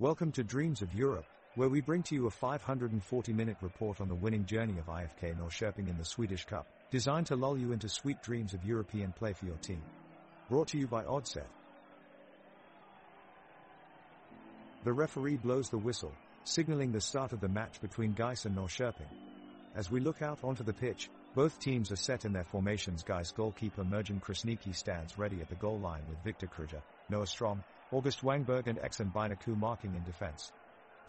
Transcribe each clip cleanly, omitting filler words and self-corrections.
Welcome to Dreams of Europe, where we bring to you a 540-minute report on the winning journey of IFK Norrköping in the Swedish Cup, designed to lull you into sweet dreams of European play for your team. Brought to you by Oddset. The referee blows the whistle, signaling the start of the match between Gais and Norrköping. As we look out onto the pitch, both teams are set in their formations. Gais goalkeeper Merjan Krasniqi stands ready at the goal line with Victor Kruger, Noah Strom, August Wangberg and Exen Binaku marking in defense.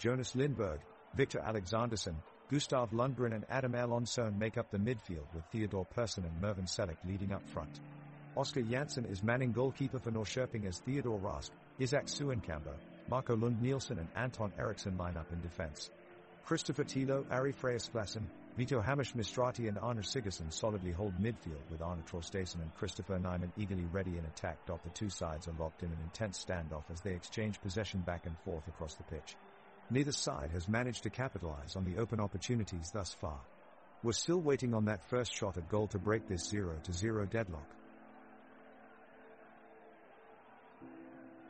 Jonas Lindberg, Victor Alexandersson, Gustav Lundgren and Adam Elonsson make up the midfield, with Theodor Persson and Mervin Selleck leading up front. Oskar Jansson is manning goalkeeper for Norrköping as Theodor Rask, Isak Suenkambo, Marco Lund Nielsen and Anton Eriksson line up in defense. Christopher Tilo, Ari Freyasklassen, Vito Hamish Mistrati and Arne Sigurdsson solidly hold midfield, with Arne Trostason and Christopher Nyman eagerly ready in attack. The two sides are locked in an intense standoff as they exchange possession back and forth across the pitch. Neither side has managed to capitalize on the open opportunities thus far. We're still waiting on that first shot at goal to break this 0-0 deadlock.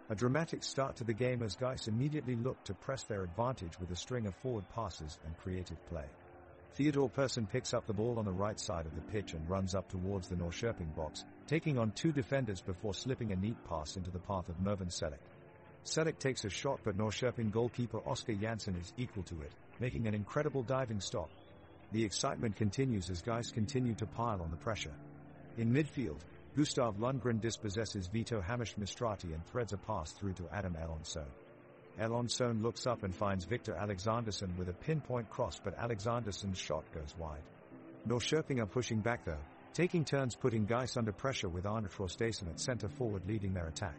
A dramatic start to the game as Gais immediately looked to press their advantage with a string of forward passes and creative play. Theodor Persson picks up the ball on the right side of the pitch and runs up towards the Norrköping box, taking on two defenders before slipping a neat pass into the path of Mervin Selleck. Selleck takes a shot, but Norrköping goalkeeper Oskar Jansson is equal to it, making an incredible diving stop. The excitement continues as Gais continue to pile on the pressure. In midfield, Gustav Lundgren dispossesses Vito Hamish Mistrati and threads a pass through to Adam Elonsson. Elonsson looks up and finds Victor Alexandersson with a pinpoint cross, but Alexandersson's shot goes wide. Norrköping are pushing back though, taking turns putting Gais under pressure, with Arne Trostason at centre forward leading their attack.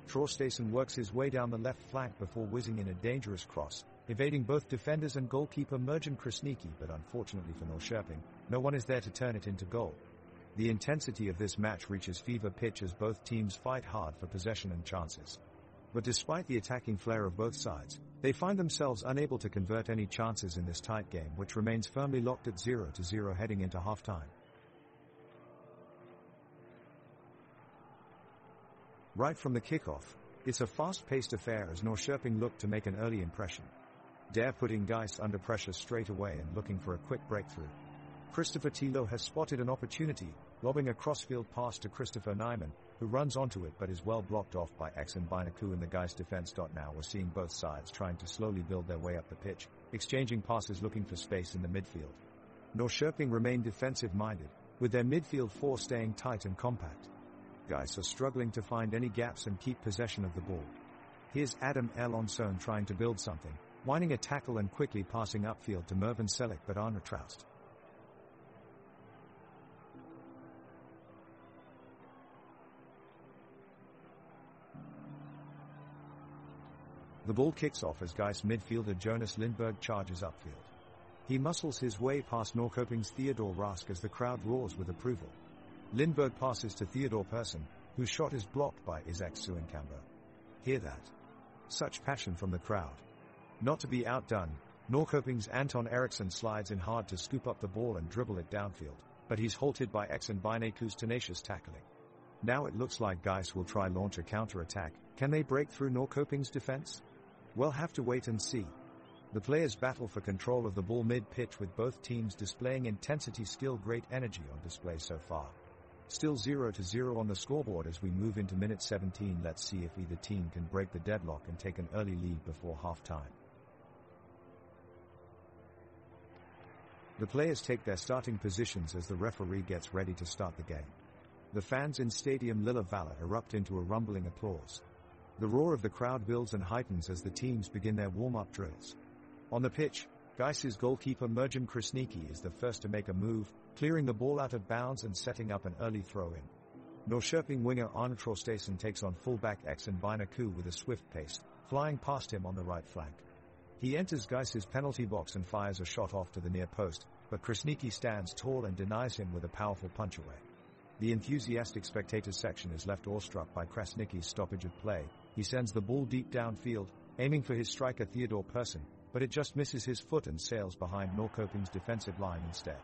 Trostason works his way down the left flank before whizzing in a dangerous cross, evading both defenders and goalkeeper Merjan Krasniqi, but unfortunately for Norrköping, no one is there to turn it into goal. The intensity of this match reaches fever pitch as both teams fight hard for possession and chances. But despite the attacking flair of both sides, they find themselves unable to convert any chances in this tight game, which remains firmly locked at 0-0 heading into half-time. Right from the kickoff, it's a fast-paced affair as Norrköping look to make an early impression. Dare putting Gais under pressure straight away and looking for a quick breakthrough. Christopher Tilo has spotted an opportunity, lobbing a crossfield pass to Christopher Nyman, who runs onto it but is well blocked off by Exen Binaku in the Gais defense. Now we're seeing both sides trying to slowly build their way up the pitch, exchanging passes looking for space in the midfield. Norrköping remain defensive-minded, with their midfield four staying tight and compact. Gais are struggling to find any gaps and keep possession of the ball. Here's Adam Elonsson trying to build something, winding a tackle and quickly passing upfield to Mervin Selleck, but Arne trounced. The ball kicks off as Gais midfielder Jonas Lindberg charges upfield. He muscles his way past Norrköping's Theodor Rask as the crowd roars with approval. Lindberg passes to Theodor Persson, whose shot is blocked by Isak Suenkambo. Hear that? Such passion from the crowd. Not to be outdone, Norrköping's Anton Eriksson slides in hard to scoop up the ball and dribble it downfield, but he's halted by Exen Binaku's tenacious tackling. Now it looks like Gais will try launch a counter-attack. Can they break through Norrköping's defense? We'll have to wait and see. The players battle for control of the ball mid-pitch, with both teams displaying intensity, skill, great energy on display so far. Still 0-0 on the scoreboard as we move into minute 17. Let's see if either team can break the deadlock and take an early lead before half-time. The players take their starting positions as the referee gets ready to start the game. The fans in Stadium Lilla Valla erupt into a rumbling applause. The roar of the crowd builds and heightens as the teams begin their warm-up drills. On the pitch, Gais's goalkeeper Merjan Krasniqi is the first to make a move, clearing the ball out of bounds and setting up an early throw-in. Norrköping winger Arne Trostason takes on fullback Exen Binaku with a swift pace, flying past him on the right flank. He enters Gais's penalty box and fires a shot off to the near post, but Krasniqi stands tall and denies him with a powerful punch away. The enthusiastic spectator section is left awestruck by Krasniqi's stoppage of play. He sends the ball deep downfield, aiming for his striker Theodor Persson, but it just misses his foot and sails behind Norrköping's defensive line instead.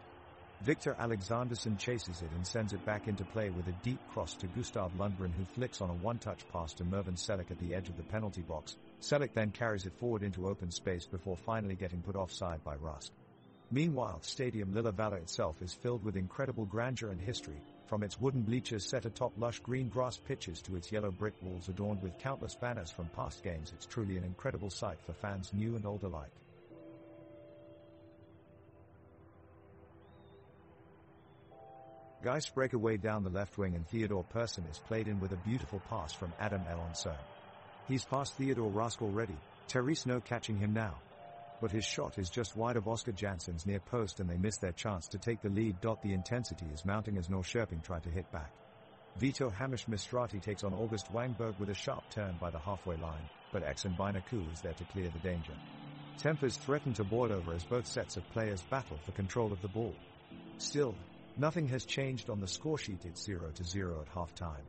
Victor Alexandersson chases it and sends it back into play with a deep cross to Gustav Lundgren, who flicks on a one-touch pass to Mervin Selleck at the edge of the penalty box, Selleck then carries it forward into open space before finally getting put offside by Rusk. Meanwhile, Stadium Lillevallee itself is filled with incredible grandeur and history, from its wooden bleachers set atop lush green grass pitches to its yellow brick walls adorned with countless banners from past games. It's truly an incredible sight for fans new and old alike. Geiss break away down the left wing and Theodore Persson is played in with a beautiful pass from Adam Elonson. He's past Theodore Rusk already, Therese No catching him now. But his shot is just wide of Oscar Jansson's near post and they miss their chance to take the lead. The intensity is mounting as Norrköping try to hit back. Vito Hamish Mistrati takes on August Wangberg with a sharp turn by the halfway line, but Exxon Binaku is there to clear the danger. Tempers threaten to boil over as both sets of players battle for control of the ball. Still, nothing has changed on the scoresheet. It's 0-0 at half-time.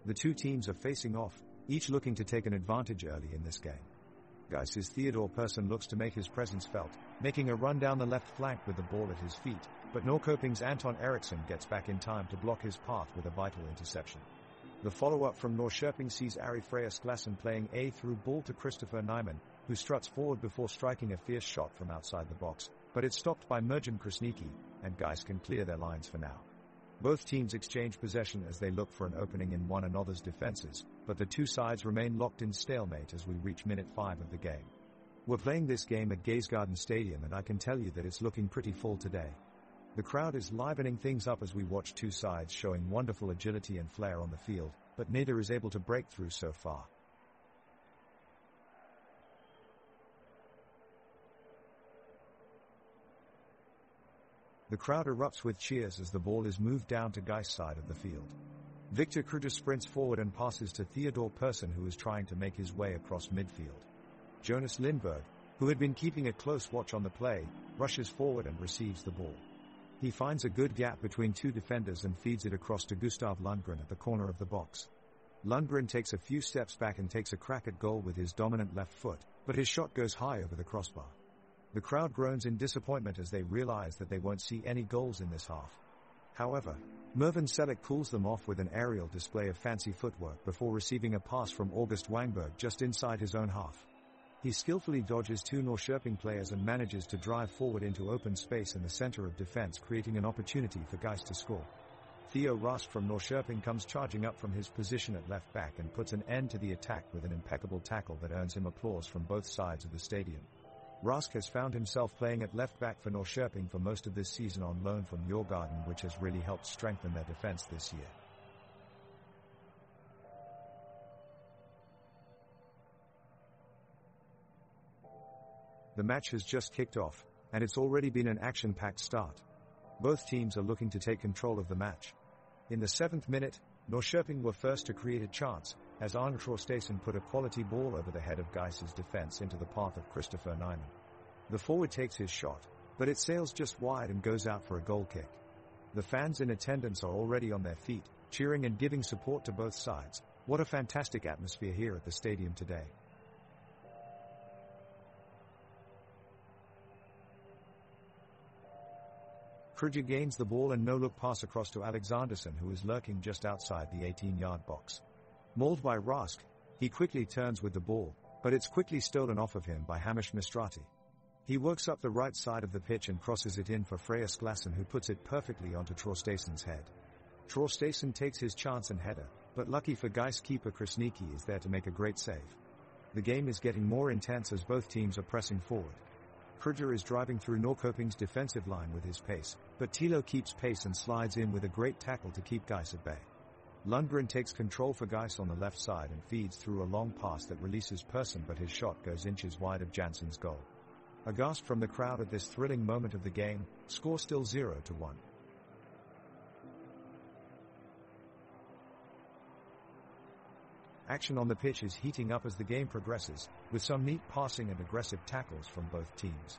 The two teams are facing off, each looking to take an advantage early in this game. Geiss's Theodore Persson looks to make his presence felt, making a run down the left flank with the ball at his feet, but Norrköping's Anton Eriksson gets back in time to block his path with a vital interception. The follow-up from Norrköping sees Ari Frejas Glassen playing a through ball to Christopher Nyman, who struts forward before striking a fierce shot from outside the box, but it's stopped by Merjan Krasniqi, and Geiss can clear their lines for now. Both teams exchange possession as they look for an opening in one another's defenses, but the two sides remain locked in stalemate as we reach minute 5 of the game. We're playing this game at Gaysgarden Stadium and I can tell you that it's looking pretty full today. The crowd is livening things up as we watch two sides showing wonderful agility and flair on the field, but neither is able to break through so far. The crowd erupts with cheers as the ball is moved down to Geiss' side of the field. Victor Kruger sprints forward and passes to Theodore Persson, who is trying to make his way across midfield. Jonas Lindberg, who had been keeping a close watch on the play, rushes forward and receives the ball. He finds a good gap between two defenders and feeds it across to Gustav Lundgren at the corner of the box. Lundgren takes a few steps back and takes a crack at goal with his dominant left foot, but his shot goes high over the crossbar. The crowd groans in disappointment as they realize that they won't see any goals in this half. However, Mervin Selleck cools them off with an aerial display of fancy footwork before receiving a pass from August Wangberg just inside his own half. He skillfully dodges two Norrköping players and manages to drive forward into open space in the center of defense, creating an opportunity for Geiss to score. Theo Rusk from Norrköping comes charging up from his position at left back and puts an end to the attack with an impeccable tackle that earns him applause from both sides of the stadium. Rusk has found himself playing at left back for Norrköping for most of this season on loan from Djurgården, which has really helped strengthen their defense this year. The match has just kicked off, and it's already been an action-packed start. Both teams are looking to take control of the match. In the 7th minute, Norrköping were first to create a chance, as Arne Traustason put a quality ball over the head of Geiss's defense into the path of Christopher Nyman. The forward takes his shot, but it sails just wide and goes out for a goal kick. The fans in attendance are already on their feet, cheering and giving support to both sides. What a fantastic atmosphere here at the stadium today. Kruger gains the ball and no-look pass across to Alexanderson, who is lurking just outside the 18-yard box. Mauled by Rusk, he quickly turns with the ball, but it's quickly stolen off of him by Hamish Mistrati. He works up the right side of the pitch and crosses it in for Frejas Glassen, who puts it perfectly onto Traustason's head. Traustason takes his chance and header, but lucky for Geiss keeper Krasniqi is there to make a great save. The game is getting more intense as both teams are pressing forward. Kruger is driving through Norrköping's defensive line with his pace, but Thilo keeps pace and slides in with a great tackle to keep Geiss at bay. Lundgren takes control for Geiss on the left side and feeds through a long pass that releases Persson, but his shot goes inches wide of Jansson's goal. A gasp from the crowd at this thrilling moment of the game, score still 0-1. Action on the pitch is heating up as the game progresses, with some neat passing and aggressive tackles from both teams.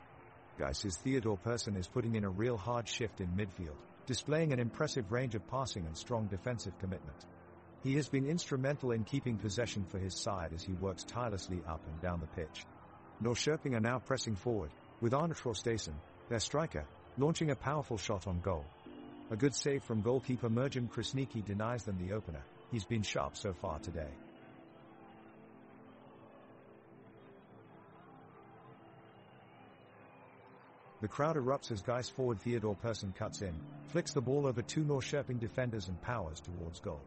Geiss's Theodore Persson is putting in a real hard shift in midfield, displaying an impressive range of passing and strong defensive commitment. He has been instrumental in keeping possession for his side as he works tirelessly up and down the pitch. Norrköping are now pressing forward, with Arne Traustason, their striker, launching a powerful shot on goal. A good save from goalkeeper Merjan Krasniqi denies them the opener. He's been sharp so far today. The crowd erupts as Gais forward Theodore Persson cuts in, flicks the ball over two Norrköping defenders and powers towards goal.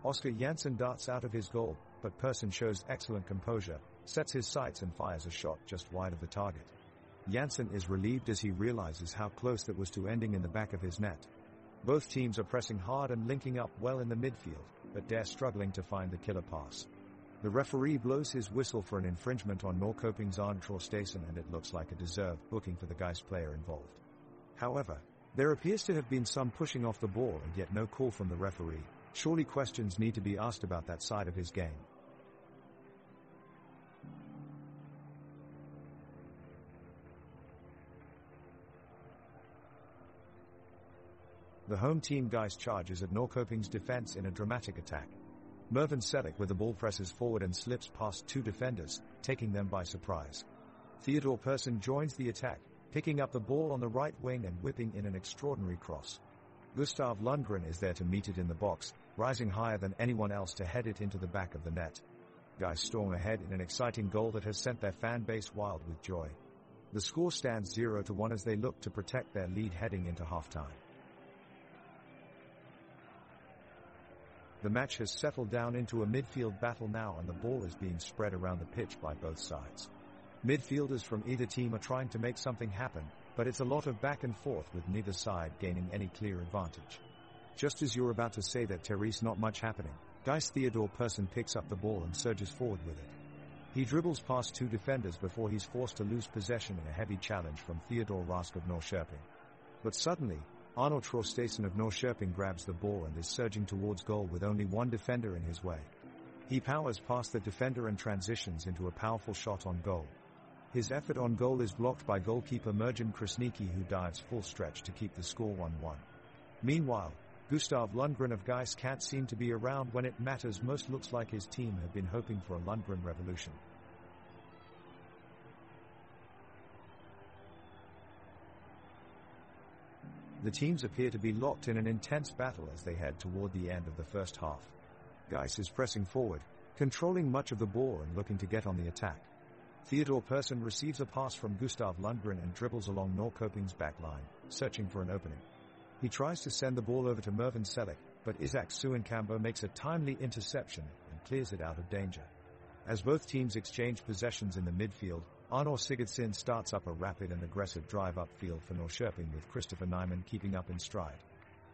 Oscar Jansson darts out of his goal, but Persson shows excellent composure, sets his sights and fires a shot just wide of the target. Jansson is relieved as he realizes how close that was to ending in the back of his net. Both teams are pressing hard and linking up well in the midfield, but they're struggling to find the killer pass. The referee blows his whistle for an infringement on Norrköping's Arne Traustason, and it looks like a deserved booking for the Gais player involved. However, there appears to have been some pushing off the ball and yet no call from the referee. Surely questions need to be asked about that side of his game. The home team Gais charges at Norrköping's defense in a dramatic attack. Mervin Selick with the ball presses forward and slips past two defenders, taking them by surprise. Theodore Persson joins the attack, picking up the ball on the right wing and whipping in an extraordinary cross. Gustav Lundgren is there to meet it in the box, rising higher than anyone else to head it into the back of the net. Gais storm ahead in an exciting goal that has sent their fan base wild with joy. The score stands 0-1 as they look to protect their lead heading into halftime. The match has settled down into a midfield battle now, and the ball is being spread around the pitch by both sides. Midfielders from either team are trying to make something happen, but it's a lot of back and forth with neither side gaining any clear advantage. Just as you're about to say that, Therese, not much happening. Gais Theodore Persson picks up the ball and surges forward with it. He dribbles past two defenders before he's forced to lose possession in a heavy challenge from Theodor Rask of Norrköping. But suddenly, Arne Traustason of Norrköping grabs the ball and is surging towards goal with only one defender in his way. He powers past the defender and transitions into a powerful shot on goal. His effort on goal is blocked by goalkeeper Merjan Krasniqi, who dives full stretch to keep the score 1-1. Meanwhile, Gustav Lundgren of Gais can't seem to be around when it matters most. Looks like his team have been hoping for a Lundgren revolution. The teams appear to be locked in an intense battle as they head toward the end of the first half. Gais is pressing forward, controlling much of the ball and looking to get on the attack. Theodore Persson receives a pass from Gustav Lundgren and dribbles along Norrköping's back line, searching for an opening. He tries to send the ball over to Mervin Selick, but Isaac Suenkambo makes a timely interception and clears it out of danger. As both teams exchange possessions in the midfield, Arnor Sigurdsson starts up a rapid and aggressive drive upfield for Norrköping, with Christopher Nyman keeping up in stride.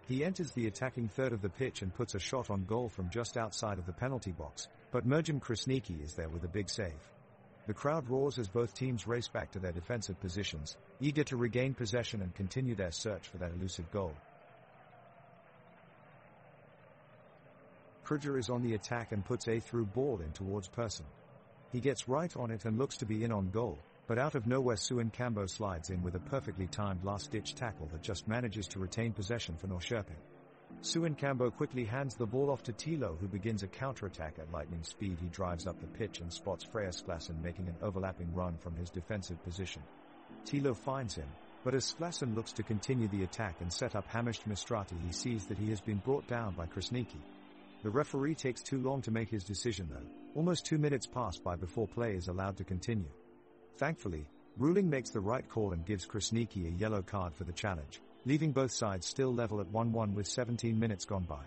He enters the attacking third of the pitch and puts a shot on goal from just outside of the penalty box, but Merjan Krasniqi is there with a big save. The crowd roars as both teams race back to their defensive positions, eager to regain possession and continue their search for that elusive goal. Kruger is on the attack and puts a through ball in towards Persson. He gets right on it and looks to be in on goal, but out of nowhere Suenkambo slides in with a perfectly timed last-ditch tackle that just manages to retain possession for Norrköping. Suenkambo quickly hands the ball off to Thilo, who begins a counter-attack at lightning speed. He drives up the pitch and spots Freya Sklassen making an overlapping run from his defensive position. Thilo finds him, but as Sklassen looks to continue the attack and set up Hamish Mistrati, he sees that he has been brought down by Krasniqi. The referee takes too long to make his decision though. Almost 2 minutes pass by before play is allowed to continue. Thankfully, ruling makes the right call and gives Krasniqi a yellow card for the challenge, leaving both sides still level at 1-1 with 17 minutes gone by.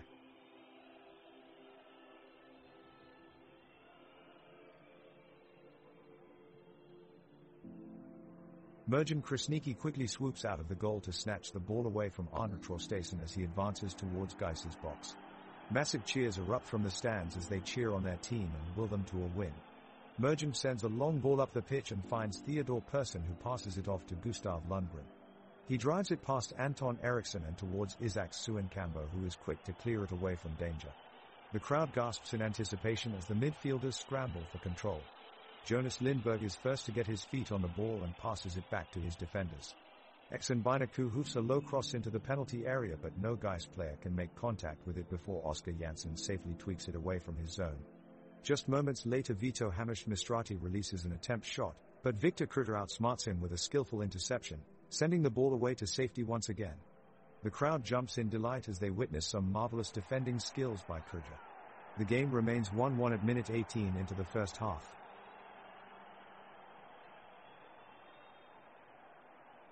Merjan Krasniqi quickly swoops out of the goal to snatch the ball away from Arne Traustason as he advances towards Gais's box. Massive cheers erupt from the stands as they cheer on their team and will them to a win. Merjan sends a long ball up the pitch and finds Theodore Persson, who passes it off to Gustav Lundgren. He drives it past Anton Eriksson and towards Isaac Suenkambo, who is quick to clear it away from danger. The crowd gasps in anticipation as the midfielders scramble for control. Jonas Lindberg is first to get his feet on the ball and passes it back to his defenders. Exxon Binaku hoofs a low cross into the penalty area, but no Gais player can make contact with it before Oscar Jansson safely tweaks it away from his zone. Just moments later, Vito Hamish Mistrati releases an attempt shot, but Victor Kruger outsmarts him with a skillful interception, sending the ball away to safety once again. The crowd jumps in delight as they witness some marvelous defending skills by Krüger. The game remains 1-1 at minute 18 into the first half.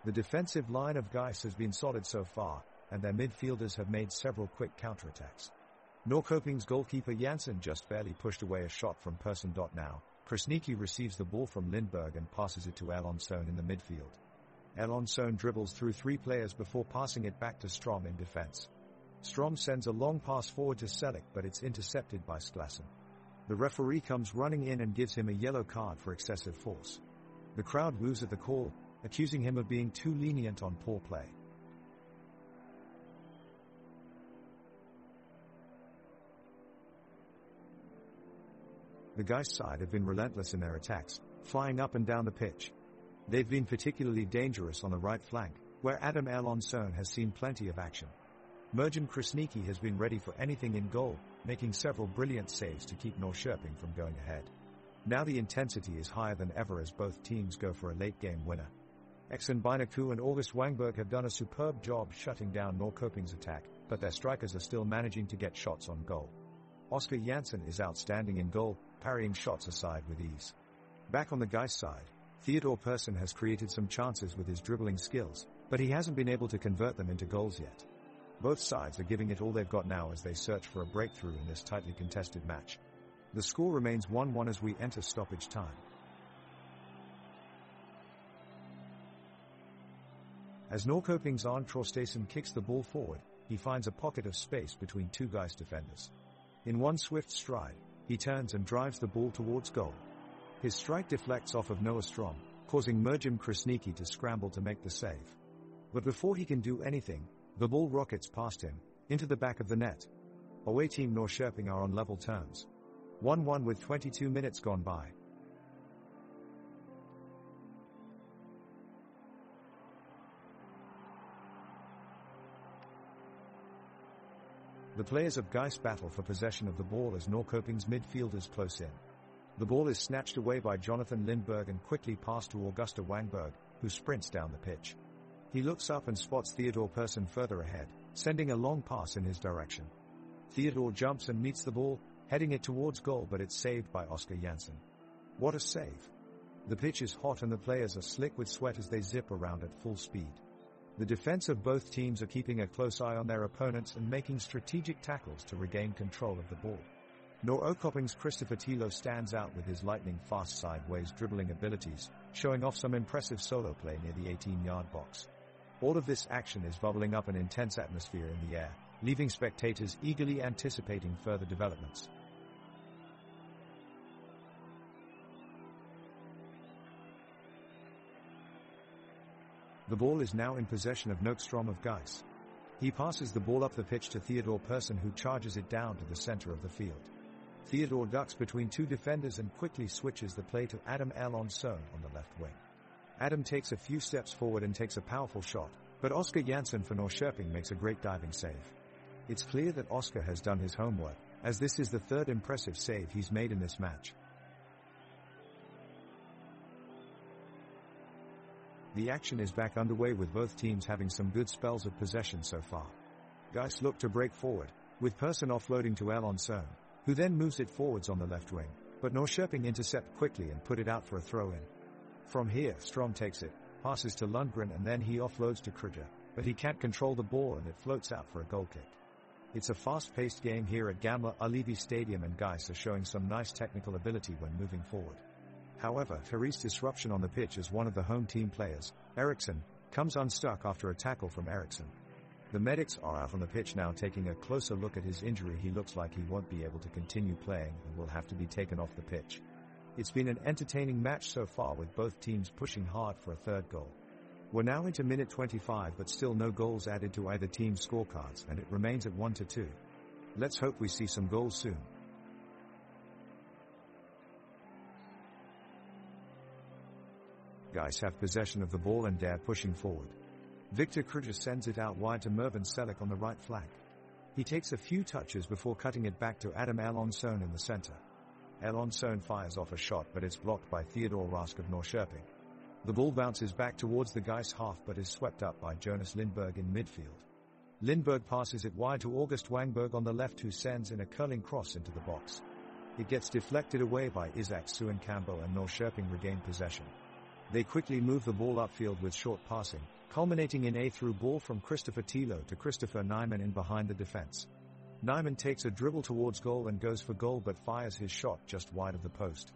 The defensive line of Gais has been solid so far, and their midfielders have made several quick counterattacks. Norrköping's goalkeeper Janssen just barely pushed away a shot from Persson. Now, Krasniqi receives the ball from Lindberg and passes it to Elonsson in the midfield. Elonsson dribbles through 3 players before passing it back to Strom in defense. Strom sends a long pass forward to Selic, but it's intercepted by Sklassen. The referee comes running in and gives him a yellow card for excessive force. The crowd woos at the call, accusing him of being too lenient on poor play. The Gais side have been relentless in their attacks, flying up and down the pitch. They've been particularly dangerous on the right flank, where Adam Elonsson has seen plenty of action. Merjan Krasniqi has been ready for anything in goal, making several brilliant saves to keep Norrköping from going ahead. Now the intensity is higher than ever as both teams go for a late-game winner. Exxon Binaku and August Wangberg have done a superb job shutting down Norrköping's attack, but their strikers are still managing to get shots on goal. Oscar Janssen is outstanding in goal, parrying shots aside with ease. Back on the Gais side, Theodor Persson has created some chances with his dribbling skills, but he hasn't been able to convert them into goals yet. Both sides are giving it all they've got now as they search for a breakthrough in this tightly contested match. The score remains 1-1 as we enter stoppage time. As Norrköping's Arne Traustason kicks the ball forward, he finds a pocket of space between 2 Gais defenders. In one swift stride, he turns and drives the ball towards goal. His strike deflects off of Noah Strom, causing Merjan Krasniqi to scramble to make the save. But before he can do anything, the ball rockets past him, into the back of the net. Away team Norrköping are on level terms. 1-1 with 22 minutes gone by. The players of Gais battle for possession of the ball as Norrköping's midfielders close in. The ball is snatched away by Jonathan Lindberg and quickly passed to Augusta Wangberg, who sprints down the pitch. He looks up and spots Theodor Persson further ahead, sending a long pass in his direction. Theodor jumps and meets the ball, heading it towards goal, but it's saved by Oscar Janssen. What a save! The pitch is hot and the players are slick with sweat as they zip around at full speed. The defense of both teams are keeping a close eye on their opponents and making strategic tackles to regain control of the ball. Norrköping's Christopher Tilo stands out with his lightning-fast sideways dribbling abilities, showing off some impressive solo play near the 18-yard box. All of this action is bubbling up an intense atmosphere in the air, leaving spectators eagerly anticipating further developments. The ball is now in possession of Noah Strom of Gais. He passes the ball up the pitch to Theodor Persson, who charges it down to the center of the field. Theodor ducks between 2 defenders and quickly switches the play to Adam Elonsson on the left wing. Adam takes a few steps forward and takes a powerful shot, but Oscar Janssen for Norrköping makes a great diving save. It's clear that Oscar has done his homework, as this is the 3rd impressive save he's made in this match. The action is back underway with both teams having some good spells of possession so far. Gais look to break forward, with Persson offloading to Elonsson, who then moves it forwards on the left wing, but Norrköping intercept quickly and put it out for a throw-in. From here, Strom takes it, passes to Lundgren and then he offloads to Krüger, but he can't control the ball and it floats out for a goal kick. It's a fast-paced game here at Gamla Ullevi Stadium and Gais are showing some nice technical ability when moving forward. However, Harry's disruption on the pitch as one of the home team players, Eriksson, comes unstuck after a tackle from Eriksson. The medics are out on the pitch now taking a closer look at his injury. He looks like he won't be able to continue playing and will have to be taken off the pitch. It's been an entertaining match so far with both teams pushing hard for a 3rd goal. We're now into minute 25 but still no goals added to either team's scorecards and it remains at 1-2. Let's hope we see some goals soon. Gais have possession of the ball and dare pushing forward. Victor Krüger sends it out wide to Mervan Selic on the right flank. He takes a few touches before cutting it back to Adam Elonsson in the center. Elonsson fires off a shot but it's blocked by Theodor Rask of Norrköping. The ball bounces back towards the Geiss half but is swept up by Jonas Lindberg in midfield. Lindberg passes it wide to August Wangberg on the left, who sends in a curling cross into the box. It gets deflected away by Isaac Suenkambo, and Norrköping regain possession. They quickly move the ball upfield with short passing, culminating in a through ball from Christopher Thilo to Christopher Nyman in behind the defense. Nyman takes a dribble towards goal and goes for goal but fires his shot just wide of the post.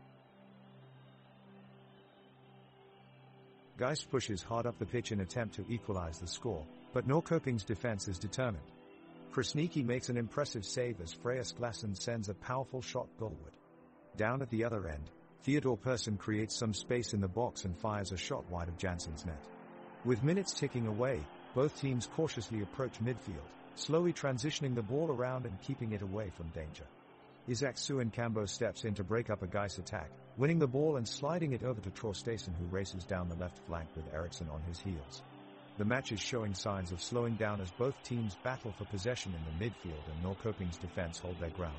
Geiss pushes hard up the pitch in attempt to equalize the score, but Norrköping's defense is determined. Krasniqi makes an impressive save as Frejas Glassen sends a powerful shot goalward. Down at the other end, Theodor Persson creates some space in the box and fires a shot wide of Jansson's net. With minutes ticking away, both teams cautiously approach midfield, slowly transitioning the ball around and keeping it away from danger. Isaac Suenkambo steps in to break up a Geiss attack, winning the ball and sliding it over to Traustason, who races down the left flank with Eriksson on his heels. The match is showing signs of slowing down as both teams battle for possession in the midfield and Norrköping's defense hold their ground.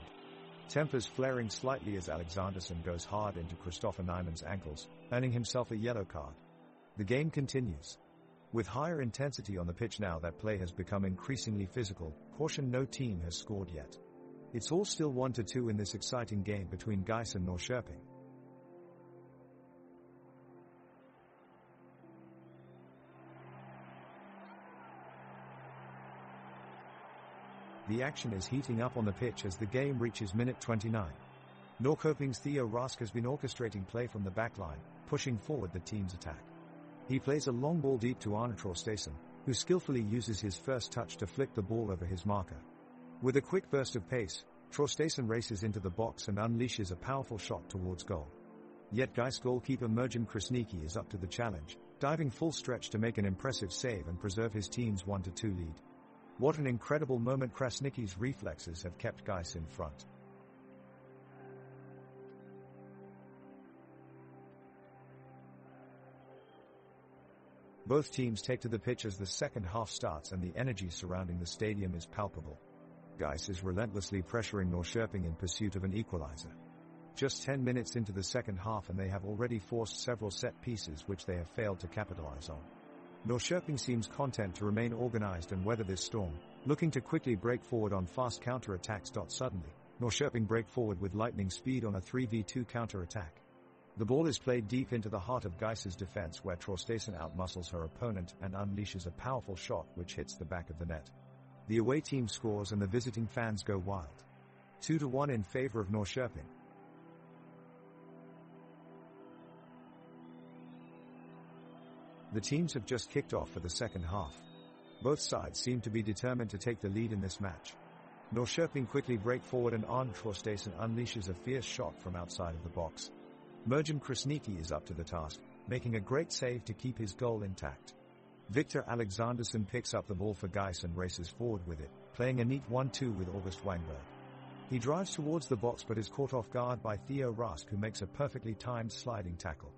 Tempers flaring slightly as Alexandersson goes hard into Christopher Nyman's ankles, earning himself a yellow card. The game continues. With higher intensity on the pitch now that play has become increasingly physical, caution, no team has scored yet. It's all still 1-2 in this exciting game between Geiss and Norrköping. The action is heating up on the pitch as the game reaches minute 29. Norrköping's Theo Rask has been orchestrating play from the backline, pushing forward the team's attack. He plays a long ball deep to Arne Traustason, who skillfully uses his first touch to flick the ball over his marker. With a quick burst of pace, Traustason races into the box and unleashes a powerful shot towards goal. Yet Geiss goalkeeper Merjin Krasniqi is up to the challenge, diving full stretch to make an impressive save and preserve his team's 1-2 lead. What an incredible moment! Krasniqi's reflexes have kept Geiss in front. Both teams take to the pitch as the second half starts and the energy surrounding the stadium is palpable. Geiss is relentlessly pressuring Norrköping in pursuit of an equalizer. Just 10 minutes into the second half and they have already forced several set pieces which they have failed to capitalize on. Norrköping seems content to remain organized and weather this storm, looking to quickly break forward on fast counter-attacks. Suddenly, Norrköping break forward with lightning speed on a 3v2 counter-attack. The ball is played deep into the heart of Geiss's defense where Traustason outmuscles her opponent and unleashes a powerful shot which hits the back of the net. The away team scores and the visiting fans go wild. 2-1 in favor of Norrköping. The teams have just kicked off for the second half. Both sides seem to be determined to take the lead in this match. Norrköping quickly break forward and Arne Traustason unleashes a fierce shot from outside of the box. Merjin Krasniqi is up to the task, making a great save to keep his goal intact. Victor Alexandersson picks up the ball for Geiss and races forward with it, playing a neat 1-2 with August Wangberg. He drives towards the box but is caught off guard by Theo Rask, who makes a perfectly timed sliding tackle.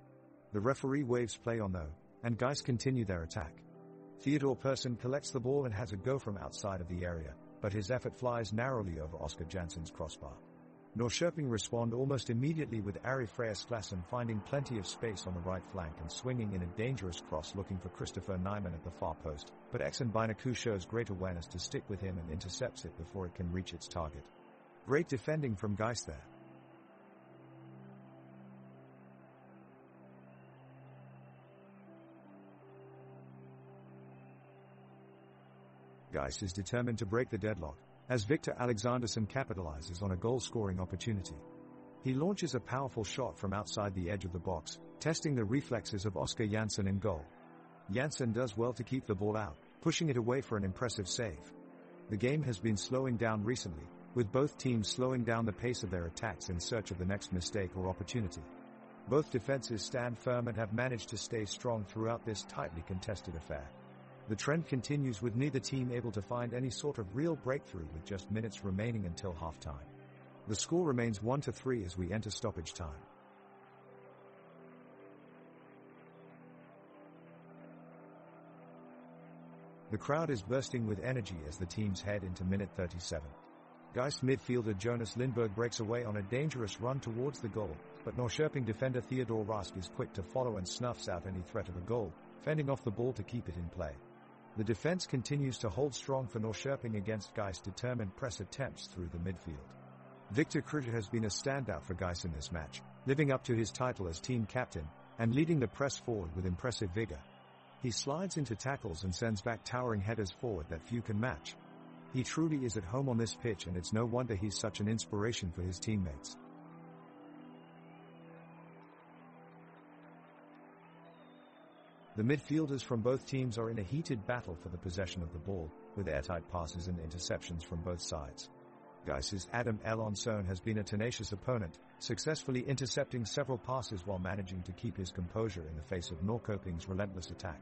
The referee waves play on though, and Geiss continue their attack. Theodor Persson collects the ball and has a go from outside of the area, but his effort flies narrowly over Oscar Jansson's crossbar. Norrköping respond almost immediately with Ari Frejas Glassen finding plenty of space on the right flank and swinging in a dangerous cross looking for Christopher Nyman at the far post, but Exxon Binaku shows great awareness to stick with him and intercepts it before it can reach its target. Great defending from Geiss there. Geiss is determined to break the deadlock, as Victor Alexandersson capitalizes on a goal-scoring opportunity. He launches a powerful shot from outside the edge of the box, testing the reflexes of Oscar Jansson in goal. Jansson does well to keep the ball out, pushing it away for an impressive save. The game has been slowing down recently, with both teams slowing down the pace of their attacks in search of the next mistake or opportunity. Both defenses stand firm and have managed to stay strong throughout this tightly contested affair. The trend continues with neither team able to find any sort of real breakthrough with just minutes remaining until halftime. The score remains 1-3 as we enter stoppage time. The crowd is bursting with energy as the teams head into minute 37. Geiss midfielder Jonas Lindberg breaks away on a dangerous run towards the goal, but Norrköping defender Theodor Rask is quick to follow and snuffs out any threat of a goal, fending off the ball to keep it in play. The defense continues to hold strong for Norrköping against Gais' determined press attempts through the midfield. Viktor Kruger has been a standout for Gais in this match, living up to his title as team captain, and leading the press forward with impressive vigor. He slides into tackles and sends back towering headers forward that few can match. He truly is at home on this pitch, and it's no wonder he's such an inspiration for his teammates. The midfielders from both teams are in a heated battle for the possession of the ball, with airtight passes and interceptions from both sides. Gais' Adam Elonsson has been a tenacious opponent, successfully intercepting several passes while managing to keep his composure in the face of Norrköping's relentless attack.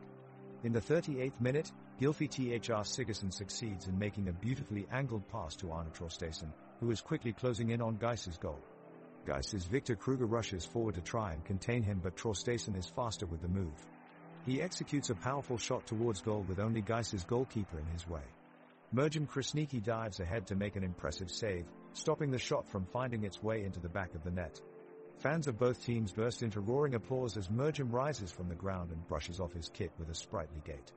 In the 38th minute, Gylfi Thr Sigurdsson succeeds in making a beautifully angled pass to Arne Traustason, who is quickly closing in on Gais' goal. Gais' Viktor Kruger rushes forward to try and contain him, but Traustason is faster with the move. He executes a powerful shot towards goal with only Gais' goalkeeper in his way. Mirjam Krasniqi dives ahead to make an impressive save, stopping the shot from finding its way into the back of the net. Fans of both teams burst into roaring applause as Mirjam rises from the ground and brushes off his kit with a sprightly gait.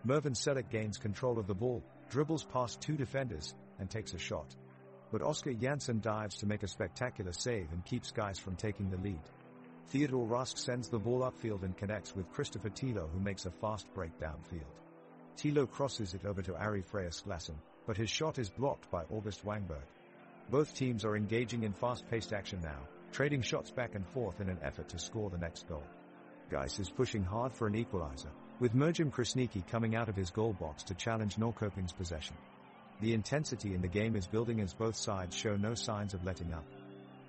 Mervin Selick gains control of the ball, dribbles past two defenders, and takes a shot. But Oscar Jansson dives to make a spectacular save and keeps Gais from taking the lead. Theodor Rask sends the ball upfield and connects with Christopher Tilo, who makes a fast break downfield. Tilo crosses it over to Ari Freyr-Sklassen, but his shot is blocked by August Wangberg. Both teams are engaging in fast-paced action now, trading shots back and forth in an effort to score the next goal. Gais is pushing hard for an equalizer, with Mirjam Krasniqi coming out of his goal box to challenge Norrköping's possession. The intensity in the game is building as both sides show no signs of letting up.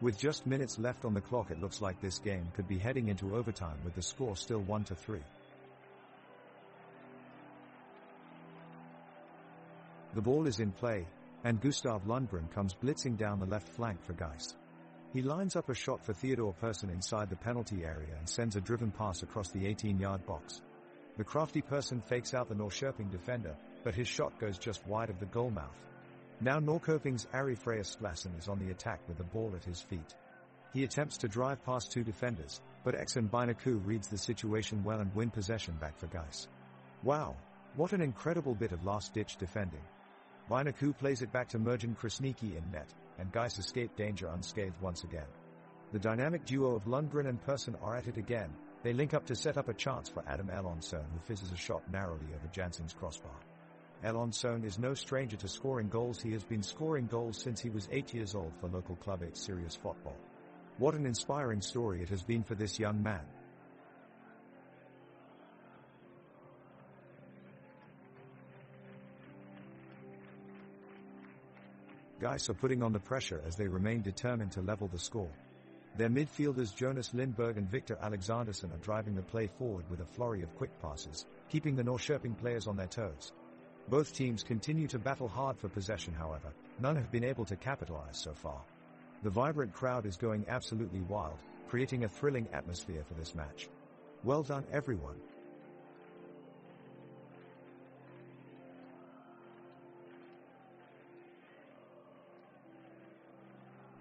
With just minutes left on the clock, it looks like this game could be heading into overtime with the score still 1-3. The ball is in play, and Gustav Lundgren comes blitzing down the left flank for Gais. He lines up a shot for Theodor Persson inside the penalty area and sends a driven pass across the 18-yard box. The crafty Persson fakes out the Norrköping defender, but his shot goes just wide of the goal mouth. Now Norrköping's Ari Freyr-Sklassen is on the attack with the ball at his feet. He attempts to drive past two defenders, but Exxon Binaku reads the situation well and win possession back for Gais. Wow, what an incredible bit of last-ditch defending. Binaku plays it back to Mirjam Krasniqi in net, and Gais escape danger unscathed once again. The dynamic duo of Lundgren and Persson are at it again. They link up to set up a chance for Adam Elonsson, who fizzes a shot narrowly over Jansson's crossbar. Elonsson is no stranger to scoring goals. He has been scoring goals since he was 8 years old for local club 8 Sirius Football. What an inspiring story it has been for this young man. Gais are putting on the pressure as they remain determined to level the score. Their midfielders Jonas Lindberg and Victor Alexandersson are driving the play forward with a flurry of quick passes, keeping the Norrköping players on their toes. Both teams continue to battle hard for possession, however. None have been able to capitalize so far. The vibrant crowd is going absolutely wild, creating a thrilling atmosphere for this match. Well done, everyone.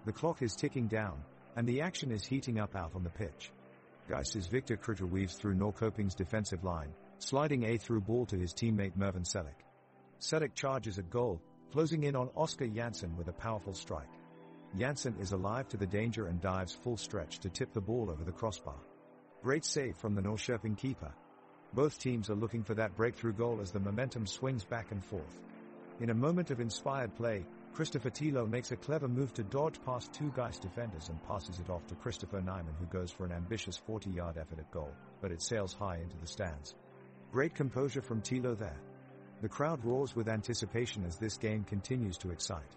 The clock is ticking down, and the action is heating up out on the pitch. Gais' Viktor Kruger weaves through Norrköping's defensive line, sliding a through ball to his teammate Mervin Selick. Selick charges at goal, closing in on Oscar Jansson with a powerful strike. Jansson is alive to the danger and dives full stretch to tip the ball over the crossbar. Great save from the Norrköping keeper. Both teams are looking for that breakthrough goal as the momentum swings back and forth. In a moment of inspired play, Christopher Tilo makes a clever move to dodge past two Gais defenders and passes it off to Christopher Nyman, who goes for an ambitious 40-yard effort at goal, but it sails high into the stands. Great composure from Tilo there. The crowd roars with anticipation as this game continues to excite.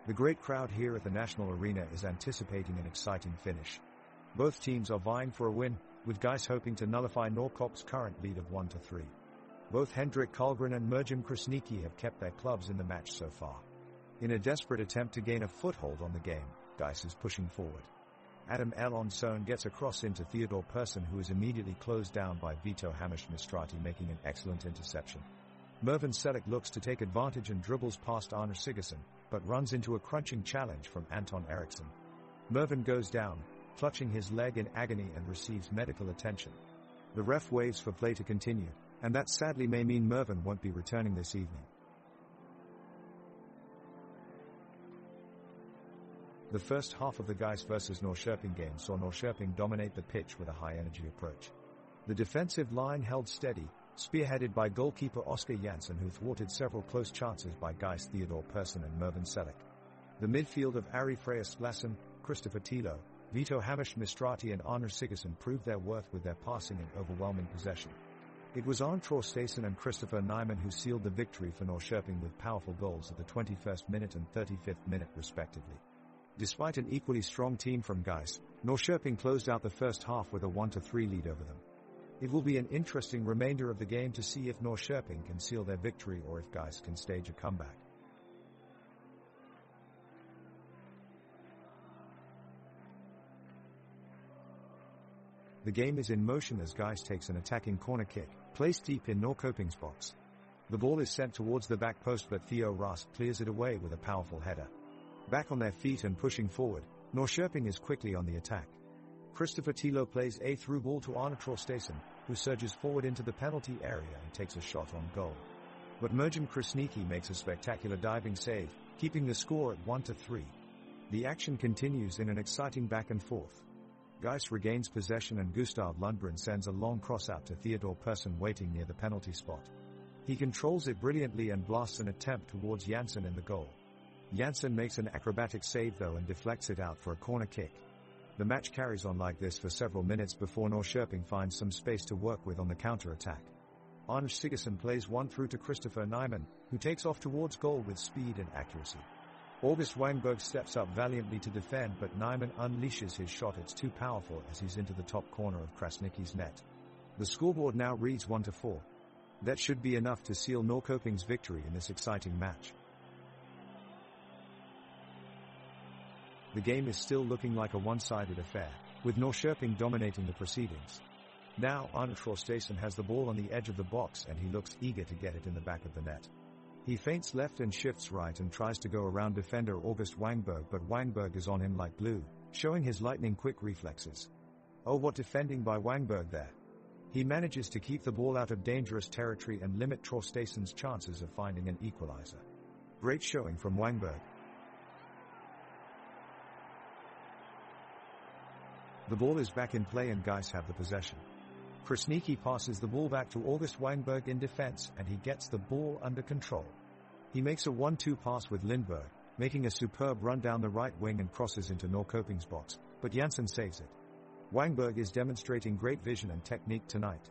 The great crowd here at the National Arena is anticipating an exciting finish. Both teams are vying for a win, with Gais hoping to nullify Norrköping's current lead of 1-3. Both Hendrik Karlgren and Mirjam Krasniqi have kept their clubs in the match so far. In a desperate attempt to gain a foothold on the game, Gais is pushing forward. Adam Elonson gets a cross into Theodore Persson, who is immediately closed down by Vito Hamish-Mistrati, making an excellent interception. Mervin Selleck looks to take advantage and dribbles past Arne Sigurdsson, but runs into a crunching challenge from Anton Eriksson. Mervin goes down, clutching his leg in agony, and receives medical attention. The ref waves for play to continue, and that sadly may mean Mervin won't be returning this evening. The first half of the Gais vs Norrköping game saw Norrköping dominate the pitch with a high-energy approach. The defensive line held steady, spearheaded by goalkeeper Oskar Jansson, who thwarted several close chances by Gais Theodore Persson and Mervin Selleck. The midfield of Ari Freyas Glassen, Christopher Tilo, Vito Hamish-Mistrati and Arne Sigurdsson proved their worth with their passing and overwhelming possession. It was Arne Traustason and Christopher Nyman who sealed the victory for Norrköping with powerful goals at the 21st minute and 35th minute respectively. Despite an equally strong team from Gais, Norrköping closed out the first half with a 1-3 lead over them. It will be an interesting remainder of the game to see if Norrköping can seal their victory or if Gais can stage a comeback. The game is in motion as Gais takes an attacking corner kick, placed deep in Norrköping's box. The ball is sent towards the back post, but Theo Rask clears it away with a powerful header. Back on their feet and pushing forward, Norrköping is quickly on the attack. Christopher Tilo plays a through ball to Arne Traustason, who surges forward into the penalty area and takes a shot on goal. But Merjan Krasniqi makes a spectacular diving save, keeping the score at 1-3. The action continues in an exciting back and forth. Gais regains possession and Gustav Lundgren sends a long cross out to Theodore Persson waiting near the penalty spot. He controls it brilliantly and blasts an attempt towards Jansson in the goal. Jansson makes an acrobatic save though and deflects it out for a corner kick. The match carries on like this for several minutes before Norrköping finds some space to work with on the counter-attack. Arne Sigurdsson plays one through to Christopher Nyman, who takes off towards goal with speed and accuracy. August Wangberg steps up valiantly to defend, but Nyman unleashes his shot. It's too powerful as he's into the top corner of Krasniqi's net. The scoreboard now reads 1-4. That should be enough to seal Norrköping's victory in this exciting match. The game is still looking like a one-sided affair, with Norrköping dominating the proceedings. Now Arne Traustason has the ball on the edge of the box and he looks eager to get it in the back of the net. He feints left and shifts right and tries to go around defender August Wangberg, but Wangberg is on him like glue, showing his lightning-quick reflexes. Oh, what defending by Wangberg there! He manages to keep the ball out of dangerous territory and limit Traustason's chances of finding an equalizer. Great showing from Wangberg. The ball is back in play and Gais have the possession. Krasniqi passes the ball back to August Wangberg in defense and he gets the ball under control. He makes a 1-2 pass with Lindberg, making a superb run down the right wing and crosses into Norrköping's box, but Jansson saves it. Wangberg is demonstrating great vision and technique tonight.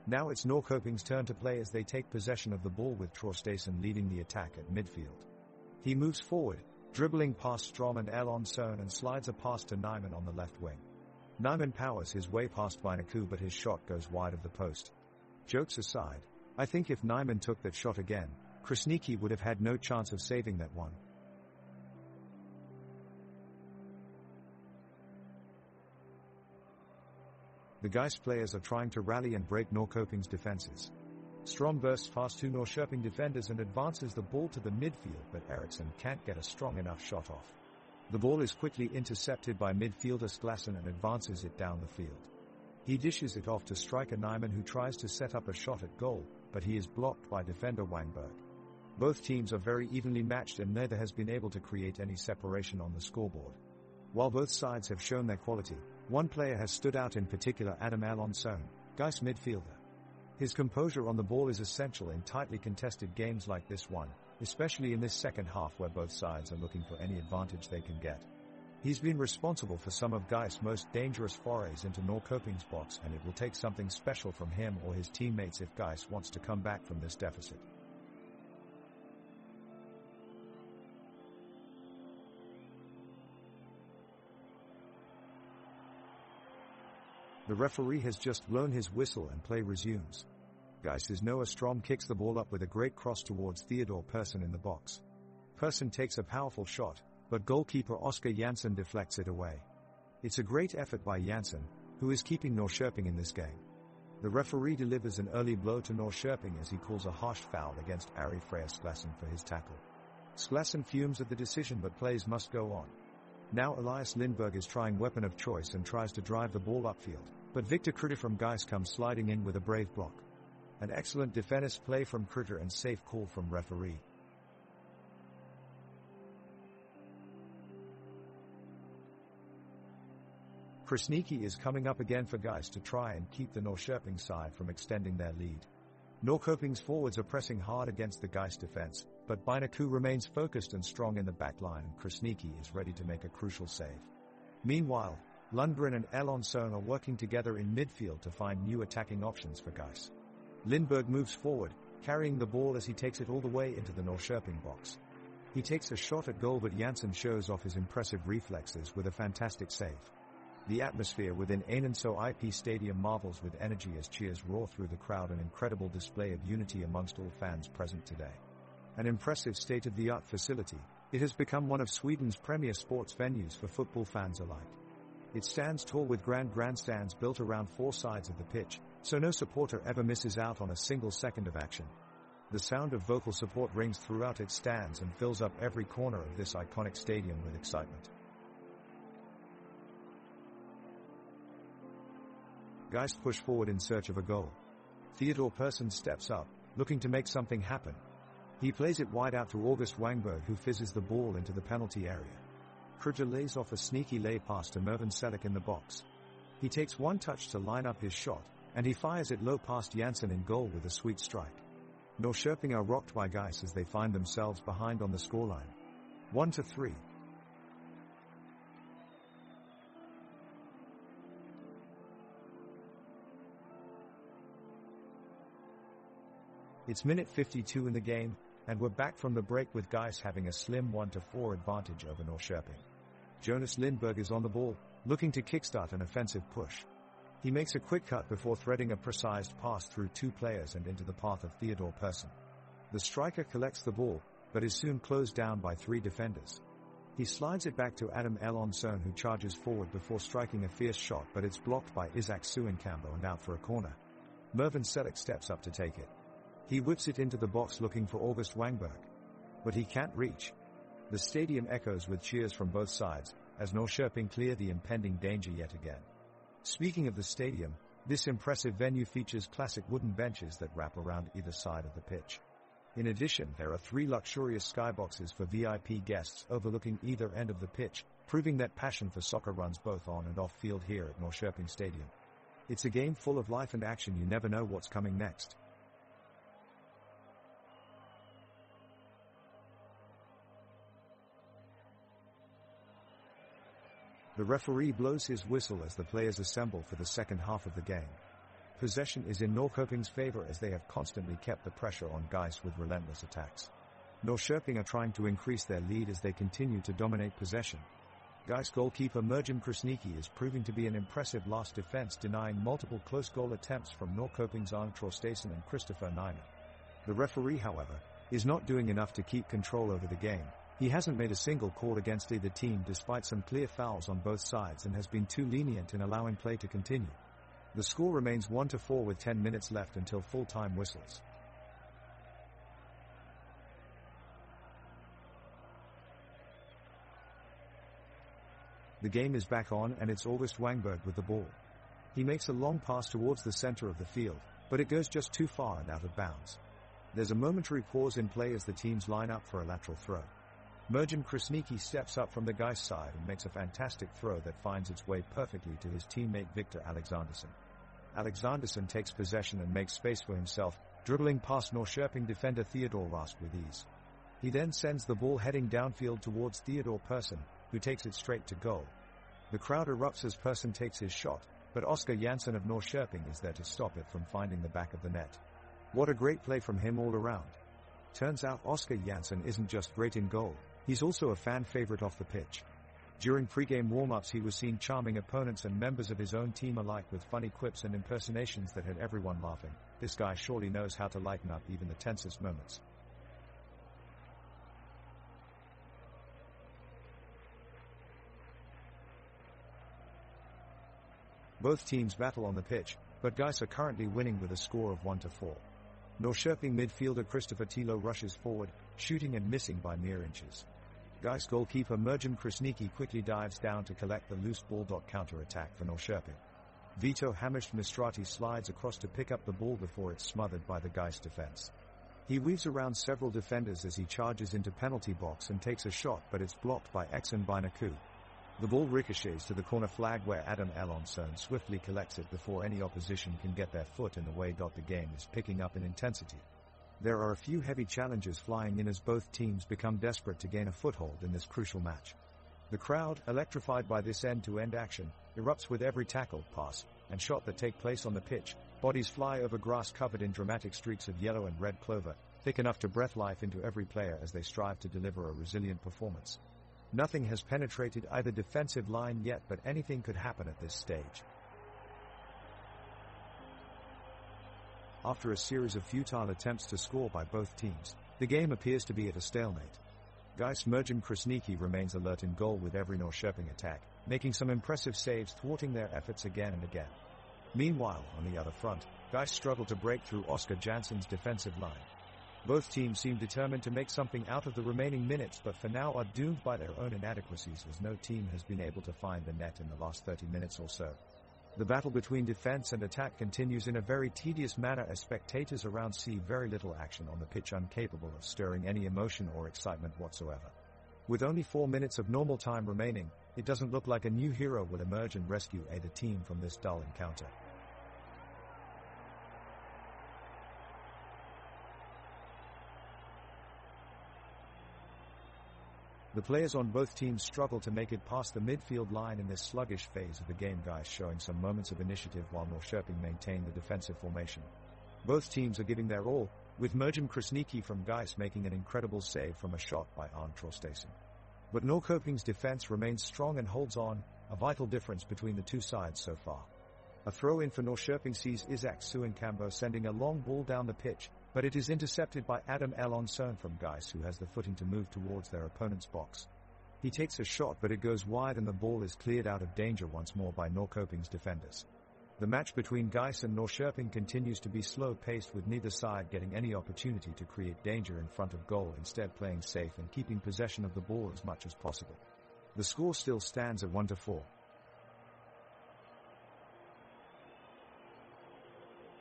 Now it's Norrköping's turn to play as they take possession of the ball with Traustason leading the attack at midfield. He moves forward, dribbling past Strom and Elonson and slides a pass to Nyman on the left wing. Nyman powers his way past Binaku, but his shot goes wide of the post. Jokes aside, I think if Nyman took that shot again, Krasniqi would have had no chance of saving that one. The Gais players are trying to rally and break Norrköping's defenses. Strom bursts past two Norrköping defenders and advances the ball to the midfield, but Eriksson can't get a strong enough shot off. The ball is quickly intercepted by midfielder Glassen and advances it down the field. He dishes it off to striker Nyman, who tries to set up a shot at goal, but he is blocked by defender Wangberg. Both teams are very evenly matched and neither has been able to create any separation on the scoreboard. While both sides have shown their quality, one player has stood out in particular, Adam Elonson, Gais midfielder. His composure on the ball is essential in tightly contested games like this one, especially in this second half where both sides are looking for any advantage they can get. He's been responsible for some of Gais' most dangerous forays into Norrköping's box, and it will take something special from him or his teammates if Gais wants to come back from this deficit. The referee has just blown his whistle and play resumes. Gais' Noah Strom kicks the ball up with a great cross towards Theodore Persson in the box. Persson takes a powerful shot, but goalkeeper Oskar Jansson deflects it away. It's a great effort by Janssen, who is keeping Norrköping in this game. The referee delivers an early blow to Norrköping as he calls a harsh foul against Ari Freyr Sklassen for his tackle. Sklassen fumes at the decision, but plays must go on. Now Elias Lindberg is trying weapon of choice and tries to drive the ball upfield, but Victor Kritter from Gais comes sliding in with a brave block. An excellent defensive play from Kritter and safe call from referee. Krasniqi is coming up again for Gais to try and keep the Norrköping side from extending their lead. Norrköping's forwards are pressing hard against the Gais defense, but Binaku remains focused and strong in the back line, and Krasniqi is ready to make a crucial save. Meanwhile, Lundgren and Elonsson are working together in midfield to find new attacking options for Gais. Lindberg moves forward, carrying the ball as he takes it all the way into the Norrköping box. He takes a shot at goal, but Janssen shows off his impressive reflexes with a fantastic save. The atmosphere within Einenso IP Stadium marvels with energy as cheers roar through the crowd, an incredible display of unity amongst all fans present today. An impressive state-of-the-art facility, it has become one of Sweden's premier sports venues for football fans alike. It stands tall with grandstands built around four sides of the pitch, so no supporter ever misses out on a single second of action. The sound of vocal support rings throughout its stands and fills up every corner of this iconic stadium with excitement. Gais push forward in search of a goal. Theodor Persson steps up, looking to make something happen. He plays it wide out to August Wangberg, who fizzes the ball into the penalty area. Kritter lays off a sneaky lay pass to Mervin Selleck in the box. He takes one touch to line up his shot, and he fires it low past Janssen in goal with a sweet strike. Norrköping are rocked by Gais as they find themselves behind on the scoreline. 1-3. It's minute 52 in the game, and we're back from the break with Gais having a slim 1-4 advantage over Norrköping. Jonas Lindberg is on the ball, looking to kickstart an offensive push. He makes a quick cut before threading a precise pass through two players and into the path of Theodor Persson. The striker collects the ball, but is soon closed down by three defenders. He slides it back to Adam Elonsson, who charges forward before striking a fierce shot, but it's blocked by Isaac Suinkambo and out for a corner. Mervin Selleck steps up to take it. He whips it into the box looking for August Wangberg. But he can't reach. The stadium echoes with cheers from both sides, as Norrköping clear the impending danger yet again. Speaking of the stadium, this impressive venue features classic wooden benches that wrap around either side of the pitch. In addition, there are three luxurious skyboxes for VIP guests overlooking either end of the pitch, proving that passion for soccer runs both on and off field here at Norrköping Stadium. It's a game full of life and action. You never know what's coming next. The referee blows his whistle as the players assemble for the second half of the game. Possession is in Norrköping's favor as they have constantly kept the pressure on Gais with relentless attacks. Norrköping are trying to increase their lead as they continue to dominate possession. Gais goalkeeper Merjim Krasniqi is proving to be an impressive last defense, denying multiple close goal attempts from Norrköping's Arne Traustason and Christopher Niner. The referee, however, is not doing enough to keep control over the game. He hasn't made a single call against either team despite some clear fouls on both sides and has been too lenient in allowing play to continue. The score remains 1-4 with 10 minutes left until full-time whistles. The game is back on and it's August Wangberg with the ball. He makes a long pass towards the center of the field, but it goes just too far and out of bounds. There's a momentary pause in play as the teams line up for a lateral throw. Merjim Krasniqi steps up from the Gais side and makes a fantastic throw that finds its way perfectly to his teammate Victor Alexandersson. Alexandersson takes possession and makes space for himself, dribbling past Norrköping defender Theodor Rask with ease. He then sends the ball heading downfield towards Theodor Persson, who takes it straight to goal. The crowd erupts as Persson takes his shot, but Oskar Jansson of Norrköping is there to stop it from finding the back of the net. What a great play from him all around. Turns out Oskar Jansson isn't just great in goal, he's also a fan favorite off the pitch. During pre-game warm-ups he was seen charming opponents and members of his own team alike with funny quips and impersonations that had everyone laughing. This guy surely knows how to lighten up even the tensest moments. Both teams battle on the pitch, but Gais are currently winning with a score of 1-4. Norrköping midfielder Christopher Tilo rushes forward, shooting and missing by mere inches. Gais goalkeeper Merjam Krasniki quickly dives down to collect the loose ball. Counter-attack for Norrköping. Vito Hamish Mistrati slides across to pick up the ball before it's smothered by the Gais defense. He weaves around several defenders as he charges into penalty box and takes a shot, but it's blocked by Exxon Binaku. The ball ricochets to the corner flag where Adam Elonsson swiftly collects it before any opposition can get their foot in the way. The game is picking up in intensity. There are a few heavy challenges flying in as both teams become desperate to gain a foothold in this crucial match. The crowd, electrified by this end-to-end action, erupts with every tackle, pass, and shot that take place on the pitch. Bodies fly over grass covered in dramatic streaks of yellow and red clover, thick enough to breathe life into every player as they strive to deliver a resilient performance. Nothing has penetrated either defensive line yet, but anything could happen at this stage. After a series of futile attempts to score by both teams, the game appears to be at a stalemate. Gais Merjam Krasniki remains alert in goal with every Norrköping attack, making some impressive saves thwarting their efforts again and again. Meanwhile, on the other front, Gais struggle to break through Oscar Jansson's defensive line. Both teams seem determined to make something out of the remaining minutes, but for now are doomed by their own inadequacies as no team has been able to find the net in the last 30 minutes or so. The battle between defense and attack continues in a very tedious manner as spectators around see very little action on the pitch, incapable of stirring any emotion or excitement whatsoever. With only 4 minutes of normal time remaining, it doesn't look like a new hero will emerge and rescue the team from this dull encounter. The players on both teams struggle to make it past the midfield line in this sluggish phase of the game. Gais showing some moments of initiative while Norrköping maintain the defensive formation. Both teams are giving their all, with Merjam Krasniki from Gais making an incredible save from a shot by Arne Trostason. But Norrköping's defense remains strong and holds on, a vital difference between the two sides so far. A throw-in for Norrköping sees Isaac Suenkambo sending a long ball down the pitch, but it is intercepted by Adam Elonsson from Gais, who has the footing to move towards their opponent's box. He takes a shot, but it goes wide and the ball is cleared out of danger once more by Norrköping's defenders. The match between Gais and Norrköping continues to be slow-paced, with neither side getting any opportunity to create danger in front of goal, instead playing safe and keeping possession of the ball as much as possible. The score still stands at 1-4.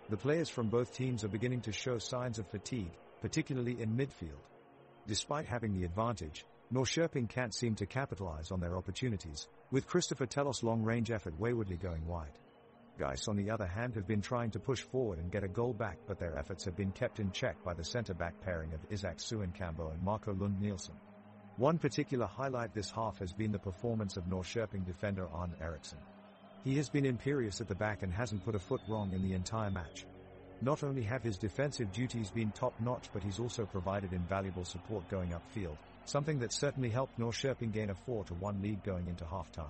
The players from both teams are beginning to show signs of fatigue, particularly in midfield. Despite having the advantage, Norrköping can't seem to capitalize on their opportunities, with Christopher Telos' long-range effort waywardly going wide. Gais, on the other hand, have been trying to push forward and get a goal back, but their efforts have been kept in check by the centre-back pairing of Isaac Suenkambo and Marco Lund Nielsen. One particular highlight this half has been the performance of Norrköping defender Arne Eriksson. He has been imperious at the back and hasn't put a foot wrong in the entire match. Not only have his defensive duties been top-notch, but he's also provided invaluable support going upfield, something that certainly helped Norrköping gain a 4-1 lead going into half-time.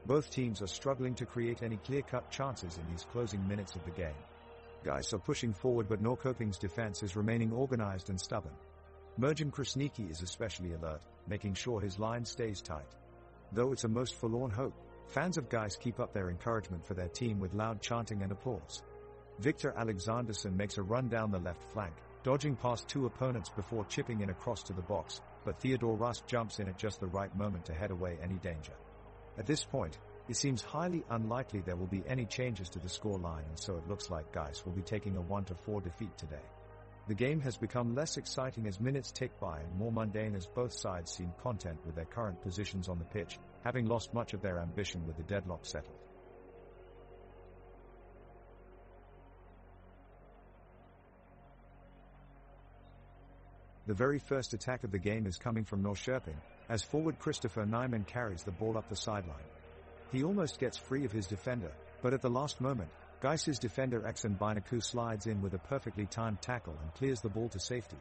Both teams are struggling to create any clear-cut chances in these closing minutes of the game. Gais are pushing forward, but Norrköping's defense is remaining organized and stubborn. Merjam Krasniki is especially alert, making sure his line stays tight. Though it's a most forlorn hope, fans of Gais keep up their encouragement for their team with loud chanting and applause. Victor Alexanderson makes a run down the left flank, dodging past two opponents before chipping in across to the box, but Theodore Rust jumps in at just the right moment to head away any danger. At this point, it seems highly unlikely there will be any changes to the scoreline, and so it looks like Gais will be taking a 1-4 defeat today. The game has become less exciting as minutes tick by and more mundane as both sides seem content with their current positions on the pitch, having lost much of their ambition with the deadlock settled. The very first attack of the game is coming from Norrköping, as forward Christopher Nyman carries the ball up the sideline. He almost gets free of his defender, but at the last moment, Gais's defender Exxon Binaku slides in with a perfectly timed tackle and clears the ball to safety.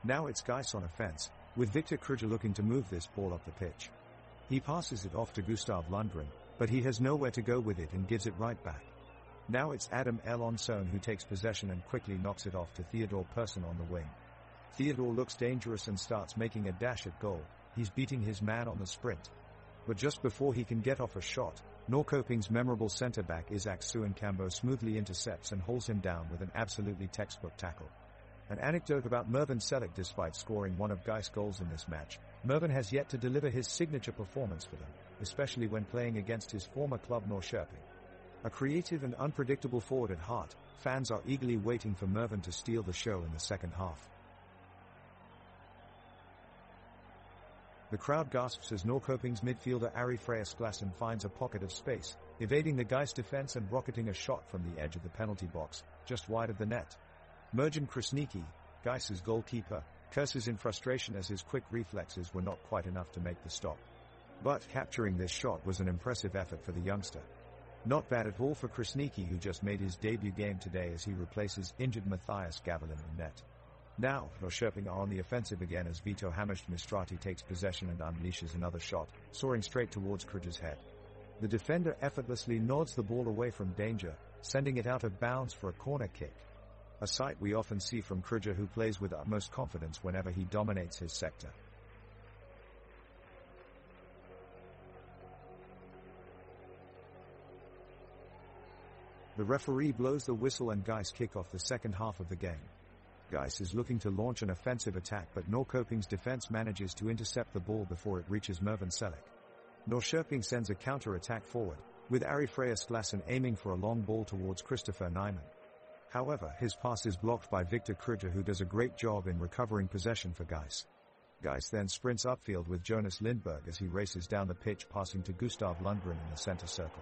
Now it's Gais on offense, with Victor Kruger looking to move this ball up the pitch. He passes it off to Gustav Lundgren, but he has nowhere to go with it and gives it right back. Now it's Adam Elonsson who takes possession and quickly knocks it off to Theodore Persson on the wing. Theodore looks dangerous and starts making a dash at goal, he's beating his man on the sprint. But just before he can get off a shot, Norrköping's memorable centre-back Isak Suenkambo smoothly intercepts and holds him down with an absolutely textbook tackle. An anecdote about Mervin Selick: despite scoring one of Gais' goals in this match, Mervin has yet to deliver his signature performance for them, especially when playing against his former club Norrköping. A creative and unpredictable forward at heart, fans are eagerly waiting for Mervin to steal the show in the second half. The crowd gasps as Norrköping's midfielder Ari Freyasklassen finds a pocket of space, evading the Gais defense and rocketing a shot from the edge of the penalty box, just wide of the net. Merjan Krasniqi, Gais' goalkeeper, curses in frustration as his quick reflexes were not quite enough to make the stop. But capturing this shot was an impressive effort for the youngster. Not bad at all for Krasniqi, who just made his debut game today as he replaces injured Matthias Gavelin in net. Now, Norrköping are on the offensive again as Vito Hammerstedt takes possession and unleashes another shot, soaring straight towards Krüger's head. The defender effortlessly nods the ball away from danger, sending it out of bounds for a corner kick. A sight we often see from Krüger, who plays with utmost confidence whenever he dominates his sector. The referee blows the whistle and Gais kick off the second half of the game. Gais is looking to launch an offensive attack, but Norrköping's defense manages to intercept the ball before it reaches Mervin Selick. Norrköping sends a counter-attack forward, with Ari Freyasklassen aiming for a long ball towards Christopher Nyman. However, his pass is blocked by Victor Krüger, who does a great job in recovering possession for Gais. Gais then sprints upfield with Jonas Lindberg as he races down the pitch, passing to Gustav Lundgren in the center circle.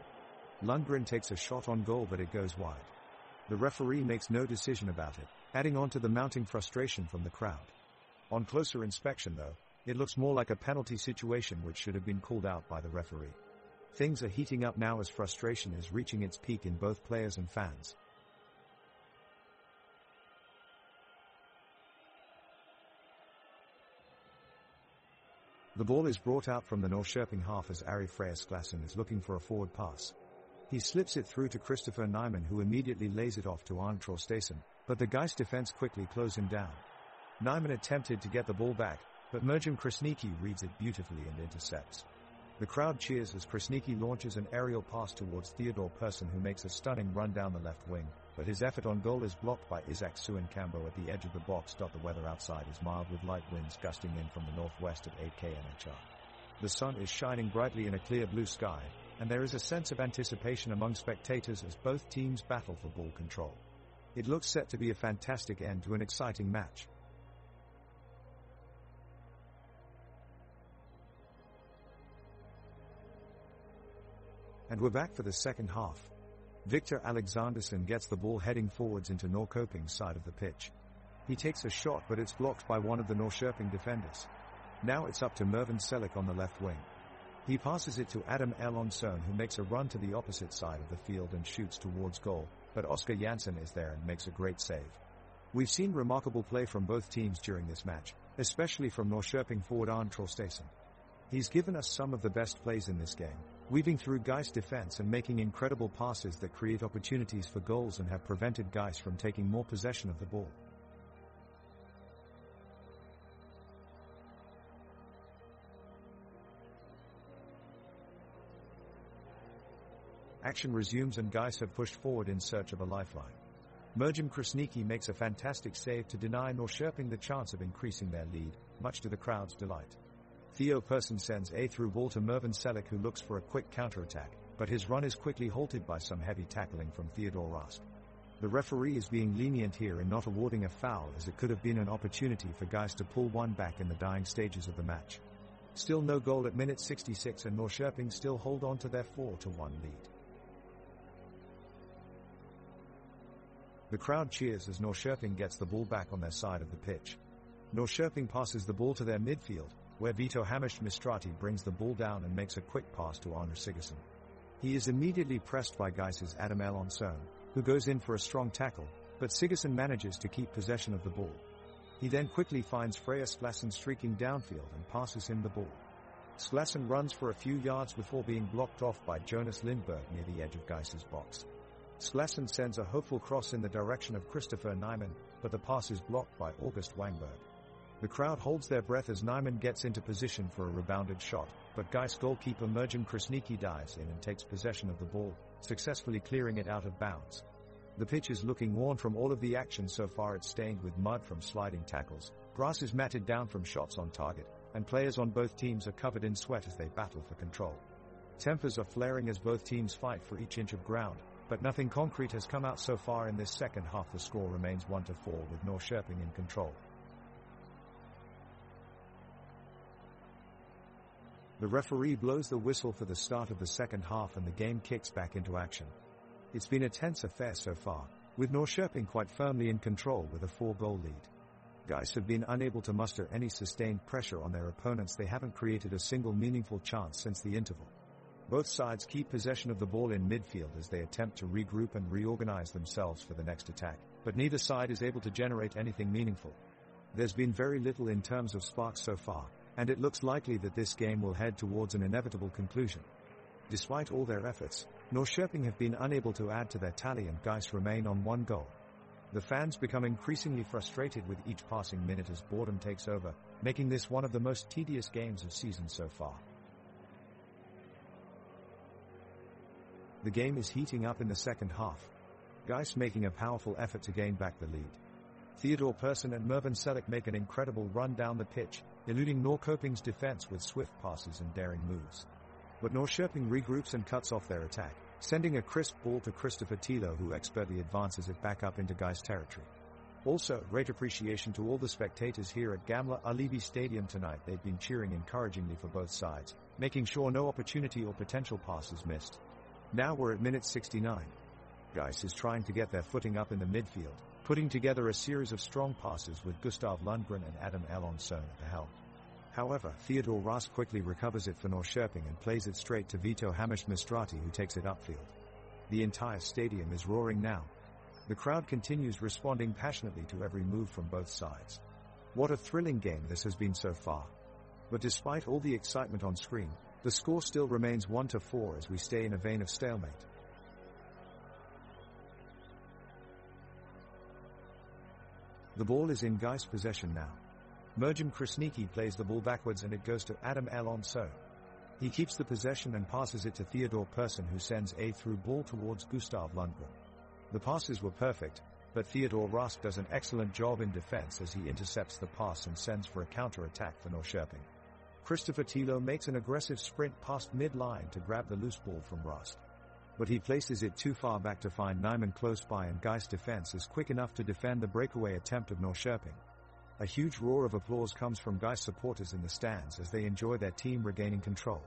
Lundgren takes a shot on goal, but it goes wide. The referee makes no decision about it, adding on to the mounting frustration from the crowd. On closer inspection, though, it looks more like a penalty situation which should have been called out by the referee. Things are heating up now as frustration is reaching its peak in both players and fans. The ball is brought out from the Norrköping half as Ari Freyasklassen is looking for a forward pass. He slips it through to Christopher Nyman, who immediately lays it off to Arne Traustason, but the Gais defense quickly close him down. Nyman attempted to get the ball back, but Merjan Krasniqi reads it beautifully and intercepts. The crowd cheers as Krasniqi launches an aerial pass towards Theodore Persson, who makes a stunning run down the left wing, but his effort on goal is blocked by Isak Suenkambo at the edge of the box. The weather outside is mild with light winds gusting in from the northwest at 8 km/h. The sun is shining brightly in a clear blue sky, and there is a sense of anticipation among spectators as both teams battle for ball control. It looks set to be a fantastic end to an exciting match. And we're back for the second half. Victor Alexanderson gets the ball heading forwards into Norrköping's side of the pitch. He takes a shot, but it's blocked by one of the Norrköping defenders. Now it's up to Mervin Selick on the left wing. He passes it to Adam Elonsson, who makes a run to the opposite side of the field and shoots towards goal, but Oscar Jansson is there and makes a great save. We've seen remarkable play from both teams during this match, especially from Norrköping forward Arne Traustason. He's given us some of the best plays in this game, weaving through Gais' defense and making incredible passes that create opportunities for goals and have prevented Gais from taking more possession of the ball. Action resumes and Gais have pushed forward in search of a lifeline. Merjan Krasniqi makes a fantastic save to deny Norrköping the chance of increasing their lead, much to the crowd's delight. Theo Persson sends a through ball to Mervin Selick, who looks for a quick counterattack, but his run is quickly halted by some heavy tackling from Theodor Rask. The referee is being lenient here in not awarding a foul, as it could have been an opportunity for Gais to pull one back in the dying stages of the match. Still no goal at minute 66 and Norrköping still hold on to their 4-1 lead. The crowd cheers as Norrköping gets the ball back on their side of the pitch. Norrköping passes the ball to their midfield, where Vito Hammerstedt brings the ball down and makes a quick pass to Arne Sigurdsson. He is immediately pressed by Gais' Adam Elonsson, who goes in for a strong tackle, but Sigurdsson manages to keep possession of the ball. He then quickly finds Freyasklassen streaking downfield and passes him the ball. Sklassen runs for a few yards before being blocked off by Jonas Lindberg near the edge of Gais' box. Sklassen sends a hopeful cross in the direction of Christopher Nyman, but the pass is blocked by August Wangberg. The crowd holds their breath as Nyman gets into position for a rebounded shot, but Gais goalkeeper Merjan Krasniqi dives in and takes possession of the ball, successfully clearing it out of bounds. The pitch is looking worn from all of the action so far. It's stained with mud from sliding tackles, grass is matted down from shots on target, and players on both teams are covered in sweat as they battle for control. Tempers are flaring as both teams fight for each inch of ground, but nothing concrete has come out so far in this second half. The score remains 1-4 with Norrköping in control. The referee blows the whistle for the start of the second half and the game kicks back into action. It's been a tense affair so far, with Norrköping quite firmly in control with a 4-goal lead. Gais have been unable to muster any sustained pressure on their opponents. They haven't created a single meaningful chance since the interval. Both sides keep possession of the ball in midfield as they attempt to regroup and reorganize themselves for the next attack, but neither side is able to generate anything meaningful. There's been very little in terms of sparks so far, and it looks likely that this game will head towards an inevitable conclusion. Despite all their efforts, Norrköping have been unable to add to their tally and Gais remain on 1 goal. The fans become increasingly frustrated with each passing minute as boredom takes over, making this one of the most tedious games of season so far. The game is heating up in the second half. Gais making a powerful effort to gain back the lead. Theodor Persson and Mervin Selick make an incredible run down the pitch, eluding Norrköping's defense with swift passes and daring moves. But Norrköping regroups and cuts off their attack, sending a crisp ball to Christopher Tilo, who expertly advances it back up into Gais territory. Also, great appreciation to all the spectators here at Gamla Ullevi Stadium tonight. They've been cheering encouragingly for both sides, making sure no opportunity or potential pass is missed. Now we're at minute 69. Gais is trying to get their footing up in the midfield, putting together a series of strong passes with Gustav Lundgren and Adam Elonsson at the helm. However, Theodor Rask quickly recovers it for Norrköping and plays it straight to Vito Hamish-Mistrati, who takes it upfield. The entire stadium is roaring now. The crowd continues responding passionately to every move from both sides. What a thrilling game this has been so far. But despite all the excitement on screen, the score still remains 1-4 as we stay in a vein of stalemate. The ball is in Gais' possession now. Merjan Krasniqi plays the ball backwards and it goes to Adam Elonsson. He keeps the possession and passes it to Theodor Persson, who sends a through ball towards Gustav Lundgren. The passes were perfect, but Theodor Rask does an excellent job in defense as he intercepts the pass and sends for a counter-attack for Norrköping. Christopher Tilo makes an aggressive sprint past mid-line to grab the loose ball from Rask. But he places it too far back to find Nyman close by, and Gais' defense is quick enough to defend the breakaway attempt of Norrköping. A huge roar of applause comes from Gais supporters in the stands as they enjoy their team regaining control.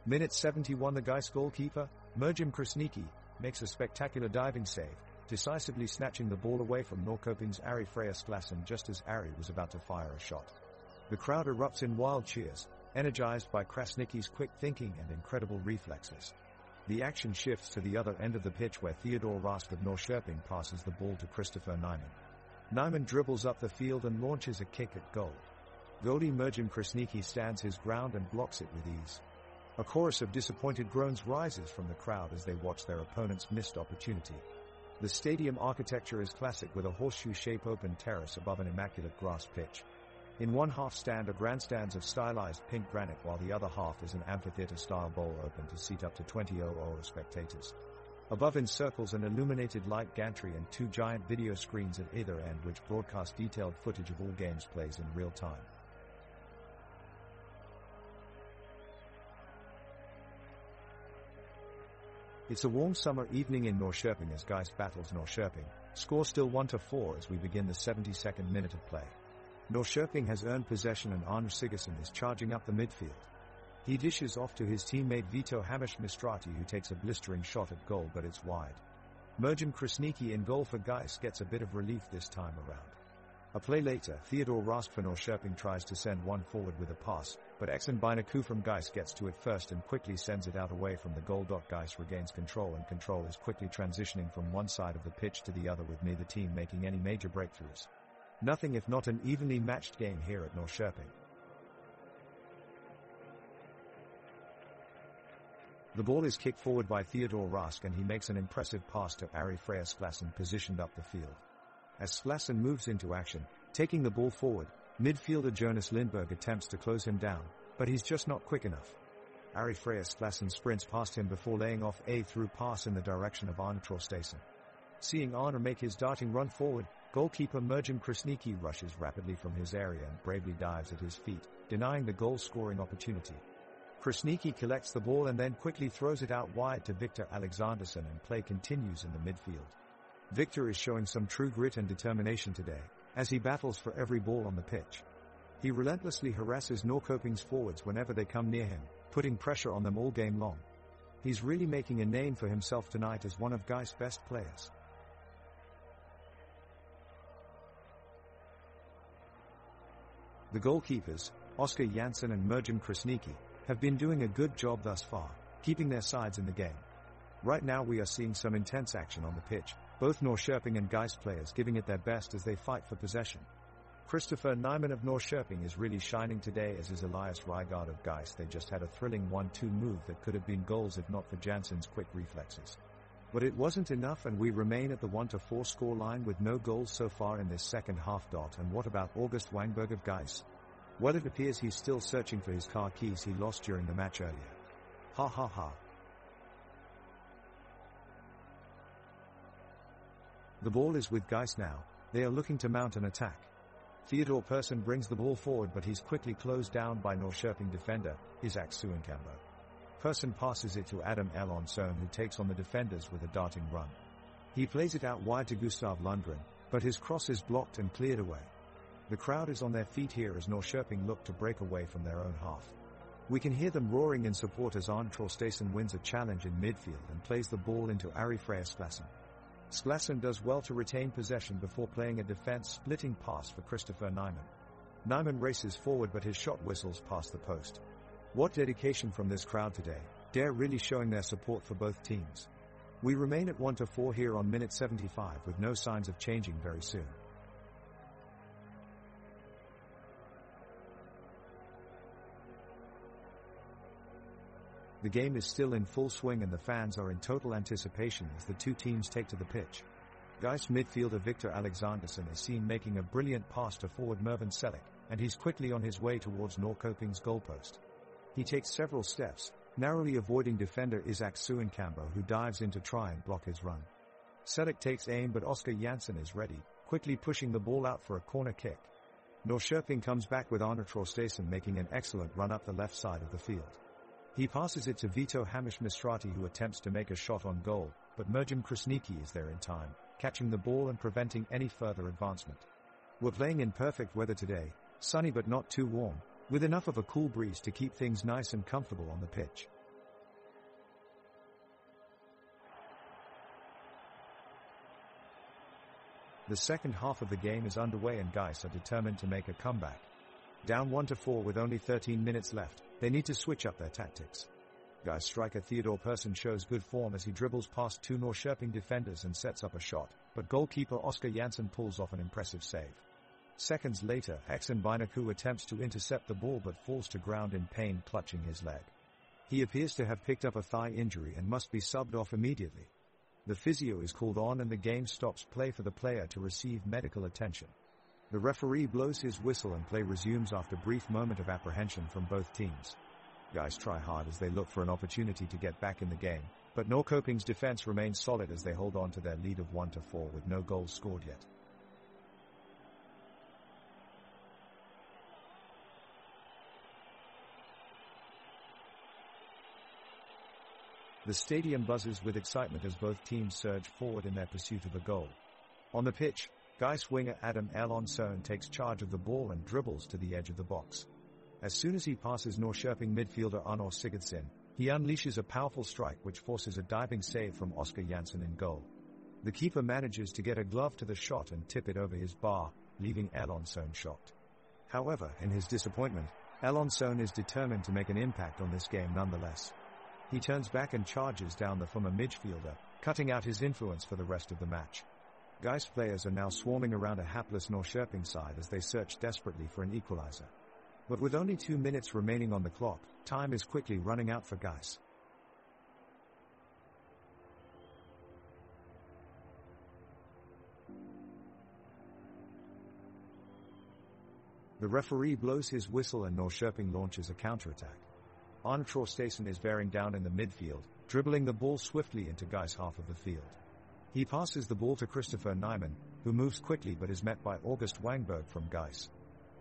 Minute 71. The Gais goalkeeper, Merjan Krasniqi, makes a spectacular diving save, decisively snatching the ball away from Norrköping's Ari Freyasklassen just as Ari was about to fire a shot. The crowd erupts in wild cheers, energized by Krasniqi's quick thinking and incredible reflexes. The action shifts to the other end of the pitch where Theodor Rask of Norrköping passes the ball to Christopher Nyman. Nyman dribbles up the field and launches a kick at goal. Goalie Merjan Krasniqi stands his ground and blocks it with ease. A chorus of disappointed groans rises from the crowd as they watch their opponent's missed opportunity. The stadium architecture is classic, with a horseshoe-shaped open terrace above an immaculate grass pitch. In one half stand are grandstands of stylized pink granite, while the other half is an amphitheater-style bowl open to seat up to 20,000 spectators. Above encircles an illuminated light gantry and 2 giant video screens at either end which broadcast detailed footage of all games plays in real time. It's a warm summer evening in Norrköping as Gais battles Norrköping. Score still 1-4 as we begin the 72nd minute of play. Norrköping has earned possession and Arne Sigurdsson is charging up the midfield. He dishes off to his teammate Vito Hamish-Mistrati, who takes a blistering shot at goal, but it's wide. Merjan Krasniqi in goal for Gais gets a bit of relief this time around. A play later, Theodor Rask for Norrköping tries to send one forward with a pass, but Exen Binaku from Gais gets to it first and quickly sends it out away from the goal. Gais regains control, and control is quickly transitioning from one side of the pitch to the other, with neither team making any major breakthroughs. Nothing if not an evenly matched game here at Norrköping. The ball is kicked forward by Theodor Rask and he makes an impressive pass to Ari Freya Sklassen positioned up the field. As Sklassen moves into action, taking the ball forward, midfielder Jonas Lindberg attempts to close him down, but he's just not quick enough. Ari Freya Sklassen sprints past him before laying off a through pass in the direction of Arne Traustason. Seeing Arne make his darting run forward, goalkeeper Merjam Krasniqi rushes rapidly from his area and bravely dives at his feet, denying the goal-scoring opportunity. Krasniqi collects the ball and then quickly throws it out wide to Victor Alexanderson and play continues in the midfield. Victor is showing some true grit and determination today, as he battles for every ball on the pitch. He relentlessly harasses Norrköping's forwards whenever they come near him, putting pressure on them all game long. He's really making a name for himself tonight as one of Gais' best players. The goalkeepers, Oskar Jansson and Merjam Krasniqi, have been doing a good job thus far, keeping their sides in the game. Right now we are seeing some intense action on the pitch, both Norrköping and Gais players giving it their best as they fight for possession. Christopher Nyman of Norrköping is really shining today, as is Elias Rygaard of Gais. They just had a thrilling 1-2 move that could have been goals if not for Jansson's quick reflexes. But it wasn't enough and we remain at the 1-4 scoreline with no goals so far in this second half. And what about August Wangberg of Gais? Well, it appears he's still searching for his car keys he lost during the match earlier. Ha ha ha. The ball is with Gais now. They are looking to mount an attack. Theodor Persson brings the ball forward but he's quickly closed down by Norrköping defender, Isak Suenkambo. Persson passes it to Adam Elonsson who takes on the defenders with a darting run. He plays it out wide to Gustav Lundgren, but his cross is blocked and cleared away. The crowd is on their feet here as Norrköping look to break away from their own half. We can hear them roaring in support as Arne Traustason wins a challenge in midfield and plays the ball into Ari Freya Sklassen. Sklassen does well to retain possession before playing a defense-splitting pass for Christopher Nyman. Nyman races forward but his shot whistles past the post. What dedication from this crowd today, they're really showing their support for both teams. We remain at 1-4 here on minute 75 with no signs of changing very soon. The game is still in full swing and the fans are in total anticipation as the two teams take to the pitch. Gais midfielder Victor Alexanderson is seen making a brilliant pass to forward Mervin Selick, and he's quickly on his way towards Norrköping's goalpost. He takes several steps, narrowly avoiding defender Isak Suenkambo who dives in to try and block his run. Selick takes aim but Oskar Jansson is ready, quickly pushing the ball out for a corner kick. Norrköping comes back with Arne Traustason making an excellent run up the left side of the field. He passes it to Vito Hamish Misrati who attempts to make a shot on goal, but Merjam Krasniqi is there in time, catching the ball and preventing any further advancement. We're playing in perfect weather today, sunny but not too warm, with enough of a cool breeze to keep things nice and comfortable on the pitch. The second half of the game is underway and Gais are determined to make a comeback. Down 1-4 with only 13 minutes left, they need to switch up their tactics. Gais striker Theodor Persson shows good form as he dribbles past two Norrköping defenders and sets up a shot, but goalkeeper Oskar Jansson pulls off an impressive save. Seconds later, Axon Binaku attempts to intercept the ball but falls to ground in pain, clutching his leg. He appears to have picked up a thigh injury and must be subbed off immediately. The physio is called on and the game stops play for the player to receive medical attention. The referee blows his whistle and play resumes after a brief moment of apprehension from both teams. Gais try hard as they look for an opportunity to get back in the game, but Norrköping's defense remains solid as they hold on to their lead of 1-4 with no goals scored yet. The stadium buzzes with excitement as both teams surge forward in their pursuit of a goal. On the pitch, Gais winger Adam Elonsson takes charge of the ball and dribbles to the edge of the box. As soon as he passes Norrköping midfielder Arnor Sigurdsson, he unleashes a powerful strike which forces a diving save from Oskar Jansson in goal. The keeper manages to get a glove to the shot and tip it over his bar, leaving Elonsson shocked. However, in his disappointment, Elonsson is determined to make an impact on this game nonetheless. He turns back and charges down the former midfielder, cutting out his influence for the rest of the match. Gais players are now swarming around a hapless Norrköping side as they search desperately for an equalizer. But with only 2 minutes remaining on the clock, time is quickly running out for Gais. The referee blows his whistle and Norrköping launches a counterattack. Arne Traustason is bearing down in the midfield, dribbling the ball swiftly into Guy's half of the field. He passes the ball to Christopher Nyman, who moves quickly but is met by August Wangberg from Guy's.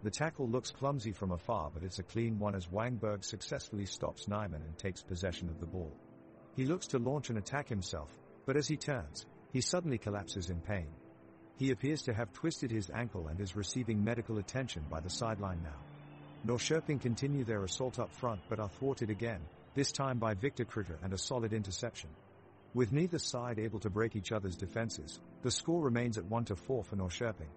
The tackle looks clumsy from afar, but it's a clean one as Wangberg successfully stops Nyman and takes possession of the ball. He looks to launch an attack himself, but as he turns, he suddenly collapses in pain. He appears to have twisted his ankle and is receiving medical attention by the sideline now. Norrköping continue their assault up front but are thwarted again, this time by Victor Kritter and a solid interception. With neither side able to break each other's defenses, the score remains at 1-4 for Norrköping.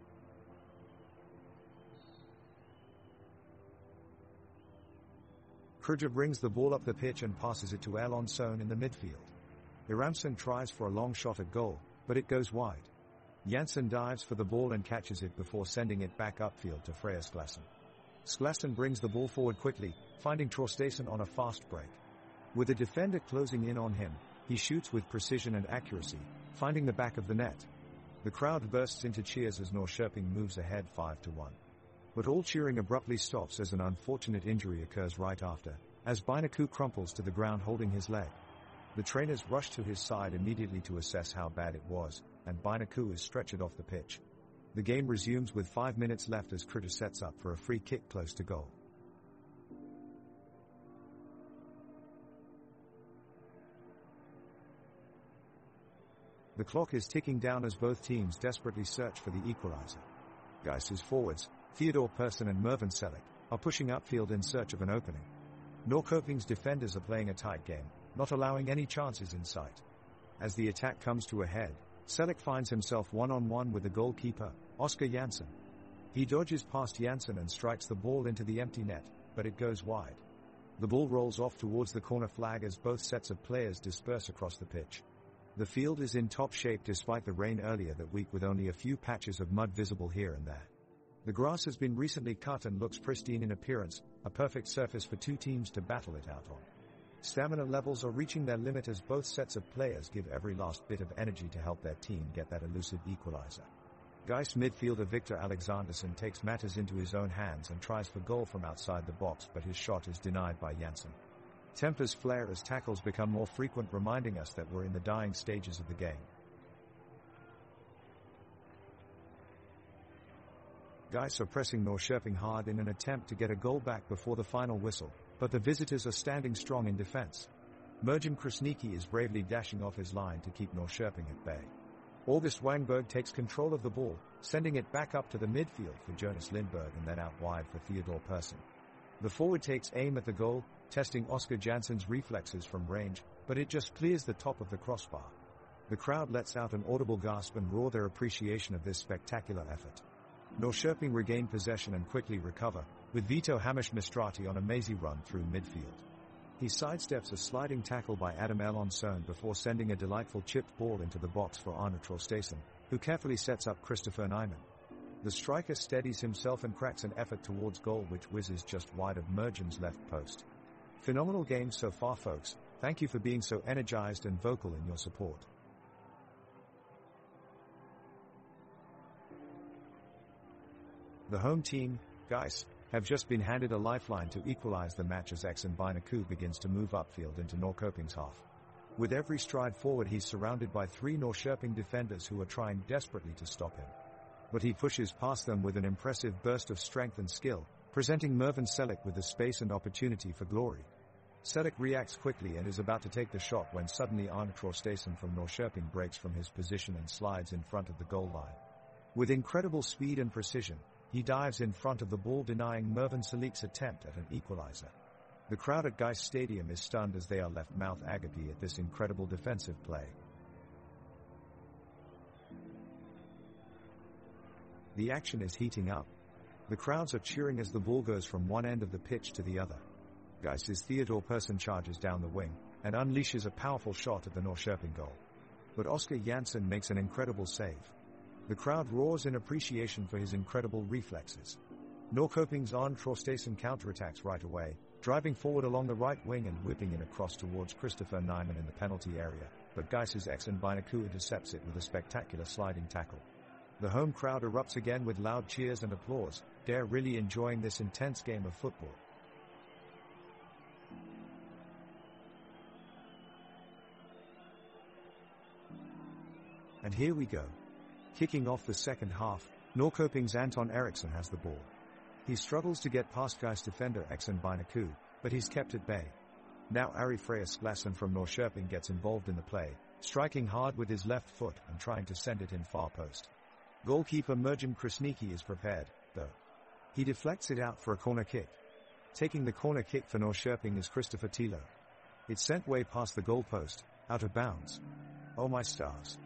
Kritter brings the ball up the pitch and passes it to Alonson in the midfield. Iramson tries for a long shot at goal, but it goes wide. Jansson dives for the ball and catches it before sending it back upfield to Freya Sklasson. Sklasson brings the ball forward quickly, finding Traustason on a fast break. With the defender closing in on him, he shoots with precision and accuracy, finding the back of the net. The crowd bursts into cheers as Norrköping moves ahead 5-1. But all cheering abruptly stops as an unfortunate injury occurs right after, as Binaku crumples to the ground holding his leg. The trainers rush to his side immediately to assess how bad it was, and Binaku is stretchered off the pitch. The game resumes with 5 minutes left as Kritter sets up for a free kick close to goal. The clock is ticking down as both teams desperately search for the equalizer. Guy's forwards, Theodor Persson and Mervyn Selleck, are pushing upfield in search of an opening. Norrköping's defenders are playing a tight game, not allowing any chances in sight. As the attack comes to a head, Selleck finds himself one-on-one with the goalkeeper, Oskar Jansson. He dodges past Jansson and strikes the ball into the empty net, but it goes wide. The ball rolls off towards the corner flag as both sets of players disperse across the pitch. The field is in top shape despite the rain earlier that week, with only a few patches of mud visible here and there. The grass has been recently cut and looks pristine in appearance, a perfect surface for two teams to battle it out on. Stamina levels are reaching their limit as both sets of players give every last bit of energy to help their team get that elusive equalizer. Guy's midfielder Victor Alexanderson takes matters into his own hands and tries for goal from outside the box, but his shot is denied by Jansson. Tempers flare as tackles become more frequent, reminding us that we're in the dying stages of the game. Guy's are pressing Norrköping hard in an attempt to get a goal back before the final whistle, but the visitors are standing strong in defense. Merjam Krasniqi is bravely dashing off his line to keep Norrköping at bay. August Wangberg takes control of the ball, sending it back up to the midfield for Jonas Lindberg and then out wide for Theodor Persson. The forward takes aim at the goal, testing Oskar Jansson's reflexes from range, but it just clears the top of the crossbar. The crowd lets out an audible gasp and roar their appreciation of this spectacular effort. Norrköping regain possession and quickly recover, with Vito Hamish-Mistrati on a mazy run through midfield. He sidesteps a sliding tackle by Adam Alonson before sending a delightful chipped ball into the box for Arne Traustason, who carefully sets up Christopher Nyman. The striker steadies himself and cracks an effort towards goal which whizzes just wide of Merjam's left post. Phenomenal game so far, folks. Thank you for being so energized and vocal in your support. The home team, Guy's, have just been handed a lifeline to equalize the match as Exxon Binaku begins to move upfield into Norrköping's half. With every stride forward, he's surrounded by three Norrköping defenders who are trying desperately to stop him. But he pushes past them with an impressive burst of strength and skill, presenting Mervyn Selleck with the space and opportunity for glory. Selleck reacts quickly and is about to take the shot when suddenly Arne Traustason from Norrköping breaks from his position and slides in front of the goal line. With incredible speed and precision, he dives in front of the ball, denying Mervyn Selleck's attempt at an equalizer. The crowd at Guy's Stadium is stunned as they are left mouth agape at this incredible defensive play. The action is heating up. The crowds are cheering as the ball goes from one end of the pitch to the other. Guy's Theodor Persson charges down the wing and unleashes a powerful shot at the Norrköping goal. But Oskar Jansson makes an incredible save. The crowd roars in appreciation for his incredible reflexes. Norrköping's Arne Traustason counterattacks right away, driving forward along the right wing and whipping it across towards Christopher Nyman in the penalty area, but Guy's Exxon Binaku intercepts it with a spectacular sliding tackle. The home crowd erupts again with loud cheers and applause. They're really enjoying this intense game of football. And here we go. Kicking off the second half, Norrköping's Anton Eriksson has the ball. He struggles to get past Gais defender Exxon Binaku, but he's kept at bay. Now Ari Freyas-Glassen from Norrköping gets involved in the play, striking hard with his left foot and trying to send it in far post. Goalkeeper Merjim Krasniqi is prepared, though. He deflects it out for a corner kick. Taking the corner kick for Norrköping is Christopher Tilo. It's sent way past the goalpost, out of bounds. Oh my stars.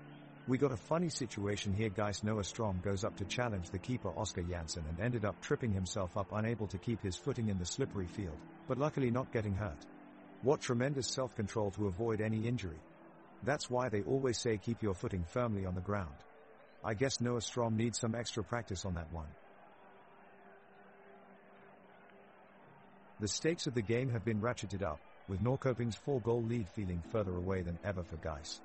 We got a funny situation here. Gais Noah Strom goes up to challenge the keeper Oscar Jansson and ended up tripping himself up, unable to keep his footing in the slippery field, but luckily not getting hurt. What tremendous self-control to avoid any injury. That's why they always say keep your footing firmly on the ground. I guess Noah Strom needs some extra practice on that one. The stakes of the game have been ratcheted up, with Norrköping's 4-goal lead feeling further away than ever for Gais.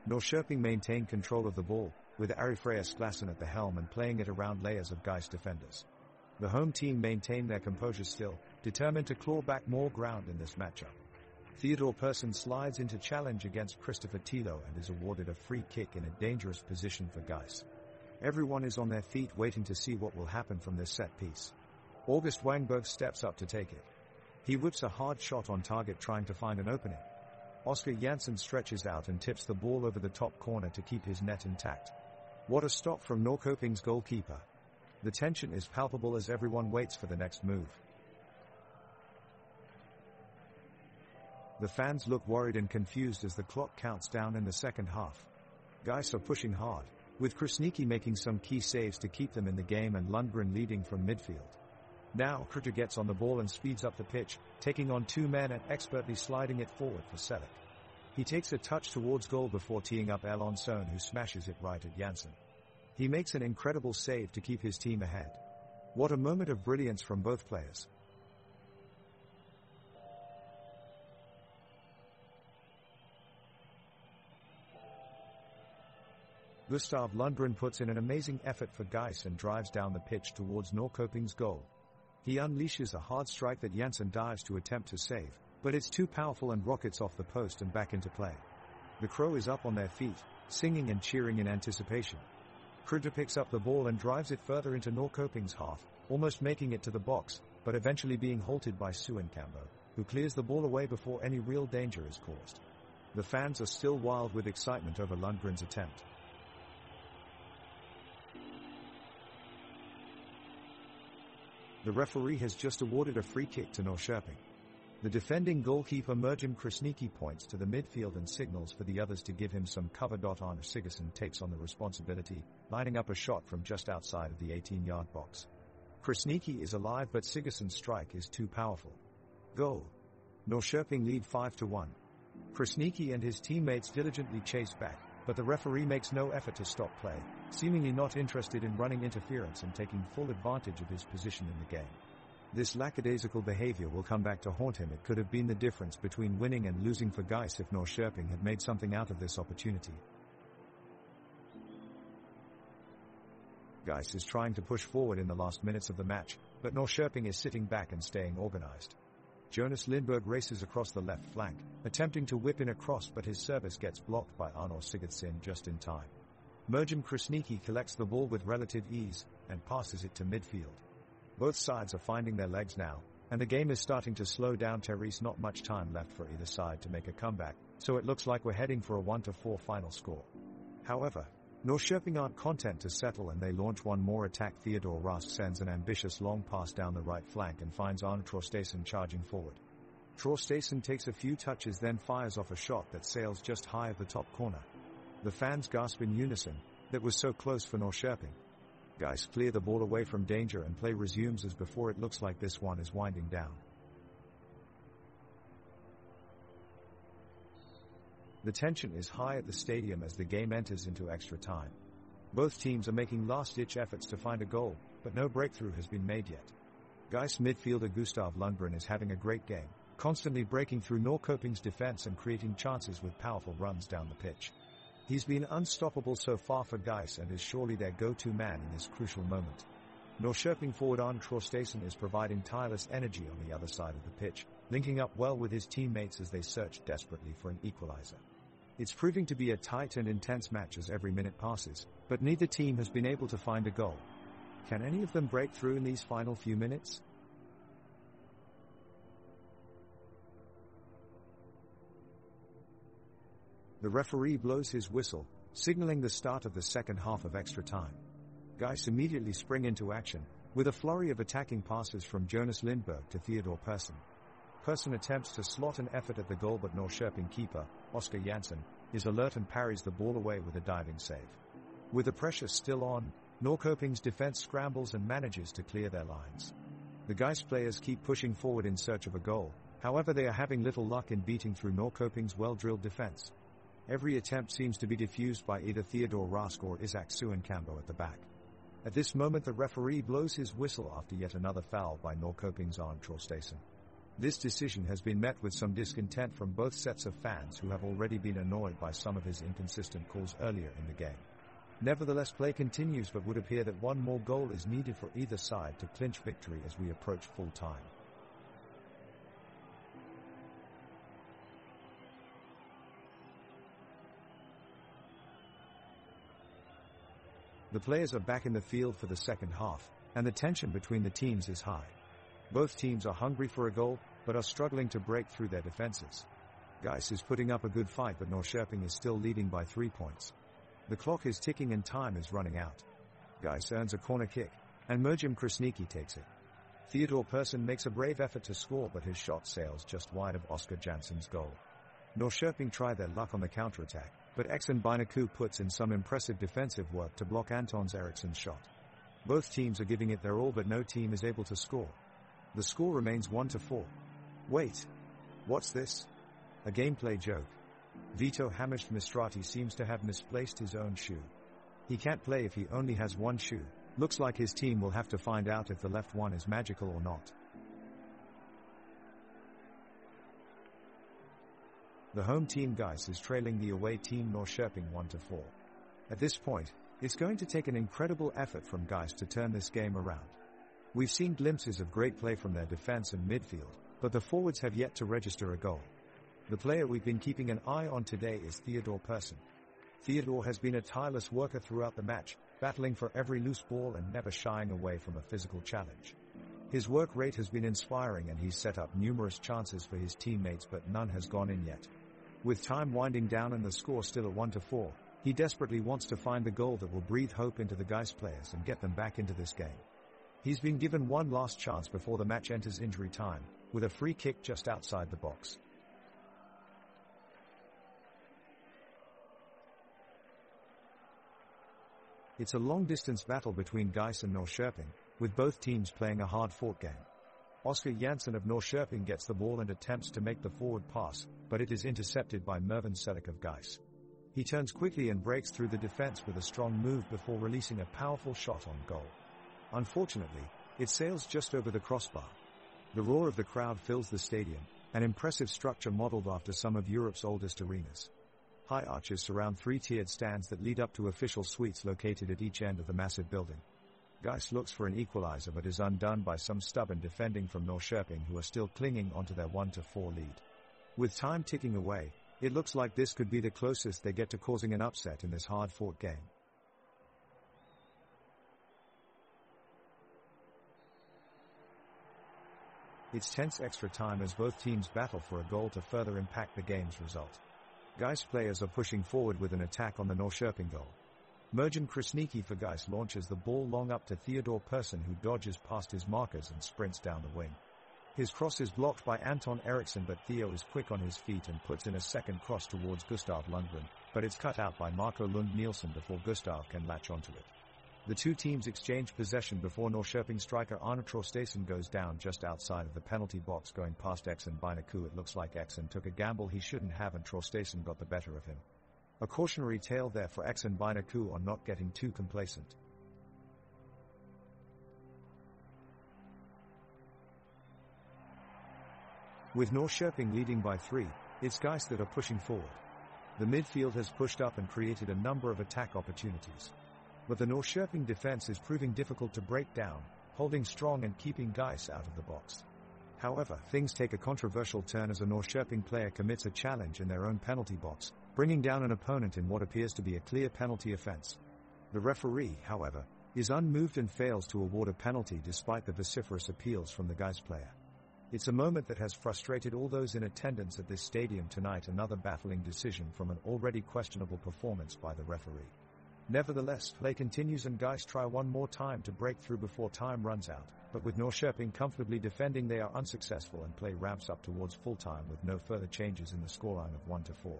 Norrköping maintain control of the ball, with Ari Freyas-Glassen at the helm and playing it around layers of Gais defenders. The home team maintain their composure still, determined to claw back more ground in this matchup. Theodore Persson slides into challenge against Christopher Tilo and is awarded a free kick in a dangerous position for Gais. Everyone is on their feet waiting to see what will happen from this set piece. August Wangberg steps up to take it. He whips a hard shot on target, trying to find an opening. Oscar Jansson stretches out and tips the ball over the top corner to keep his net intact. What a stop from Norrköping's goalkeeper. The tension is palpable as everyone waits for the next move. The fans look worried and confused as the clock counts down in the second half. Gais are pushing hard, with Krasniqi making some key saves to keep them in the game and Lundgren leading from midfield. Now Krüger gets on the ball and speeds up the pitch, taking on 2 men and expertly sliding it forward for Selleck. He takes a touch towards goal before teeing up Elon Son, who smashes it right at Jansson. He makes an incredible save to keep his team ahead. What a moment of brilliance from both players. Gustav Lundgren puts in an amazing effort for Gais and drives down the pitch towards Norrköping's goal. He unleashes a hard strike that Jansson dives to attempt to save, but it's too powerful and rockets off the post and back into play. The Crow is up on their feet, singing and cheering in anticipation. Krüger picks up the ball and drives it further into Norrköping's half, almost making it to the box, but eventually being halted by Suenkambo, who clears the ball away before any real danger is caused. The fans are still wild with excitement over Lundgren's attempt. The referee has just awarded a free kick to Norrköping. The defending goalkeeper Merjim Krasniqi points to the midfield and signals for the others to give him some cover. Arne Sigurdsson takes on the responsibility, lining up a shot from just outside of the 18-yard box. Krasniqi is alive, but Sigurdsson's strike is too powerful. Goal. Norrköping lead 5-1. Krasniqi and his teammates diligently chase back, but the referee makes no effort to stop play, seemingly not interested in running interference and taking full advantage of his position in the game. This lackadaisical behavior will come back to haunt him. It could have been the difference between winning and losing for Gais if Norrköping had made something out of this opportunity. Gais is trying to push forward in the last minutes of the match, but Norrköping is sitting back and staying organized. Jonas Lindberg races across the left flank, attempting to whip in a cross, but his service gets blocked by Arne Sigurdsson just in time. Merjim Krasniqi collects the ball with relative ease and passes it to midfield. Both sides are finding their legs now, and the game is starting to slow down. There's not much time left for either side to make a comeback, so it looks like we're heading for a 1-4 final score. However, Norrköping aren't content to settle and they launch one more attack. Theodor Rask sends an ambitious long pass down the right flank and finds Arne Traustason charging forward. Traustason takes a few touches, then fires off a shot that sails just high of the top corner. The fans gasp in unison. That was so close for Norrköping. Gais clear the ball away from danger and play resumes as before. It looks like this one is winding down. The tension is high at the stadium as the game enters into extra time. Both teams are making last-ditch efforts to find a goal, but no breakthrough has been made yet. Gais midfielder Gustav Lundgren is having a great game, constantly breaking through Norrköping's defense and creating chances with powerful runs down the pitch. He's been unstoppable so far for Gais and is surely their go-to man in this crucial moment. Norrköping forward Arne Traustason is providing tireless energy on the other side of the pitch, linking up well with his teammates as they search desperately for an equalizer. It's proving to be a tight and intense match as every minute passes, but neither team has been able to find a goal. Can any of them break through in these final few minutes? The referee blows his whistle, signaling the start of the second half of extra time. Gais immediately spring into action, with a flurry of attacking passes from Jonas Lindberg to Theodor Persson. Persson attempts to slot an effort at the goal, but Norrköping keeper, Oskar Jansson, is alert and parries the ball away with a diving save. With the pressure still on, Norrköping's defense scrambles and manages to clear their lines. The Gais players keep pushing forward in search of a goal, however they are having little luck in beating through Norrköping's well-drilled defense. Every attempt seems to be defused by either Theodor Rask or Isaac Suenkambo at the back. At this moment the referee blows his whistle after yet another foul by Norrköping's Arne Traustason. This decision has been met with some discontent from both sets of fans who have already been annoyed by some of his inconsistent calls earlier in the game. Nevertheless, play continues, but would appear that one more goal is needed for either side to clinch victory as we approach full time. The players are back in the field for the second half, and the tension between the teams is high. Both teams are hungry for a goal, but are struggling to break through their defenses. Gais is putting up a good fight, but Norrköping is still leading by 3 points. The clock is ticking and time is running out. Gais earns a corner kick, and Merjim Krasniqi takes it. Theodor Persson makes a brave effort to score, but his shot sails just wide of Oskar Jansson's goal. Norrköping try their luck on the counter-attack, but Exxon Binaku puts in some impressive defensive work to block Antons Eriksson's shot. Both teams are giving it their all, but no team is able to score. The score remains 1-4. Wait. What's this? A gameplay joke. Vito Hamish Mistrati seems to have misplaced his own shoe. He can't play if he only has one shoe. Looks like his team will have to find out if the left one is magical or not. The home team Gais is trailing the away team Norrköping 1-4. At this point, it's going to take an incredible effort from Gais to turn this game around. We've seen glimpses of great play from their defense and midfield, but the forwards have yet to register a goal. The player we've been keeping an eye on today is Theodor Persson. Theodor has been a tireless worker throughout the match, battling for every loose ball and never shying away from a physical challenge. His work rate has been inspiring and he's set up numerous chances for his teammates, but none has gone in yet. With time winding down and the score still at 1-4, he desperately wants to find the goal that will breathe hope into the Gais players and get them back into this game. He's been given one last chance before the match enters injury time, with a free kick just outside the box. It's a long-distance battle between Gais and Norrköping, with both teams playing a hard-fought game. Oskar Jansson of Norrköping gets the ball and attempts to make the forward pass, but it is intercepted by Mervin Selik of Gais. He turns quickly and breaks through the defense with a strong move before releasing a powerful shot on goal. Unfortunately, it sails just over the crossbar. The roar of the crowd fills the stadium, an impressive structure modeled after some of Europe's oldest arenas. High arches surround three-tiered stands that lead up to official suites located at each end of the massive building. Gais looks for an equalizer but is undone by some stubborn defending from Norrköping, who are still clinging onto their 1-4 lead. With time ticking away, it looks like this could be the closest they get to causing an upset in this hard-fought game. It's tense extra time as both teams battle for a goal to further impact the game's result. Gais players are pushing forward with an attack on the Norrköping goal. Merjim Krasniqi for Gais launches the ball long up to Theodor Persson, who dodges past his markers and sprints down the wing. His cross is blocked by Anton Eriksson, but Theo is quick on his feet and puts in a second cross towards Gustav Lundgren, but it's cut out by Marco Lund Nielsen before Gustav can latch onto it. The two teams exchange possession before Norrköping striker Arne Traustason goes down just outside of the penalty box going past Exxon Binaku. It looks like Exxon took a gamble he shouldn't have and Traustason got the better of him. A cautionary tale there for Exxon Binaku on not getting too complacent. With Norrköping leading by 3, it's Gais that are pushing forward. The midfield has pushed up and created a number of attack opportunities. But the Norrköping defense is proving difficult to break down, holding strong and keeping Gais out of the box. However, things take a controversial turn as a Norrköping player commits a challenge in their own penalty box, bringing down an opponent in what appears to be a clear penalty offense. The referee, however, is unmoved and fails to award a penalty despite the vociferous appeals from the Gais player. It's a moment that has frustrated all those in attendance at this stadium tonight, another baffling decision from an already questionable performance by the referee. Nevertheless, play continues and Gais try one more time to break through before time runs out, but with Norrköping comfortably defending they are unsuccessful and play ramps up towards full time with no further changes in the scoreline of 1-4.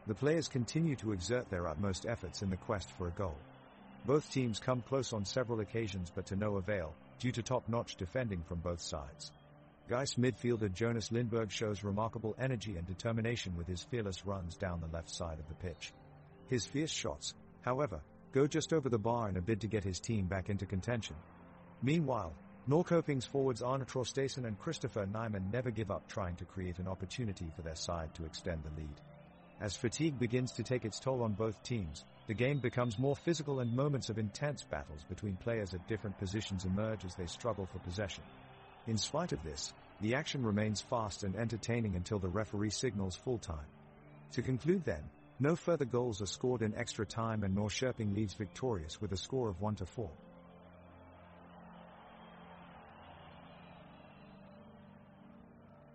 The players continue to exert their utmost efforts in the quest for a goal. Both teams come close on several occasions but to no avail, due to top-notch defending from both sides. Gais midfielder Jonas Lindberg shows remarkable energy and determination with his fearless runs down the left side of the pitch. His fierce shots, however, go just over the bar in a bid to get his team back into contention. Meanwhile, Norrköping's forwards Arne Traustason and Christopher Nyman never give up trying to create an opportunity for their side to extend the lead. As fatigue begins to take its toll on both teams, the game becomes more physical and moments of intense battles between players at different positions emerge as they struggle for possession. In spite of this, the action remains fast and entertaining until the referee signals full time. To conclude then, no further goals are scored in extra time and Norrköping leads victorious with a score of 1-4.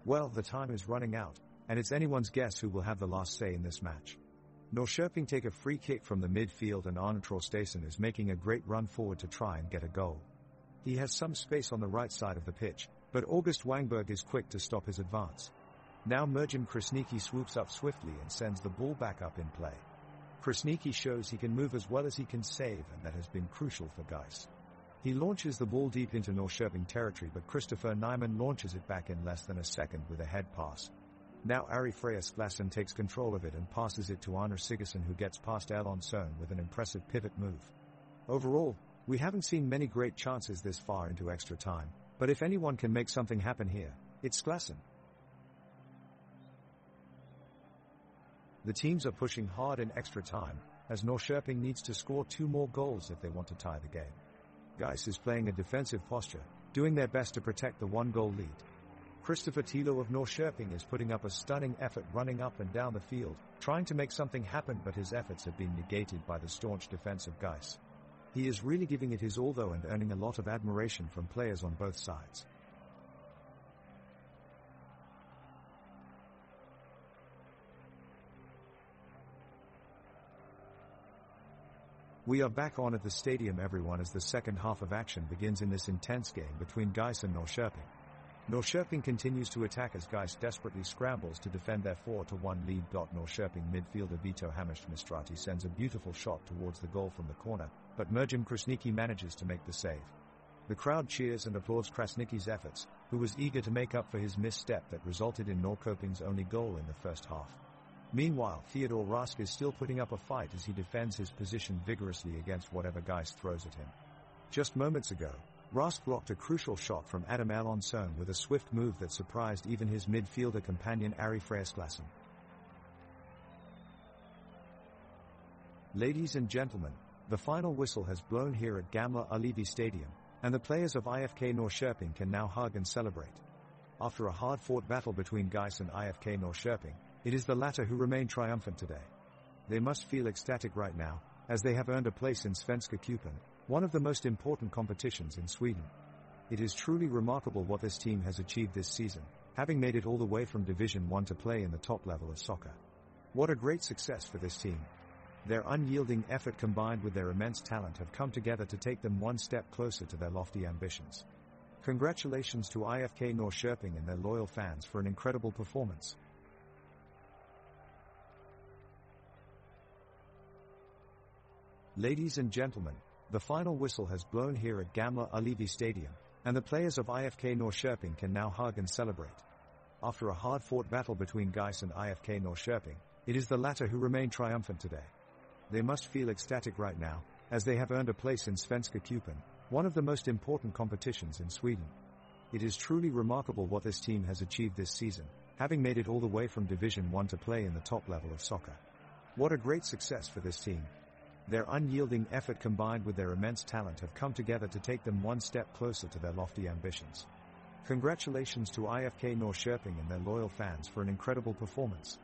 Well, the time is running out, and it's anyone's guess who will have the last say in this match. Norrköping take a free kick from the midfield and Arne Traustason is making a great run forward to try and get a goal. He has some space on the right side of the pitch, but August Wangberg is quick to stop his advance. Now Merjim Krasniqi swoops up swiftly and sends the ball back up in play. Krasniqi shows he can move as well as he can save, and that has been crucial for Gais. He launches the ball deep into Norrköping territory, but Christopher Nyman launches it back in less than a second with a head pass. Now Ari Freyas-Glassen takes control of it and passes it to Arne Sigurdsson, who gets past Elon Son with an impressive pivot move. Overall, we haven't seen many great chances this far into extra time, but if anyone can make something happen here, it's Glassen. The teams are pushing hard in extra time, as Norrköping needs to score 2 more goals if they want to tie the game. Gais is playing a defensive posture, doing their best to protect the 1-goal lead. Christopher Tilo of Norrköping is putting up a stunning effort running up and down the field, trying to make something happen, but his efforts have been negated by the staunch defense of Gais. He is really giving it his all though and earning a lot of admiration from players on both sides. We are back on at the stadium everyone as the second half of action begins in this intense game between Gais and Norrköping. Norrköping continues to attack as Gais desperately scrambles to defend their 4-1 lead. Norrköping midfielder Vito Hammerstrati sends a beautiful shot towards the goal from the corner, but Merjim Krasniqi manages to make the save. The crowd cheers and applauds Krasniqi's efforts, who was eager to make up for his misstep that resulted in Norrköping's only goal in the first half. Meanwhile, Theodor Rask is still putting up a fight as he defends his position vigorously against whatever Gais throws at him. Just moments ago, Rask blocked a crucial shot from Adam Elon Son with a swift move that surprised even his midfielder companion Ari Freyas-Glassen. Ladies and gentlemen, the final whistle has blown here at Gamla Ullevi Stadium, and the players of IFK Norrköping can now hug and celebrate. After a hard-fought battle between Gais and IFK Norrköping, it is the latter who remain triumphant today. They must feel ecstatic right now, as they have earned a place in Svenska Cupen, one of the most important competitions in Sweden. It is truly remarkable what this team has achieved this season, having made it all the way from Division 1 to play in the top level of soccer. What a great success for this team. Their unyielding effort combined with their immense talent have come together to take them one step closer to their lofty ambitions. Congratulations to IFK Norrköping and their loyal fans for an incredible performance. Ladies and gentlemen, the final whistle has blown here at Gamla Ullevi Stadium, and the players of IFK Norrköping can now hug and celebrate. After a hard-fought battle between Gais and IFK Norrköping, it is the latter who remain triumphant today. They must feel ecstatic right now, as they have earned a place in Svenska Cupen, one of the most important competitions in Sweden. It is truly remarkable what this team has achieved this season, having made it all the way from Division 1 to play in the top level of soccer. What a great success for this team. Their unyielding effort combined with their immense talent have come together to take them one step closer to their lofty ambitions. Congratulations to IFK Norrköping and their loyal fans for an incredible performance.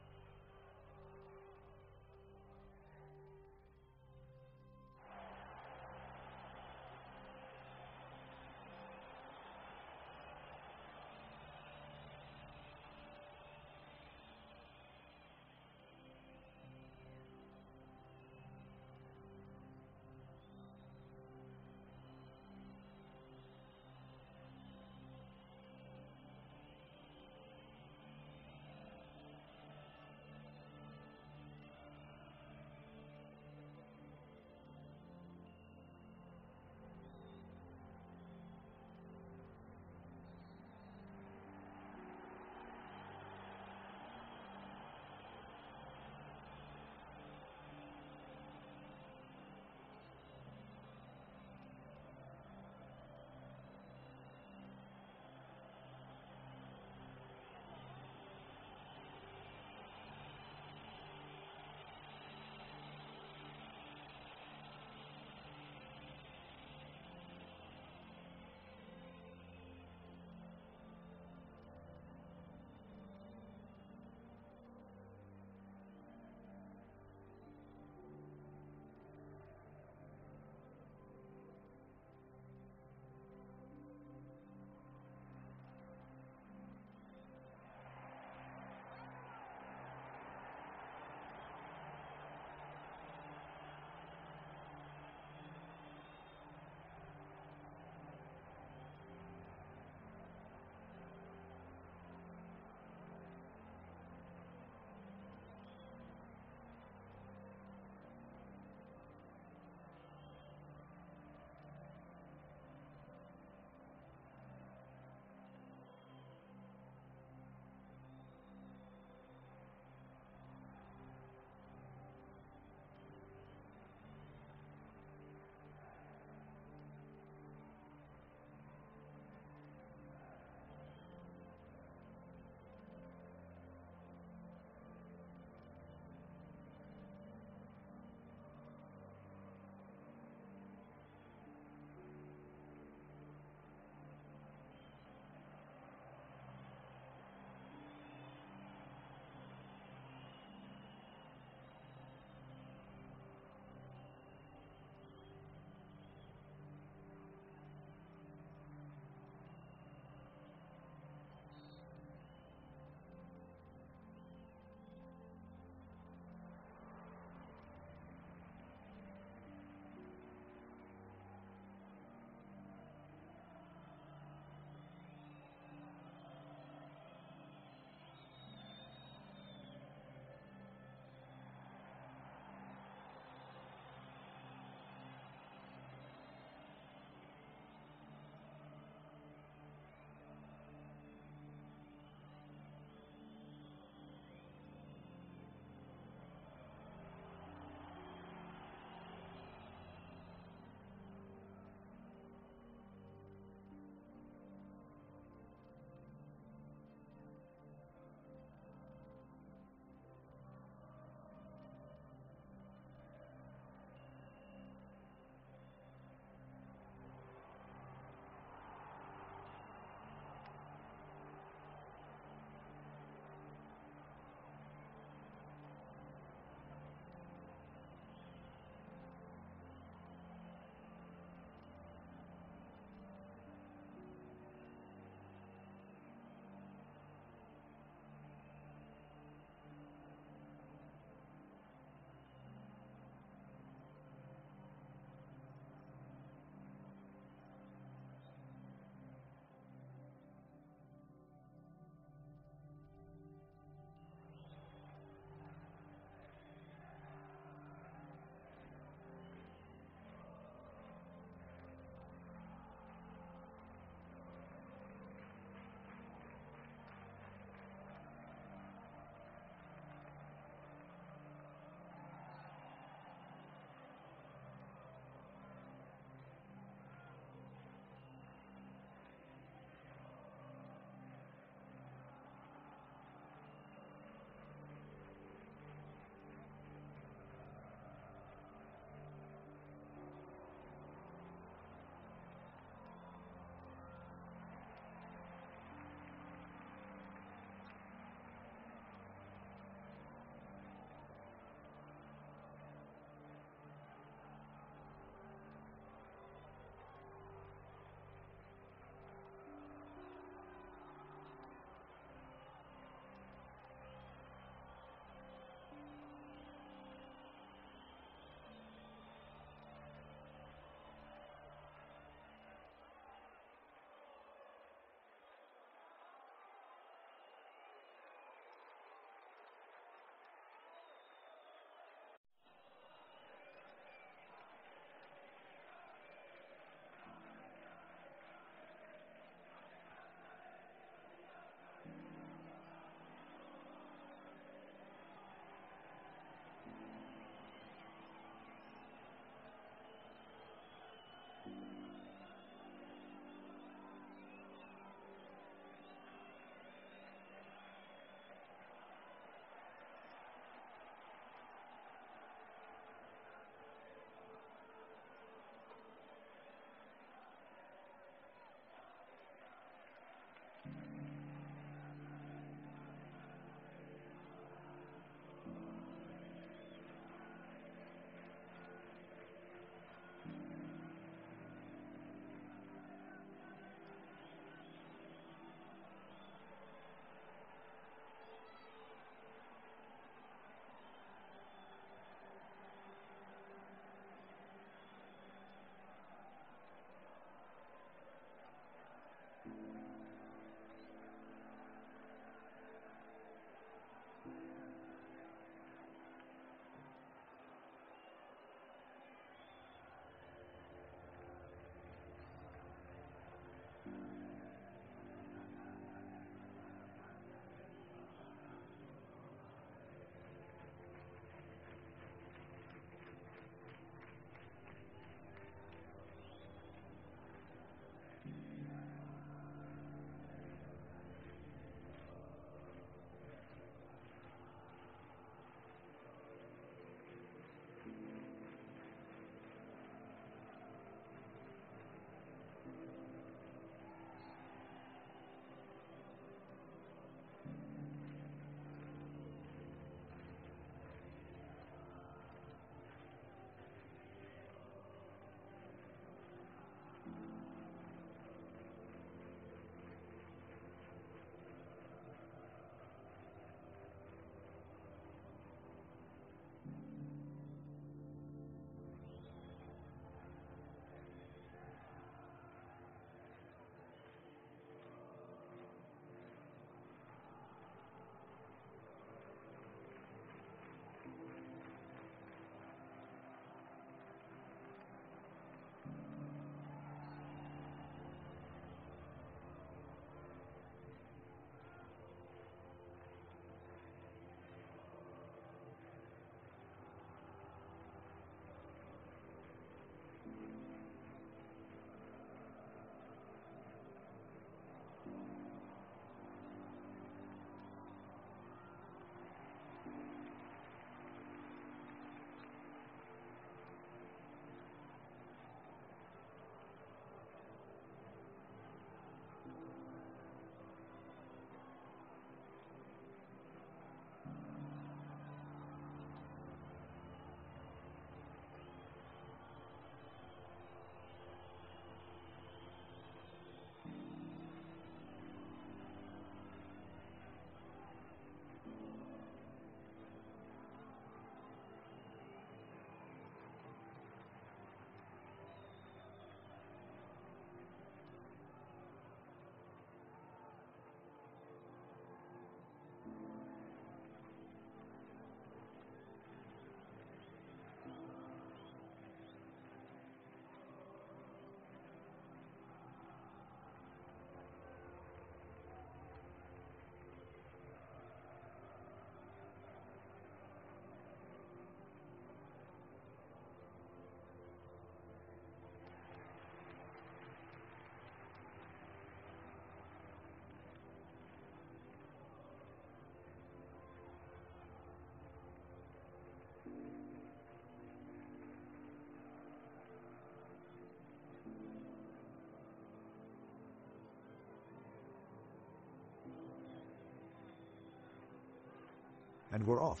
And we're off.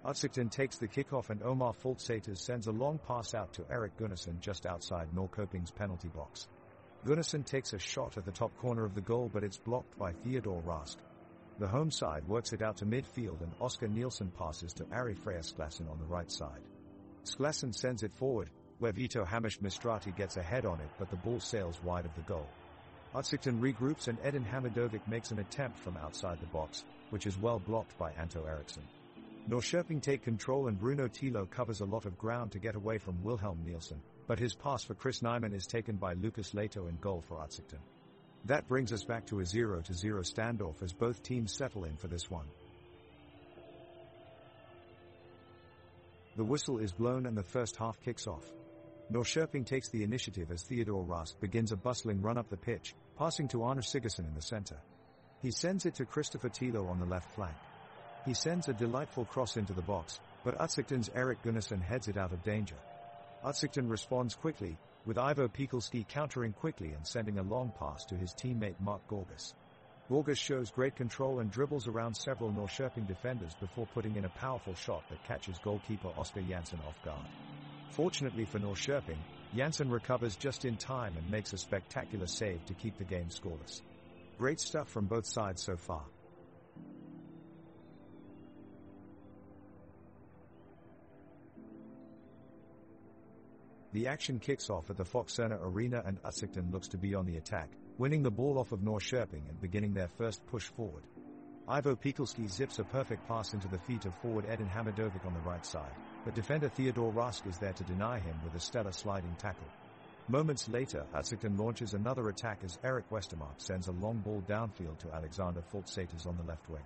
Oddset takes the kickoff and Omar Foltsater sends a long pass out to Erik Gunnarsson just outside Norrköping's penalty box. Gunnarsson takes a shot at the top corner of the goal, but it's blocked by Theodor Rask. The home side works it out to midfield and Oskar Nilsson passes to Ari Freya Sklasson on the right side. Sklasson sends it forward, where Vito Hamish-Mistrati gets a head on it, but the ball sails wide of the goal. Oddset regroups and Edin Hamidovic makes an attempt from outside the box, which is well blocked by Anto Eriksson. Norrköping take control and Bruno Tilo covers a lot of ground to get away from Wilhelm Nielsen, but his pass for Chris Nyman is taken by Lucas Leto in goal for Oddset. That brings us back to a 0-0 standoff as both teams settle in for this one. The whistle is blown and the first half kicks off. Norrköping takes the initiative as Theodor Rask begins a bustling run up the pitch, passing to Arne Sigurdsson in the center. He sends it to Christopher Tilo on the left flank. He sends a delightful cross into the box, but Oddset's Erik Gunnarsson heads it out of danger. Oddset responds quickly, with Ivo Pikelski countering quickly and sending a long pass to his teammate Mark Gorgas. Gorgas shows great control and dribbles around several Norrköping defenders before putting in a powerful shot that catches goalkeeper Oskar Jansson off guard. Fortunately for Norrköping, Jansson recovers just in time and makes a spectacular save to keep the game scoreless. Great stuff from both sides so far. The action kicks off at the Foxerna Arena and Oddset looks to be on the attack, winning the ball off of Norrköping and beginning their first push forward. Ivo Pikelski zips a perfect pass into the feet of forward Edin Hamidovic on the right side, but defender Theodor Rask is there to deny him with a stellar sliding tackle. Moments later, Oddset launches another attack as Erik Westermark sends a long ball downfield to Alexander Foltsater on the left wing.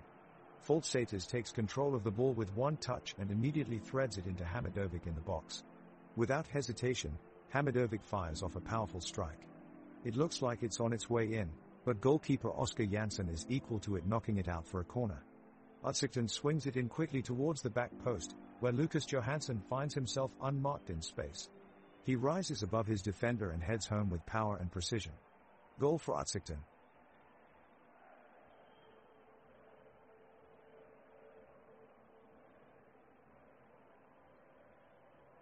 Foltsater takes control of the ball with one touch and immediately threads it into Hamidovic in the box. Without hesitation, Hamidovic fires off a powerful strike. It looks like it's on its way in, but goalkeeper Oskar Jansson is equal to it, knocking it out for a corner. Oddset swings it in quickly towards the back post, where Lucas Johansson finds himself unmarked in space. He rises above his defender and heads home with power and precision. Goal for Oddset.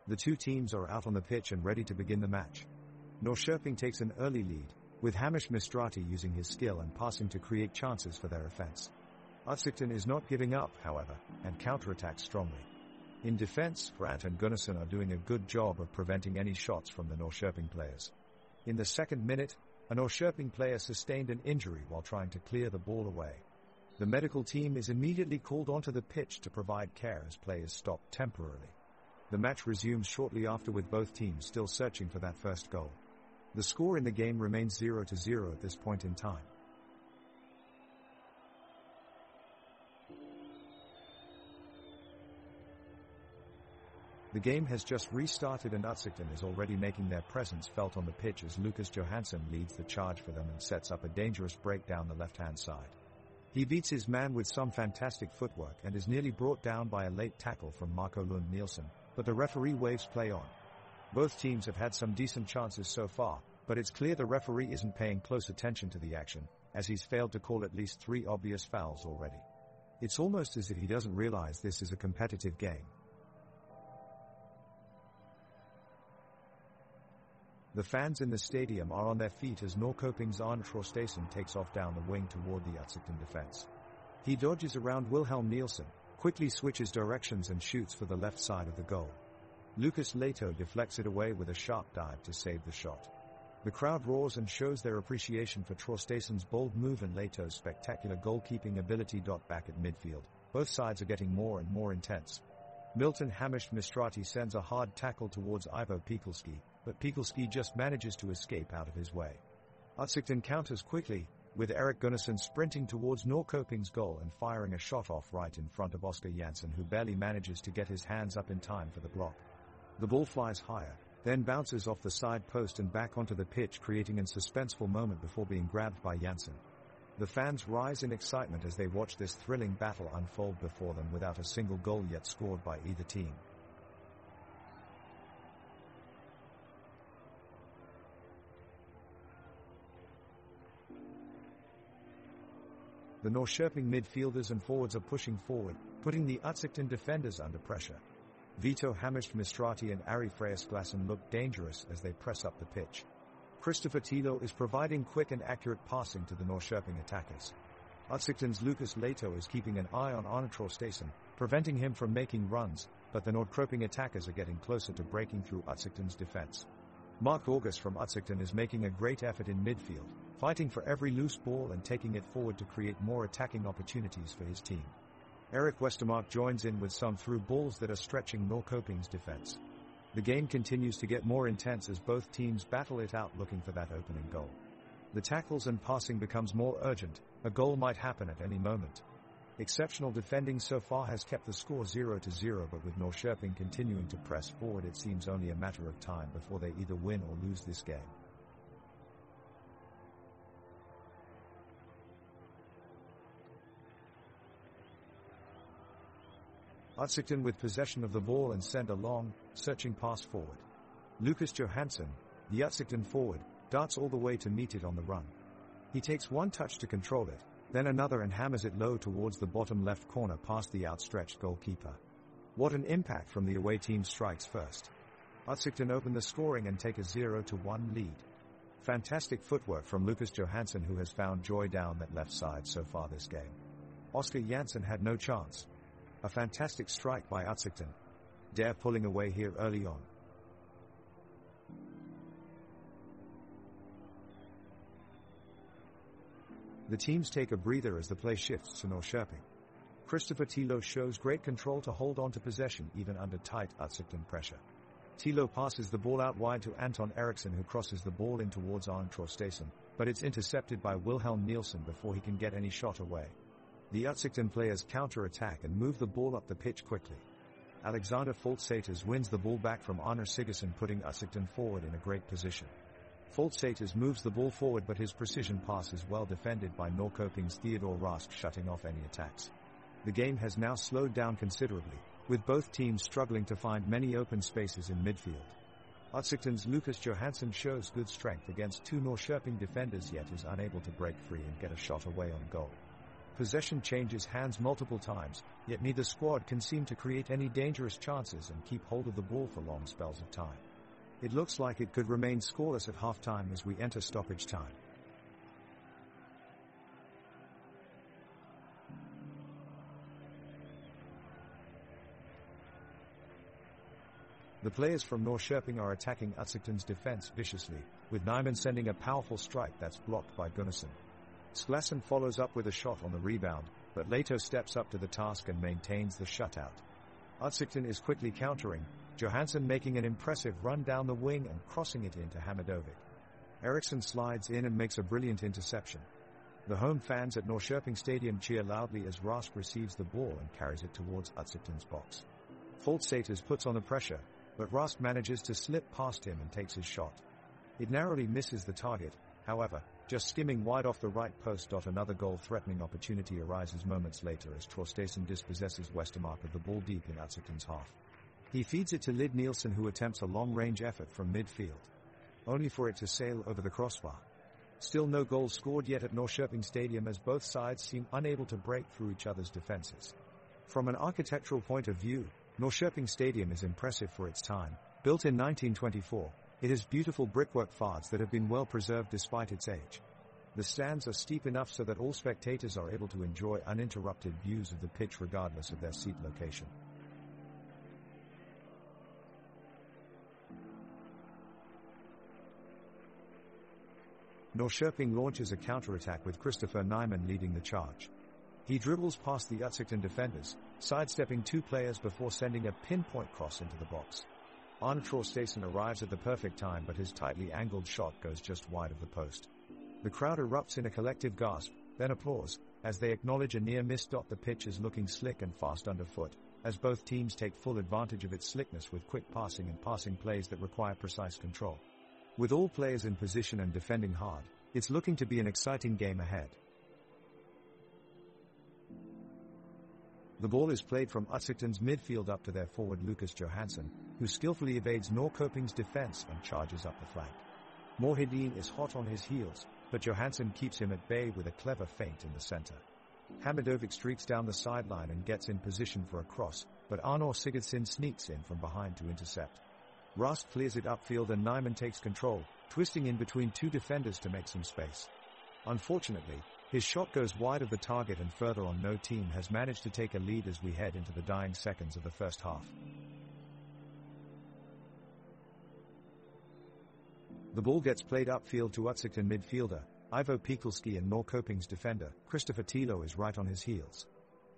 The two teams are out on the pitch and ready to begin the match. Norrköping takes an early lead, with Hamish-Mistrati using his skill and passing to create chances for their offense. Oddset is not giving up, however, and counterattacks strongly. In defense, Brandt and Gunnarsson are doing a good job of preventing any shots from the Norrköping players. In the second minute, a Norrköping player sustained an injury while trying to clear the ball away. The medical team is immediately called onto the pitch to provide care as play is stopped temporarily. The match resumes shortly after with both teams still searching for that first goal. The score in the game remains 0-0 at this point in time. The game has just restarted and Oddset is already making their presence felt on the pitch as Lucas Johansson leads the charge for them and sets up a dangerous break down the left-hand side. He beats his man with some fantastic footwork and is nearly brought down by a late tackle from Marco Lund Nielsen, but the referee waves play on. Both teams have had some decent chances so far, but it's clear the referee isn't paying close attention to the action, as he's failed to call at least 3 obvious fouls already. It's almost as if he doesn't realize this is a competitive game. The fans in the stadium are on their feet as Norrköping's Arne Traustason takes off down the wing toward the Oddset defense. He dodges around Wilhelm Nielsen, quickly switches directions and shoots for the left side of the goal. Lucas Leto deflects it away with a sharp dive to save the shot. The crowd roars and shows their appreciation for Traustason's bold move and Leto's spectacular goalkeeping ability. Back at midfield, both sides are getting more and more intense. Milton Hamish-Mistrati sends a hard tackle towards Ivo Pikelski, but Pikelski just manages to escape out of his way. Oddset counters quickly, with Erik Gunnarsson sprinting towards Norrköping's goal and firing a shot off right in front of Oskar Jansson, who barely manages to get his hands up in time for the block. The ball flies higher, then bounces off the side post and back onto the pitch, creating a suspenseful moment before being grabbed by Jansson. The fans rise in excitement as they watch this thrilling battle unfold before them without a single goal yet scored by either team. The Norrköping midfielders and forwards are pushing forward, putting the Oddset defenders under pressure. Vito Hamish Mistrati and Ari Freyasglassen look dangerous as they press up the pitch. Christopher Tilo is providing quick and accurate passing to the Norrköping attackers. Oddset's Lucas Leto is keeping an eye on Arne Traustason, preventing him from making runs, but the Norrköping attackers are getting closer to breaking through Oddset's defense. Mark August from Oddset is making a great effort in midfield, fighting for every loose ball and taking it forward to create more attacking opportunities for his team. Erik Westermark joins in with some through balls that are stretching Norrköping's defense. The game continues to get more intense as both teams battle it out looking for that opening goal. The tackles and passing becomes more urgent, a goal might happen at any moment. Exceptional defending so far has kept the score 0-0, but with Norrköping continuing to press forward, it seems only a matter of time before they either win or lose this game. Oddset with possession of the ball and send a long, searching pass forward. Lucas Johansson, the Oddset forward, darts all the way to meet it on the run. He takes one touch to control it, then another and hammers it low towards the bottom left corner past the outstretched goalkeeper. What an impact from the away team strikes first. Oddset open the scoring and take a 0-1 lead. Fantastic footwork from Lucas Johansson, who has found joy down that left side so far this game. Oscar Jansson had no chance. A fantastic strike by Oddset. Dare pulling away here early on. The teams take a breather as the play shifts to Norrköping. Christopher Tilo shows great control to hold on to possession even under tight Oddset pressure. Tilo passes the ball out wide to Anton Eriksson, who crosses the ball in towards Arne Traustason, but it's intercepted by Wilhelm Nielsen before he can get any shot away. The Oddset players counter-attack and move the ball up the pitch quickly. Alexander Foltsaiters wins the ball back from Arne Sigurdsson, putting Oddset forward in a great position. Foltsaiters moves the ball forward, but his precision pass is well defended by Norrköping's Theodor Rask, shutting off any attacks. The game has now slowed down considerably, with both teams struggling to find many open spaces in midfield. Oddset's Lucas Johansson shows good strength against two Norrköping defenders, yet is unable to break free and get a shot away on goal. Possession changes hands multiple times, yet neither squad can seem to create any dangerous chances and keep hold of the ball for long spells of time. It looks like it could remain scoreless at halftime as we enter stoppage time. The players from Norrköping are attacking Oddset's defense viciously, with Nyman sending a powerful strike that's blocked by Gunnarsson. Sklassen follows up with a shot on the rebound, but Leto steps up to the task and maintains the shutout. Oddset is quickly countering, Johansson making an impressive run down the wing and crossing it into Hamadovic. Eriksson slides in and makes a brilliant interception. The home fans at Norrköping Stadium cheer loudly as Rask receives the ball and carries it towards Oddset's box. Foltsaiters puts on the pressure, but Rask manages to slip past him and takes his shot. It narrowly misses the target, however, just skimming wide off the right post. Another goal-threatening opportunity arises moments later as Traustason dispossesses Westermark of the ball deep in Oddset's half. He feeds it to Lid Nielsen, who attempts a long-range effort from midfield, only for it to sail over the crossbar. Still no goals scored yet at Norrköping Stadium, as both sides seem unable to break through each other's defenses. From an architectural point of view, Norrköping Stadium is impressive for its time. Built in 1924, it has beautiful brickwork facades that have been well preserved despite its age. The stands are steep enough so that all spectators are able to enjoy uninterrupted views of the pitch regardless of their seat location. Norrköping launches a counterattack with Christopher Nyman leading the charge. He dribbles past the Oddset defenders, sidestepping two players before sending a pinpoint cross into the box. Arne Traustason arrives at the perfect time, but his tightly angled shot goes just wide of the post. The crowd erupts in a collective gasp, then applause, as they acknowledge a near miss. The pitch is looking slick and fast underfoot, as both teams take full advantage of its slickness with quick passing and passing plays that require precise control. With all players in position and defending hard, it's looking to be an exciting game ahead. The ball is played from Oddset's midfield up to their forward Lucas Johansson, who skillfully evades Norrköping's defense and charges up the flank. Mohideen is hot on his heels, but Johansson keeps him at bay with a clever feint in the center. Hamidovic streaks down the sideline and gets in position for a cross, but Arnor Sigurdsson sneaks in from behind to intercept. Rask clears it upfield and Nyman takes control, twisting in between two defenders to make some space. Unfortunately, his shot goes wide of the target and further on no team has managed to take a lead as we head into the dying seconds of the first half. The ball gets played upfield to Oddset midfielder, Ivo Pekelski, and Norrköping's defender, Christopher Tilo, is right on his heels.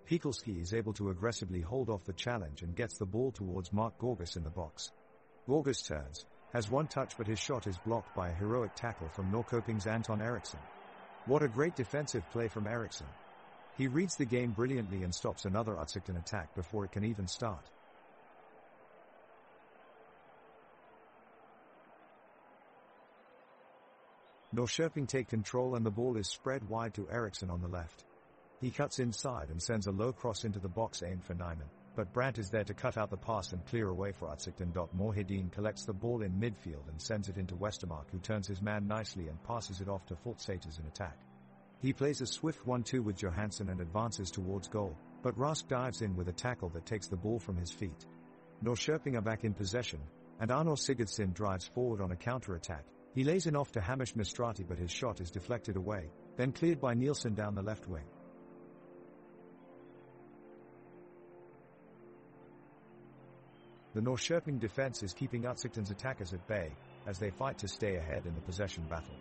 Pekelski is able to aggressively hold off the challenge and gets the ball towards Mark Gorgas in the box. Gorgas turns, has one touch, but his shot is blocked by a heroic tackle from Norrköping's Anton Eriksson. What a great defensive play from Eriksson. He reads the game brilliantly and stops another Oddset attack before it can even start. Norrköping take control and the ball is spread wide to Eriksson on the left. He cuts inside and sends a low cross into the box aimed for Nyman, but Brandt is there to cut out the pass and clear away for Oddset. Mohideen collects the ball in midfield and sends it into Westermark, who turns his man nicely and passes it off to Fultsaeters in attack. He plays a swift 1-2 with Johansson and advances towards goal, but Rask dives in with a tackle that takes the ball from his feet. Norrköping are back in possession, and Arnor Sigurdsson drives forward on a counter-attack. He lays in off to Hamish Mistrati, but his shot is deflected away, then cleared by Nielsen down the left wing. The Norrköping defense is keeping Oddset's attackers at bay, as they fight to stay ahead in the possession battle.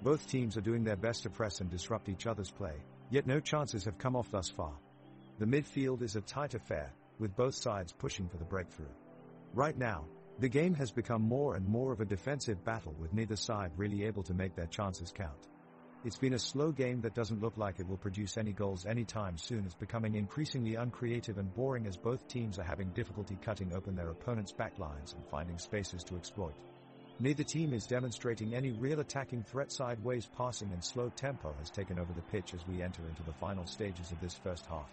Both teams are doing their best to press and disrupt each other's play, yet no chances have come off thus far. The midfield is a tight affair, with both sides pushing for the breakthrough. Right now, the game has become more and more of a defensive battle, with neither side really able to make their chances count. It's been a slow game that doesn't look like it will produce any goals anytime soon. It's becoming increasingly uncreative and boring as both teams are having difficulty cutting open their opponents' backlines and finding spaces to exploit. Neither team is demonstrating any real attacking threat. Sideways passing and slow tempo has taken over the pitch as we enter into the final stages of this first half.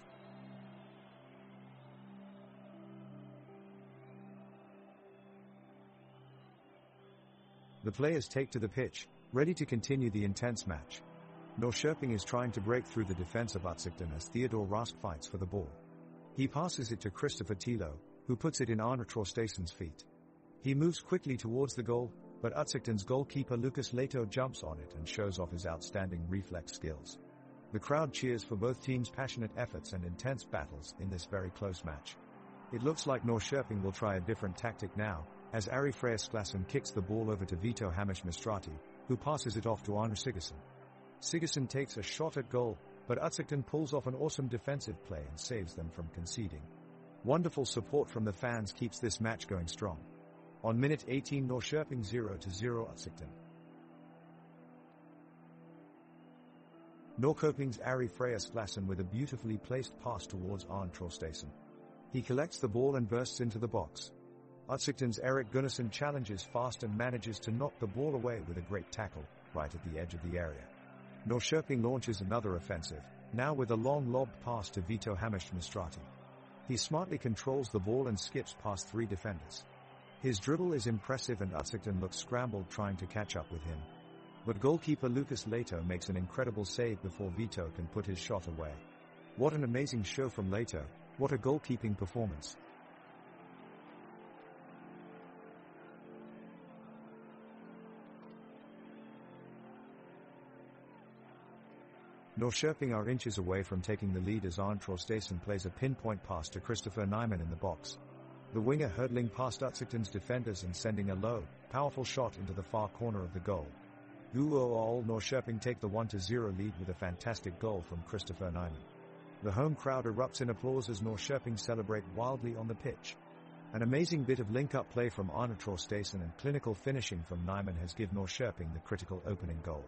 The players take to the pitch, ready to continue the intense match. Norrköping is trying to break through the defense of Oddset as Theodor Rask fights for the ball. He passes it to Christopher Tilo, who puts it in Arne Trosteisen's feet. He moves quickly towards the goal, but Oddset's goalkeeper Lucas Leto jumps on it and shows off his outstanding reflex skills. The crowd cheers for both teams' passionate efforts and intense battles in this very close match. It looks like Norrköping will try a different tactic now, as Ari Freyasklassen kicks the ball over to Vito Hamish Mistrati, who passes it off to Arne Sigurdsson. Sigurdsson takes a shot at goal, but Oddset pulls off an awesome defensive play and saves them from conceding. Wonderful support from the fans keeps this match going strong. On minute 18, Norrköping 0-0 Oddset. Norrköping's Ari Freyasklassen with a beautifully placed pass towards Arne Trosteisen. He collects the ball and bursts into the box. Oddset's Erik Gunnarsson challenges fast and manages to knock the ball away with a great tackle, right at the edge of the area. Norrköping launches another offensive, now with a long lob pass to Vito Hamish Mistrati. He smartly controls the ball and skips past three defenders. His dribble is impressive and Oddset looks scrambled trying to catch up with him. But goalkeeper Lucas Leto makes an incredible save before Vito can put his shot away. What an amazing show from Leto, what a goalkeeping performance. Norrköping are inches away from taking the lead as Arne Trosteisen plays a pinpoint pass to Christopher Nyman in the box. The winger hurdling past Oddset's defenders and sending a low, powerful shot into the far corner of the goal. All Norrköping take the 1-0 lead with a fantastic goal from Christopher Nyman. The home crowd erupts in applause as Norrköping celebrate wildly on the pitch. An amazing bit of link-up play from Arne Trosteisen and clinical finishing from Nyman has given Norrköping the critical opening goal.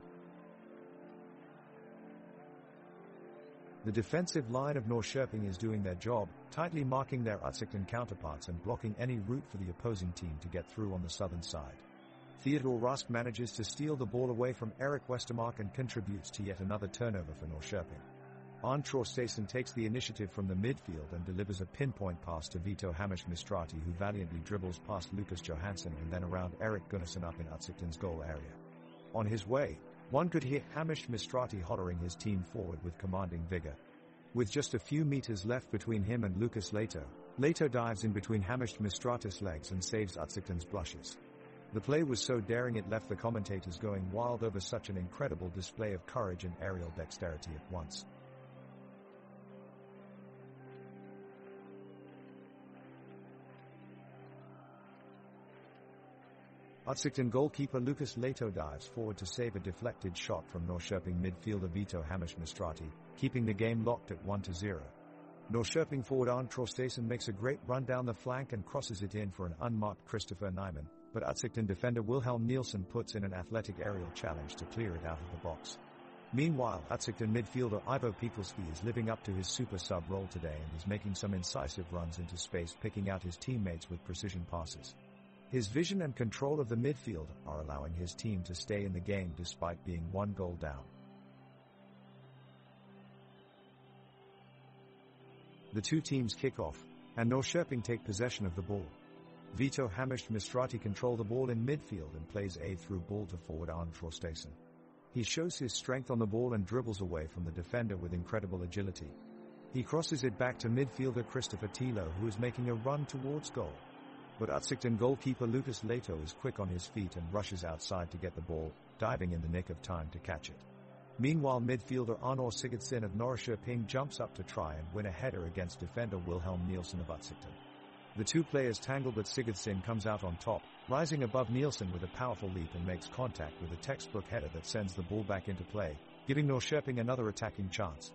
The defensive line of Norrköping is doing their job, tightly marking their Oddset counterparts and blocking any route for the opposing team to get through on the southern side. Theodor Rask manages to steal the ball away from Erik Westermark and contributes to yet another turnover for Norrköping. Arne Trosteisen takes the initiative from the midfield and delivers a pinpoint pass to Vito Hamish Mistrati, who valiantly dribbles past Lucas Johansson and then around Erik Gunnarsson up in Oddset's goal area. On his way, one could hear Hamish Mistrati hollering his team forward with commanding vigor. With just a few meters left between him and Lucas Leto, Leto dives in between Hamish Mistratis' legs and saves Utsichten's blushes. The play was so daring it left the commentators going wild over such an incredible display of courage and aerial dexterity at once. Utsichten goalkeeper Lucas Leto dives forward to save a deflected shot from Norrköping midfielder Vito Hamish Mistrati, keeping the game locked at 1-0. Norrköping forward Arne Traustason makes a great run down the flank and crosses it in for an unmarked Christopher Nyman, but Utsichten defender Wilhelm Nielsen puts in an athletic aerial challenge to clear it out of the box. Meanwhile, Utsichten midfielder Ivo Pekelski is living up to his super sub role today and is making some incisive runs into space, picking out his teammates with precision passes. His vision and control of the midfield are allowing his team to stay in the game despite being 1 goal down. The two teams kick off, and Norrköping take possession of the ball. Vito Hamish Mistrati control the ball in midfield and plays a through ball to forward Arne Traustason. He shows his strength on the ball and dribbles away from the defender with incredible agility. He crosses it back to midfielder Christopher Tilo, who is making a run towards goal. But Utsichten goalkeeper Lucas Leto is quick on his feet and rushes outside to get the ball, diving in the nick of time to catch it. Meanwhile, midfielder Arnor Sigurdsson of Norrköping jumps up to try and win a header against defender Wilhelm Nielsen of Utsichten. The two players tangle, but Sigurdsson comes out on top, rising above Nielsen with a powerful leap and makes contact with a textbook header that sends the ball back into play, giving Norrköping another attacking chance.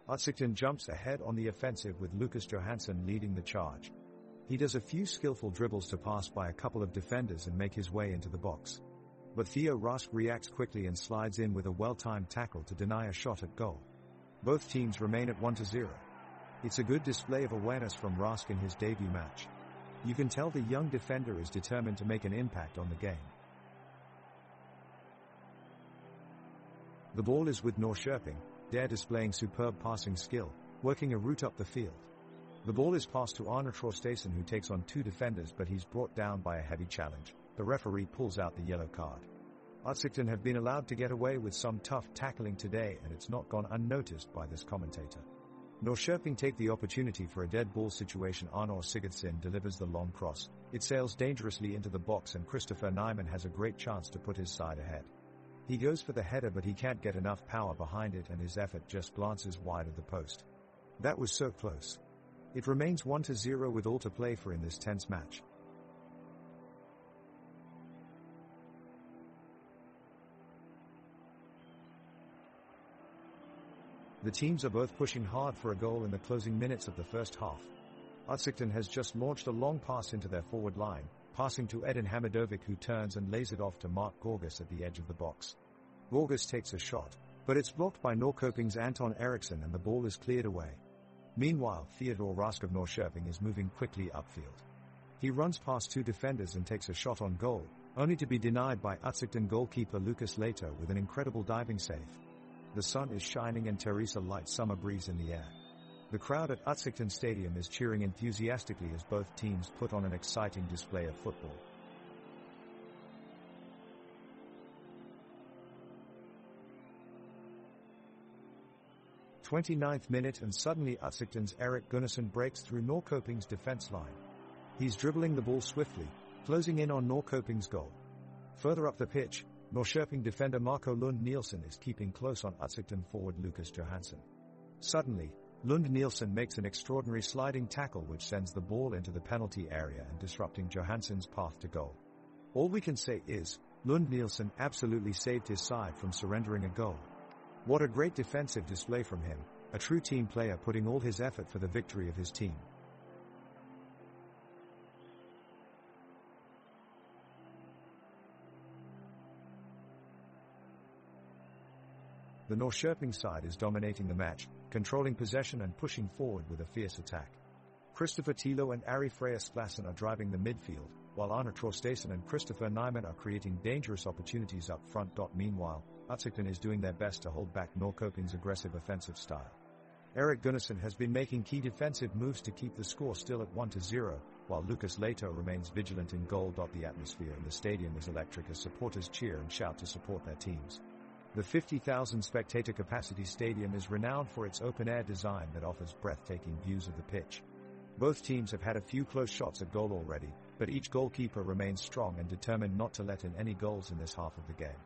Utsichten jumps ahead on the offensive with Lucas Johansson leading the charge. He does a few skillful dribbles to pass by a couple of defenders and make his way into the box. But Theo Rask reacts quickly and slides in with a well-timed tackle to deny a shot at goal. Both teams remain at 1-0. It's a good display of awareness from Rask in his debut match. You can tell the young defender is determined to make an impact on the game. The ball is with Norrköping, Dare displaying superb passing skill, working a route up the field. The ball is passed to Arne Traustason, who takes on two defenders, but he's brought down by a heavy challenge. The referee pulls out the yellow card. Utsichten have been allowed to get away with some tough tackling today, and it's not gone unnoticed by this commentator. Norrköping take the opportunity for a dead ball situation. Arnor Sigurdsson delivers the long cross. It sails dangerously into the box, and Christopher Nyman has a great chance to put his side ahead. He goes for the header, but he can't get enough power behind it, and his effort just glances wide of the post. That was so close. It remains 1-0 with all to play for in this tense match. The teams are both pushing hard for a goal in the closing minutes of the first half. Utsichten has just launched a long pass into their forward line, passing to Edin Hamidovic, who turns and lays it off to Mark Gorgas at the edge of the box. Gorgas takes a shot, but it's blocked by Norrköping's Anton Eriksson and the ball is cleared away. Meanwhile, Theodor Rask of Norrköping is moving quickly upfield. He runs past two defenders and takes a shot on goal, only to be denied by Utsichten goalkeeper Lucas Leto with an incredible diving save. The sun is shining and Teresa light summer breeze in the air. The crowd at Utsichten Stadium is cheering enthusiastically as both teams put on an exciting display of football. 29th minute, and suddenly Utsichten's Erik Gunnarsson breaks through Norrköping's defense line. He's dribbling the ball swiftly, closing in on Norrköping's goal. Further up the pitch, Norrköping defender Marco Lund Nielsen is keeping close on Utsichten forward Lucas Johansson. Suddenly, Lund Nielsen makes an extraordinary sliding tackle which sends the ball into the penalty area and disrupting Johansson's path to goal. All we can say is, Lund Nielsen absolutely saved his side from surrendering a goal. What a great defensive display from him, a true team player putting all his effort for the victory of his team. The Norrköping side is dominating the match, controlling possession and pushing forward with a fierce attack. Christopher Tilo and Ari Freyas-Klassen are driving the midfield, while Arne Traustason and Christopher Nyman are creating dangerous opportunities up front. Meanwhile, Utsichten is doing their best to hold back Norrköping's aggressive offensive style. Erik Gunnarsson has been making key defensive moves to keep the score still at 1-0, while Lucas Leto remains vigilant in goal. The atmosphere in the stadium is electric as supporters cheer and shout to support their teams. The 50,000 spectator capacity stadium is renowned for its open-air design that offers breathtaking views of the pitch. Both teams have had a few close shots at goal already, but each goalkeeper remains strong and determined not to let in any goals in this half of the game.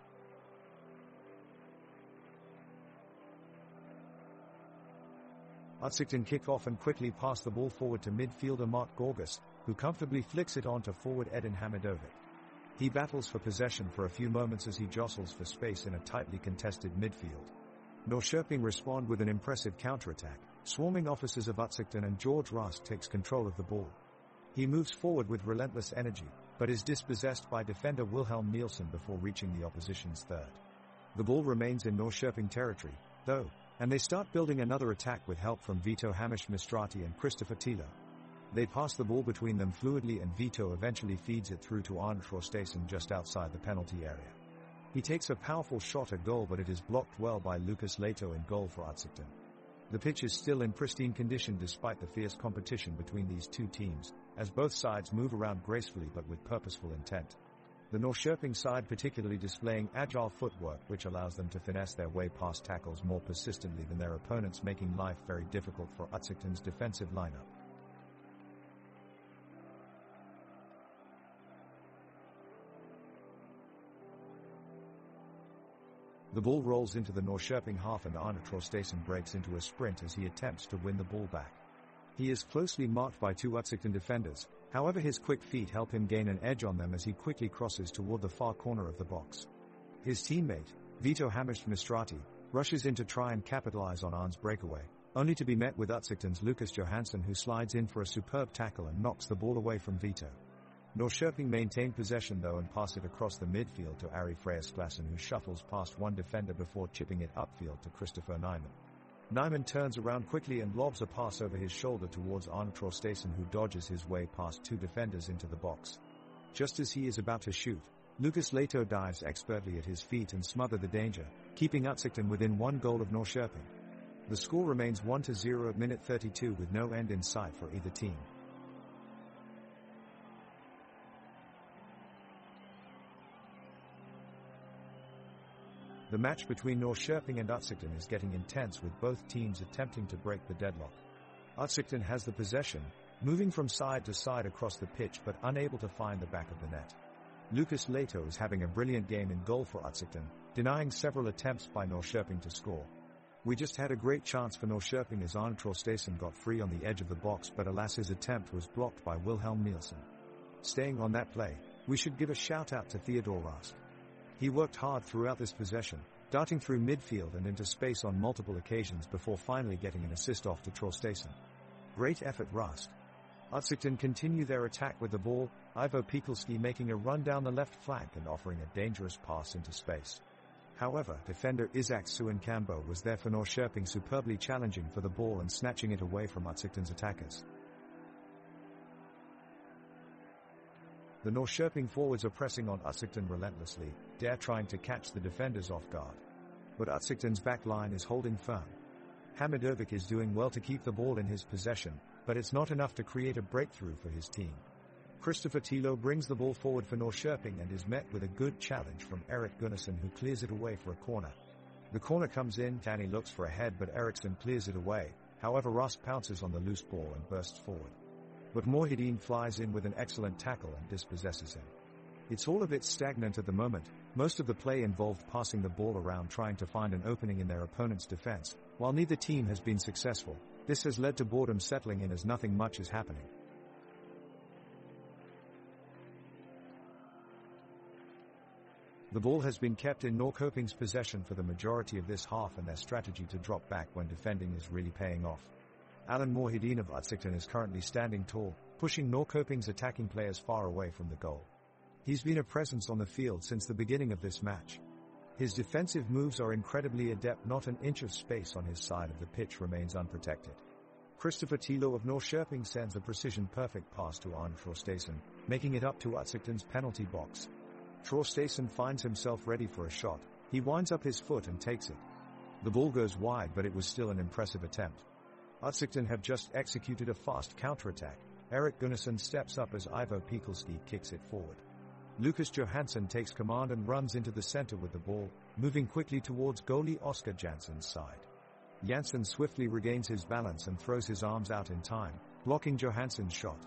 Oddset kick off and quickly pass the ball forward to midfielder Mark Gorgas, who comfortably flicks it on to forward Edin Hamidovic. He battles for possession for a few moments as he jostles for space in a tightly contested midfield. Norrköping respond with an impressive counterattack. Swarming officers of Oddset and George Rask takes control of the ball. He moves forward with relentless energy, but is dispossessed by defender Wilhelm Nielsen before reaching the opposition's third. The ball remains in Norrköping territory, though, and they start building another attack with help from Vito Hamish-Mistrati and Christopher Tilo. They pass the ball between them fluidly and Vito eventually feeds it through to Arne Traustason just outside the penalty area. He takes a powerful shot at goal, but it is blocked well by Lucas Leto in goal for Oddset. The pitch is still in pristine condition despite the fierce competition between these two teams, as both sides move around gracefully but with purposeful intent. The Norrköping side particularly displaying agile footwork which allows them to finesse their way past tackles more persistently than their opponents, making life very difficult for Oddset's defensive lineup. The ball rolls into the Norrköping half and Arne Traustason breaks into a sprint as he attempts to win the ball back. He is closely marked by two Oddset defenders, however his quick feet help him gain an edge on them as he quickly crosses toward the far corner of the box. His teammate, Vito Hamish-Mistrati, rushes in to try and capitalize on Arne's breakaway, only to be met with Oddset's Lucas Johansson, who slides in for a superb tackle and knocks the ball away from Vito. Norrköping maintain possession though and pass it across the midfield to Ari Freyasklassen, who shuffles past one defender before chipping it upfield to Christopher Nyman. Nyman turns around quickly and lobs a pass over his shoulder towards Arne Traustason, who dodges his way past two defenders into the box. Just as he is about to shoot, Lucas Leto dives expertly at his feet and smothers the danger, keeping Oddset within one goal of Norrköping. The score remains 1-0 at minute 32 with no end in sight for either team. The match between Norrköping and Oddset is getting intense, with both teams attempting to break the deadlock. Oddset has the possession, moving from side to side across the pitch but unable to find the back of the net. Lucas Leto is having a brilliant game in goal for Oddset, denying several attempts by Norrköping to score. We just had a great chance for Norrköping as Arne Traustason got free on the edge of the box, but alas his attempt was blocked by Wilhelm Nielsen. Staying on that play, we should give a shout out to Theodor Rask. He worked hard throughout this possession, darting through midfield and into space on multiple occasions before finally getting an assist off to Traustason. Great effort, Rask. Oddset continue their attack with the ball, Ivo Pikelski making a run down the left flank and offering a dangerous pass into space. However, defender Isaac Suinkambo was there for Norrköping, superbly challenging for the ball and snatching it away from Oddset's attackers. The Norrköping forwards are pressing on Oddset relentlessly, trying to catch the defenders off guard. But Oddset's back line is holding firm. Hamidovic is doing well to keep the ball in his possession, but it's not enough to create a breakthrough for his team. Christopher Tilo brings the ball forward for Norrköping and is met with a good challenge from Erik Gunnarsson, who clears it away for a corner. The corner comes in, Danny looks for a head but Eriksson clears it away, however Rask pounces on the loose ball and bursts forward. But Mohideen flies in with an excellent tackle and dispossesses him. It's all a bit stagnant at the moment. Most of the play involved passing the ball around trying to find an opening in their opponent's defense. While neither team has been successful, this has led to boredom settling in as nothing much is happening. The ball has been kept in Norrköping's possession for the majority of this half, and their strategy to drop back when defending is really paying off. Alan Mohideen of Oddset is currently standing tall, pushing Norrköping's attacking players far away from the goal. He's been a presence on the field since the beginning of this match. His defensive moves are incredibly adept, not an inch of space on his side of the pitch remains unprotected. Christopher Tilo of Norrköping sends a precision-perfect pass to Arne Traustason, making it up to Oddset's penalty box. Traustason finds himself ready for a shot. He winds up his foot and takes it. The ball goes wide, but it was still an impressive attempt. Oddset have just executed a fast counterattack. Erik Gunnarsson steps up as Ivo Pikelski kicks it forward. Lucas Johansson takes command and runs into the center with the ball, moving quickly towards goalie Oscar Jansson's side. Jansson swiftly regains his balance and throws his arms out in time, blocking Johansson's shot.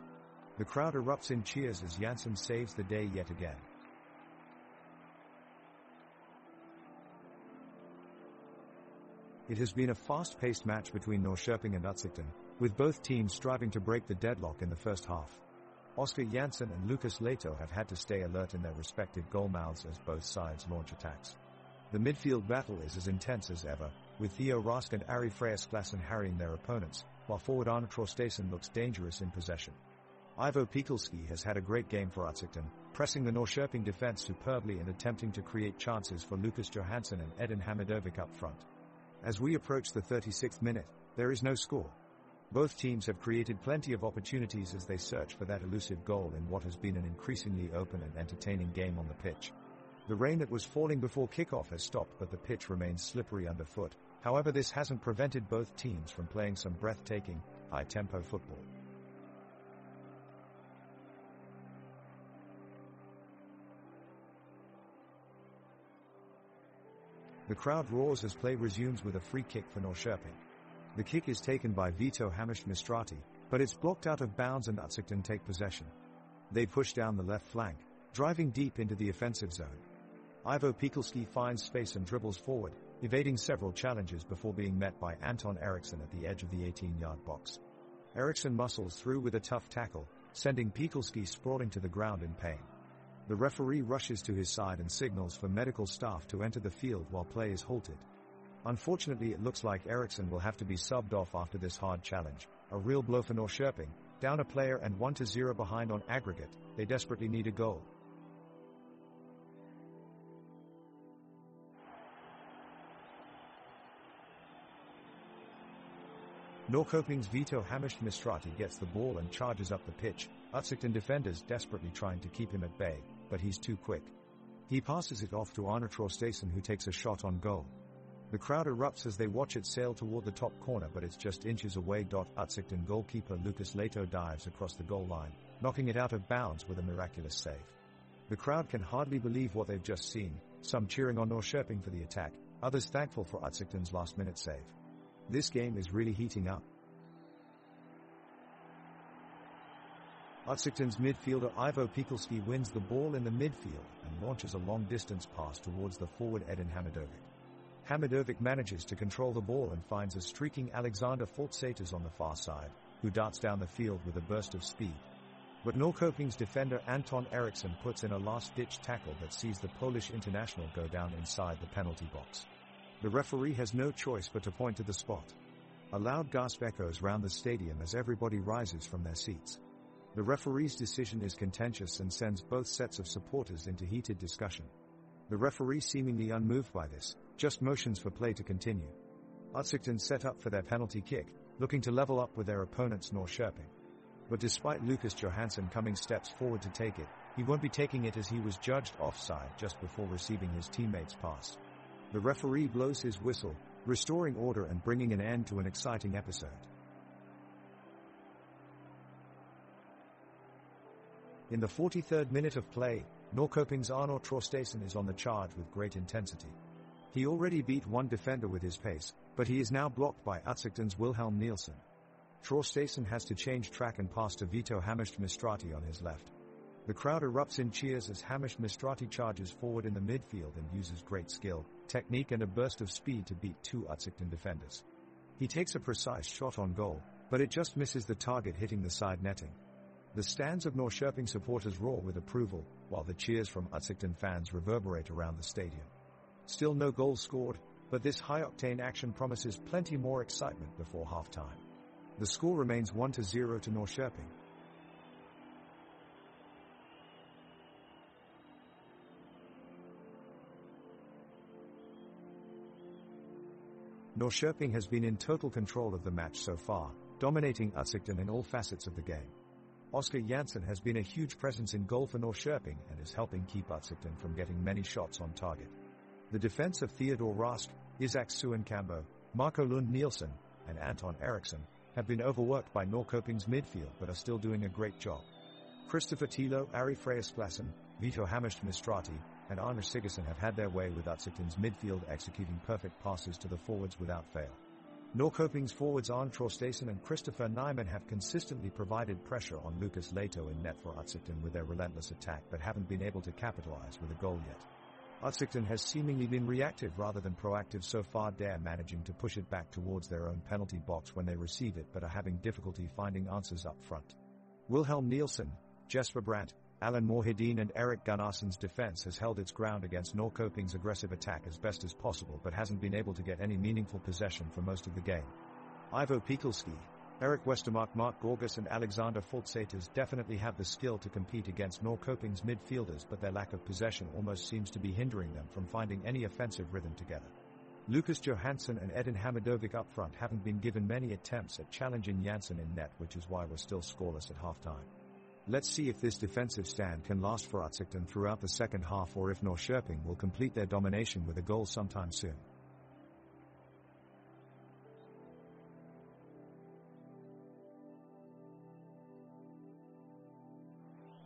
The crowd erupts in cheers as Jansson saves the day yet again. It has been a fast-paced match between Norrköping and Utsikten, with both teams striving to break the deadlock in the first half. Oscar Jansson and Lucas Leto have had to stay alert in their respective goal mouths as both sides launch attacks. The midfield battle is as intense as ever, with Theo Rask and Ari Freyasklassen harrying their opponents, while forward Arne Traustason looks dangerous in possession. Ivo Pikelski has had a great game for Utsikten, pressing the Norrköping defense superbly and attempting to create chances for Lucas Johansson and Edin Hamidovic up front. As we approach the 36th minute, there is no score. Both teams have created plenty of opportunities as they search for that elusive goal in what has been an increasingly open and entertaining game on the pitch. The rain that was falling before kickoff has stopped, but the pitch remains slippery underfoot. However, this hasn't prevented both teams from playing some breathtaking, high-tempo football. The crowd roars as play resumes with a free kick for Norrköping. The kick is taken by Vito Hamish-Mistrati, but it's blocked out of bounds and Utsikten take possession. They push down the left flank, driving deep into the offensive zone. Ivo Pikelski finds space and dribbles forward, evading several challenges before being met by Anton Eriksson at the edge of the 18-yard box. Eriksson muscles through with a tough tackle, sending Pikelski sprawling to the ground in pain. The referee rushes to his side and signals for medical staff to enter the field while play is halted. Unfortunately, it looks like Eriksson will have to be subbed off after this hard challenge, a real blow for Norrköping, down a player and 1-0 behind on aggregate. They desperately need a goal. Norrköping's Vito Hamish-Mistrati gets the ball and charges up the pitch, Utsikten defenders desperately trying to keep him at bay, but he's too quick. He passes it off to Arne Traustason, who takes a shot on goal. The crowd erupts as they watch it sail toward the top corner, but it's just inches away. Utsikten goalkeeper Lucas Leto dives across the goal line, knocking it out of bounds with a miraculous save. The crowd can hardly believe what they've just seen, some cheering on Norrköping for the attack, others thankful for Utsikten's last-minute save. This game is really heating up. Utsikten's midfielder Ivo Pikelski wins the ball in the midfield and launches a long-distance pass towards the forward Edin Hamidovic. Hamidovic manages to control the ball and finds a streaking Alexander Fortsatas on the far side, who darts down the field with a burst of speed. But Norrköping's defender Anton Eriksson puts in a last-ditch tackle that sees the Polish international go down inside the penalty box. The referee has no choice but to point to the spot. A loud gasp echoes round the stadium as everybody rises from their seats. The referee's decision is contentious and sends both sets of supporters into heated discussion. The referee, seemingly unmoved by this, just motions for play to continue. Utsikten set up for their penalty kick, looking to level up with their opponents Norrköping. But despite Lucas Johansson coming steps forward to take it, he won't be taking it as he was judged offside just before receiving his teammate's pass. The referee blows his whistle, restoring order and bringing an end to an exciting episode. In the 43rd minute of play, Norrköping's Arne Traustason is on the charge with great intensity. He already beat one defender with his pace, but he is now blocked by Utsikten's Wilhelm Nielsen. Traustason has to change track and pass to Vito Hamish-Mistrati on his left. The crowd erupts in cheers as Hamish-Mistrati charges forward in the midfield and uses great skill, technique and a burst of speed to beat two Utsikten defenders. He takes a precise shot on goal, but it just misses the target, hitting the side netting. The stands of Norrköping supporters roar with approval, while the cheers from Utsikten fans reverberate around the stadium. Still no goals scored, but this high-octane action promises plenty more excitement before halftime. The score remains 1-0 to Norrköping. Norrköping has been in total control of the match so far, dominating Utsikten in all facets of the game. Oscar Jansson has been a huge presence in goal for Norrköping and is helping keep Utsikten from getting many shots on target. The defense of Theodor Rask, Isak Suenkambo, Marco Lund Nielsen, and Anton Eriksson have been overworked by Norrköping's midfield but are still doing a great job. Christopher Tilo, Ari Freyasklassen, Vito Hammerstedt-Mistrati, and Arne Sigurdsson have had their way with Utsikten's midfield executing perfect passes to the forwards without fail. Norrköping's forwards Arne Traustason and Christopher Nyman have consistently provided pressure on Lucas Leto in net for Utsikten with their relentless attack but haven't been able to capitalize with a goal yet. Utsikten has seemingly been reactive rather than proactive so far, managing to push it back towards their own penalty box when they receive it but are having difficulty finding answers up front. Wilhelm Nielsen, Jesper Brandt, Alan Morhedin and Erik Gunnarsson's defense has held its ground against Norrköping's aggressive attack as best as possible but hasn't been able to get any meaningful possession for most of the game. Ivo Pikelski, Erik Westermark, Mark Gorgas and Alexander Foltsatas definitely have the skill to compete against Norrköping's midfielders, but their lack of possession almost seems to be hindering them from finding any offensive rhythm together. Lucas Johansson and Edin Hamidovic up front haven't been given many attempts at challenging Janssen in net, which is why we're still scoreless at halftime. Let's see if this defensive stand can last for Utsikten throughout the second half or if Norrköping will complete their domination with a goal sometime soon.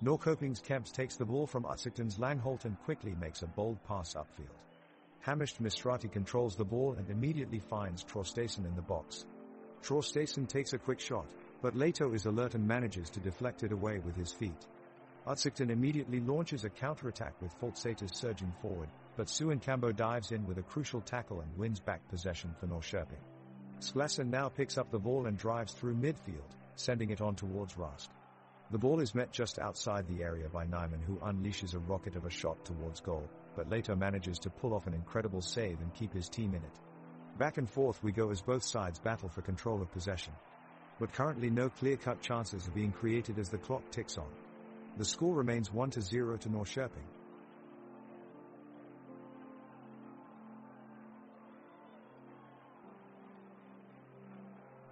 Norrköping's Kemps takes the ball from Utsikten's Langholt and quickly makes a bold pass upfield. Hammerstedt-Mistrati controls the ball and immediately finds Traustason in the box. Traustason takes a quick shot, but Leto is alert and manages to deflect it away with his feet. Utsikten immediately launches a counterattack with Foltsatas surging forward, but Suenkambo dives in with a crucial tackle and wins back possession for Norrköping. Sklasson now picks up the ball and drives through midfield, sending it on towards Rask. The ball is met just outside the area by Nyman, who unleashes a rocket of a shot towards goal, but Leto manages to pull off an incredible save and keep his team in it. Back and forth we go as both sides battle for control of possession. But currently no clear-cut chances are being created as the clock ticks on. The score remains 1-0 to Norrköping.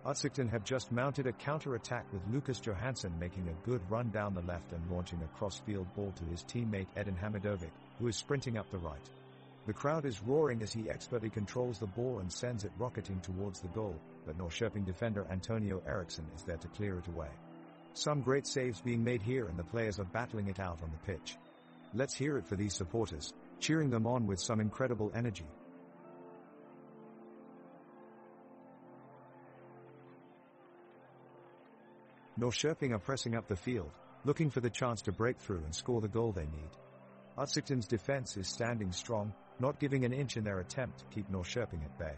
Utsikten have just mounted a counter-attack with Lucas Johansson making a good run down the left and launching a cross-field ball to his teammate Edin Hamidovic, who is sprinting up the right. The crowd is roaring as he expertly controls the ball and sends it rocketing towards the goal, but Norrköping defender Antonio Eriksson is there to clear it away. Some great saves being made here and the players are battling it out on the pitch. Let's hear it for these supporters, cheering them on with some incredible energy. Norrköping are pressing up the field, looking for the chance to break through and score the goal they need. Utsikten's defense is standing strong, not giving an inch in their attempt to keep Norrköping at bay.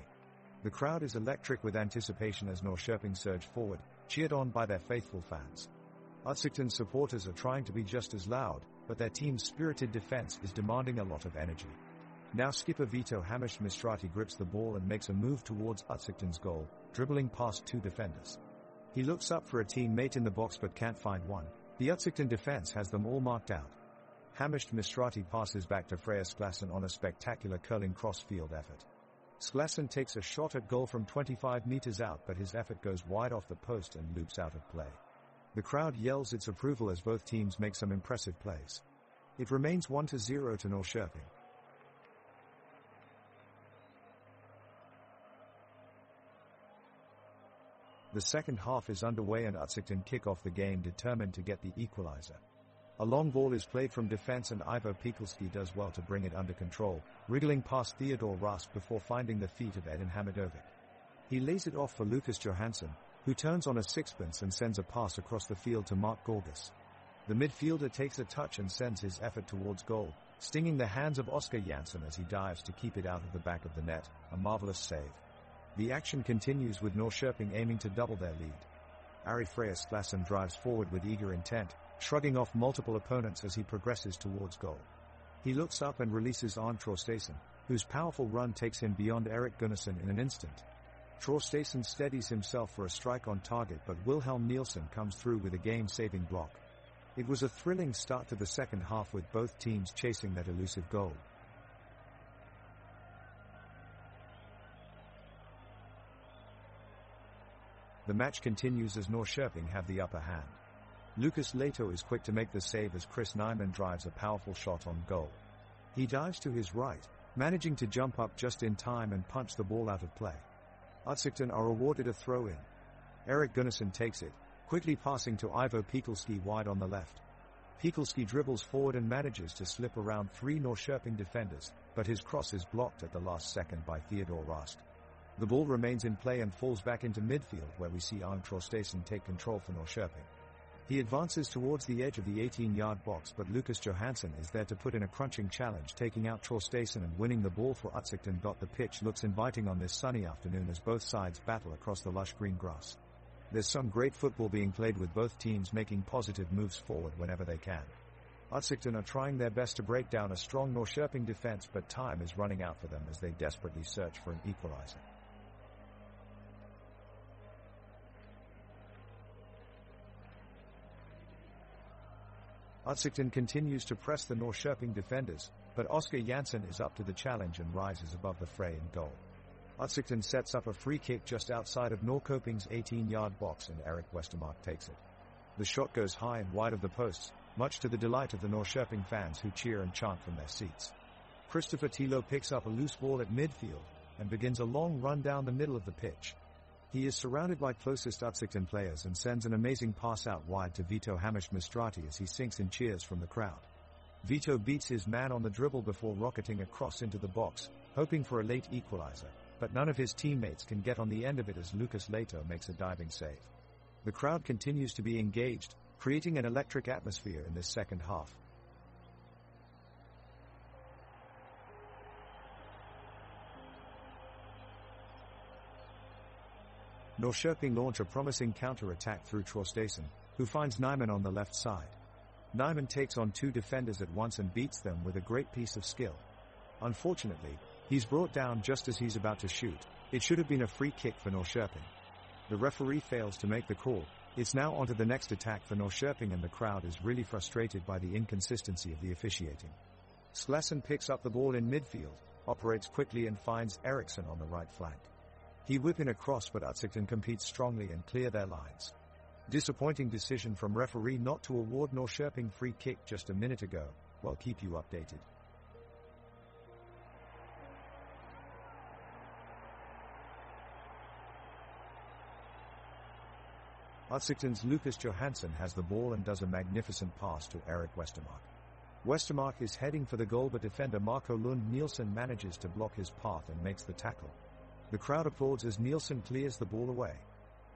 The crowd is electric with anticipation as Norrköping surge forward, cheered on by their faithful fans. Utsikten's supporters are trying to be just as loud, but their team's spirited defense is demanding a lot of energy. Now skipper Vito Hammerstedt-Mistrati grips the ball and makes a move towards Utsikten's goal, dribbling past two defenders. He looks up for a teammate in the box but can't find one. The Utsikten defense has them all marked out. Hammerstedt-Mistrati passes back to Freya Sklasson on a spectacular curling cross-field effort. Sklasson takes a shot at goal from 25 meters out, but his effort goes wide off the post and loops out of play. The crowd yells its approval as both teams make some impressive plays. It remains 1-0 to Norrköping. The second half is underway and Utsikten kick off the game determined to get the equalizer. A long ball is played from defense and Ivo Pikelski does well to bring it under control, wriggling past Theodor Rask before finding the feet of Edin Hamidovic. He lays it off for Lucas Johansson, who turns on a sixpence and sends a pass across the field to Mark Gorgas. The midfielder takes a touch and sends his effort towards goal, stinging the hands of Oskar Janssen as he dives to keep it out of the back of the net, a marvelous save. The action continues with Norrköping aiming to double their lead. Ari Freya Sklasson drives forward with eager intent, shrugging off multiple opponents as he progresses towards goal. He looks up and releases Arne Traustason, whose powerful run takes him beyond Erik Gunnarsson in an instant. Traustason steadies himself for a strike on target, but Wilhelm Nielsen comes through with a game-saving block. It was a thrilling start to the second half with both teams chasing that elusive goal. The match continues as Norrköping have the upper hand. Lucas Leto is quick to make the save as Chris Nyman drives a powerful shot on goal. He dives to his right, managing to jump up just in time and punch the ball out of play. Utsikten are awarded a throw-in. Erik Gunnarsson takes it, quickly passing to Ivo Pikelski wide on the left. Pikelski dribbles forward and manages to slip around 3 Norrköping defenders, but his cross is blocked at the last second by Theodor Rast. The ball remains in play and falls back into midfield, where we see Arne Traustason take control for Norrköping. He advances towards the edge of the 18-yard box, but Lucas Johansson is there to put in a crunching challenge, taking out Traustason and winning the ball for Oddset. The pitch looks inviting on this sunny afternoon as both sides battle across the lush green grass. There's some great football being played, with both teams making positive moves forward whenever they can. Oddset are trying their best to break down a strong Norrköping defense, but time is running out for them as they desperately search for an equalizer. Oddset continues to press the Norrköping defenders, but Oskar Jansson is up to the challenge and rises above the fray in goal. Oddset sets up a free kick just outside of Norrköping's 18-yard box, and Erik Westermark takes it. The shot goes high and wide of the posts, much to the delight of the Norrköping fans, who cheer and chant from their seats. Christopher Tilo picks up a loose ball at midfield and begins a long run down the middle of the pitch. He is surrounded by closest Oddset players and sends an amazing pass out wide to Vito Hamish-Mistrati as he sinks in cheers from the crowd. Vito beats his man on the dribble before rocketing across into the box, hoping for a late equalizer, but none of his teammates can get on the end of it as Lucas Leto makes a diving save. The crowd continues to be engaged, creating an electric atmosphere in this second half. Norrköping launch a promising counter-attack through Traustason, who finds Nyman on the left side. Nyman takes on 2 defenders at once and beats them with a great piece of skill. Unfortunately, he's brought down just as he's about to shoot. It should have been a free kick for Norrköping. The referee fails to make the call. It's now on to the next attack for Norrköping, and the crowd is really frustrated by the inconsistency of the officiating. Sklassen picks up the ball in midfield, operates quickly and finds Eriksson on the right flank. He whip in a cross, but Oddset competes strongly and clear their lines. Disappointing decision from referee not to award Norrköping free kick just a minute ago. We'll keep you updated. Oddset's Lucas Johansson has the ball and does a magnificent pass to Erik Westermark. Westermark is heading for the goal, but defender Marco Lund Nielsen manages to block his path and makes the tackle. The crowd applauds as Nielsen clears the ball away.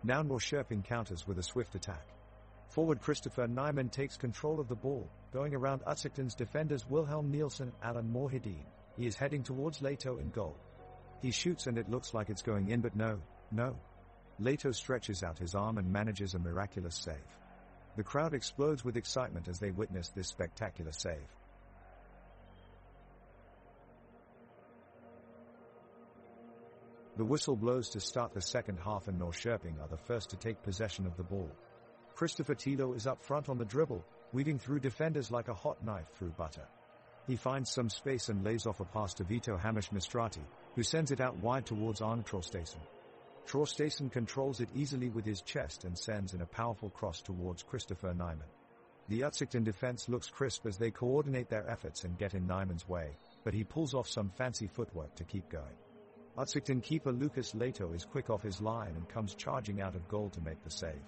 Now Norrköping counters with a swift attack. Forward Christopher Nyman takes control of the ball, going around Oddset's defenders Wilhelm Nielsen, Alan Mohideen. He is heading towards Leto in goal. He shoots and it looks like it's going in, but no. Leto stretches out his arm and manages a miraculous save. The crowd explodes with excitement as they witness this spectacular save. The whistle blows to start the second half, and Norrköping are the first to take possession of the ball. Christopher Tilo is up front on the dribble, weaving through defenders like a hot knife through butter. He finds some space and lays off a pass to Vito Hamish-Mistrati, who sends it out wide towards Arne Traustason. Traustason controls it easily with his chest and sends in a powerful cross towards Christopher Nyman. The Oddset defense looks crisp as they coordinate their efforts and get in Nyman's way, but he pulls off some fancy footwork to keep going. Oddset keeper Lucas Leto is quick off his line and comes charging out of goal to make the save.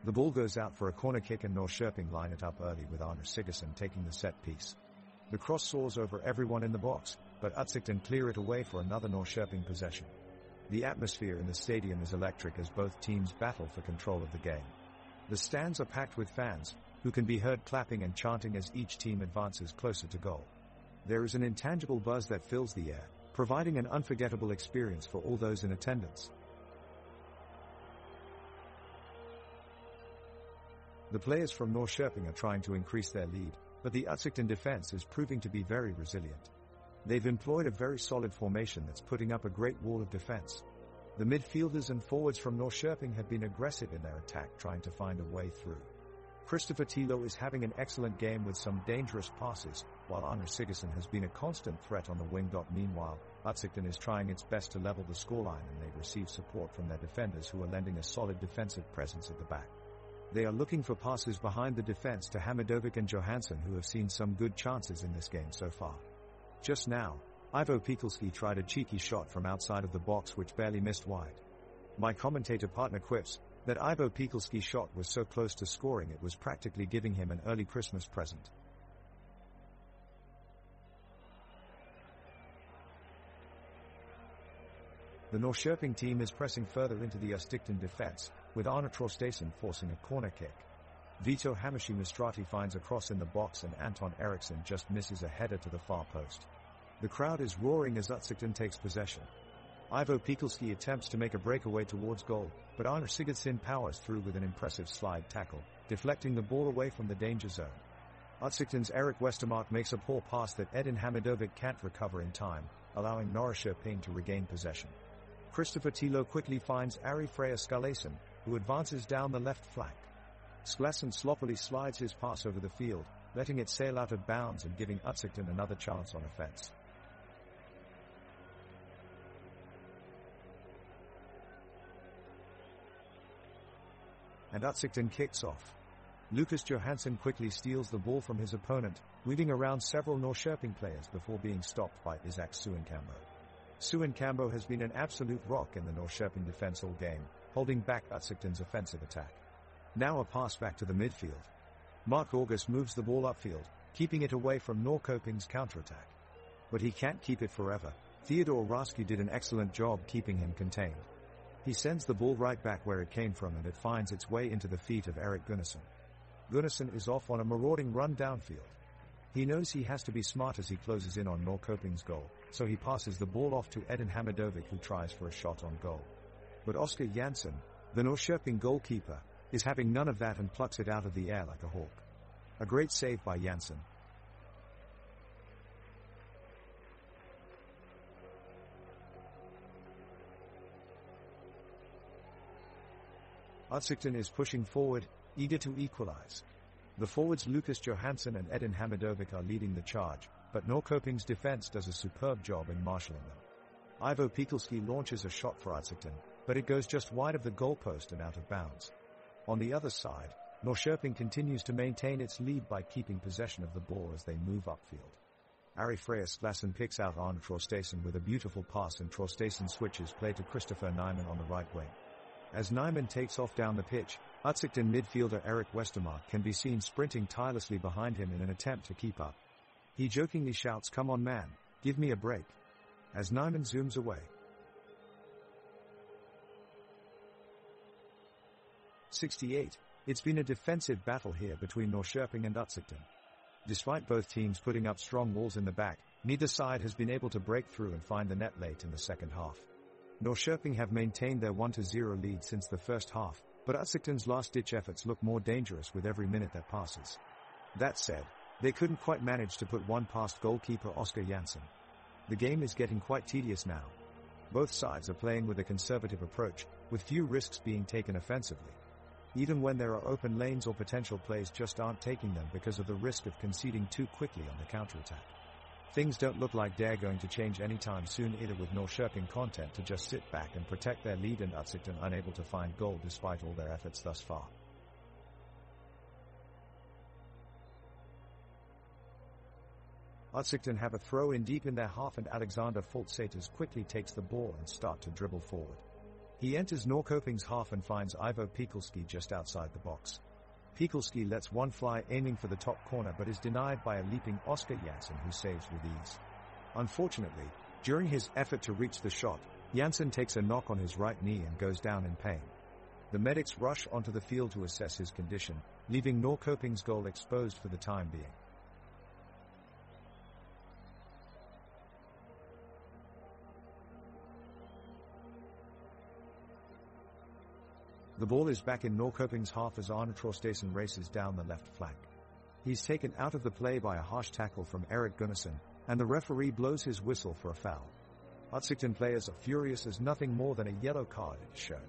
The ball goes out for a corner kick, and Norrköping line it up early with Arne Sigurdsson taking the set piece. The cross soars over everyone in the box, but Oddset clear it away for another Norrköping possession. The atmosphere in the stadium is electric as both teams battle for control of the game. The stands are packed with fans, who can be heard clapping and chanting as each team advances closer to goal. There is an intangible buzz that fills the air, providing an unforgettable experience for all those in attendance. The players from Norrköping are trying to increase their lead, but the Oddset defense is proving to be very resilient. They've employed a very solid formation that's putting up a great wall of defense. The midfielders and forwards from Norrköping have been aggressive in their attack, trying to find a way through. Christopher Tilo is having an excellent game with some dangerous passes, while Arne Sigurdsson has been a constant threat on the wing. Meanwhile, Oddset is trying its best to level the scoreline, and they receive support from their defenders, who are lending a solid defensive presence at the back. They are looking for passes behind the defense to Hamidovic and Johansson, who have seen some good chances in this game so far. Just now, Ivo Pikelski tried a cheeky shot from outside of the box which barely missed wide. My commentator partner quips, That Ivo Pekelski shot was so close to scoring it was practically giving him an early Christmas present. The Norrköping team is pressing further into the Östergötland defense, with Arne Traustason forcing a corner kick. Vito Hamishimistrati finds a cross in the box and Anton Eriksson just misses a header to the far post. The crowd is roaring as Östergötland takes possession. Ivo Pekelski attempts to make a breakaway towards goal, but Arne Sigurdsson powers through with an impressive slide tackle, deflecting the ball away from the danger zone. Östergötland's Erik Westermark makes a poor pass that Edin Hamidovic can't recover in time, allowing Norrköping to regain possession. Christopher Tilo quickly finds Ari Freya Skalason, who advances down the left flank. Skalason sloppily slides his pass over the field, letting it sail out of bounds and giving Östergötland another chance on offense. And Östergötland kicks off. Lucas Johansson quickly steals the ball from his opponent, weaving around several Norrköping players before being stopped by Isaac Suinkambo. Suinkambo has been an absolute rock in the Norrköping defense all game, holding back Östergötland's offensive attack. Now a pass back to the midfield. Mark August moves the ball upfield, keeping it away from Norrköping's counterattack. But he can't keep it forever. Theodor Raski did an excellent job keeping him contained. He sends the ball right back where it came from and it finds its way into the feet of Erik Gunnarsson. Gunnarsson is off on a marauding run downfield. He knows he has to be smart as he closes in on Norrköping's goal, so he passes the ball off to Edin Hamidovic, who tries for a shot on goal. But Oskar Jansson, the Norrköping goalkeeper, is having none of that and plucks it out of the air like a hawk. A great save by Jansson. Östergötland is pushing forward, eager to equalize. The forwards Lucas Johansson and Edin Hamidovic are leading the charge, but Norrköping's defense does a superb job in marshalling them. Ivo Pekelski launches a shot for Östergötland, but it goes just wide of the goalpost and out of bounds. On the other side, Norrköping continues to maintain its lead by keeping possession of the ball as they move upfield. Ari Freya Skalason picks out Arne Traustason with a beautiful pass and Traustason switches play to Christopher Nyman on the right wing. As Nyman takes off down the pitch, Östergötland midfielder Erik Westermark can be seen sprinting tirelessly behind him in an attempt to keep up. He jokingly shouts, "Come on man, give me a break," as Nyman zooms away. 68. It's been a defensive battle here between Norrköping and Östergötland. Despite both teams putting up strong walls in the back, neither side has been able to break through and find the net late in the second half. Norrköping have maintained their 1-0 lead since the first half, but Östergötland's last-ditch efforts look more dangerous with every minute that passes. That said, they couldn't quite manage to put one past goalkeeper Oskar Jansson. The game is getting quite tedious now. Both sides are playing with a conservative approach, with few risks being taken offensively. Even when there are open lanes or potential plays just aren't taking them because of the risk of conceding too quickly on the counterattack. Things don't look like they're going to change anytime soon either, with Norrköping content to just sit back and protect their lead and Östergötland unable to find goal despite all their efforts thus far. Östergötland have a throw in deep in their half and Alexander Foltsatas quickly takes the ball and start to dribble forward. He enters Norrköping's half and finds Ivo Pekelski just outside the box. Pekelski lets one fly aiming for the top corner but is denied by a leaping Oskar Jansson, who saves with ease. Unfortunately, during his effort to reach the shot, Jansson takes a knock on his right knee and goes down in pain. The medics rush onto the field to assess his condition, leaving Norrköping's goal exposed for the time being. The ball is back in Norrköping's half as Arne Traustason races down the left flank. He's taken out of the play by a harsh tackle from Erik Gunnarsson, and the referee blows his whistle for a foul. Östergötland players are furious as nothing more than a yellow card is shown.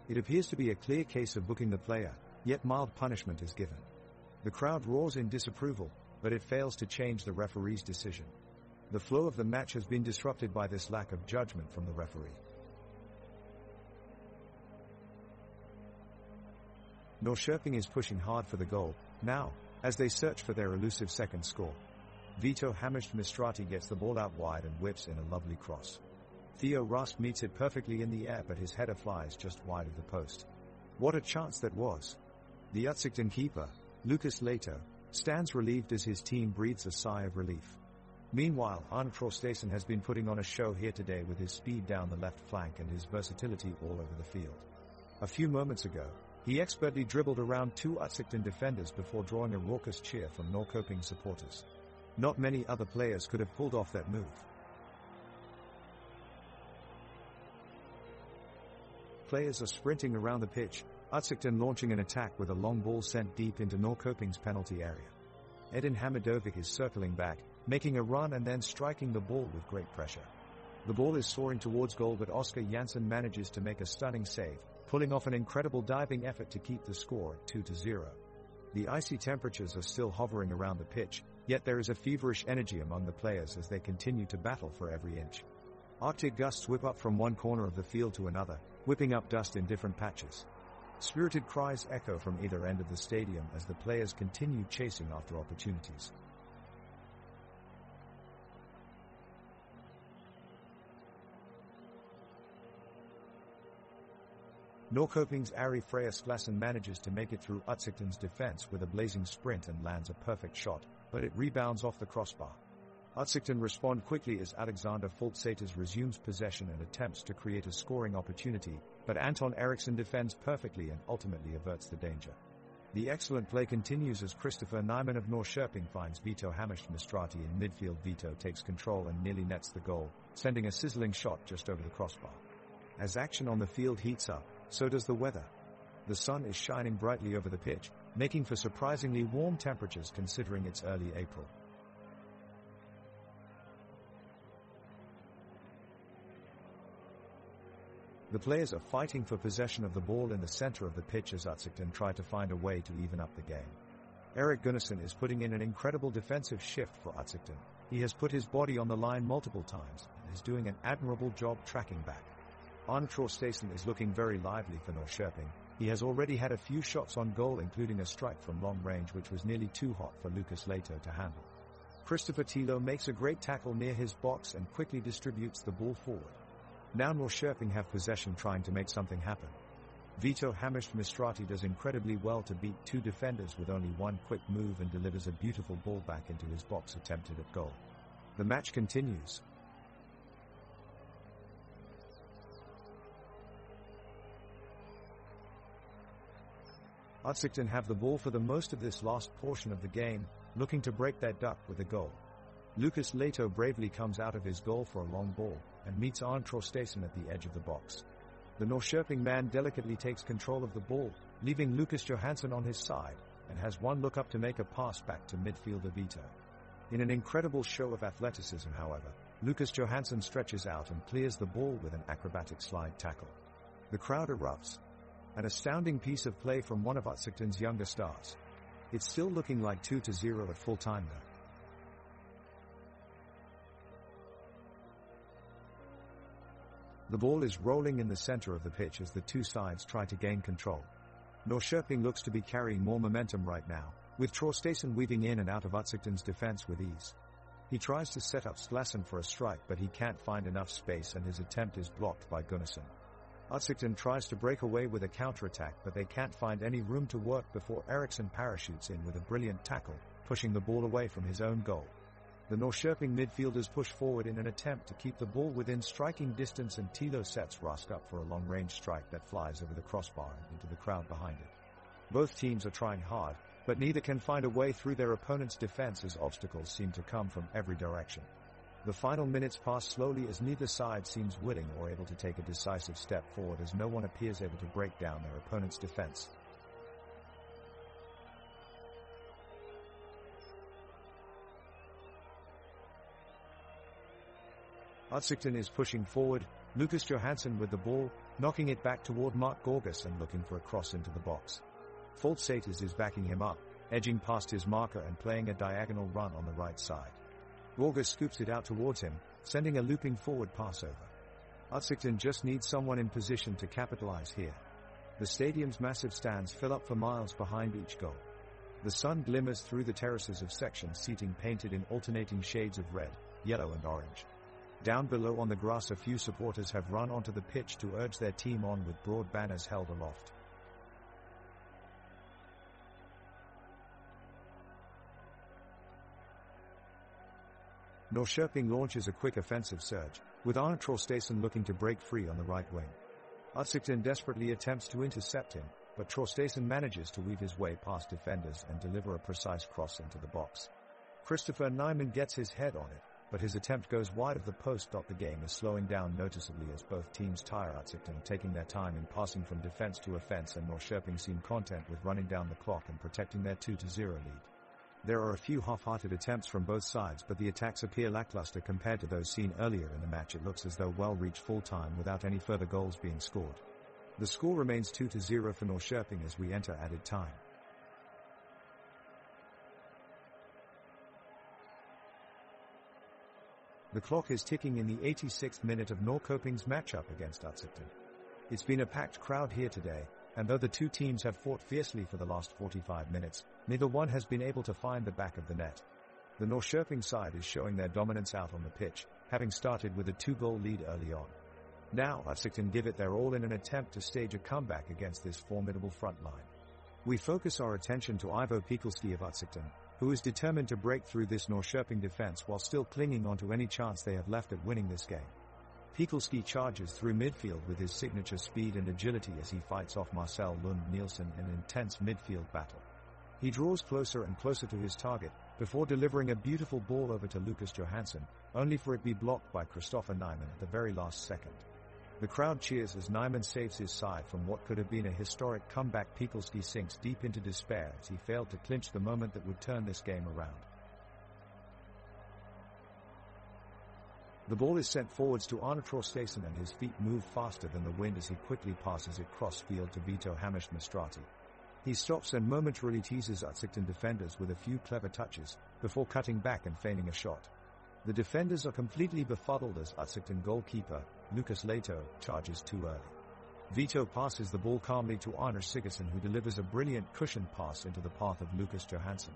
It appears to be a clear case of booking the player, yet mild punishment is given. The crowd roars in disapproval, but it fails to change the referee's decision. The flow of the match has been disrupted by this lack of judgment from the referee. Norrköping is pushing hard for the goal, now, as they search for their elusive second score. Vito Hamishimistrati gets the ball out wide and whips in a lovely cross. Theo Rask meets it perfectly in the air, but his header flies just wide of the post. What a chance that was. The Utzigton keeper, Lucas Leto, stands relieved as his team breathes a sigh of relief. Meanwhile, Arne Traustason has been putting on a show here today with his speed down the left flank and his versatility all over the field. A few moments ago, he expertly dribbled around two Utzigton defenders before drawing a raucous cheer from Norrköping supporters. Not many other players could have pulled off that move. Players are sprinting around the pitch, Utzigton launching an attack with a long ball sent deep into Norrköping's penalty area. Edin Hamidovic is circling back, making a run and then striking the ball with great pressure. The ball is soaring towards goal, but Oscar Jansson manages to make a stunning save, pulling off an incredible diving effort to keep the score at 2-0. The icy temperatures are still hovering around the pitch, yet there is a feverish energy among the players as they continue to battle for every inch. Arctic gusts whip up from one corner of the field to another, whipping up dust in different patches. Spirited cries echo from either end of the stadium as the players continue chasing after opportunities. Norrköping's Ari Freyas-Glassen manages to make it through Utzigton's defense with a blazing sprint and lands a perfect shot, but it rebounds off the crossbar. Utzigton respond quickly as Alexander Foltsatis resumes possession and attempts to create a scoring opportunity, but Anton Eriksson defends perfectly and ultimately averts the danger. The excellent play continues as Christopher Nyman of Norrköping finds Vito Hamish-Mistrati in midfield. Vito takes control and nearly nets the goal, sending a sizzling shot just over the crossbar. As action on the field heats up, so does the weather. The sun is shining brightly over the pitch, making for surprisingly warm temperatures considering it's early April. The players are fighting for possession of the ball in the center of the pitch as Utzigton try to find a way to even up the game. Erik Gunnarsson is putting in an incredible defensive shift for Utzigton. He has put his body on the line multiple times and is doing an admirable job tracking back. Arne Traustason is looking very lively for Norrköping. He has already had a few shots on goal, including a strike from long range which was nearly too hot for Lucas Leto to handle. Christopher Tilo makes a great tackle near his box and quickly distributes the ball forward. Now Norrköping have possession, trying to make something happen. Vito Hamish-Mistrati does incredibly well to beat two defenders with only one quick move and delivers a beautiful ball back into his box attempted at goal. The match continues. Utzigton have the ball for the most of this last portion of the game, looking to break their duck with a goal. Lucas Leto bravely comes out of his goal for a long ball, and meets Arne Traustason at the edge of the box. The Norrköping man delicately takes control of the ball, leaving Lucas Johansson on his side, and has one look up to make a pass back to midfielder Vito. In an incredible show of athleticism, however, Lucas Johansson stretches out and clears the ball with an acrobatic slide tackle. The crowd erupts. An astounding piece of play from one of Utzigton's younger stars. It's still looking like 2-0 at full time though. The ball is rolling in the center of the pitch as the two sides try to gain control. Norrköping looks to be carrying more momentum right now, with Traustason weaving in and out of Utzigton's defense with ease. He tries to set up Glassen for a strike, but he can't find enough space and his attempt is blocked by Gunnarsson. Utzigton tries to break away with a counterattack, but they can't find any room to work before Eriksson parachutes in with a brilliant tackle, pushing the ball away from his own goal. The Norrköping midfielders push forward in an attempt to keep the ball within striking distance, and Tilo sets Rask up for a long-range strike that flies over the crossbar and into the crowd behind it. Both teams are trying hard, but neither can find a way through their opponent's defense as obstacles seem to come from every direction. The final minutes pass slowly as neither side seems willing or able to take a decisive step forward, as no one appears able to break down their opponent's defense. Utzigton is pushing forward, Lucas Johansson with the ball, knocking it back toward Mark Gorgas and looking for a cross into the box. Foltsatis is backing him up, edging past his marker and playing a diagonal run on the right side. Gorgas scoops it out towards him, sending a looping forward pass over. Utzigton just needs someone in position to capitalize here. The stadium's massive stands fill up for miles behind each goal. The sun glimmers through the terraces of section seating painted in alternating shades of red, yellow and orange. Down below on the grass, a few supporters have run onto the pitch to urge their team on with broad banners held aloft. Norrköping launches a quick offensive surge, with Arne Traustason looking to break free on the right wing. Oddset desperately attempts to intercept him, but Traustason manages to weave his way past defenders and deliver a precise cross into the box. Christopher Nyman gets his head on it, but his attempt goes wide of the post. The game is slowing down noticeably as both teams tire. Oddset taking their time in passing from defense to offense, and Norrköping seem content with running down the clock and protecting their 2-0 lead. There are a few half-hearted attempts from both sides, but the attacks appear lackluster compared to those seen earlier in the match. It looks as though well reached full time without any further goals being scored. The score remains 2-0 for Norrköping as we enter added time. The clock is ticking in the 86th minute of Norrköping's matchup against Oddset. It's been a packed crowd here today, and though the two teams have fought fiercely for the last 45 minutes, neither one has been able to find the back of the net. The Norrköping side is showing their dominance out on the pitch, having started with a 2-goal lead early on. Now Oddset give it their all in an attempt to stage a comeback against this formidable front line. We focus our attention to Ivo Pekelski of Oddset, who is determined to break through this Norrköping defense while still clinging onto any chance they have left at winning this game. Pekelski charges through midfield with his signature speed and agility as he fights off Marcel Lund Nielsen in an intense midfield battle. He draws closer and closer to his target, before delivering a beautiful ball over to Lucas Johansson, only for it to be blocked by Christopher Nyman at the very last second. The crowd cheers as Nyman saves his side from what could have been a historic comeback. Pekelski sinks deep into despair as he failed to clinch the moment that would turn this game around. The ball is sent forwards to Arne Traustason, and his feet move faster than the wind as he quickly passes it cross-field to Vito Hammerschmidt. He stops and momentarily teases Oddset defenders with a few clever touches, before cutting back and feigning a shot. The defenders are completely befuddled as Oddset goalkeeper, Lucas Leto, charges too early. Vito passes the ball calmly to Arne Sigurdsson, who delivers a brilliant cushioned pass into the path of Lucas Johansson.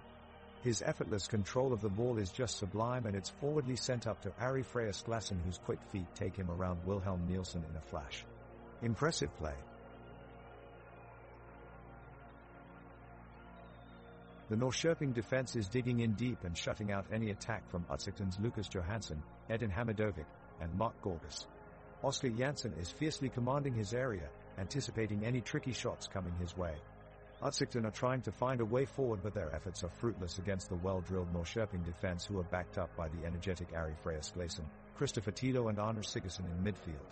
His effortless control of the ball is just sublime, and it's forwardly sent up to Ari Freyas-Glassen, whose quick feet take him around Wilhelm Nielsen in a flash. Impressive play. The Norrköping defense is digging in deep and shutting out any attack from Oddset's Lucas Johansson, Edin Hamadovic, and Mark Gorgas. Oskar Jansson is fiercely commanding his area, anticipating any tricky shots coming his way. Oddset are trying to find a way forward, but their efforts are fruitless against the well-drilled Norrköping defense, who are backed up by the energetic Ari Freyas-Glassen, Christopher Tito and Arne Sigurdsson in midfield.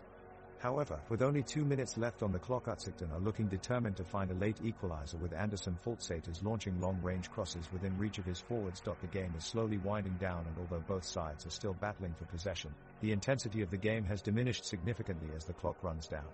However, with only 2 minutes left on the clock, Oddset are looking determined to find a late equalizer, with Anderson Foltsater launching long-range crosses within reach of his forwards. The game is slowly winding down, and although both sides are still battling for possession, the intensity of the game has diminished significantly as the clock runs down.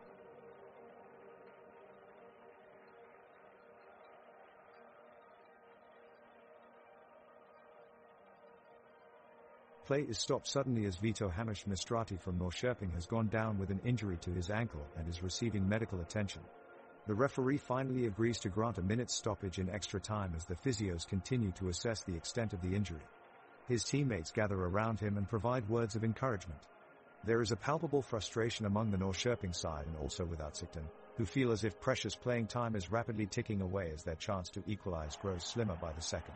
Play is stopped suddenly as Vito Hammerschmidt from Norrköping has gone down with an injury to his ankle and is receiving medical attention. The referee finally agrees to grant a minute's stoppage in extra time as the physios continue to assess the extent of the injury. His teammates gather around him and provide words of encouragement. There is a palpable frustration among the Norrköping side and also with Oddset, who feel as if precious playing time is rapidly ticking away as their chance to equalize grows slimmer by the second.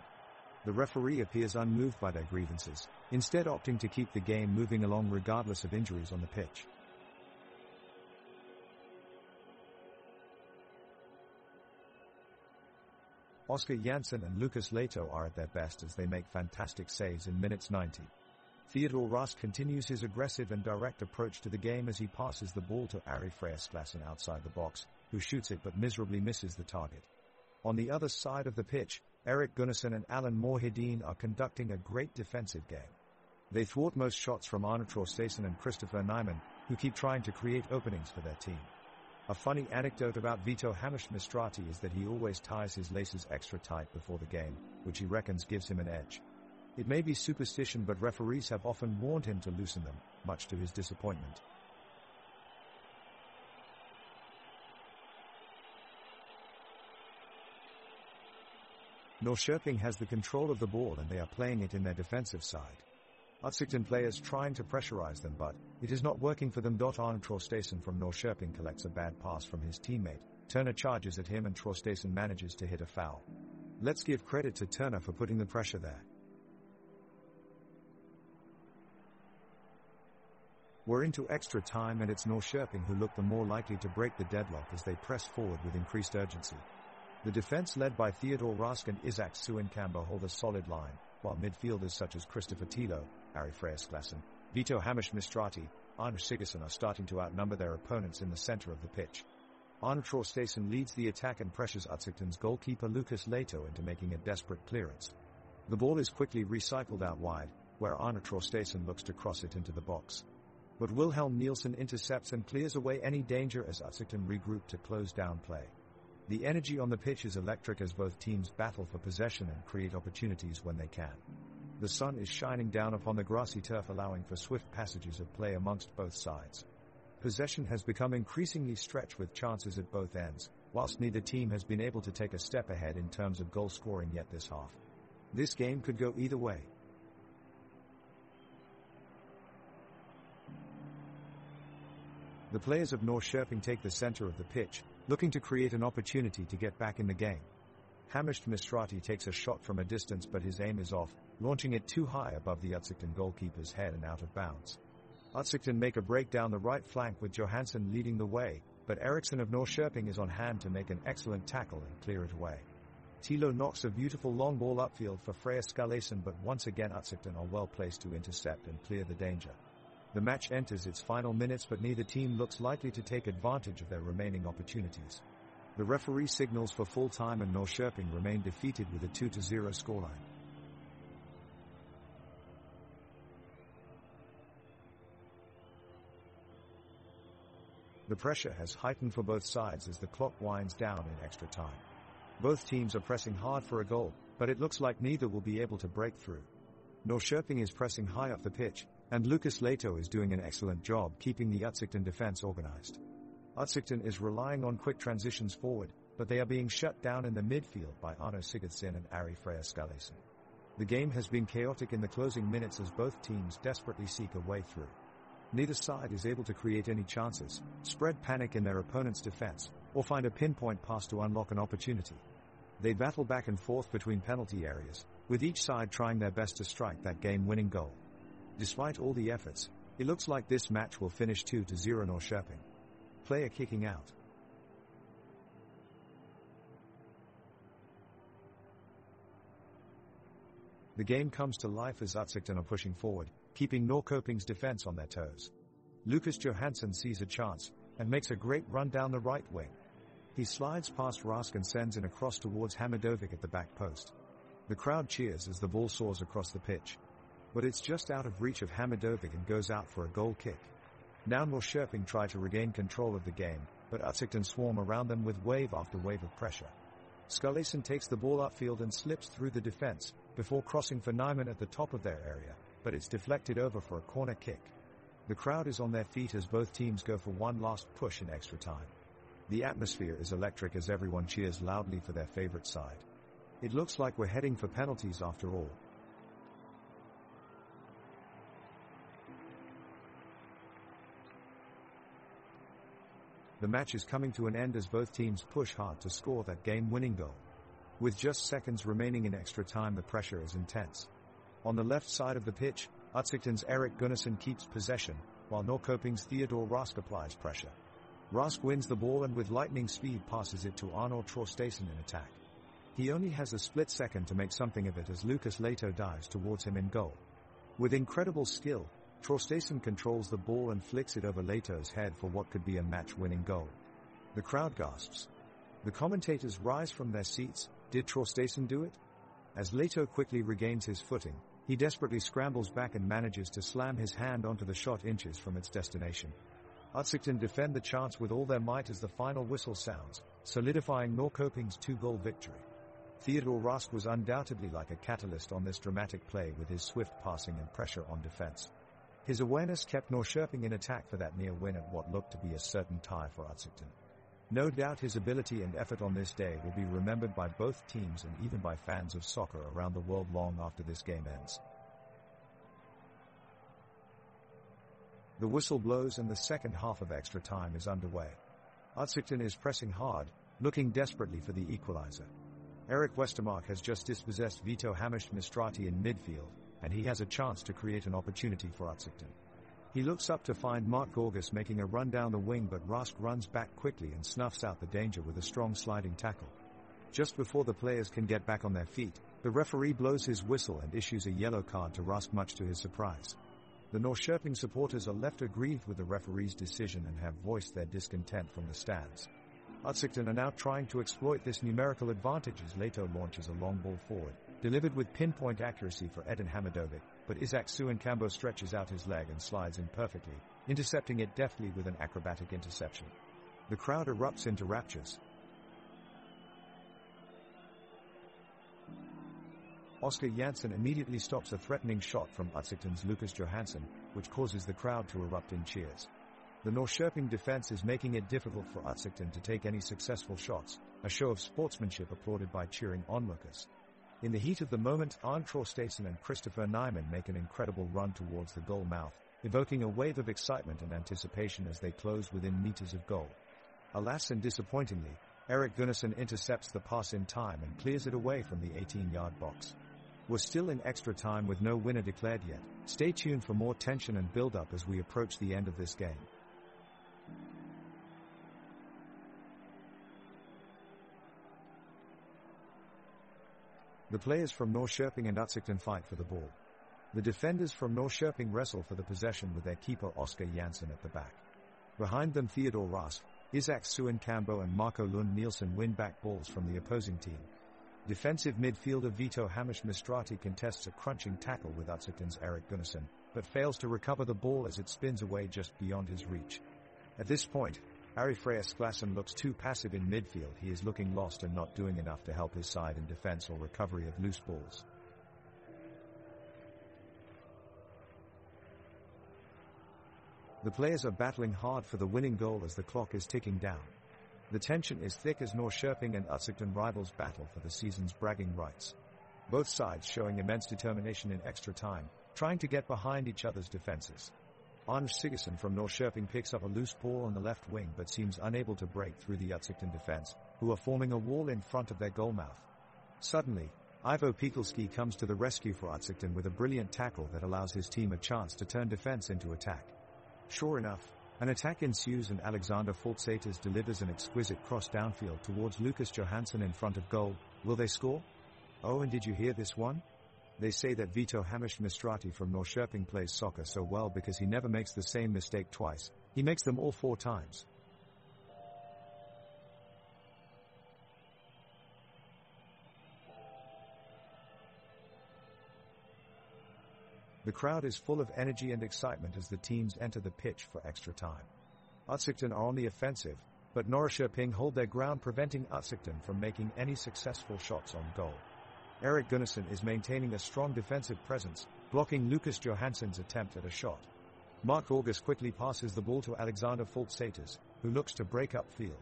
The referee appears unmoved by their grievances, instead opting to keep the game moving along regardless of injuries on the pitch. Oskar Jansson and Lucas Leto are at their best as they make fantastic saves in minutes 90. Theodor Rast continues his aggressive and direct approach to the game as he passes the ball to Ari Freyas-Glassen outside the box, who shoots it but miserably misses the target. On the other side of the pitch, Erik Gunnarsson and Alan Moorhedin are conducting a great defensive game. They thwart most shots from Arne Traustason and Christopher Nyman, who keep trying to create openings for their team. A funny anecdote about Vito Hammerschmidt is that he always ties his laces extra tight before the game, which he reckons gives him an edge. It may be superstition, but referees have often warned him to loosen them, much to his disappointment. Norrköping has the control of the ball and they are playing it in their defensive side. Oddset players trying to pressurize them, but it is not working for them. Arne Traustason from Norrköping collects a bad pass from his teammate. Turner charges at him and Traustason manages to hit a foul. Let's give credit to Turner for putting the pressure there. We're into extra time and it's Norrköping who look the more likely to break the deadlock as they press forward with increased urgency. The defense led by Theodor Rask and Isak Suenkamba hold a solid line, while midfielders such as Christopher Tilo, Ari Freyasklassen, Vito Hamish-Mistrati, Arne Sigurdsson are starting to outnumber their opponents in the center of the pitch. Arne Traustason leads the attack and pressures Utsikten's goalkeeper Lucas Leto into making a desperate clearance. The ball is quickly recycled out wide, where Arne Traustason looks to cross it into the box. But Wilhelm Nielsen intercepts and clears away any danger as Utsikten regroup to close down play. The energy on the pitch is electric as both teams battle for possession and create opportunities when they can. The sun is shining down upon the grassy turf, allowing for swift passages of play amongst both sides. Possession has become increasingly stretched with chances at both ends, whilst neither team has been able to take a step ahead in terms of goal scoring yet this half. This game could go either way. The players of Norrköping take the center of the pitch, looking to create an opportunity to get back in the game. Hamish-Mistrati takes a shot from a distance, but his aim is off, launching it too high above the Utsikten goalkeeper's head and out of bounds. Utsikten make a break down the right flank with Johansson leading the way, but Eriksson of Norrköping is on hand to make an excellent tackle and clear it away. Tilo knocks a beautiful long ball upfield for Freyasklassen, but once again Utsikten are well placed to intercept and clear the danger. The match enters its final minutes, but neither team looks likely to take advantage of their remaining opportunities. The referee signals for full time and Norrköping remain defeated with a 2-0 scoreline. The pressure has heightened for both sides as the clock winds down in extra time. Both teams are pressing hard for a goal, but it looks like neither will be able to break through. Norrköping is pressing high up the pitch, and Lucas Leto is doing an excellent job keeping the Utsikten defense organized. Utsikten is relying on quick transitions forward, but they are being shut down in the midfield by Arne Sigurdsson and Ari Freyasklassen. The game has been chaotic in the closing minutes as both teams desperately seek a way through. Neither side is able to create any chances, spread panic in their opponent's defense, or find a pinpoint pass to unlock an opportunity. They battle back and forth between penalty areas, with each side trying their best to strike that game-winning goal. Despite all the efforts, it looks like this match will finish 2-0 Norrköping. Player kicking out. The game comes to life as Utsikten are pushing forward, keeping Norrköping's defense on their toes. Lucas Johansson sees a chance, and makes a great run down the right wing. He slides past Rask and sends in a cross towards Hamidovic at the back post. The crowd cheers as the ball soars across the pitch. But it's just out of reach of Hamidovic and goes out for a goal kick. Now Norrköping try to regain control of the game, but Utsikten swarm around them with wave after wave of pressure. Skalason takes the ball upfield and slips through the defense, before crossing for Nyman at the top of their area, but it's deflected over for a corner kick. The crowd is on their feet as both teams go for one last push in extra time. The atmosphere is electric as everyone cheers loudly for their favorite side. It looks like we're heading for penalties after all. The match is coming to an end as both teams push hard to score that game-winning goal. With just seconds remaining in extra time, the pressure is intense. On the left side of the pitch, Utsikten's Erik Gunnarsson keeps possession, while Norrköping's Theodor Rask applies pressure. Rask wins the ball and with lightning speed passes it to Arne Traustason in attack. He only has a split second to make something of it as Lucas Leto dives towards him in goal. With incredible skill, Traustason controls the ball and flicks it over Leto's head for what could be a match-winning goal. The crowd gasps. The commentators rise from their seats. Did Traustason do it? As Leto quickly regains his footing, he desperately scrambles back and manages to slam his hand onto the shot inches from its destination. Utsikten defend the chance with all their might as the final whistle sounds, solidifying Norrköping's 2-goal victory. Theodor Rask was undoubtedly like a catalyst on this dramatic play with his swift passing and pressure on defense. His awareness kept Norrköping in attack for that near win at what looked to be a certain tie for Utsikten. No doubt his ability and effort on this day will be remembered by both teams and even by fans of soccer around the world long after this game ends. The whistle blows and the second half of extra time is underway. Utsikten is pressing hard, looking desperately for the equalizer. Erik Westermark has just dispossessed Vito Hamish-Mistrati in midfield, and he has a chance to create an opportunity for Utsikten. He looks up to find Mark August making a run down the wing, but Rask runs back quickly and snuffs out the danger with a strong sliding tackle. Just before the players can get back on their feet, the referee blows his whistle and issues a yellow card to Rask, much to his surprise. The Norrköping supporters are left aggrieved with the referee's decision and have voiced their discontent from the stands. Oddset are now trying to exploit this numerical advantage as Leto launches a long ball forward, delivered with pinpoint accuracy for Edin Hamidovic, but Isaac Suenkambo stretches out his leg and slides in perfectly, intercepting it deftly with an acrobatic interception. The crowd erupts into raptures. Oskar Jansson immediately stops a threatening shot from Oddset's Lucas Johansson, which causes the crowd to erupt in cheers. The Norrköping defense is making it difficult for Oddset to take any successful shots, a show of sportsmanship applauded by cheering onlookers. In the heat of the moment, Arne Traustason and Christopher Nyman make an incredible run towards the goal mouth, evoking a wave of excitement and anticipation as they close within meters of goal. Alas and disappointingly, Erik Gunnarsson intercepts the pass in time and clears it away from the 18-yard box. We're still in extra time with no winner declared yet. Stay tuned for more tension and build-up as we approach the end of this game. The players from Norrköping and Oddset fight for the ball. The defenders from Norrköping wrestle for the possession with their keeper Oskar Jansson at the back. Behind them, Theodor Rask, Isaac Suenkambo and Marco Lund Nielsen win back balls from the opposing team. Defensive midfielder Vito Hamish-Mistrati contests a crunching tackle with Oddset's Erik Gunnarsson, but fails to recover the ball as it spins away just beyond his reach. At this point, Ari Freyr-Sklasson looks too passive in midfield. He is looking lost and not doing enough to help his side in defense or recovery of loose balls. The players are battling hard for the winning goal as the clock is ticking down. The tension is thick as Norrköping and Oddset rivals battle for the season's bragging rights. Both sides showing immense determination in extra time, trying to get behind each other's defenses. Anders Sigurdsson from Norrköping picks up a loose ball on the left wing but seems unable to break through the Oddset defense, who are forming a wall in front of their goal mouth. Suddenly, Ivo Pekelski comes to the rescue for Oddset with a brilliant tackle that allows his team a chance to turn defense into attack. Sure enough, an attack ensues and Alexander Foltsatis delivers an exquisite cross downfield towards Lucas Johansson in front of goal. Will they score? Oh, and did you hear this one? They say that Vito Hamish-Mistrati from Norrköping plays soccer so well because he never makes the same mistake twice. He makes them all 4 times. The crowd is full of energy and excitement as the teams enter the pitch for extra time. Oddset are on the offensive, but Norrköping hold their ground, preventing Oddset from making any successful shots on goal. Erik Gunnarsson is maintaining a strong defensive presence, blocking Lucas Johansson's attempt at a shot. Mark August quickly passes the ball to Alexander Foltsatis, who looks to break upfield.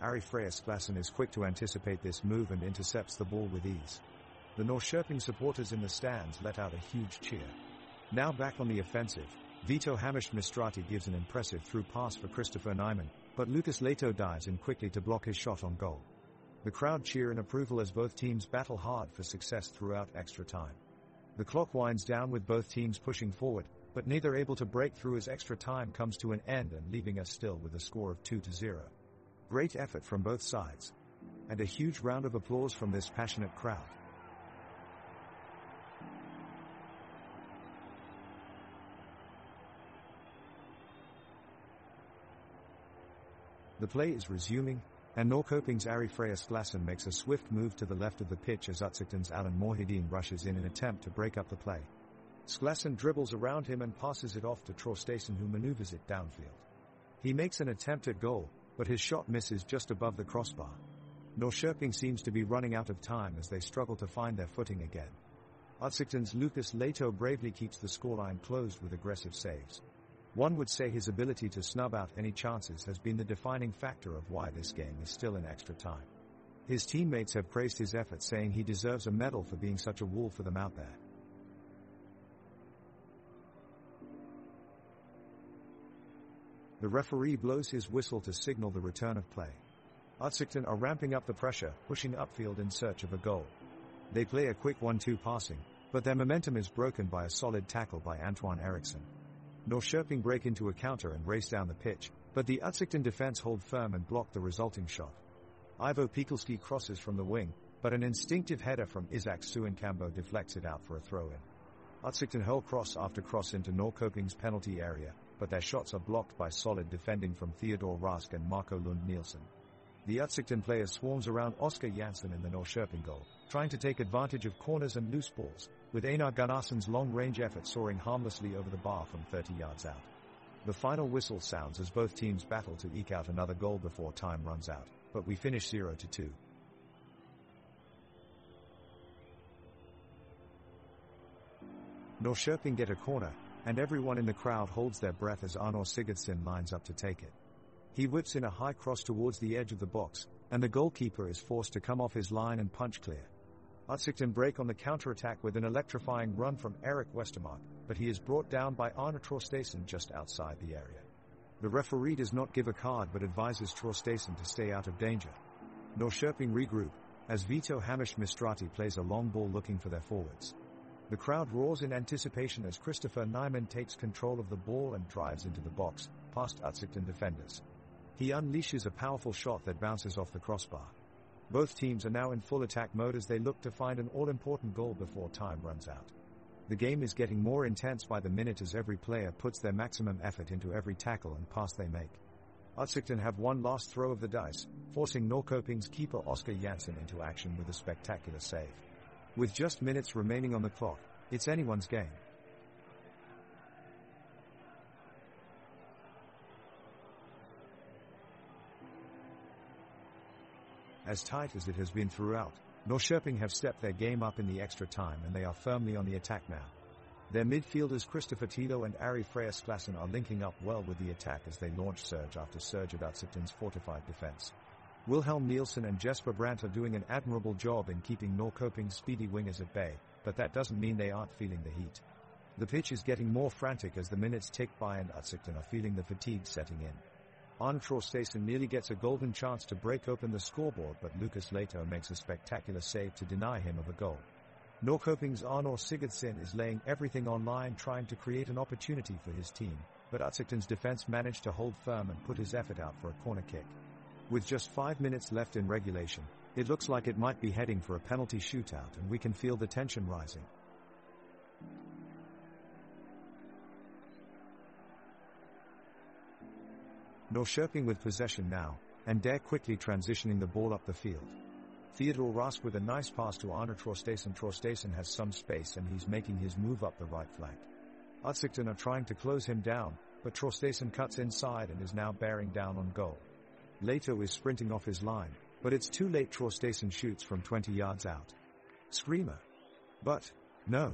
Ari Freyr-Sklasson is quick to anticipate this move and intercepts the ball with ease. The Norrköping supporters in the stands let out a huge cheer. Now back on the offensive, Vito Hamish-Mistrati gives an impressive through pass for Christopher Nyman, but Lucas Leto dives in quickly to block his shot on goal. The crowd cheer in approval as both teams battle hard for success throughout extra time. The clock winds down with both teams pushing forward, but neither able to break through as extra time comes to an end and leaving us still with a score of 2-0. Great effort from both sides. And a huge round of applause from this passionate crowd. The play is resuming, and Norrköping's Ari Freyr-Sklasson makes a swift move to the left of the pitch as Oddset's Alan Mohideen rushes in an attempt to break up the play. Sklasson dribbles around him and passes it off to Traustason, who maneuvers it downfield. He makes an attempt at goal, but his shot misses just above the crossbar. Norrköping seems to be running out of time as they struggle to find their footing again. Oddset's Lucas Leto bravely keeps the scoreline closed with aggressive saves. One would say his ability to snub out any chances has been the defining factor of why this game is still in extra time. His teammates have praised his efforts, saying he deserves a medal for being such a wall for them out there. The referee blows his whistle to signal the return of play. Oddset are ramping up the pressure, pushing upfield in search of a goal. They play a quick 1-2 passing, but their momentum is broken by a solid tackle by Antoine Eriksson. Norrköping break into a counter and race down the pitch, but the Utsikten defense hold firm and block the resulting shot. Ivo Pekelski crosses from the wing, but an instinctive header from Isak Suinkambo deflects it out for a throw-in. Utsikten hurl cross after cross into Norrköping's penalty area, but their shots are blocked by solid defending from Theodor Rask and Marco Lund Nielsen. The Utsikten player swarms around Oscar Jansson in the Norrköping goal, trying to take advantage of corners and loose balls, with Einar Gunnarsson's long-range effort soaring harmlessly over the bar from 30 yards out. The final whistle sounds as both teams battle to eke out another goal before time runs out, but we finish 0-2. Norrköping get a corner, and everyone in the crowd holds their breath as Arnor Sigurdsson lines up to take it. He whips in a high cross towards the edge of the box, and the goalkeeper is forced to come off his line and punch clear. Utsikten break on the counter-attack with an electrifying run from Erik Westermark, but he is brought down by Arne Traustason just outside the area. The referee does not give a card but advises Traustason to stay out of danger. Norrköping regroup, as Vito Hamish Mistrati plays a long ball looking for their forwards. The crowd roars in anticipation as Christopher Nyman takes control of the ball and drives into the box, past Utsikten defenders. He unleashes a powerful shot that bounces off the crossbar. Both teams are now in full attack mode as they look to find an all-important goal before time runs out. The game is getting more intense by the minute as every player puts their maximum effort into every tackle and pass they make. Utsikten have one last throw of the dice, forcing Norrköping's keeper Oscar Jansson into action with a spectacular save. With just minutes remaining on the clock, it's anyone's game. As tight as it has been throughout, Norrköping have stepped their game up in the extra time and they are firmly on the attack now. Their midfielders Christopher Tilo and Ari Freyasklassen are linking up well with the attack as they launch surge after surge at Utsikten's fortified defense. Wilhelm Nielsen and Jesper Brandt are doing an admirable job in keeping Norrköping's speedy wingers at bay, but that doesn't mean they aren't feeling the heat. The pitch is getting more frantic as the minutes tick by and Utsikten are feeling the fatigue setting in. Arne Traustason nearly gets a golden chance to break open the scoreboard, but Lucas Leto makes a spectacular save to deny him of a goal. Norrköping's Arnor Sigurdsson is laying everything on line trying to create an opportunity for his team, but Utsikten's defense managed to hold firm and put his effort out for a corner kick. With just 5 minutes left in regulation, it looks like it might be heading for a penalty shootout and we can feel the tension rising. Norrköping with possession now, and Dare quickly transitioning the ball up the field. Theodor Rask with a nice pass to Arne Traustason. Traustason has some space and he's making his move up the right flank. Utsikten are trying to close him down, but Traustason cuts inside and is now bearing down on goal. Leto is sprinting off his line, but it's too late. Traustason shoots from 20 yards out. Screamer. But, no.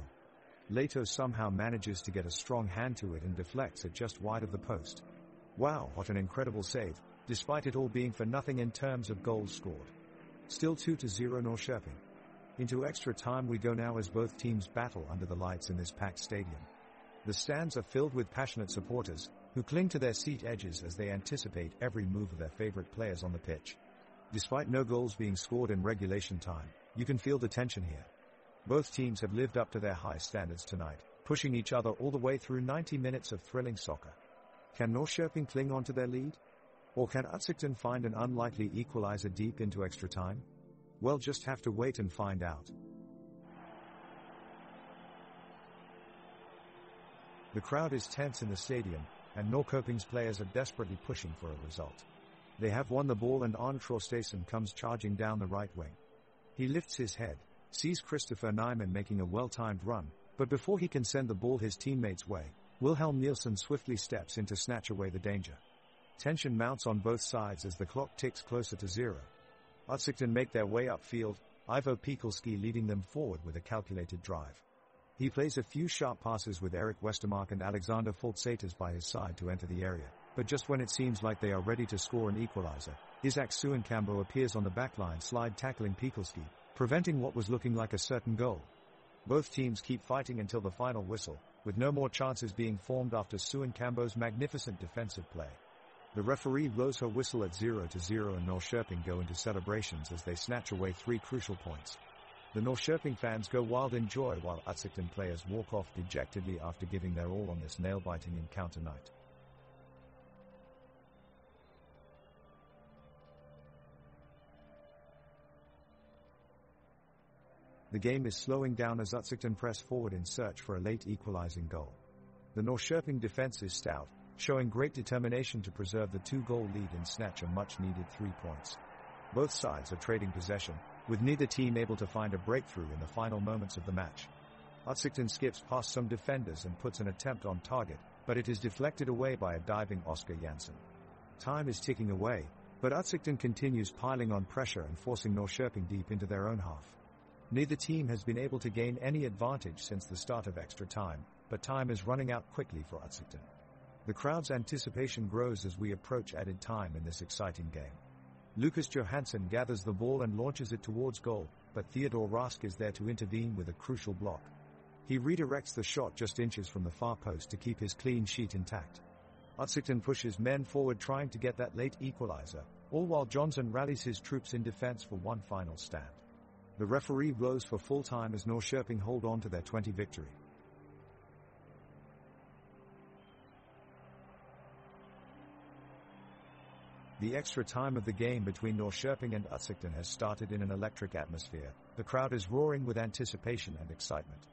Leto somehow manages to get a strong hand to it and deflects it just wide of the post. Wow, what an incredible save, despite it all being for nothing in terms of goals scored. Still 2-0 Norrköping. Into extra time we go now as both teams battle under the lights in this packed stadium. The stands are filled with passionate supporters, who cling to their seat edges as they anticipate every move of their favorite players on the pitch. Despite no goals being scored in regulation time, you can feel the tension here. Both teams have lived up to their high standards tonight, pushing each other all the way through 90 minutes of thrilling soccer. Can Norrköping cling on to their lead? Or can Utsikten find an unlikely equalizer deep into extra time? We'll just have to wait and find out. The crowd is tense in the stadium, and Norrköping's players are desperately pushing for a result. They have won the ball and Arne Traustason comes charging down the right wing. He lifts his head, sees Christopher Nyman making a well-timed run, but before he can send the ball his teammates' way, Wilhelm Nielsen swiftly steps in to snatch away the danger. Tension mounts on both sides as the clock ticks closer to 0. Utsikten make their way upfield, Ivo Pekelski leading them forward with a calculated drive. He plays a few sharp passes with Erik Westermark and Alexander Foltsatas by his side to enter the area, but just when it seems like they are ready to score an equalizer, Isak Suinkambo appears on the backline slide tackling Pekelski, preventing what was looking like a certain goal. Both teams keep fighting until the final whistle, with no more chances being formed after Suinkambo's magnificent defensive play. The referee blows her whistle at 0-0 and Norrköping go into celebrations as they snatch away 3 crucial points. The Norrköping fans go wild in joy while Oddset players walk off dejectedly after giving their all on this nail-biting encounter night. The game is slowing down as Oddset press forward in search for a late equalizing goal. The Norrköping defense is stout, showing great determination to preserve the 2-goal lead and snatch a much-needed 3 points. Both sides are trading possession, with neither team able to find a breakthrough in the final moments of the match. Oddset skips past some defenders and puts an attempt on target, but it is deflected away by a diving Oskar Jansson. Time is ticking away, but Oddset continues piling on pressure and forcing Norrköping deep into their own half. Neither team has been able to gain any advantage since the start of extra time, but time is running out quickly for Oddset. The crowd's anticipation grows as we approach added time in this exciting game. Lucas Johansson gathers the ball and launches it towards goal, but Theodor Rask is there to intervene with a crucial block. He redirects the shot just inches from the far post to keep his clean sheet intact. Oddset pushes men forward trying to get that late equalizer, all while Johnson rallies his troops in defense for one final stand. The referee blows for full time as Norrköping hold on to their 20 victory. The extra time of the game between Norrköping and Oddset has started in an electric atmosphere. The crowd is roaring with anticipation and excitement.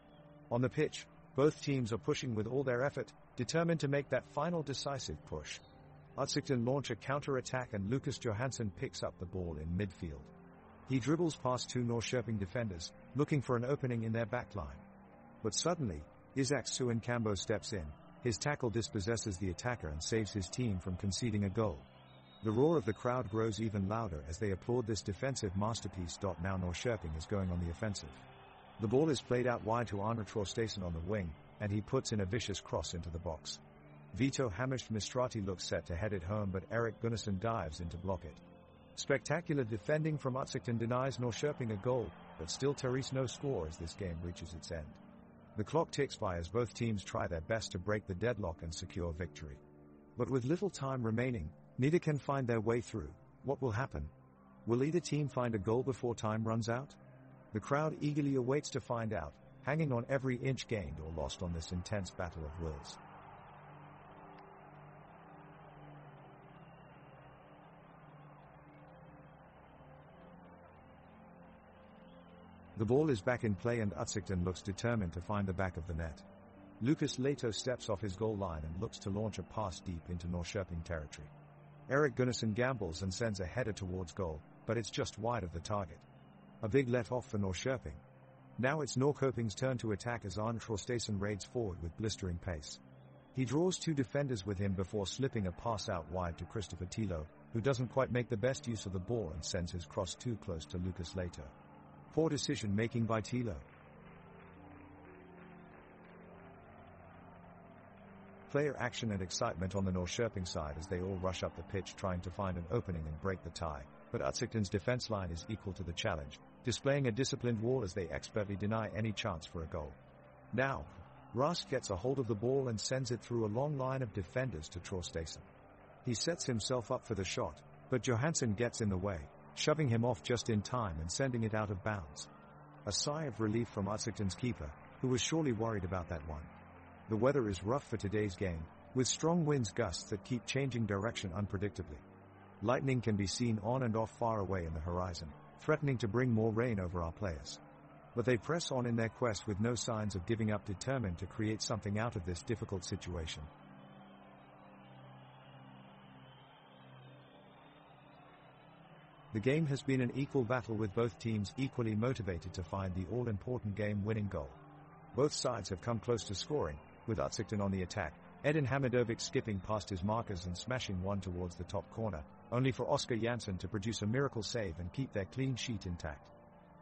On the pitch, both teams are pushing with all their effort, determined to make that final decisive push. Oddset launch a counter-attack and Lucas Johansson picks up the ball in midfield. He dribbles past 2 Norrköping defenders, looking for an opening in their backline. But suddenly, Isaac Suenkambo steps in. His tackle dispossesses the attacker and saves his team from conceding a goal. The roar of the crowd grows even louder as they applaud this defensive masterpiece. Now Norrköping is going on the offensive. The ball is played out wide to Arne Traustason on the wing, and he puts in a vicious cross into the box. Vito Hamish Mistrati looks set to head it home, but Erik Gunnarsson dives in to block it. Spectacular defending from Oddset denies Norrköping a goal, but still Therese no score as this game reaches its end. The clock ticks by as both teams try their best to break the deadlock and secure victory. But with little time remaining, neither can find their way through. What will happen? Will either team find a goal before time runs out? The crowd eagerly awaits to find out, hanging on every inch gained or lost on this intense battle of wills. The ball is back in play and Oddset looks determined to find the back of the net. Lucas Leto steps off his goal line and looks to launch a pass deep into Norrköping territory. Erik Gunnarsson gambles and sends a header towards goal, but it's just wide of the target. A big let-off for Norrköping. Now it's Norrköping's turn to attack as Arne Traustason raids forward with blistering pace. He draws 2 defenders with him before slipping a pass out wide to Christopher Tilo, who doesn't quite make the best use of the ball and sends his cross too close to Lucas Leto. Poor decision-making by Tilo. Player action and excitement on the Norrköping side as they all rush up the pitch trying to find an opening and break the tie, but Oddset's defense line is equal to the challenge, displaying a disciplined wall as they expertly deny any chance for a goal. Now, Rask gets a hold of the ball and sends it through a long line of defenders to Traustason. He sets himself up for the shot, but Johansson gets in the way, shoving him off just in time and sending it out of bounds. A sigh of relief from Oddset's keeper, who was surely worried about that one. The weather is rough for today's game, with strong winds gusts that keep changing direction unpredictably. Lightning can be seen on and off far away in the horizon, threatening to bring more rain over our players. But they press on in their quest with no signs of giving up, determined to create something out of this difficult situation. The game has been an equal battle with both teams equally motivated to find the all-important game-winning goal. Both sides have come close to scoring, with Oddset on the attack, Edin Hamidovic skipping past his markers and smashing one towards the top corner, only for Oskar Jansson to produce a miracle save and keep their clean sheet intact.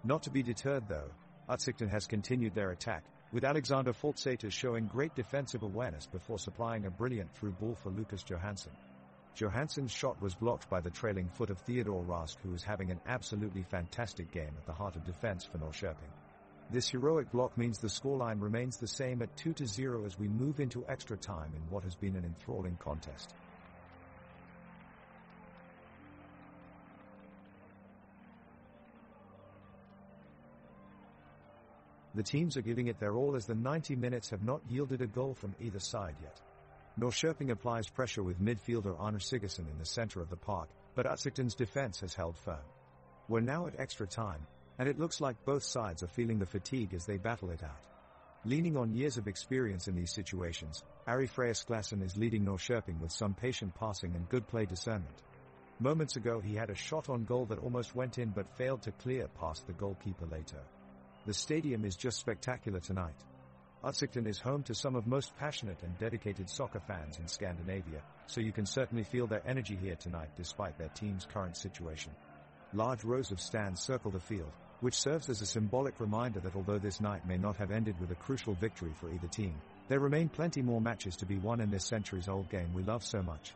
Not to be deterred though, Oddset has continued their attack, with Alexander Foltsater showing great defensive awareness before supplying a brilliant through ball for Lucas Johansson. Johansson's shot was blocked by the trailing foot of Theodor Rask, who is having an absolutely fantastic game at the heart of defense for Norrköping. This heroic block means the scoreline remains the same at 2-0 as we move into extra time in what has been an enthralling contest. The teams are giving it their all as the 90 minutes have not yielded a goal from either side yet. Norrköping applies pressure with midfielder Arne Sigurdsson in the center of the park, but Utsikten's defense has held firm. We're now at extra time, and it looks like both sides are feeling the fatigue as they battle it out. Leaning on years of experience in these situations, Ari Freyasklassen is leading Norrköping with some patient passing and good play discernment. Moments ago he had a shot on goal that almost went in but failed to clear past the goalkeeper later. The stadium is just spectacular tonight. Utsikten is home to some of most passionate and dedicated soccer fans in Scandinavia, so you can certainly feel their energy here tonight despite their team's current situation. Large rows of stands circle the field, which serves as a symbolic reminder that although this night may not have ended with a crucial victory for either team, there remain plenty more matches to be won in this centuries-old game we love so much.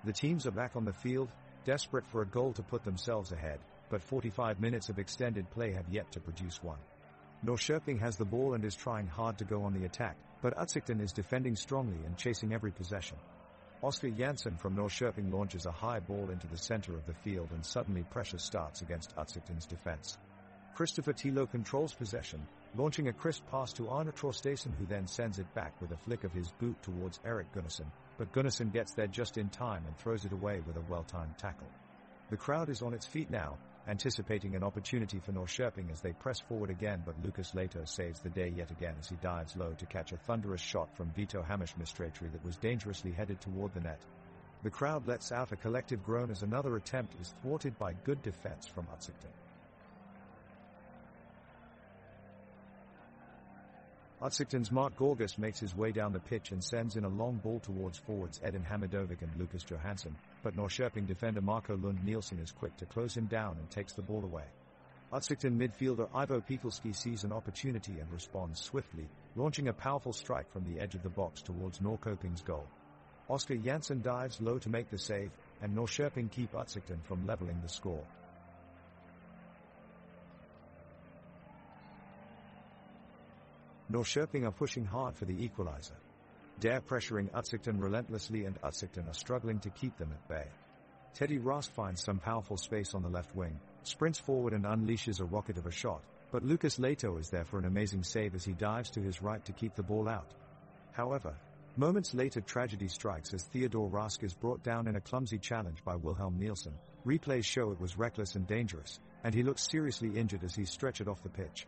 The teams are back on the field, desperate for a goal to put themselves ahead, but 45 minutes of extended play have yet to produce one. Norrköping has the ball and is trying hard to go on the attack, but Utsikten is defending strongly and chasing every possession. Oskar Jansson from Norrköping launches a high ball into the center of the field and suddenly pressure starts against Utsikten's defense. Christopher Tilo controls possession, launching a crisp pass to Arne Traustason, who then sends it back with a flick of his boot towards Erik Gunnarsson, but Gunnarsson gets there just in time and throws it away with a well-timed tackle. The crowd is on its feet now, anticipating an opportunity for Norrköping as they press forward again, but Lucas Lato saves the day yet again as he dives low to catch a thunderous shot from Vito Hammerschmistratri that was dangerously headed toward the net. The crowd lets out a collective groan as another attempt is thwarted by good defense from Utsikten. Utsikten's Mark Gorgas makes his way down the pitch and sends in a long ball towards forwards Edin Hamidovic and Lucas Johansson, but Norrköping defender Marco Lund Nielsen is quick to close him down and takes the ball away. Utsikten midfielder Ivo Pekelski sees an opportunity and responds swiftly, launching a powerful strike from the edge of the box towards Norrköping's goal. Oskar Jansson dives low to make the save, and Norrköping keep Utsikten from leveling the score. Norrköping are pushing hard for the equalizer. Dare pressuring Utsikten relentlessly, and Utsikten are struggling to keep them at bay. Teddy Rask finds some powerful space on the left wing, sprints forward and unleashes a rocket of a shot, but Lucas Lato is there for an amazing save as he dives to his right to keep the ball out. However, moments later tragedy strikes as Theodor Rask is brought down in a clumsy challenge by Wilhelm Nielsen. Replays show it was reckless and dangerous, and he looks seriously injured as he's stretchered off the pitch.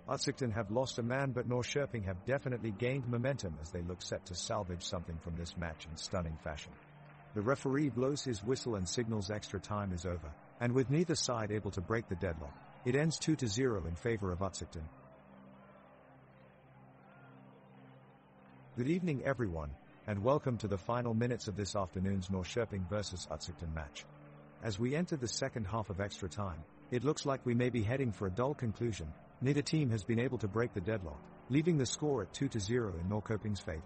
Utsikten have lost a man, but Norrköping have definitely gained momentum as they look set to salvage something from this match in stunning fashion. The referee blows his whistle and signals extra time is over, and with neither side able to break the deadlock, it ends 2-0 in favor of Utsikten. Good evening everyone, and welcome to the final minutes of this afternoon's Norrköping vs Utsikten match. As we enter the second half of extra time, it looks like we may be heading for a dull conclusion. Neither team has been able to break the deadlock, leaving the score at 2-0 in Norrköping's favor.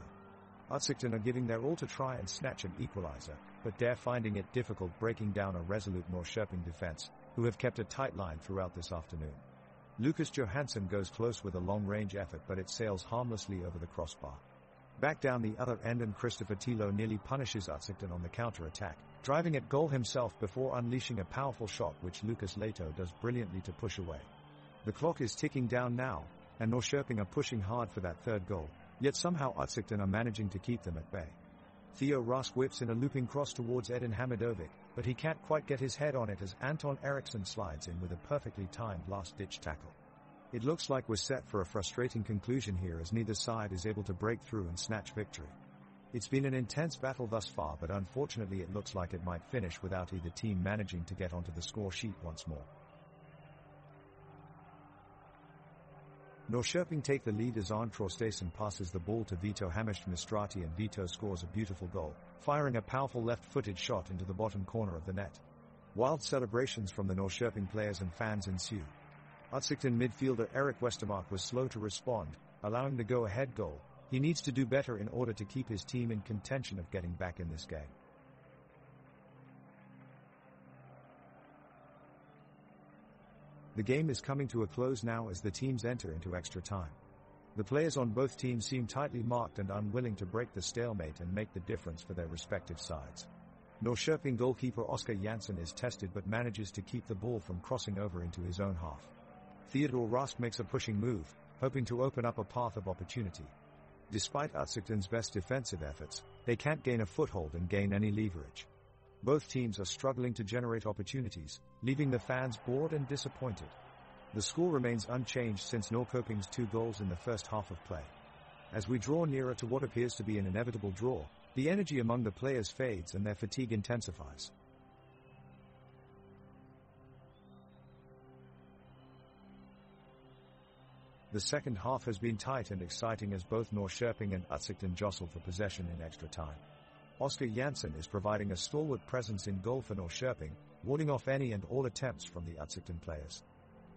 Utsikten are giving their all to try and snatch an equalizer, but Dare finding it difficult breaking down a resolute Norrköping defense, who have kept a tight line throughout this afternoon. Lucas Johansson goes close with a long-range effort, but it sails harmlessly over the crossbar. Back down the other end, and Christopher Tilo nearly punishes Utsikten on the counter-attack, driving at goal himself before unleashing a powerful shot which Lucas Lato does brilliantly to push away. The clock is ticking down now, and Norrköping are pushing hard for that third goal, yet somehow Utsikten are managing to keep them at bay. Theo Rask whips in a looping cross towards Edin Hamidovic, but he can't quite get his head on it as Anton Eriksson slides in with a perfectly timed last-ditch tackle. It looks like we're set for a frustrating conclusion here as neither side is able to break through and snatch victory. It's been an intense battle thus far, but unfortunately it looks like it might finish without either team managing to get onto the score sheet once more. Norrköping take the lead as Arne Traustason passes the ball to Vito Hammerschmistratri, and Vito scores a beautiful goal, firing a powerful left-footed shot into the bottom corner of the net. Wild celebrations from the Norrköping players and fans ensue. Utsikten midfielder Erik Westermark was slow to respond, allowing the go-ahead goal. He needs to do better in order to keep his team in contention of getting back in this game. The game is coming to a close now as the teams enter into extra time. The players on both teams seem tightly marked and unwilling to break the stalemate and make the difference for their respective sides. Norrköping goalkeeper Oskar Jansson is tested but manages to keep the ball from crossing over into his own half. Theodor Rask makes a pushing move, hoping to open up a path of opportunity. Despite Utsikten's best defensive efforts, they can't gain a foothold and gain any leverage. Both teams are struggling to generate opportunities, leaving the fans bored and disappointed. The score remains unchanged since Norrköping's 2 goals in the first half of play. As we draw nearer to what appears to be an inevitable draw, the energy among the players fades and their fatigue intensifies. The second half has been tight and exciting as both Norrköping and Utsikten jostle for possession in extra time. Oskar Jansson is providing a stalwart presence in goal for Norrköping, warding off any and all attempts from the Utsikten players.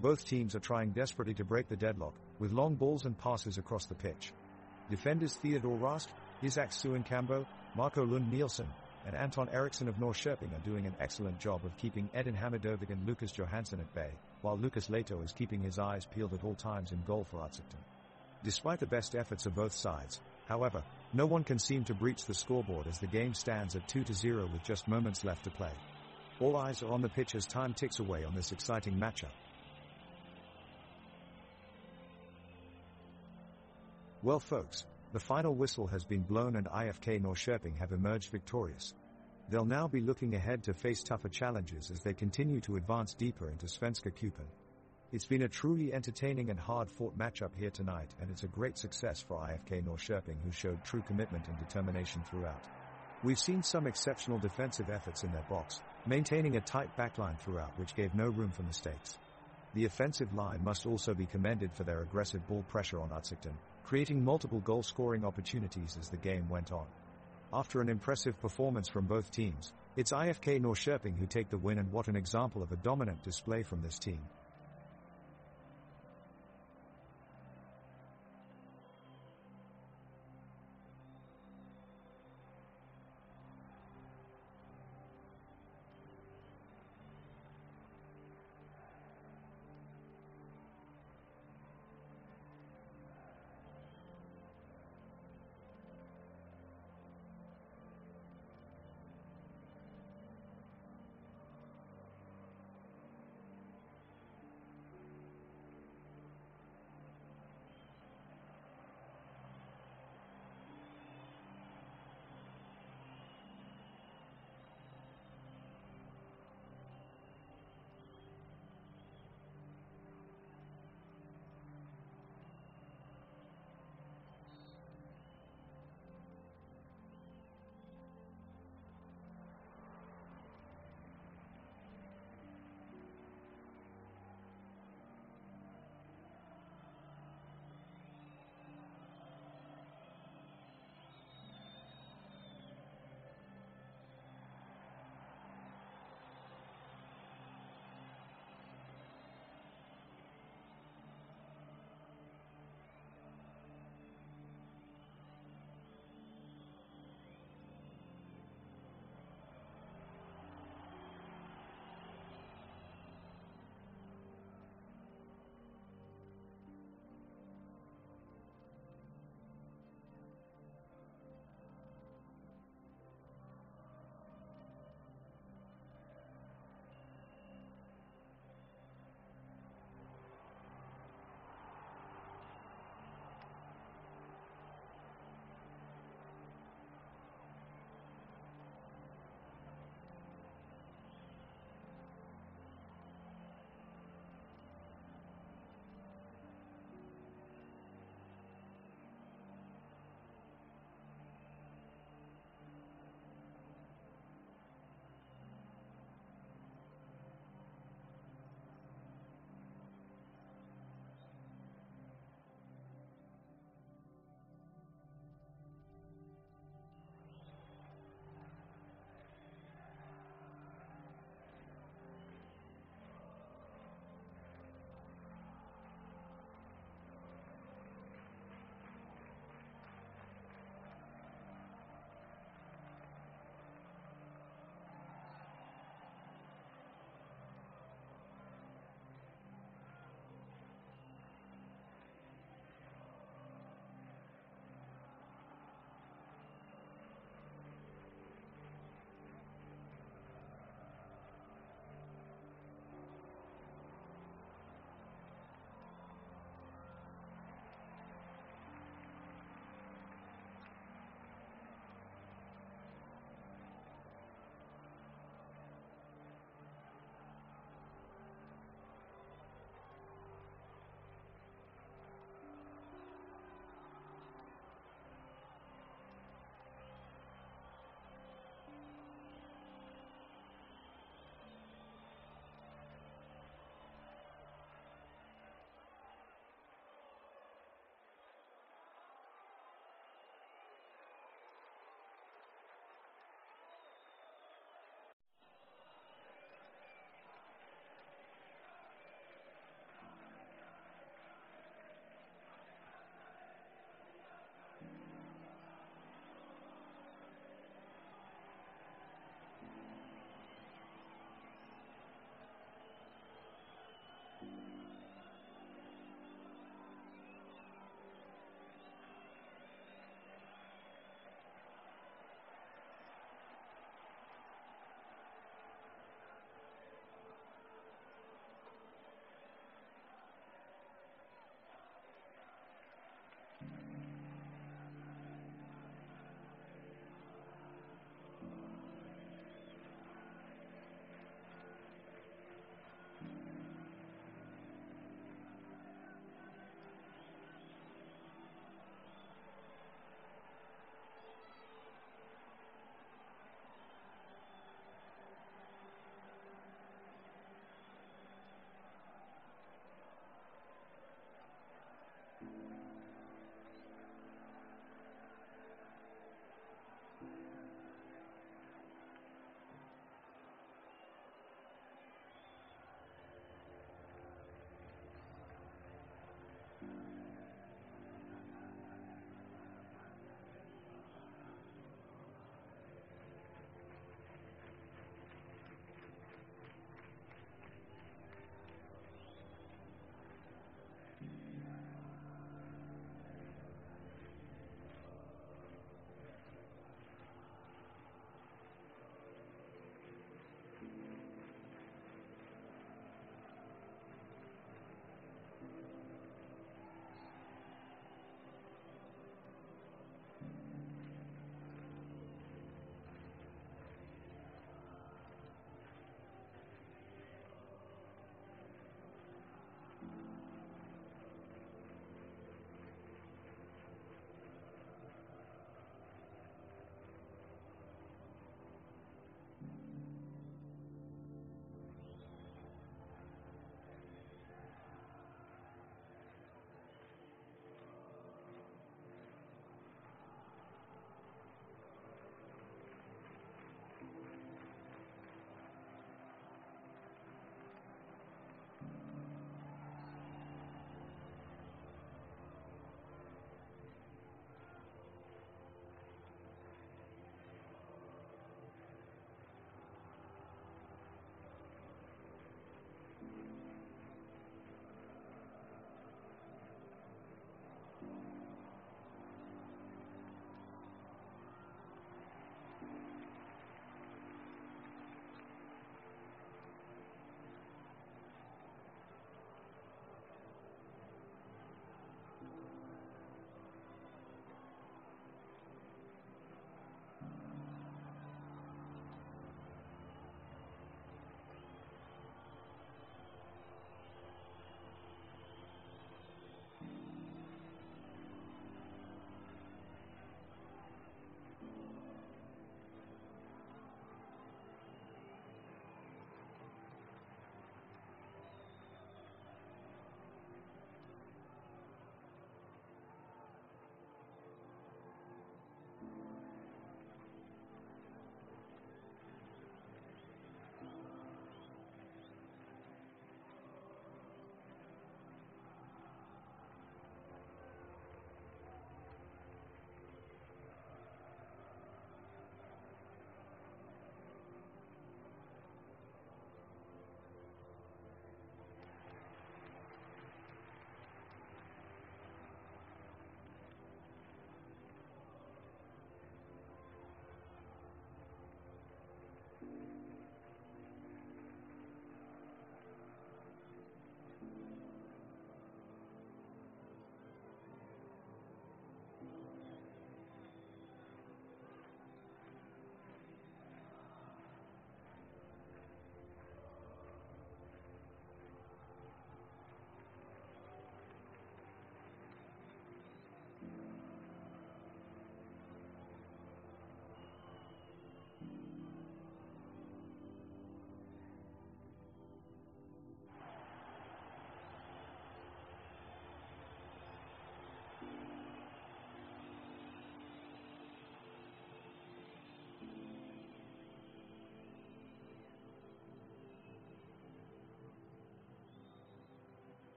Both teams are trying desperately to break the deadlock, with long balls and passes across the pitch. Defenders Theodor Rask, Isak Suenkambo, Marco Lund Nielsen, and Anton Eriksson of Norrköping are doing an excellent job of keeping Edin Hamidovic and Lucas Johansson at bay, while Lucas Leto is keeping his eyes peeled at all times in goal for Utsikten. Despite the best efforts of both sides, however, no one can seem to breach the scoreboard as the game stands at 2-0 with just moments left to play. All eyes are on the pitch as time ticks away on this exciting matchup. Well folks, the final whistle has been blown and IFK Norrköping have emerged victorious. They'll now be looking ahead to face tougher challenges as they continue to advance deeper into Svenska Cupen. It's been a truly entertaining and hard-fought matchup here tonight, and it's a great success for IFK Norrköping, who showed true commitment and determination throughout. We've seen some exceptional defensive efforts in their box, maintaining a tight backline throughout which gave no room for mistakes. The offensive line must also be commended for their aggressive ball pressure on Utsikten, creating multiple goal-scoring opportunities as the game went on. After an impressive performance from both teams, it's IFK Norrköping who take the win, and what an example of a dominant display from this team.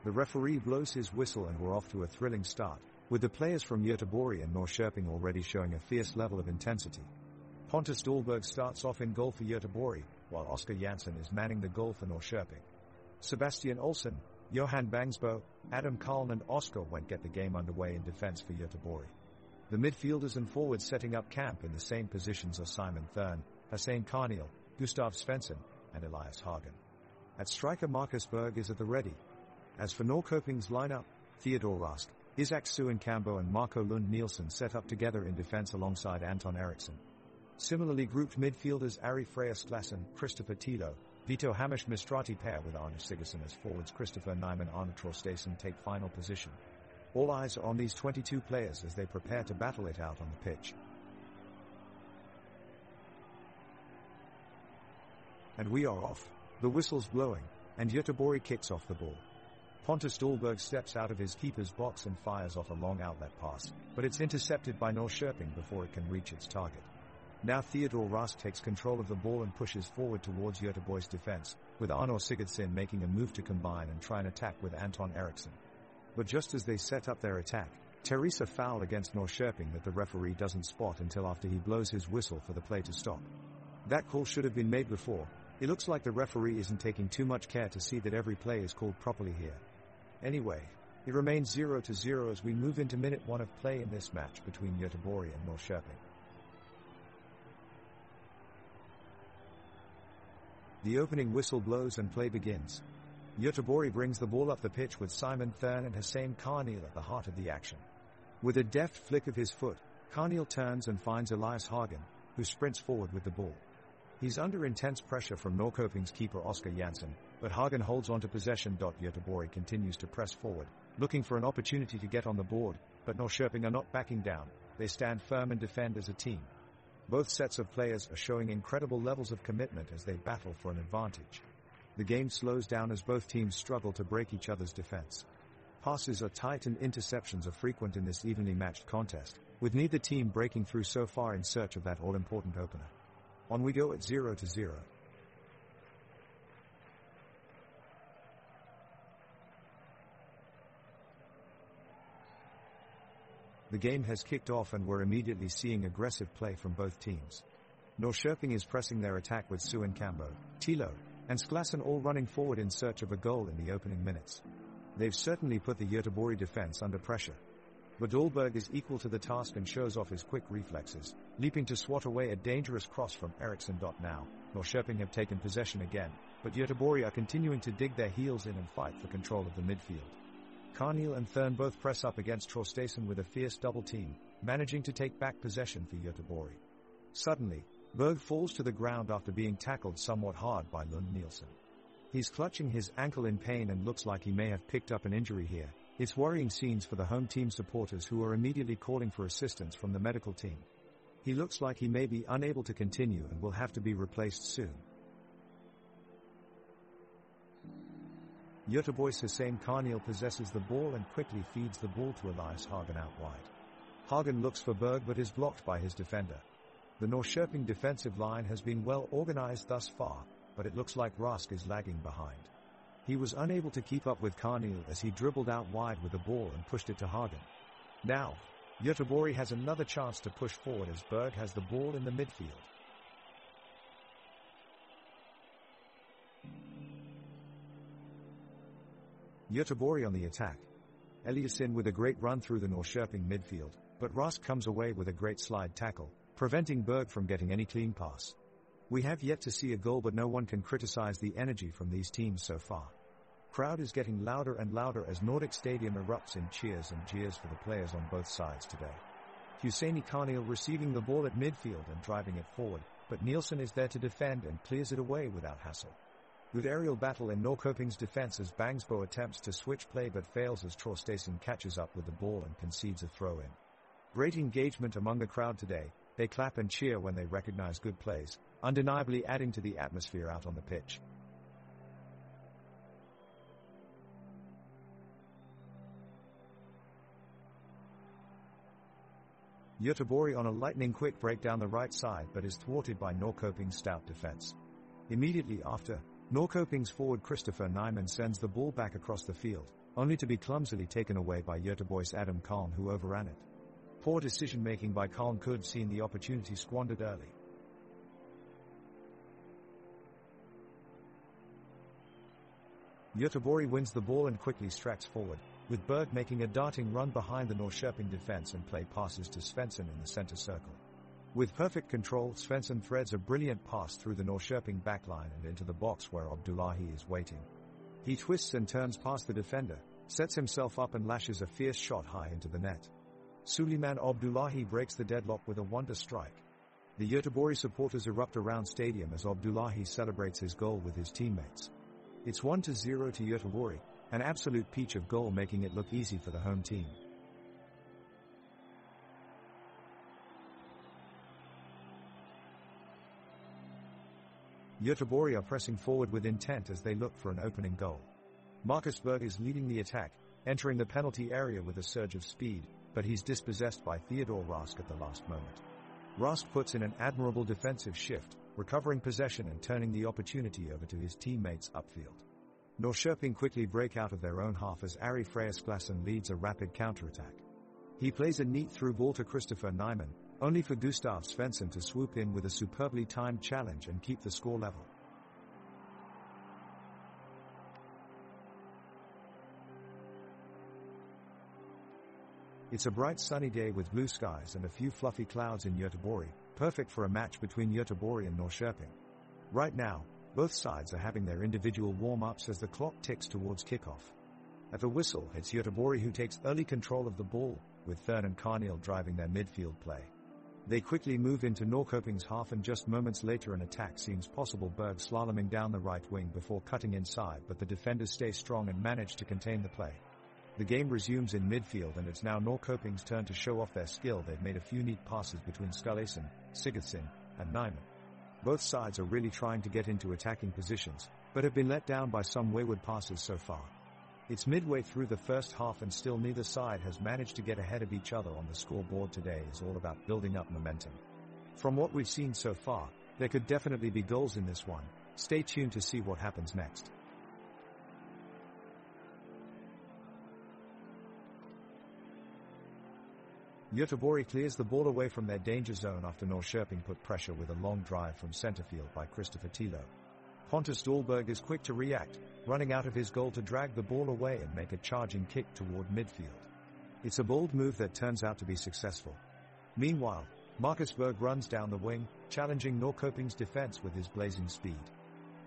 The referee blows his whistle and we're off to a thrilling start, with the players from Göteborg and Norrköping already showing a fierce level of intensity. Pontus Dahlberg starts off in goal for Göteborg, while Oskar Jansson is manning the goal for Norrköping. Sebastian Olsson, Johan Bangsbo, Adam Karln and Oskar Wendt get the game underway in defense for Göteborg. The midfielders and forwards setting up camp in the same positions are Simon Thern, Hussein Karniel, Gustav Svensson, and Elias Hagen. At striker Marcus Berg is at the ready. As for Norrköping's lineup, Theodor Rask, Isaac Suenkambo and Marco Lund Nielsen set up together in defense alongside Anton Eriksson. Similarly grouped midfielders Ari Freyas Klassen, Christopher Tilo, Vito Hamish Mistrati pair with Arne Sigurdsson as forwards. Christopher Nyman and Arne Traustason take final position. All eyes are on these 22 players as they prepare to battle it out on the pitch. And we are off. The whistle's blowing, and Göteborg kicks off the ball. Pontus Dahlberg steps out of his keeper's box and fires off a long outlet pass, but it's intercepted by Norrköping before it can reach its target. Now Theodor Rask takes control of the ball and pushes forward towards Göteborg's defense, with Arnor Sigurdsson making a move to combine and try and attack with Anton Eriksson. But just as they set up their attack, Teresa foul against Norrköping that the referee doesn't spot until after he blows his whistle for the play to stop. That call should have been made before. It looks like the referee isn't taking too much care to see that every play is called properly here. Anyway, it remains 0-0 as we move into minute 1 of play in this match between Göteborg and Norrköping. The opening whistle blows and play begins. Göteborg brings the ball up the pitch with Simon Thern and Hussein Karniel at the heart of the action. With a deft flick of his foot, Karniel turns and finds Elias Hagen, who sprints forward with the ball. He's under intense pressure from Norrköping's keeper Oskar Jansson, but Hagen holds onto possession. Göteborg continues to press forward, looking for an opportunity to get on the board, but Norrköping are not backing down. They stand firm and defend as a team. Both sets of players are showing incredible levels of commitment as they battle for an advantage. The game slows down as both teams struggle to break each other's defense. Passes are tight and interceptions are frequent in this evenly matched contest, with neither team breaking through so far in search of that all-important opener. On we go at 0-0. The game has kicked off and we're immediately seeing aggressive play from both teams. Norrköping is pressing their attack with Suenkambo, Tilo, and Sklassen all running forward in search of a goal in the opening minutes. They've certainly put the Göteborg defense under pressure. But Dahlberg is equal to the task and shows off his quick reflexes, leaping to swat away a dangerous cross from Eriksson. Now, Norrköping have taken possession again, but Göteborg are continuing to dig their heels in and fight for control of the midfield. Karniel and Thern both press up against Traustason with a fierce double team, managing to take back possession for Göteborg. Suddenly, Berg falls to the ground after being tackled somewhat hard by Lund Nielsen. He's clutching his ankle in pain and looks like he may have picked up an injury here. It's worrying scenes for the home team supporters who are immediately calling for assistance from the medical team. He looks like he may be unable to continue and will have to be replaced soon. Göteborg's Hussein Karniel possesses the ball and quickly feeds the ball to Elias Hagen out wide. Hagen looks for Berg but is blocked by his defender. The Norrköping defensive line has been well organized thus far, but it looks like Rask is lagging behind. He was unable to keep up with Karniel as he dribbled out wide with the ball and pushed it to Hagen. Now, Göteborg has another chance to push forward as Berg has the ball in the midfield. Göteborg on the attack. Eliasson with a great run through the Norrköping midfield, but Rask comes away with a great slide tackle, preventing Berg from getting any clean pass. We have yet to see a goal, but no one can criticize the energy from these teams so far. Crowd is getting louder and louder as Nordic Stadium erupts in cheers and jeers for the players on both sides today. Hussein Karniel receiving the ball at midfield and driving it forward, but Nielsen is there to defend and clears it away without hassle. Good aerial battle in Norrköping's defense as Bangsbo attempts to switch play but fails as Traustason catches up with the ball and concedes a throw-in. Great engagement among the crowd today. They clap and cheer when they recognize good plays, undeniably adding to the atmosphere out on the pitch. Göteborg on a lightning-quick break down the right side but is thwarted by Norrköping's stout defense. Immediately after, Norrköping's forward Christopher Nyman sends the ball back across the field, only to be clumsily taken away by Göteborg's Adam Kalm, who overran it. Poor decision-making by Kalm could have seen the opportunity squandered early. Göteborg wins the ball and quickly tracks forward, with Berg making a darting run behind the Norrköping defense and play passes to Svensson in the center circle. With perfect control, Svensson threads a brilliant pass through the Norrköping backline and into the box where Abdullahi is waiting. He twists and turns past the defender, sets himself up and lashes a fierce shot high into the net. Suleiman Abdullahi breaks the deadlock with a wonder strike. The Göteborg supporters erupt around stadium as Abdullahi celebrates his goal with his teammates. It's 1-0 to Göteborg, an absolute peach of goal, making it look easy for the home team. Göteborg are pressing forward with intent as they look for an opening goal. Marcus Berg is leading the attack, entering the penalty area with a surge of speed, but he's dispossessed by Theodor Rask at the last moment. Rask puts in an admirable defensive shift, recovering possession and turning the opportunity over to his teammates upfield. Norrköping quickly break out of their own half as Ari Freyasklassen leads a rapid counterattack. He plays a neat through ball to Christopher Nyman, only for Gustav Svensson to swoop in with a superbly timed challenge and keep the score level. It's a bright sunny day with blue skies and a few fluffy clouds in Göteborg, perfect for a match between Göteborg and Norrköping. Right now, both sides are having their individual warm-ups as the clock ticks towards kickoff. At the whistle, it's Göteborg who takes early control of the ball, with Thern and Carneal driving their midfield play. They quickly move into Norrköping's half and just moments later an attack seems possible, Berg slaloming down the right wing before cutting inside, but the defenders stay strong and manage to contain the play. The game resumes in midfield and it's now Norrköping's turn to show off their skill. They've made a few neat passes between Skulason, Sigurdsson, and Nyman. Both sides are really trying to get into attacking positions, but have been let down by some wayward passes so far. It's midway through the first half and still neither side has managed to get ahead of each other on the scoreboard. Today is all about building up momentum. From what we've seen so far, there could definitely be goals in this one. Stay tuned to see what happens next. Göteborg clears the ball away from their danger zone after Norrköping put pressure with a long drive from center field by Christopher Tilo. Pontus Dahlberg is quick to react, running out of his goal to drag the ball away and make a charging kick toward midfield. It's a bold move that turns out to be successful. Meanwhile, Marcus Berg runs down the wing, challenging Norrköping's defense with his blazing speed.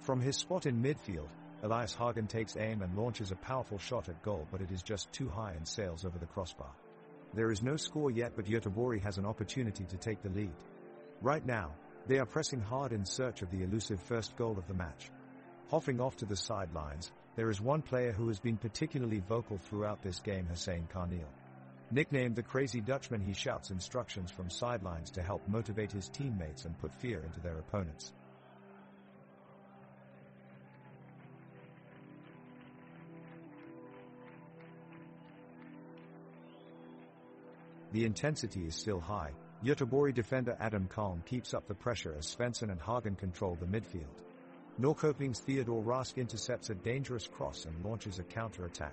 From his spot in midfield, Elias Hagen takes aim and launches a powerful shot at goal, but it is just too high and sails over the crossbar. There is no score yet, but Göteborg has an opportunity to take the lead. Right now, they are pressing hard in search of the elusive first goal of the match. Hoffing off to the sidelines, there is one player who has been particularly vocal throughout this game, Hussein Carneal. Nicknamed the Crazy Dutchman, he shouts instructions from sidelines to help motivate his teammates and put fear into their opponents. The intensity is still high. Göteborg defender Adam Kalm keeps up the pressure as Svensson and Hagen control the midfield. Norrköping's Theodor Rask intercepts a dangerous cross and launches a counter-attack.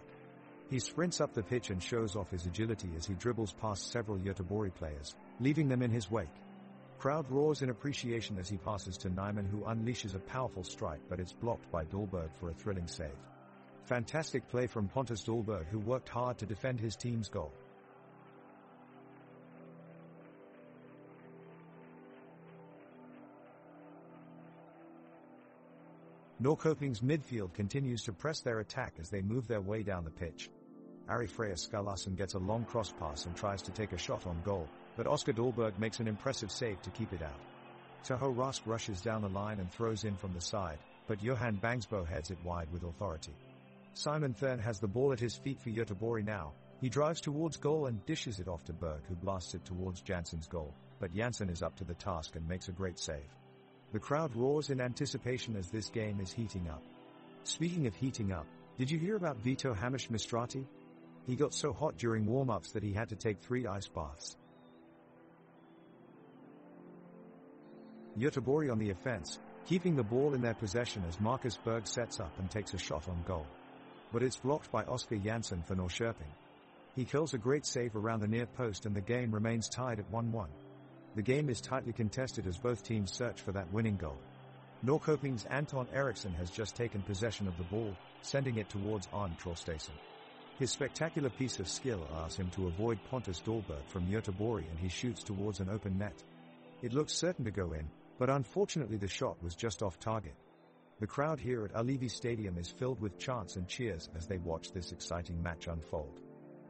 He sprints up the pitch and shows off his agility as he dribbles past several Göteborg players, leaving them in his wake. Crowd roars in appreciation as he passes to Nyman, who unleashes a powerful strike, but it's blocked by Dahlberg for a thrilling save. Fantastic play from Pontus Dahlberg, who worked hard to defend his team's goal. Norrköping's midfield continues to press their attack as they move their way down the pitch. Ari Freyasklassen gets a long cross pass and tries to take a shot on goal, but Oskar Dahlberg makes an impressive save to keep it out. Taho Rask rushes down the line and throws in from the side, but Johan Bangsbo heads it wide with authority. Simon Thern has the ball at his feet for Göteborg now. He drives towards goal and dishes it off to Berg, who blasts it towards Jansson's goal, but Jansson is up to the task and makes a great save. The crowd roars in anticipation as this game is heating up. Speaking of heating up, did you hear about Vito Hamish Mistrati? He got so hot during warm-ups that he had to take 3 ice baths. Göteborg on the offense, keeping the ball in their possession as Marcus Berg sets up and takes a shot on goal. But it's blocked by Oskar Jansson for Norrköping. He kills a great save around the near post and the game remains tied at 1-1. The game is tightly contested as both teams search for that winning goal. Norrköping's Anton Eriksson has just taken possession of the ball, sending it towards Arne Traustason. His spectacular piece of skill allows him to avoid Pontus Dahlberg from Göteborg and he shoots towards an open net. It looks certain to go in, but unfortunately the shot was just off target. The crowd here at Ullevi Stadium is filled with chants and cheers as they watch this exciting match unfold.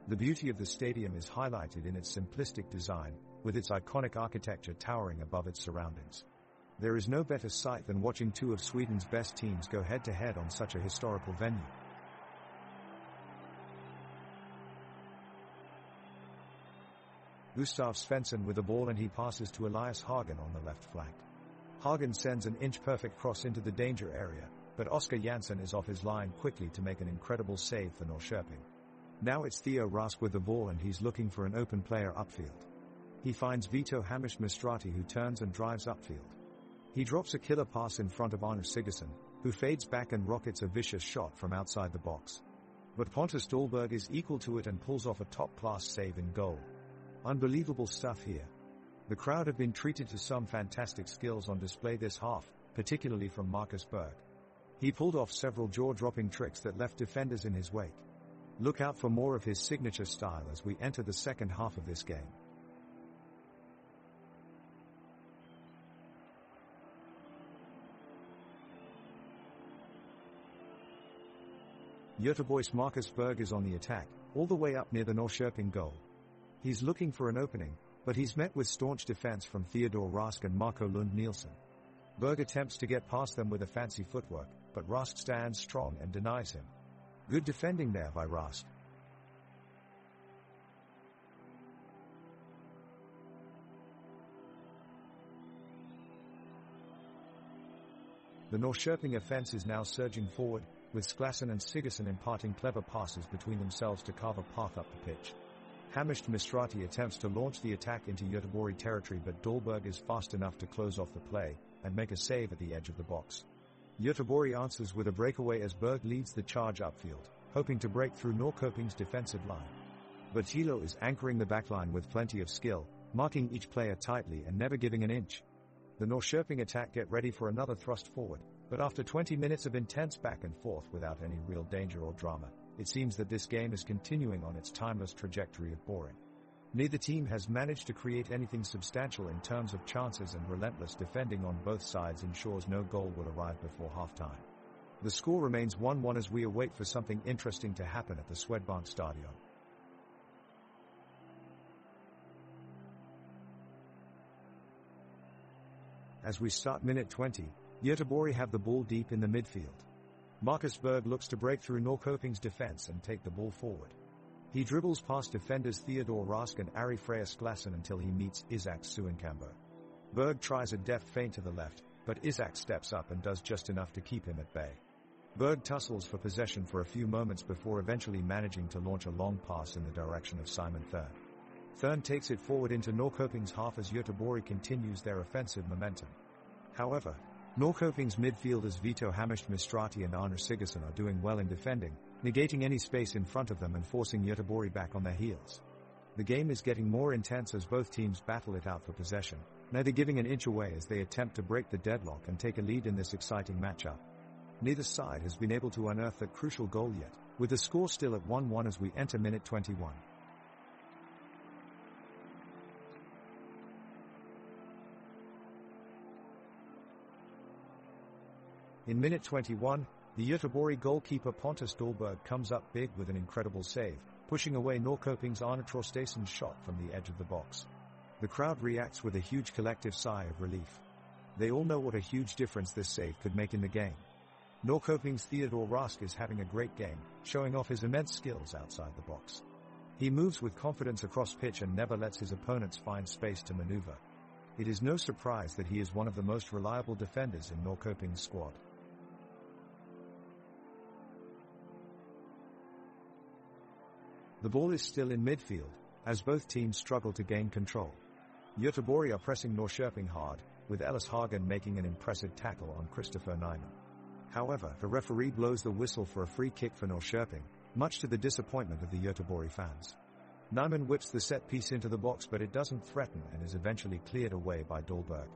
The beauty of the stadium is highlighted in its simplistic design, with its iconic architecture towering above its surroundings. There is no better sight than watching two of Sweden's best teams go head-to-head on such a historical venue. Gustav Svensson with the ball and he passes to Elias Hagen on the left flank. Hagen sends an inch-perfect cross into the danger area, but Oskar Jansson is off his line quickly to make an incredible save for Norrköping. Now it's Theo Rask with the ball and he's looking for an open player upfield. He finds Vito Hamish Mistrati who turns and drives upfield. He drops a killer pass in front of Arne Sigurdsson, who fades back and rockets a vicious shot from outside the box. But Pontus Dahlberg is equal to it and pulls off a top-class save in goal. Unbelievable stuff here. The crowd have been treated to some fantastic skills on display this half, particularly from Marcus Berg. He pulled off several jaw-dropping tricks that left defenders in his wake. Look out for more of his signature style as we enter the second half of this game. Göteborg's Marcus Berg is on the attack, all the way up near the Norrköping goal. He's looking for an opening, but he's met with staunch defense from Theodor Rask and Marco Lund Nielsen. Berg attempts to get past them with a fancy footwork, but Rask stands strong and denies him. Good defending there by Rask. The Norrköping offense is now surging forward, with Sklasson and Sigurdsson imparting clever passes between themselves to carve a path up the pitch. Hamish Mistrati attempts to launch the attack into Göteborg territory, but Dahlberg is fast enough to close off the play and make a save at the edge of the box. Göteborg answers with a breakaway as Berg leads the charge upfield, hoping to break through Norrköping's defensive line. But Thilo is anchoring the backline with plenty of skill, marking each player tightly and never giving an inch. The Norrköping attack get ready for another thrust forward, but after 20 minutes of intense back and forth without any real danger or drama, it seems that this game is continuing on its timeless trajectory of boring. Neither team has managed to create anything substantial in terms of chances, and relentless defending on both sides ensures no goal will arrive before halftime. The score remains 1-1 as we await for something interesting to happen at the Swedbank Stadion. As we start minute 20, Göteborg have the ball deep in the midfield. Marcus Berg looks to break through Norrköping's defense and take the ball forward. He dribbles past defenders Theodor Rask and Ari Freya Sklasson until he meets Isak Suenkambo. Berg tries a deft feint to the left, but Isak steps up and does just enough to keep him at bay. Berg tussles for possession for a few moments before eventually managing to launch a long pass in the direction of Simon Thurn. Thurn takes it forward into Norrköping's half as Göteborg continues their offensive momentum. However, Norrköping's midfielders Vito Hamish Mistrati and Arne Sigurdsson are doing well in defending, negating any space in front of them and forcing Göteborg back on their heels. The game is getting more intense as both teams battle it out for possession, neither giving an inch away as they attempt to break the deadlock and take a lead in this exciting matchup. Neither side has been able to unearth that crucial goal yet, with the score still at 1-1 as we enter minute 21. In minute 21, the Göteborg goalkeeper Pontus Dahlberg comes up big with an incredible save, pushing away Norrköping's Arne Traustason's shot from the edge of the box. The crowd reacts with a huge collective sigh of relief. They all know what a huge difference this save could make in the game. Norrköping's Theodor Rask is having a great game, showing off his immense skills outside the box. He moves with confidence across pitch and never lets his opponents find space to maneuver. It is no surprise that he is one of the most reliable defenders in Norrköping's squad. The ball is still in midfield, as both teams struggle to gain control. Göteborg are pressing Norrköping hard, with Elias Hagen making an impressive tackle on Christopher Nyman. However, the referee blows the whistle for a free kick for Norrköping, much to the disappointment of the Göteborg fans. Nyman whips the set piece into the box, but it doesn't threaten and is eventually cleared away by Dahlberg.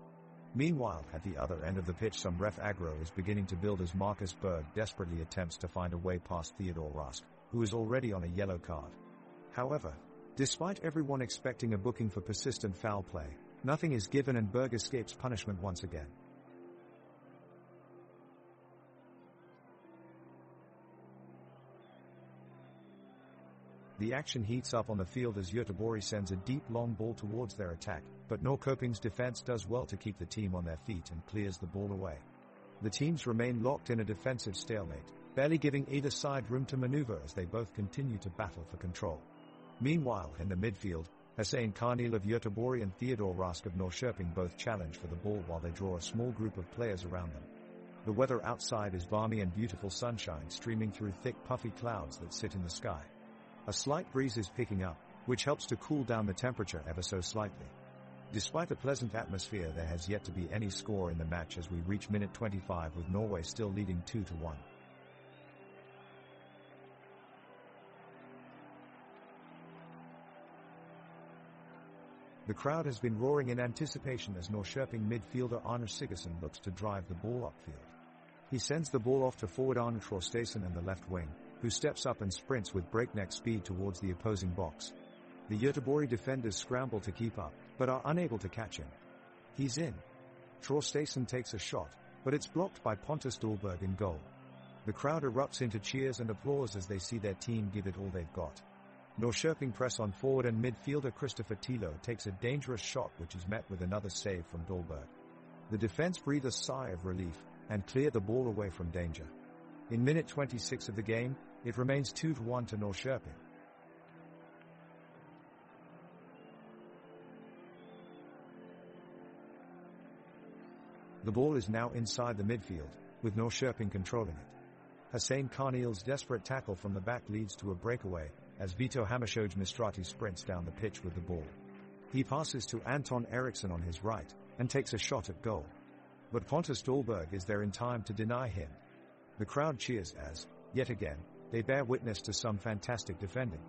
Meanwhile, at the other end of the pitch, some ref aggro is beginning to build as Marcus Berg desperately attempts to find a way past Theodor Rask, who is already on a yellow card. However, despite everyone expecting a booking for persistent foul play, nothing is given and Berg escapes punishment once again. The action heats up on the field as Göteborg sends a deep long ball towards their attack, but Norrköping's defense does well to keep the team on their feet and clears the ball away. The teams remain locked in a defensive stalemate, barely giving either side room to maneuver as they both continue to battle for control. Meanwhile, in the midfield, Hussein Karnil of Göteborg and Theodor Rask of Norrköping both challenge for the ball while they draw a small group of players around them. The weather outside is balmy and beautiful sunshine streaming through thick puffy clouds that sit in the sky. A slight breeze is picking up, which helps to cool down the temperature ever so slightly. Despite a pleasant atmosphere, there has yet to be any score in the match as we reach minute 25 with Norway still leading 2-1. The crowd has been roaring in anticipation as Norrköping midfielder Arne Sigurdsson looks to drive the ball upfield. He sends the ball off to forward Arne Traustason and the left wing, who steps up and sprints with breakneck speed towards the opposing box. The Göteborg defenders scramble to keep up, but are unable to catch him. He's in. Traustason takes a shot, but it's blocked by Pontus Dahlberg in goal. The crowd erupts into cheers and applause as they see their team give it all they've got. Norrköping press on forward and midfielder Christopher Tilo takes a dangerous shot which is met with another save from Dahlberg. The defense breathe a sigh of relief and clear the ball away from danger. In minute 26 of the game, it remains 2-1 to Norrköping. The ball is now inside the midfield, with Norrköping controlling it. Hussein Karnil's desperate tackle from the back leads to a breakaway, as Vito Hamashoj Mistrati sprints down the pitch with the ball. He passes to Anton Eriksson on his right, and takes a shot at goal. But Pontus Dahlberg is there in time to deny him. The crowd cheers as, yet again, they bear witness to some fantastic defending.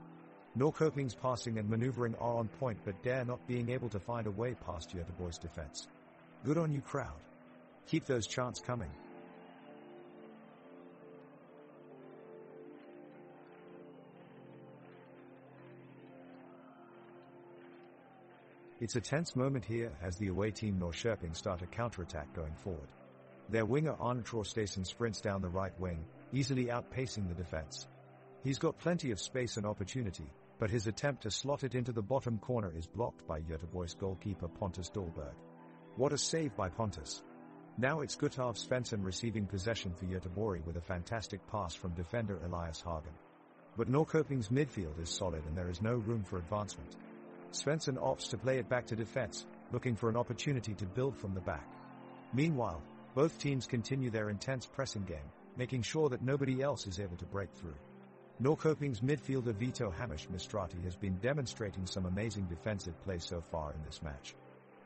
Norrköping's passing and maneuvering are on point but dare not being able to find a way past Göteborg's defense. Good on you, crowd. Keep those chants coming. It's a tense moment here as the away team Norrköping start a counterattack going forward. Their winger Arne Traustason sprints down the right wing, easily outpacing the defense. He's got plenty of space and opportunity, but his attempt to slot it into the bottom corner is blocked by Göteborg's goalkeeper Pontus Dahlberg. What a save by Pontus. Now it's Gustav Svensson receiving possession for Göteborg with a fantastic pass from defender Elias Hagen. But Norrköping's midfield is solid and there is no room for advancement. Svensson opts to play it back to defense, looking for an opportunity to build from the back. Meanwhile, both teams continue their intense pressing game, making sure that nobody else is able to break through. Norrköping's midfielder Vito Hamish Mistrati has been demonstrating some amazing defensive play so far in this match.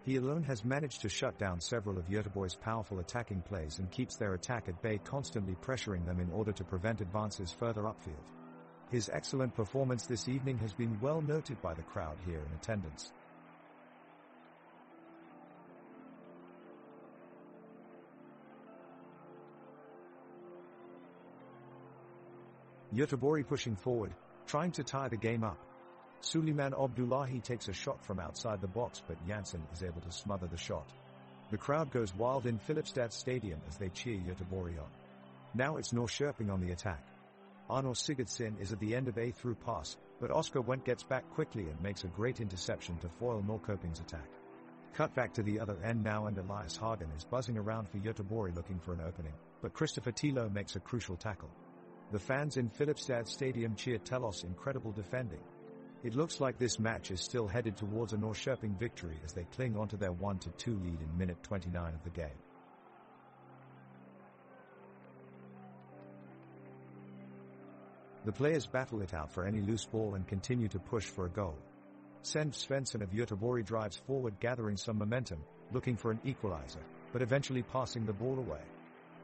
He alone has managed to shut down several of Göteborg's powerful attacking plays and keeps their attack at bay, constantly pressuring them in order to prevent advances further upfield. His excellent performance this evening has been well noted by the crowd here in attendance. Göteborg pushing forward, trying to tie the game up. Suleiman Abdullahi takes a shot from outside the box, but Janssen is able to smother the shot. The crowd goes wild in Filipstad Stadium as they cheer Göteborg on. Now it's Norrköping on the attack. Arne Sigurdsson is at the end of a through pass, but Oscar Wendt gets back quickly and makes a great interception to foil Norrköping's attack. Cut back to the other end now and Elias Hagen is buzzing around for Göteborg looking for an opening, but Christopher Tilo makes a crucial tackle. The fans in Filipstad Stadium cheer Telos' incredible defending. It looks like this match is still headed towards a Norrköping victory as they cling onto their 1-2 lead in minute 29 of the game. The players battle it out for any loose ball and continue to push for a goal. Svensson of Göteborg drives forward, gathering some momentum, looking for an equalizer, but eventually passing the ball away.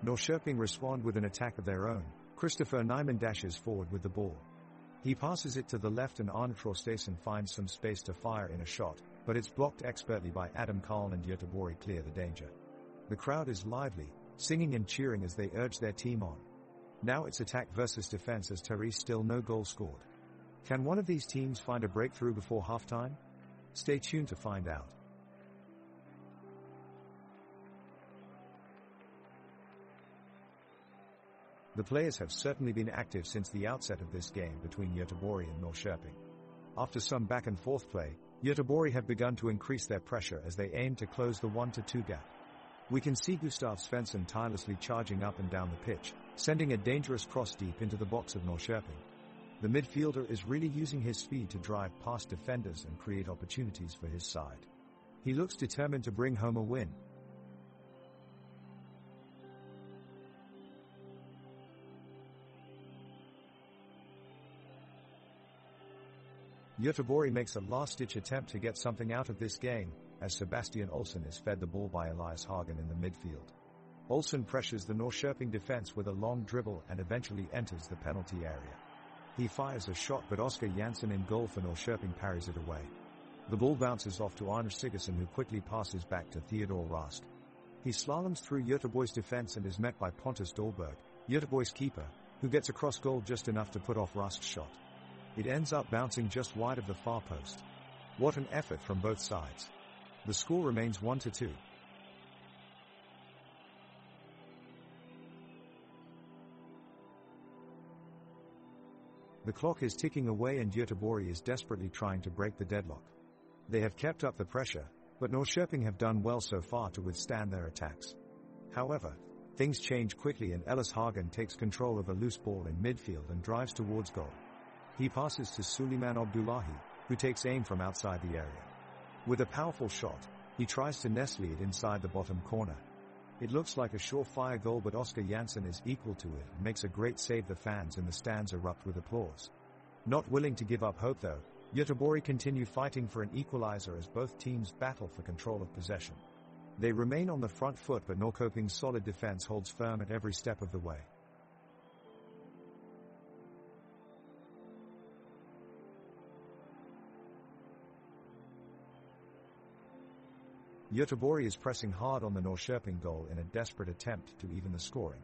Norrköping respond with an attack of their own. Christopher Nyman dashes forward with the ball. He passes it to the left and Arne Traustason finds some space to fire in a shot, but it's blocked expertly by Adam Karl and Göteborg clear the danger. The crowd is lively, singing and cheering as they urge their team on. Now it's attack versus defense as Therese still no goal scored. Can one of these teams find a breakthrough before halftime? Stay tuned to find out. The players have certainly been active since the outset of this game between Göteborg and Norrköping. After some back and forth play, Göteborg have begun to increase their pressure as they aim to close the 1-2 gap. We can see Gustav Svensson tirelessly charging up and down the pitch, sending a dangerous cross deep into the box of Norrköping. The midfielder is really using his speed to drive past defenders and create opportunities for his side. He looks determined to bring home a win. Göteborg makes a last-ditch attempt to get something out of this game, as Sebastian Olsson is fed the ball by Elias Hagen in the midfield. Olsson pressures the Norrköping defense with a long dribble and eventually enters the penalty area. He fires a shot but Oskar Jansson in goal for Norrköping parries it away. The ball bounces off to Arne Sigurdsson who quickly passes back to Theodor Rask. He slaloms through Göteborg's defense and is met by Pontus Dahlberg, Göteborg's keeper, who gets across goal just enough to put off Rask's shot. It ends up bouncing just wide of the far post. What an effort from both sides. The score remains 1-2. The clock is ticking away and Göteborg is desperately trying to break the deadlock. They have kept up the pressure, but Norrköping have done well so far to withstand their attacks. However, things change quickly and Elias Hagen takes control of a loose ball in midfield and drives towards goal. He passes to Suleiman Abdullahi, who takes aim from outside the area. With a powerful shot, he tries to nestle it inside the bottom corner. It looks like a surefire goal but Oskar Jansson is equal to it and makes a great save. The fans in the stands erupt with applause. Not willing to give up hope though, Göteborg continue fighting for an equalizer as both teams battle for control of possession. They remain on the front foot but Norrköping's solid defense holds firm at every step of the way. Göteborg is pressing hard on the Norrköping goal in a desperate attempt to even the scoring.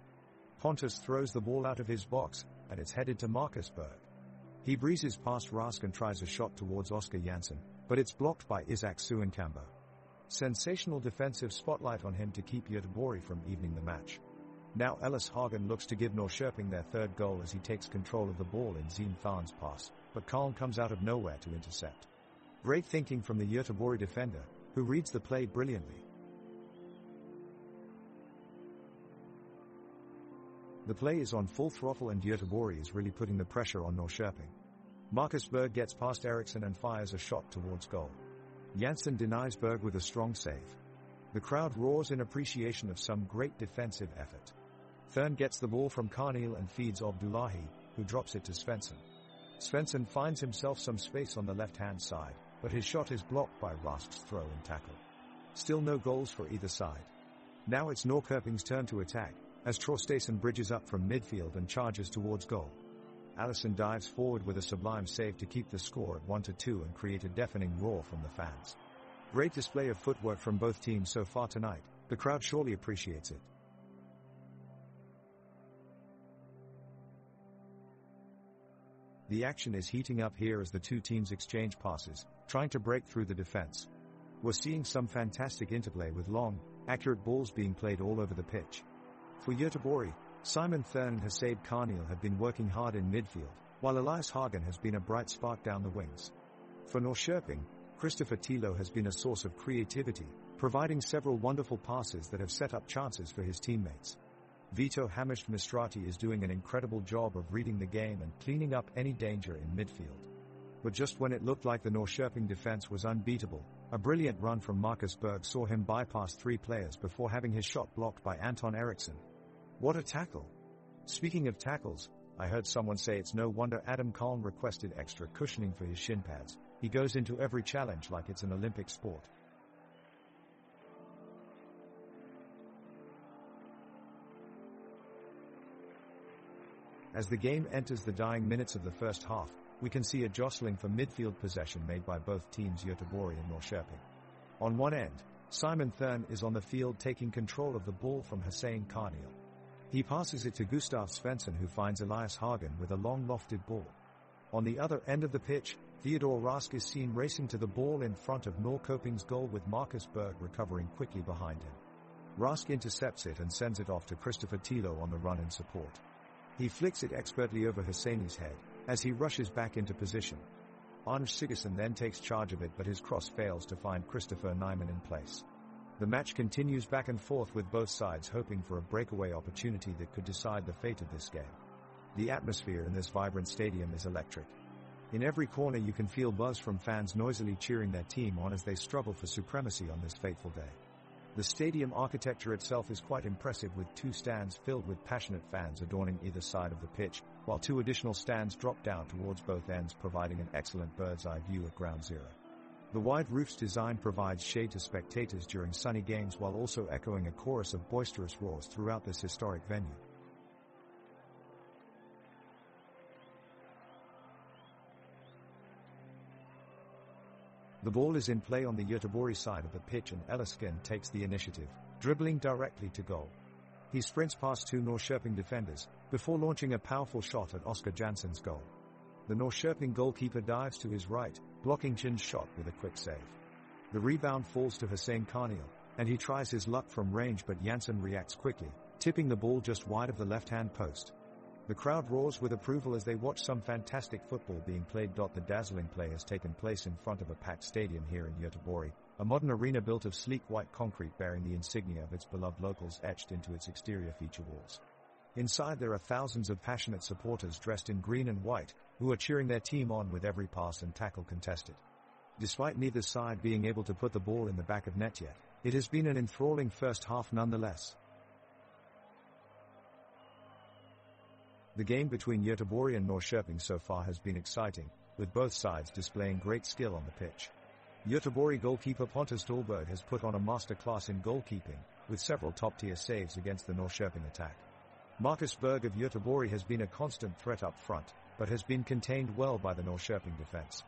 Pontus throws the ball out of his box, and it's headed to Marcus Berg. He breezes past Rask and tries a shot towards Oskar Jansson, but it's blocked by Isaac Suenkambo. Sensational defensive spotlight on him to keep Göteborg from evening the match. Now Elias Hagen looks to give Norrköping their third goal as he takes control of the ball in Zine Tharn's pass, but Karl comes out of nowhere to intercept. Great thinking from the Göteborg defender, who reads the play brilliantly. The play is on full throttle and Göteborg is really putting the pressure on Norrköping. Marcus Berg gets past Eriksson and fires a shot towards goal. Jansson denies Berg with a strong save. The crowd roars in appreciation of some great defensive effort. Thern gets the ball from Karnil and feeds Abdullahi, who drops it to Svensson. Svensson finds himself some space on the left-hand side, but his shot is blocked by Rask's throw and tackle. Still no goals for either side. Now it's Norrköping's turn to attack, as Traustason bridges up from midfield and charges towards goal. Alisson dives forward with a sublime save to keep the score at 1-2 and create a deafening roar from the fans. Great display of footwork from both teams so far tonight, the crowd surely appreciates it. The action is heating up here as the two teams exchange passes, trying to break through the defense. We're seeing some fantastic interplay with long, accurate balls being played all over the pitch. For Göteborg, Simon Thern and Hassabe Karnil have been working hard in midfield, while Elias Hagen has been a bright spark down the wings. For Norrköping, Christopher Tilo has been a source of creativity, providing several wonderful passes that have set up chances for his teammates. Vito Hamish-Mistrati is doing an incredible job of reading the game and cleaning up any danger in midfield. But just when it looked like the Norrköping defense was unbeatable, a brilliant run from Marcus Berg saw him bypass three players before having his shot blocked by Anton Eriksson. What a tackle! Speaking of tackles, I heard someone say it's no wonder Adam Karl requested extra cushioning for his shin pads. He goes into every challenge like it's an Olympic sport. As the game enters the dying minutes of the first half, we can see a jostling for midfield possession made by both teams, Göteborg and Norrköping. On one end, Simon Thurn is on the field taking control of the ball from Hussein Karniel. He passes it to Gustav Svensson, who finds Elias Hagen with a long lofted ball. On the other end of the pitch, Theodor Rask is seen racing to the ball in front of Norrköping's goal, with Marcus Berg recovering quickly behind him. Rask intercepts it and sends it off to Christopher Tilo on the run in support. He flicks it expertly over Husseini's head as he rushes back into position. Anders Sigurdsson then takes charge of it, but his cross fails to find Christopher Nyman in place. The match continues back and forth, with both sides hoping for a breakaway opportunity that could decide the fate of this game. The atmosphere in this vibrant stadium is electric. In every corner you can feel buzz from fans noisily cheering their team on as they struggle for supremacy on this fateful day. The stadium architecture itself is quite impressive, with 2 stands filled with passionate fans adorning either side of the pitch, while 2 additional stands drop down towards both ends, providing an excellent bird's-eye view of Ground Zero. The wide roof's design provides shade to spectators during sunny games, while also echoing a chorus of boisterous roars throughout this historic venue. The ball is in play on the Göteborg side of the pitch, and Eliskin takes the initiative, dribbling directly to goal. He sprints past 2 Norrköping defenders, before launching a powerful shot at Oskar Jansson's goal. The Norrköping goalkeeper dives to his right, blocking Chin's shot with a quick save. The rebound falls to Hussein Karniel, and he tries his luck from range, but Jansson reacts quickly, tipping the ball just wide of the left-hand post. The crowd roars with approval as they watch some fantastic football being played. The dazzling play has taken place in front of a packed stadium here in Göteborg, a modern arena built of sleek white concrete bearing the insignia of its beloved locals etched into its exterior feature walls. Inside there are thousands of passionate supporters dressed in green and white, who are cheering their team on with every pass and tackle contested. Despite neither side being able to put the ball in the back of net yet, it has been an enthralling first half nonetheless. The game between Göteborg and Norrköping so far has been exciting, with both sides displaying great skill on the pitch. Göteborg goalkeeper Pontus Dahlberg has put on a masterclass in goalkeeping, with several top-tier saves against the Norrköping attack. Marcus Berg of Göteborg has been a constant threat up front, but has been contained well by the Norrköping defense.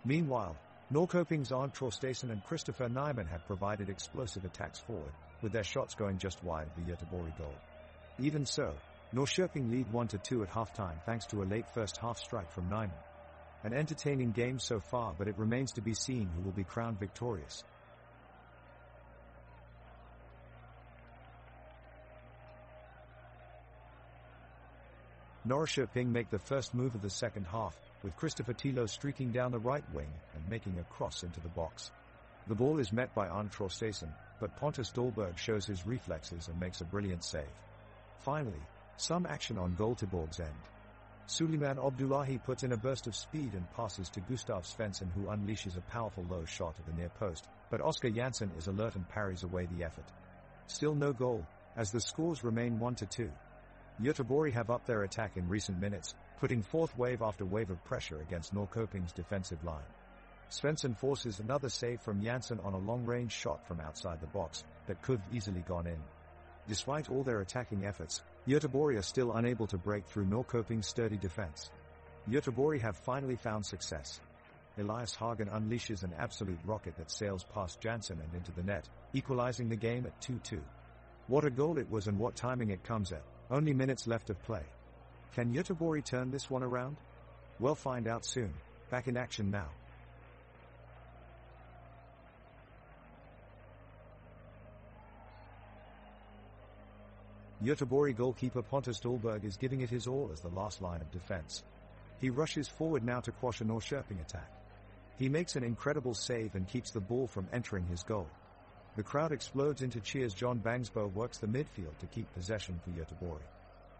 Meanwhile, Norrköping's Arne Traustason and Christopher Nyman have provided explosive attacks forward, with their shots going just wide of the Göteborg goal. Even so, Norrköping lead 1-2 at halftime thanks to a late first half strike from Nyman. An entertaining game so far, but it remains to be seen who will be crowned victorious. Norrköping make the first move of the second half, with Christopher Tilo streaking down the right wing and making a cross into the box. The ball is met by Arne Traustason, but Pontus Dahlberg shows his reflexes and makes a brilliant save. Finally, some action on Göteborg's end. Suleiman Abdullahi puts in a burst of speed and passes to Gustav Svensson, who unleashes a powerful low shot at the near post, but Oskar Jansson is alert and parries away the effort. Still no goal, as the scores remain 1-2. Göteborg have upped their attack in recent minutes, putting forth wave after wave of pressure against Norrköping's defensive line. Svensson forces another save from Jansson on a long-range shot from outside the box that could have easily gone in. Despite all their attacking efforts, Göteborg are still unable to break through Norrköping's sturdy defense. Göteborg have finally found success. Elias Hagen unleashes an absolute rocket that sails past Jansson and into the net, equalizing the game at 2-2. What a goal it was, and what timing it comes at. Only minutes left of play. Can Göteborg turn this one around? We'll find out soon. Back in action now. Göteborg goalkeeper Pontus Dahlberg is giving it his all as the last line of defense. He rushes forward now to quash a Norrköping attack. He makes an incredible save and keeps the ball from entering his goal. The crowd explodes into cheers. John Bangsbo works the midfield to keep possession for Göteborg.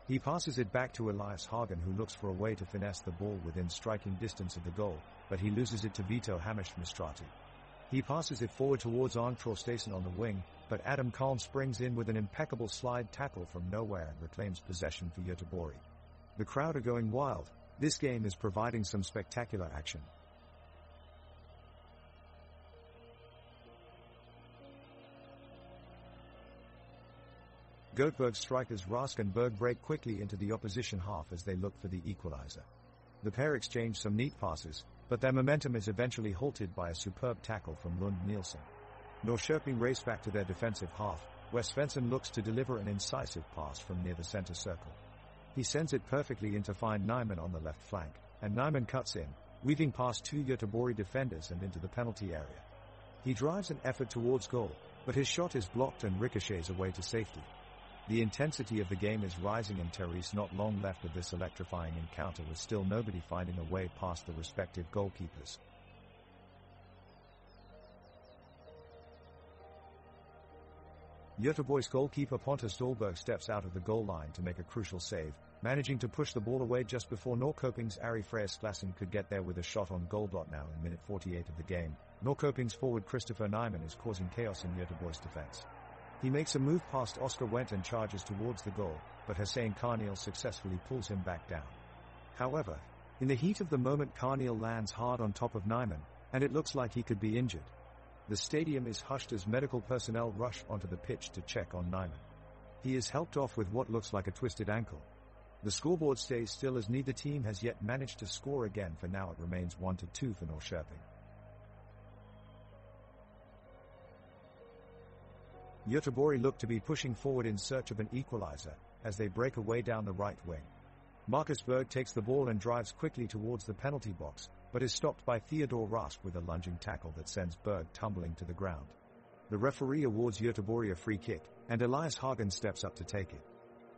He passes it back to Elias Hagen, who looks for a way to finesse the ball within striking distance of the goal, but he loses it to Vito Hamish-Mistrati. He passes it forward towards Arne Traustason on the wing, but Adam Kalm springs in with an impeccable slide tackle from nowhere and reclaims possession for Göteborg. The crowd are going wild. This game is providing some spectacular action. Göteborg strikers Rask and Berg break quickly into the opposition half as they look for the equalizer. The pair exchange some neat passes, but their momentum is eventually halted by a superb tackle from Lund Nielsen. Norrköping race back to their defensive half, where Svensson looks to deliver an incisive pass from near the center circle. He sends it perfectly in to find Nyman on the left flank, and Nyman cuts in, weaving past two Göteborg defenders and into the penalty area. He drives an effort towards goal, but his shot is blocked and ricochets away to safety. The intensity of the game is rising and Therese not long left of this electrifying encounter with still nobody finding a way past the respective goalkeepers. Göteborg's goalkeeper Pontus Dahlberg steps out of the goal line to make a crucial save, managing to push the ball away just before Norrköping's Ari Freyasklassen could get there with a shot on goal. Now in minute 48 of the game, Norrköping's forward Christopher Nyman is causing chaos in Göteborg's defense. He makes a move past Oscar Wendt and charges towards the goal, but Hussein Carneal successfully pulls him back down. However, in the heat of the moment Carneal lands hard on top of Nyman, and it looks like he could be injured. The stadium is hushed as medical personnel rush onto the pitch to check on Nyman. He is helped off with what looks like a twisted ankle. The scoreboard stays still as neither team has yet managed to score again. For now it remains 1-2 for Norrköping. Göteborg look to be pushing forward in search of an equalizer, as they break away down the right wing. Marcus Berg takes the ball and drives quickly towards the penalty box, but is stopped by Theodor Rask with a lunging tackle that sends Berg tumbling to the ground. The referee awards Göteborg a free kick, and Elias Hagen steps up to take it.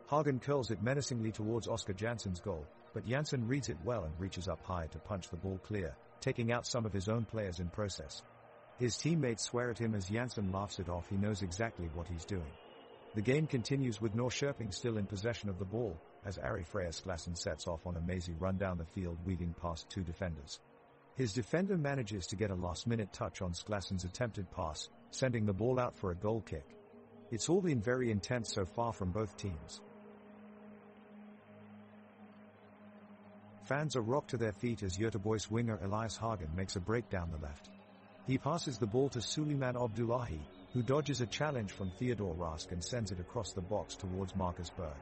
Hagen curls it menacingly towards Oscar Jansson's goal, but Jansson reads it well and reaches up high to punch the ball clear, taking out some of his own players in process. His teammates swear at him as Jansson laughs it off. He knows exactly what he's doing. The game continues with Norrköping still in possession of the ball, as Ari Freyasklassen sets off on a mazy run down the field weaving past two defenders. His defender manages to get a last-minute touch on Sklassen's attempted pass, sending the ball out for a goal kick. It's all been very intense so far from both teams. Fans are rocked to their feet as Göteborg's winger Elias Hagen makes a break down the left. He passes the ball to Suleiman Abdullahi, who dodges a challenge from Theodor Rask and sends it across the box towards Marcus Berg.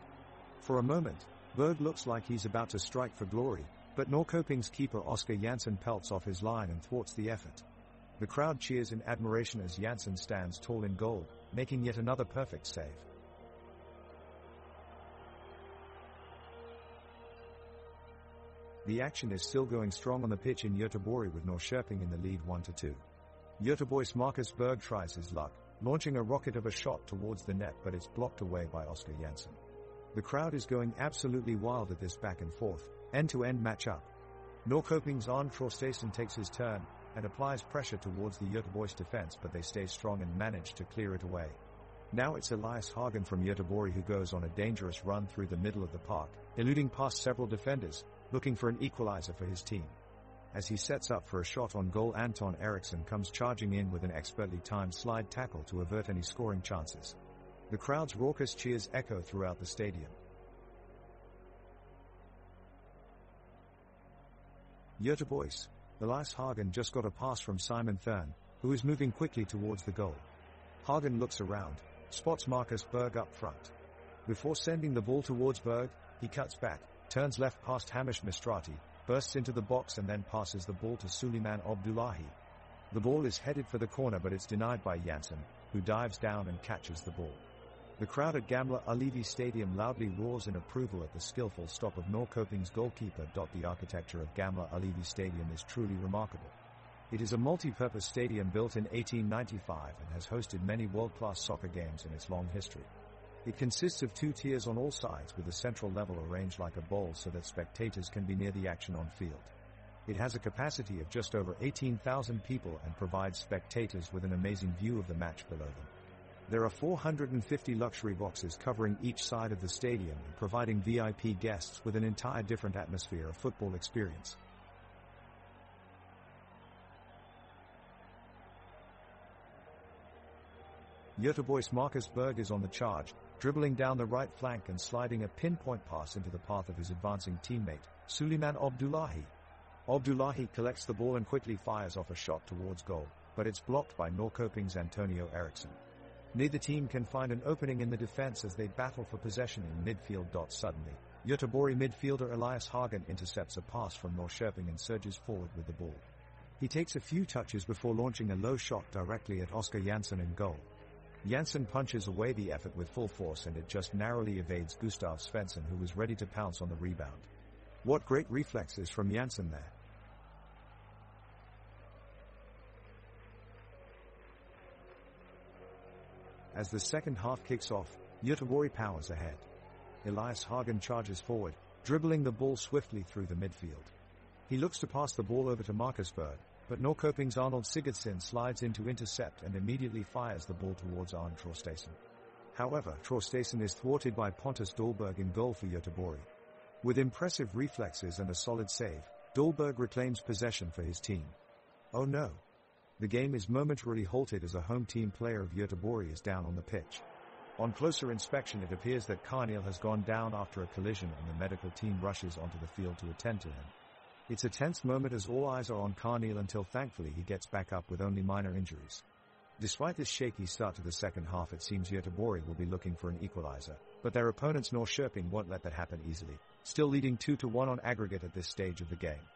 For a moment, Berg looks like he's about to strike for glory, but Norrköping's keeper Oscar Jansson pelts off his line and thwarts the effort. The crowd cheers in admiration as Jansson stands tall in goal, making yet another perfect save. The action is still going strong on the pitch in Göteborg with Norrköping in the lead 1-2. Göteborg's Marcus Berg tries his luck, launching a rocket of a shot towards the net, but it's blocked away by Oscar Jansson. The crowd is going absolutely wild at this back and forth, end-to-end match-up. Norrköping's Arne Traustason takes his turn and applies pressure towards the Göteborg's defense, but they stay strong and manage to clear it away. Now it's Elias Hagen from Göteborg who goes on a dangerous run through the middle of the park, eluding past several defenders, looking for an equalizer for his team. As he sets up for a shot on goal, Anton Eriksson comes charging in with an expertly timed slide tackle to avert any scoring chances. The crowd's raucous cheers echo throughout the stadium. Göteborg. Elias Hagen just got a pass from Simon Thurn, who is moving quickly towards the goal. Hagen looks around, spots Marcus Berg up front. Before sending the ball towards Berg, he cuts back, turns left past Hamish Mistrati, bursts into the box and then passes the ball to Suleiman Abdullahi. The ball is headed for the corner, but it's denied by Jansson, who dives down and catches the ball. The crowd at Gamla Ullevi Stadium loudly roars in approval at the skillful stop of Norrköping's goalkeeper. The architecture of Gamla Ullevi Stadium is truly remarkable. It is a multi-purpose stadium built in 1895 and has hosted many world-class soccer games in its long history. It consists of two tiers on all sides with a central level arranged like a bowl so that spectators can be near the action on field. It has a capacity of just over 18,000 people and provides spectators with an amazing view of the match below them. There are 450 luxury boxes covering each side of the stadium and providing VIP guests with an entire different atmosphere of football experience. Göteborg's Marcus Berg is on the charge, dribbling down the right flank and sliding a pinpoint pass into the path of his advancing teammate, Suleiman Abdullahi. Abdullahi collects the ball and quickly fires off a shot towards goal, but it's blocked by Norrköping's Antonio Eriksson. Neither team can find an opening in the defense as they battle for possession in midfield. Suddenly, Göteborg midfielder Elias Hagen intercepts a pass from Norrköping and surges forward with the ball. He takes a few touches before launching a low shot directly at Oskar Jansson in goal. Jansson punches away the effort with full force and it just narrowly evades Gustav Svensson, who was ready to pounce on the rebound. What great reflexes from Jansson there. As the second half kicks off, Göteborg powers ahead. Elias Hagen charges forward, dribbling the ball swiftly through the midfield. He looks to pass the ball over to Marcus Berg, but Norrköping's Arnold Sigurdsson slides in to intercept and immediately fires the ball towards Arne Traustason. However, Traustason is thwarted by Pontus Dahlberg in goal for Göteborg. With impressive reflexes and a solid save, Dahlberg reclaims possession for his team. Oh no! The game is momentarily halted as a home team player of Göteborg is down on the pitch. On closer inspection, it appears that Carneal has gone down after a collision and the medical team rushes onto the field to attend to him. It's a tense moment as all eyes are on Carneal until thankfully he gets back up with only minor injuries. Despite this shaky start to the second half, it seems Göteborg will be looking for an equalizer, but their opponents Norrköping won't let that happen easily, still leading 2-1 on aggregate at this stage of the game.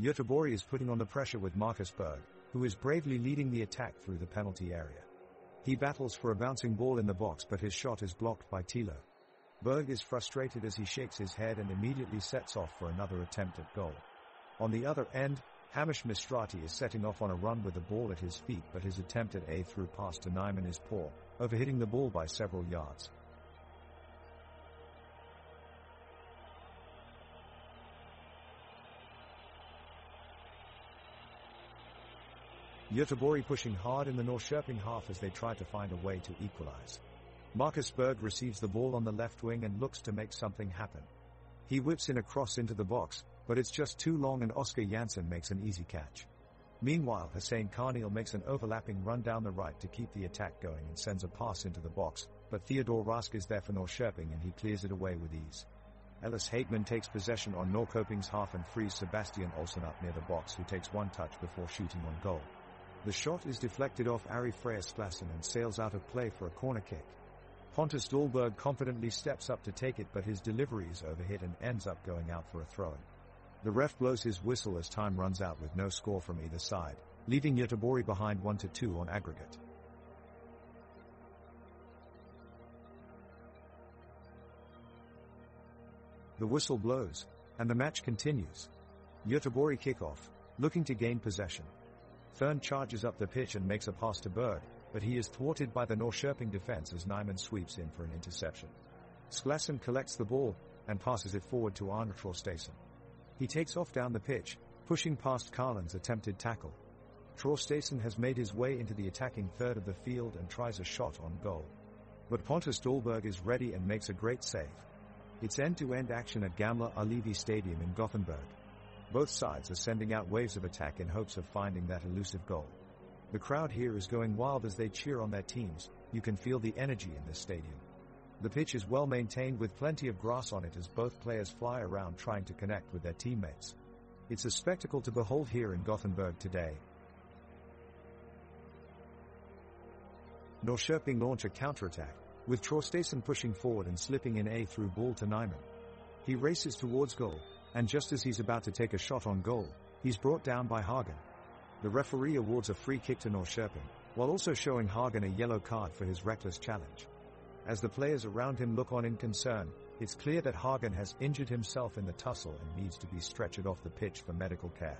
Göteborg is putting on the pressure with Marcus Berg, who is bravely leading the attack through the penalty area. He battles for a bouncing ball in the box, but his shot is blocked by Thilo. Berg is frustrated as he shakes his head and immediately sets off for another attempt at goal. On the other end, Hamish Mistrati is setting off on a run with the ball at his feet, but his attempt at a through pass to Nyman is poor, overhitting the ball by several yards. Göteborg pushing hard in the Norrköping half as they try to find a way to equalize. Marcus Berg receives the ball on the left wing and looks to make something happen. He whips in a cross into the box, but it's just too long and Oskar Jansson makes an easy catch. Meanwhile, Hussein Carneal makes an overlapping run down the right to keep the attack going and sends a pass into the box, but Theodor Rask is there for Norrköping and he clears it away with ease. Ellis Hateman takes possession on Norrköping's half and frees Sebastian Olsson up near the box, who takes one touch before shooting on goal. The shot is deflected off Ari Freya Sklassen and sails out of play for a corner kick. Pontus Dahlberg confidently steps up to take it, but his delivery is overhit and ends up going out for a throw-in. The ref blows his whistle as time runs out with no score from either side, leaving Göteborg behind 1-2 on aggregate. The whistle blows, and the match continues. Göteborg kick off, looking to gain possession. Thurn charges up the pitch and makes a pass to Berg, but he is thwarted by the Norrköping defense as Nyman sweeps in for an interception. Sklassen collects the ball and passes it forward to Arne Traustason. He takes off down the pitch, pushing past Carlin's attempted tackle. Traustason has made his way into the attacking third of the field and tries a shot on goal. But Pontus Dahlberg is ready and makes a great save. It's end-to-end action at Gamla Ullevi Stadium in Gothenburg. Both sides are sending out waves of attack in hopes of finding that elusive goal. The crowd here is going wild as they cheer on their teams. You can feel the energy in this stadium. The pitch is well maintained with plenty of grass on it as both players fly around trying to connect with their teammates. It's a spectacle to behold here in Gothenburg today. Norrköping launch a counterattack, with Traustason pushing forward and slipping in a through ball to Nyman. He races towards goal, and just as he's about to take a shot on goal, he's brought down by Hagen. The referee awards a free kick to Norrköping, while also showing Hagen a yellow card for his reckless challenge. As the players around him look on in concern, it's clear that Hagen has injured himself in the tussle and needs to be stretchered off the pitch for medical care.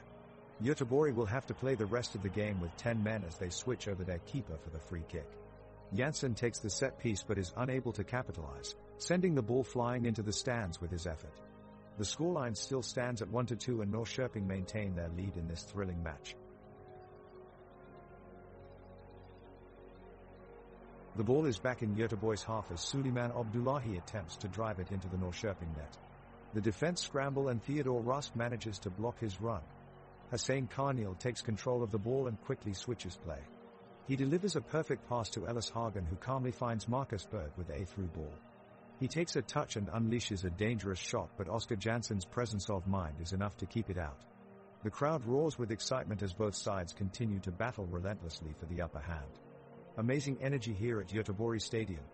Göteborg will have to play the rest of the game with 10 men as they switch over their keeper for the free kick. Jansson takes the set piece but is unable to capitalize, sending the ball flying into the stands with his effort. The scoreline still stands at 1-2 and Norrköping maintain their lead in this thrilling match. The ball is back in Göteborg's half as Suleiman Abdullahi attempts to drive it into the Norrköping net. The defense scramble and Theodor Rask manages to block his run. Hussein Carneal takes control of the ball and quickly switches play. He delivers a perfect pass to Ellis Hagen, who calmly finds Marcus Berg with a through ball. He takes a touch and unleashes a dangerous shot, but Oskar Jansson's presence of mind is enough to keep it out. The crowd roars with excitement as both sides continue to battle relentlessly for the upper hand. Amazing energy here at Göteborg Stadium.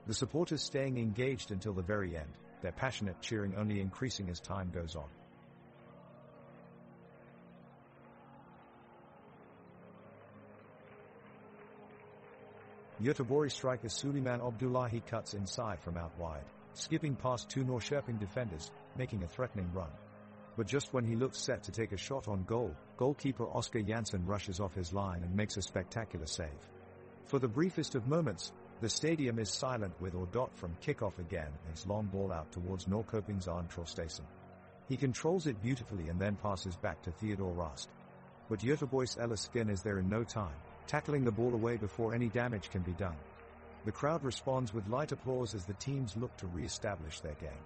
The supporters staying engaged until the very end, their passionate cheering only increasing as time goes on. Göteborg striker Suleiman Abdullahi cuts inside from out wide, skipping past two Norrköping defenders, making a threatening run. But just when he looks set to take a shot on goal, goalkeeper Oskar Jansson rushes off his line and makes a spectacular save. For the briefest of moments, the stadium is silent with Oddset from kickoff again and his long ball out towards Norrköping's Arne Traustason. He controls it beautifully and then passes back to Theodor Rast. But Göteborg's Elliskin is there in no time, tackling the ball away before any damage can be done. The crowd responds with light applause as the teams look to re-establish their game.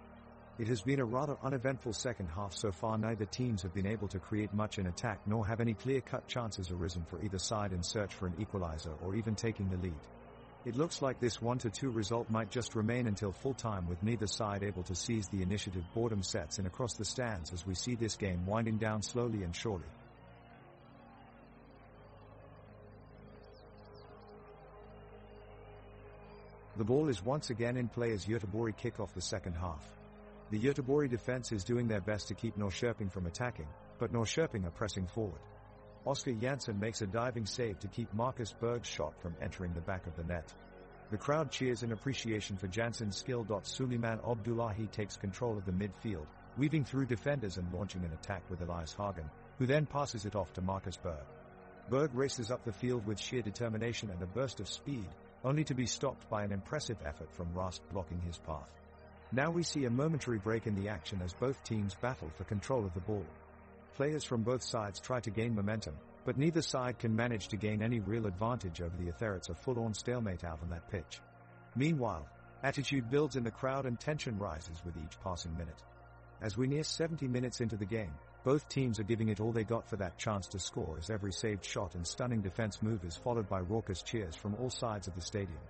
It has been a rather uneventful second half so far. Neither teams have been able to create much in attack nor have any clear-cut chances arisen for either side in search for an equalizer or even taking the lead. It looks like this 1-2 result might just remain until full-time with neither side able to seize the initiative. Boredom sets in across the stands as we see this game winding down slowly and surely. The ball is once again in play as Göteborg kick off the second half. The Göteborg defense is doing their best to keep Norrköping from attacking, but Norrköping are pressing forward. Oskar Jansson makes a diving save to keep Marcus Berg's shot from entering the back of the net. The crowd cheers in appreciation for Jansson's skill. Suleiman Abdullahi takes control of the midfield, weaving through defenders and launching an attack with Elias Hagen, who then passes it off to Marcus Berg. Berg races up the field with sheer determination and a burst of speed, only to be stopped by an impressive effort from Rast blocking his path. Now we see a momentary break in the action as both teams battle for control of the ball. Players from both sides try to gain momentum, but neither side can manage to gain any real advantage over the other. It's a full-on stalemate out on that pitch. Meanwhile, attitude builds in the crowd and tension rises with each passing minute. As we near 70 minutes into the game, both teams are giving it all they got for that chance to score as every saved shot and stunning defense move is followed by raucous cheers from all sides of the stadium.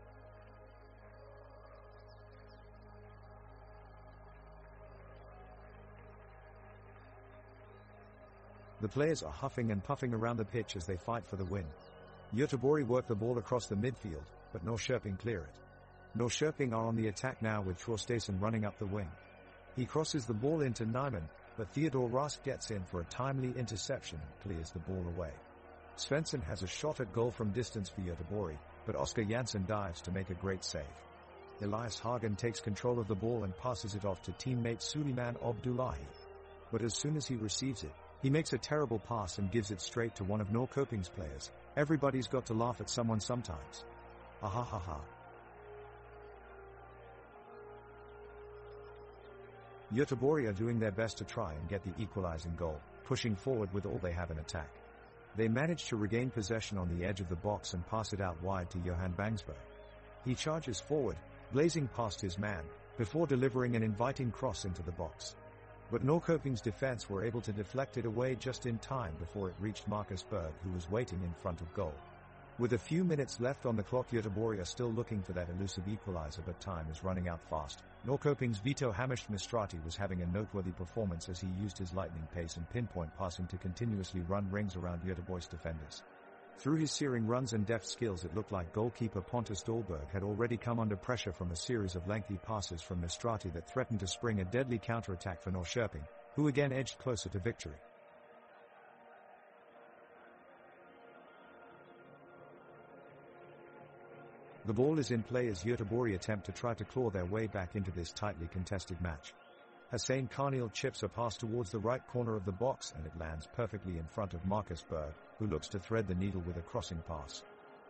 The players are huffing and puffing around the pitch as they fight for the win. Göteborg work the ball across the midfield, but Norrköping clear it. Norrköping are on the attack now with Traustason running up the wing. He crosses the ball into Nyman, but Theodor Rast gets in for a timely interception and clears the ball away. Svensson has a shot at goal from distance for Göteborg, but Oskar Jansson dives to make a great save. Elias Hagen takes control of the ball and passes it off to teammate Suleiman Abdullahi. But as soon as he receives it, he makes a terrible pass and gives it straight to one of Norrköping's players. Everybody's got to laugh at someone sometimes. Ahahaha. Göteborg are doing their best to try and get the equalizing goal, pushing forward with all they have in attack. They manage to regain possession on the edge of the box and pass it out wide to Johan Bangsberg. He charges forward, blazing past his man, before delivering an inviting cross into the box. But Norrköping's defense were able to deflect it away just in time before it reached Marcus Berg, who was waiting in front of goal. With a few minutes left on the clock, Göteborg are still looking for that elusive equalizer, but time is running out fast. Norrköping's Vito Hammarström was having a noteworthy performance as he used his lightning pace and pinpoint passing to continuously run rings around Göteborg's defenders. Through his searing runs and deft skills, it looked like goalkeeper Pontus Dahlberg had already come under pressure from a series of lengthy passes from Mistrati that threatened to spring a deadly counterattack for Norrköping, who again edged closer to victory. The ball is in play as Göteborg attempt to try to claw their way back into this tightly contested match. Hussein Karnil chips a pass towards the right corner of the box and it lands perfectly in front of Marcus Berg, who looks to thread the needle with a crossing pass.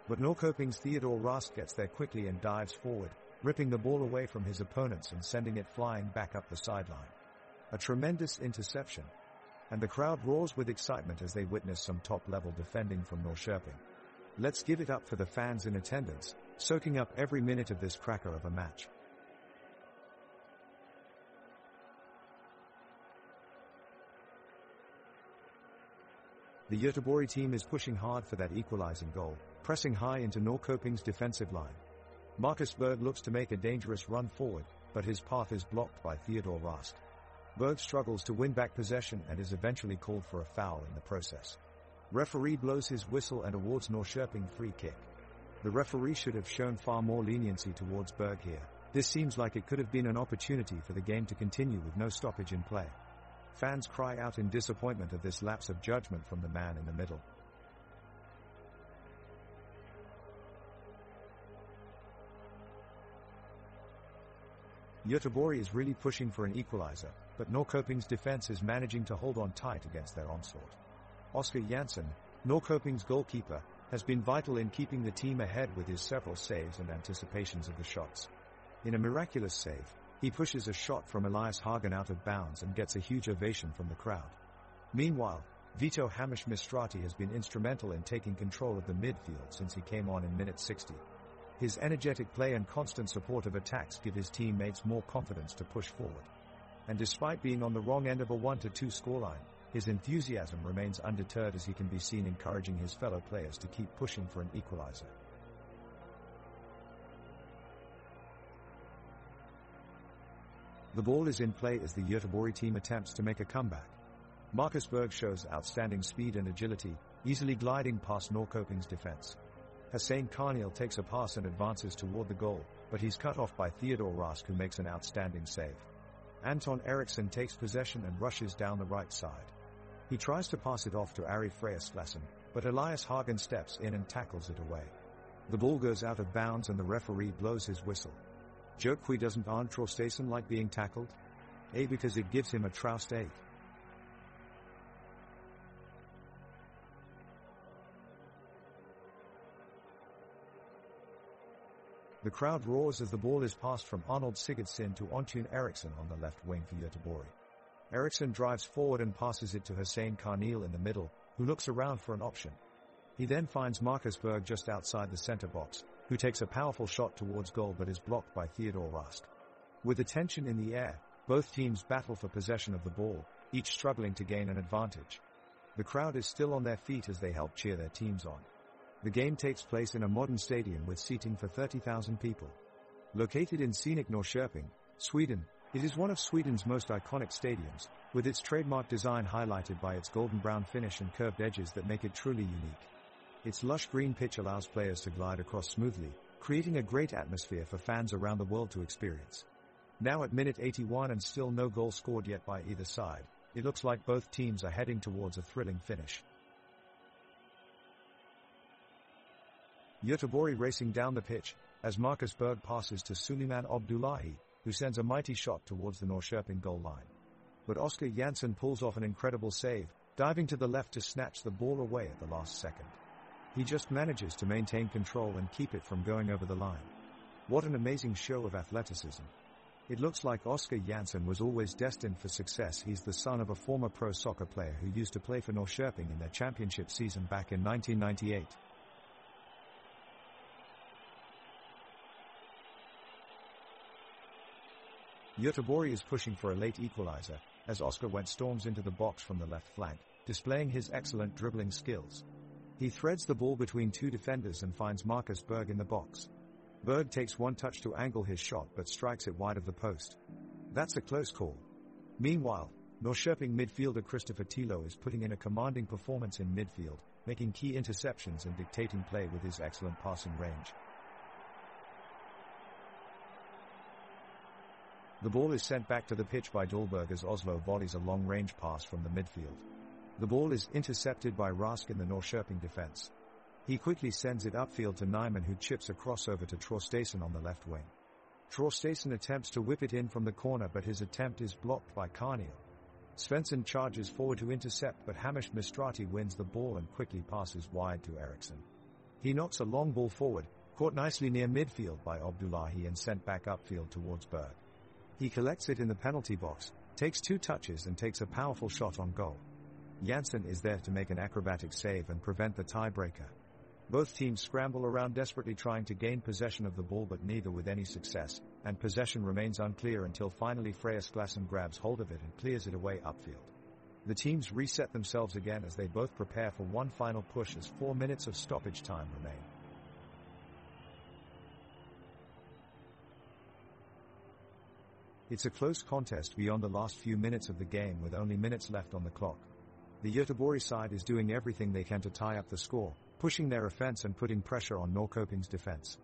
But Norrköping's Theodor Rast gets there quickly and dives forward, ripping the ball away from his opponents and sending it flying back up the sideline. A tremendous interception. And the crowd roars with excitement as they witness some top-level defending from Norrköping. Let's give it up for the fans in attendance, soaking up every minute of this cracker of a match. The Göteborg team is pushing hard for that equalizing goal, pressing high into Norrköping's defensive line. Marcus Berg looks to make a dangerous run forward, but his path is blocked by Theodor Rast. Berg struggles to win back possession and is eventually called for a foul in the process. Referee blows his whistle and awards Norrköping free kick. The referee should have shown far more leniency towards Berg here. This seems like it could have been an opportunity for the game to continue with no stoppage in play. Fans cry out in disappointment of this lapse of judgment from the man in the middle. Göteborg is really pushing for an equalizer, but Norrköping's defense is managing to hold on tight against their onslaught. Oskar Jansson, Norrköping's goalkeeper, has been vital in keeping the team ahead with his several saves and anticipations of the shots. In a miraculous save, he pushes a shot from Elias Hagen out of bounds and gets a huge ovation from the crowd. Meanwhile, Vito Hamish Mistrati has been instrumental in taking control of the midfield since he came on in minute 60. His energetic play and constant support of attacks give his teammates more confidence to push forward. And despite being on the wrong end of a 1-2 scoreline, his enthusiasm remains undeterred as he can be seen encouraging his fellow players to keep pushing for an equalizer. The ball is in play as the Göteborg team attempts to make a comeback. Marcus Berg shows outstanding speed and agility, easily gliding past Norrköping's defense. Hussein Karniel takes a pass and advances toward the goal, but he's cut off by Theodor Rask, who makes an outstanding save. Anton Eriksson takes possession and rushes down the right side. He tries to pass it off to Ari Freyasklassen, but Elias Hagen steps in and tackles it away. The ball goes out of bounds and the referee blows his whistle. Jokwi doesn't Arne Traustason like being tackled? Because it gives him a Traust 8. The crowd roars as the ball is passed from Arnold Sigurdsson to Anton Eriksson on the left wing for Göteborg. Eriksson drives forward and passes it to Hussein Karniel in the middle, who looks around for an option. He then finds Marcus Berg just outside the center box, who takes a powerful shot towards goal but is blocked by Theodor Rask. With the tension in the air, both teams battle for possession of the ball, each struggling to gain an advantage. The crowd is still on their feet as they help cheer their teams on. The game takes place in a modern stadium with seating for 30,000 people. Located in scenic Norrköping, Sweden, it is one of Sweden's most iconic stadiums, with its trademark design highlighted by its golden brown finish and curved edges that make it truly unique. Its lush green pitch allows players to glide across smoothly, creating a great atmosphere for fans around the world to experience. Now at minute 81 and still no goal scored yet by either side, it looks like both teams are heading towards a thrilling finish. Göteborg racing down the pitch, as Marcus Berg passes to Suleiman Abdullahi, who sends a mighty shot towards the Norrköping goal line. But Oskar Jansson pulls off an incredible save, diving to the left to snatch the ball away at the last second. He just manages to maintain control and keep it from going over the line. What an amazing show of athleticism. It looks like Oskar Jansson was always destined for success. He's the son of a former pro soccer player who used to play for Norrköping in their championship season back in 1998. Göteborg is pushing for a late equalizer, as Oskar Wendt storms into the box from the left flank, displaying his excellent dribbling skills. He threads the ball between two defenders and finds Marcus Berg in the box. Berg takes one touch to angle his shot but strikes it wide of the post. That's a close call. Meanwhile, Norrköping midfielder Christopher Tilo is putting in a commanding performance in midfield, making key interceptions and dictating play with his excellent passing range. The ball is sent back to the pitch by Dahlberg as Oslo volleys a long-range pass from the midfield. The ball is intercepted by Rask in the Norrköping defense. He quickly sends it upfield to Nyman, who chips a crossover to Traustason on the left wing. Traustason attempts to whip it in from the corner, but his attempt is blocked by Karniel. Svensson charges forward to intercept, but Hamish Mistrati wins the ball and quickly passes wide to Eriksson. He knocks a long ball forward, caught nicely near midfield by Abdullahi and sent back upfield towards Berg. He collects it in the penalty box, takes two touches and takes a powerful shot on goal. Jansson is there to make an acrobatic save and prevent the tiebreaker. Both teams scramble around desperately trying to gain possession of the ball, but neither with any success, and possession remains unclear until finally Freyasklassen grabs hold of it and clears it away upfield. The teams reset themselves again as they both prepare for one final push as 4 minutes of stoppage time remain. It's a close contest beyond the last few minutes of the game with only minutes left on the clock. The Göteborg side is doing everything they can to tie up the score, pushing their offense and putting pressure on Norrköping's defense.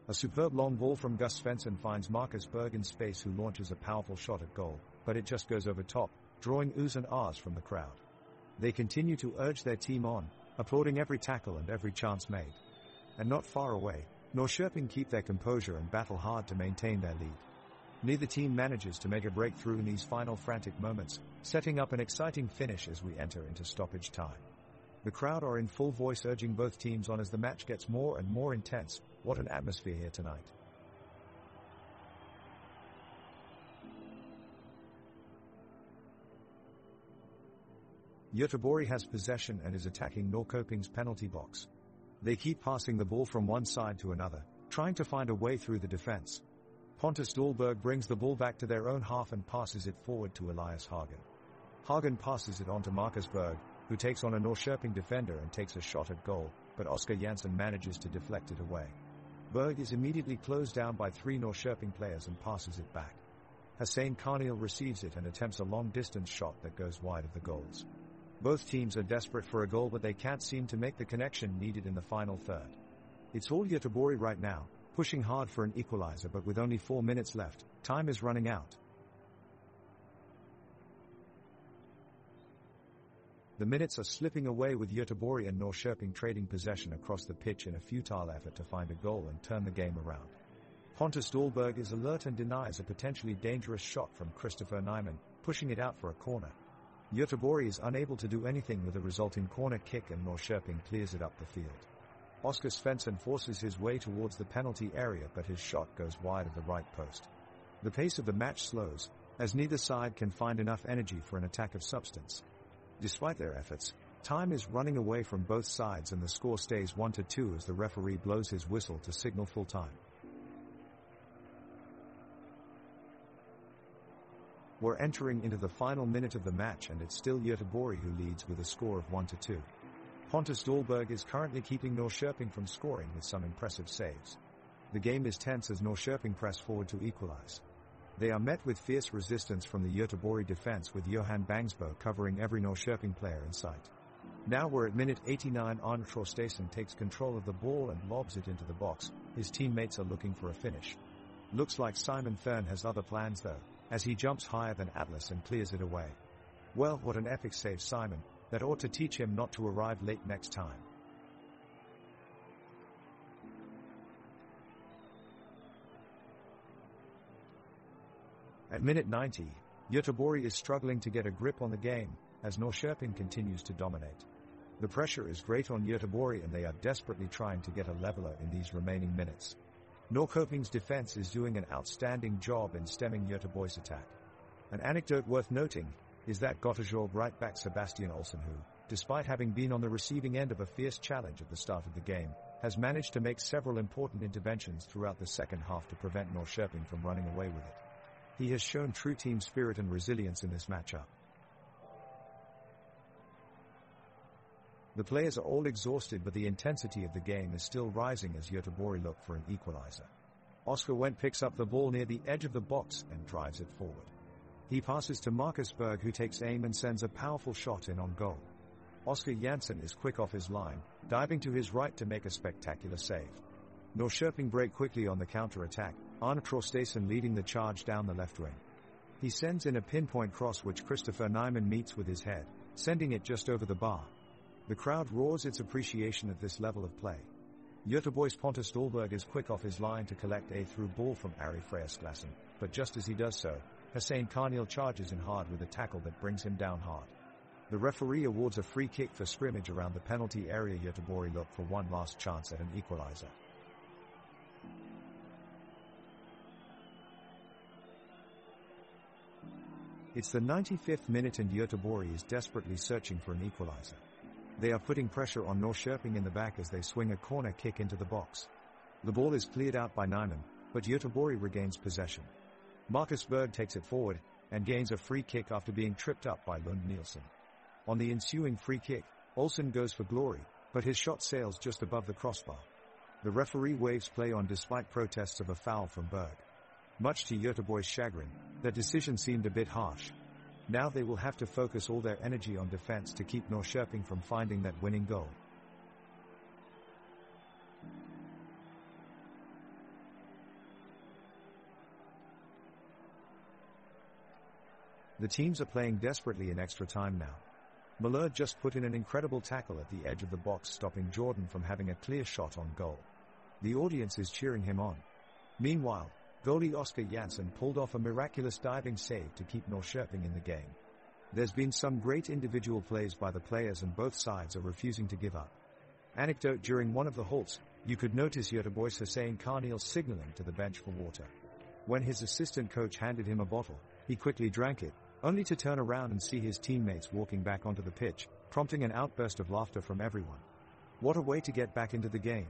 A superb long ball from Gus Svensson finds Marcus Berg in space, who launches a powerful shot at goal, but it just goes over top, drawing oohs and ahs from the crowd. They continue to urge their team on, applauding every tackle and every chance made. And not far away, Norrköping keep their composure and battle hard to maintain their lead. Neither team manages to make a breakthrough in these final frantic moments, setting up an exciting finish as we enter into stoppage time. The crowd are in full voice urging both teams on as the match gets more and more intense. What an atmosphere here tonight. Göteborg has possession and is attacking Norrköping's penalty box. They keep passing the ball from one side to another, trying to find a way through the defense. Pontus Dahlberg brings the ball back to their own half and passes it forward to Elias Hagen. Hagen passes it on to Marcus Berg, who takes on a Norrköping defender and takes a shot at goal, but Oskar Jansson manages to deflect it away. Berg is immediately closed down by 3 Norrköping players and passes it back. Hussein Karniel receives it and attempts a long-distance shot that goes wide of the goals. Both teams are desperate for a goal, but they can't seem to make the connection needed in the final third. It's all Göteborg right now, pushing hard for an equalizer, but with only 4 minutes left, time is running out. The minutes are slipping away with Göteborg and Norrköping trading possession across the pitch in a futile effort to find a goal and turn the game around. Pontus Dahlberg is alert and denies a potentially dangerous shot from Christopher Nyman, pushing it out for a corner. Göteborg is unable to do anything with the resulting corner kick and Norrköping clears it up the field. Oskar Svensson forces his way towards the penalty area, but his shot goes wide of the right post. The pace of the match slows, as neither side can find enough energy for an attack of substance. Despite their efforts, time is running away from both sides and the score stays 1-2 as the referee blows his whistle to signal full time. We're entering into the final minute of the match and it's still Göteborg who leads with a score of 1-2. Pontus Dahlberg is currently keeping Norrköping from scoring with some impressive saves. The game is tense as Norrköping press forward to equalize. They are met with fierce resistance from the Göteborg defense, with Johan Bangsbo covering every Norrköping player in sight. Now we're at minute 89. Arne Traustason takes control of the ball and lobs it into the box. His teammates are looking for a finish. Looks like Simon Thurn has other plans though, as he jumps higher than Atlas and clears it away. Well, what an epic save, Simon. That ought to teach him not to arrive late next time. At minute 90, Göteborg is struggling to get a grip on the game, as Norrköping continues to dominate. The pressure is great on Göteborg and they are desperately trying to get a leveler in these remaining minutes. Norrköping's defense is doing an outstanding job in stemming Göteborg's attack. An anecdote worth noting is that Göteborg right back Sebastian Olsson, who, despite having been on the receiving end of a fierce challenge at the start of the game, has managed to make several important interventions throughout the second half to prevent Norrköping from running away with it. He has shown true team spirit and resilience in this matchup. The players are all exhausted, but the intensity of the game is still rising as Göteborg look for an equalizer. Oskar Wendt picks up the ball near the edge of the box and drives it forward. He passes to Marcus Berg, who takes aim and sends a powerful shot in on goal. Oskar Jansson is quick off his line, diving to his right to make a spectacular save. Norrköping break quickly on the counter-attack, Arne Traustason leading the charge down the left wing. He sends in a pinpoint cross which Christopher Nyman meets with his head, sending it just over the bar. The crowd roars its appreciation of this level of play. Göteborg's Pontus Dahlberg is quick off his line to collect a through ball from Ari Freyasklassen, but just as he does so, Hussein Karniel charges in hard with a tackle that brings him down hard. The referee awards a free kick for scrimmage around the penalty area. Göteborg look for one last chance at an equalizer. It's the 95th minute and Göteborg is desperately searching for an equalizer. They are putting pressure on Norrköping in the back as they swing a corner kick into the box. The ball is cleared out by Nyman, but Göteborg regains possession. Marcus Berg takes it forward and gains a free kick after being tripped up by Lund Nielsen. On the ensuing free kick, Olsson goes for glory, but his shot sails just above the crossbar. The referee waves play on despite protests of a foul from Berg. Much to Göteborg's chagrin, their decision seemed a bit harsh. Now they will have to focus all their energy on defense to keep Norrköping from finding that winning goal. The teams are playing desperately in extra time now. Müller just put in an incredible tackle at the edge of the box, stopping Jordan from having a clear shot on goal. The audience is cheering him on. Meanwhile, goalie Oskar Jansson pulled off a miraculous diving save to keep Norrköping in the game. There's been some great individual plays by the players and both sides are refusing to give up. Anecdote: during one of the halts, you could notice Göteborg's Hussein Carneal signaling to the bench for water. When his assistant coach handed him a bottle, he quickly drank it, only to turn around and see his teammates walking back onto the pitch, prompting an outburst of laughter from everyone. What a way to get back into the game.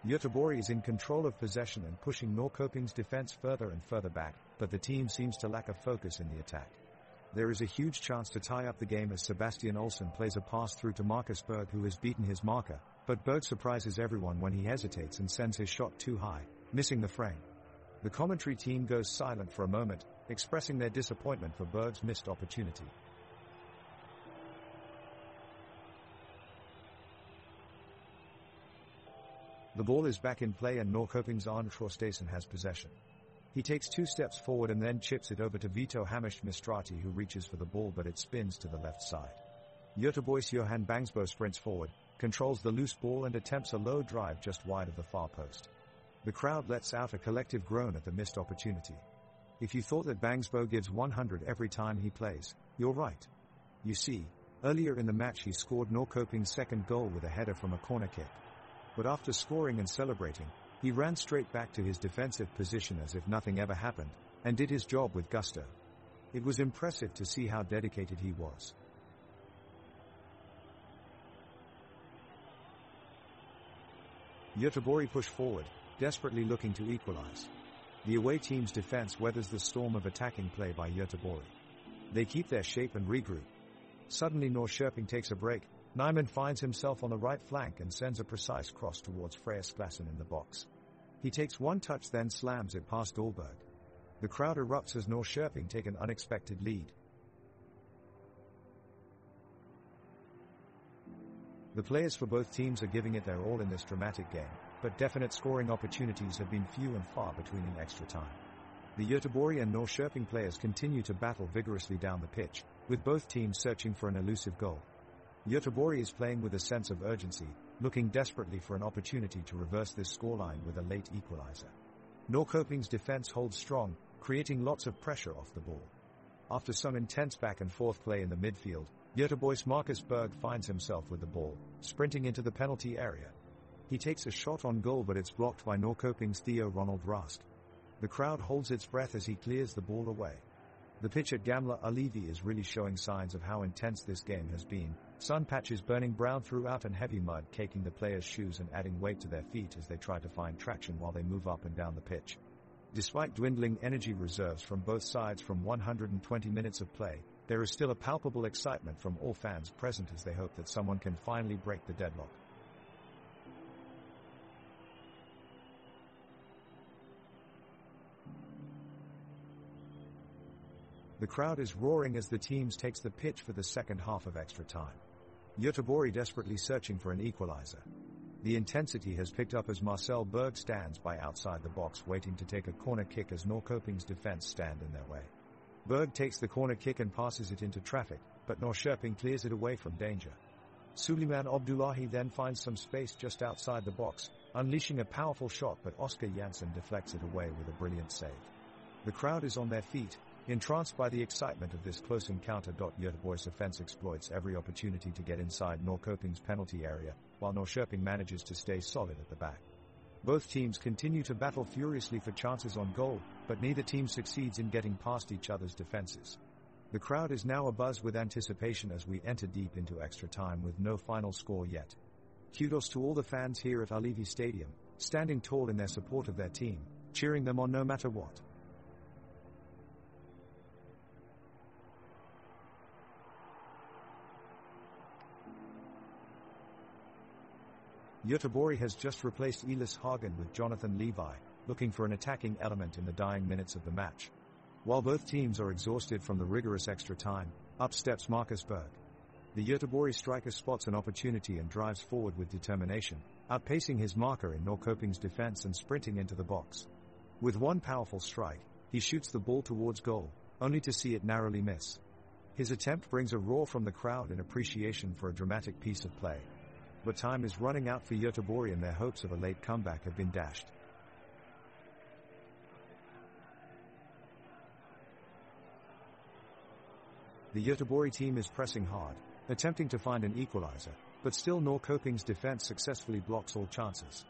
Göteborg is in control of possession and pushing Norrköping's defense further and further back, but the team seems to lack a focus in the attack. There is a huge chance to tie up the game as Sebastian Olsson plays a pass through to Marcus Berg, who has beaten his marker, but Berg surprises everyone when he hesitates and sends his shot too high, missing the frame. The commentary team goes silent for a moment, expressing their disappointment for Berg's missed opportunity. The ball is back in play and Norrköping's Arne Traustason has possession. He takes 2 steps forward and then chips it over to Vito Hamish Mistrati, who reaches for the ball but it spins to the left side. Göteborg's Johan Bangsbo sprints forward, controls the loose ball and attempts a low drive just wide of the far post. The crowd lets out a collective groan at the missed opportunity. If you thought that Bangsbo gives 100 every time he plays, you're right. You see, earlier in the match he scored Norrköping's second goal with a header from a corner kick. But after scoring and celebrating, he ran straight back to his defensive position as if nothing ever happened, and did his job with gusto. It was impressive to see how dedicated he was. Göteborg push forward, desperately looking to equalize. The away team's defense weathers the storm of attacking play by Göteborg. They keep their shape and regroup. Suddenly Norrköping takes a break. Nyman finds himself on the right flank and sends a precise cross towards Frejas Klassen in the box. He takes one touch then slams it past Dahlberg. The crowd erupts as Norrköping take an unexpected lead. The players for both teams are giving it their all in this dramatic game, but definite scoring opportunities have been few and far between in extra time. The Göteborg and Norrköping players continue to battle vigorously down the pitch, with both teams searching for an elusive goal. Göteborg is playing with a sense of urgency, looking desperately for an opportunity to reverse this scoreline with a late equalizer. Norrköping's defense holds strong, creating lots of pressure off the ball. After some intense back and forth play in the midfield, Göteborg's Marcus Berg finds himself with the ball, sprinting into the penalty area. He takes a shot on goal but it's blocked by Norrköping's Theo Ronald Rast. The crowd holds its breath as he clears the ball away. The pitch at Gamla Ullevi is really showing signs of how intense this game has been. Sun patches burning brown throughout and heavy mud caking the players' shoes and adding weight to their feet as they try to find traction while they move up and down the pitch. Despite dwindling energy reserves from both sides from 120 minutes of play, there is still a palpable excitement from all fans present as they hope that someone can finally break the deadlock. The crowd is roaring as the teams takes the pitch for the second half of extra time. Göteborg desperately searching for an equalizer. The intensity has picked up as Marcel Berg stands by outside the box waiting to take a corner kick as Norrköping's defense stand in their way. Berg takes the corner kick and passes it into traffic, but Norrköping clears it away from danger. Suleiman Abdullahi then finds some space just outside the box, unleashing a powerful shot, but Oskar Jansson deflects it away with a brilliant save. The crowd is on their feet, entranced by the excitement of this close encounter. Göteborg's offense exploits every opportunity to get inside Norrköping's penalty area, while Norrköping manages to stay solid at the back. Both teams continue to battle furiously for chances on goal, but neither team succeeds in getting past each other's defenses. The crowd is now abuzz with anticipation as we enter deep into extra time with no final score yet. Kudos to all the fans here at Ullevi Stadium, standing tall in their support of their team, cheering them on no matter what. Göteborg has just replaced Elias Hagen with Jonathan Levi, looking for an attacking element in the dying minutes of the match. While both teams are exhausted from the rigorous extra time, up steps Marcus Berg. The Göteborg striker spots an opportunity and drives forward with determination, outpacing his marker in Norrköping's defense and sprinting into the box. With one powerful strike, he shoots the ball towards goal, only to see it narrowly miss. His attempt brings a roar from the crowd in appreciation for a dramatic piece of play. But time is running out for Göteborg and their hopes of a late comeback have been dashed. The Göteborg team is pressing hard, attempting to find an equalizer, but still Norrköping's defense successfully blocks all chances.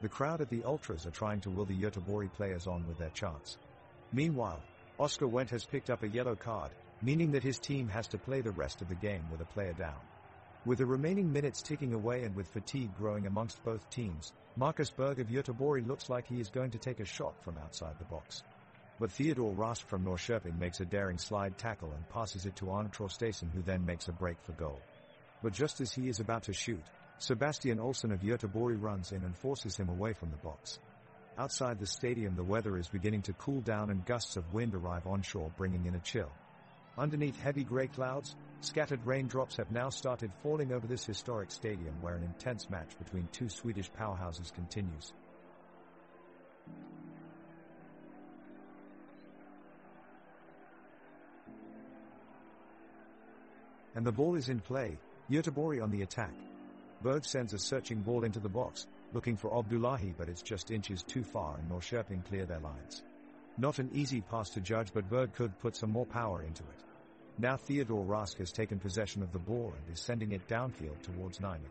The crowd at the Ultras are trying to will the Göteborg players on with their chants. Meanwhile, Oscar Wendt has picked up a yellow card, meaning that his team has to play the rest of the game with a player down. With the remaining minutes ticking away and with fatigue growing amongst both teams, Marcus Berg of Göteborg looks like he is going to take a shot from outside the box. But Theodor Rask from Norrköping makes a daring slide tackle and passes it to Arne Traustason, who then makes a break for goal. But just as he is about to shoot, Sebastian Olsson of Göteborg runs in and forces him away from the box. Outside the stadium, the weather is beginning to cool down and gusts of wind arrive onshore, bringing in a chill. Underneath heavy grey clouds, scattered raindrops have now started falling over this historic stadium where an intense match between two Swedish powerhouses continues. And the ball is in play, Göteborg on the attack. Berg sends a searching ball into the box, looking for Abdullahi, but it's just inches too far and Norrköping clear their lines. Not an easy pass to judge, but Berg could put some more power into it. Now Theodor Rask has taken possession of the ball and is sending it downfield towards Nyman.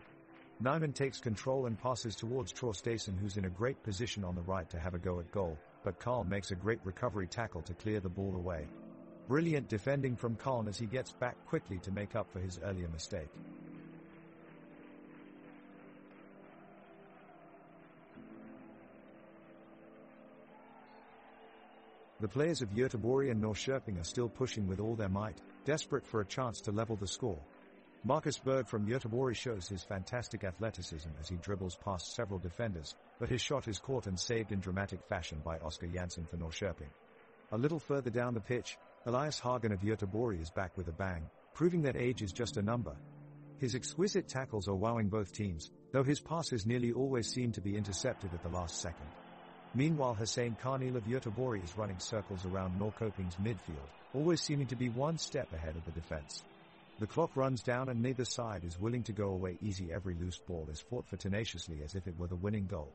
Nyman takes control and passes towards Traustason, who's in a great position on the right to have a go at goal, but Karl makes a great recovery tackle to clear the ball away. Brilliant defending from Karl as he gets back quickly to make up for his earlier mistake. The players of Göteborg and Norrköping are still pushing with all their might, desperate for a chance to level the score. Marcus Berg from Göteborg shows his fantastic athleticism as he dribbles past several defenders, but his shot is caught and saved in dramatic fashion by Oskar Jansson for Norrköping. A little further down the pitch, Elias Hagen of Göteborg is back with a bang, proving that age is just a number. His exquisite tackles are wowing both teams, though his passes nearly always seem to be intercepted at the last second. Meanwhile, Hussein Karnil of Göteborg is running circles around Norrköping's midfield, always seeming to be one step ahead of the defense. The clock runs down and neither side is willing to go away easy. Every loose ball is fought for tenaciously as if it were the winning goal.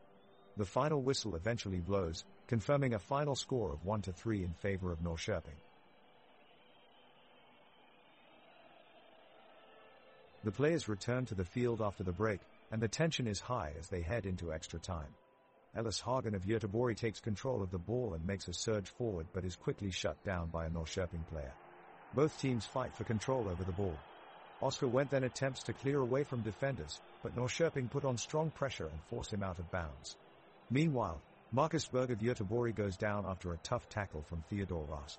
The final whistle eventually blows, confirming a final score of 1-3 in favor of Norrköping. The players return to the field after the break, and the tension is high as they head into extra time. Elias Hagen of Göteborg takes control of the ball and makes a surge forward, but is quickly shut down by a Norrköping player. Both teams fight for control over the ball. Oscar Wendt then attempts to clear away from defenders, but Norrköping put on strong pressure and force him out of bounds. Meanwhile, Marcus Berg of Göteborg goes down after a tough tackle from Theodor Rask.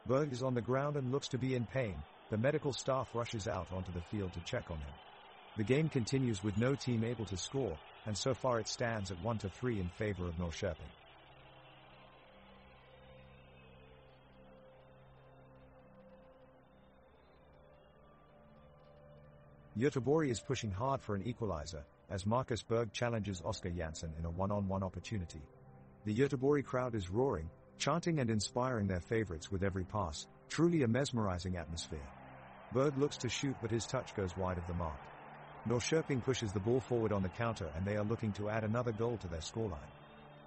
Berg is on the ground and looks to be in pain. The medical staff rushes out onto the field to check on him. The game continues with no team able to score, and so far it stands at 1-3 in favor of Norrköping. Göteborg is pushing hard for an equalizer, as Marcus Berg challenges Oskar Jansson in a one-on-one opportunity. The Göteborg crowd is roaring, chanting and inspiring their favorites with every pass, truly a mesmerizing atmosphere. Berg looks to shoot, but his touch goes wide of the mark. Norrköping pushes the ball forward on the counter and they are looking to add another goal to their scoreline.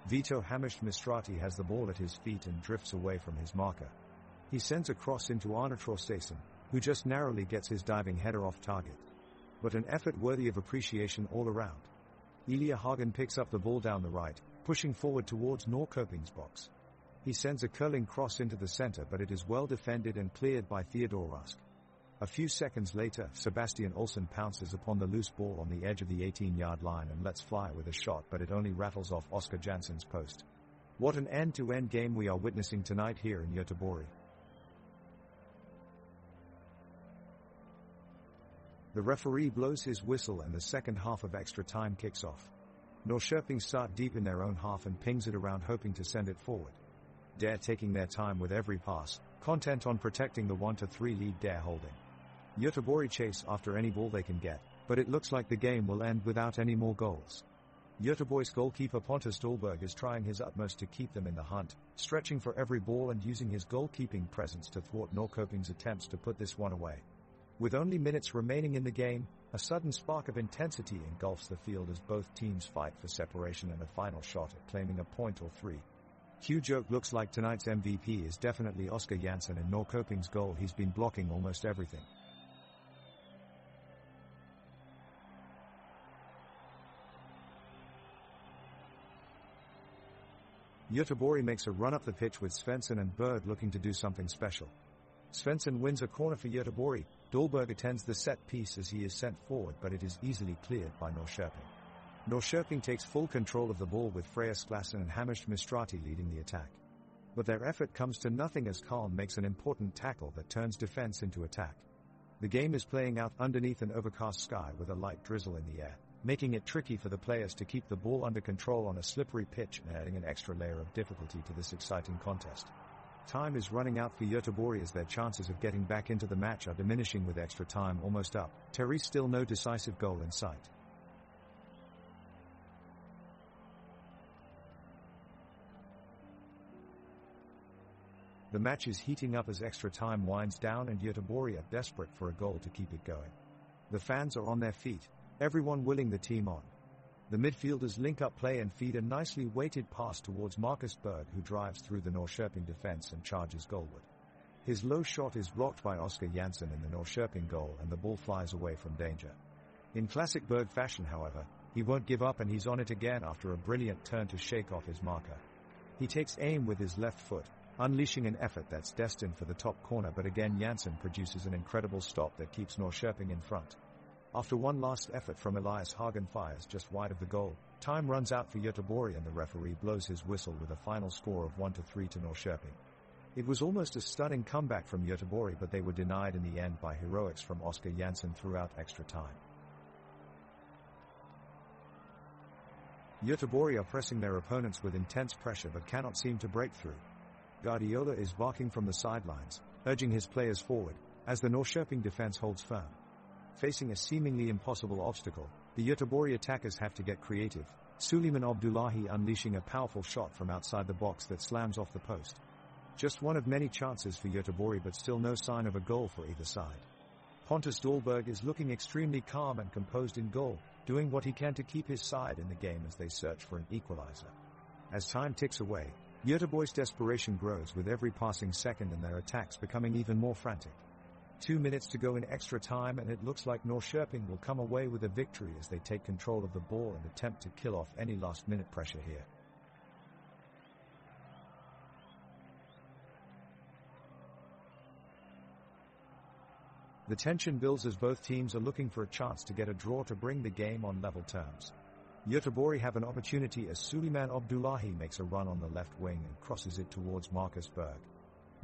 Vito Hamish-Mistrati has the ball at his feet and drifts away from his marker. He sends a cross into Arne Traustason, who just narrowly gets his diving header off target. But an effort worthy of appreciation all around. Elias Hagen picks up the ball down the right, pushing forward towards Norrköping's box. He sends a curling cross into the center, but it is well defended and cleared by Theodor Rask. A few seconds later, Sebastian Olsson pounces upon the loose ball on the edge of the 18-yard line and lets fly with a shot, but it only rattles off Oskar Jansson's post. What an end-to-end game we are witnessing tonight here in Göteborg. The referee blows his whistle and the second half of extra time kicks off. Norrköping start deep in their own half and pings it around hoping to send it forward. Dare taking their time with every pass, content on protecting the 1-3 lead Dare holding. Göteborg chase after any ball they can get, but it looks like the game will end without any more goals. Göteborg's goalkeeper Pontus Dahlberg is trying his utmost to keep them in the hunt, stretching for every ball and using his goalkeeping presence to thwart Norrköping's attempts to put this one away. With only minutes remaining in the game, a sudden spark of intensity engulfs the field as both teams fight for separation and a final shot at claiming a point or three. Q joke looks like tonight's MVP is definitely Oscar Jansson in Norrköping's goal. He's been blocking almost everything. Göteborg makes a run up the pitch with Svensson and Berg looking to do something special. Svensson wins a corner for Göteborg. Dahlberg attends the set piece as he is sent forward, but it is easily cleared by Norrköping. Norrköping takes full control of the ball with Freya Sklassen and Hamish Mistrati leading the attack. But their effort comes to nothing as Kalm makes an important tackle that turns defense into attack. The game is playing out underneath an overcast sky with a light drizzle in the air, making it tricky for the players to keep the ball under control on a slippery pitch and adding an extra layer of difficulty to this exciting contest. Time is running out for Göteborg as their chances of getting back into the match are diminishing with extra time almost up. Terry still no decisive goal in sight. The match is heating up as extra time winds down and Göteborg are desperate for a goal to keep it going. The fans are on their feet, everyone willing the team on. The midfielders link up play and feed a nicely weighted pass towards Marcus Berg, who drives through the Norrköping defense and charges goalward. His low shot is blocked by Oscar Jansson in the Norrköping goal and the ball flies away from danger. In classic Berg fashion, however, he won't give up and he's on it again after a brilliant turn to shake off his marker. He takes aim with his left foot, unleashing an effort that's destined for the top corner, but again Jansson produces an incredible stop that keeps Norrköping in front. After one last effort from Elias Hagen fires just wide of the goal, time runs out for Göteborg and the referee blows his whistle with a final score of 1-3 to Norrköping. It was almost a stunning comeback from Göteborg, but they were denied in the end by heroics from Oscar Jansson throughout extra time. Göteborg are pressing their opponents with intense pressure but cannot seem to break through. Guardiola is barking from the sidelines, urging his players forward, as the Norrköping defense holds firm. Facing a seemingly impossible obstacle, the Göteborg attackers have to get creative, Suleiman Abdullahi unleashing a powerful shot from outside the box that slams off the post. Just one of many chances for Göteborg, but still no sign of a goal for either side. Pontus Dahlberg is looking extremely calm and composed in goal, doing what he can to keep his side in the game as they search for an equalizer. As time ticks away, Göteborg's desperation grows with every passing second and their attacks becoming even more frantic. 2 minutes to go in extra time and it looks like Norrköping will come away with a victory as they take control of the ball and attempt to kill off any last-minute pressure here. The tension builds as both teams are looking for a chance to get a draw to bring the game on level terms. Göteborg have an opportunity as Suleiman Abdullahi makes a run on the left wing and crosses it towards Marcus Berg.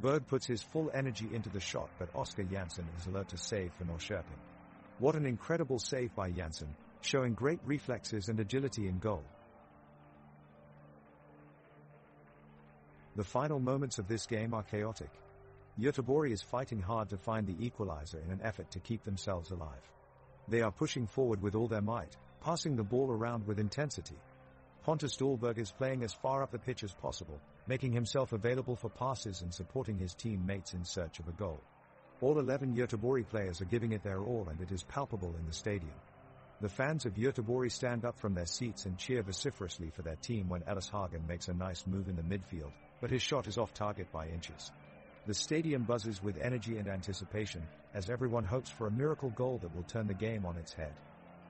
Berg puts his full energy into the shot, but Oscar Jansson is alert to save for Norrköping. What an incredible save by Jansson, showing great reflexes and agility in goal. The final moments of this game are chaotic. Göteborg is fighting hard to find the equalizer in an effort to keep themselves alive. They are pushing forward with all their might, passing the ball around with intensity. Pontus Dahlberg is playing as far up the pitch as possible, making himself available for passes and supporting his teammates in search of a goal. All 11 Göteborg players are giving it their all and it is palpable in the stadium. The fans of Göteborg stand up from their seats and cheer vociferously for their team when Elias Hagen makes a nice move in the midfield, but his shot is off target by inches. The stadium buzzes with energy and anticipation, as everyone hopes for a miracle goal that will turn the game on its head.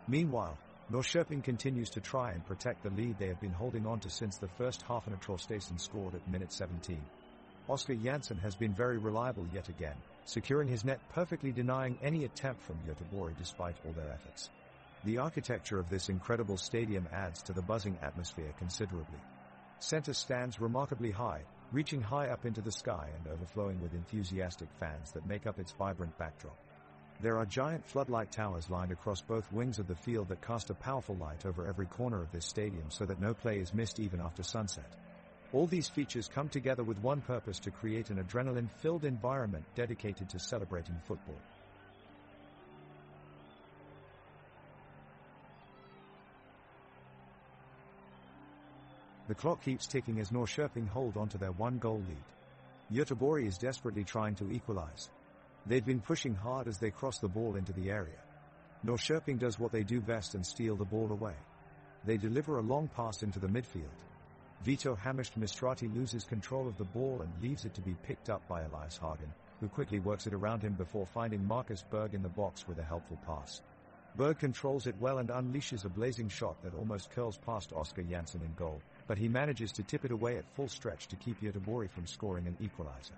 Meanwhile, Norrköping continues to try and protect the lead they have been holding on to since the first half, and Trostason scored at minute 17. Oscar Jansson has been very reliable yet again, securing his net perfectly, denying any attempt from Göteborg despite all their efforts. The architecture of this incredible stadium adds to the buzzing atmosphere considerably. Center stands remarkably high, reaching high up into the sky and overflowing with enthusiastic fans that make up its vibrant backdrop. There are giant floodlight towers lined across both wings of the field that cast a powerful light over every corner of this stadium so that no play is missed even after sunset. All these features come together with one purpose: to create an adrenaline-filled environment dedicated to celebrating football. The clock keeps ticking as Norrköping hold onto their one-goal lead. Göteborg is desperately trying to equalize. They've been pushing hard as they cross the ball into the area. Norrköping does what they do best and steal the ball away. They deliver a long pass into the midfield. Vito Hammerstrati loses control of the ball and leaves it to be picked up by Elias Hagen, who quickly works it around him before finding Marcus Berg in the box with a helpful pass. Berg controls it well and unleashes a blazing shot that almost curls past Oscar Jansson in goal, but he manages to tip it away at full stretch to keep Göteborg from scoring an equalizer.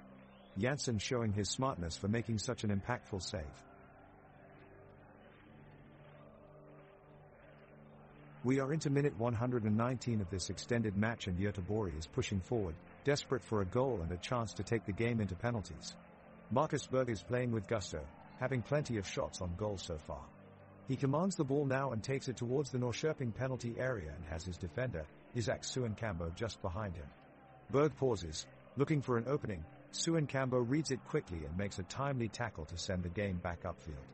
Jansson showing his smartness for making such an impactful save. We are into minute 119 of this extended match and Göteborg is pushing forward, desperate for a goal and a chance to take the game into penalties. Marcus Berg is playing with gusto, having plenty of shots on goal so far. He commands the ball now and takes it towards the Norrköping penalty area and has his defender, Isaac Suenkambo, just behind him. Berg pauses, looking for an opening. Suenkambo reads it quickly and makes a timely tackle to send the game back upfield.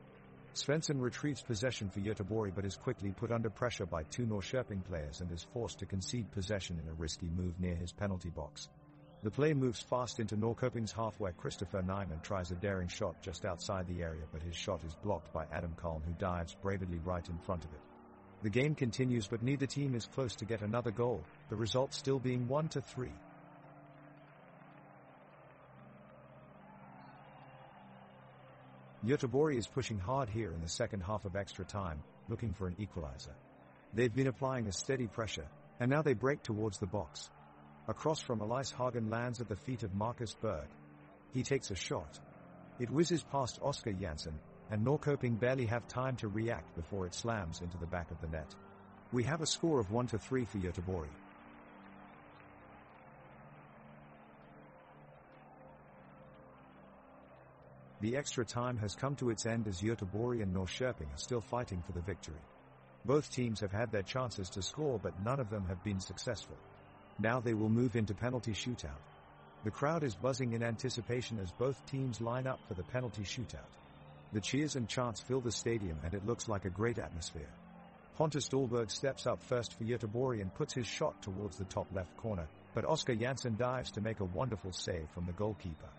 Svensson retrieves possession for Göteborg but is quickly put under pressure by two Norrköping players and is forced to concede possession in a risky move near his penalty box. The play moves fast into Norrköping's half where Christopher Nyman tries a daring shot just outside the area, but his shot is blocked by Adam Kalm, who dives bravely right in front of it. The game continues but neither team is close to get another goal, the result still being 1-3. Göteborg is pushing hard here in the second half of extra time, looking for an equalizer. They've been applying a steady pressure, and now they break towards the box. A cross from Elias Hagen lands at the feet of Marcus Berg. He takes a shot. It whizzes past Oscar Jansson, and Norrköping barely have time to react before it slams into the back of the net. We have a score of 1-3 for Göteborg. The extra time has come to its end as Göteborg and Norrköping are still fighting for the victory. Both teams have had their chances to score but none of them have been successful. Now they will move into penalty shootout. The crowd is buzzing in anticipation as both teams line up for the penalty shootout. The cheers and chants fill the stadium and it looks like a great atmosphere. Pontus Dahlberg steps up first for Göteborg and puts his shot towards the top left corner, but Oscar Jansson dives to make a wonderful save from the goalkeeper.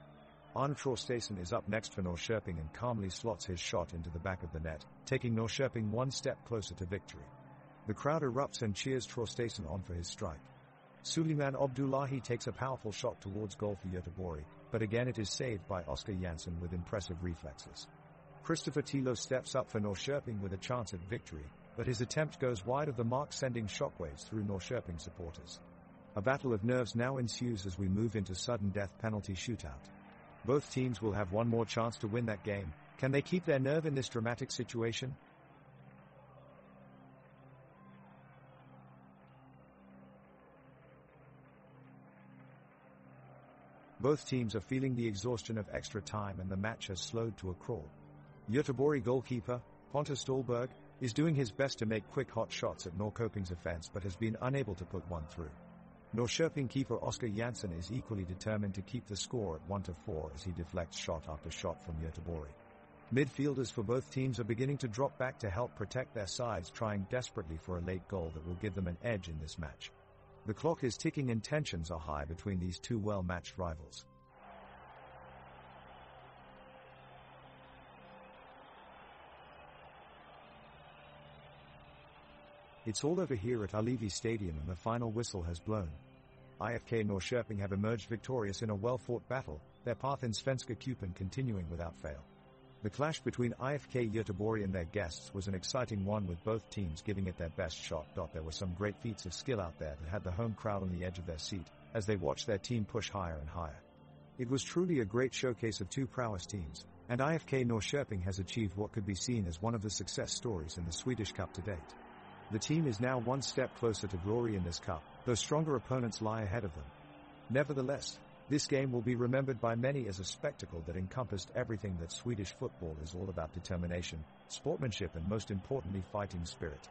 Arne Traustason is up next for Norrköping and calmly slots his shot into the back of the net, taking Norrköping one step closer to victory. The crowd erupts and cheers Traustason on for his strike. Suleiman Abdullahi takes a powerful shot towards goal for Göteborg, but again it is saved by Oscar Jansson with impressive reflexes. Christopher Tilo steps up for Norrköping with a chance at victory, but his attempt goes wide of the mark, sending shockwaves through Norrköping supporters. A battle of nerves now ensues as we move into sudden death penalty shootout. Both teams will have one more chance to win that game. Can they keep their nerve in this dramatic situation? Both teams are feeling the exhaustion of extra time and the match has slowed to a crawl. Göteborg goalkeeper, Pontus Dahlberg, is doing his best to make quick hot shots at Norrköping's offense but has been unable to put one through. Norrköping keeper Oscar Jansson is equally determined to keep the score at 1-4 as he deflects shot after shot from Göteborg. Midfielders for both teams are beginning to drop back to help protect their sides, trying desperately for a late goal that will give them an edge in this match. The clock is ticking and tensions are high between these two well-matched rivals. It's all over here at Ullevi Stadium and the final whistle has blown. IFK Norrköping have emerged victorious in a well-fought battle, their path in Svenska Cupen continuing without fail. The clash between IFK Göteborg and their guests was an exciting one with both teams giving it their best shot. There were some great feats of skill out there that had the home crowd on the edge of their seat as they watched their team push higher and higher. It was truly a great showcase of two prowess teams, and IFK Norrköping has achieved what could be seen as one of the success stories in the Swedish Cup to date. The team is now one step closer to glory in this cup, though stronger opponents lie ahead of them. Nevertheless, This game will be remembered by many as a spectacle that encompassed everything that Swedish football is all about: determination, sportsmanship, and most importantly, fighting spirit.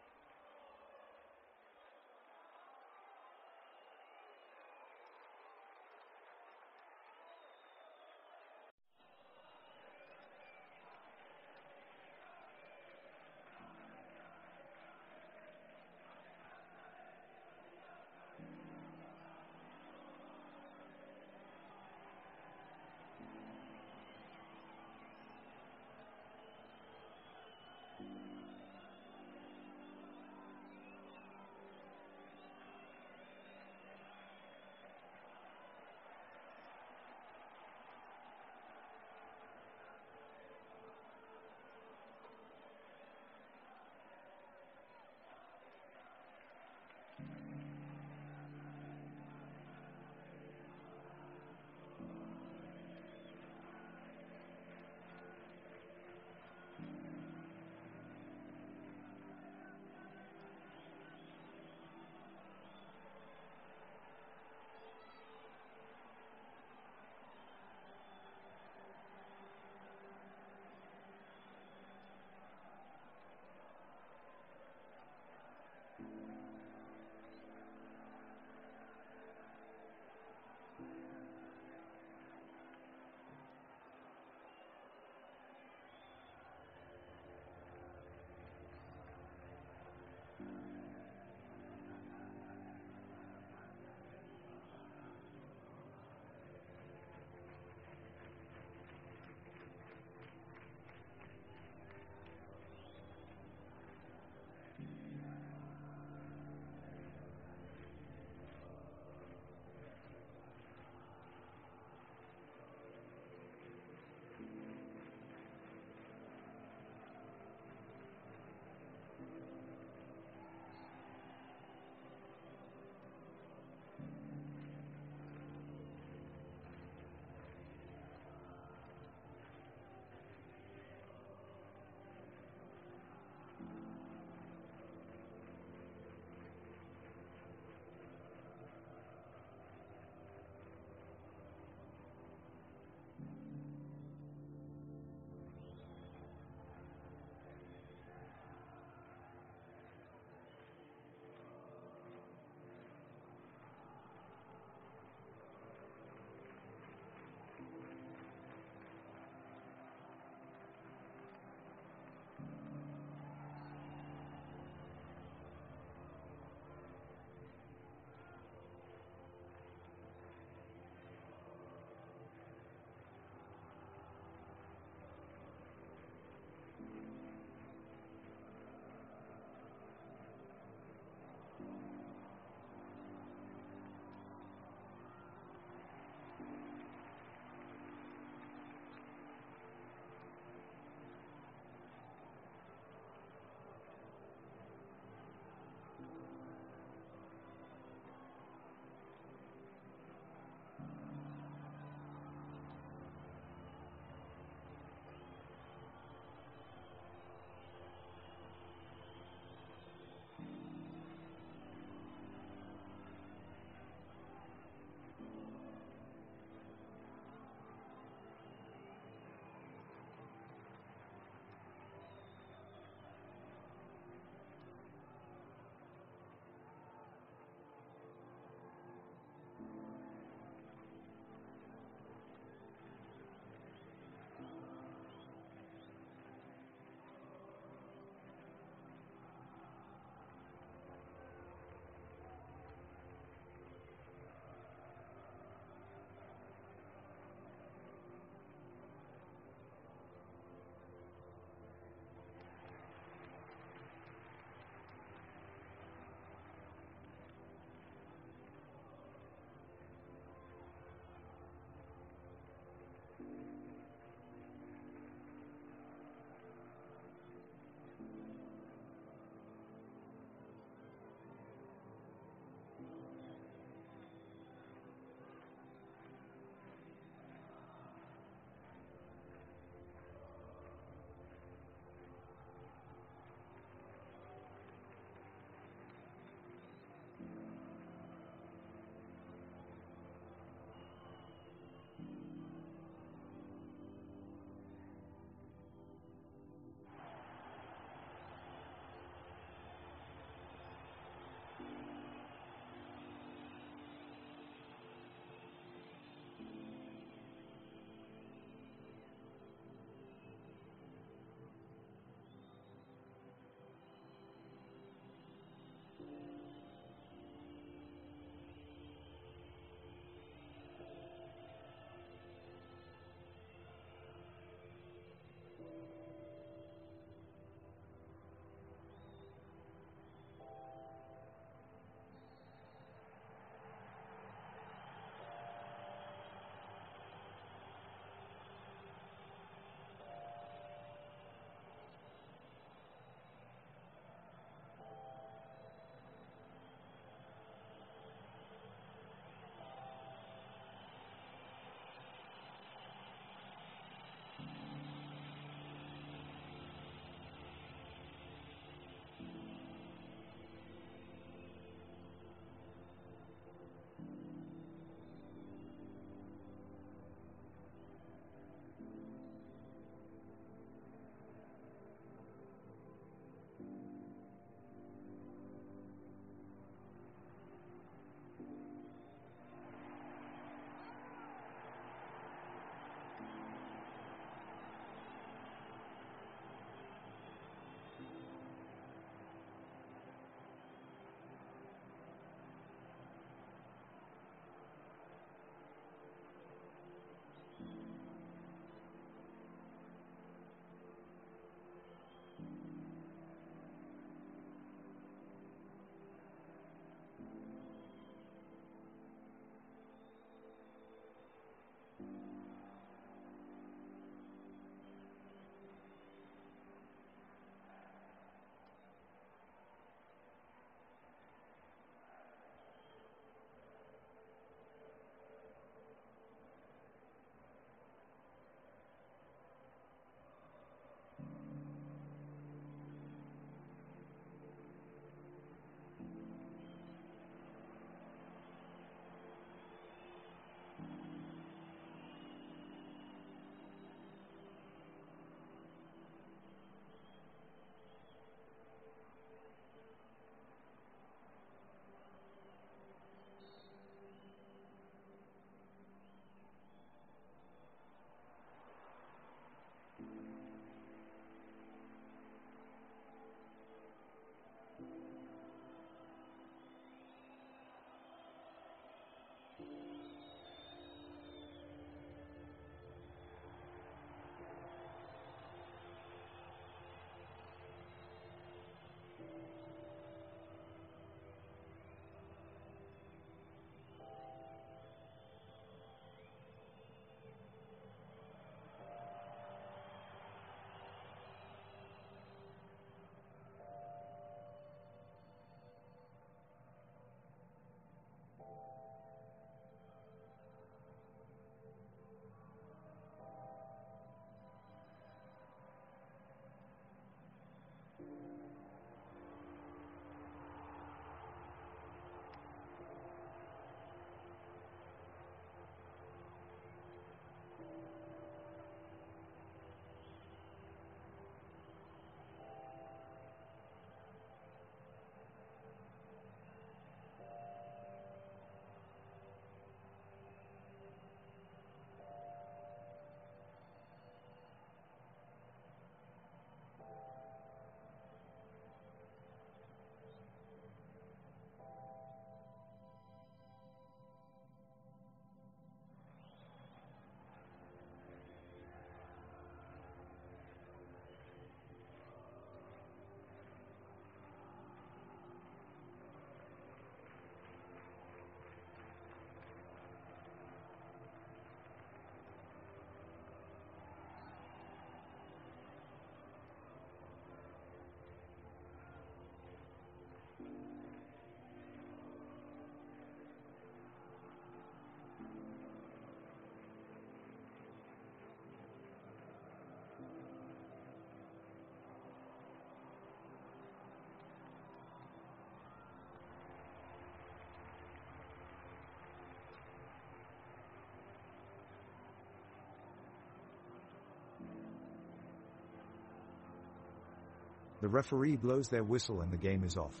The referee blows their whistle and the game is off.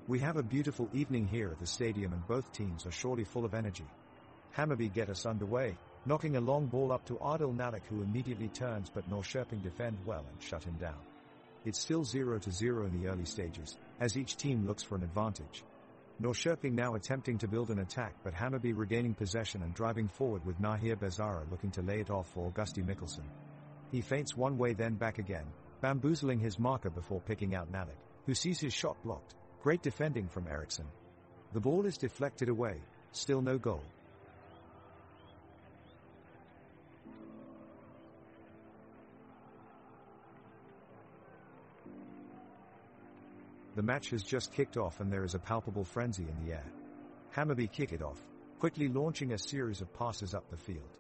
We have a beautiful evening here at the stadium and both teams are surely full of energy. Hammarby get us underway, knocking a long ball up to Adil Nalik, who immediately turns, but Norrköping defend well and shut him down. It's still 0-0 in the early stages, as each team looks for an advantage. Norrköping now attempting to build an attack, but Hammarby regaining possession and driving forward, with Nahir Bezara looking to lay it off for Augusti Mikkelsen. He feints one way then back again, bamboozling his marker before picking out Nalik, who sees his shot blocked. Great defending from Eriksson. The ball is deflected away, still no goal. The match has just kicked off and there is a palpable frenzy in the air. Hammarby kick it off, quickly launching a series of passes up the field.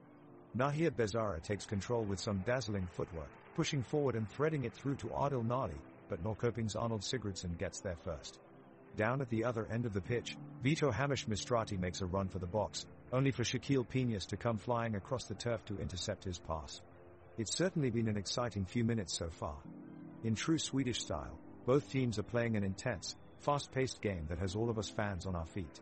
Nahir Bezara takes control with some dazzling footwork, pushing forward and threading it through to Adil Nali, but Norrköping's Arnold Sigurdsson gets there first. Down at the other end of the pitch, Vito Hamish Mistrati makes a run for the box, only for Shaquille Piñas to come flying across the turf to intercept his pass. It's certainly been an exciting few minutes so far. In true Swedish style, both teams are playing an intense, fast-paced game that has all of us fans on our feet.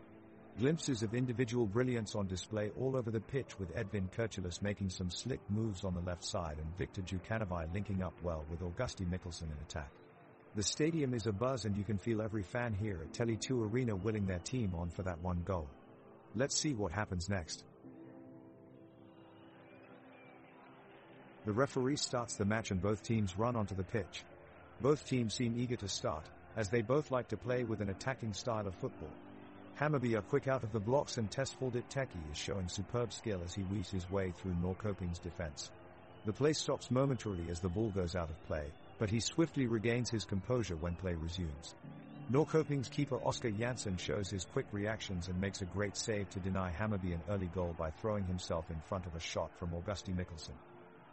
Glimpses of individual brilliance on display all over the pitch, with Edvin Kurtulus making some slick moves on the left side and Victor Djukanovic linking up well with Augusti Mikkelsen in attack. The stadium is abuzz and you can feel every fan here at Tele2 Arena willing their team on for that one goal. Let's see what happens next. The referee starts the match and both teams run onto the pitch. Both teams seem eager to start, as they both like to play with an attacking style of football. Hammarby are quick out of the blocks and Tesfaldet Teki is showing superb skill as he weaves his way through Norrköping's defense. The play stops momentarily as the ball goes out of play, but he swiftly regains his composure when play resumes. Norrköping's keeper Oskar Jansson shows his quick reactions and makes a great save to deny Hammarby an early goal by throwing himself in front of a shot from Augusti Mikkelsen.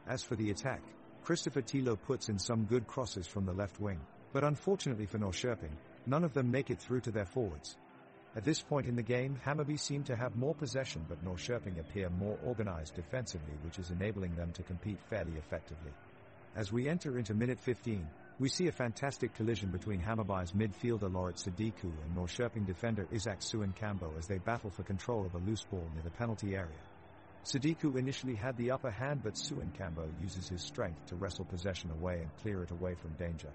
As for the attack, Christopher Tilo puts in some good crosses from the left wing, but unfortunately for Norrköping, none of them make it through to their forwards. At this point in the game, Hammarby seem to have more possession, but Norrköping appear more organized defensively, which is enabling them to compete fairly effectively. As we enter into minute 15, we see a fantastic collision between Hammarby's midfielder Loret Sadiku and Norrköping defender Isaac Suenkambo as they battle for control of a loose ball near the penalty area. Sadiku initially had the upper hand, but Suenkambo uses his strength to wrestle possession away and clear it away from danger.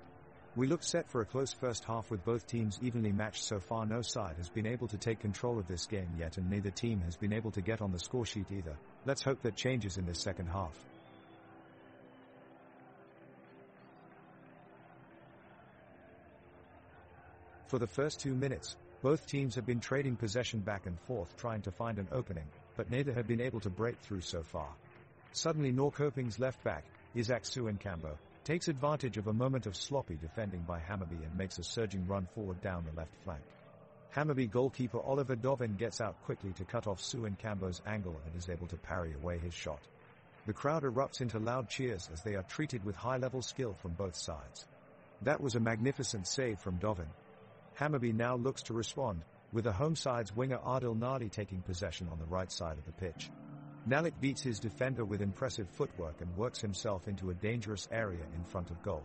We look set for a close first half with both teams evenly matched so far. No side has been able to take control of this game yet and neither team has been able to get on the scoresheet either. Let's hope that changes in this second half. For the first 2 minutes, both teams have been trading possession back and forth trying to find an opening, but neither have been able to break through so far. Suddenly Norrköping's left back, Isaac Suenkambo, takes advantage of a moment of sloppy defending by Hammarby and makes a surging run forward down the left flank. Hammarby goalkeeper Oliver Dovin gets out quickly to cut off Suenkambo's angle and is able to parry away his shot. The crowd erupts into loud cheers as they are treated with high-level skill from both sides. That was a magnificent save from Dovin. Hammarby now looks to respond, with the home side's winger Adil Nadi taking possession on the right side of the pitch. Nalik beats his defender with impressive footwork and works himself into a dangerous area in front of goal.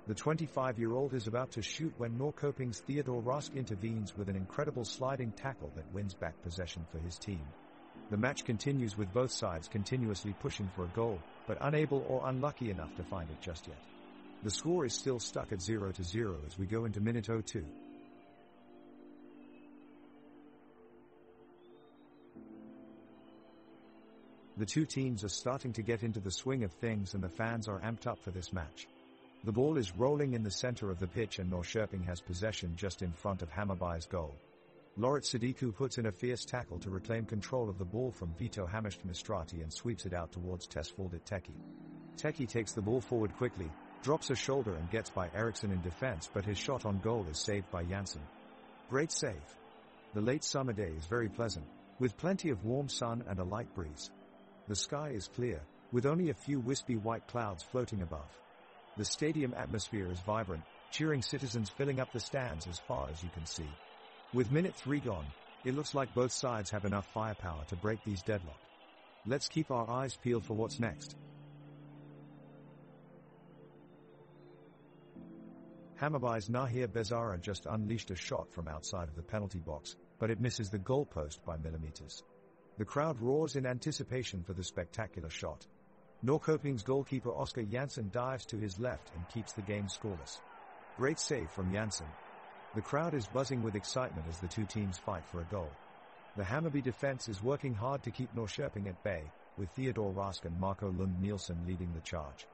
The 25-year-old is about to shoot when Norrköping's Theodor Rask intervenes with an incredible sliding tackle that wins back possession for his team. The match continues with both sides continuously pushing for a goal, but unable or unlucky enough to find it just yet. The score is still stuck at 0-0 as we go into minute 02. The two teams are starting to get into the swing of things and the fans are amped up for this match. The ball is rolling in the center of the pitch and Norrköping has possession just in front of Hammarby's goal. Loret Sadiku puts in a fierce tackle to reclaim control of the ball from Vito Hamish Mistrati and sweeps it out towards Tesfaldet Teki. Teki takes the ball forward quickly, drops a shoulder and gets by Eriksson in defense, but his shot on goal is saved by Jansson. Great save. The late summer day is very pleasant, with plenty of warm sun and a light breeze. The sky is clear, with only a few wispy white clouds floating above. The stadium atmosphere is vibrant, cheering citizens filling up the stands as far as you can see. With minute 3 gone, it looks like both sides have enough firepower to break these deadlock. Let's keep our eyes peeled for what's next. Hammarby's Nahir Bezara just unleashed a shot from outside of the penalty box, but it misses the goalpost by millimeters. The crowd roars in anticipation for the spectacular shot. Norrköping's goalkeeper Oskar Jansson dives to his left and keeps the game scoreless. Great save from Jansson. The crowd is buzzing with excitement as the two teams fight for a goal. The Hammarby defense is working hard to keep Norrköping at bay, with Theodor Rask and Marco Lund Nielsen leading the charge.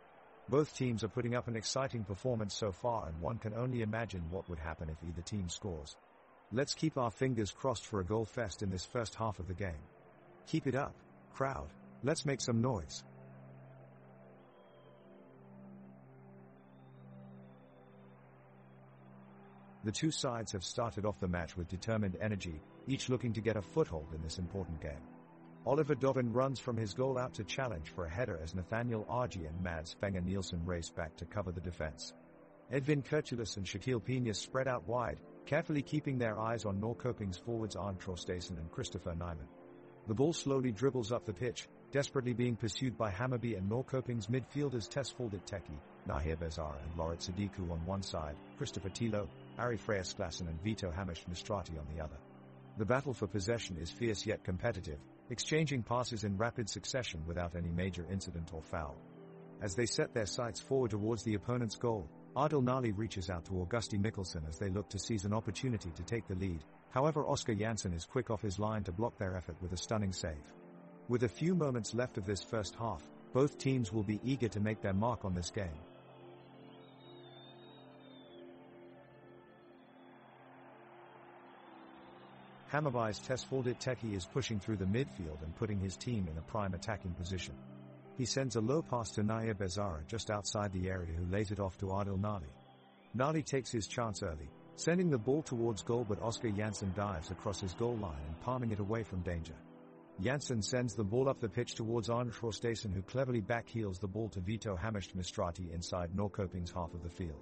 Both teams are putting up an exciting performance so far, and one can only imagine what would happen if either team scores. Let's keep our fingers crossed for a goal fest in this first half of the game. Keep it up, crowd. Let's make some noise. The two sides have started off the match with determined energy, each looking to get a foothold in this important game. Oliver Dovin runs from his goal out to challenge for a header as Nathaniel Argy and Mads Fenger Nielsen race back to cover the defense. Edvin Kurtulus and Shaquille Pena spread out wide, carefully keeping their eyes on Norrköping's forwards Arne Traustason and Christopher Nyman. The ball slowly dribbles up the pitch, desperately being pursued by Hammarby and Norrköping's midfielders Tesfaldet Teki, Nahir Bezara and Lorit Sadiku on one side, Christopher Tilo, Ari Freyasklassen and Vito Hamish Mistrati on the other. The battle for possession is fierce yet competitive, exchanging passes in rapid succession without any major incident or foul. As they set their sights forward towards the opponent's goal, Adil Nali reaches out to Augusti Mikkelsen as they look to seize an opportunity to take the lead. However, Oskar Jansson is quick off his line to block their effort with a stunning save. With a few moments left of this first half, both teams will be eager to make their mark on this game. Hammarby's Tesfaldet Teki is pushing through the midfield and putting his team in a prime attacking position. He sends a low pass to Nahir Bezara just outside the area, who lays it off to Adil Nali. Nali takes his chance early, sending the ball towards goal, but Oskar Jansson dives across his goal line and palming it away from danger. Jansson sends the ball up the pitch towards Arne Traustason, who cleverly backheels the ball to Vito Hamish Mistrati inside Norrköping's half of the field.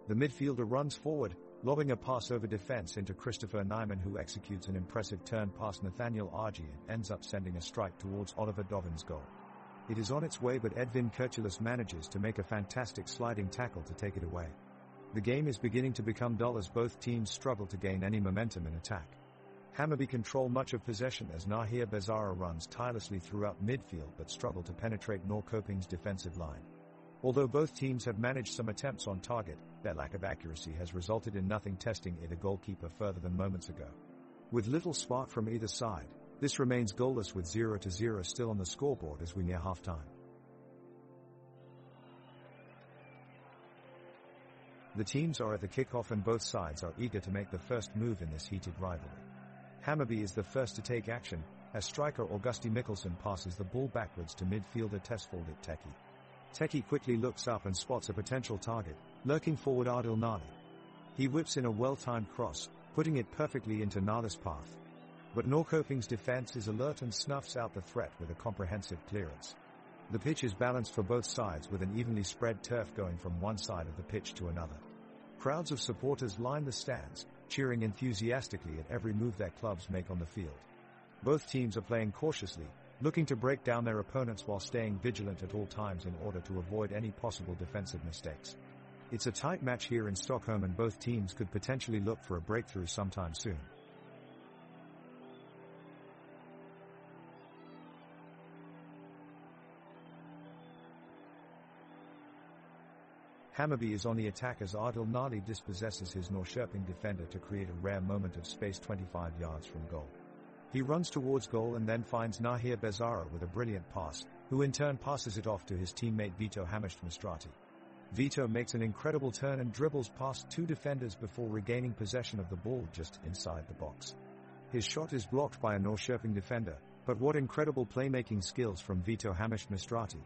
The midfielder runs forward, lobbing a pass over defense into Christopher Nyman, who executes an impressive turn past Nathaniel Argy and ends up sending a strike towards Oliver Dovin's goal. It is on its way, but Edvin Kurtulus manages to make a fantastic sliding tackle to take it away. The game is beginning to become dull as both teams struggle to gain any momentum in attack. Hammarby control much of possession as Nahir Bezara runs tirelessly throughout midfield but struggle to penetrate Norrköping's defensive line. Although both teams have managed some attempts on target, their lack of accuracy has resulted in nothing testing either goalkeeper further than moments ago. With little spark from either side, this remains goalless with 0-0 still on the scoreboard as we near halftime. The teams are at the kickoff and both sides are eager to make the first move in this heated rivalry. Hammarby is the first to take action, as striker Augusti Mikkelsen passes the ball backwards to midfielder Tesfaldet Teki. Teki quickly looks up and spots a potential target, lurking forward Adil Nali. He whips in a well-timed cross, putting it perfectly into Nali's path. But Norrköping's defense is alert and snuffs out the threat with a comprehensive clearance. The pitch is balanced for both sides with an evenly spread turf going from one side of the pitch to another. Crowds of supporters line the stands, cheering enthusiastically at every move their clubs make on the field. Both teams are playing cautiously, looking to break down their opponents while staying vigilant at all times in order to avoid any possible defensive mistakes. It's a tight match here in Stockholm and both teams could potentially look for a breakthrough sometime soon. Hammarby is on the attack as Adil Nali dispossesses his Norrköping defender to create a rare moment of space 25 yards from goal. He runs towards goal and then finds Nahir Bezara with a brilliant pass, who in turn passes it off to his teammate Vito Hamish Mistrati. Vito makes an incredible turn and dribbles past two defenders before regaining possession of the ball just inside the box. His shot is blocked by a Norrköping defender, but what incredible playmaking skills from Vito Hamish Mistrati.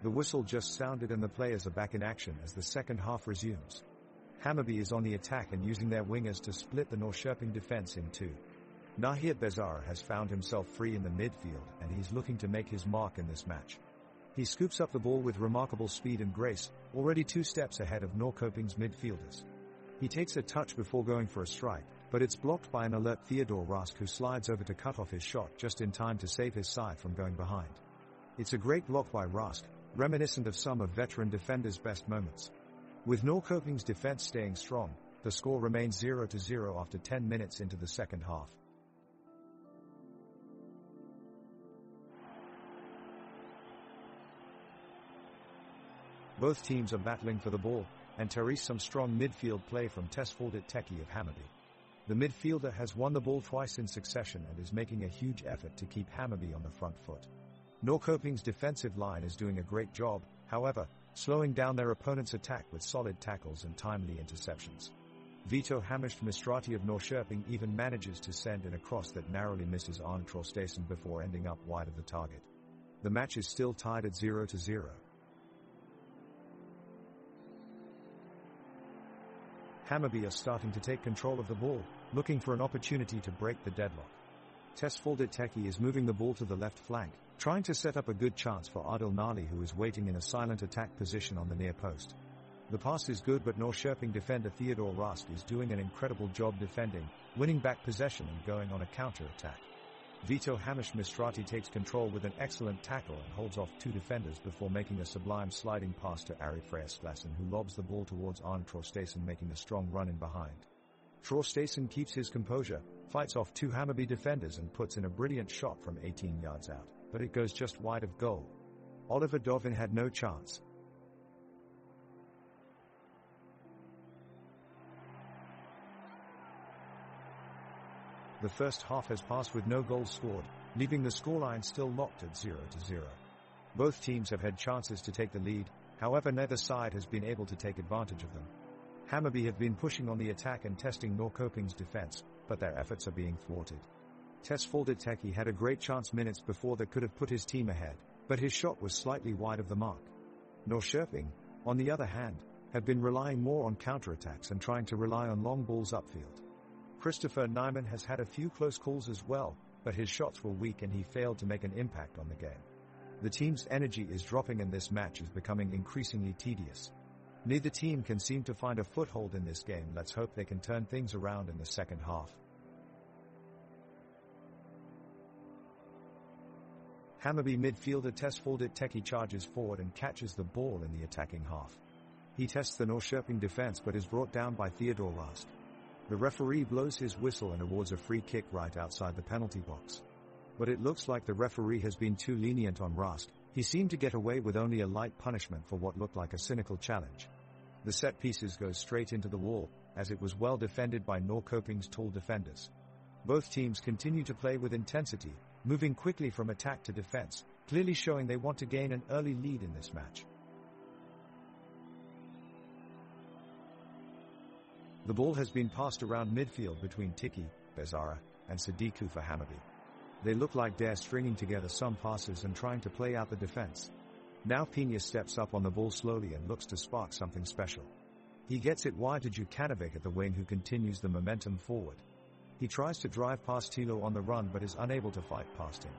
The whistle just sounded and the players are back in action as the second half resumes. Hammarby is on the attack and using their wingers to split the Norrköping defense in two. Nahir Bezara has found himself free in the midfield and he's looking to make his mark in this match. He scoops up the ball with remarkable speed and grace, already 2 steps ahead of Norrköping's midfielders. He takes a touch before going for a strike, but it's blocked by an alert Theodore Rask, who slides over to cut off his shot just in time to save his side from going behind. It's a great block by Rask, reminiscent of some of veteran defenders' best moments. With Norrköping's defense staying strong, the score remains 0-0 after 10 minutes into the second half. Both teams are battling for the ball, and there is some strong midfield play from Oddset of Hammarby. The midfielder has won the ball twice in succession and is making a huge effort to keep Hammarby on the front foot. Norrköping's defensive line is doing a great job, however, slowing down their opponent's attack with solid tackles and timely interceptions. Vito Hammarby of Norrköping even manages to send in a cross that narrowly misses Arne Traustason before ending up wide of the target. The match is still tied at 0-0. Hammarby are starting to take control of the ball, looking for an opportunity to break the deadlock. Oddset is moving the ball to the left flank, trying to set up a good chance for Adil Nali, who is waiting in a silent attack position on the near post. The pass is good, but Norrköping defender Theodore Rask is doing an incredible job defending, winning back possession and going on a counter-attack. Vito Hammarby takes control with an excellent tackle and holds off two defenders before making a sublime sliding pass to Ari Freyasklassen, who lobs the ball towards Arne Traustason, making a strong run in behind. Traustason keeps his composure, fights off two Hammarby defenders and puts in a brilliant shot from 18 yards out, but it goes just wide of goal. Oliver Dovin had no chance. The first half has passed with no goals scored, leaving the scoreline still locked at 0-0. Both teams have had chances to take the lead, however neither side has been able to take advantage of them. Hammarby have been pushing on the attack and testing Norrköping's defense, but their efforts are being thwarted. Oddset had a great chance minutes before that could have put his team ahead, but his shot was slightly wide of the mark. Norrköping, on the other hand, have been relying more on counterattacks and trying to rely on long balls upfield. Christopher Nyman has had a few close calls as well, but his shots were weak and he failed to make an impact on the game. The team's energy is dropping and this match is becoming increasingly tedious. Neither team can seem to find a foothold in this game. Let's hope they can turn things around in the second half. Hammarby midfielder Oddset charges forward and catches the ball in the attacking half. He tests the Norrköping defense but is brought down by Theodore Rask. The referee blows his whistle and awards a free kick right outside the penalty box. But it looks like the referee has been too lenient on Rask. He seemed to get away with only a light punishment for what looked like a cynical challenge. The set pieces goes straight into the wall, as it was well defended by Norrköping's tall defenders. Both teams continue to play with intensity, moving quickly from attack to defense, clearly showing they want to gain an early lead in this match. The ball has been passed around midfield between Tiki, Bezara, and Sadiku for Hammarby. They look like they're stringing together some passes and trying to play out the defense. Now Pena steps up on the ball slowly and looks to spark something special. He gets it wide to Jukanovic at the wing, who continues the momentum forward. He tries to drive past Tilo on the run but is unable to fight past him.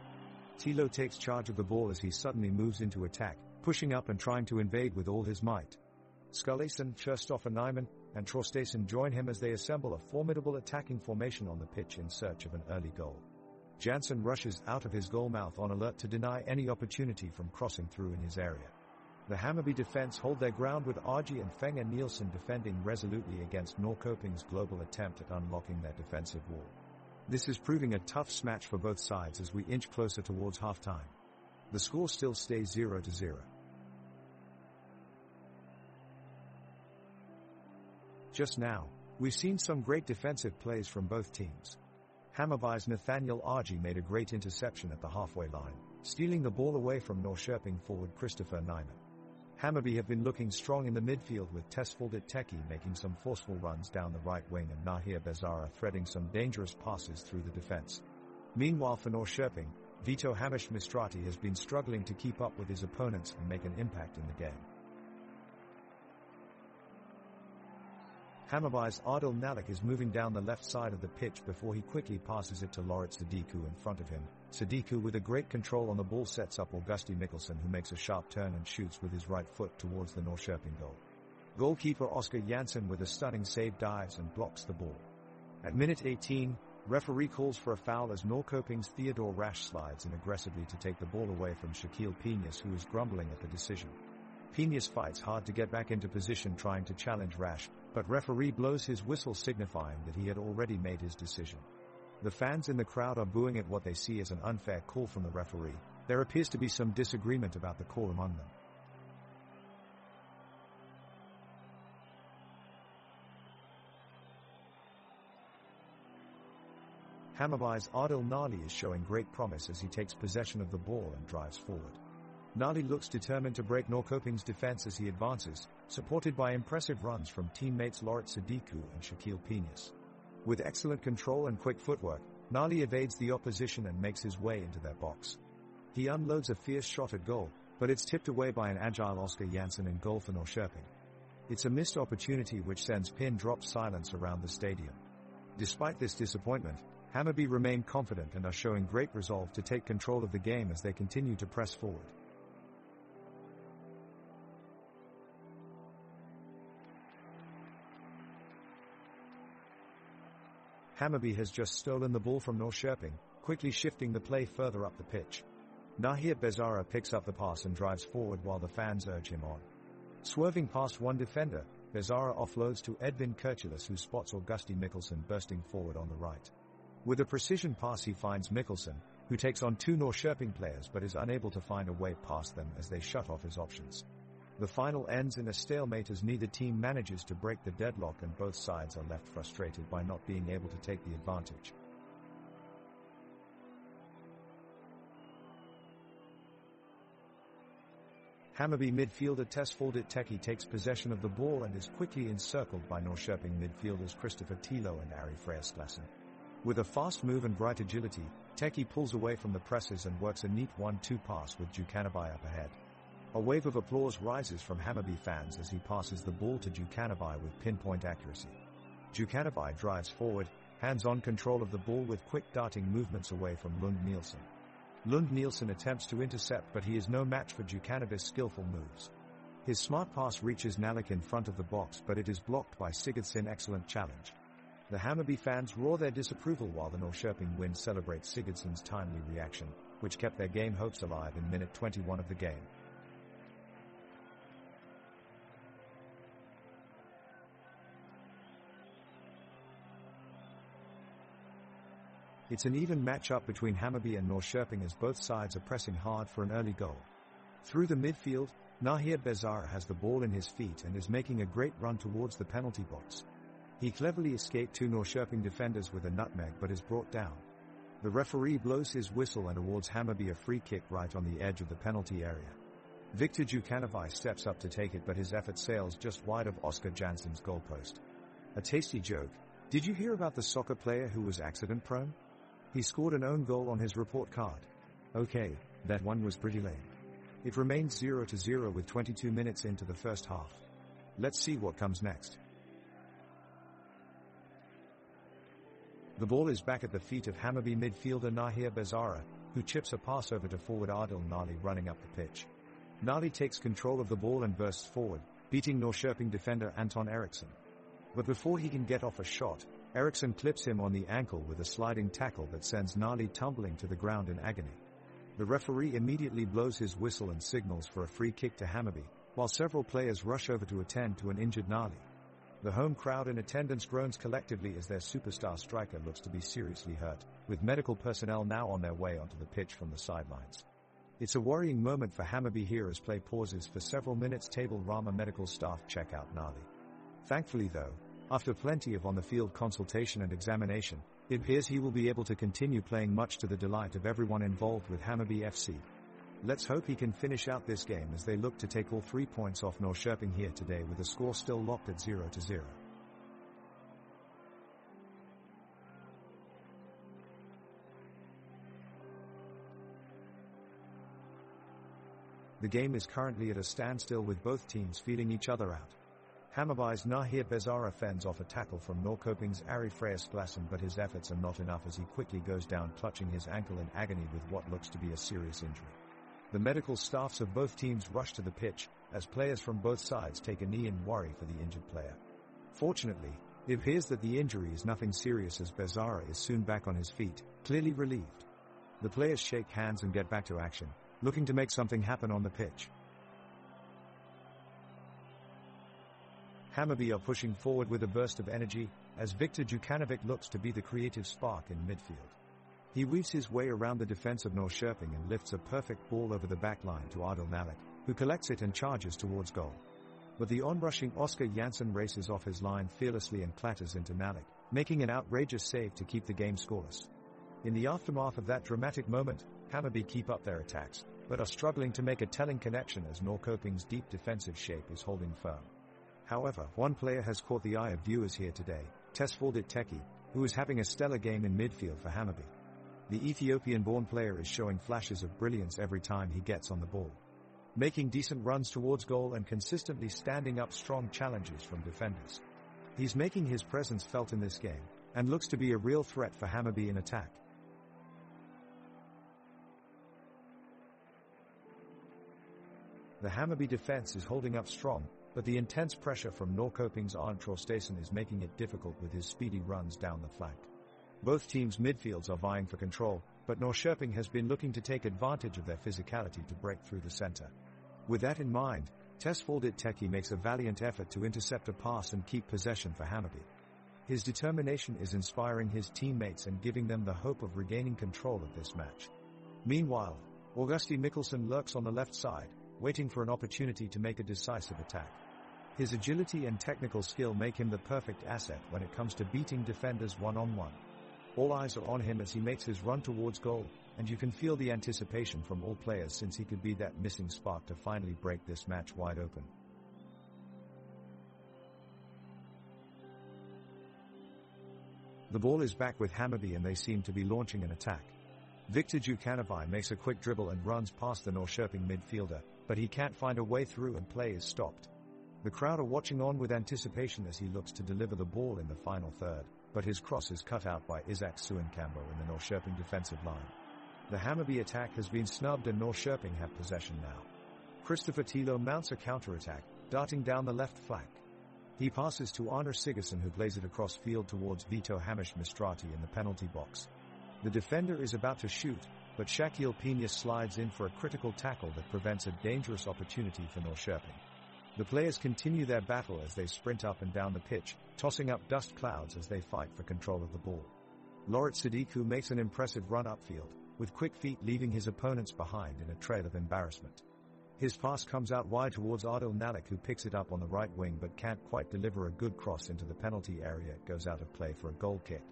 Tilo takes charge of the ball as he suddenly moves into attack, pushing up and trying to invade with all his might. Skulason, Christopher Nyman, and Traustason join him as they assemble a formidable attacking formation on the pitch in search of an early goal. Janssen rushes out of his goal mouth on alert to deny any opportunity from crossing through in his area. The Hammarby defense hold their ground with RG and Fenga Nielsen defending resolutely against Norrköping's global attempt at unlocking their defensive wall. This is proving a tough match for both sides as we inch closer towards half-time. The score still stays 0-0. Just now, we've seen some great defensive plays from both teams. Hammarby's Nathaniel Argy made a great interception at the halfway line, stealing the ball away from Norrköping forward Christopher Nyman. Hammarby have been looking strong in the midfield with Oddset making some forceful runs down the right wing and Nahir Bezara threading some dangerous passes through the defense. Meanwhile for Norrköping, Vito Hammarby has been struggling to keep up with his opponents and make an impact in the game. Hammarby's Adil Nalik is moving down the left side of the pitch before he quickly passes it to Lorit Sadiku in front of him. Sadiku, with a great control on the ball, sets up Augusti Mikkelsen, who makes a sharp turn and shoots with his right foot towards the Norrköping goal. Goalkeeper Oscar Janssen with a stunning save dives and blocks the ball. At minute 18, referee calls for a foul as Norrköping's Theodor Rasch slides in aggressively to take the ball away from Shaquille Peñas, who is grumbling at the decision. Peñas fights hard to get back into position trying to challenge Rasch, but referee blows his whistle signifying that he had already made his decision. The fans in the crowd are booing at what they see as an unfair call from the referee. There appears to be some disagreement about the call among them. Hammarby's Adil Nali is showing great promise as he takes possession of the ball and drives forward. Nali looks determined to break Norrköping's defense as he advances, supported by impressive runs from teammates Lorit Sadiku and Shaquille Peñas. With excellent control and quick footwork, Nali evades the opposition and makes his way into their box. He unloads a fierce shot at goal, but it's tipped away by an agile Oscar Jansson in goal for Norrköping. It's a missed opportunity which sends pin drop silence around the stadium. Despite this disappointment, Hammarby remain confident and are showing great resolve to take control of the game as they continue to press forward. Hammarby has just stolen the ball from Norrköping, quickly shifting the play further up the pitch. Nahir Bezara picks up the pass and drives forward while the fans urge him on. Swerving past one defender, Bezara offloads to Edvin Kirchulis, who spots Augusti Mikkelsen bursting forward on the right. With a precision pass he finds Mikkelsen, who takes on two Norrköping players but is unable to find a way past them as they shut off his options. The final ends in a stalemate as neither team manages to break the deadlock and both sides are left frustrated by not being able to take the advantage. Hammarby midfielder Tesfaldit Teki takes possession of the ball and is quickly encircled by Norrköping midfielders Christopher Tilo and Ari Freyasklassen. With a fast move and bright agility, Teki pulls away from the presses and works a neat 1-2 pass with Djukanovic up ahead. A wave of applause rises from Hammarby fans as he passes the ball to Djukanovic with pinpoint accuracy. Djukanovic drives forward, hands-on control of the ball with quick darting movements away from Lund Nielsen. Lund Nielsen attempts to intercept, but he is no match for Djukanovic's skillful moves. His smart pass reaches Nalik in front of the box, but it is blocked by Sigurdsson's excellent challenge. The Hammarby fans roar their disapproval while the Norrköping win celebrates Sigurdsson's timely reaction, which kept their game hopes alive in minute 21 of the game. It's an even match-up between Hammarby and Norrköping as both sides are pressing hard for an early goal. Through the midfield, Nahir Bezara has the ball in his feet and is making a great run towards the penalty box. He cleverly escaped two Norrköping defenders with a nutmeg but is brought down. The referee blows his whistle and awards Hammarby a free kick right on the edge of the penalty area. Viktor Djukanovic steps up to take it, but his effort sails just wide of Oscar Jansson's goalpost. A tasty joke: did you hear about the soccer player who was accident-prone? He scored an own goal on his report card. Okay, that one was pretty lame. It remains 0-0 with 22 minutes into the first half. Let's see what comes next. The ball is back at the feet of Hammarby midfielder Nahir Bezara, who chips a pass over to forward Adil Nali running up the pitch. Nali takes control of the ball and bursts forward, beating Norrköping defender Anton Eriksson. But before he can get off a shot, Eriksson clips him on the ankle with a sliding tackle that sends Nali tumbling to the ground in agony. The referee immediately blows his whistle and signals for a free kick to Hammarby, while several players rush over to attend to an injured Nali. The home crowd in attendance groans collectively as their superstar striker looks to be seriously hurt, with medical personnel now on their way onto the pitch from the sidelines. It's a worrying moment for Hammarby here as play pauses for several minutes. Table Rama medical staff check out Nali. Thankfully though, after plenty of on-the-field consultation and examination, it appears he will be able to continue playing, much to the delight of everyone involved with Hammarby FC. Let's hope he can finish out this game as they look to take all 3 points off Norrköping here today, with the score still locked at 0-0. The game is currently at a standstill with both teams feeling each other out. Hammarby's Nahir Bezara fends off a tackle from Norrköping's Ari Freyasklassen, but his efforts are not enough as he quickly goes down, clutching his ankle in agony with what looks to be a serious injury. The medical staffs of both teams rush to the pitch, as players from both sides take a knee in worry for the injured player. Fortunately, It appears that the injury is nothing serious as Bezara is soon back on his feet, clearly relieved. The players shake hands and get back to action, looking to make something happen on the pitch. Hammarby are pushing forward with a burst of energy, as Viktor Djukanovic looks to be the creative spark in midfield. He weaves his way around the defense of Norrköping and lifts a perfect ball over the back line to Adil Malik, who collects it and charges towards goal. But the onrushing Oscar Jansson races off his line fearlessly and clatters into Malik, making an outrageous save to keep the game scoreless. In the aftermath of that dramatic moment, Hammarby keep up their attacks, but are struggling to make a telling connection as Norrköping's deep defensive shape is holding firm. However, one player has caught the eye of viewers here today, Tesfaldet Teki, who is having a stellar game in midfield for Hammarby. The Ethiopian-born player is showing flashes of brilliance every time he gets on the ball, making decent runs towards goal and consistently standing up strong challenges from defenders. He's making his presence felt in this game, and looks to be a real threat for Hammarby in attack. The Hammarby defense is holding up strong, but the intense pressure from Norrköping's Arne Traustason is making it difficult with his speedy runs down the flank. Both teams' midfields are vying for control, but Norrköping has been looking to take advantage of their physicality to break through the center. With that in mind, Tesfaldet Teki makes a valiant effort to intercept a pass and keep possession for Hammarby. His determination is inspiring his teammates and giving them the hope of regaining control of this match. Meanwhile, Augusti Mikkelsen lurks on the left side, waiting for an opportunity to make a decisive attack. His agility and technical skill make him the perfect asset when it comes to beating defenders one-on-one. All eyes are on him as he makes his run towards goal, and you can feel the anticipation from all players since he could be that missing spark to finally break this match wide open. The ball is back with Hammarby and they seem to be launching an attack. Viktor Djukanovic makes a quick dribble and runs past the Norrköping midfielder, but he can't find a way through and play is stopped. The crowd are watching on with anticipation as he looks to deliver the ball in the final third, but his cross is cut out by Isaac Suenkambo in the Norrköping defensive line. The Hammarby attack has been snubbed and Norrköping have possession now. Christopher Tilo mounts a counter-attack, darting down the left flank. He passes to Arnar Sigurdsson who plays it across field towards Vito Hamish Mistrati in the penalty box. The defender is about to shoot, but Shaquille Pena slides in for a critical tackle that prevents a dangerous opportunity for Norrköping. The players continue their battle as they sprint up and down the pitch, tossing up dust clouds as they fight for control of the ball. Lorit Sadiku makes an impressive run upfield, with quick feet leaving his opponents behind in a trail of embarrassment. His pass comes out wide towards Adil Malik who picks it up on the right wing but can't quite deliver a good cross into the penalty area. It goes out of play for a goal kick.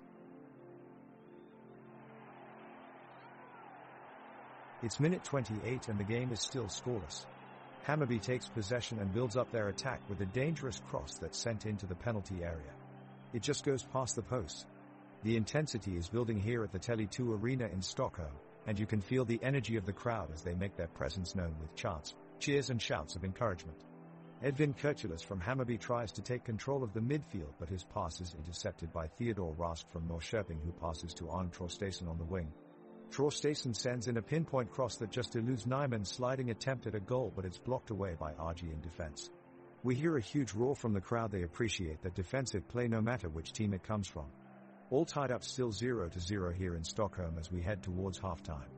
It's minute 28 and the game is still scoreless. Hammarby takes possession and builds up their attack with a dangerous cross that's sent into the penalty area. It just goes past the post. The intensity is building here at the Tele2 Arena in Stockholm, and you can feel the energy of the crowd as they make their presence known with chants, cheers and shouts of encouragement. Edvin Kurtulus from Hammarby tries to take control of the midfield but his pass is intercepted by Theodor Rask from Norrköping who passes to Arne Traustason on the wing. Traustason sends in a pinpoint cross that just eludes Nyman's sliding attempt at a goal but it's blocked away by RG in defense. We hear a huge roar from the crowd. They appreciate that defensive play no matter which team it comes from. All tied up still 0-0 here in Stockholm as we head towards halftime.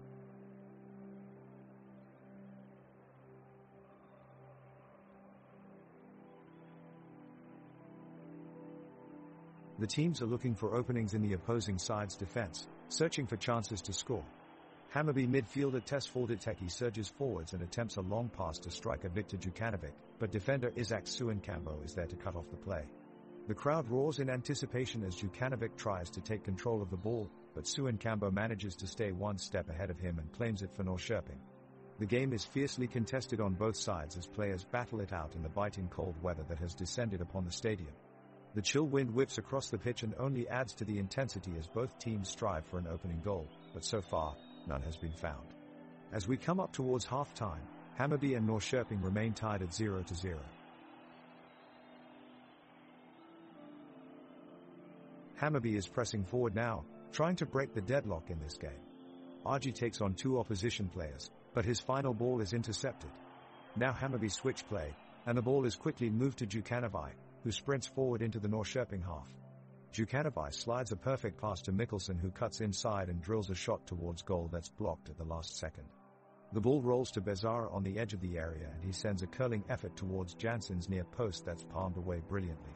The teams are looking for openings in the opposing side's defense, searching for chances to score. Hammarby midfielder Tesfaldet Teki surges forwards and attempts a long pass to striker Viktor Djukanovic, but defender Isaac Suenkambo is there to cut off the play. The crowd roars in anticipation as Djukanovic tries to take control of the ball, but Suenkambo manages to stay one step ahead of him and claims it for Norrköping. The game is fiercely contested on both sides as players battle it out in the biting cold weather that has descended upon the stadium. The chill wind whips across the pitch and only adds to the intensity as both teams strive for an opening goal, but so far, none has been found. As we come up towards half-time, Hammarby and Norrköping remain tied at 0-0. Hammarby is pressing forward now, trying to break the deadlock in this game. RG takes on two opposition players, but his final ball is intercepted. Now Hammarby switch play, and the ball is quickly moved to Djukanovic, who sprints forward into the Norrköping half. Djukanovic slides a perfect pass to Mikkelsen, who cuts inside and drills a shot towards goal that's blocked at the last second. The ball rolls to Bezara on the edge of the area, and he sends a curling effort towards Jansen's near post that's palmed away brilliantly.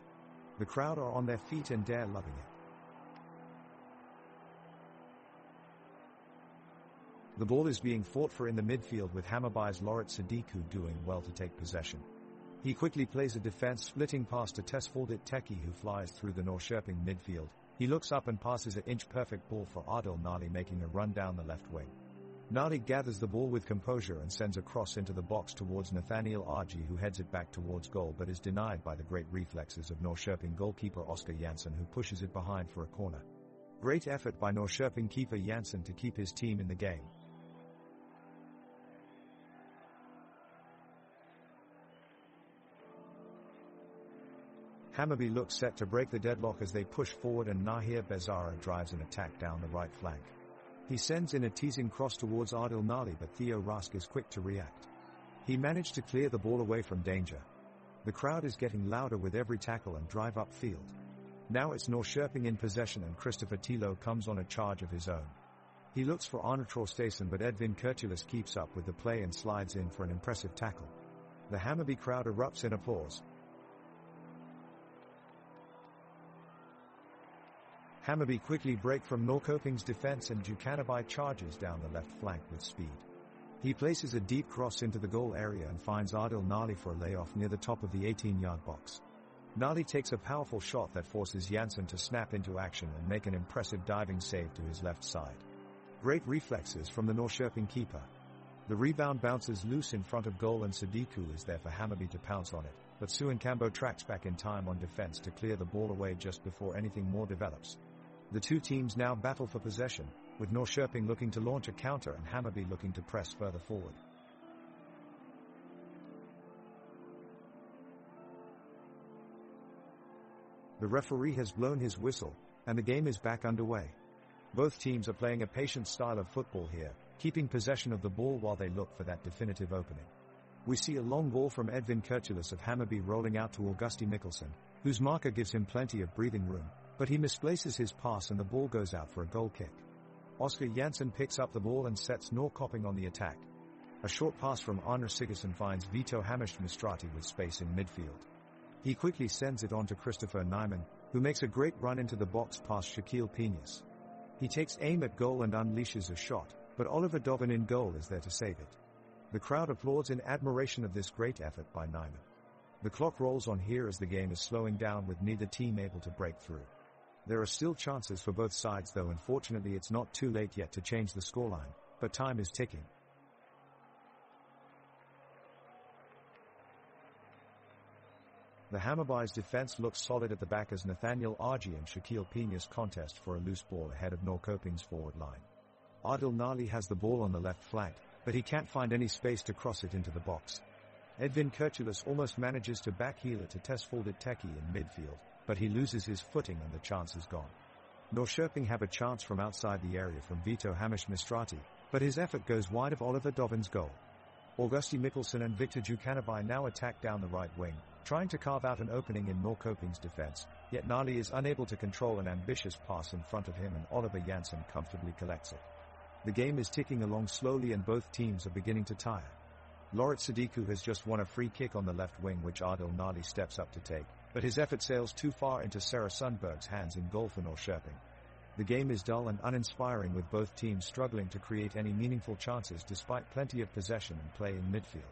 The crowd are on their feet and they're loving it. The ball is being fought for in the midfield, with Hammarby's Loret Sadiku doing well to take possession. He quickly plays a defense-splitting pass to Tesfaldit Teki, who flies through the Norrköping midfield. He looks up and passes an inch-perfect ball for Adil Nali, making a run down the left wing. Nali gathers the ball with composure and sends a cross into the box towards Nathaniel Arji, who heads it back towards goal but is denied by the great reflexes of Norrköping goalkeeper Oskar Jansson, who pushes it behind for a corner. Great effort by Norrköping keeper Jansson to keep his team in the game. Hammarby looks set to break the deadlock as they push forward, and Nahir Bezara drives an attack down the right flank. He sends in a teasing cross towards Adil Nali, but Theo Rask is quick to react. He managed to clear the ball away from danger. The crowd is getting louder with every tackle and drive upfield. Now it's Norrköping in possession, and Christopher Tilo comes on a charge of his own. He looks for Arne Traustason, but Edvin Kurtulus keeps up with the play and slides in for an impressive tackle. The Hammarby crowd erupts in applause. Hammarby quickly break from Norrköping's defense, and Djukanovic charges down the left flank with speed. He places a deep cross into the goal area and finds Adil Nali for a layoff near the top of the 18-yard box. Nali takes a powerful shot that forces Jansson to snap into action and make an impressive diving save to his left side. Great reflexes from the Norrköping keeper. The rebound bounces loose in front of goal, and Sadiku is there for Hammarby to pounce on it, but Suenkambo tracks back in time on defense to clear the ball away just before anything more develops. The two teams now battle for possession, with Norrköping looking to launch a counter and Hammarby looking to press further forward. The referee has blown his whistle, and the game is back underway. Both teams are playing a patient style of football here, keeping possession of the ball while they look for that definitive opening. We see a long ball from Edvin Kurtulus of Hammarby rolling out to Augusti Mikkelsen, whose marker gives him plenty of breathing room, but he misplaces his pass and the ball goes out for a goal kick. Oskar Jansson picks up the ball and sets Norrköping on the attack. A short pass from Arne Sigurdsson finds Vito Hammarstrati with space in midfield. He quickly sends it on to Christopher Nyman, who makes a great run into the box past Shaquille Peñas. He takes aim at goal and unleashes a shot, but Oliver Dovin in goal is there to save it. The crowd applauds in admiration of this great effort by Nyman. The clock rolls on here as the game is slowing down, with neither team able to break through. There are still chances for both sides though, and fortunately it's not too late yet to change the scoreline, but time is ticking. The Hammarby's defense looks solid at the back as Nathaniel Arji and Shaquille Peñas contest for a loose ball ahead of Norrköping's forward line. Adil Nali has the ball on the left flank, but he can't find any space to cross it into the box. Edvin Kurtulus almost manages to backheel it to Tesfaldit Teki in midfield, but he loses his footing and the chance is gone. Norrköping have a chance from outside the area from Vito Hammarstrati, but his effort goes wide of Oliver Dovin's goal. Augusti Mikkelsen and Viktor Djukanovic now attack down the right wing, trying to carve out an opening in Norrköping's defense, yet Nali is unable to control an ambitious pass in front of him and Oliver Jansson comfortably collects it. The game is ticking along slowly and both teams are beginning to tire. Loret Sadiku has just won a free kick on the left wing which Adil Nali steps up to take, but his effort sails too far into Sarah Sundberg's hands in goal for Norrköping. The game is dull and uninspiring, with both teams struggling to create any meaningful chances despite plenty of possession and play in midfield.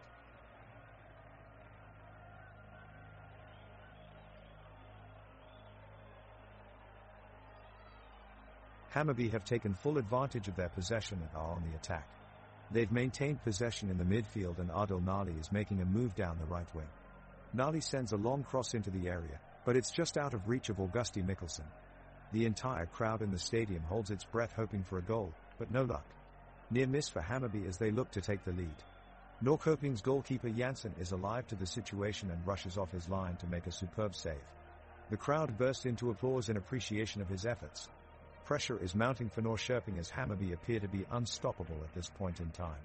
Hammarby have taken full advantage of their possession and are on the attack. They've maintained possession in the midfield and Adil Nali is making a move down the right wing. Nali sends a long cross into the area, but it's just out of reach of Augusti Mikkelsen. The entire crowd in the stadium holds its breath hoping for a goal, but no luck. Near miss for Hammarby as they look to take the lead. Norrköping's goalkeeper Jansson is alive to the situation and rushes off his line to make a superb save. The crowd bursts into applause in appreciation of his efforts. Pressure is mounting for Norrköping as Hammarby appear to be unstoppable at this point in time.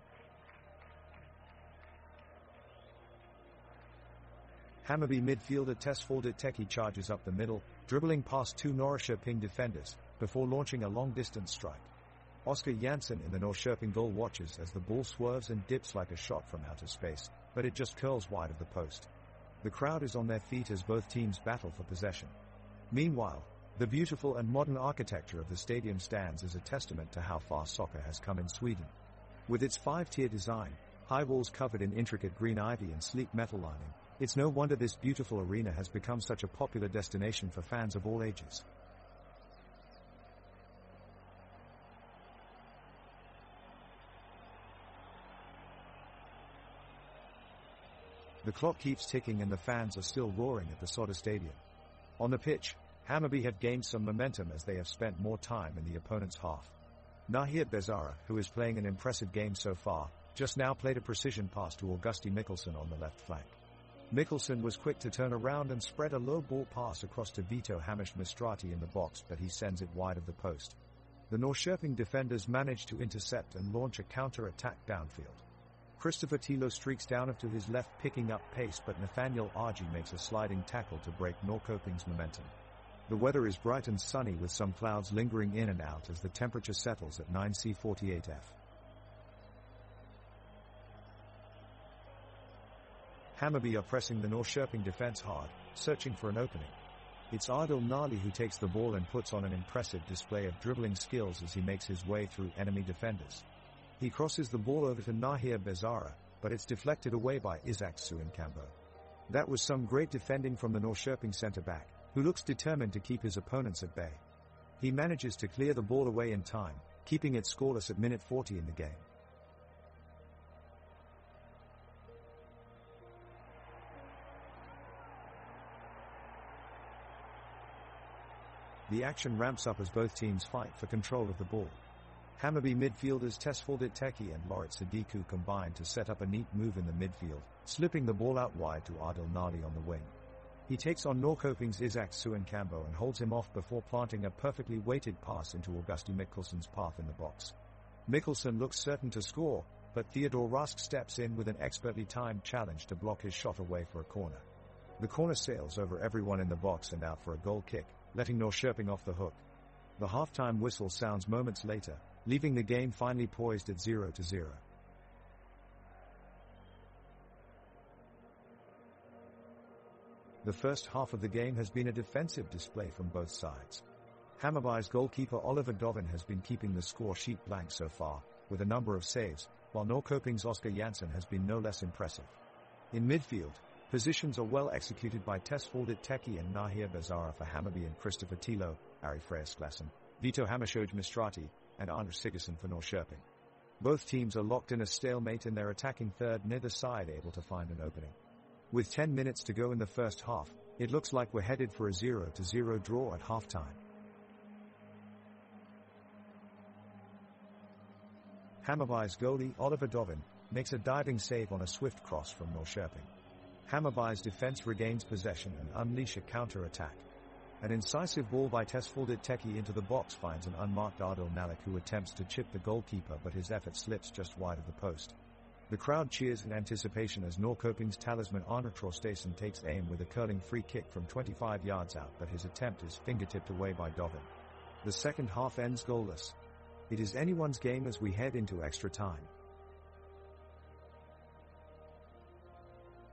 Hammarby midfielder Tesfaldet Teki charges up the middle, dribbling past two Norrköping defenders, before launching a long-distance strike. Oskar Jansson in the Norrköping goal watches as the ball swerves and dips like a shot from outer space, but it just curls wide of the post. The crowd is on their feet as both teams battle for possession. Meanwhile, the beautiful and modern architecture of the stadium stands as a testament to how far soccer has come in Sweden. With its 5-tier design, high walls covered in intricate green ivy and sleek metal lining, it's no wonder this beautiful arena has become such a popular destination for fans of all ages. The clock keeps ticking and the fans are still roaring at the Soda Stadium. On the pitch, Hammarby have gained some momentum as they have spent more time in the opponent's half. Nahir Bezara, who is playing an impressive game so far, just now played a precision pass to Augusti Mikkelsen on the left flank. Mikkelsen was quick to turn around and spread a low ball pass across to Vito Hamish-Mistrati in the box, but he sends it wide of the post. The Norrköping defenders manage to intercept and launch a counter-attack downfield. Christopher Tilo streaks down to his left, picking up pace, but Nathaniel Argy makes a sliding tackle to break Norrköping's momentum. The weather is bright and sunny with some clouds lingering in and out as the temperature settles at 9°C48'F. Hammarby are pressing the Norrköping defense hard, searching for an opening. It's Adil Nali who takes the ball and puts on an impressive display of dribbling skills as he makes his way through enemy defenders. He crosses the ball over to Nahir Bezara, but it's deflected away by Isaac Suinkambo. That was some great defending from the Norrköping centre-back, who looks determined to keep his opponents at bay. He manages to clear the ball away in time, keeping it scoreless at minute 40 in the game. The action ramps up as both teams fight for control of the ball. Hammarby midfielders Tesfaldet Teki and Lorit Sadiku combine to set up a neat move in the midfield, slipping the ball out wide to Adil Nali on the wing. He takes on Norrköping's Isaac Suinkambo and holds him off before planting a perfectly weighted pass into Augusti Mikkelsen's path in the box. Mikkelsen looks certain to score, but Theodore Rask steps in with an expertly timed challenge to block his shot away for a corner. The corner sails over everyone in the box and out for a goal kick, letting Norrköping off the hook. The halftime whistle sounds moments later, leaving the game finally poised at 0-0. The first half of the game has been a defensive display from both sides. Hammarby's goalkeeper Oliver Dovin has been keeping the score sheet blank so far, with a number of saves, while Norrköping's Oskar Jansson has been no less impressive. In midfield, positions are well executed by Tesfaldet Teki and Nahir Bezara for Hammarby and Christopher Tilo, Ari Freyasklassen, Vito Hamish-Mistrati, and Anders Sigurdsson for Norrköping. Both teams are locked in a stalemate in their attacking third, neither side able to find an opening. With 10 minutes to go in the first half, it looks like we're headed for a 0-0 draw at halftime. Hammarby's goalie Oliver Dovin makes a diving save on a swift cross from Norrköping. Hammarby's defense regains possession and unleash a counter-attack. An incisive ball by Tesfaldet Teki into the box finds an unmarked Adil Nalik who attempts to chip the goalkeeper, but his effort slips just wide of the post. The crowd cheers in anticipation as Norrköping's talisman Arne Traustason takes aim with a curling free kick from 25 yards out, but his attempt is fingertipped away by Dovin. The second half ends goalless. It is anyone's game as we head into extra time.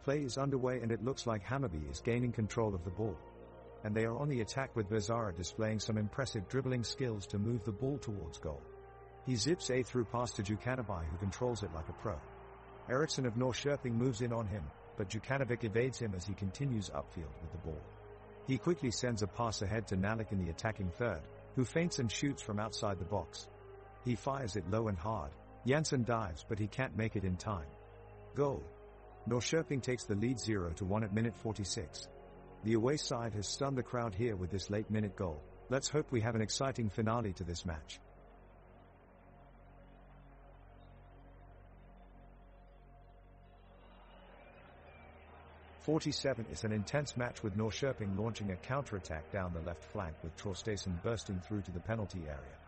Play is underway and it looks like Hammarby is gaining control of the ball. And they are on the attack with Bezara displaying some impressive dribbling skills to move the ball towards goal. He zips a through pass to Jukanovic, who controls it like a pro. Eriksson of Norrköping moves in on him, but Jukanovic evades him as he continues upfield with the ball. He quickly sends a pass ahead to Nalik in the attacking third, who feints and shoots from outside the box. He fires it low and hard. Jansson dives, but he can't make it in time. Goal. Norrköping takes the lead 0-1 at minute 46. The away side has stunned the crowd here with this late-minute goal. Let's hope we have an exciting finale to this match. '47 is an intense match with Norrköping launching a counter-attack down the left flank with Traustason bursting through to the penalty area.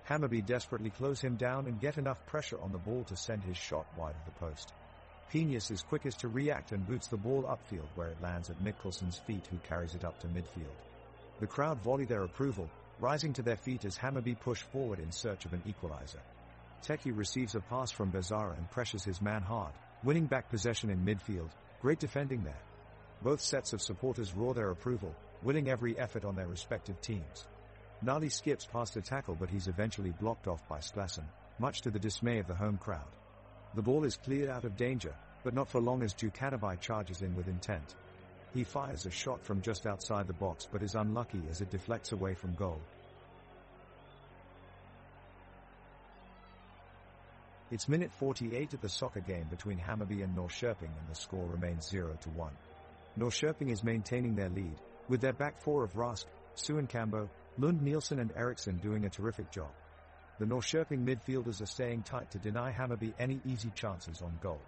Hammarby desperately close him down and get enough pressure on the ball to send his shot wide of the post. Penius is quickest to react and boots the ball upfield where it lands at Mikkelsen's feet, who carries it up to midfield. The crowd volley their approval, rising to their feet as Hammarby push forward in search of an equalizer. Teki receives a pass from Bezara and pressures his man hard, winning back possession in midfield. Great defending there. Both sets of supporters roar their approval, winning every effort on their respective teams. Nali skips past a tackle, but he's eventually blocked off by Sklassen, much to the dismay of the home crowd. The ball is cleared out of danger, but not for long as Djukanovic charges in with intent. He fires a shot from just outside the box but is unlucky as it deflects away from goal. It's minute 48 of the soccer game between Hammarby and Norrköping, and the score remains 0-1. Norrköping is maintaining their lead, with their back four of Rask, Suenkambo, Lund Nielsen and Eriksson doing a terrific job. The Norrköping midfielders are staying tight to deny Hammarby any easy chances on goal.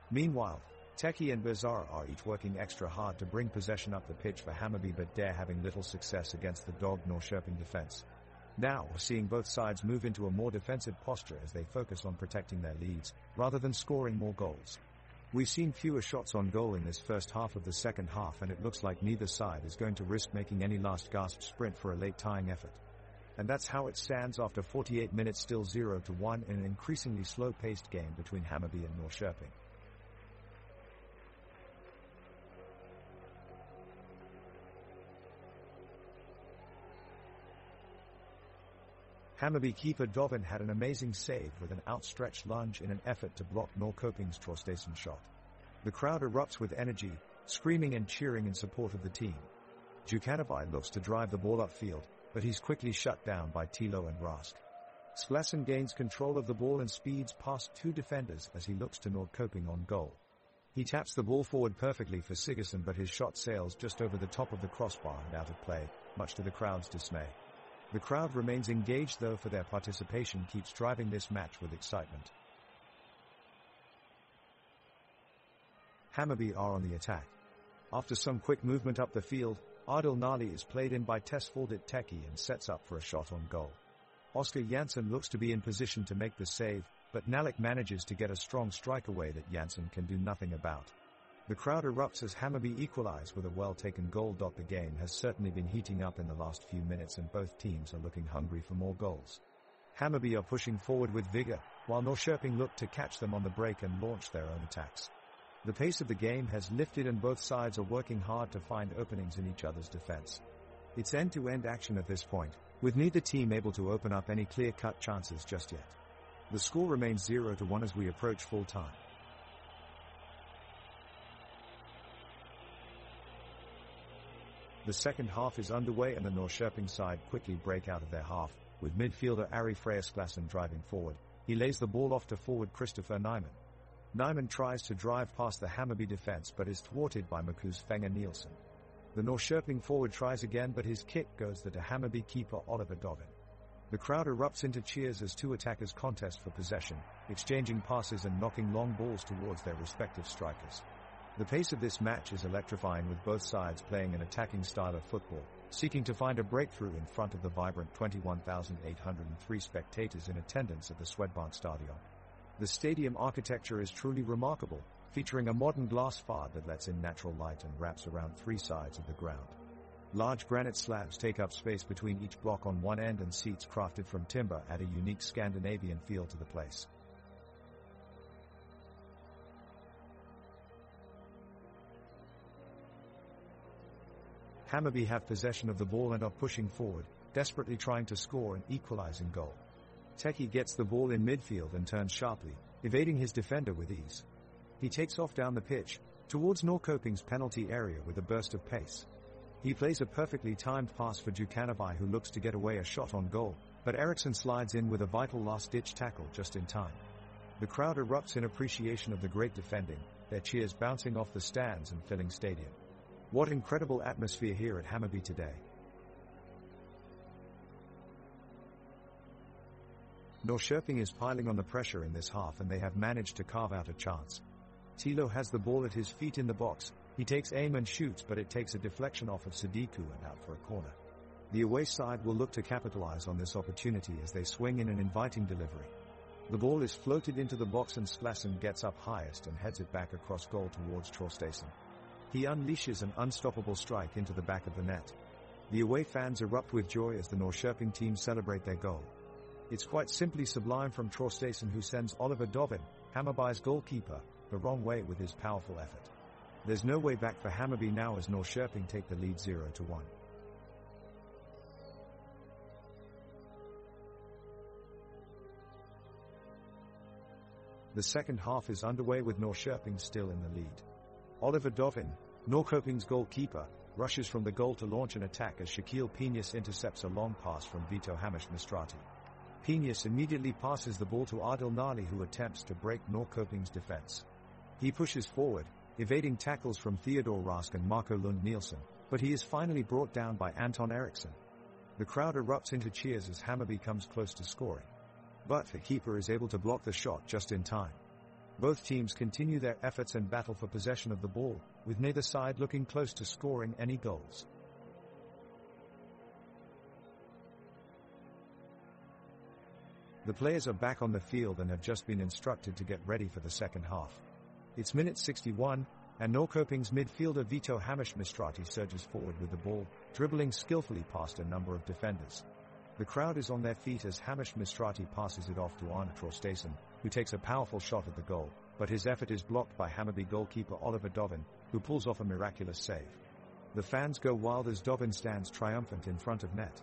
Meanwhile, Teki and Bezara are each working extra hard to bring possession up the pitch for Hammarby, but they're having little success against the dogged Norrköping defense. Now we're seeing both sides move into a more defensive posture as they focus on protecting their leads, rather than scoring more goals. We've seen fewer shots on goal in this first half of the second half, and it looks like neither side is going to risk making any last-gasp sprint for a late tying effort. And that's how it stands after 48 minutes, still 0-1 in an increasingly slow-paced game between Hammarby and Norrköping. Hammarby keeper Dovin had an amazing save with an outstretched lunge in an effort to block Norrköping's Traustason shot. The crowd erupts with energy, screaming and cheering in support of the team. Djukanovic looks to drive the ball upfield, but he's quickly shut down by Tilo and Rask. Sklassen gains control of the ball and speeds past two defenders as he looks to Norrköping on goal. He taps the ball forward perfectly for Sigurdsson, but his shot sails just over the top of the crossbar and out of play, much to the crowd's dismay. The crowd remains engaged though, for their participation keeps driving this match with excitement. Hammarby are on the attack. After some quick movement up the field, Adil Nali is played in by Tesfaldit Teki and sets up for a shot on goal. Oscar Jansson looks to be in position to make the save, but Nalik manages to get a strong strike away that Jansson can do nothing about. The crowd erupts as Hammarby equalize with a well-taken goal. The game has certainly been heating up in the last few minutes, and both teams are looking hungry for more goals. Hammarby are pushing forward with vigor, while Norrköping look to catch them on the break and launch their own attacks. The pace of the game has lifted and both sides are working hard to find openings in each other's defense. It's end-to-end action at this point, with neither team able to open up any clear-cut chances just yet. The score remains 0-1 as we approach full time. The second half is underway and the Norrköping side quickly break out of their half, with midfielder Ari Freyasklassen driving forward. He lays the ball off to forward Christopher Nyman. Nyman tries to drive past the Hammarby defense but is thwarted by Marcus Fenger Nielsen. The Norrköping forward tries again, but his kick goes to the Hammarby keeper Oliver Dovin. The crowd erupts into cheers as two attackers contest for possession, exchanging passes and knocking long balls towards their respective strikers. The pace of this match is electrifying, with both sides playing an attacking style of football, seeking to find a breakthrough in front of the vibrant 21,803 spectators in attendance at the Swedbank Stadion. The stadium architecture is truly remarkable, featuring a modern glass facade that lets in natural light and wraps around three sides of the ground. Large granite slabs take up space between each block on one end, and seats crafted from timber add a unique Scandinavian feel to the place. Hammarby have possession of the ball and are pushing forward, desperately trying to score an equalizing goal. Teki gets the ball in midfield and turns sharply, evading his defender with ease. He takes off down the pitch, towards Norrköping's penalty area with a burst of pace. He plays a perfectly timed pass for Djukanovic, who looks to get away a shot on goal, but Eriksson slides in with a vital last-ditch tackle just in time. The crowd erupts in appreciation of the great defending, their cheers bouncing off the stands and filling stadium. What incredible atmosphere here at Hammarby today. Norrköping is piling on the pressure in this half, and they have managed to carve out a chance. Tilo has the ball at his feet in the box. He takes aim and shoots, but it takes a deflection off of Sadiku and out for a corner. The away side will look to capitalize on this opportunity as they swing in an inviting delivery. The ball is floated into the box and Sklassen gets up highest and heads it back across goal towards Traustason. He unleashes an unstoppable strike into the back of the net. The away fans erupt with joy as the Norrköping team celebrate their goal. It's quite simply sublime from Traustason, who sends Oliver Dovin, Hammarby's goalkeeper, the wrong way with his powerful effort. There's no way back for Hammarby now as Norrköping take the lead 0-1. The second half is underway with Norrköping still in the lead. Oliver Dovin, Norrköping's goalkeeper, rushes from the goal to launch an attack as Shaquille Peñas intercepts a long pass from Vito Hammarby. Peñas immediately passes the ball to Adil Nali, who attempts to break Norrköping's defense. He pushes forward, evading tackles from Theodor Rask and Marco Lund Nielsen, but he is finally brought down by Anton Eriksson. The crowd erupts into cheers as Hammarby comes close to scoring. But the keeper is able to block the shot just in time. Both teams continue their efforts and battle for possession of the ball, with neither side looking close to scoring any goals. The players are back on the field and have just been instructed to get ready for the second half. It's minute 61, and Norrköping's midfielder Vito Hammarby surges forward with the ball, dribbling skillfully past a number of defenders. The crowd is on their feet as Hammarby passes it off to Arne Traustason, who takes a powerful shot at the goal, but his effort is blocked by Hammarby goalkeeper Oliver Dovin, who pulls off a miraculous save. The fans go wild as Dovin stands triumphant in front of net.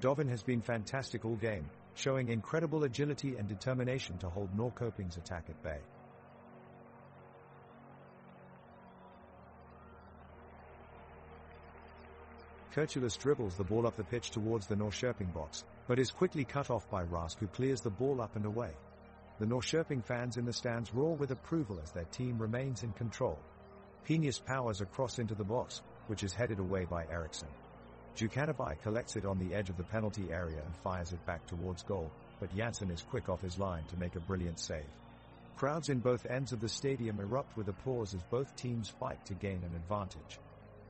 Dovin has been fantastic all game, showing incredible agility and determination to hold Norrköping's attack at bay. Kurtulus dribbles the ball up the pitch towards the Norrköping box, but is quickly cut off by Rask, who clears the ball up and away. The Norrköping fans in the stands roar with approval as their team remains in control. Peñas powers across into the box, which is headed away by Eriksson. Djukanovic collects it on the edge of the penalty area and fires it back towards goal, but Janssen is quick off his line to make a brilliant save. Crowds in both ends of the stadium erupt with applause as both teams fight to gain an advantage.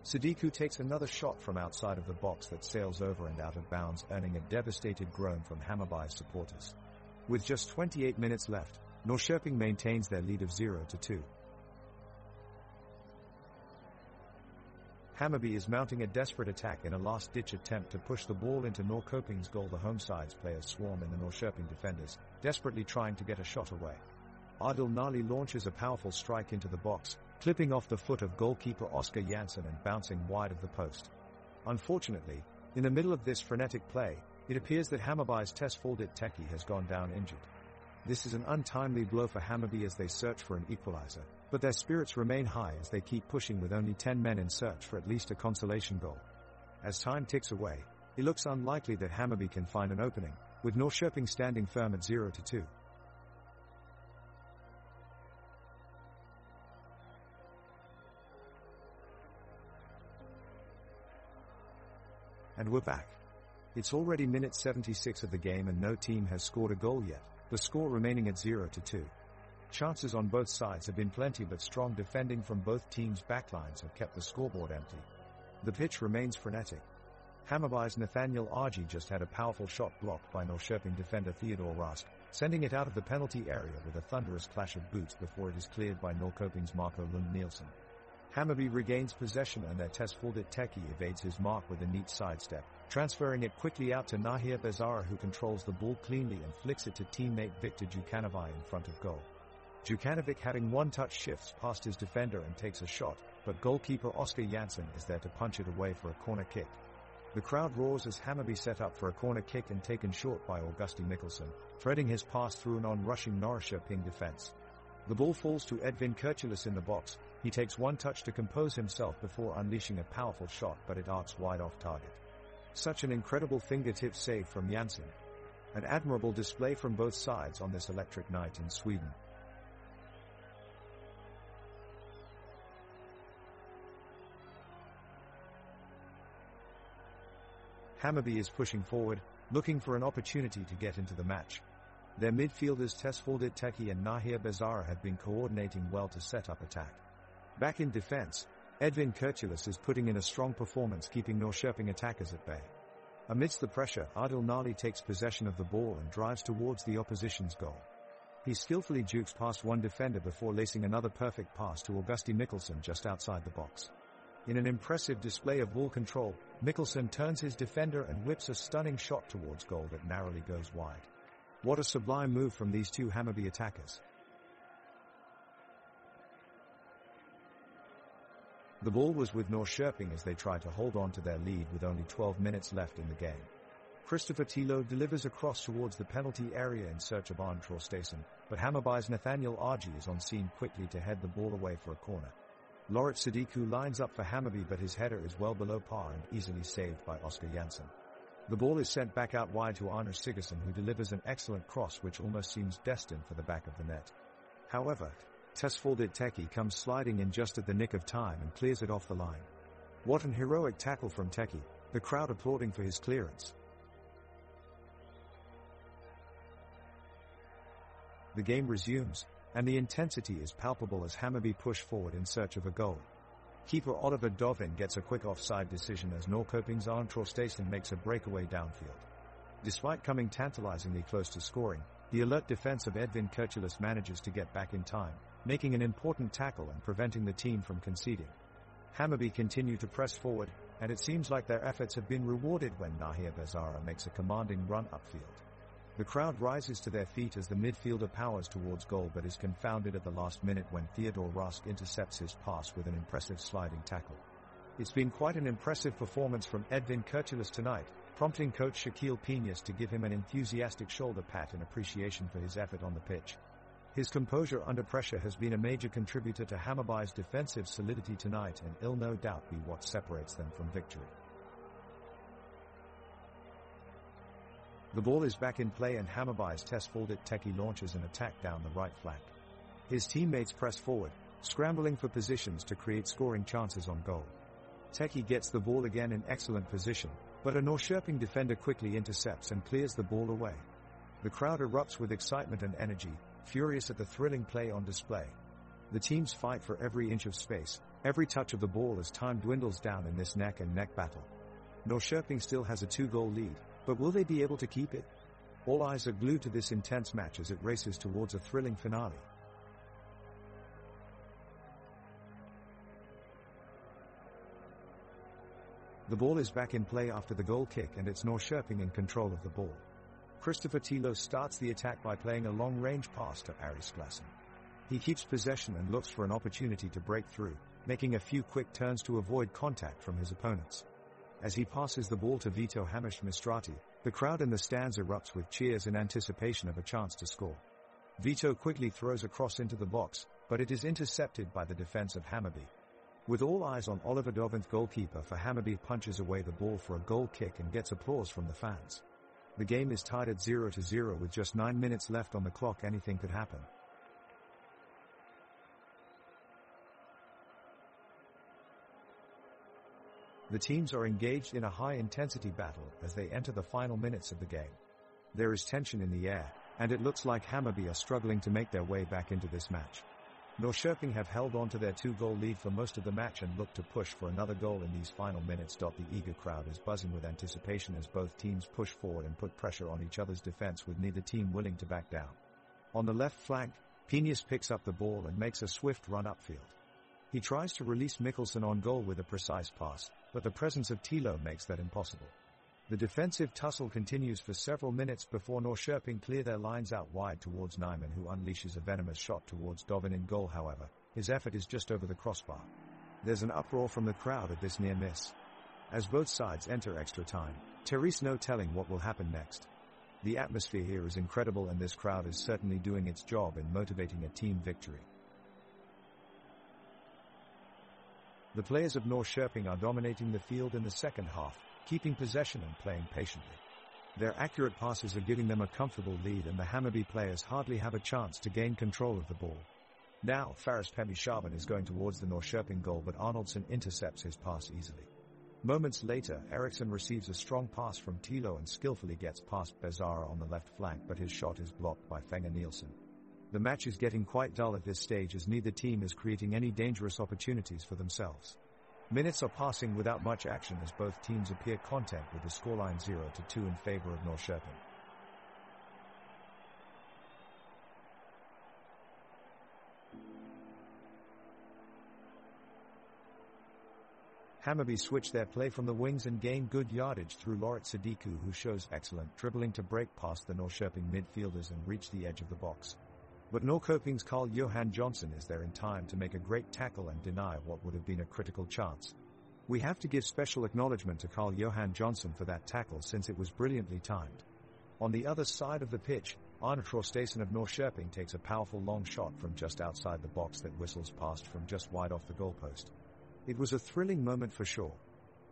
Sadiku takes another shot from outside of the box that sails over and out of bounds, earning a devastated groan from Hammarby's supporters. With just 28 minutes left, Norrköping maintains their lead of 0-2. Hammarby is mounting a desperate attack in a last-ditch attempt to push the ball into Norrköping's goal. The home side's players swarm in the Norrköping defenders, desperately trying to get a shot away. Adil Nali launches a powerful strike into the box, clipping off the foot of goalkeeper Oscar Janssen and bouncing wide of the post. Unfortunately, in the middle of this frenetic play, it appears that Hammarby's Tesfaldet Teki has gone down injured. This is an untimely blow for Hammarby as they search for an equalizer, but their spirits remain high as they keep pushing with only 10 men in search for at least a consolation goal. As time ticks away, it looks unlikely that Hammarby can find an opening, with Norrköping standing firm at 0-2. And we're back. It's already minute 76 of the game and no team has scored a goal yet, the score remaining at 0-2. Chances on both sides have been plenty, but strong defending from both teams' backlines have kept the scoreboard empty. The pitch remains frenetic. Hammarby's Nathaniel Argy just had a powerful shot blocked by Norrköping defender Theodor Rask, sending it out of the penalty area with a thunderous clash of boots before it is cleared by Norrköping's Marco Lund Nielsen. Hammarby regains possession and their Tesfaldet Teki evades his mark with a neat sidestep, transferring it quickly out to Nahir Bezara, who controls the ball cleanly and flicks it to teammate Viktor Djukanovic in front of goal. Djukanovic, having one touch, shifts past his defender and takes a shot, but goalkeeper Oscar Janssen is there to punch it away for a corner kick. The crowd roars as Hammarby set up for a corner kick and taken short by Augusti Mikkelsen, threading his pass through an on-rushing Norrköping defense. The ball falls to Edvin Kurtulus in the box. He takes one touch to compose himself before unleashing a powerful shot, but it arcs wide off target. Such an incredible fingertip save from Janssen. An admirable display from both sides on this electric night in Sweden. Hammarby is pushing forward, looking for an opportunity to get into the match. Their midfielders Tesfaldet Teki and Nahir Bezara have been coordinating well to set up attack. Back in defense, Edvin Kurtulus is putting in a strong performance, keeping Norrköping attackers at bay. Amidst the pressure, Adil Nali takes possession of the ball and drives towards the opposition's goal. He skillfully jukes past one defender before lacing another perfect pass to Augusti Mikkelsen just outside the box. In an impressive display of ball control, Mikkelsen turns his defender and whips a stunning shot towards goal that narrowly goes wide. What a sublime move from these two Hammarby attackers. The ball was with Norrköping as they tried to hold on to their lead with only 12 minutes left in the game. Christopher Tilo delivers a cross towards the penalty area in search of Arne Traustason, but Hammarby's Nathaniel Argy is on scene quickly to head the ball away for a corner. Lorit Sadiku lines up for Hammarby, but his header is well below par and easily saved by Oscar Jansson. The ball is sent back out wide to Arne Sigurdsson, who delivers an excellent cross which almost seems destined for the back of the net. However, Tesfaldit Teki comes sliding in just at the nick of time and clears it off the line. What an heroic tackle from Teki, the crowd applauding for his clearance. The game resumes, and the intensity is palpable as Hammarby push forward in search of a goal. Keeper Oliver Dovin gets a quick offside decision as Norrköping's Arne Traustason makes a breakaway downfield. Despite coming tantalizingly close to scoring, the alert defense of Edvin Kurtulus manages to get back in time, making an important tackle and preventing the team from conceding. Hammarby continue to press forward, and it seems like their efforts have been rewarded when Nahir Bezara makes a commanding run upfield. The crowd rises to their feet as the midfielder powers towards goal but is confounded at the last minute when Theodor Rask intercepts his pass with an impressive sliding tackle. It's been quite an impressive performance from Edvin Kurtulus tonight, prompting coach Shaquille Piñas to give him an enthusiastic shoulder pat in appreciation for his effort on the pitch. His composure under pressure has been a major contributor to Hammarby's defensive solidity tonight and will no doubt be what separates them from victory. The ball is back in play and Hammarby's Tesfaldit Teki launches an attack down the right flank. His teammates press forward, scrambling for positions to create scoring chances on goal. Teki gets the ball again in excellent position, but a Norrköping defender quickly intercepts and clears the ball away. The crowd erupts with excitement and energy, furious at the thrilling play on display. The teams fight for every inch of space, every touch of the ball as time dwindles down in this neck-and-neck battle. Norrköping still has a 2-goal lead, but will they be able to keep it? All eyes are glued to this intense match as it races towards a thrilling finale. The ball is back in play after the goal kick and it's Norrköping in control of the ball. Christopher Tilo starts the attack by playing a long-range pass to Aris Klassen. He keeps possession and looks for an opportunity to break through, making a few quick turns to avoid contact from his opponents. As he passes the ball to Vito Hamish Mistrati, the crowd in the stands erupts with cheers in anticipation of a chance to score. Vito quickly throws a cross into the box, but it is intercepted by the defense of Hammarby. With all eyes on Oliver Dovin, goalkeeper for Hammarby punches away the ball for a goal kick and gets applause from the fans. The game is tied at 0-0 with just 9 minutes left on the clock. Anything could happen. The teams are engaged in a high-intensity battle as they enter the final minutes of the game. There is tension in the air, and it looks like Hammarby are struggling to make their way back into this match. Norrköping have held on to their 2-goal lead for most of the match and look to push for another goal in these final minutes. The eager crowd is buzzing with anticipation as both teams push forward and put pressure on each other's defense, with neither team willing to back down. On the left flank, Piñas picks up the ball and makes a swift run upfield. He tries to release Mikkelsen on goal with a precise pass, but the presence of Tilo makes that impossible. The defensive tussle continues for several minutes before Norrköping clear their lines out wide towards Nyman, who unleashes a venomous shot towards Dovin in goal. However, his effort is just over the crossbar. There's an uproar from the crowd at this near miss. As both sides enter extra time, there is no telling what will happen next. The atmosphere here is incredible and this crowd is certainly doing its job in motivating a team victory. The players of Norrköping are dominating the field in the second half, keeping possession and playing patiently. Their accurate passes are giving them a comfortable lead and the Hammarby players hardly have a chance to gain control of the ball. Now, Faris Pemi Shaban is going towards the Norrköping goal, but Arnoldson intercepts his pass easily. Moments later, Eriksson receives a strong pass from Tilo and skillfully gets past Bezara on the left flank, but his shot is blocked by Fenger Nielsen. The match is getting quite dull at this stage as neither team is creating any dangerous opportunities for themselves. Minutes are passing without much action as both teams appear content with the scoreline 0-2 in favor of Norrköping. Hammarby switch their play from the wings and gain good yardage through Loret Sadiku, who shows excellent dribbling to break past the Norrköping midfielders and reach the edge of the box. But Norrköping's Carl-Johan Johnson is there in time to make a great tackle and deny what would have been a critical chance. We have to give special acknowledgement to Carl-Johan Johnson for that tackle, since it was brilliantly timed. On the other side of the pitch, Arne Traustason of Norrköping takes a powerful long shot from just outside the box that whistles past from just wide off the goalpost. It was a thrilling moment for sure.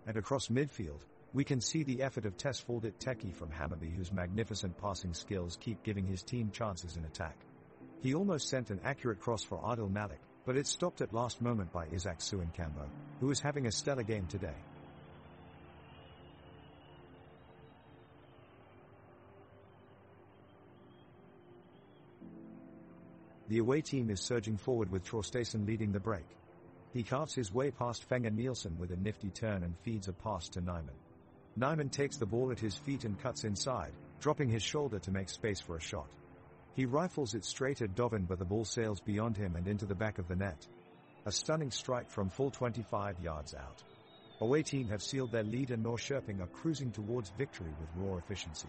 And across midfield, we can see the effort of Tesfaldet Teki from Hammarby, whose magnificent passing skills keep giving his team chances in attack. He almost sent an accurate cross for Adil Malik, but it stopped at last moment by Isaac Suinkambo, who is having a stellar game today. The away team is surging forward with Traustason leading the break. He carves his way past Fenger Nielsen with a nifty turn and feeds a pass to Nyman. Nyman takes the ball at his feet and cuts inside, dropping his shoulder to make space for a shot. He rifles it straight at Dovin, but the ball sails beyond him and into the back of the net. A stunning strike from full 25 yards out. Away team have sealed their lead and Norrköping are cruising towards victory with raw efficiency.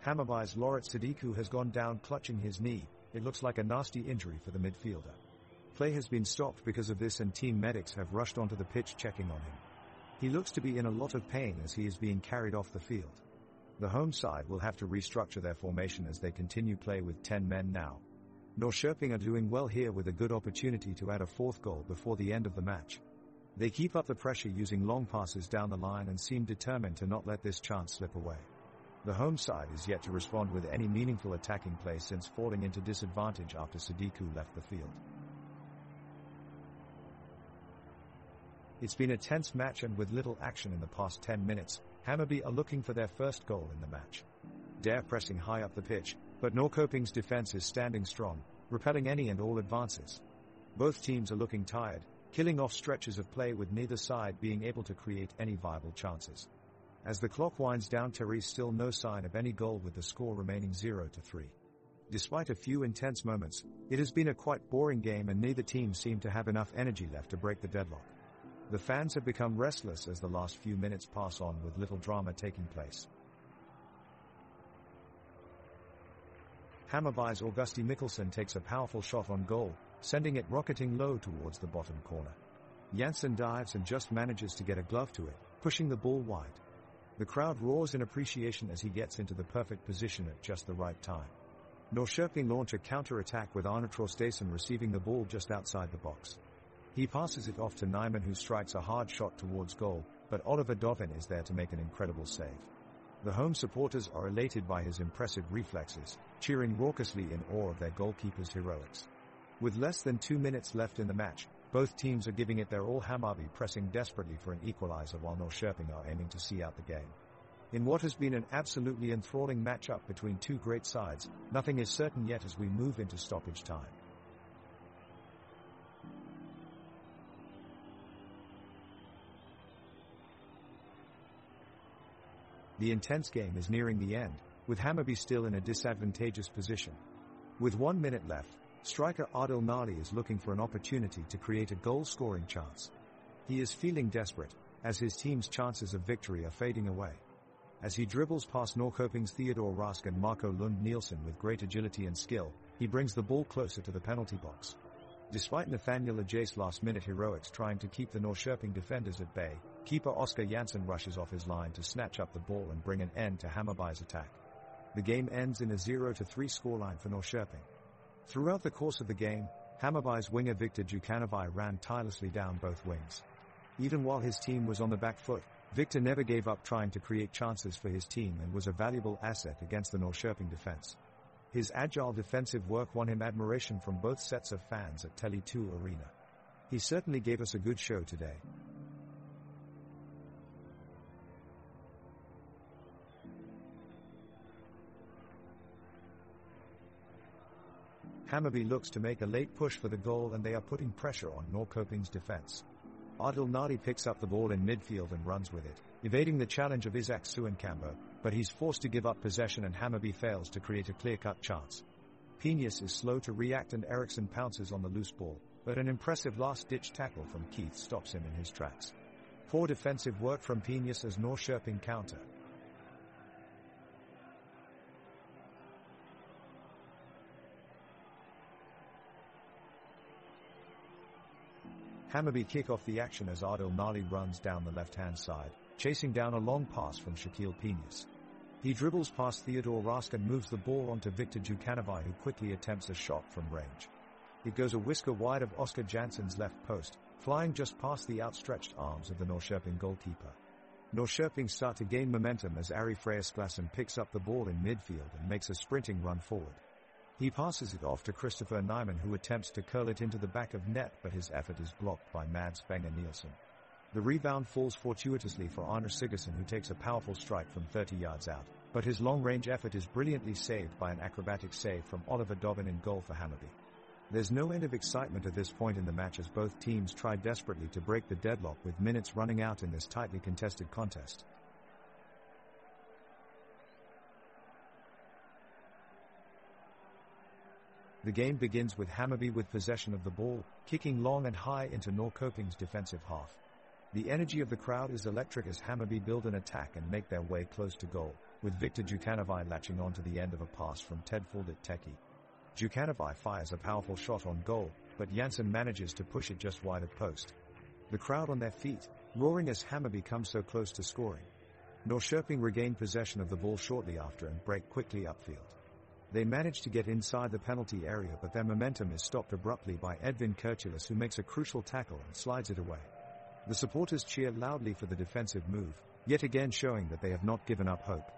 Hammarby's Loret Sadiku has gone down clutching his knee. It looks like a nasty injury for the midfielder. Play has been stopped because of this and team medics have rushed onto the pitch checking on him. He looks to be in a lot of pain as he is being carried off the field. The home side will have to restructure their formation as they continue play with 10 men now. Norrköping are doing well here with a good opportunity to add a fourth goal before the end of the match. They keep up the pressure using long passes down the line and seem determined to not let this chance slip away. The home side is yet to respond with any meaningful attacking play since falling into disadvantage after Sadiku left the field. It's been a tense match and with little action in the past 10 minutes, Hammarby are looking for their first goal in the match. They're pressing high up the pitch, but Norrköping's defense is standing strong, repelling any and all advances. Both teams are looking tired, killing off stretches of play with neither side being able to create any viable chances. As the clock winds down, Terry's still no sign of any goal with the score remaining 0-3. Despite a few intense moments, it has been a quite boring game and neither team seem to have enough energy left to break the deadlock. The fans have become restless as the last few minutes pass on with little drama taking place. Hammarby's Augusti Mikkelsen takes a powerful shot on goal, sending it rocketing low towards the bottom corner. Janssen dives and just manages to get a glove to it, pushing the ball wide. The crowd roars in appreciation as he gets into the perfect position at just the right time. Norrköping launch a counter-attack with Arne Traustason receiving the ball just outside the box. He passes it off to Nyman, who strikes a hard shot towards goal, but Oliver Dovin is there to make an incredible save. The home supporters are elated by his impressive reflexes, cheering raucously in awe of their goalkeeper's heroics. With less than 2 minutes left in the match, both teams are giving it their all. Hammarby pressing desperately for an equalizer while Norrköping are aiming to see out the game. In what has been an absolutely enthralling matchup between two great sides, nothing is certain yet as we move into stoppage time. The intense game is nearing the end, with Hammarby still in a disadvantageous position. With 1 minute left, striker Adil Nali is looking for an opportunity to create a goal-scoring chance. He is feeling desperate, as his team's chances of victory are fading away. As he dribbles past Norrköping's Theodor Rask and Marco Lund Nielsen with great agility and skill, he brings the ball closer to the penalty box. Despite Nathaniel Ajace's last-minute heroics trying to keep the Norrköping defenders at bay, keeper Oskar Janssen rushes off his line to snatch up the ball and bring an end to Hammarby's attack. The game ends in a 0-3 scoreline for Norrköping. Throughout the course of the game, Hammarby's winger Victor Djukanovic ran tirelessly down both wings. Even while his team was on the back foot, Victor never gave up trying to create chances for his team and was a valuable asset against the Norrköping defense. His agile defensive work won him admiration from both sets of fans at Tele2 Arena. He certainly gave us a good show today. Hammarby looks to make a late push for the goal and they are putting pressure on Norrköping's defense. Adil Nadi picks up the ball in midfield and runs with it, evading the challenge of Isaac Suinkambo, but he's forced to give up possession and Hammarby fails to create a clear-cut chance. Penius is slow to react and Eriksson pounces on the loose ball, but an impressive last-ditch tackle from Keith stops him in his tracks. Poor defensive work from Penius as Norrköping counter. Hammarby kick off the action as Adil Nali runs down the left-hand side, chasing down a long pass from Shaquille Penius. He dribbles past Theodor Rask and moves the ball onto Victor Djukanovic, who quickly attempts a shot from range. It goes a whisker wide of Oscar Jansson's left post, flying just past the outstretched arms of the Norrköping goalkeeper. Norrköping start to gain momentum as Ari Freyasklassen picks up the ball in midfield and makes a sprinting run forward. He passes it off to Christopher Nyman, who attempts to curl it into the back of net, but his effort is blocked by Mads Fenger Nielsen. The rebound falls fortuitously for Arne Sigurdsson, who takes a powerful strike from 30 yards out, but his long-range effort is brilliantly saved by an acrobatic save from Oliver Dovin in goal for Hammarby. There's no end of excitement at this point in the match as both teams try desperately to break the deadlock with minutes running out in this tightly contested contest. The game begins with Hammarby with possession of the ball, kicking long and high into Norrköping's defensive half. The energy of the crowd is electric as Hammarby build an attack and make their way close to goal, with Victor Djukanovic latching onto the end of a pass from Ted Fuldet-Teki. Djukanovic fires a powerful shot on goal, but Jansson manages to push it just wide of post. The crowd on their feet, roaring as Hammarby comes so close to scoring. Norrköping regain possession of the ball shortly after and break quickly upfield. They manage to get inside the penalty area, but their momentum is stopped abruptly by Edvin Kurtulis, who makes a crucial tackle and slides it away. The supporters cheer loudly for the defensive move, yet again showing that they have not given up hope.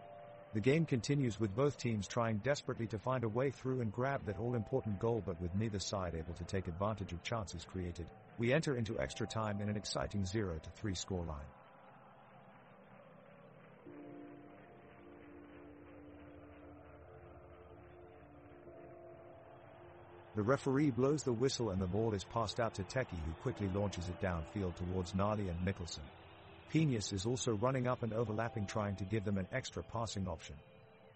The game continues with both teams trying desperately to find a way through and grab that all-important goal, but with neither side able to take advantage of chances created. We enter into extra time in an exciting 0-3 scoreline. The referee blows the whistle and the ball is passed out to Teki, who quickly launches it downfield towards Nali and Mikkelsen. Penius is also running up and overlapping, trying to give them an extra passing option.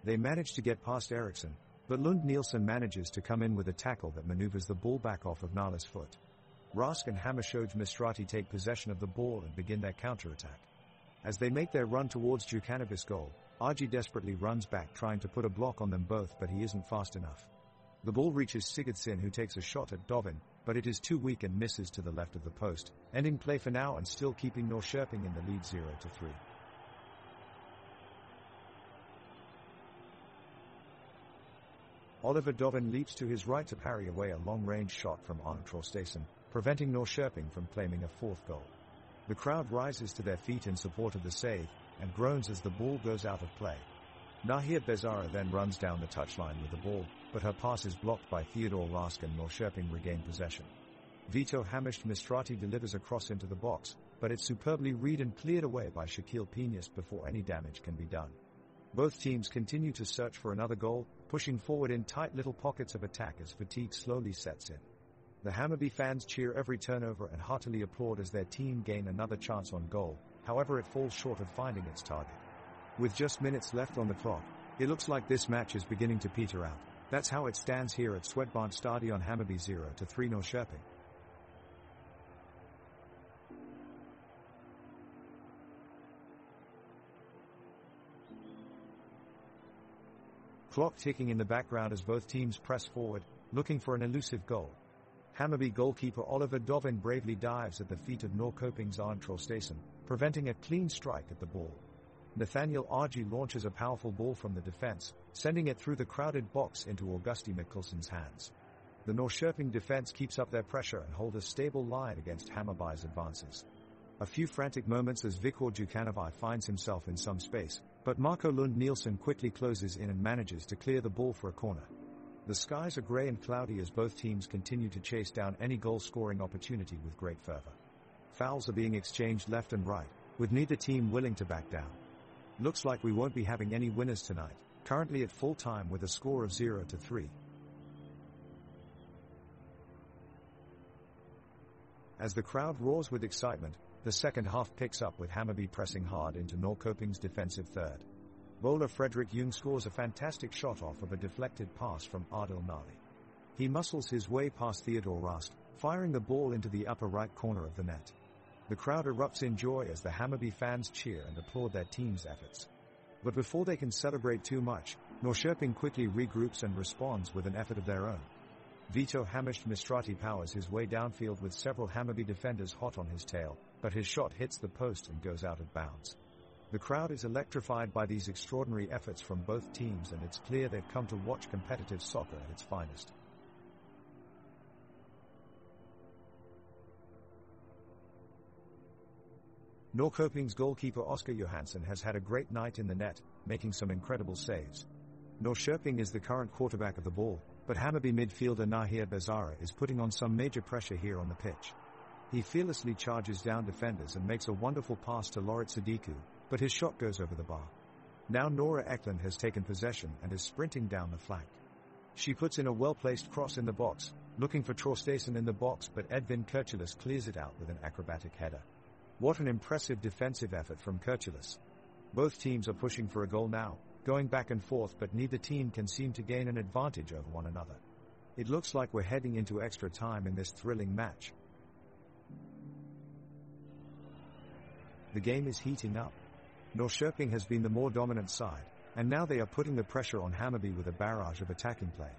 They manage to get past Eriksson, but Lund Nielsen manages to come in with a tackle that maneuvers the ball back off of Nala's foot. Rask and Hammarskjöld Mistrati take possession of the ball and begin their counterattack. As they make their run towards Djukanovic's goal, Arji desperately runs back, trying to put a block on them both, but he isn't fast enough. The ball reaches Sigurdsson, who takes a shot at Dovin, but it is too weak and misses to the left of the post, ending play for now and still keeping Norrköping in the lead 0-3. Oliver Dovin leaps to his right to parry away a long-range shot from Arne Traustason, preventing Norrköping from claiming a fourth goal. The crowd rises to their feet in support of the save, and groans as the ball goes out of play. Nahir Bezara then runs down the touchline with the ball, but her pass is blocked by Theodor Rask and Norrköping regain possession. Vito Hamisht Mistrati delivers a cross into the box, but it's superbly read and cleared away by Shaquille Penius before any damage can be done. Both teams continue to search for another goal, pushing forward in tight little pockets of attack as fatigue slowly sets in. The Hammarby fans cheer every turnover and heartily applaud as their team gain another chance on goal, however it falls short of finding its target. With just minutes left on the clock, it looks like this match is beginning to peter out. That's how it stands here at Swedbank Stadion. Hammarby 0-3 Norrköping. Clock ticking in the background as both teams press forward, looking for an elusive goal. Hammarby goalkeeper Oliver Dovin bravely dives at the feet of Norrköping's Arne Traustason, preventing a clean strike at the ball. Nathaniel Arji launches a powerful ball from the defense, sending it through the crowded box into Augusti Mikkelsen's hands. The Norrköping defense keeps up their pressure and hold a stable line against Hammarby's advances. A few frantic moments as Viktor Djukanovic finds himself in some space, but Marco Lund Nielsen quickly closes in and manages to clear the ball for a corner. The skies are grey and cloudy as both teams continue to chase down any goal-scoring opportunity with great fervor. Fouls are being exchanged left and right, with neither team willing to back down. Looks like we won't be having any winners tonight, currently at full time with a score of 0-3. As the crowd roars with excitement, the second half picks up with Hammarby pressing hard into Norrköping's defensive third. Bowler Frederick Jung scores a fantastic shot off of a deflected pass from Adil Nali. He muscles his way past Theodore Rust, firing the ball into the upper right corner of the net. The crowd erupts in joy as the Hammarby fans cheer and applaud their team's efforts. But before they can celebrate too much, Norrköping quickly regroups and responds with an effort of their own. Vito Hamish Mistrati powers his way downfield with several Hammarby defenders hot on his tail, but his shot hits the post and goes out of bounds. The crowd is electrified by these extraordinary efforts from both teams, and it's clear they've come to watch competitive soccer at its finest. Norrköping's goalkeeper Oscar Johansson has had a great night in the net, making some incredible saves. Norrköping is the current quarterback of the ball, but Hammarby midfielder Nahir Bezara is putting on some major pressure here on the pitch. He fearlessly charges down defenders and makes a wonderful pass to Lorit Sadiku, but his shot goes over the bar. Now Nora Eklund has taken possession and is sprinting down the flank. She puts in a well-placed cross in the box, looking for Traustason in the box, but Edvin Kirchulis clears it out with an acrobatic header. What an impressive defensive effort from Kirchulis. Both teams are pushing for a goal now, going back and forth, but neither team can seem to gain an advantage over one another. It looks like we're heading into extra time in this thrilling match. The game is heating up. Norrköping has been the more dominant side, and now they are putting the pressure on Hammarby with a barrage of attacking play.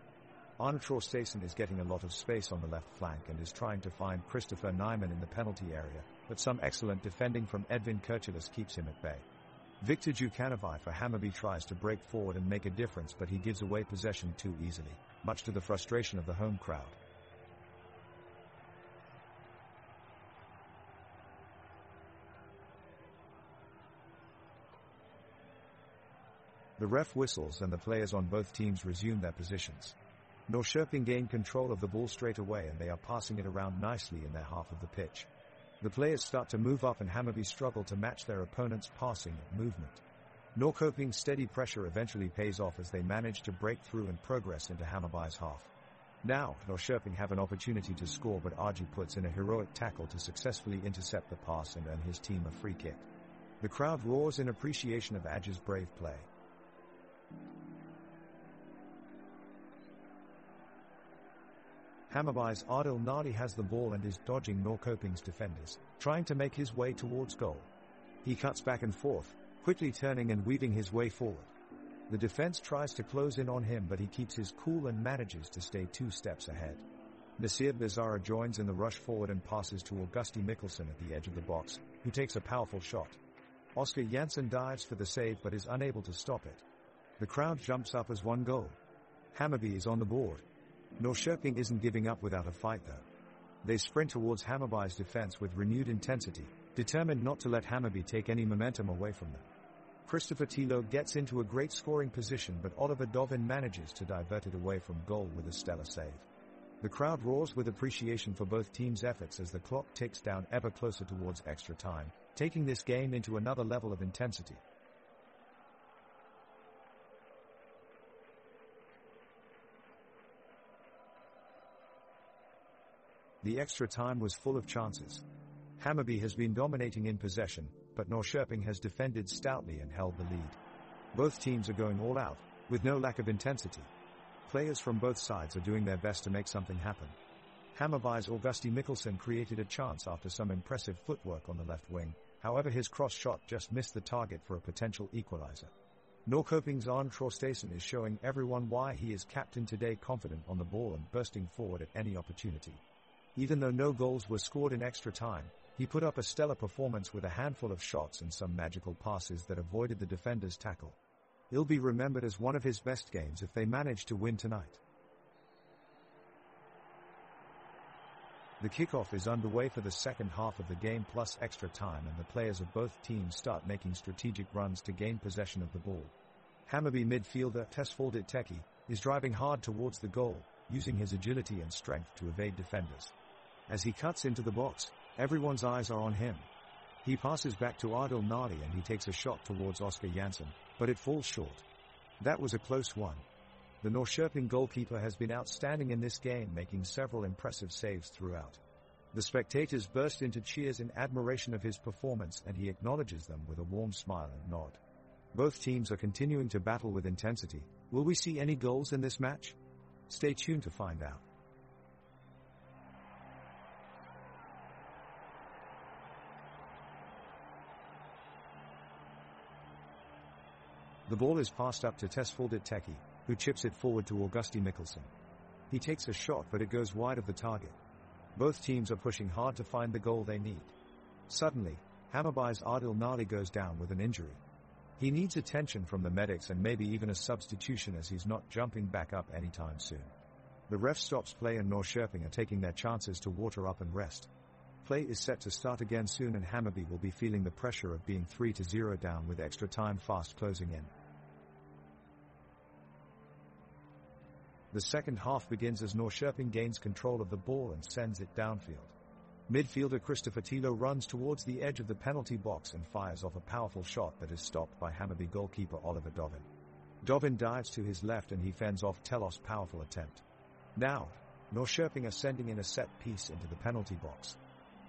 Arne Traustason is getting a lot of space on the left flank and is trying to find Christopher Nyman in the penalty area, but some excellent defending from Edvin Kirchulis keeps him at bay. Viktor Djukanovic for Hammarby tries to break forward and make a difference, but he gives away possession too easily, much to the frustration of the home crowd. The ref whistles and the players on both teams resume their positions. Norrköping gain control of the ball straight away and they are passing it around nicely in their half of the pitch. The players start to move up and Hammarby struggle to match their opponent's passing and movement. Norrköping's steady pressure eventually pays off as they manage to break through and progress into Hammarby's half. Now, Norrköping have an opportunity to score, but Arji puts in a heroic tackle to successfully intercept the pass and earn his team a free kick. The crowd roars in appreciation of Aj's brave play. Hammarby's Adil Nadi has the ball and is dodging Norrköping's defenders, trying to make his way towards goal. He cuts back and forth, quickly turning and weaving his way forward. The defense tries to close in on him, but he keeps his cool and manages to stay 2 steps ahead. Nasir Bizarra joins in the rush forward and passes to Augusti Mikkelsen at the edge of the box, who takes a powerful shot. Oscar Jansson dives for the save but is unable to stop it. The crowd jumps up as 1 goal. Hammarby is on the board. Norrköping isn't giving up without a fight though. They sprint towards Hammarby's defense with renewed intensity, determined not to let Hammarby take any momentum away from them. Christopher Tilo gets into a great scoring position, but Oliver Dovin manages to divert it away from goal with a stellar save. The crowd roars with appreciation for both teams' efforts as the clock ticks down ever closer towards extra time, taking this game into another level of intensity. The extra time was full of chances. Hammarby has been dominating in possession, but Norrköping has defended stoutly and held the lead. Both teams are going all out, with no lack of intensity. Players from both sides are doing their best to make something happen. Hammarby's Augusti Mikkelsen created a chance after some impressive footwork on the left wing, however his cross shot just missed the target for a potential equalizer. Norrköping's Arne Traustason is showing everyone why he is captain today, confident on the ball and bursting forward at any opportunity. Even though no goals were scored in extra time, he put up a stellar performance with a handful of shots and some magical passes that avoided the defender's tackle. He'll be remembered as one of his best games if they manage to win tonight. The kickoff is underway for the second half of the game plus extra time, and the players of both teams start making strategic runs to gain possession of the ball. Hammarby midfielder Tesfaldet Teki is driving hard towards the goal, using his agility and strength to evade defenders. As he cuts into the box, everyone's eyes are on him. He passes back to Adil Nadi and he takes a shot towards Oscar Jansson, but it falls short. That was a close one. The Norrköping goalkeeper has been outstanding in this game, making several impressive saves throughout. The spectators burst into cheers in admiration of his performance, and he acknowledges them with a warm smile and nod. Both teams are continuing to battle with intensity. Will we see any goals in this match? Stay tuned to find out. The ball is passed up to Tesfaldet Teki, who chips it forward to Augusti Mikkelsen. He takes a shot, but it goes wide of the target. Both teams are pushing hard to find the goal they need. Suddenly, Hammarby's Adil Nali goes down with an injury. He needs attention from the medics and maybe even a substitution, as he's not jumping back up anytime soon. The ref stops play and Norrköping are taking their chances to water up and rest. Play is set to start again soon and Hammarby will be feeling the pressure of being 3-0 down with extra time fast closing in. The second half begins as Norrköping gains control of the ball and sends it downfield. Midfielder Christopher Tilo runs towards the edge of the penalty box and fires off a powerful shot that is stopped by Hammarby goalkeeper Oliver Dovin. Dovin dives to his left and he fends off Telos' powerful attempt. Now, Norrköping are sending in a set piece into the penalty box.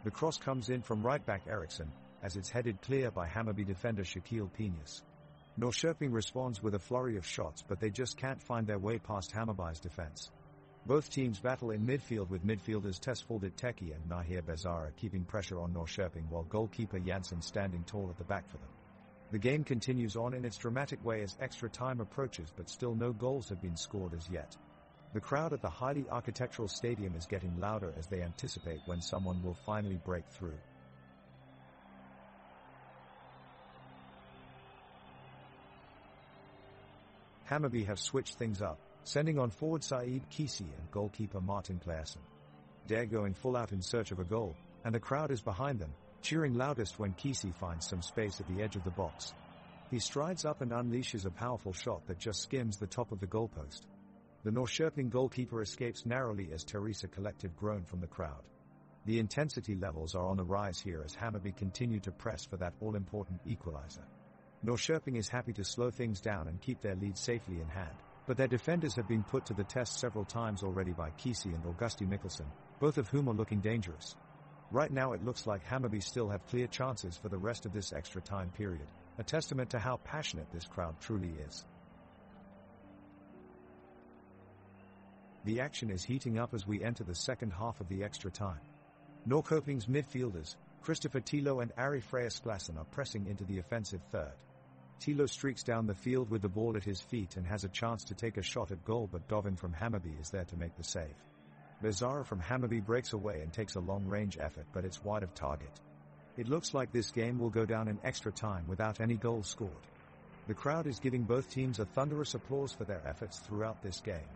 The cross comes in from right-back Eriksson, as it's headed clear by Hammarby defender Shaquille Pinas. Norrköping responds with a flurry of shots, but they just can't find their way past Hammarby's defense. Both teams battle in midfield with midfielders Tesfaldet Teki and Nahir Bezara keeping pressure on Norrköping while goalkeeper Janssen standing tall at the back for them. The game continues on in its dramatic way as extra time approaches, but still no goals have been scored as yet. The crowd at the highly architectural stadium is getting louder as they anticipate when someone will finally break through. Hammarby have switched things up, sending on forward Saeed Kisi and goalkeeper Martin Claesson. They're going full out in search of a goal, and the crowd is behind them, cheering loudest when Kisi finds some space at the edge of the box. He strides up and unleashes a powerful shot that just skims the top of the goalpost. The Norrköping goalkeeper escapes narrowly as Teresa collective groan from the crowd. The intensity levels are on the rise here as Hammarby continue to press for that all-important equalizer. Norrköping is happy to slow things down and keep their lead safely in hand, but their defenders have been put to the test several times already by Kisi and Augusti Mikkelsen, both of whom are looking dangerous. Right now it looks like Hammarby still have clear chances for the rest of this extra time period, a testament to how passionate this crowd truly is. The action is heating up as we enter the second half of the extra time. Norrköping's midfielders, Christopher Tilo and Ari Freyasklassen, are pressing into the offensive third. Tilo streaks down the field with the ball at his feet and has a chance to take a shot at goal, but Dovin from Hammarby is there to make the save. Bezara from Hammarby breaks away and takes a long-range effort, but it's wide of target. It looks like this game will go down in extra time without any goals scored. The crowd is giving both teams a thunderous applause for their efforts throughout this game.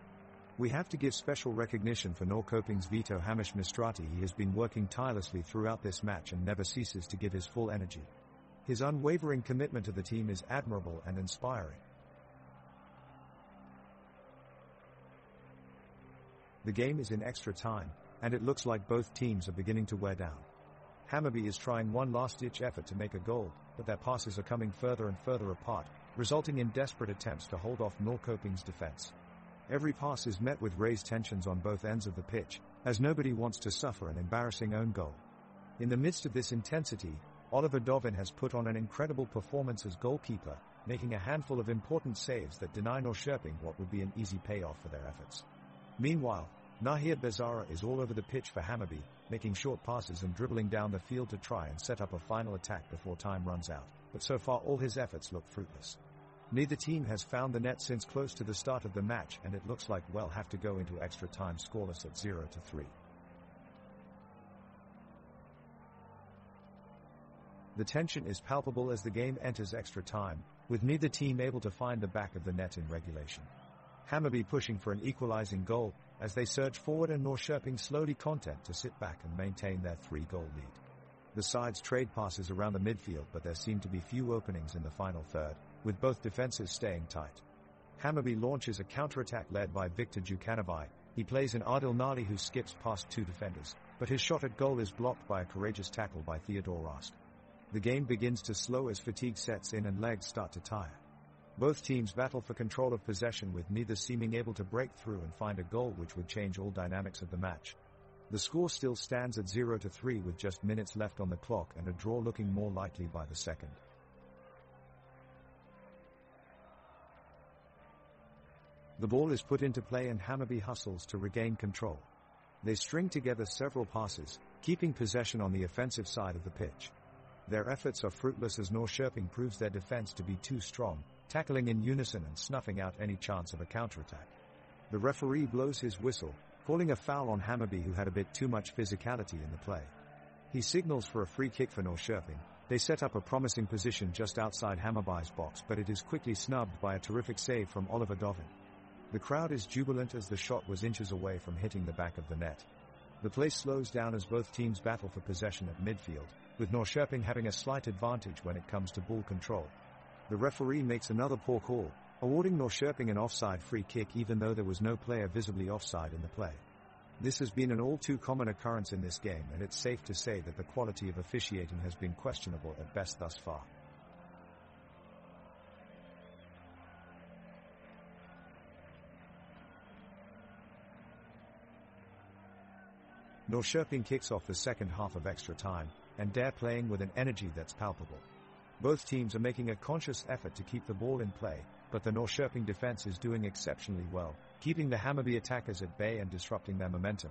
We have to give special recognition for Norrköping's Vito Hamish Mistrati. He has been working tirelessly throughout this match and never ceases to give his full energy. His unwavering commitment to the team is admirable and inspiring. The game is in extra time, and it looks like both teams are beginning to wear down. Hammarby is trying one last-ditch effort to make a goal, but their passes are coming further and further apart, resulting in desperate attempts to hold off Norrköping's defense. Every pass is met with raised tensions on both ends of the pitch, as nobody wants to suffer an embarrassing own goal. In the midst of this intensity, Oliver Dovin has put on an incredible performance as goalkeeper, making a handful of important saves that deny Norrköping what would be an easy payoff for their efforts. Meanwhile, Nahir Bezara is all over the pitch for Hammarby, making short passes and dribbling down the field to try and set up a final attack before time runs out, but so far all his efforts look fruitless. Neither team has found the net since close to the start of the match, and it looks like we'll have to go into extra time scoreless at 0-3. The tension is palpable as the game enters extra time, with neither team able to find the back of the net in regulation. Hammarby pushing for an equalizing goal, as they surge forward and Norrköping slowly content to sit back and maintain their 3-goal lead. The sides trade passes around the midfield, but there seem to be few openings in the final third, with both defenses staying tight. Hammarby launches a counter-attack led by Viktor Djukanovic. He plays an Adil Nali who skips past two defenders, but his shot at goal is blocked by a courageous tackle by Theodor Rask. The game begins to slow as fatigue sets in and legs start to tire. Both teams battle for control of possession, with neither seeming able to break through and find a goal which would change all dynamics of the match. The score still stands at 0-3 with just minutes left on the clock and a draw looking more likely by the second. The ball is put into play and Hammarby hustles to regain control. They string together several passes, keeping possession on the offensive side of the pitch. Their efforts are fruitless as Norrköping proves their defense to be too strong, tackling in unison and snuffing out any chance of a counterattack. The referee blows his whistle, calling a foul on Hammarby, who had a bit too much physicality in the play. He signals for a free kick for Norrköping. They set up a promising position just outside Hammarby's box, but it is quickly snubbed by a terrific save from Oliver Dovin. The crowd is jubilant as the shot was inches away from hitting the back of the net. The play slows down as both teams battle for possession at midfield, with Norrköping having a slight advantage when it comes to ball control. The referee makes another poor call, awarding Norrköping an offside free kick even though there was no player visibly offside in the play. This has been an all too common occurrence in this game, and it's safe to say that the quality of officiating has been questionable at best thus far. Norrköping kicks off the second half of extra time, and they're playing with an energy that's palpable. Both teams are making a conscious effort to keep the ball in play, but the Norrköping defense is doing exceptionally well, keeping the Hammarby attackers at bay and disrupting their momentum.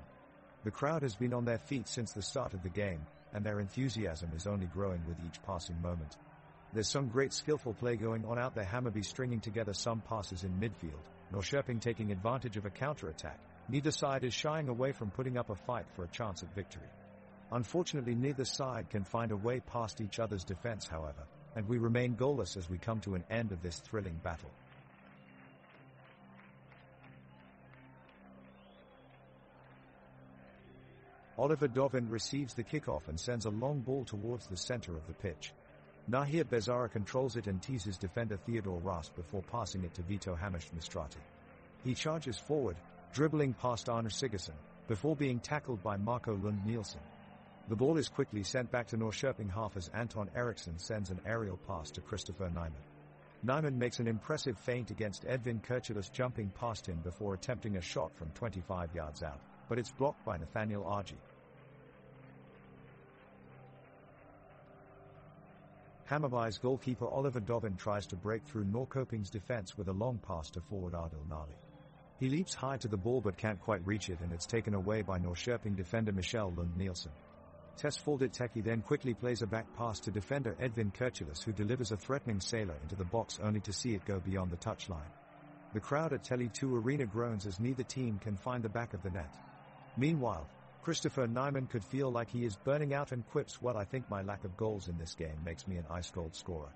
The crowd has been on their feet since the start of the game, and their enthusiasm is only growing with each passing moment. There's some great skillful play going on out there, Hammarby stringing together some passes in midfield, Norrköping taking advantage of a counter-attack. Neither side is shying away from putting up a fight for a chance at victory. Unfortunately, neither side can find a way past each other's defense, however, and we remain goalless as we come to an end of this thrilling battle. Oliver Dovin receives the kickoff and sends a long ball towards the center of the pitch. Nahir Bezara controls it and teases defender Theodor Rast before passing it to Vito Hammarstrati. He charges forward, dribbling past Arne Sigurdsson, before being tackled by Marco Lund Nielsen. The ball is quickly sent back to Norrköping half as Anton Eriksson sends an aerial pass to Christopher Nyman. Nyman makes an impressive feint against Edvin Kurtulus, jumping past him before attempting a shot from 25 yards out, but it's blocked by Nathaniel Argy. Hammarby's goalkeeper Oliver Dovin tries to break through Norrköping's defense with a long pass to forward Adil Nali. He leaps high to the ball but can't quite reach it, and it's taken away by Norrköping defender Michel Lund Nielsen. Tesfaldet Teki then quickly plays a back pass to defender Edvin Kurtulus, who delivers a threatening sailor into the box only to see it go beyond the touchline. The crowd at Tele2 Arena groans as neither team can find the back of the net. Meanwhile, Christopher Nyman could feel like he is burning out and quips, "Well, I think my lack of goals in this game makes me an ice-cold scorer."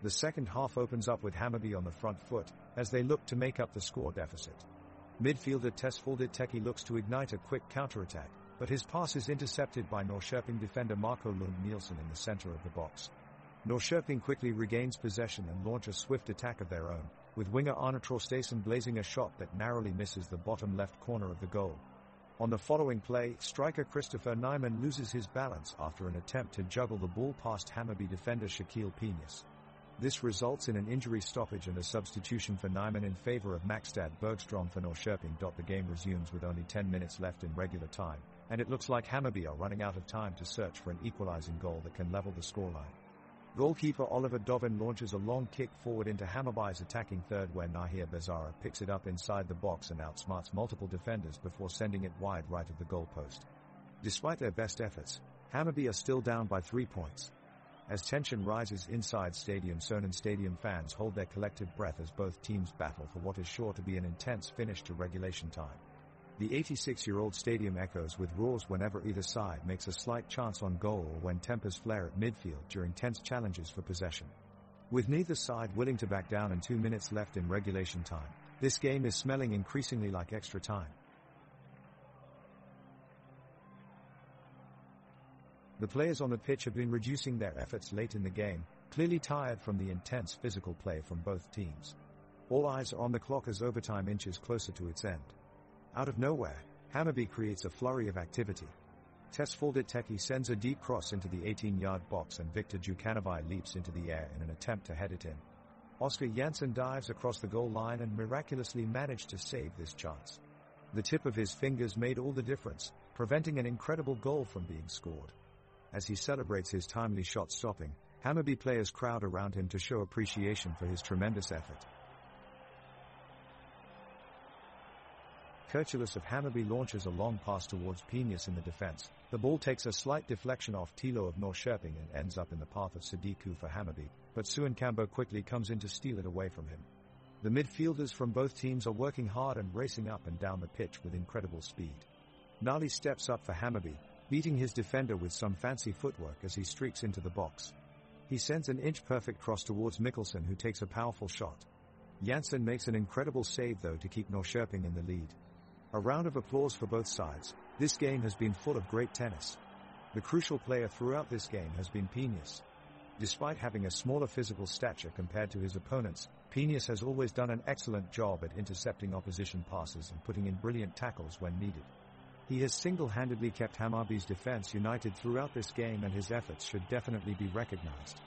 The second half opens up with Hammarby on the front foot, as they look to make up the score deficit. Midfielder Tesfaldet Teki looks to ignite a quick counter-attack, but his pass is intercepted by Norrköping defender Marco Lund Nielsen in the center of the box. Norrköping quickly regains possession and launch a swift attack of their own, with winger Arne Traustason blazing a shot that narrowly misses the bottom left corner of the goal. On the following play, striker Christopher Nyman loses his balance after an attempt to juggle the ball past Hammarby defender Shaquille Peñas. This results in an injury stoppage and a substitution for Nyman in favor of Maxstad Bergstrom for Norrköping. The game resumes with only 10 minutes left in regular time, and it looks like Hammarby are running out of time to search for an equalizing goal that can level the scoreline. Goalkeeper Oliver Dovin launches a long kick forward into Hammarby's attacking third, where Nahir Bezara picks it up inside the box and outsmarts multiple defenders before sending it wide right of the goalpost. Despite their best efforts, Hammarby are still down by 3 points. As tension rises inside Stadium Sonen, stadium fans hold their collective breath as both teams battle for what is sure to be an intense finish to regulation time. The 86-year-old stadium echoes with roars whenever either side makes a slight chance on goal or when tempers flare at midfield during tense challenges for possession. With neither side willing to back down and 2 minutes left in regulation time, this game is smelling increasingly like extra time. The players on the pitch have been reducing their efforts late in the game, clearly tired from the intense physical play from both teams. All eyes are on the clock as overtime inches closer to its end. Out of nowhere, Hammarby creates a flurry of activity. Tesfaldet Teki sends a deep cross into the 18-yard box and Victor Djukanovic leaps into the air in an attempt to head it in. Oscar Jansson dives across the goal line and miraculously managed to save this chance. The tip of his fingers made all the difference, preventing an incredible goal from being scored. As he celebrates his timely shot stopping, Hammarby players crowd around him to show appreciation for his tremendous effort. Kurtulus of Hammarby launches a long pass towards Penius in the defense. The ball takes a slight deflection off Tilo of Norrköping and ends up in the path of Sadiku for Hammarby, but Suenkambo quickly comes in to steal it away from him. The midfielders from both teams are working hard and racing up and down the pitch with incredible speed. Nali steps up for Hammarby, beating his defender with some fancy footwork as he streaks into the box. He sends an inch-perfect cross towards Mikkelsen, who takes a powerful shot. Janssen makes an incredible save though to keep Norrköping in the lead. A round of applause for both sides. This game has been full of great tennis. The crucial player throughout this game has been Penius. Despite having a smaller physical stature compared to his opponents, Penius has always done an excellent job at intercepting opposition passes and putting in brilliant tackles when needed. He has single-handedly kept Hammarby's defense united throughout this game, and his efforts should definitely be recognized.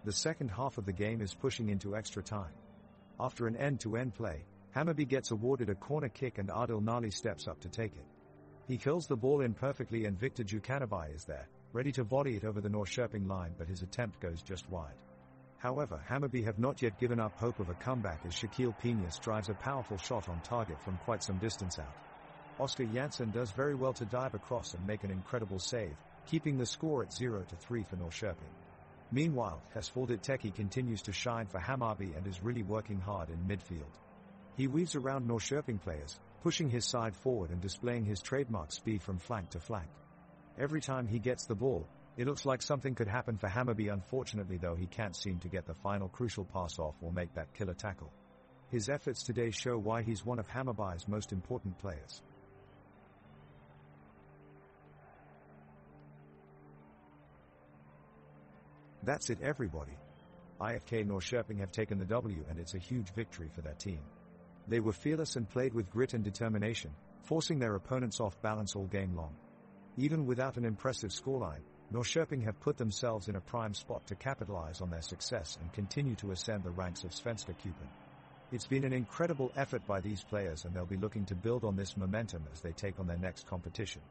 The second half of the game is pushing into extra time. After an end-to-end play, Hammarby gets awarded a corner kick and Adil Nali steps up to take it. He curls the ball in perfectly and Victor Djukanovic is there, ready to volley it over the Norrköping line, but his attempt goes just wide. However, Hammarby have not yet given up hope of a comeback as Shaquille Penius drives a powerful shot on target from quite some distance out. Oscar Janssen does very well to dive across and make an incredible save, keeping the score at 0-3 for Norrköping. Meanwhile, Hesfaldet Teki continues to shine for Hammarby and is really working hard in midfield. He weaves around Norrköping players, pushing his side forward and displaying his trademark speed from flank to flank. Every time he gets the ball, it looks like something could happen for Hammarby. Unfortunately though, he can't seem to get the final crucial pass off or make that killer tackle. His efforts today show why he's one of Hammarby's most important players. That's it everybody. IFK Norrköping have taken the W and it's a huge victory for their team. They were fearless and played with grit and determination, forcing their opponents off balance all game long. Even without an impressive scoreline, Norrköping have put themselves in a prime spot to capitalize on their success and continue to ascend the ranks of Svenska Cupen. It's been an incredible effort by these players and they'll be looking to build on this momentum as they take on their next competition.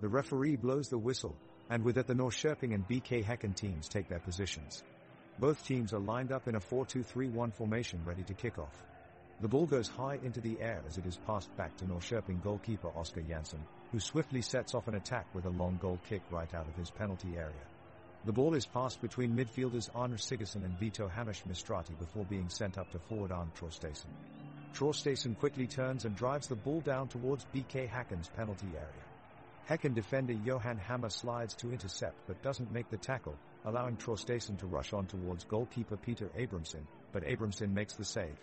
The referee blows the whistle, and with it the Norrköping and BK Häcken teams take their positions. Both teams are lined up in a 4-2-3-1 formation ready to kick off. The ball goes high into the air as it is passed back to Norrköping goalkeeper Oskar Jansson, who swiftly sets off an attack with a long goal kick right out of his penalty area. The ball is passed between midfielders Arne Sigurdsson and Vito Hammarstrati before being sent up to forward Arne Traustason. Traustason quickly turns and drives the ball down towards BK Häcken's penalty area. Häcken defender Johan Hammer slides to intercept but doesn't make the tackle, allowing Traustason to rush on towards goalkeeper Peter Abramson, but Abramson makes the save.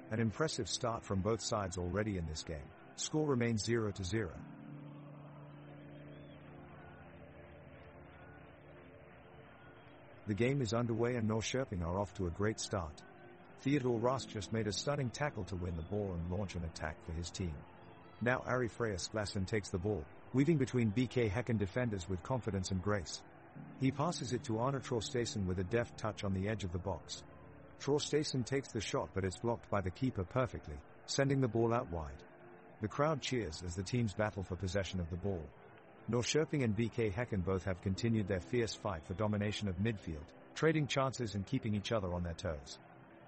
An impressive start from both sides already in this game. Score remains 0-0. The game is underway and Norrköping are off to a great start. Theodor Rask just made a stunning tackle to win the ball and launch an attack for his team. Now Ari Freyas-Glassen takes the ball, weaving between BK Häcken defenders with confidence and grace. He passes it to Arne Traustason with a deft touch on the edge of the box. Traustason takes the shot but it's blocked by the keeper perfectly, sending the ball out wide. The crowd cheers as the teams battle for possession of the ball. Norrköping and BK Häcken both have continued their fierce fight for domination of midfield, trading chances and keeping each other on their toes.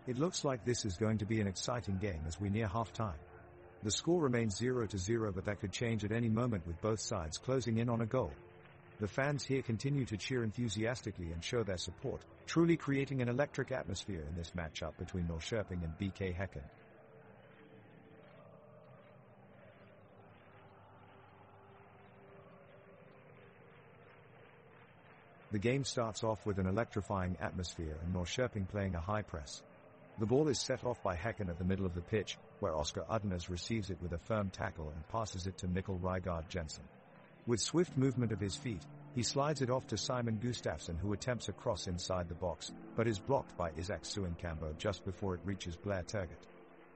It looks like this is going to be an exciting game as we near half-time. The score remains 0-0 but that could change at any moment with both sides closing in on a goal. The fans here continue to cheer enthusiastically and show their support, truly creating an electric atmosphere in this matchup between Norrköping and BK Häcken. The game starts off with an electrifying atmosphere and Norrköping playing a high press. The ball is set off by Häcken at the middle of the pitch, where Oskar Udnes receives it with a firm tackle and passes it to Mikkel Rygaard Jensen. With swift movement of his feet, he slides it off to Simon Gustafsson, who attempts a cross inside the box, but is blocked by Isak Suenkambo just before it reaches Blair Turgott.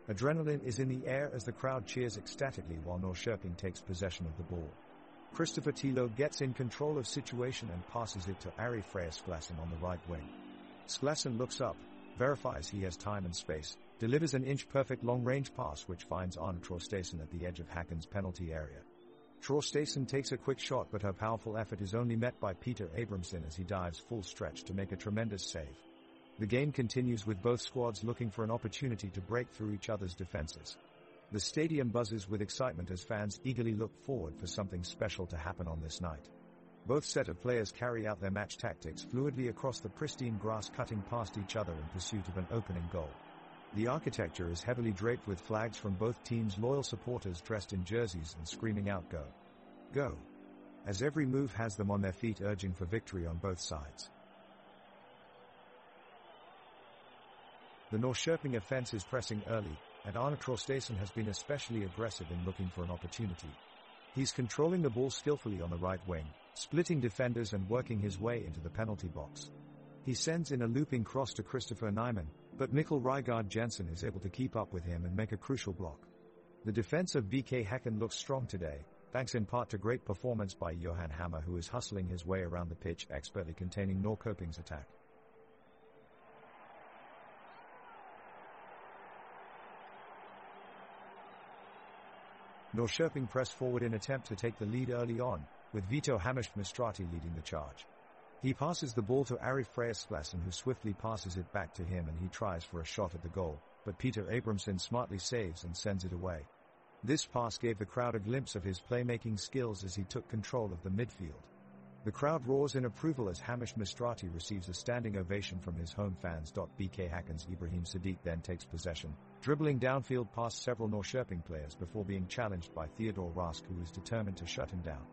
Adrenaline is in the air as the crowd cheers ecstatically while Norrköping takes possession of the ball. Christopher Tilo gets in control of situation and passes it to Ari Freyas-Glassen on the right wing. Sklassen looks up, verifies he has time and space, delivers an inch-perfect long-range pass which finds Arne Traustason at the edge of Häcken's penalty area. Traustason takes a quick shot but her powerful effort is only met by Peter Abramson as he dives full stretch to make a tremendous save. The game continues with both squads looking for an opportunity to break through each other's defenses. The stadium buzzes with excitement as fans eagerly look forward for something special to happen on this night. Both set of players carry out their match tactics fluidly across the pristine grass, cutting past each other in pursuit of an opening goal. The architecture is heavily draped with flags from both teams' loyal supporters dressed in jerseys and screaming out "Go! Go!" as every move has them on their feet, urging for victory on both sides. The Norrköping offense is pressing early, and Arne Traustason has been especially aggressive in looking for an opportunity. He's controlling the ball skillfully on the right wing, splitting defenders and working his way into the penalty box. He sends in a looping cross to Christopher Nyman, but Mikkel Rygaard Jensen is able to keep up with him and make a crucial block. The defense of BK Häcken looks strong today, thanks in part to great performance by Johan Hammer, who is hustling his way around the pitch, expertly containing Norrköping's attack. Norrköping press forward in attempt to take the lead early on, with Vito Hammarstrati leading the charge. He passes the ball to Ari Freyas-Glassen, who swiftly passes it back to him and he tries for a shot at the goal, but Peter Abramson smartly saves and sends it away. This pass gave the crowd a glimpse of his playmaking skills as he took control of the midfield. The crowd roars in approval as Hammarstrati receives a standing ovation from his home fans. BK Häcken's Ibrahim Sadiq then takes possession, dribbling downfield past several Norrköping players before being challenged by Theodor Rask, who is determined to shut him down.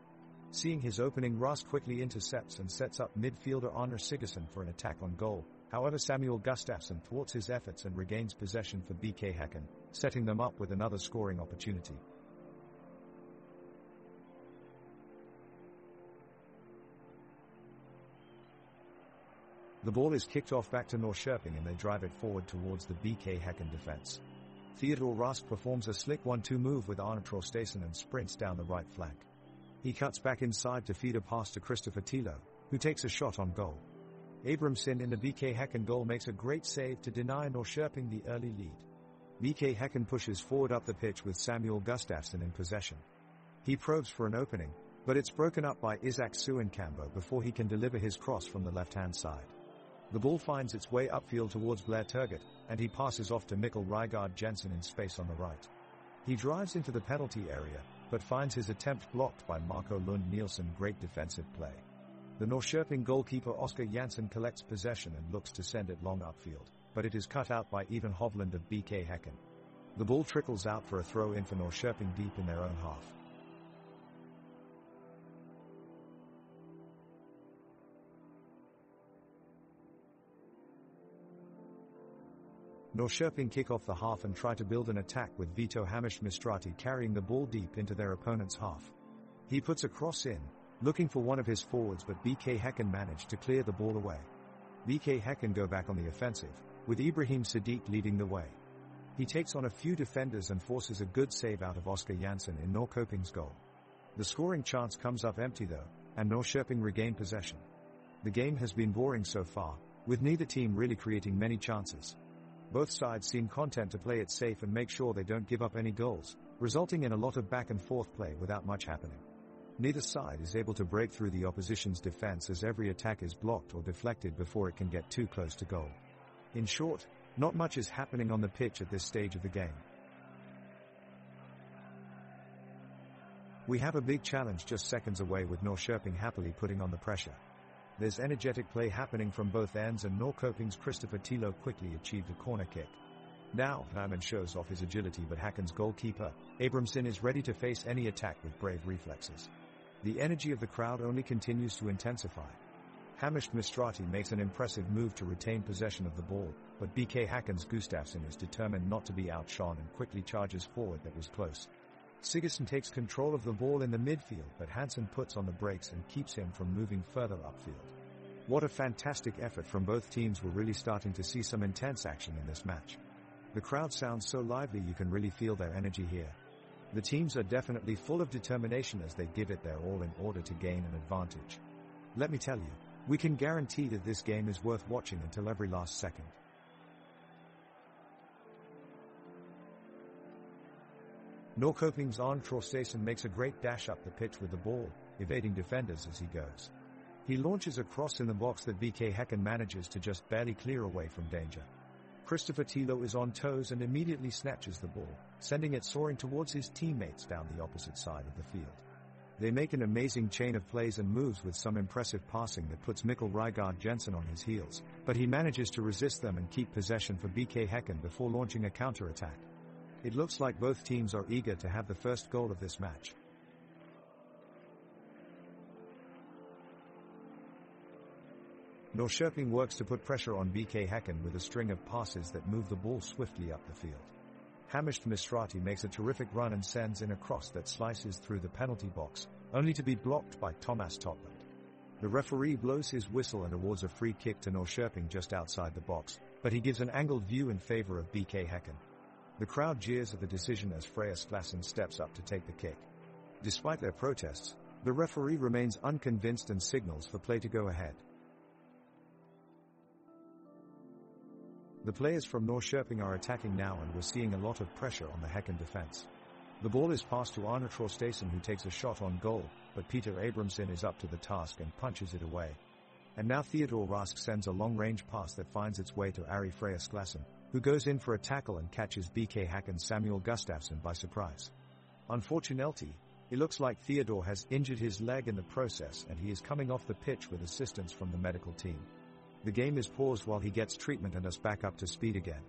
Seeing his opening, Rask quickly intercepts and sets up midfielder Arne Sigurdsson for an attack on goal. However, Samuel Gustafsson thwarts his efforts and regains possession for BK Häcken, setting them up with another scoring opportunity. The ball is kicked off back to Norrköping and they drive it forward towards the BK Häcken defense. Theodor Rask performs a slick 1-2 move with Arne Traustason and sprints down the right flank. He cuts back inside to feed a pass to Christopher Tilo, who takes a shot on goal. Abramson in the BK Häcken goal makes a great save to deny Norrköping the early lead. BK Häcken pushes forward up the pitch with Samuel Gustafsson in possession. He probes for an opening, but it's broken up by Isaac Suenkambo before he can deliver his cross from the left-hand side. The ball finds its way upfield towards Blair Turgott, and he passes off to Mikkel Rygaard Jensen in space on the right. He drives into the penalty area, but finds his attempt blocked by Marco Lund Nielsen. Great defensive play. The Norrköping goalkeeper Oscar Janssen collects possession and looks to send it long upfield, but it is cut out by Ivan Hovland of BK Häcken. The ball trickles out for a throw-in for Norrköping deep in their own half. Norrköping kick off the half and try to build an attack with Vito Hamish-Mistrati carrying the ball deep into their opponent's half. He puts a cross in, looking for one of his forwards, but BK Häcken managed to clear the ball away. BK Häcken go back on the offensive, with Ibrahim Sadiq leading the way. He takes on a few defenders and forces a good save out of Oscar Janssen in Norrköping's goal. The scoring chance comes up empty though, and Norrköping regain possession. The game has been boring so far, with neither team really creating many chances. Both sides seem content to play it safe and make sure they don't give up any goals, resulting in a lot of back and forth play without much happening. Neither side is able to break through the opposition's defense as every attack is blocked or deflected before it can get too close to goal. In short, not much is happening on the pitch at this stage of the game. We have a big challenge just seconds away with Norrköping happily putting on the pressure. There's energetic play happening from both ends and Norrköping's Christopher Tilo quickly achieved a corner kick. Now, Hammond shows off his agility, but Häcken's goalkeeper, Abramson, is ready to face any attack with brave reflexes. The energy of the crowd only continues to intensify. Hamish-Mistrati makes an impressive move to retain possession of the ball, but BK Häcken's Gustafsson is determined not to be outshone and quickly charges forward. That was close. Sigurdsson takes control of the ball in the midfield, but Hansen puts on the brakes and keeps him from moving further upfield. What a fantastic effort from both teams. We're really starting to see some intense action in this match. The crowd sounds so lively, you can really feel their energy here. The teams are definitely full of determination as they give it their all in order to gain an advantage. Let me tell you, we can guarantee that this game is worth watching until every last second. Norrköping's Arne Traustason makes a great dash up the pitch with the ball, evading defenders as he goes. He launches a cross in the box that BK Häcken manages to just barely clear away from danger. Christopher Tilo is on toes and immediately snatches the ball, sending it soaring towards his teammates down the opposite side of the field. They make an amazing chain of plays and moves with some impressive passing that puts Mikkel Rygaard Jensen on his heels, but he manages to resist them and keep possession for BK Häcken before launching a counter-attack. It looks like both teams are eager to have the first goal of this match. Norrköping works to put pressure on BK Häcken with a string of passes that move the ball swiftly up the field. Hamish-Mistrati makes a terrific run and sends in a cross that slices through the penalty box, only to be blocked by Thomas Totland. The referee blows his whistle and awards a free kick to Norrköping just outside the box, but he gives an angled view in favor of BK Häcken. The crowd jeers at the decision as Freya Sklassen steps up to take the kick. Despite their protests, the referee remains unconvinced and signals for play to go ahead. The players from Norrköping are attacking now, and we're seeing a lot of pressure on the Häcken defense. The ball is passed to Arne Traustason, who takes a shot on goal, but Peter Abramson is up to the task and punches it away. And now Theodor Rask sends a long-range pass that finds its way to Ari Freya Sklassen, who goes in for a tackle and catches BK Häcken's Samuel Gustafsson by surprise. Unfortunately, it looks like Theodor has injured his leg in the process, and he is coming off the pitch with assistance from the medical team. The game is paused while he gets treatment and us back up to speed again.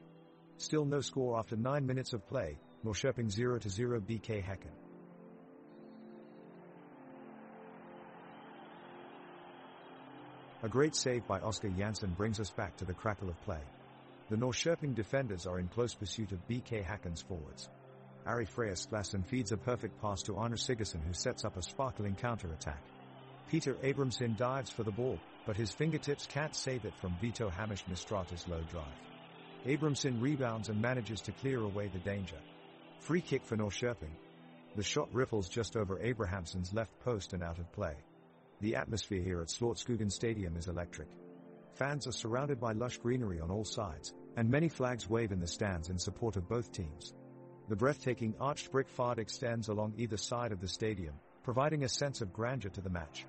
Still no score after 9 minutes of play, Norrköping 0-0 BK Häcken. A great save by Oscar Janssen brings us back to the crackle of play. The Norrköping defenders are in close pursuit of BK Häcken's forwards. Ari Freya Sklassen feeds a perfect pass to Arne Sigurdsson, who sets up a sparkling counter-attack. Peter Abramson dives for the ball, but his fingertips can't save it from Vito Hamish-Mistrati's low drive. Abramson rebounds and manages to clear away the danger. Free kick for Norrköping. The shot ripples just over Abrahamsson's left post and out of play. The atmosphere here at Slotskogen Stadium is electric. Fans are surrounded by lush greenery on all sides, and many flags wave in the stands in support of both teams. The breathtaking arched brick facade extends along either side of the stadium, providing a sense of grandeur to the match.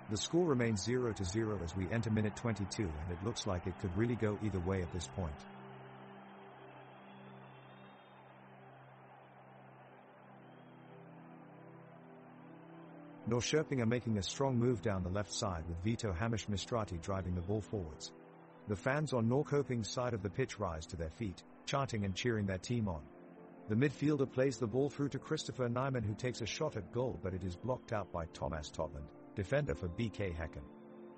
The score remains 0-0 as we enter minute 22, and it looks like it could really go either way at this point. Norrköping are making a strong move down the left side with Vito Hamish-Mistrati driving the ball forwards. The fans on Norrköping's side of the pitch rise to their feet, chanting and cheering their team on. The midfielder plays the ball through to Christopher Nyman, who takes a shot at goal, but it is blocked out by Thomas Totland, defender for BK Häcken.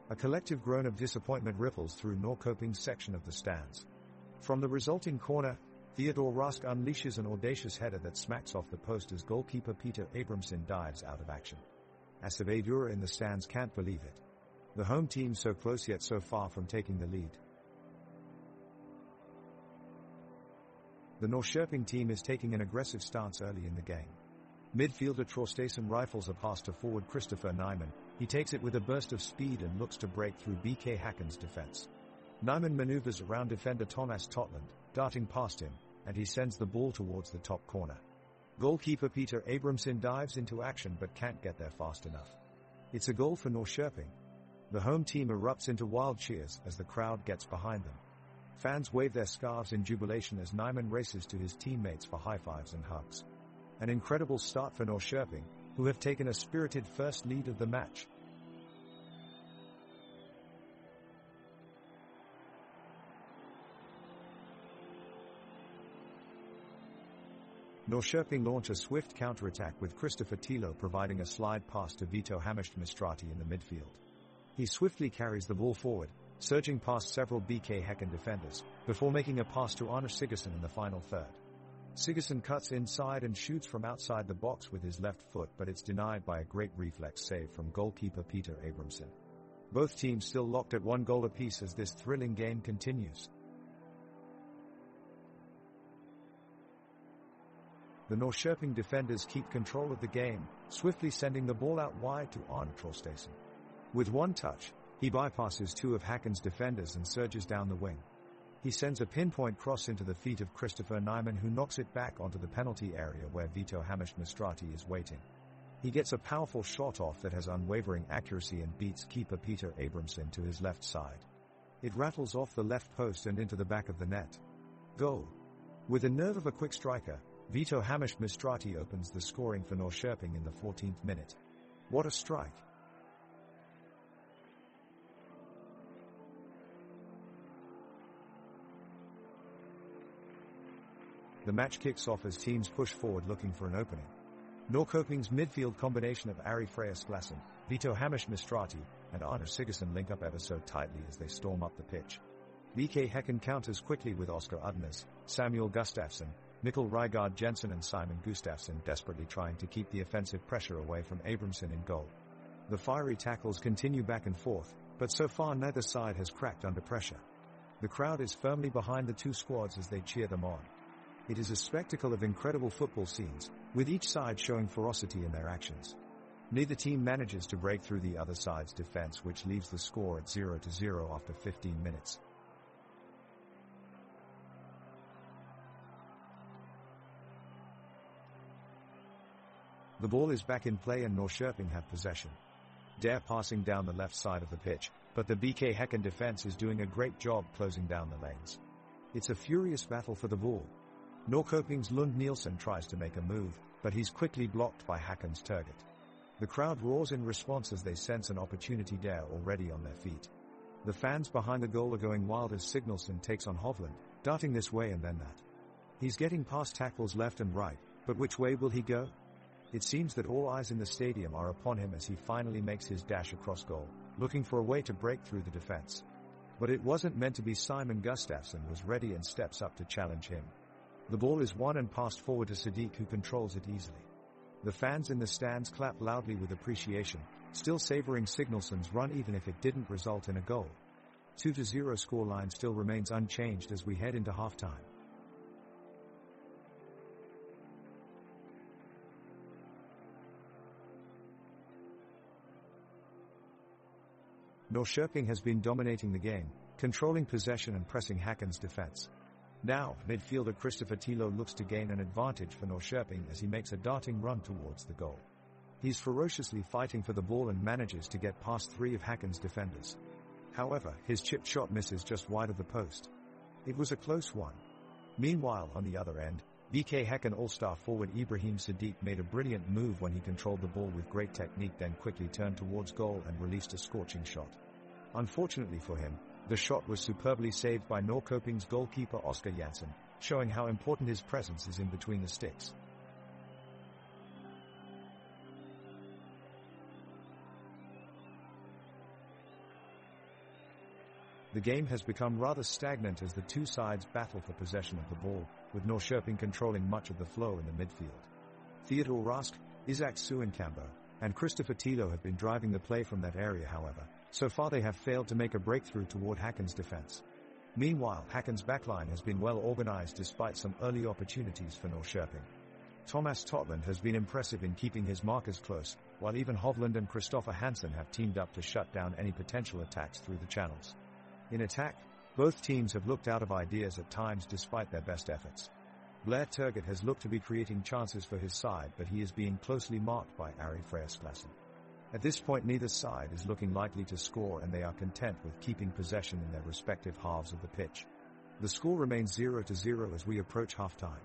A collective groan of disappointment ripples through Norrköping's section of the stands. From the resulting corner, Theodor Rask unleashes an audacious header that smacks off the post as goalkeeper Peter Abramson dives out of action. Asavadura in the stands can't believe it. The home team so close yet so far from taking the lead. The Norrköping team is taking an aggressive stance early in the game. Midfielder Traustason rifles a pass to forward Christopher Nyman. He takes it with a burst of speed and looks to break through BK Häcken's defense. Nyman maneuvers around defender Thomas Totland, darting past him, and he sends the ball towards the top corner. Goalkeeper Peter Abramson dives into action but can't get there fast enough. It's a goal for Norrköping. The home team erupts into wild cheers as the crowd gets behind them. Fans wave their scarves in jubilation as Nyman races to his teammates for high fives and hugs. An incredible start for Norrköping, who have taken a spirited first lead of the match. Norrköping launch a swift counter-attack with Christopher Tilo providing a slide pass to Vito Hamish-Mistrati in the midfield. He swiftly carries the ball forward, surging past several BK Häcken defenders, before making a pass to Arne Sigurdsson in the final third. Sigurdsson cuts inside and shoots from outside the box with his left foot, but it's denied by a great reflex save from goalkeeper Peter Abramson. Both teams still locked at 1 goal apiece as this thrilling game continues. The Norrköping defenders keep control of the game, swiftly sending the ball out wide to Arne Traustason. With one touch, he bypasses 2 of Häcken's defenders and surges down the wing. He sends a pinpoint cross into the feet of Christopher Nyman, who knocks it back onto the penalty area where Vito Hamish-Mistrati is waiting. He gets a powerful shot off that has unwavering accuracy and beats keeper Peter Abramson to his left side. It rattles off the left post and into the back of the net. Goal. With the nerve of a quick striker, Vito Hamish-Mistrati opens the scoring for Norrköping in the 14th minute. What a strike! The match kicks off as teams push forward looking for an opening. Norrköping's midfield combination of Ari Freyas-Glassen, Vito Hamish-Mistrati, and Arne Sigurdsson link up ever so tightly as they storm up the pitch. BK Häcken counters quickly with Oscar Udnes, Samuel Gustafsson, Mikkel Rygaard Jensen and Simon Gustafsson desperately trying to keep the offensive pressure away from Abramson in goal. The fiery tackles continue back and forth, but so far neither side has cracked under pressure. The crowd is firmly behind the two squads as they cheer them on. It is a spectacle of incredible football scenes, with each side showing ferocity in their actions. Neither team manages to break through the other side's defense, which leaves the score at 0-0 after 15 minutes. The ball is back in play and Norrköping have possession. They're passing down the left side of the pitch, but the BK Häcken defense is doing a great job closing down the lanes. It's a furious battle for the ball. Norrköping's Lund Nielsen tries to make a move, but he's quickly blocked by Häcken's Turgut. The crowd roars in response as they sense an opportunity there already on their feet. The fans behind the goal are going wild as Sigurdsson takes on Hovland, darting this way and then that. He's getting past tackles left and right, but which way will he go? It seems that all eyes in the stadium are upon him as he finally makes his dash across goal, looking for a way to break through the defense. But it wasn't meant to be. Simon Gustafsson was ready and steps up to challenge him. The ball is won and passed forward to Sadiq, who controls it easily. The fans in the stands clap loudly with appreciation, still savoring Sigurdsson's run even if it didn't result in a goal. 2-0 scoreline still remains unchanged as we head into halftime. Norrköping has been dominating the game, controlling possession and pressing Häcken's defense. Now, midfielder Christopher Tilo looks to gain an advantage for Norrköping as he makes a darting run towards the goal. He's ferociously fighting for the ball and manages to get past 3 of Häcken's defenders. However, his chipped shot misses just wide of the post. It was a close one. Meanwhile, on the other end, BK Häcken all-star forward Ibrahim Sadiq made a brilliant move when he controlled the ball with great technique, then quickly turned towards goal and released a scorching shot. Unfortunately for him, the shot was superbly saved by Norrköping's goalkeeper Oscar Jansson, showing how important his presence is in between the sticks. The game has become rather stagnant as the two sides battle for possession of the ball, with Norrköping controlling much of the flow in the midfield. Theodor Rask, Isaac Suenkambo, and Christopher Tilo have been driving the play from that area. However, so far they have failed to make a breakthrough toward Häcken's defense. Meanwhile, Häcken's backline has been well organized despite some early opportunities for Norrköping. Thomas Totland has been impressive in keeping his markers close, while even Hovland and Christopher Hansen have teamed up to shut down any potential attacks through the channels. In attack, both teams have looked out of ideas at times despite their best efforts. Blair Turgott has looked to be creating chances for his side, but he is being closely marked by Ari Freyasklassen. At this point, neither side is looking likely to score, and they are content with keeping possession in their respective halves of the pitch. The score remains 0-0 as we approach halftime.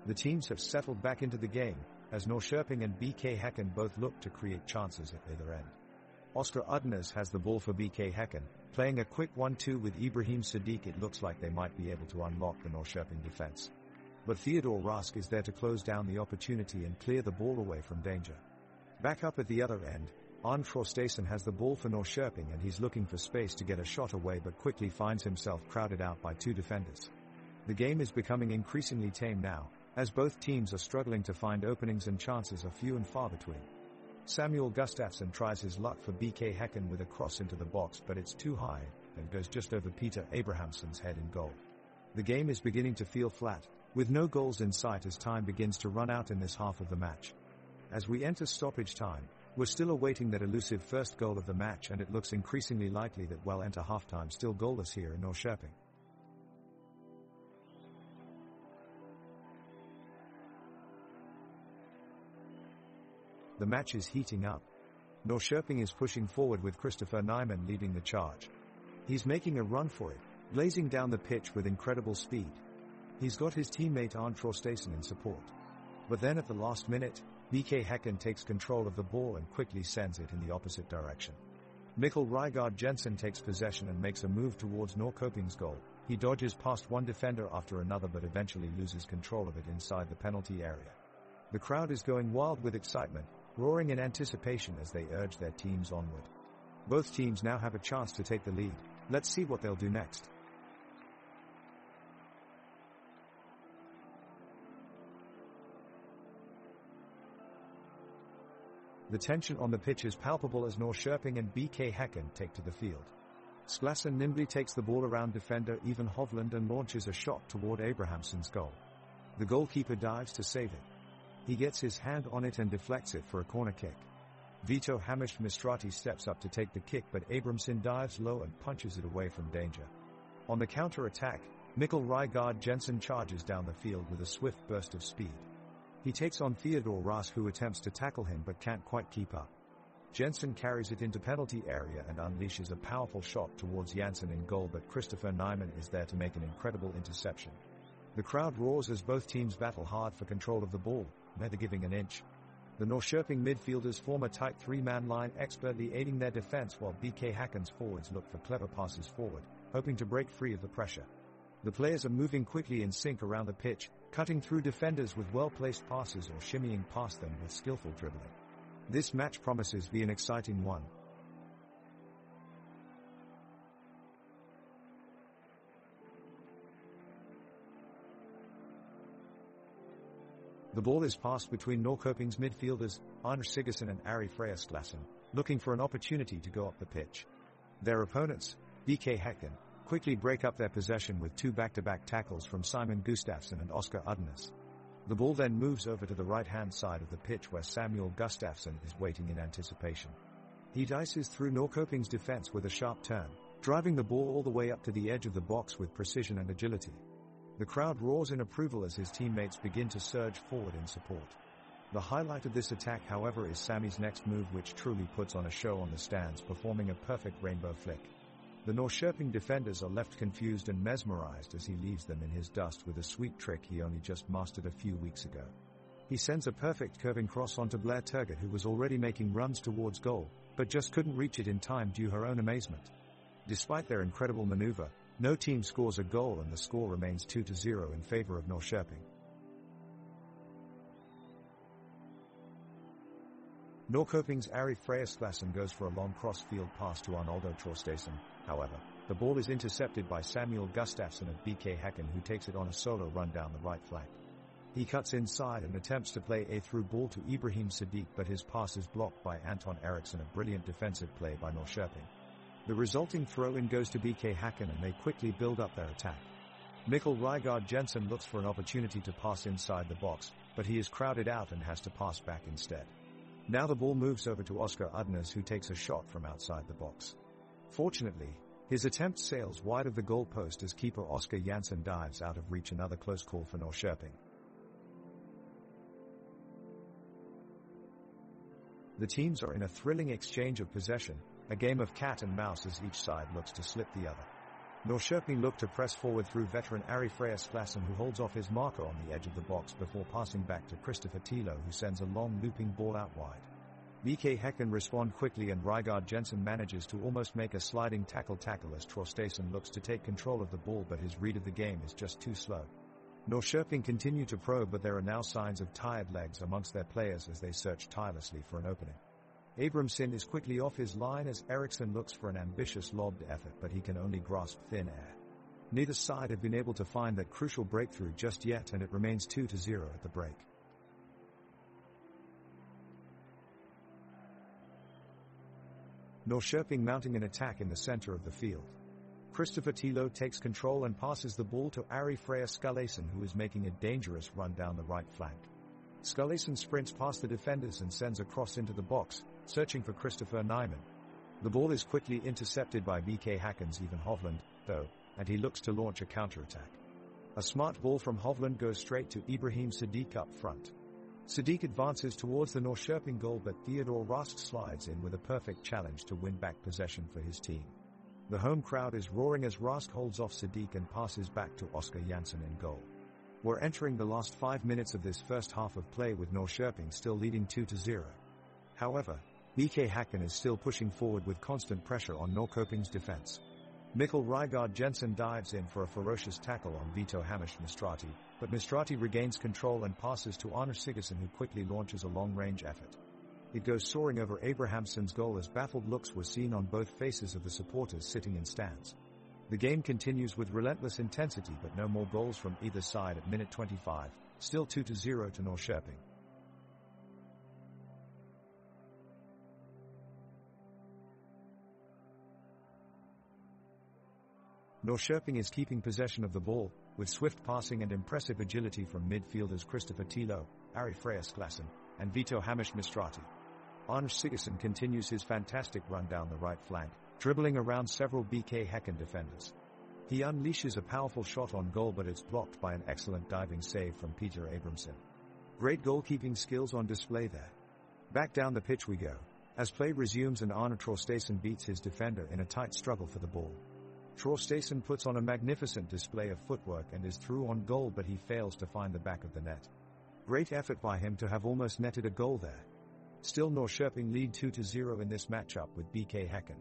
The teams have settled back into the game, as Norrköping and BK Häcken both look to create chances at either end. Oscar Udnes has the ball for BK Häcken, playing a quick 1-2 with Ibrahim Sadiq. It looks like they might be able to unlock the Norrköping defense. But Theodor Rask is there to close down the opportunity and clear the ball away from danger. Back up at the other end, Arne Traustason has the ball for Norrköping, and he's looking for space to get a shot away, but quickly finds himself crowded out by 2 defenders. The game is becoming increasingly tame now, as both teams are struggling to find openings and chances are few and far between. Samuel Gustafsson tries his luck for BK Häcken with a cross into the box, but it's too high and goes just over Peter Abrahamsson's head in goal. The game is beginning to feel flat, with no goals in sight as time begins to run out in this half of the match. As we enter stoppage time, we're still awaiting that elusive first goal of the match, and it looks increasingly likely that we'll enter halftime still goalless here in Norrköping. The match is heating up. Norrköping is pushing forward with Christopher Nyman leading the charge. He's making a run for it, blazing down the pitch with incredible speed. He's got his teammate Arne Traustason in support. But then at the last minute, BK Häcken takes control of the ball and quickly sends it in the opposite direction. Mikkel Rygaard Jensen takes possession and makes a move towards Norrköping's goal. He dodges past one defender after another, but eventually loses control of it inside the penalty area. The crowd is going wild with excitement, roaring in anticipation as they urge their teams onward. Both teams now have a chance to take the lead. Let's see what they'll do next. The tension on the pitch is palpable as Norrköping and BK Häcken take to the field. Sklassen nimbly takes the ball around defender Ivan Hovland and launches a shot toward Abrahamsson's goal. The goalkeeper dives to save it. He gets his hand on it and deflects it for a corner kick. Vito Hamish Mistrati steps up to take the kick, but Abramson dives low and punches it away from danger. On the counter-attack, Mikkel Rygaard Jensen charges down the field with a swift burst of speed. He takes on Theodor Rask, who attempts to tackle him but can't quite keep up. Jensen carries it into penalty area and unleashes a powerful shot towards Janssen in goal, but Christopher Nyman is there to make an incredible interception. The crowd roars as both teams battle hard for control of the ball, never giving an inch. The Norrköping midfielders form a tight 3-man line, expertly aiding their defense, while BK Häcken's forwards look for clever passes forward, hoping to break free of the pressure. The players are moving quickly in sync around the pitch, cutting through defenders with well-placed passes or shimmying past them with skillful dribbling. This match promises to be an exciting one. The ball is passed between Norrköping's midfielders, Anders Sigurdsson and Ari Freyasklassen, looking for an opportunity to go up the pitch. Their opponents, BK Häcken, quickly break up their possession with 2 back-to-back tackles from Simon Gustafsson and Oscar Udnes. The ball then moves over to the right-hand side of the pitch where Samuel Gustafsson is waiting in anticipation. He dices through Norrköping's defense with a sharp turn, driving the ball all the way up to the edge of the box with precision and agility. The crowd roars in approval as his teammates begin to surge forward in support. The highlight of this attack, however, is Sammy's next move, which truly puts on a show on the stands, performing a perfect rainbow flick. The Norrköping defenders are left confused and mesmerized as he leaves them in his dust with a sweet trick he only just mastered a few weeks ago. He sends a perfect curving cross onto Blair Turgott, who was already making runs towards goal, but just couldn't reach it in time due to her own amazement. Despite their incredible maneuver, no team scores a goal and the score remains 2-0 in favor of Norrköping. Norrköping's Ari Freyasklassen goes for a long cross-field pass to Arnoldo Traustason. However, the ball is intercepted by Samuel Gustafsson of BK Häcken, who takes it on a solo run down the right flank. He cuts inside and attempts to play a through ball to Ibrahim Sadiq, but his pass is blocked by Anton Eriksson, a brilliant defensive play by Norrköping. The resulting throw-in goes to BK Häcken and they quickly build up their attack. Mikkel Rygaard Jensen looks for an opportunity to pass inside the box, but he is crowded out and has to pass back instead. Now the ball moves over to Oscar Udnes, who takes a shot from outside the box. Fortunately, his attempt sails wide of the goalpost as keeper Oscar Janssen dives out of reach. Another close call for Norrköping. The teams are in a thrilling exchange of possession, a game of cat and mouse as each side looks to slip the other. Norrköping look to press forward through veteran Ari Freyasklassen, who holds off his marker on the edge of the box before passing back to Christopher Tilo, who sends a long looping ball out wide. BK Häcken respond quickly and Rygaard Jensen manages to almost make a sliding tackle as Traustason looks to take control of the ball, but his read of the game is just too slow. Norrköping continue to probe, but there are now signs of tired legs amongst their players as they search tirelessly for an opening. Abramson is quickly off his line as Eriksson looks for an ambitious lobbed effort, but he can only grasp thin air. Neither side have been able to find that crucial breakthrough just yet, and it remains 2-0 at the break. Norrköping mounting an attack in the center of the field. Christopher Tilo takes control and passes the ball to Ari Freyasklassen, who is making a dangerous run down the right flank. Skulleson sprints past the defenders and sends a cross into the box, searching for Christopher Nyman. The ball is quickly intercepted by BK Häcken's Ivan Hovland, though, and he looks to launch a counterattack. A smart ball from Hovland goes straight to Ibrahim Sadiq up front. Sadiq advances towards the Norrköping goal, but Theodor Rask slides in with a perfect challenge to win back possession for his team. The home crowd is roaring as Rask holds off Sadiq and passes back to Oscar Janssen in goal. We're entering the last 5 minutes of this first half of play with Norrköping still leading 2-0. However, BK Häcken is still pushing forward with constant pressure on Norrköping's defense. Mikkel Rygaard Jensen dives in for a ferocious tackle on Vito Hamish Mistrati, but Mistrati regains control and passes to Arne Sigurdsson, who quickly launches a long-range effort. It goes soaring over Abrahamsson's goal as baffled looks were seen on both faces of the supporters sitting in stands. The game continues with relentless intensity, but no more goals from either side at minute 25, still 2-0 to Norrköping. Norrköping is keeping possession of the ball, with swift passing and impressive agility from midfielders Christopher Tilo, Ari Freyasklassen, and Vito Hamish Mistrati. Arne Sigurdsson continues his fantastic run down the right flank, dribbling around several BK Häcken defenders. He unleashes a powerful shot on goal, but it's blocked by an excellent diving save from Peter Abramson. Great goalkeeping skills on display there. Back down the pitch we go, as play resumes and Arne Traustason beats his defender in a tight struggle for the ball. Traustason puts on a magnificent display of footwork and is through on goal, but he fails to find the back of the net. Great effort by him to have almost netted a goal there. Still, Norrköping lead 2-0 in this matchup with BK Häcken.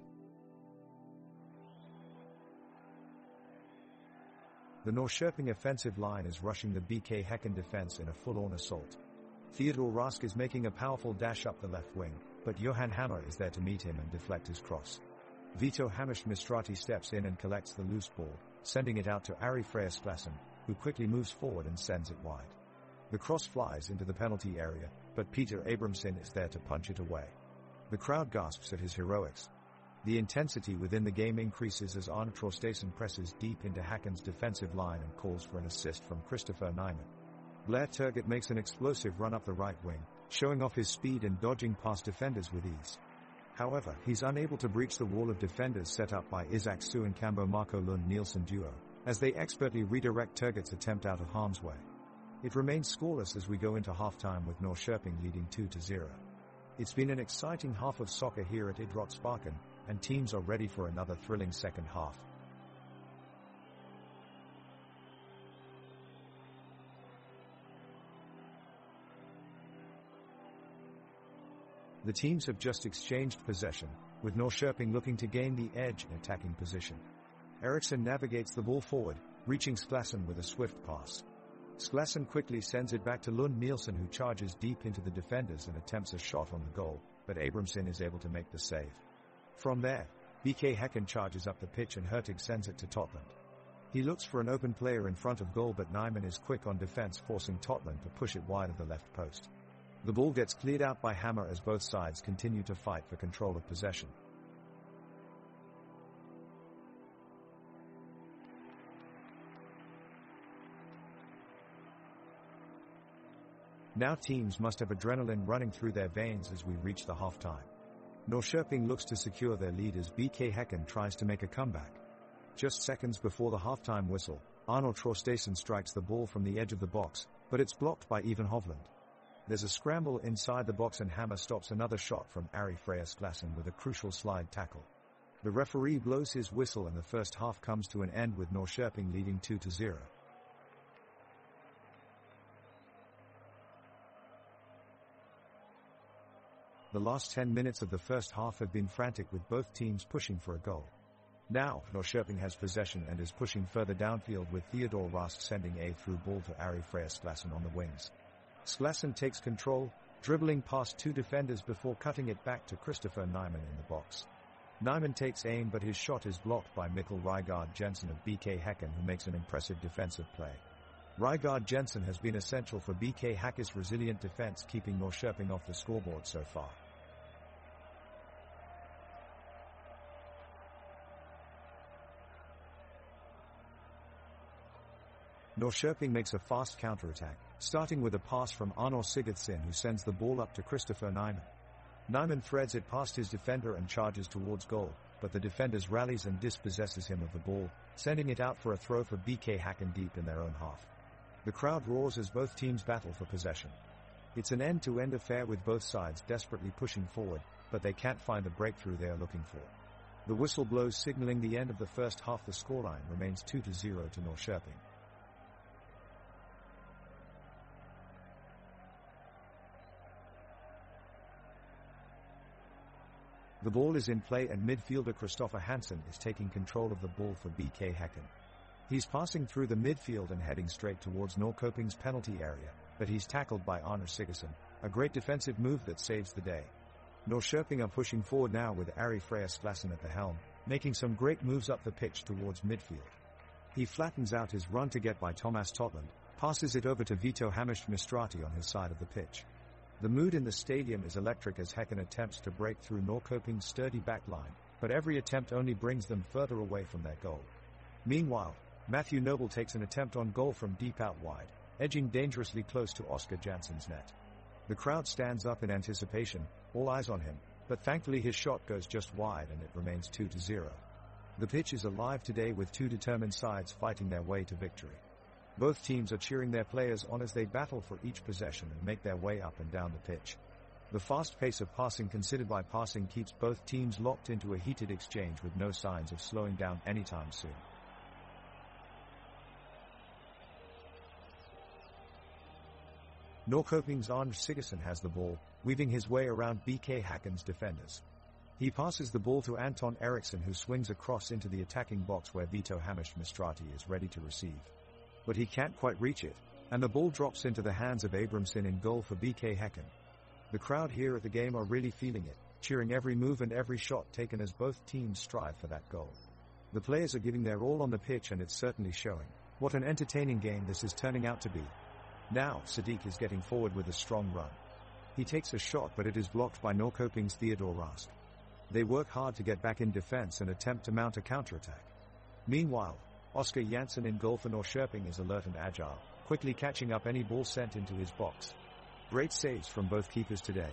The Norrköping offensive line is rushing the BK Häcken defense in a full-on assault. Theodor Rask is making a powerful dash up the left wing, but Johan Hammer is there to meet him and deflect his cross. Vito Hamish Mistrati steps in and collects the loose ball, sending it out to Ari Freyasklassen, who quickly moves forward and sends it wide. The cross flies into the penalty area, but Peter Abramson is there to punch it away. The crowd gasps at his heroics. The intensity within the game increases as Arne Traustason presses deep into Häcken's defensive line and calls for an assist from Christopher Nyman. Blair Turgott makes an explosive run up the right wing, showing off his speed and dodging past defenders with ease. However, he's unable to breach the wall of defenders set up by Isaac Suenkambo Marco Lund Nielsen duo, as they expertly redirect Turgot's attempt out of harm's way. It remains scoreless as we go into halftime with Norrköping leading 2-0. It's been an exciting half of soccer here at Idrottsparken, and teams are ready for another thrilling second half. The teams have just exchanged possession, with Norrköping looking to gain the edge in attacking position. Eriksson navigates the ball forward, reaching Sklasson with a swift pass. Sklasson quickly sends it back to Lund Nielsen, who charges deep into the defenders and attempts a shot on the goal, but Abramson is able to make the save. From there, BK Häcken charges up the pitch and Hurtig sends it to Totland. He looks for an open player in front of goal, but Nyman is quick on defense, forcing Totland to push it wide of the left post. The ball gets cleared out by Hammer as both sides continue to fight for control of possession. Now teams must have adrenaline running through their veins as we reach the halftime. Norrköping looks to secure their lead as BK Häcken tries to make a comeback. Just seconds before the halftime whistle, Arnold Traustason strikes the ball from the edge of the box, but it's blocked by Ivan Hovland. There's a scramble inside the box and Hammer stops another shot from Ari Freyr Sklasson with a crucial slide tackle. The referee blows his whistle and the first half comes to an end with Norrköping leading 2-0. The last 10 minutes of the first half have been frantic, with both teams pushing for a goal. Now, Norrköping has possession and is pushing further downfield, with Theodor Rask sending a through ball to Ari Freyr Sklasson on the wings. Sklasson takes control, dribbling past two defenders before cutting it back to Christopher Nyman in the box. Nyman takes aim, but his shot is blocked by Mikkel Rygaard Jensen of BK Häcken, who makes an impressive defensive play. Rygaard Jensen has been essential for BK Häcken's resilient defense, keeping Norrköping off the scoreboard so far. Norrköping makes a fast counterattack, starting with a pass from Arnor Sigurdsson, who sends the ball up to Christopher Nyman. Nyman threads it past his defender and charges towards goal, but the defender rallies and dispossesses him of the ball, sending it out for a throw for BK Häcken deep in their own half. The crowd roars as both teams battle for possession. It's an end-to-end affair, with both sides desperately pushing forward, but they can't find the breakthrough they are looking for. The whistle blows, signaling the end of the first half. The scoreline remains 2-0 to Norrköping. The ball is in play and midfielder Kristoffer Hansen is taking control of the ball for BK Häcken. He's passing through the midfield and heading straight towards Norrköping's penalty area, but he's tackled by Arnor Sigurdsson, a great defensive move that saves the day. Norrköping are pushing forward now with Ari Freyr Sklasson at the helm, making some great moves up the pitch towards midfield. He flattens out his run to get by Thomas Totland, passes it over to Vito Hammerstrati on his side of the pitch. The mood in the stadium is electric as Häcken attempts to break through Norrköping's sturdy backline, but every attempt only brings them further away from their goal. Meanwhile, Matthew Noble takes an attempt on goal from deep out wide, edging dangerously close to Oscar Jansson's net. The crowd stands up in anticipation, all eyes on him, but thankfully his shot goes just wide and it remains 2-0. The pitch is alive today, with two determined sides fighting their way to victory. Both teams are cheering their players on as they battle for each possession and make their way up and down the pitch. The fast pace of passing considered by passing keeps both teams locked into a heated exchange, with no signs of slowing down anytime soon. Norrköping's Arnor Sigurdsson has the ball, weaving his way around BK Häcken's defenders. He passes the ball to Anton Eriksson, who swings across into the attacking box where Vito Hammerstrati is ready to receive. But he can't quite reach it, and the ball drops into the hands of Abramson in goal for BK Häcken. The crowd here at the game are really feeling it, cheering every move and every shot taken as both teams strive for that goal. The players are giving their all on the pitch, and it's certainly showing. What an entertaining game this is turning out to be. Now, Sadiq is getting forward with a strong run. He takes a shot, but it is blocked by Norrköping's Theodor Rask. They work hard to get back in defense and attempt to mount a counterattack. Meanwhile, Oscar Janssen in goal for Norrköping is alert and agile, quickly catching up any ball sent into his box. Great saves from both keepers today.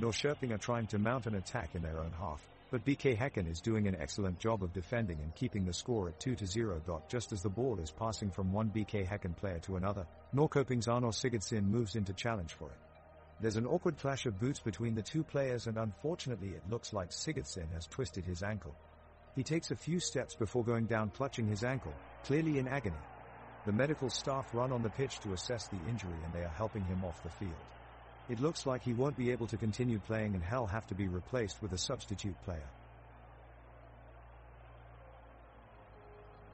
Norrköping are trying to mount an attack in their own half, But BK Häcken is doing an excellent job of defending and keeping the score at 2-0. Just as the ball is passing from one BK Häcken player to another, Norrköping's Arnor Sigurdsson moves in to challenge for it. There's an awkward clash of boots between the two players, and unfortunately it looks like Sigurdsson has twisted his ankle. He takes a few steps before going down, clutching his ankle, clearly in agony. The medical staff run on the pitch to assess the injury, and they are helping him off the field. It looks like he won't be able to continue playing and he'll have to be replaced with a substitute player.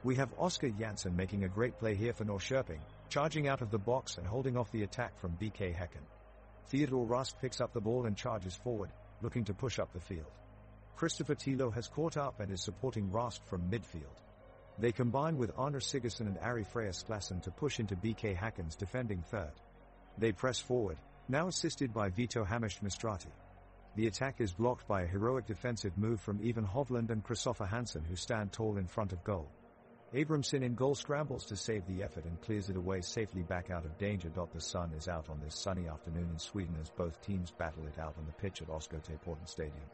We have Oskar Jansson making a great play here for Norrköping, charging out of the box and holding off the attack from BK Häcken. Theodor Rost picks up the ball and charges forward, looking to push up the field. Christopher Tilo has caught up and is supporting Rost from midfield. They combine with Arnor Sigurdsson and Ari Freyasklassen to push into BK Häcken's defending third. They press forward, now assisted by Vito Hammerstrati. The attack is blocked by a heroic defensive move from Ivan Hovland and Christopher Hansen, who stand tall in front of goal. Abramson in goal scrambles to save the effort and clears it away safely back out of danger. The sun is out on this sunny afternoon in Sweden as both teams battle it out on the pitch at Oskarshamn Stadium.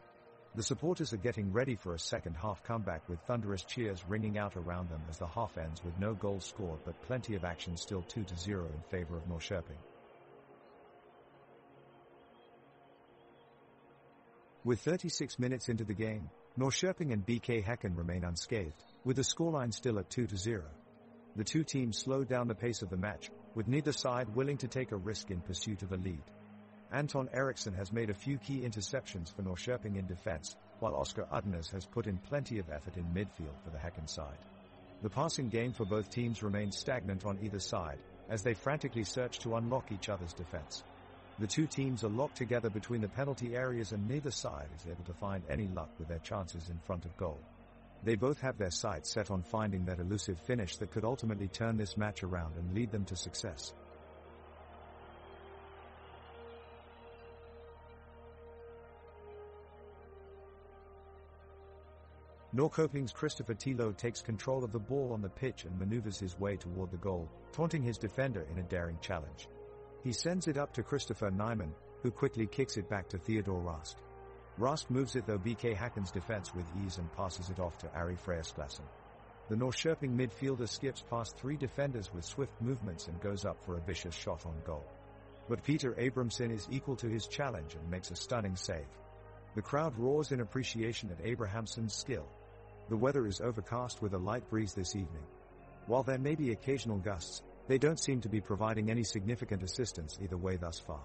The supporters are getting ready for a second half comeback, with thunderous cheers ringing out around them as the half ends with no goals scored but plenty of action, still 2-0 in favor of Norrköping. With 36 minutes into the game, Norrköping and BK Häcken remain unscathed, with the scoreline still at 2-0. The two teams slow down the pace of the match, with neither side willing to take a risk in pursuit of a lead. Anton Eriksson has made a few key interceptions for Norrköping in defense, while Oskar Udnes has put in plenty of effort in midfield for the Häcken side. The passing game for both teams remains stagnant on either side, as they frantically search to unlock each other's defense. The two teams are locked together between the penalty areas, and neither side is able to find any luck with their chances in front of goal. They both have their sights set on finding that elusive finish that could ultimately turn this match around and lead them to success. Norrköping's Christopher Tilo takes control of the ball on the pitch and maneuvers his way toward the goal, taunting his defender in a daring challenge. He sends it up to Christopher Nyman, who quickly kicks it back to Theodor Rost. Rost moves it though BK Häcken's defense with ease and passes it off to Ari Freyasklassen. The Norrköping midfielder skips past three defenders with swift movements and goes up for a vicious shot on goal. But Peter Abramson is equal to his challenge and makes a stunning save. The crowd roars in appreciation at Abrahamsson's skill. The weather is overcast with a light breeze this evening. While there may be occasional gusts, they don't seem to be providing any significant assistance either way thus far.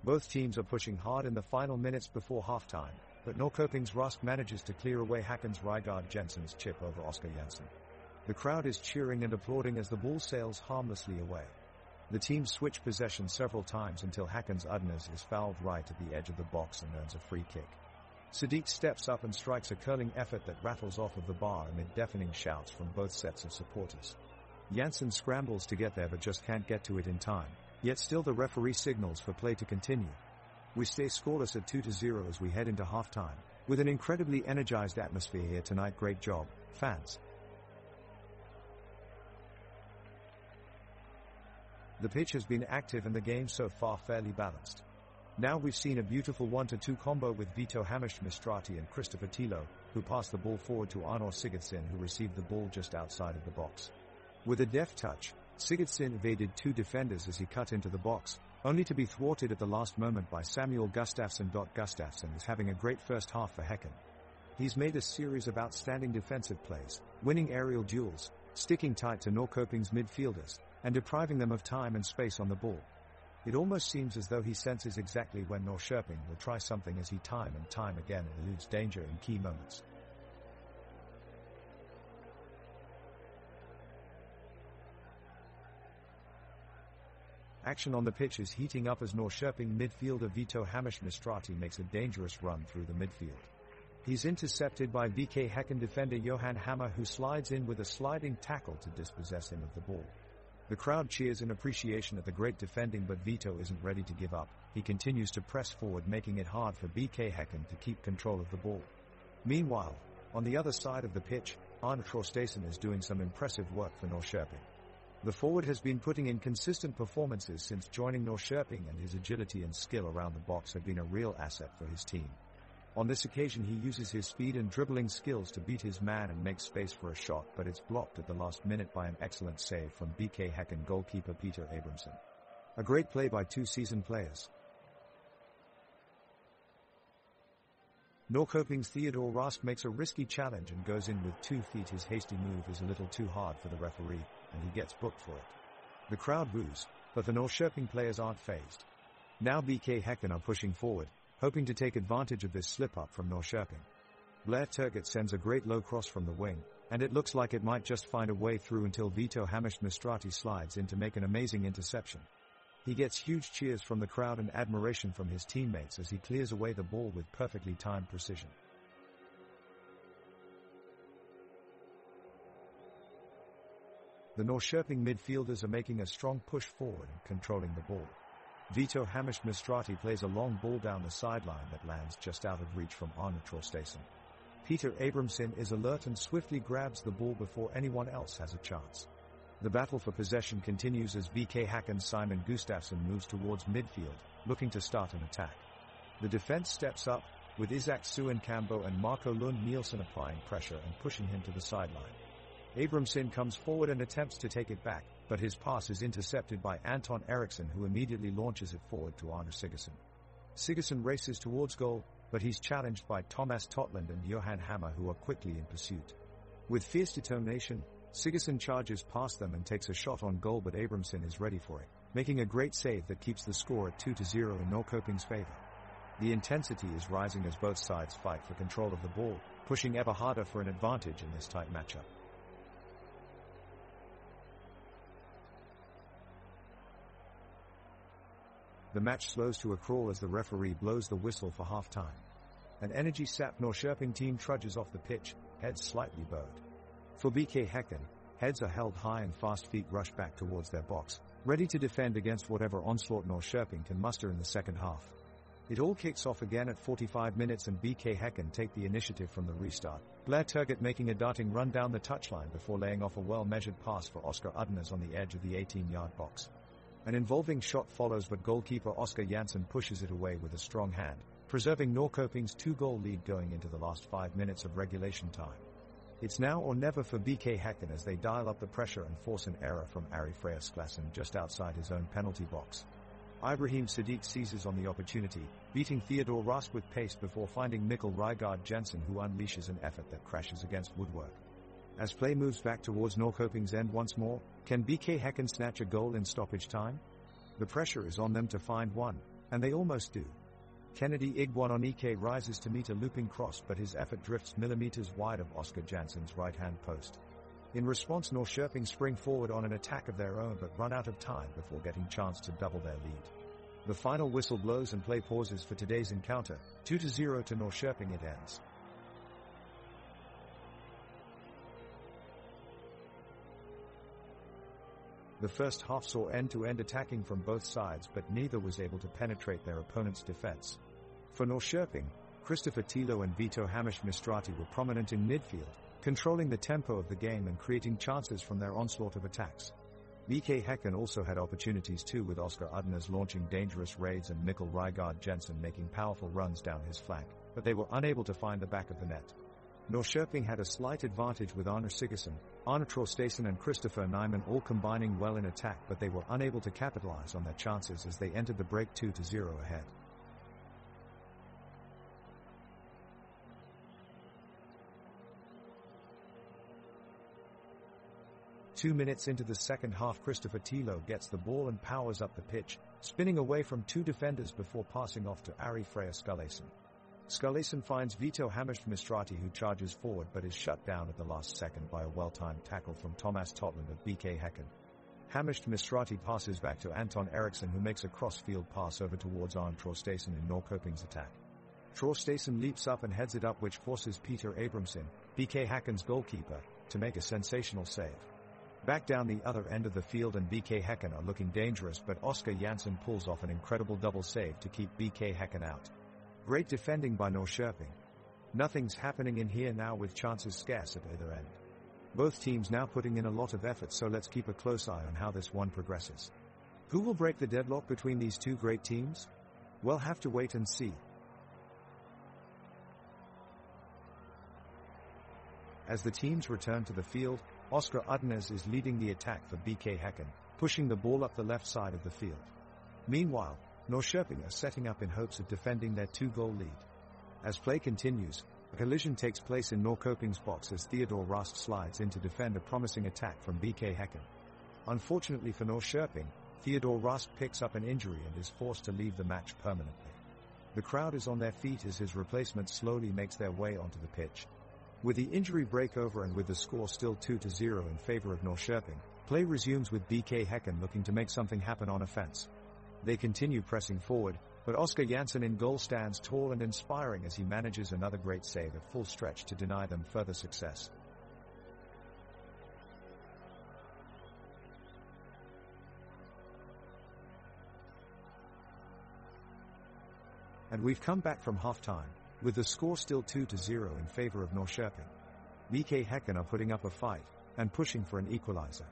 Both teams are pushing hard in the final minutes before halftime, but Norrköping's Rost manages to clear away Häcken's Rygaard Jensen's chip over Oskar Jansson. The crowd is cheering and applauding as the ball sails harmlessly away. The teams switch possession several times until Häcken's Udnes is fouled right at the edge of the box and earns a free kick. Sadiq steps up and strikes a curling effort that rattles off of the bar amid deafening shouts from both sets of supporters. Jansson scrambles to get there but just can't get to it in time, yet still the referee signals for play to continue. We stay scoreless at 2-0 as we head into halftime, with an incredibly energized atmosphere here tonight. Great job, fans. The pitch has been active and the game so far fairly balanced. Now we've seen a beautiful 1-2 combo with Vito Hammerstrati and Christopher Tilo, who passed the ball forward to Arnor Sigurdsson, who received the ball just outside of the box. With a deft touch, Sigurdsson evaded two defenders as he cut into the box, only to be thwarted at the last moment by Samuel Gustafsson. Gustafsson is having a great first half for Häcken. He's made a series of outstanding defensive plays, winning aerial duels, sticking tight to Norrköping's midfielders, and depriving them of time and space on the ball. It almost seems as though he senses exactly when Norrköping will try something, as he time and time again eludes danger in key moments. Action on the pitch is heating up as Norrköping midfielder Vito Hammerstrati makes a dangerous run through the midfield. He's intercepted by BK Häcken defender Johan Hammer, who slides in with a sliding tackle to dispossess him of the ball. The crowd cheers in appreciation at the great defending, but Vito isn't ready to give up. He continues to press forward, making it hard for BK Häcken to keep control of the ball. Meanwhile, on the other side of the pitch, Arne Traustason is doing some impressive work for Norrköping. The forward has been putting in consistent performances since joining Norrköping, and his agility and skill around the box have been a real asset for his team. On this occasion he uses his speed and dribbling skills to beat his man and make space for a shot, but it's blocked at the last minute by an excellent save from BK Häcken goalkeeper Peter Abramson. A great play by two seasoned players. Norrköping's Theodor Rask makes a risky challenge and goes in with 2 feet. His hasty move is a little too hard for the referee, and he gets booked for it. The crowd boos, but the Norrköping players aren't fazed. Now BK Häcken are pushing forward, hoping to take advantage of this slip-up from Norrköping. Blair Turgott sends a great low cross from the wing, and it looks like it might just find a way through until Vito Hammerstrati slides in to make an amazing interception. He gets huge cheers from the crowd and admiration from his teammates as he clears away the ball with perfectly timed precision. The Norrköping midfielders are making a strong push forward and controlling the ball. Vito Hammerstrati plays a long ball down the sideline that lands just out of reach from Arne Traustason. Peter Abramson is alert and swiftly grabs the ball before anyone else has a chance. The battle for possession continues as BK Häcken's Simon Gustafsson moves towards midfield, looking to start an attack. The defense steps up, with Isaac Suenkambo and Marco Lund Nielsen applying pressure and pushing him to the sideline. Abramson comes forward and attempts to take it back, but his pass is intercepted by Anton Eriksson, who immediately launches it forward to Arne Sigurdsson. Sigurdsson races towards goal, but he's challenged by Thomas Totland and Johan Hammer, who are quickly in pursuit. With fierce determination, Sigurdsson charges past them and takes a shot on goal, but Abramson is ready for it, making a great save that keeps the score at 2-0 in Norrköping's favor. The intensity is rising as both sides fight for control of the ball, pushing ever harder for an advantage in this tight matchup. The match slows to a crawl as the referee blows the whistle for half-time. An energy-sapped Norrköping team trudges off the pitch, heads slightly bowed. For BK Häcken, heads are held high and fast feet rush back towards their box, ready to defend against whatever onslaught Norrköping can muster in the second half. It all kicks off again at 45 minutes and BK Häcken take the initiative from the restart, Blair Turgott making a darting run down the touchline before laying off a well-measured pass for Oskar Udnes on the edge of the 18-yard box. An involving shot follows, but goalkeeper Oskar Jansson pushes it away with a strong hand, preserving Norrköping's 2-goal lead going into the last 5 minutes of regulation time. It's now or never for BK Häcken as they dial up the pressure and force an error from Ari Freyasklassen just outside his own penalty box. Ibrahim Sadiq seizes on the opportunity, beating Theodor Rask with pace before finding Mikkel Rygaard Jensen, who unleashes an effort that crashes against woodwork. As play moves back towards Norrköping's end once more, can BK Häcken snatch a goal in stoppage time? The pressure is on them to find one, and they almost do. Kennedy Igwanonike rises to meet a looping cross, but his effort drifts millimeters wide of Oskar Jansson's right-hand post. In response, Norrköping spring forward on an attack of their own but run out of time before getting chance to double their lead. The final whistle blows and play pauses for today's encounter. 2-0 to Norrköping it ends. The first half saw end-to-end attacking from both sides, but neither was able to penetrate their opponent's defense. For Norrköping, Christopher Tilo and Vito Hammerstrati were prominent in midfield, controlling the tempo of the game and creating chances from their onslaught of attacks. BK Häcken also had opportunities too, with Oskar Udnes launching dangerous raids and Mikkel Rygaard Jensen making powerful runs down his flank, but they were unable to find the back of the net. Norrköping had a slight advantage with Arne Sigurdsson, Arne Traustason and Christopher Nyman all combining well in attack, but they were unable to capitalize on their chances as they entered the break 2-0 ahead. Two minutes into the second half, Christopher Tilo gets the ball and powers up the pitch, spinning away from two defenders before passing off to Ari Freyasklassen. Skulason finds Vito Hammerstrati, who charges forward but is shut down at the last second by a well-timed tackle from Thomas Totland of BK Häcken. Hammerstrati passes back to Anton Eriksson, who makes a cross-field pass over towards Arne Traustason in Norrköping's attack. Traustason leaps up and heads it up, which forces Peter Abramson, BK Häcken's goalkeeper, to make a sensational save. Back down the other end of the field and BK Häcken are looking dangerous, but Oskar Jansson pulls off an incredible double save to keep BK Häcken out. Great defending by Norrköping. Nothing's happening in here now, with chances scarce at either end. Both teams now putting in a lot of effort, so let's keep a close eye on how this one progresses. Who will break the deadlock between these two great teams? We'll have to wait and see. As the teams return to the field, Oscar Udnes is leading the attack for BK Häcken, pushing the ball up the left side of the field. Meanwhile, Norrköping are setting up in hopes of defending their 2-goal lead. As play continues, a collision takes place in Norrköping's box as Theodor Rast slides in to defend a promising attack from BK Häcken. Unfortunately for Norrköping, Theodor Rast picks up an injury and is forced to leave the match permanently. The crowd is on their feet as his replacement slowly makes their way onto the pitch. With the injury break over and with the score still 2-0 in favor of Norrköping, play resumes with BK Häcken looking to make something happen on offense. They continue pressing forward, but Oskar Jansson in goal stands tall and inspiring as he manages another great save at full stretch to deny them further success. And we've come back from half-time, with the score still 2-0 in favor of Norrköping. BK Häcken are putting up a fight, and pushing for an equalizer.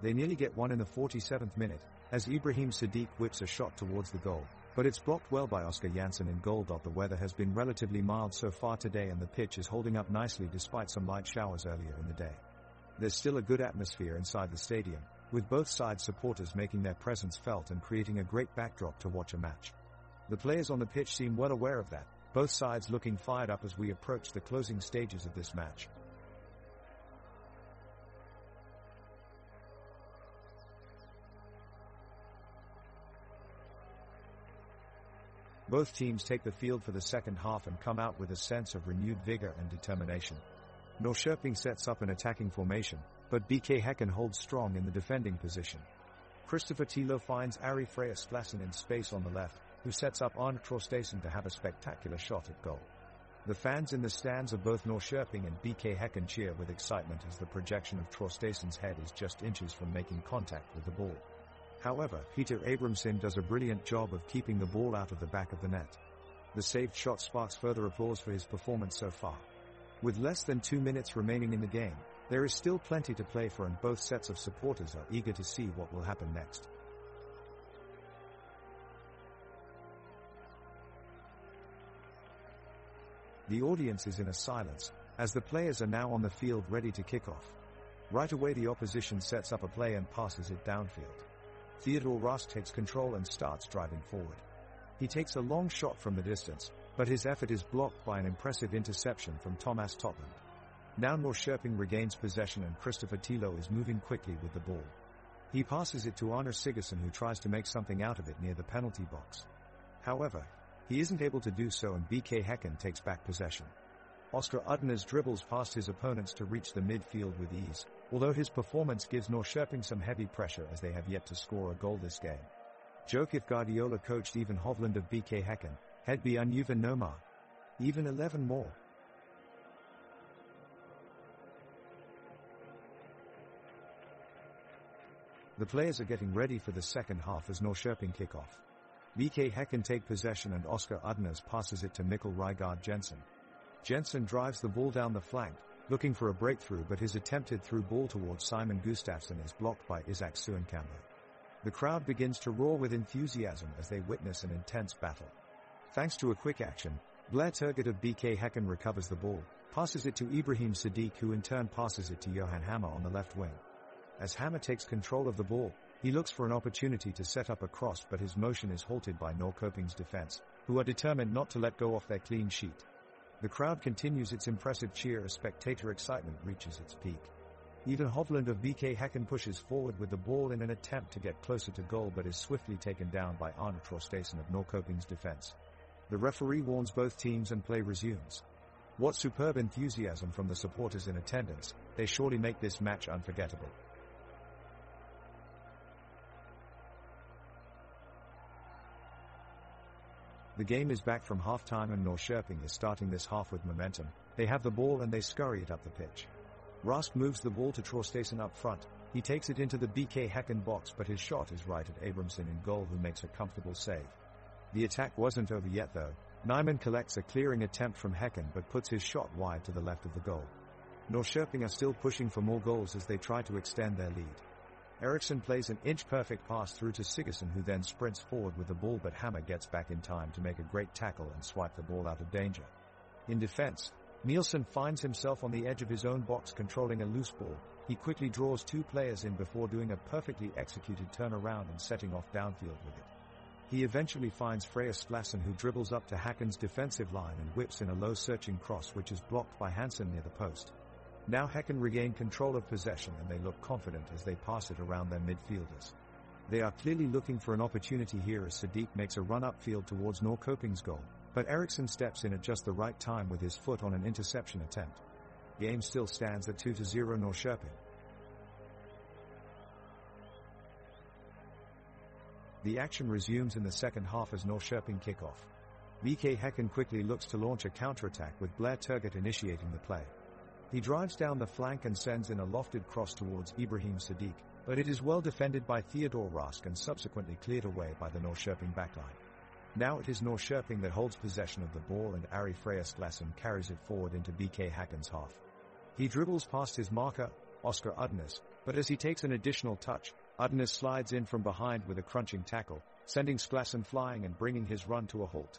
They nearly get one in the 47th minute, as Ibrahim Sadiq whips a shot towards the goal, but it's blocked well by Oskar Jansson in goal. The weather has been relatively mild so far today and the pitch is holding up nicely despite some light showers earlier in the day. There's still a good atmosphere inside the stadium, with both sides' supporters making their presence felt and creating a great backdrop to watch a match. The players on the pitch seem well aware of that, both sides looking fired up as we approach the closing stages of this match. Both teams take the field for the second half and come out with a sense of renewed vigor and determination. Norrköping sets up an attacking formation, but BK Häcken holds strong in the defending position. Christopher Tilo finds Ari Freyr-Sklassen in space on the left, who sets up Arne Traustason to have a spectacular shot at goal. The fans in the stands of both Norrköping and BK Häcken cheer with excitement as the projection of Traustason's head is just inches from making contact with the ball. However, Peter Abramson does a brilliant job of keeping the ball out of the back of the net. The saved shot sparks further applause for his performance so far. With less than 2 minutes remaining in the game, there is still plenty to play for and both sets of supporters are eager to see what will happen next. The audience is in a silence, as the players are now on the field ready to kick off. Right away the opposition sets up a play and passes it downfield. Theodor Rast takes control and starts driving forward. He takes a long shot from the distance, but his effort is blocked by an impressive interception from Thomas Totland. Now Norrköping regains possession and Christopher Tilo is moving quickly with the ball. He passes it to Arne Sigurdsson, who tries to make something out of it near the penalty box. However, he isn't able to do so and BK Häcken takes back possession. Oscar Udnes dribbles past his opponents to reach the midfield with ease, although his performance gives Norrköping some heavy pressure as they have yet to score a goal this game. Jokif Guardiola coached Even Hovland of BK Häcken, Hedby Unuven Nomar. Even 11 more. The players are getting ready for the second half as Norrköping kick off. BK Häcken take possession and Oscar Udnes passes it to Mikkel Rygaard Jensen. Jensen drives the ball down the flank, looking for a breakthrough, but his attempted through ball towards Simon Gustafsson is blocked by Isaac Suenkambo. The crowd begins to roar with enthusiasm as they witness an intense battle. Thanks to a quick action, Blair Turgott of BK Häcken recovers the ball, passes it to Ibrahim Sadiq, who in turn passes it to Johan Hammer on the left wing. As Hammer takes control of the ball, he looks for an opportunity to set up a cross, but his motion is halted by Norrköping's defense, who are determined not to let go off their clean sheet. The crowd continues its impressive cheer as spectator excitement reaches its peak. Even Hovland of BK Häcken pushes forward with the ball in an attempt to get closer to goal, but is swiftly taken down by Arne Traustason of Norrköping's defense. The referee warns both teams and play resumes. What superb enthusiasm from the supporters in attendance, they surely make this match unforgettable. The game is back from half-time and Norrköping is starting this half with momentum. They have the ball and they scurry it up the pitch. Rast moves the ball to Traustason up front. He takes it into the BK Häcken box, but his shot is right at Abramson in goal, who makes a comfortable save. The attack wasn't over yet though. Nyman collects a clearing attempt from Häcken but puts his shot wide to the left of the goal. Norrköping are still pushing for more goals as they try to extend their lead. Eriksson plays an inch-perfect pass through to Sigurdsson, who then sprints forward with the ball, but Hammer gets back in time to make a great tackle and swipe the ball out of danger. In defense, Nielsen finds himself on the edge of his own box controlling a loose ball. He quickly draws two players in before doing a perfectly executed turnaround and setting off downfield with it. He eventually finds Freya Sklasson, who dribbles up to Häcken's defensive line and whips in a low searching cross which is blocked by Hansen near the post. Now Häcken regain control of possession and they look confident as they pass it around their midfielders. They are clearly looking for an opportunity here as Sadiq makes a run upfield towards Norrköping's goal, but Eriksson steps in at just the right time with his foot on an interception attempt. Game still stands at 2-0 Norrköping. The action resumes in the second half as Norrköping kick off. BK Häcken quickly looks to launch a counterattack with Blair Turgut initiating the play. He drives down the flank and sends in a lofted cross towards Ibrahim Sadiq, but it is well defended by Theodor Rask and subsequently cleared away by the Norrköping backline. Now it is Norrköping that holds possession of the ball and Ari Freya Sklasson carries it forward into BK Häcken's half. He dribbles past his marker, Oscar Udnes, but as he takes an additional touch, Udnes slides in from behind with a crunching tackle, sending Sklasson flying and bringing his run to a halt.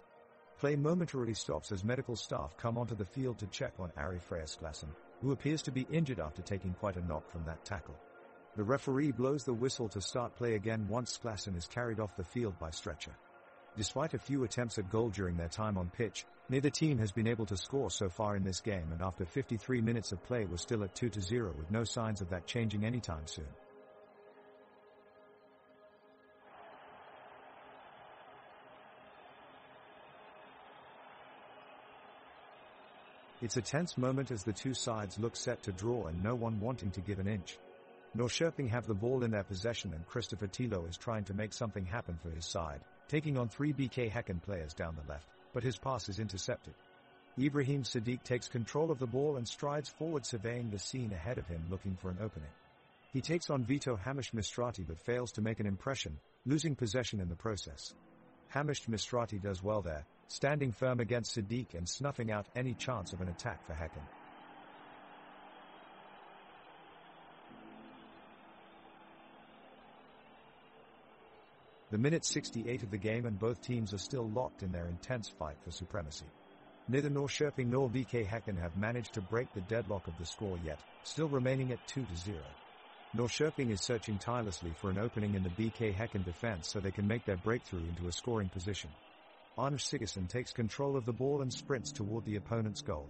Play momentarily stops as medical staff come onto the field to check on Ari Freya Sklasson, who appears to be injured after taking quite a knock from that tackle. The referee blows the whistle to start play again once Sklasson is carried off the field by stretcher. Despite a few attempts at goal during their time on pitch, neither team has been able to score so far in this game, and after 53 minutes of play we're still at 2-0 with no signs of that changing anytime soon. It's a tense moment as the two sides look set to draw and no one wanting to give an inch. Norrköping have the ball in their possession and Christopher Tilo is trying to make something happen for his side, taking on three BK Häcken players down the left, but his pass is intercepted. Ibrahim Sadiq takes control of the ball and strides forward, surveying the scene ahead of him looking for an opening. He takes on Vito Hamish Mistrati but fails to make an impression, losing possession in the process. Hamish Mistrati does well there, standing firm against Sadiq and snuffing out any chance of an attack for Häcken. The minute 68 of the game and both teams are still locked in their intense fight for supremacy. Neither Norrköping nor BK Häcken have managed to break the deadlock of the score yet, still remaining at 2-0. Norrköping is searching tirelessly for an opening in the BK Häcken defense so they can make their breakthrough into a scoring position. Anders Sigurdsson takes control of the ball and sprints toward the opponent's goal.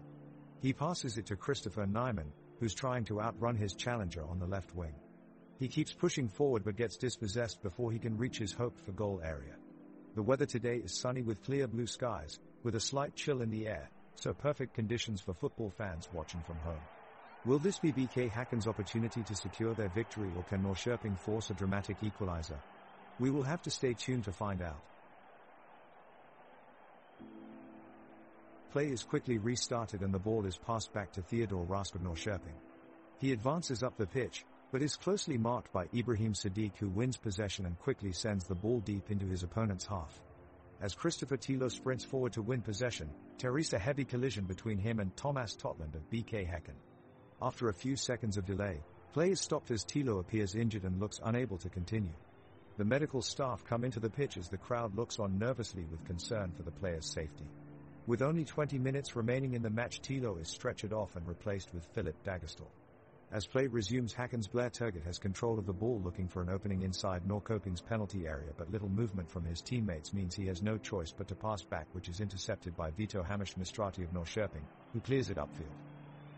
He passes it to Christopher Nyman, who's trying to outrun his challenger on the left wing. He keeps pushing forward but gets dispossessed before he can reach his hoped for goal area. The weather today is sunny with clear blue skies, with a slight chill in the air, so perfect conditions for football fans watching from home. Will this be BK Häcken's opportunity to secure their victory, or can Norrköping force a dramatic equalizer? We will have to stay tuned to find out. Play is quickly restarted and the ball is passed back to Theodor Rask of Norrköping. He advances up the pitch, but is closely marked by Ibrahim Sadiq, who wins possession and quickly sends the ball deep into his opponent's half. As Christopher Tilo sprints forward to win possession, there is a heavy collision between him and Thomas Totland of BK Häcken. After a few seconds of delay, play is stopped as Tilo appears injured and looks unable to continue. The medical staff come into the pitch as the crowd looks on nervously with concern for the player's safety. With only 20 minutes remaining in the match, Tilo is stretchered off and replaced with Philip Dagerstål. As play resumes, Häcken's Blair Turgut has control of the ball looking for an opening inside Norrköping's penalty area, but little movement from his teammates means he has no choice but to pass back, which is intercepted by Vito Hamish Mistrati of Norrköping, who clears it upfield.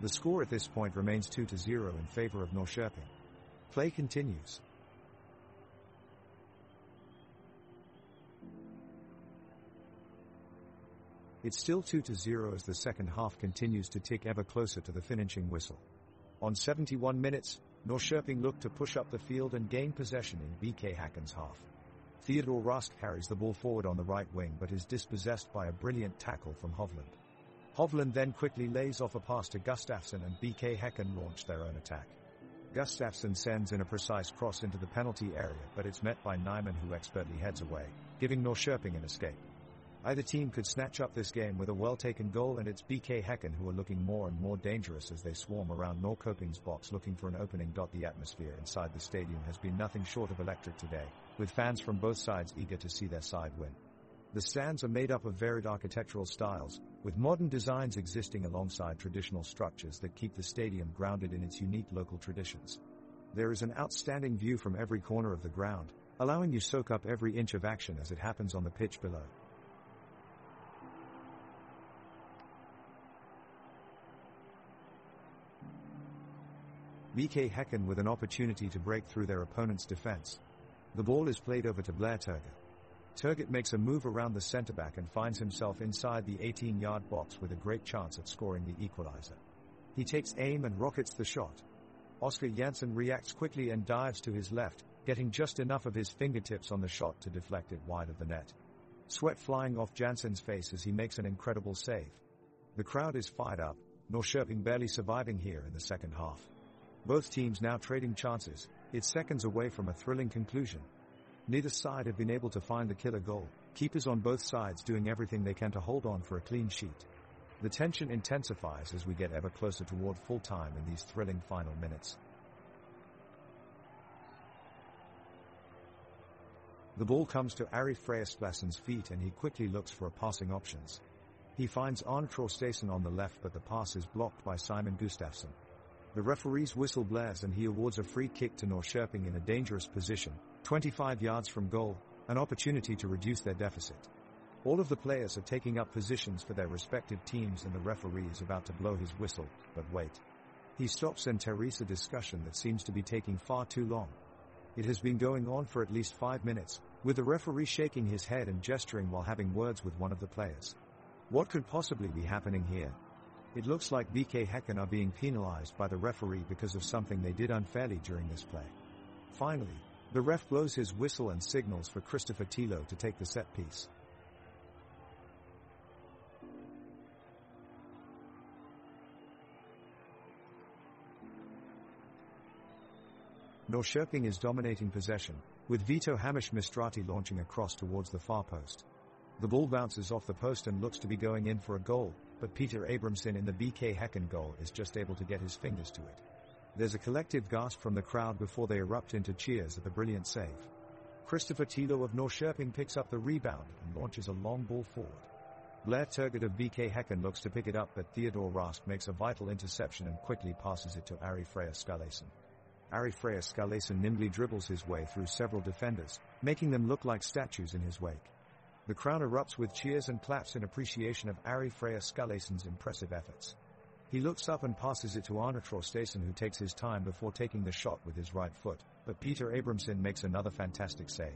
The score at this point remains 2-0 in favor of Norrköping. Play continues. It's still 2-0 as the second half continues to tick ever closer to the finishing whistle. On 71 minutes, Norrköping look to push up the field and gain possession in BK Häcken's half. Theodor Rask carries the ball forward on the right wing but is dispossessed by a brilliant tackle from Hovland. Hovland then quickly lays off a pass to Gustafsson and BK Häcken launch their own attack. Gustafsson sends in a precise cross into the penalty area, but it's met by Nyman, who expertly heads away, giving Norrköping an escape. Either team could snatch up this game with a well-taken goal, and it's BK Häcken who are looking more and more dangerous as they swarm around Norrköping's box looking for an opening. The atmosphere inside the stadium has been nothing short of electric today, with fans from both sides eager to see their side win. The stands are made up of varied architectural styles, with modern designs existing alongside traditional structures that keep the stadium grounded in its unique local traditions. There is an outstanding view from every corner of the ground, allowing you to soak up every inch of action as it happens on the pitch below. BK Häcken with an opportunity to break through their opponent's defense. The ball is played over to Blair Turgut. Turgut makes a move around the centre-back and finds himself inside the 18-yard box with a great chance at scoring the equalizer. He takes aim and rockets the shot. Oscar Janssen reacts quickly and dives to his left, getting just enough of his fingertips on the shot to deflect it wide of the net. Sweat flying off Janssen's face as he makes an incredible save. The crowd is fired up, Norrköping barely surviving here in the second half. Both teams now trading chances, it's seconds away from a thrilling conclusion. Neither side have been able to find the killer goal, keepers on both sides doing everything they can to hold on for a clean sheet. The tension intensifies as we get ever closer toward full time in these thrilling final minutes. The ball comes to Ari Freyasklasen's feet and he quickly looks for passing options. He finds Arne Traustason on the left, but the pass is blocked by Simon Gustafsson. The referee's whistle blares and he awards a free kick to Norrköping in a dangerous position, 25 yards from goal, an opportunity to reduce their deficit. All of the players are taking up positions for their respective teams and the referee is about to blow his whistle, but wait. He stops and tears a discussion that seems to be taking far too long. It has been going on for at least 5 minutes, with the referee shaking his head and gesturing while having words with one of the players. What could possibly be happening here? It looks like BK Häcken are being penalized by the referee because of something they did unfairly during this play. Finally, the ref blows his whistle and signals for Christopher Tilo to take the set piece. Norrköping is dominating possession, with Vito Hamish-Mistrati launching a cross towards the far post. The ball bounces off the post and looks to be going in for a goal, but Peter Abramson in the BK Häcken goal is just able to get his fingers to it. There's a collective gasp from the crowd before they erupt into cheers at the brilliant save. Christopher Tilo of Norrköping picks up the rebound and launches a long ball forward. Blair Turgut of BK Häcken looks to pick it up, but Theodore Rask makes a vital interception and quickly passes it to Ari Freyasklasen. Ari Freyasklasen nimbly dribbles his way through several defenders, making them look like statues in his wake. The crowd erupts with cheers and claps in appreciation of Ari Freyasklasen's impressive efforts. He looks up and passes it to Arne Traustason, who takes his time before taking the shot with his right foot, but Peter Abramson makes another fantastic save.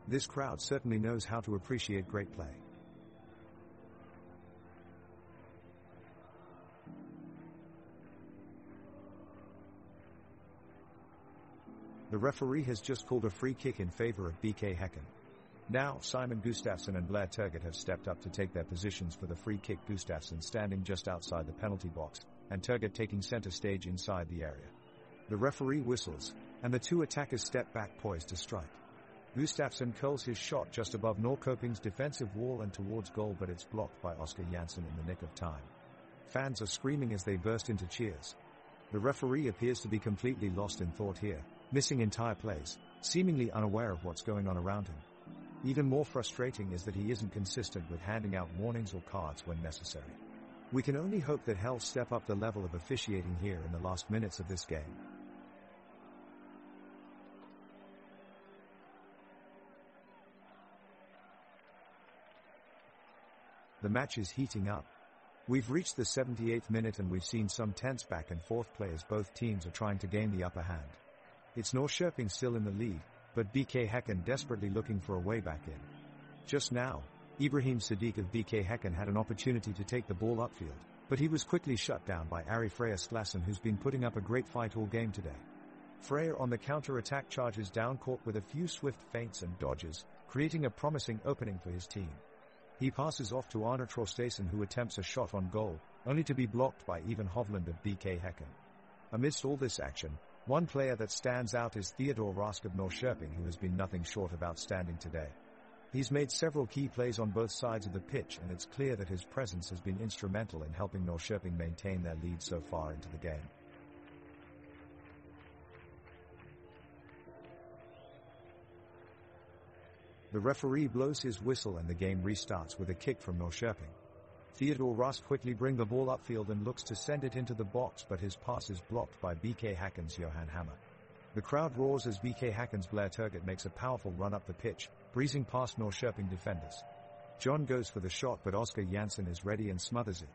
This crowd certainly knows how to appreciate great play. The referee has just called a free kick in favor of BK Häcken. Now, Simon Gustafsson and Blair Turgut have stepped up to take their positions for the free kick, Gustafsson standing just outside the penalty box, and Turgut taking center stage inside the area. The referee whistles, and the two attackers step back poised to strike. Gustafsson curls his shot just above Norrköping's defensive wall and towards goal, but it's blocked by Oscar Janssen in the nick of time. Fans are screaming as they burst into cheers. The referee appears to be completely lost in thought here, missing entire plays, seemingly unaware of what's going on around him. Even more frustrating is that he isn't consistent with handing out warnings or cards when necessary. We can only hope that he'll step up the level of officiating here in the last minutes of this game. The match is heating up. We've reached the 78th minute and we've seen some tense back and forth play as both teams are trying to gain the upper hand. It's Norrköping still in the lead, but BK Häcken desperately looking for a way back in. Just now, Ibrahim Sadiq of BK Häcken had an opportunity to take the ball upfield, but he was quickly shut down by Ari Freyasklasen, who's been putting up a great fight all game today. Freyr on the counter-attack charges down court with a few swift feints and dodges, creating a promising opening for his team. He passes off to Arne Traustason, who attempts a shot on goal, only to be blocked by Ivan Hovland of BK Häcken. Amidst all this action, one player that stands out is Theodore Rask of Norrköping, who has been nothing short of outstanding today. He's made several key plays on both sides of the pitch, and it's clear that his presence has been instrumental in helping Norrköping maintain their lead so far into the game. The referee blows his whistle and the game restarts with a kick from Norrköping. Theodor Ross quickly brings the ball upfield and looks to send it into the box, but his pass is blocked by BK Häcken's Johan Hammer. The crowd roars as BK Häcken's Blair Turgut makes a powerful run up the pitch, breezing past Norrköping defenders. John goes for the shot, but Oskar Jansson is ready and smothers it.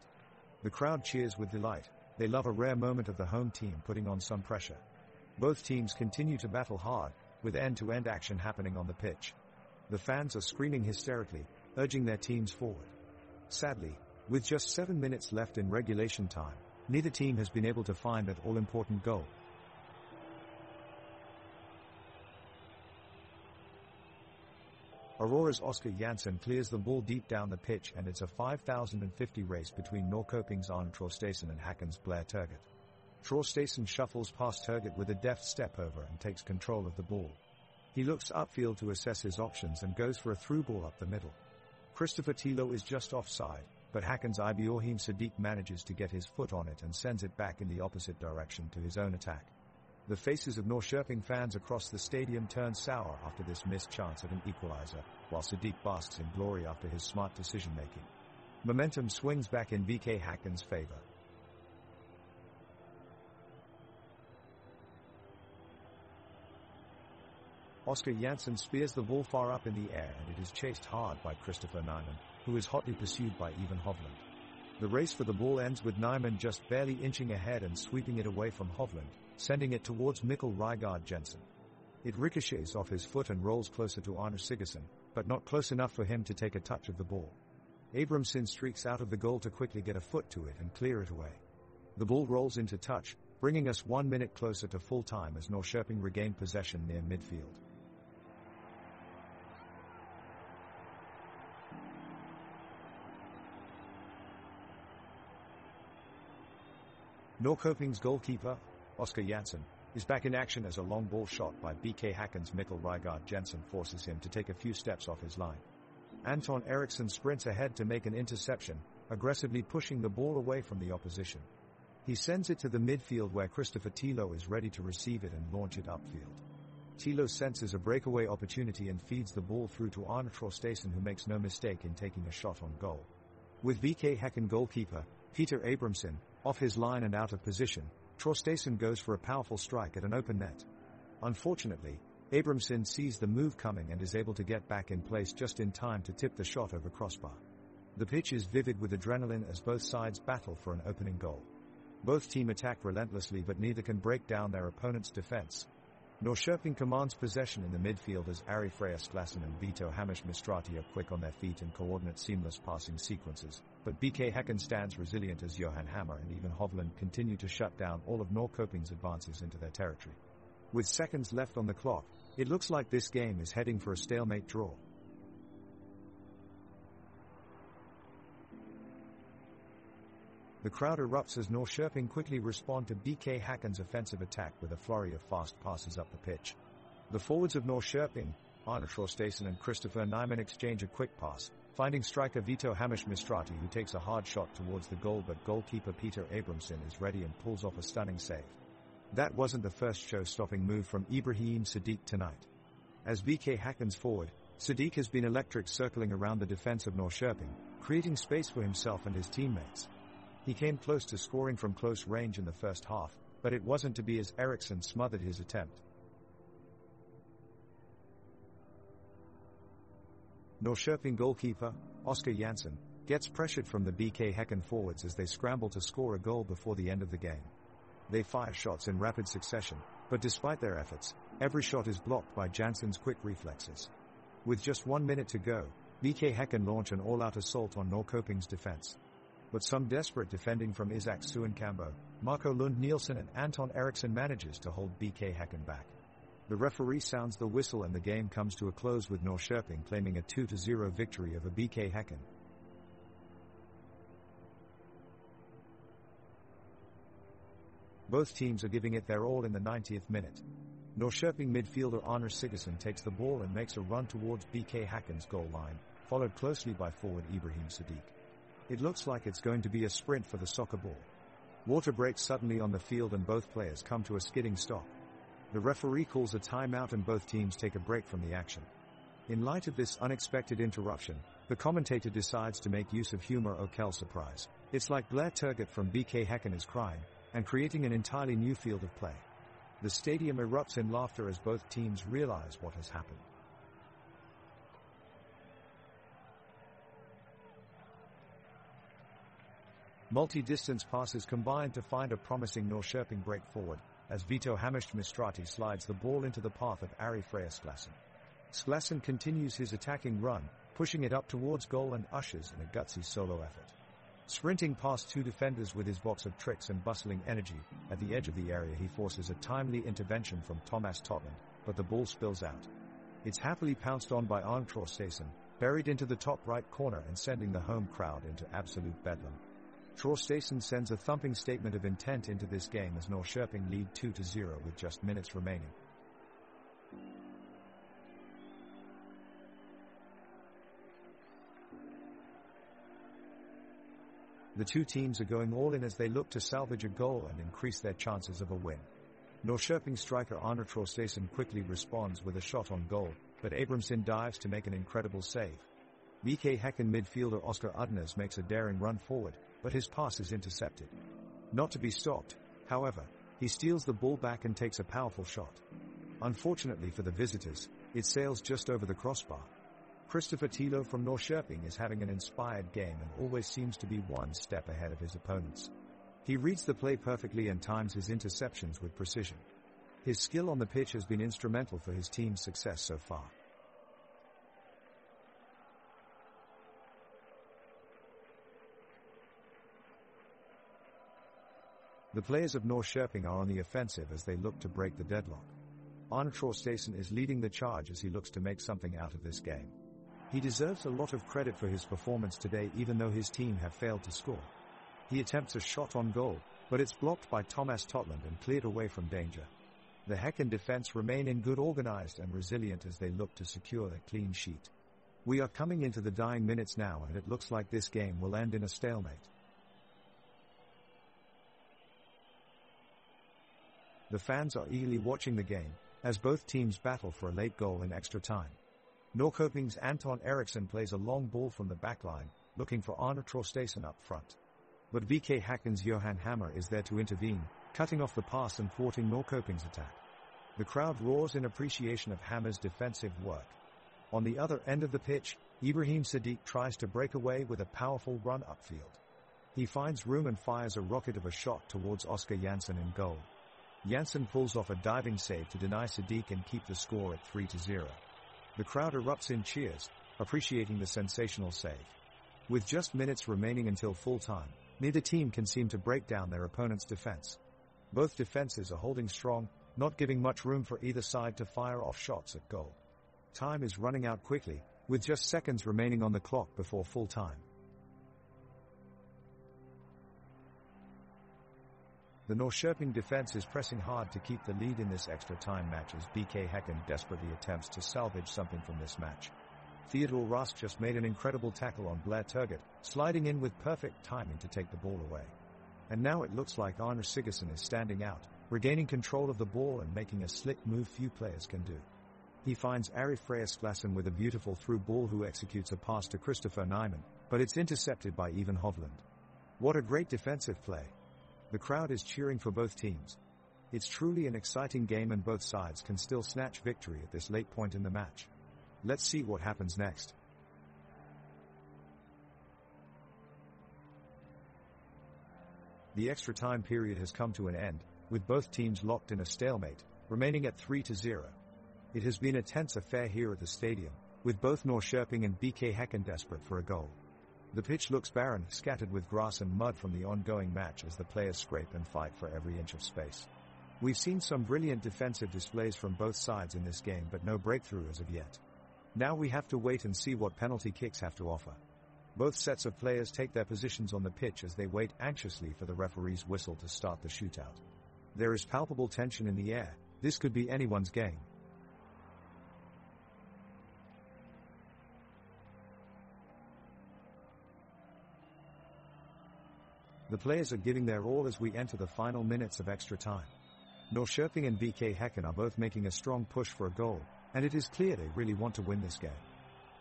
The crowd cheers with delight. They love a rare moment of the home team putting on some pressure. Both teams continue to battle hard, with end-to-end action happening on the pitch. The fans are screaming hysterically, urging their teams forward. Sadly, with just 7 minutes left in regulation time, neither team has been able to find that all-important goal. Aurora's Oskar Jansson clears the ball deep down the pitch, and it's a 5,050 race between Norrköping's Arne Traustason and Häcken's Blair Turgut. Traustason shuffles past Turgut with a deft step over and takes control of the ball. He looks upfield to assess his options and goes for a through ball up the middle. Christopher Tilo is just offside, but Häcken's Ibrahim Sadiq manages to get his foot on it and sends it back in the opposite direction to his own attack. The faces of Norrköping fans across the stadium turn sour after this missed chance at an equalizer, while Sadiq basks in glory after his smart decision-making. Momentum swings back in BK Häcken's favor. Oskar Jansson spears the ball far up in the air, and it is chased hard by Christopher Nyman, who is hotly pursued by Ivan Hovland. The race for the ball ends with Nyman just barely inching ahead and sweeping it away from Hovland, sending it towards Mikkel Rygaard Jensen. It ricochets off his foot and rolls closer to Arne Sigurdsson, but not close enough for him to take a touch of the ball. Abramson streaks out of the goal to quickly get a foot to it and clear it away. The ball rolls into touch, bringing us 1 minute closer to full time as Norrköping regain possession near midfield. Norrköping's goalkeeper, Oskar Jansson, is back in action as a long ball shot by BK Häcken's Mikkel Rygaard Jensen forces him to take a few steps off his line. Anton Eriksson sprints ahead to make an interception, aggressively pushing the ball away from the opposition. He sends it to the midfield where Christopher Tilo is ready to receive it and launch it upfield. Tilo senses a breakaway opportunity and feeds the ball through to Arne Traustason, who makes no mistake in taking a shot on goal. With BK Häcken goalkeeper, Peter Abramson, off his line and out of position, Traustason goes for a powerful strike at an open net. Unfortunately, Abramson sees the move coming and is able to get back in place just in time to tip the shot over crossbar. The pitch is vivid with adrenaline as both sides battle for an opening goal. Both teams attack relentlessly, but neither can break down their opponent's defense. Norrköping commands possession in the midfield as Ari Freyas-Glassen and Vito Hamish-Mistrati are quick on their feet and coordinate seamless passing sequences, but BK Häcken stands resilient as Johan Hammer and even Hovland continue to shut down all of Norrköping's advances into their territory. With seconds left on the clock, it looks like this game is heading for a stalemate draw. The crowd erupts as Norrköping quickly respond to BK Häcken's offensive attack with a flurry of fast passes up the pitch. The forwards of Norrköping, Arne Traustason and Christopher Nyman, exchange a quick pass, finding striker Vito Hamish-Mistrati, who takes a hard shot towards the goal, but goalkeeper Peter Abramson is ready and pulls off a stunning save. That wasn't the first show-stopping move from Ibrahim Sadiq tonight. As BK Häcken's forward, Sadiq has been electric, circling around the defense of Norrköping, creating space for himself and his teammates. He came close to scoring from close range in the first half, but it wasn't to be as Eriksson smothered his attempt. Norrköping goalkeeper, Oskar Jansson, gets pressured from the BK Häcken forwards as they scramble to score a goal before the end of the game. They fire shots in rapid succession, but despite their efforts, every shot is blocked by Jansson's quick reflexes. With just 1 minute to go, BK Häcken launch an all-out assault on Norrköping's defense. But some desperate defending from Isak Suenkambo, Marco Lund Nielsen and Anton Eriksson manages to hold BK Häcken back. The referee sounds the whistle and the game comes to a close with Norrköping claiming a 2-0 victory over BK Häcken. Both teams are giving it their all in the 90th minute. Norrköping midfielder Arne Sigurdsson takes the ball and makes a run towards BK Häcken's goal line, followed closely by forward Ibrahim Sadiq. It looks like it's going to be a sprint for the soccer ball. Water breaks suddenly on the field and both players come to a skidding stop. The referee calls a timeout and both teams take a break from the action. In light of this unexpected interruption, the commentator decides to make use of humor. Okel surprise. It's like Blair Turgott from BK Häcken is crying, and creating an entirely new field of play. The stadium erupts in laughter as both teams realize what has happened. Multi-distance passes combine to find a promising Norrköping break forward, as Vito Hammerstrati slides the ball into the path of Ari Freyr Sklasson. Sklasson continues his attacking run, pushing it up towards goal and ushers in a gutsy solo effort. Sprinting past two defenders with his box of tricks and bustling energy, at the edge of the area he forces a timely intervention from Thomas Totland, but the ball spills out. It's happily pounced on by Arne Traustason, buried into the top right corner and sending the home crowd into absolute bedlam. Traustason sends a thumping statement of intent into this game as Norrköping lead 2-0 with just minutes remaining. The two teams are going all in as they look to salvage a goal and increase their chances of a win. Norrköping striker Arne Traustason quickly responds with a shot on goal, but Abramson dives to make an incredible save. BK Häcken midfielder Oscar Udnes makes a daring run forward, but his pass is intercepted. Not to be stopped, however, he steals the ball back and takes a powerful shot. Unfortunately for the visitors, it sails just over the crossbar. Christopher Tilo from Norrköping is having an inspired game and always seems to be one step ahead of his opponents. He reads the play perfectly and times his interceptions with precision. His skill on the pitch has been instrumental for his team's success so far. The players of Norrköping are on the offensive as they look to break the deadlock. Arne Traustason is leading the charge as he looks to make something out of this game. He deserves a lot of credit for his performance today even though his team have failed to score. He attempts a shot on goal, but it's blocked by Thomas Totland and cleared away from danger. The Häcken defense remain in good organized and resilient as they look to secure a clean sheet. We are coming into the dying minutes now and it looks like this game will end in a stalemate. The fans are eagerly watching the game, as both teams battle for a late goal in extra time. Norrköping's Anton Eriksson plays a long ball from the backline, looking for Arne Traustason up front. But BK Häcken's Johan Hammer is there to intervene, cutting off the pass and thwarting Norrköping's attack. The crowd roars in appreciation of Hammer's defensive work. On the other end of the pitch, Ibrahim Sadiq tries to break away with a powerful run upfield. He finds room and fires a rocket of a shot towards Oscar Jansson in goal. Jansson pulls off a diving save to deny Sadiq and keep the score at 3-0. The crowd erupts in cheers, appreciating the sensational save. With just minutes remaining until full time, neither team can seem to break down their opponent's defense. Both defenses are holding strong, not giving much room for either side to fire off shots at goal. Time is running out quickly, with just seconds remaining on the clock before full time. The Norrköping defense is pressing hard to keep the lead in this extra time match as BK Häcken desperately attempts to salvage something from this match. Theodor Rask just made an incredible tackle on Blair Turgott, sliding in with perfect timing to take the ball away. And now it looks like Arne Sigurdsson is standing out, regaining control of the ball and making a slick move few players can do. He finds Ari Freyr Sklasson with a beautiful through ball who executes a pass to Christopher Nyman, but it's intercepted by Ivan Hovland. What a great defensive play! The crowd is cheering for both teams. It's truly an exciting game and both sides can still snatch victory at this late point in the match. Let's see what happens next. The extra time period has come to an end, with both teams locked in a stalemate, remaining at 3-0. It has been a tense affair here at the stadium, with both Norrköping and BK Häcken desperate for a goal. The pitch looks barren, scattered with grass and mud from the ongoing match as the players scrape and fight for every inch of space. We've seen some brilliant defensive displays from both sides in this game but no breakthrough as of yet. Now we have to wait and see what penalty kicks have to offer. Both sets of players take their positions on the pitch as they wait anxiously for the referee's whistle to start the shootout. There is palpable tension in the air, This could be anyone's game. The players are giving their all as we enter the final minutes of extra time. Norrköping and BK Häcken are both making a strong push for a goal, and it is clear they really want to win this game.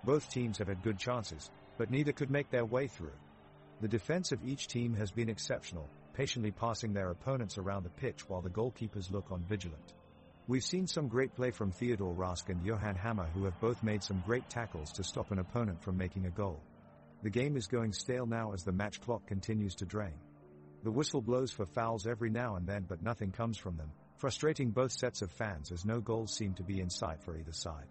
Both teams have had good chances, but neither could make their way through. The defense of each team has been exceptional, patiently passing their opponents around the pitch while the goalkeepers look on vigilant. We've seen some great play from Theodor Rask and Johan Hammer, who have both made some great tackles to stop an opponent from making a goal. The game is going stale now as the match clock continues to drain. The whistle blows for fouls every now and then, but nothing comes from them, frustrating both sets of fans as no goals seem to be in sight for either side.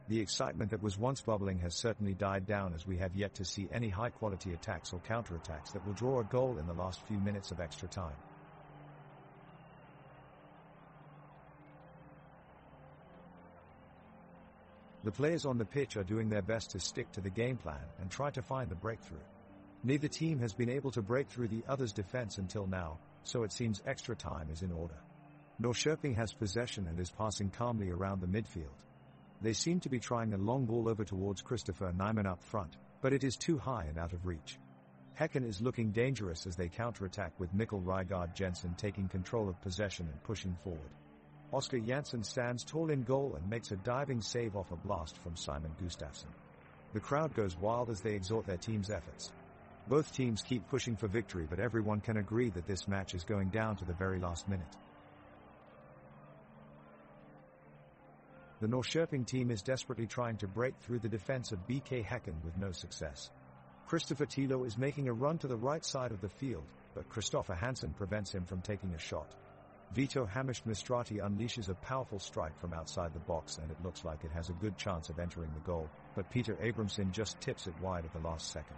The excitement that was once bubbling has certainly died down as we have yet to see any high-quality attacks or counter-attacks that will draw a goal in the last few minutes of extra time. The players on the pitch are doing their best to stick to the game plan and try to find the breakthrough. Neither team has been able to break through the other's defense until now, so it seems extra time is in order. Norrköping has possession and is passing calmly around the midfield. They seem to be trying a long ball over towards Christopher Nyman up front, but it is too high and out of reach. Häcken is looking dangerous as they counter-attack with Mikkel Rygaard Jensen taking control of possession and pushing forward. Oscar Jansson stands tall in goal and makes a diving save off a blast from Simon Gustafsson. The crowd goes wild as they exhort their team's efforts. Both teams keep pushing for victory, but everyone can agree that this match is going down to the very last minute. The Norrköping team is desperately trying to break through the defense of BK Häcken with no success. Christopher Tilo is making a run to the right side of the field, but Christopher Hansen prevents him from taking a shot. Vito Hamish Mistrati unleashes a powerful strike from outside the box, and it looks like it has a good chance of entering the goal, but Peter Abramson just tips it wide at the last second.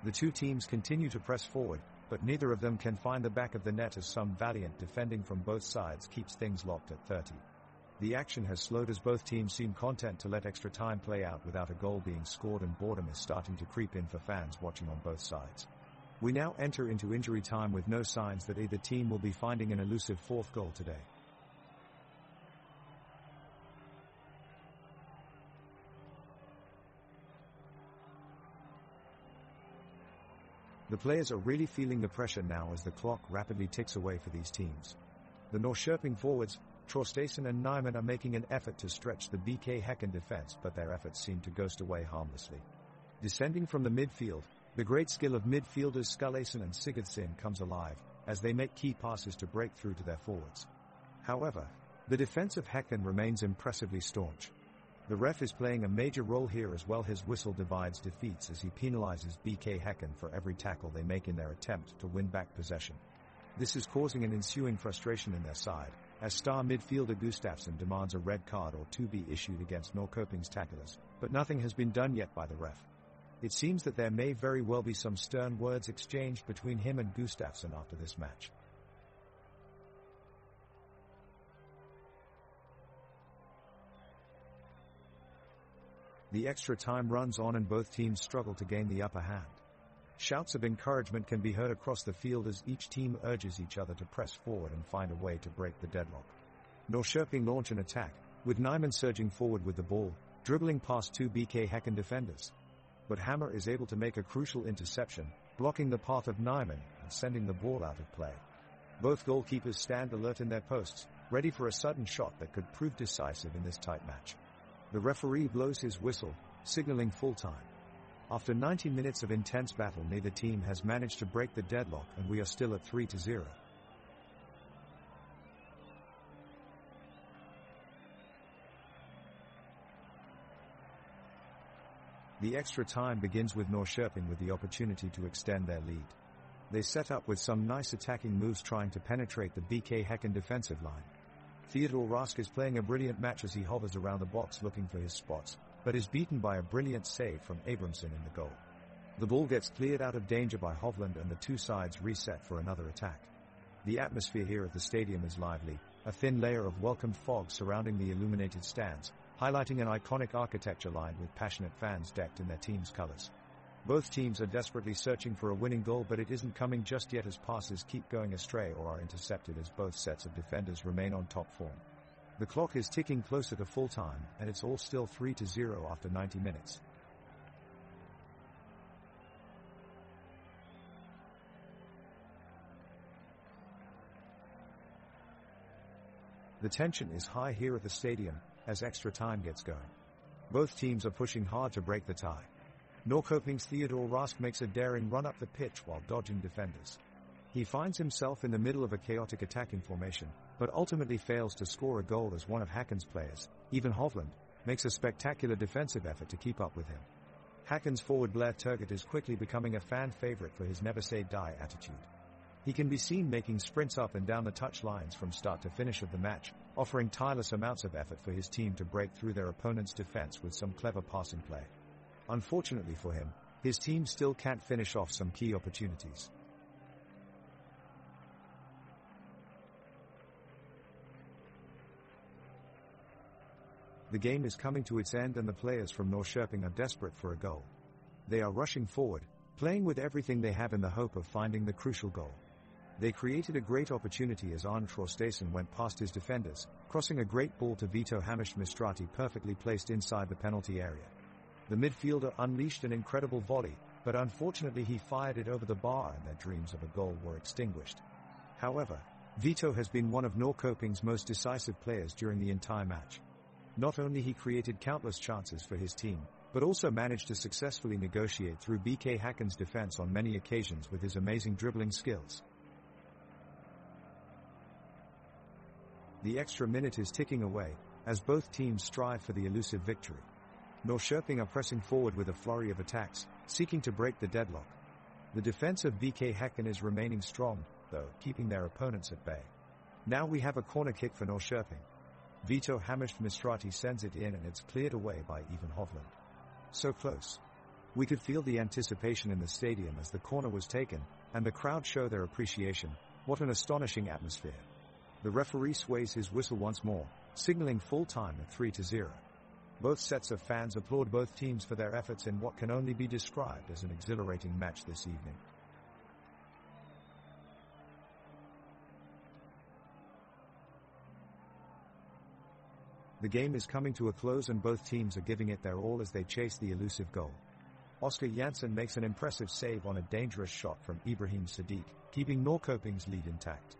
The two teams continue to press forward, but neither of them can find the back of the net as some valiant defending from both sides keeps things locked at 30. The action has slowed as both teams seem content to let extra time play out without a goal being scored, and boredom is starting to creep in for fans watching on both sides. We now enter into injury time with no signs that either team will be finding an elusive fourth goal today. The players are really feeling the pressure now as the clock rapidly ticks away for these teams. The Norrköping forwards, Traustason and Nyman, are making an effort to stretch the BK Häcken defense, but their efforts seem to ghost away harmlessly. Descending from the midfield, the great skill of midfielders Skulason and Sigurdsson comes alive, as they make key passes to break through to their forwards. However, the defense of Häcken remains impressively staunch. The ref is playing a major role here as well. His whistle divides defeats as he penalizes BK Häcken for every tackle they make in their attempt to win back possession. This is causing an ensuing frustration in their side, as star midfielder Gustafsson demands a red card or two be issued against Norrköping's tacklers, but nothing has been done yet by the ref. It seems that there may very well be some stern words exchanged between him and Gustafsson after this match. The extra time runs on and both teams struggle to gain the upper hand. Shouts of encouragement can be heard across the field as each team urges each other to press forward and find a way to break the deadlock. Norrköping launch an attack, with Nyman surging forward with the ball, dribbling past two BK Häcken defenders. But Hammer is able to make a crucial interception, blocking the path of Nyman and sending the ball out of play. Both goalkeepers stand alert in their posts, ready for a sudden shot that could prove decisive in this tight match. The referee blows his whistle, signaling full time. After 90 minutes of intense battle, neither team has managed to break the deadlock, and we are still at 3-0. The extra time begins with Norrköping with the opportunity to extend their lead. They set up with some nice attacking moves trying to penetrate the BK Häcken defensive line. Theodor Rask is playing a brilliant match as he hovers around the box looking for his spots, but is beaten by a brilliant save from Abramson in the goal. The ball gets cleared out of danger by Hovland and the two sides reset for another attack. The atmosphere here at the stadium is lively, a thin layer of welcome fog surrounding the illuminated stands, highlighting an iconic architecture lined with passionate fans decked in their team's colors. Both teams are desperately searching for a winning goal, but it isn't coming just yet as passes keep going astray or are intercepted as both sets of defenders remain on top form. The clock is ticking closer to full time, and it's all still 3-0 after 90 minutes. The tension is high here at the stadium as extra time gets going. Both teams are pushing hard to break the tie. Norrköping's Theodor Rask makes a daring run up the pitch while dodging defenders. He finds himself in the middle of a chaotic attacking formation, but ultimately fails to score a goal as one of Häcken's players, Even Hovland, makes a spectacular defensive effort to keep up with him. Häcken's forward Blair Turgott is quickly becoming a fan favorite for his never say die attitude. He can be seen making sprints up and down the touch lines from start to finish of the match, offering tireless amounts of effort for his team to break through their opponent's defense with some clever passing play. Unfortunately for him, his team still can't finish off some key opportunities. The game is coming to its end and the players from Norrköping are desperate for a goal. They are rushing forward, playing with everything they have in the hope of finding the crucial goal. They created a great opportunity as Arne Traustason went past his defenders, crossing a great ball to Vito Hamish-Mistrati perfectly placed inside the penalty area. The midfielder unleashed an incredible volley, but unfortunately he fired it over the bar and their dreams of a goal were extinguished. However, Vito has been one of Norrköping's most decisive players during the entire match. Not only he created countless chances for his team, but also managed to successfully negotiate through BK Häcken's defense on many occasions with his amazing dribbling skills. The extra minute is ticking away, as both teams strive for the elusive victory. Norrköping are pressing forward with a flurry of attacks, seeking to break the deadlock. The defense of BK Häcken is remaining strong, though, keeping their opponents at bay. Now we have a corner kick for Norrköping. Vito Hamish-Mistrati sends it in and it's cleared away by Even Hovland. So close. We could feel the anticipation in the stadium as the corner was taken, and the crowd show their appreciation. What an astonishing atmosphere. The referee sways his whistle once more, signaling full time at 3-0. Both sets of fans applaud both teams for their efforts in what can only be described as an exhilarating match this evening. The game is coming to a close and both teams are giving it their all as they chase the elusive goal. Oscar Jansson makes an impressive save on a dangerous shot from Ibrahim Sadiq, keeping Norrköping's lead intact.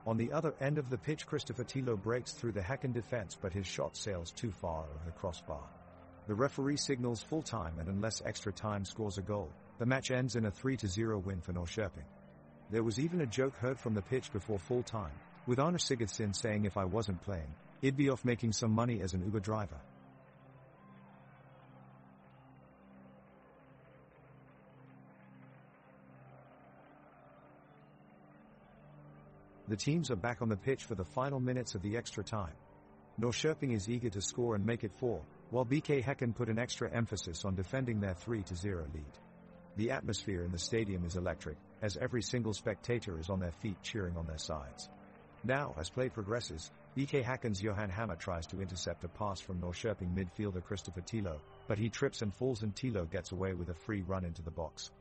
On the other end of the pitch, Christopher Tilo breaks through the Häcken defense, but his shot sails too far over the crossbar. The referee signals full time, and unless extra time scores a goal, the match ends in a 3-0 win for Norrköping. There was even a joke heard from the pitch before full time, with Arne Sigurdsson saying, "If I wasn't playing, I'd be off making some money as an Uber driver." The teams are back on the pitch for the final minutes of the extra time. Norrköping is eager to score and make it 4, while BK Häcken put an extra emphasis on defending their 3-0 lead. The atmosphere in the stadium is electric, as every single spectator is on their feet cheering on their sides. Now, as play progresses, BK Häcken's Johan Hammer tries to intercept a pass from Norrköping midfielder Christopher Tilo, but he trips and falls and Tilo gets away with a free run into the box.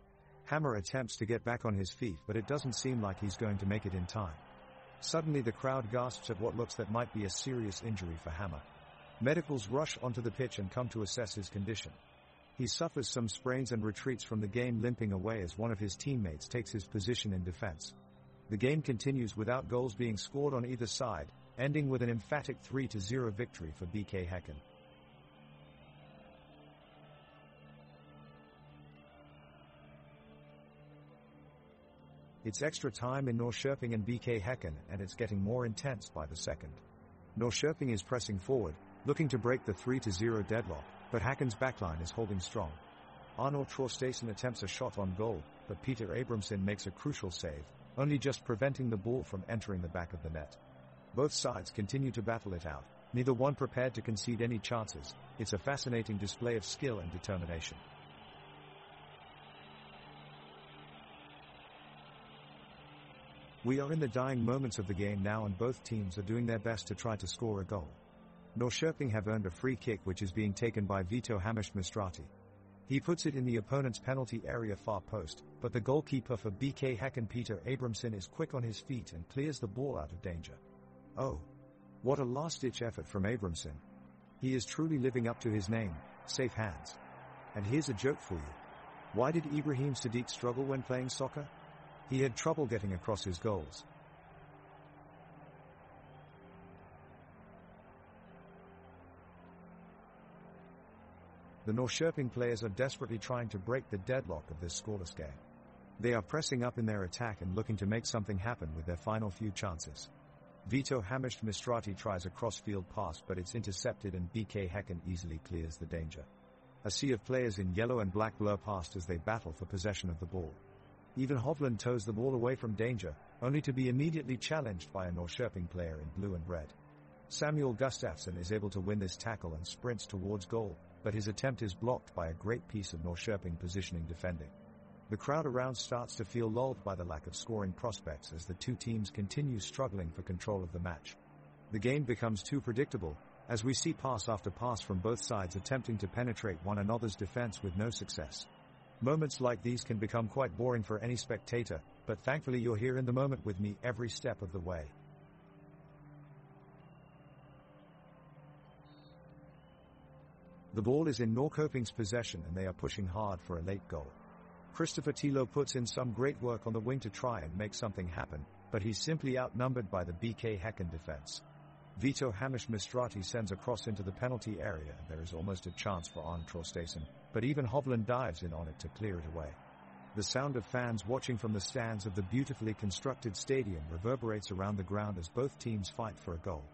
Hammer attempts to get back on his feet, but it doesn't seem like he's going to make it in time. Suddenly the crowd gasps at what looks that might be a serious injury for Hammer. Medicals rush onto the pitch and come to assess his condition. He suffers some sprains and retreats from the game, limping away as one of his teammates takes his position in defense. The game continues without goals being scored on either side, ending with an emphatic 3-0 victory for BK Häcken. It's extra time in Norrköping and BK Häcken, and it's getting more intense by the second. Norrköping is pressing forward, looking to break the 3-0 deadlock, but Häcken's backline is holding strong. Arne Traustason attempts a shot on goal, but Peter Abramson makes a crucial save, only just preventing the ball from entering the back of the net. Both sides continue to battle it out, neither one prepared to concede any chances. It's a fascinating display of skill and determination. We are in the dying moments of the game now, and both teams are doing their best to try to score a goal. Norrköping have earned a free kick which is being taken by Vito Hamish-Mistrati. He puts it in the opponent's penalty area far post, but the goalkeeper for BK Häcken Peter Abramson is quick on his feet and clears the ball out of danger. Oh. What a last-ditch effort from Abramson. He is truly living up to his name, safe hands. And here's a joke for you. Why did Ibrahim Sadiq struggle when playing soccer? He had trouble getting across his goals. The Norrköping players are desperately trying to break the deadlock of this scoreless game. They are pressing up in their attack and looking to make something happen with their final few chances. Vito Hamisht Mistrati tries a cross-field pass, but it's intercepted and BK Häcken easily clears the danger. A sea of players in yellow and black blur past as they battle for possession of the ball. Even Hovland tows the ball away from danger, only to be immediately challenged by a Norrköping player in blue and red. Samuel Gustafsson is able to win this tackle and sprints towards goal, but his attempt is blocked by a great piece of Norrköping positioning defending. The crowd around starts to feel lulled by the lack of scoring prospects as the two teams continue struggling for control of the match. The game becomes too predictable, as we see pass after pass from both sides attempting to penetrate one another's defense with no success. Moments like these can become quite boring for any spectator, but thankfully you're here in the moment with me every step of the way. The ball is in Norrköping's possession and they are pushing hard for a late goal. Christopher Tilo puts in some great work on the wing to try and make something happen, but he's simply outnumbered by the BK Häcken defense. Vito Hamish Mistrati sends a cross into the penalty area and there is almost a chance for Arne Traustason, but even Hovland dives in on it to clear it away. The sound of fans watching from the stands of the beautifully constructed stadium reverberates around the ground as both teams fight for a goal.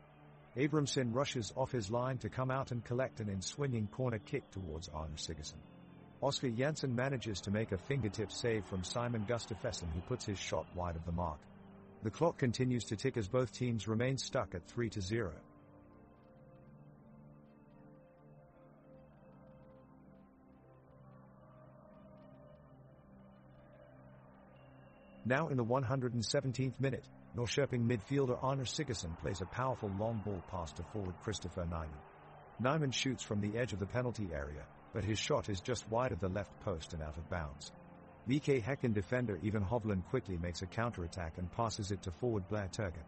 Abramson rushes off his line to come out and collect an in-swinging corner kick towards Arne Sigurdsson. Oscar Jensen manages to make a fingertip save from Simon Gustafsson, who puts his shot wide of the mark. The clock continues to tick as both teams remain stuck at 3-0. Now in the 117th minute, Norrköping midfielder Arne Sigurdsson plays a powerful long ball pass to forward Christopher Nyman. Nyman shoots from the edge of the penalty area, but his shot is just wide of the left post and out of bounds. BK Häcken defender Ivan Hovland quickly makes a counter-attack and passes it to forward Blair Turgut.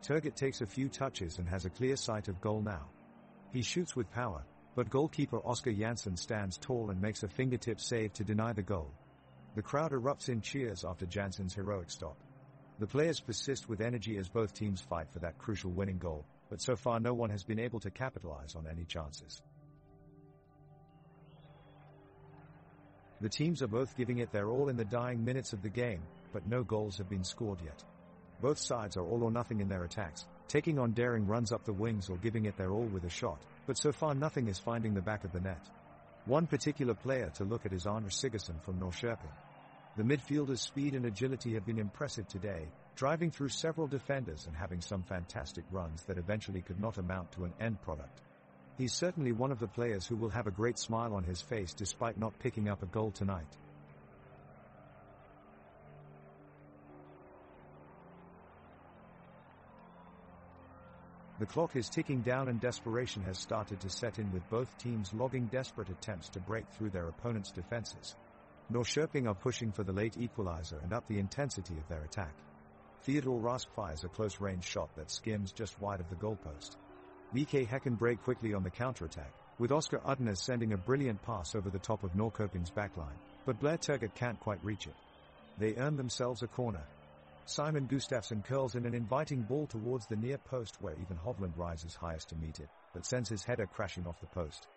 Turgut takes a few touches and has a clear sight of goal now. He shoots with power, but goalkeeper Oscar Janssen stands tall and makes a fingertip save to deny the goal. The crowd erupts in cheers after Janssen's heroic stop. The players persist with energy as both teams fight for that crucial winning goal, but so far no one has been able to capitalize on any chances. The teams are both giving it their all in the dying minutes of the game, but no goals have been scored yet. Both sides are all or nothing in their attacks, taking on daring runs up the wings or giving it their all with a shot, but so far nothing is finding the back of the net. One particular player to look at is Arne Sigurdsson from Norrköping. The midfielder's speed and agility have been impressive today, driving through several defenders and having some fantastic runs that eventually could not amount to an end product. He's certainly one of the players who will have a great smile on his face despite not picking up a goal tonight. The clock is ticking down and desperation has started to set in, with both teams logging desperate attempts to break through their opponent's defenses. Norrköping are pushing for the late equalizer and up the intensity of their attack. Theodor Rask fires a close-range shot that skims just wide of the goalpost. BK Häcken break quickly on the counter-attack, with Oscar Udnes sending a brilliant pass over the top of Norrköping's backline, but Blair Turgut can't quite reach it. They earn themselves a corner. Simon Gustafsson curls in an inviting ball towards the near post, where even Hovland rises highest to meet it, but sends his header crashing off the post.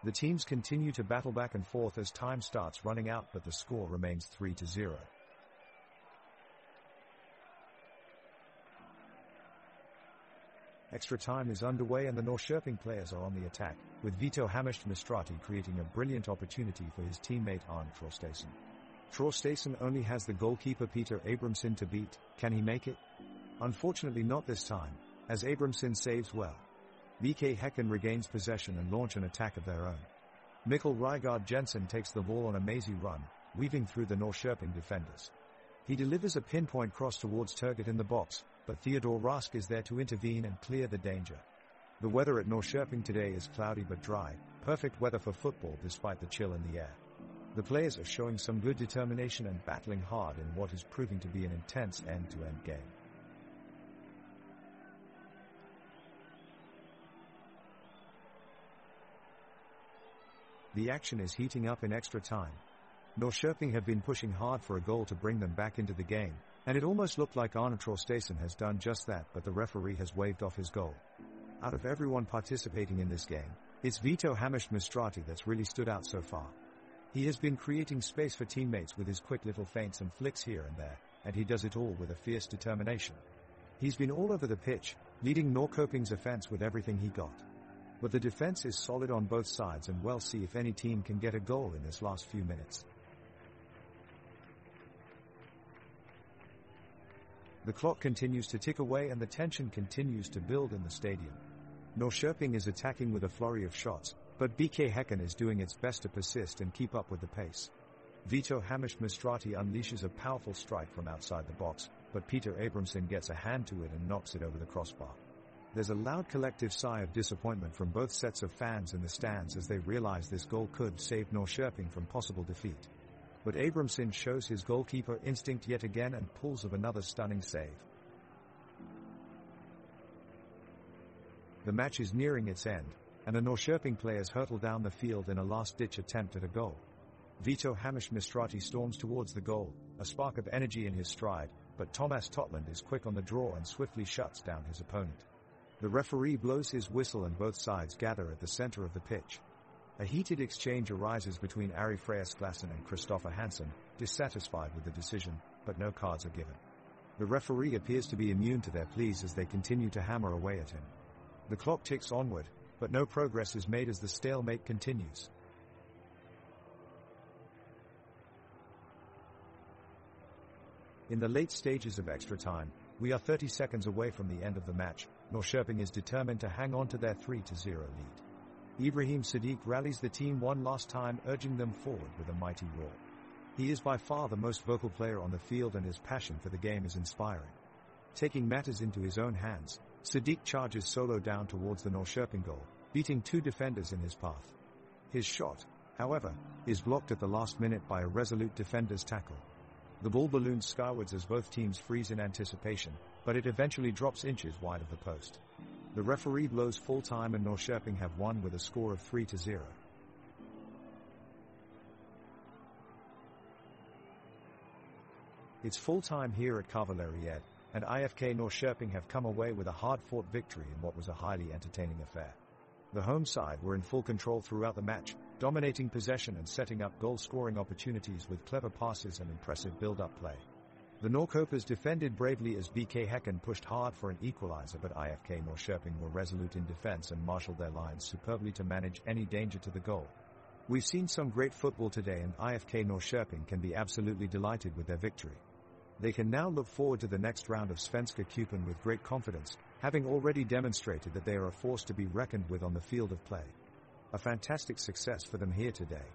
The teams continue to battle back and forth as time starts running out, but the score remains 3-0. Extra time is underway and the Norrköping players are on the attack, with Vito Hamish Mistrati creating a brilliant opportunity for his teammate Arne Traustason. Traustason only has the goalkeeper Peter Abramson to beat. Can he make it? Unfortunately not this time, as Abramson saves well. BK Häcken regains possession and launch an attack of their own. Mikkel Rygaard Jensen takes the ball on a mazy run, weaving through the Norrköping defenders. He delivers a pinpoint cross towards Turgut in the box, but Theodor Rask is there to intervene and clear the danger. The weather at Norrköping today is cloudy but dry, perfect weather for football despite the chill in the air. The players are showing some good determination and battling hard in what is proving to be an intense end-to-end game. The action is heating up in extra time. Norrköping have been pushing hard for a goal to bring them back into the game, and it almost looked like Arne Traustason has done just that, but the referee has waved off his goal. Out of everyone participating in this game, it's Vito Hamish-Mistrati that's really stood out so far. He has been creating space for teammates with his quick little feints and flicks here and there, and he does it all with a fierce determination. He's been all over the pitch, leading Norrköping's offense with everything he got. But the defense is solid on both sides, and we'll see if any team can get a goal in this last few minutes. The clock continues to tick away and the tension continues to build in the stadium. Norrköping is attacking with a flurry of shots, but BK Häcken is doing its best to persist and keep up with the pace. Vito Hamish-Mistrati unleashes a powerful strike from outside the box, but Peter Abramson gets a hand to it and knocks it over the crossbar. There's a loud collective sigh of disappointment from both sets of fans in the stands as they realize this goal could save Norrköping from possible defeat. But Abramson shows his goalkeeper instinct yet again and pulls off another stunning save. The match is nearing its end, and the Norrköping players hurtle down the field in a last-ditch attempt at a goal. Vito Hamish-Mistrati storms towards the goal, a spark of energy in his stride, but Thomas Totland is quick on the draw and swiftly shuts down his opponent. The referee blows his whistle and both sides gather at the center of the pitch. A heated exchange arises between Ari Freyasklassen and Christopher Hansen, dissatisfied with the decision, but no cards are given. The referee appears to be immune to their pleas as they continue to hammer away at him. The clock ticks onward, but no progress is made as the stalemate continues. In the late stages of extra time, we are 30 seconds away from the end of the match. Norrköping is determined to hang on to their 3-0 lead. Ibrahim Sadiq rallies the team one last time, urging them forward with a mighty roar. He is by far the most vocal player on the field and his passion for the game is inspiring. Taking matters into his own hands, Sadiq charges solo down towards the Norrköping goal, beating two defenders in his path. His shot, however, is blocked at the last minute by a resolute defender's tackle. The ball balloons skywards as both teams freeze in anticipation, but it eventually drops inches wide of the post. The referee blows full time and Norrköping have won with a score of 3-0. It's full time here at Kavalleriet, and IFK Norrköping have come away with a hard-fought victory in what was a highly entertaining affair. The home side were in full control throughout the match, dominating possession and setting up goal-scoring opportunities with clever passes and impressive build-up play. The Norrköpers defended bravely as BK Häcken pushed hard for an equalizer, but IFK Norrköping were resolute in defense and marshaled their lines superbly to manage any danger to the goal. We've seen some great football today and IFK Norrköping can be absolutely delighted with their victory. They can now look forward to the next round of Svenska Cupen with great confidence, having already demonstrated that they are a force to be reckoned with on the field of play. A fantastic success for them here today.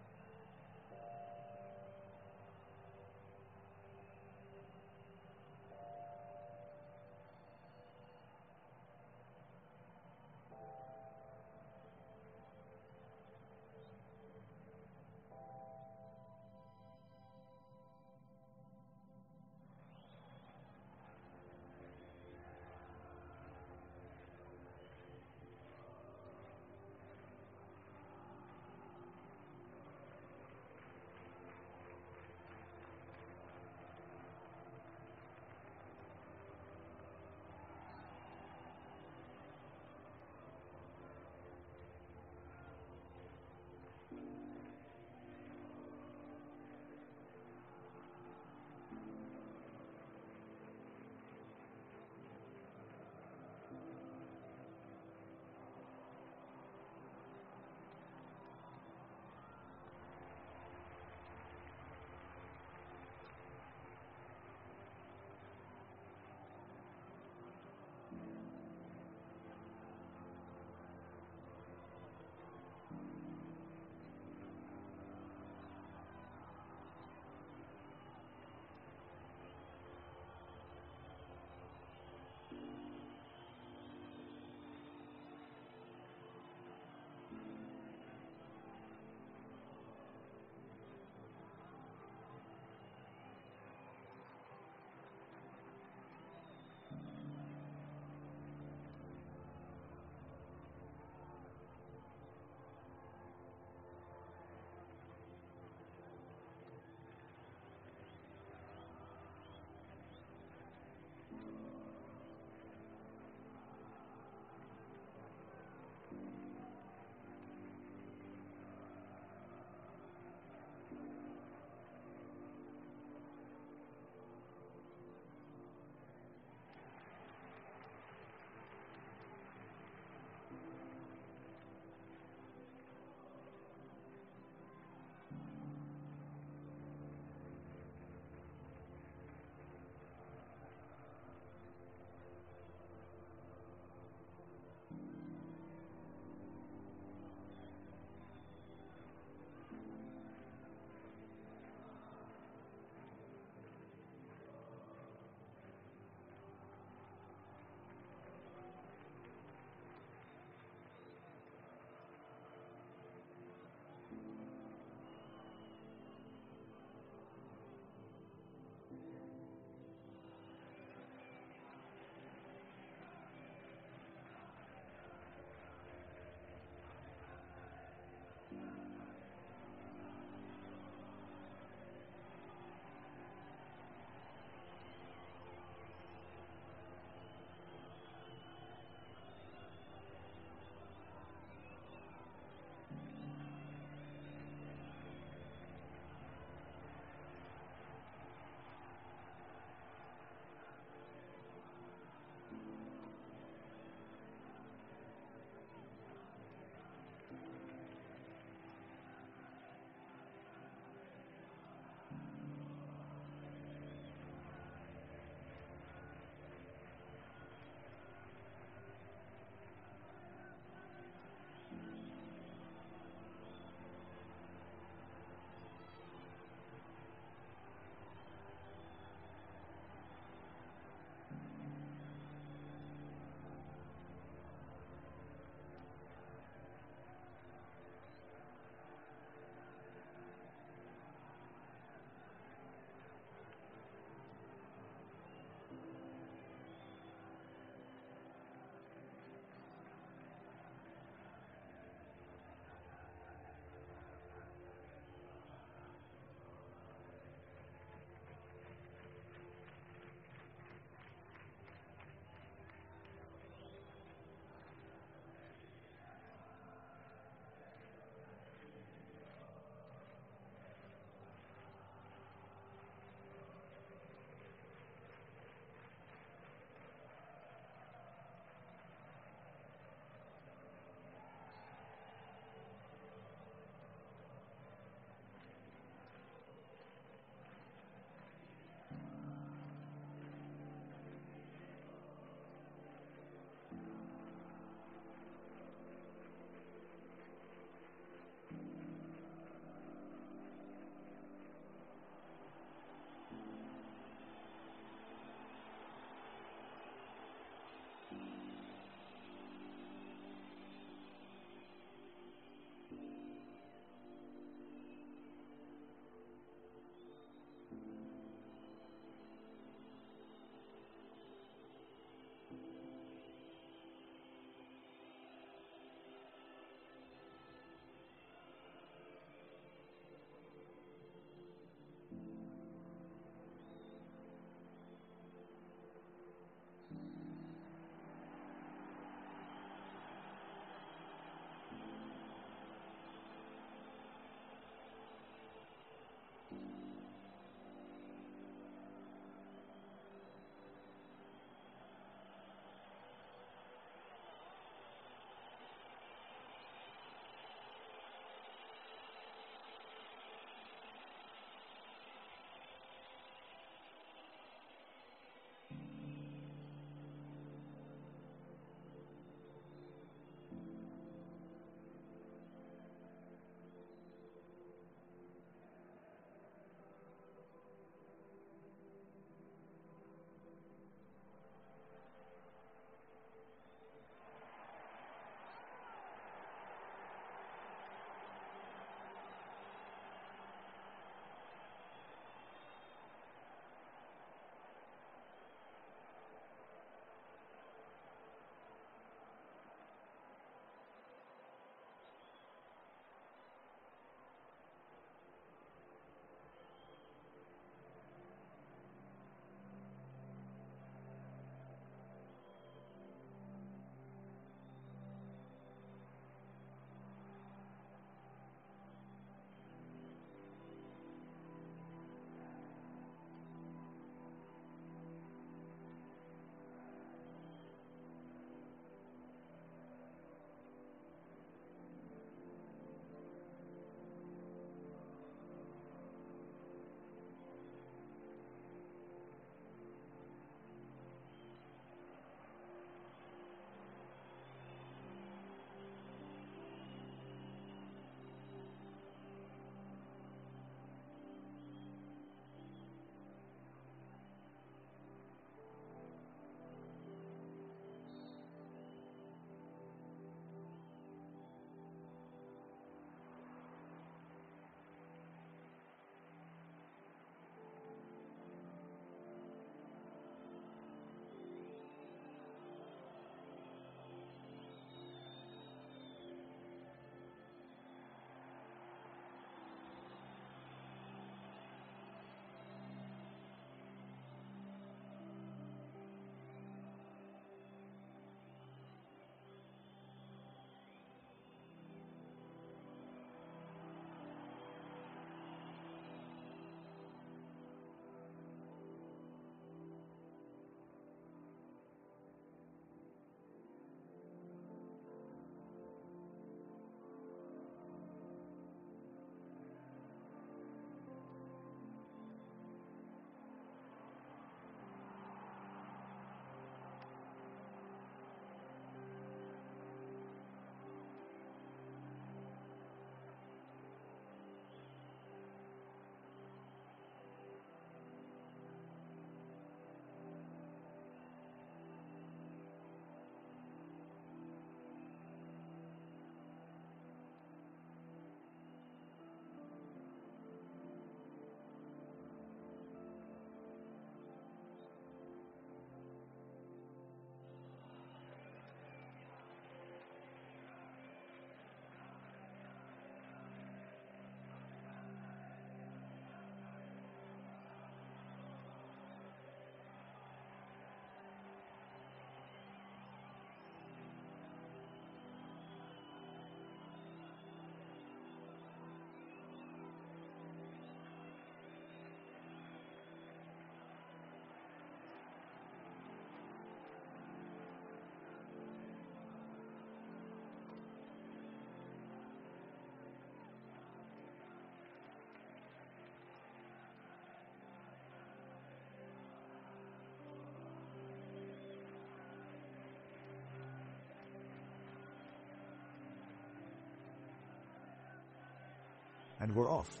And we're off.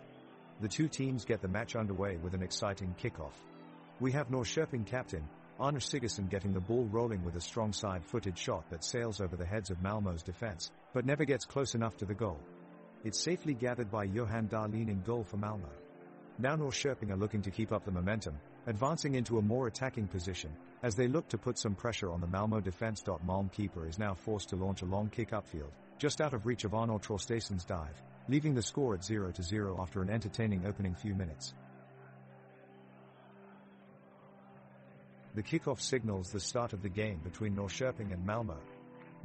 The two teams get the match underway with an exciting kickoff. We have Norrköping captain Anders Sigurdsson getting the ball rolling with a strong side-footed shot that sails over the heads of Malmö's defense, but never gets close enough to the goal. It's safely gathered by Johan Dahlin in goal for Malmö. Now Norrköping are looking to keep up the momentum, advancing into a more attacking position, as they look to put some pressure on the Malmö defense. Malmö keeper is now forced to launch a long kick upfield, just out of reach of Arnold Trosteson's dive, leaving the score at 0-0 after an entertaining opening few minutes. The kickoff signals the start of the game between Norrköping and Malmö.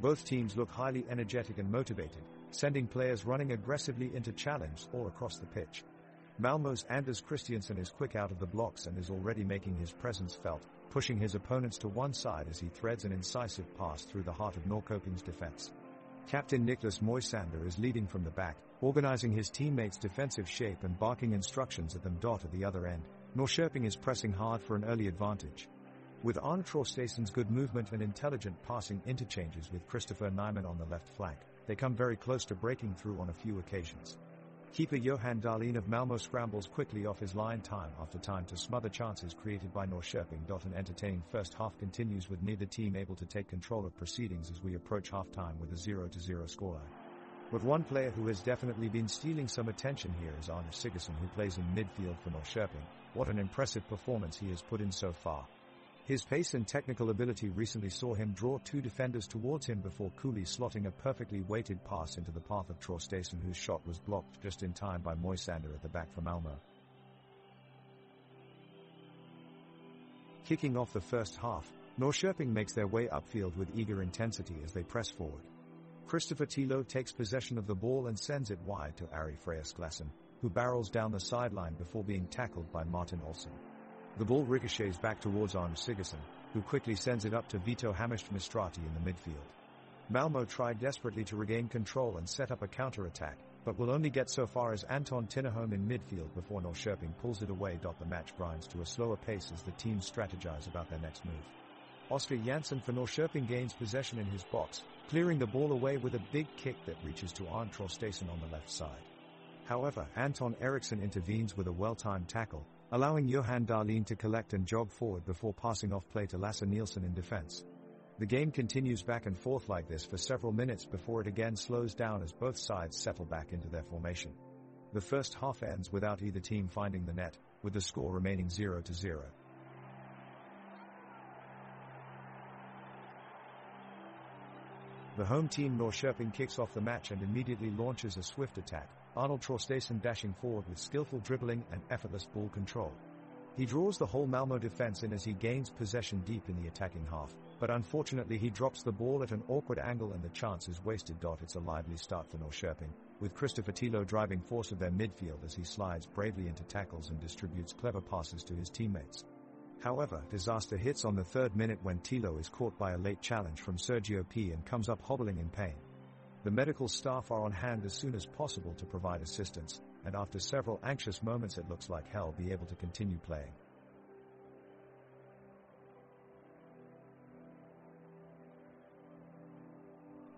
Both teams look highly energetic and motivated, sending players running aggressively into challenge all across the pitch. Malmö's Anders Christiansen is quick out of the blocks and is already making his presence felt, pushing his opponents to one side as he threads an incisive pass through the heart of Norrköping's defense. Captain Niklas Moisander is leading from the back, organizing his teammates' defensive shape and barking instructions at them. At the other end, Norrköping is pressing hard for an early advantage. With Arne Trosteson's good movement and intelligent passing interchanges with Christopher Nyman on the left flank, they come very close to breaking through on a few occasions. Keeper Johan Dahlin of Malmö scrambles quickly off his line time after time to smother chances created by Norrköping. An entertaining first half continues with neither team able to take control of proceedings as we approach halftime with a 0-0 scoreline. But one player who has definitely been stealing some attention here is Anders Sigurdsson, who plays in midfield for Norrköping. What an impressive performance he has put in so far. His pace and technical ability recently saw him draw two defenders towards him before coolly slotting a perfectly weighted pass into the path of Trosteson, whose shot was blocked just in time by Moisander at the back for Malmö. Kicking off the first half, Norrköping makes their way upfield with eager intensity as they press forward. Christopher Tilo takes possession of the ball and sends it wide to Ari Freyasklassen, who barrels down the sideline before being tackled by Martin Olsson. The ball ricochets back towards Anders Sigurdsson, who quickly sends it up to Vito Hammarstrati in the midfield. Malmö try desperately to regain control and set up a counter-attack, but will only get so far as Anton Tinnerholm in midfield before Norrköping pulls it away. The match grinds to a slower pace as the teams strategize about their next move. Oscar Jansson for Norrköping gains possession in his box, clearing the ball away with a big kick that reaches to Arne Trosteson on the left side. However, Anton Eriksson intervenes with a well-timed tackle, allowing Johan Dahlin to collect and jog forward before passing off play to Lasse Nielsen in defense. The game continues back and forth like this for several minutes before it again slows down as both sides settle back into their formation. The first half ends without either team finding the net, with the score remaining 0-0. The home team Norrköping kicks off the match and immediately launches a swift attack, Arnold Trosteson dashing forward with skillful dribbling and effortless ball control. He draws the whole Malmö defense in as he gains possession deep in the attacking half, but unfortunately he drops the ball at an awkward angle and the chance is wasted. It's a lively start for Norrköping, with Christopher Tilo driving force of their midfield as he slides bravely into tackles and distributes clever passes to his teammates. However, disaster hits on the third minute when Tilo is caught by a late challenge from Sergio P and comes up hobbling in pain. The medical staff are on hand as soon as possible to provide assistance, and after several anxious moments it looks like he'll be able to continue playing.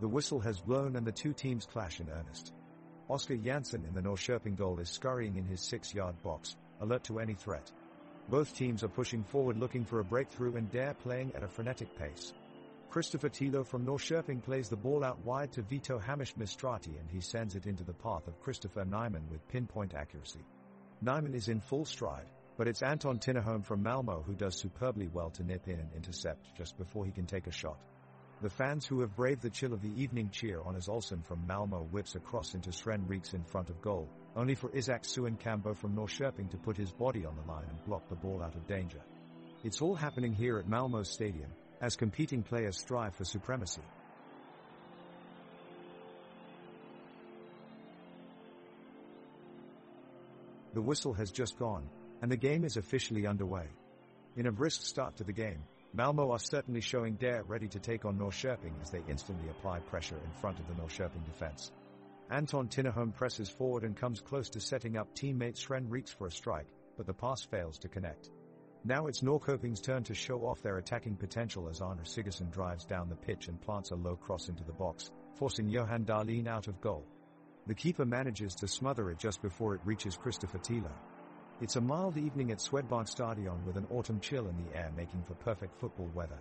The whistle has blown and the two teams clash in earnest. Oscar Jansson in the Norrköping goal is scurrying in his 6-yard box, alert to any threat. Both teams are pushing forward looking for a breakthrough and playing at a frenetic pace. Christopher Tilo from Norrköping plays the ball out wide to Vito Hammarstrati and he sends it into the path of Christopher Nyman with pinpoint accuracy. Nyman is in full stride, but it's Anton Tinnerholm from Malmö who does superbly well to nip in and intercept just before he can take a shot. The fans who have braved the chill of the evening cheer on as Olsson from Malmö whips across into Sven Rieks in front of goal, only for Isaac Suenkambo from Norrköping to put his body on the line and block the ball out of danger. It's all happening here at Malmö's stadium, as competing players strive for supremacy. The whistle has just gone, and the game is officially underway. In a brisk start to the game, Malmö are certainly showing ready to take on Norrköping as they instantly apply pressure in front of the Norrköping defense. Anton Tinnerholm presses forward and comes close to setting up teammate Sven Rieks for a strike, but the pass fails to connect. Now it's Norrköping's turn to show off their attacking potential as Anders Sigurdsson drives down the pitch and plants a low cross into the box, forcing Johan Dahlin out of goal. The keeper manages to smother it just before it reaches Christopher Tilo. It's a mild evening at Swedbankstadion with an autumn chill in the air, making for perfect football weather.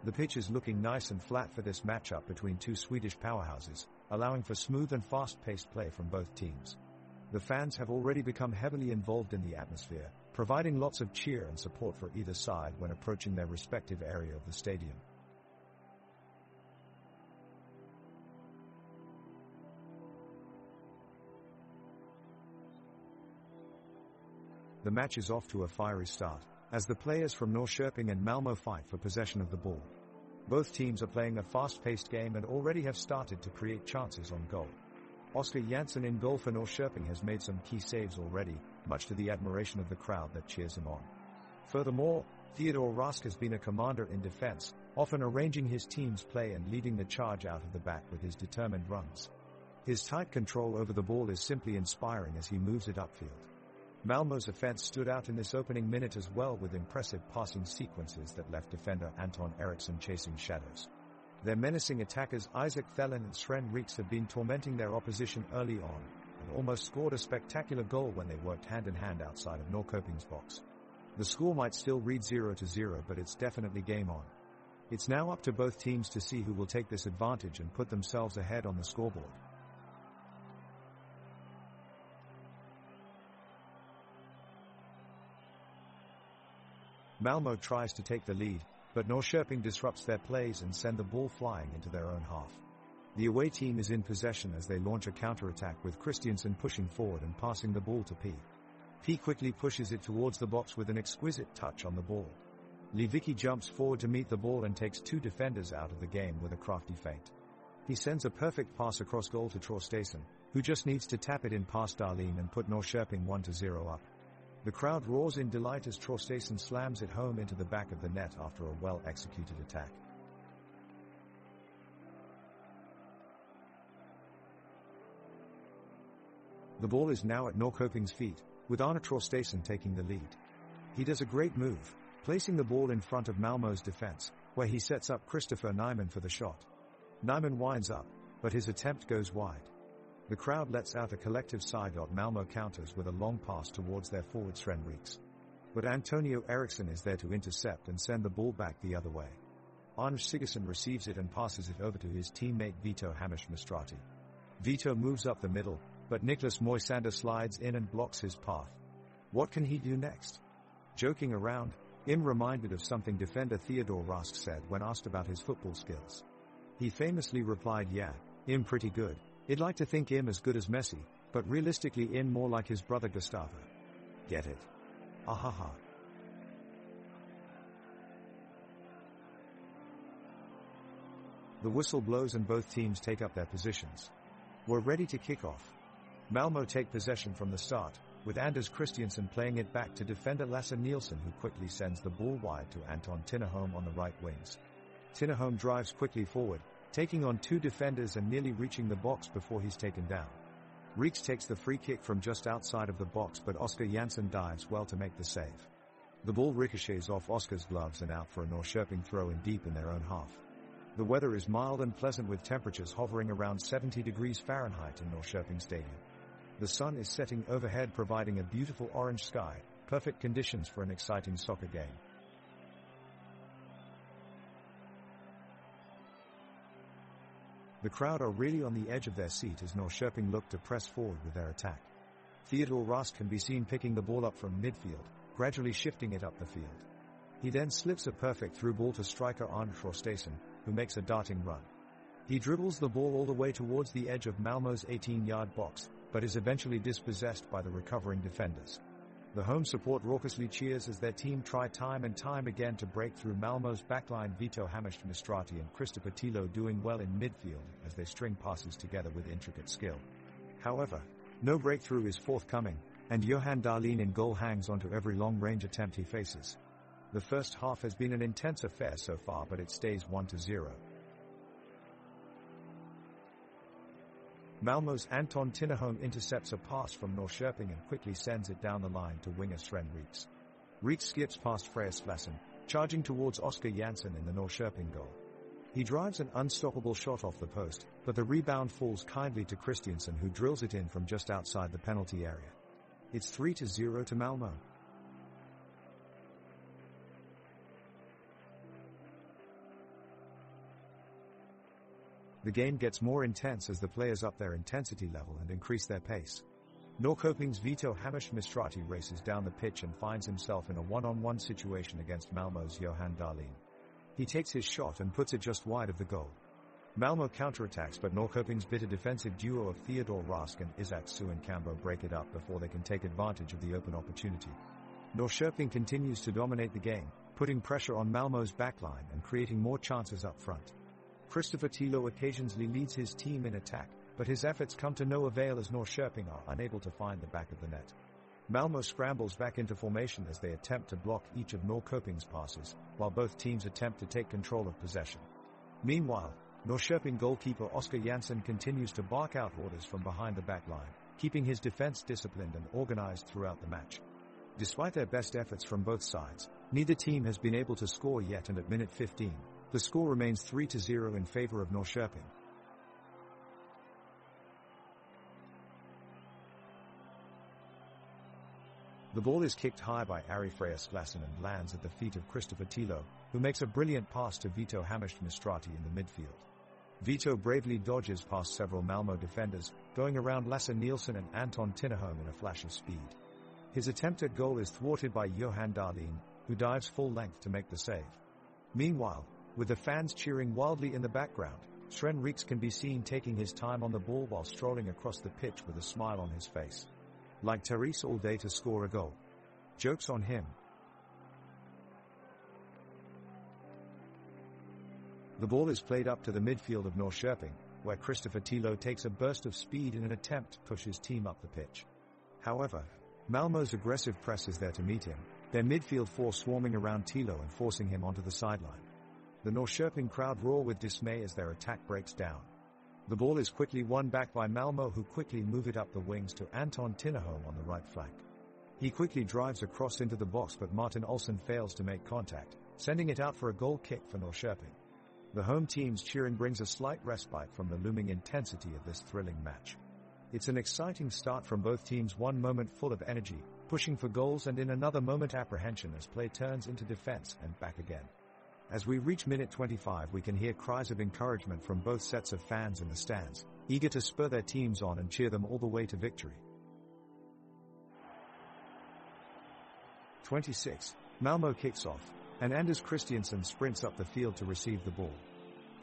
The pitch is looking nice and flat for this matchup between two Swedish powerhouses, allowing for smooth and fast-paced play from both teams. The fans have already become heavily involved in the atmosphere, providing lots of cheer and support for either side when approaching their respective area of the stadium. The match is off to a fiery start, as the players from Norrköping and Malmö fight for possession of the ball. Both teams are playing a fast-paced game and already have started to create chances on goal. Oskar Jansson in goal for Norrköping has made some key saves already, much to the admiration of the crowd that cheers him on. Furthermore, Theodor Rask has been a commander in defense, often arranging his team's play and leading the charge out of the back with his determined runs. His tight control over the ball is simply inspiring as he moves it upfield. Malmö's offense stood out in this opening minute as well, with impressive passing sequences that left defender Anton Eriksson chasing shadows. Their menacing attackers Isaac Thelen and Sven Rieks have been tormenting their opposition early on, and almost scored a spectacular goal when they worked hand-in-hand outside of Norrköping's box. The score might still read 0-0, but it's definitely game on. It's now up to both teams to see who will take this advantage and put themselves ahead on the scoreboard. Malmö tries to take the lead, but Norrköping disrupts their plays and send the ball flying into their own half. The away team is in possession as they launch a counter-attack, with Christiansen pushing forward and passing the ball to P. P quickly pushes it towards the box with an exquisite touch on the ball. Lewicki jumps forward to meet the ball and takes two defenders out of the game with a crafty feint. He sends a perfect pass across goal to Traustason, who just needs to tap it in past Dahlin and put Norrköping 1-0 up. The crowd roars in delight as Traustason slams it home into the back of the net after a well-executed attack. The ball is now at Norrköping's feet, with Arne Traustason taking the lead. He does a great move, placing the ball in front of Malmö's defense, where he sets up Christopher Nyman for the shot. Nyman winds up, but his attempt goes wide. The crowd lets out a collective sigh. Malmö counters with a long pass towards their forward Sven Rieks. But Antonio Eriksson is there to intercept and send the ball back the other way. Arne Sigurdsson receives it and passes it over to his teammate Vito Hamish-Mistrati. Vito moves up the middle, but Niklas Moisander slides in and blocks his path. What can he do next? Joking around, Im reminded of something defender Theodor Rask said when asked about his football skills. He famously replied, "Yeah, Im pretty good. I'd like to think Im as good as Messi, but realistically Im more like his brother Gustavo. Get it? Ahaha." The whistle blows and both teams take up their positions. We're ready to kick off. Malmö take possession from the start, with Anders Christiansen playing it back to defender Lasse Nielsen, who quickly sends the ball wide to Anton Tinnerholm on the right wings. Tinnerholm drives quickly forward, taking on two defenders and nearly reaching the box before he's taken down. Rieks takes the free kick from just outside of the box, but Oskar Jansson dives well to make the save. The ball ricochets off Oskar's gloves and out for a Norrköping throw in deep in their own half. The weather is mild and pleasant, with temperatures hovering around 70 degrees Fahrenheit in Norrköping Stadium. The sun is setting overhead, providing a beautiful orange sky, perfect conditions for an exciting soccer game. The crowd are really on the edge of their seat as Norrköping look to press forward with their attack. Theodor Rask can be seen picking the ball up from midfield, gradually shifting it up the field. He then slips a perfect through ball to striker Arne Traustason, who makes a darting run. He dribbles the ball all the way towards the edge of Malmö's 18-yard box, but is eventually dispossessed by the recovering defenders. The home support raucously cheers as their team try time and time again to break through Malmö's backline. Vito Hamish-Mistrati and Christopher Tilo doing well in midfield as they string passes together with intricate skill. However, no breakthrough is forthcoming, and Johan Dahlin in goal hangs onto every long-range attempt he faces. The first half has been an intense affair so far, but it stays 1-0. Malmö's Anton Tinnerholm intercepts a pass from Norrköping and quickly sends it down the line to winger Sven Rieks. Rieks skips past Frejas Flassen, charging towards Oskar Jansson in the Norrköping goal. He drives an unstoppable shot off the post, but the rebound falls kindly to Christiansen, who drills it in from just outside the penalty area. It's 3-0 to Malmö. The game gets more intense as the players up their intensity level and increase their pace. Norrköping's Vito Hammarstrati races down the pitch and finds himself in a one-on-one situation against Malmö's Johan Dahlin. He takes his shot and puts it just wide of the goal. Malmö counterattacks, but Norrköping's bitter defensive duo of Theodor Rask and Isak Suenkambo break it up before they can take advantage of the open opportunity. Norrköping continues to dominate the game, putting pressure on Malmö's backline and creating more chances up front. Christopher Tilo occasionally leads his team in attack, but his efforts come to no avail as Norrköping are unable to find the back of the net. Malmö scrambles back into formation as they attempt to block each of Norrköping's passes, while both teams attempt to take control of possession. Meanwhile, Norrköping goalkeeper Oskar Jansson continues to bark out orders from behind the back line, keeping his defense disciplined and organized throughout the match. Despite their best efforts from both sides, neither team has been able to score yet, and at minute 15, the score remains 3-0 in favor of Norrköping. The ball is kicked high by Ari Freyasklassen and lands at the feet of Christopher Tilo, who makes a brilliant pass to Vito Hammarstrati in the midfield. Vito bravely dodges past several Malmö defenders, going around Lasse Nielsen and Anton Tinnerholm in a flash of speed. His attempt at goal is thwarted by Johan Dahlin, who dives full length to make the save. Meanwhile, with the fans cheering wildly in the background, Sven Rieks can be seen taking his time on the ball while strolling across the pitch with a smile on his face. Like Therese all day to score a goal. Joke's on him. The ball is played up to the midfield of Norrköping, where Christopher Tilo takes a burst of speed in an attempt to push his team up the pitch. However, Malmö's aggressive press is there to meet him, their midfield four swarming around Tilo and forcing him onto the sideline. The Norrköping crowd roar with dismay as their attack breaks down. The ball is quickly won back by Malmö, who quickly move it up the wings to Anton Tinnerholm on the right flank. He quickly drives across into the box, but Martin Olsson fails to make contact, sending it out for a goal kick for Norrköping. The home team's cheering brings a slight respite from the looming intensity of this thrilling match. It's an exciting start from both teams, one moment full of energy, pushing for goals, and in another moment apprehension as play turns into defense and back again. As we reach minute 25, we can hear cries of encouragement from both sets of fans in the stands, eager to spur their teams on and cheer them all the way to victory. 26. Malmö kicks off, and Anders Christiansen sprints up the field to receive the ball.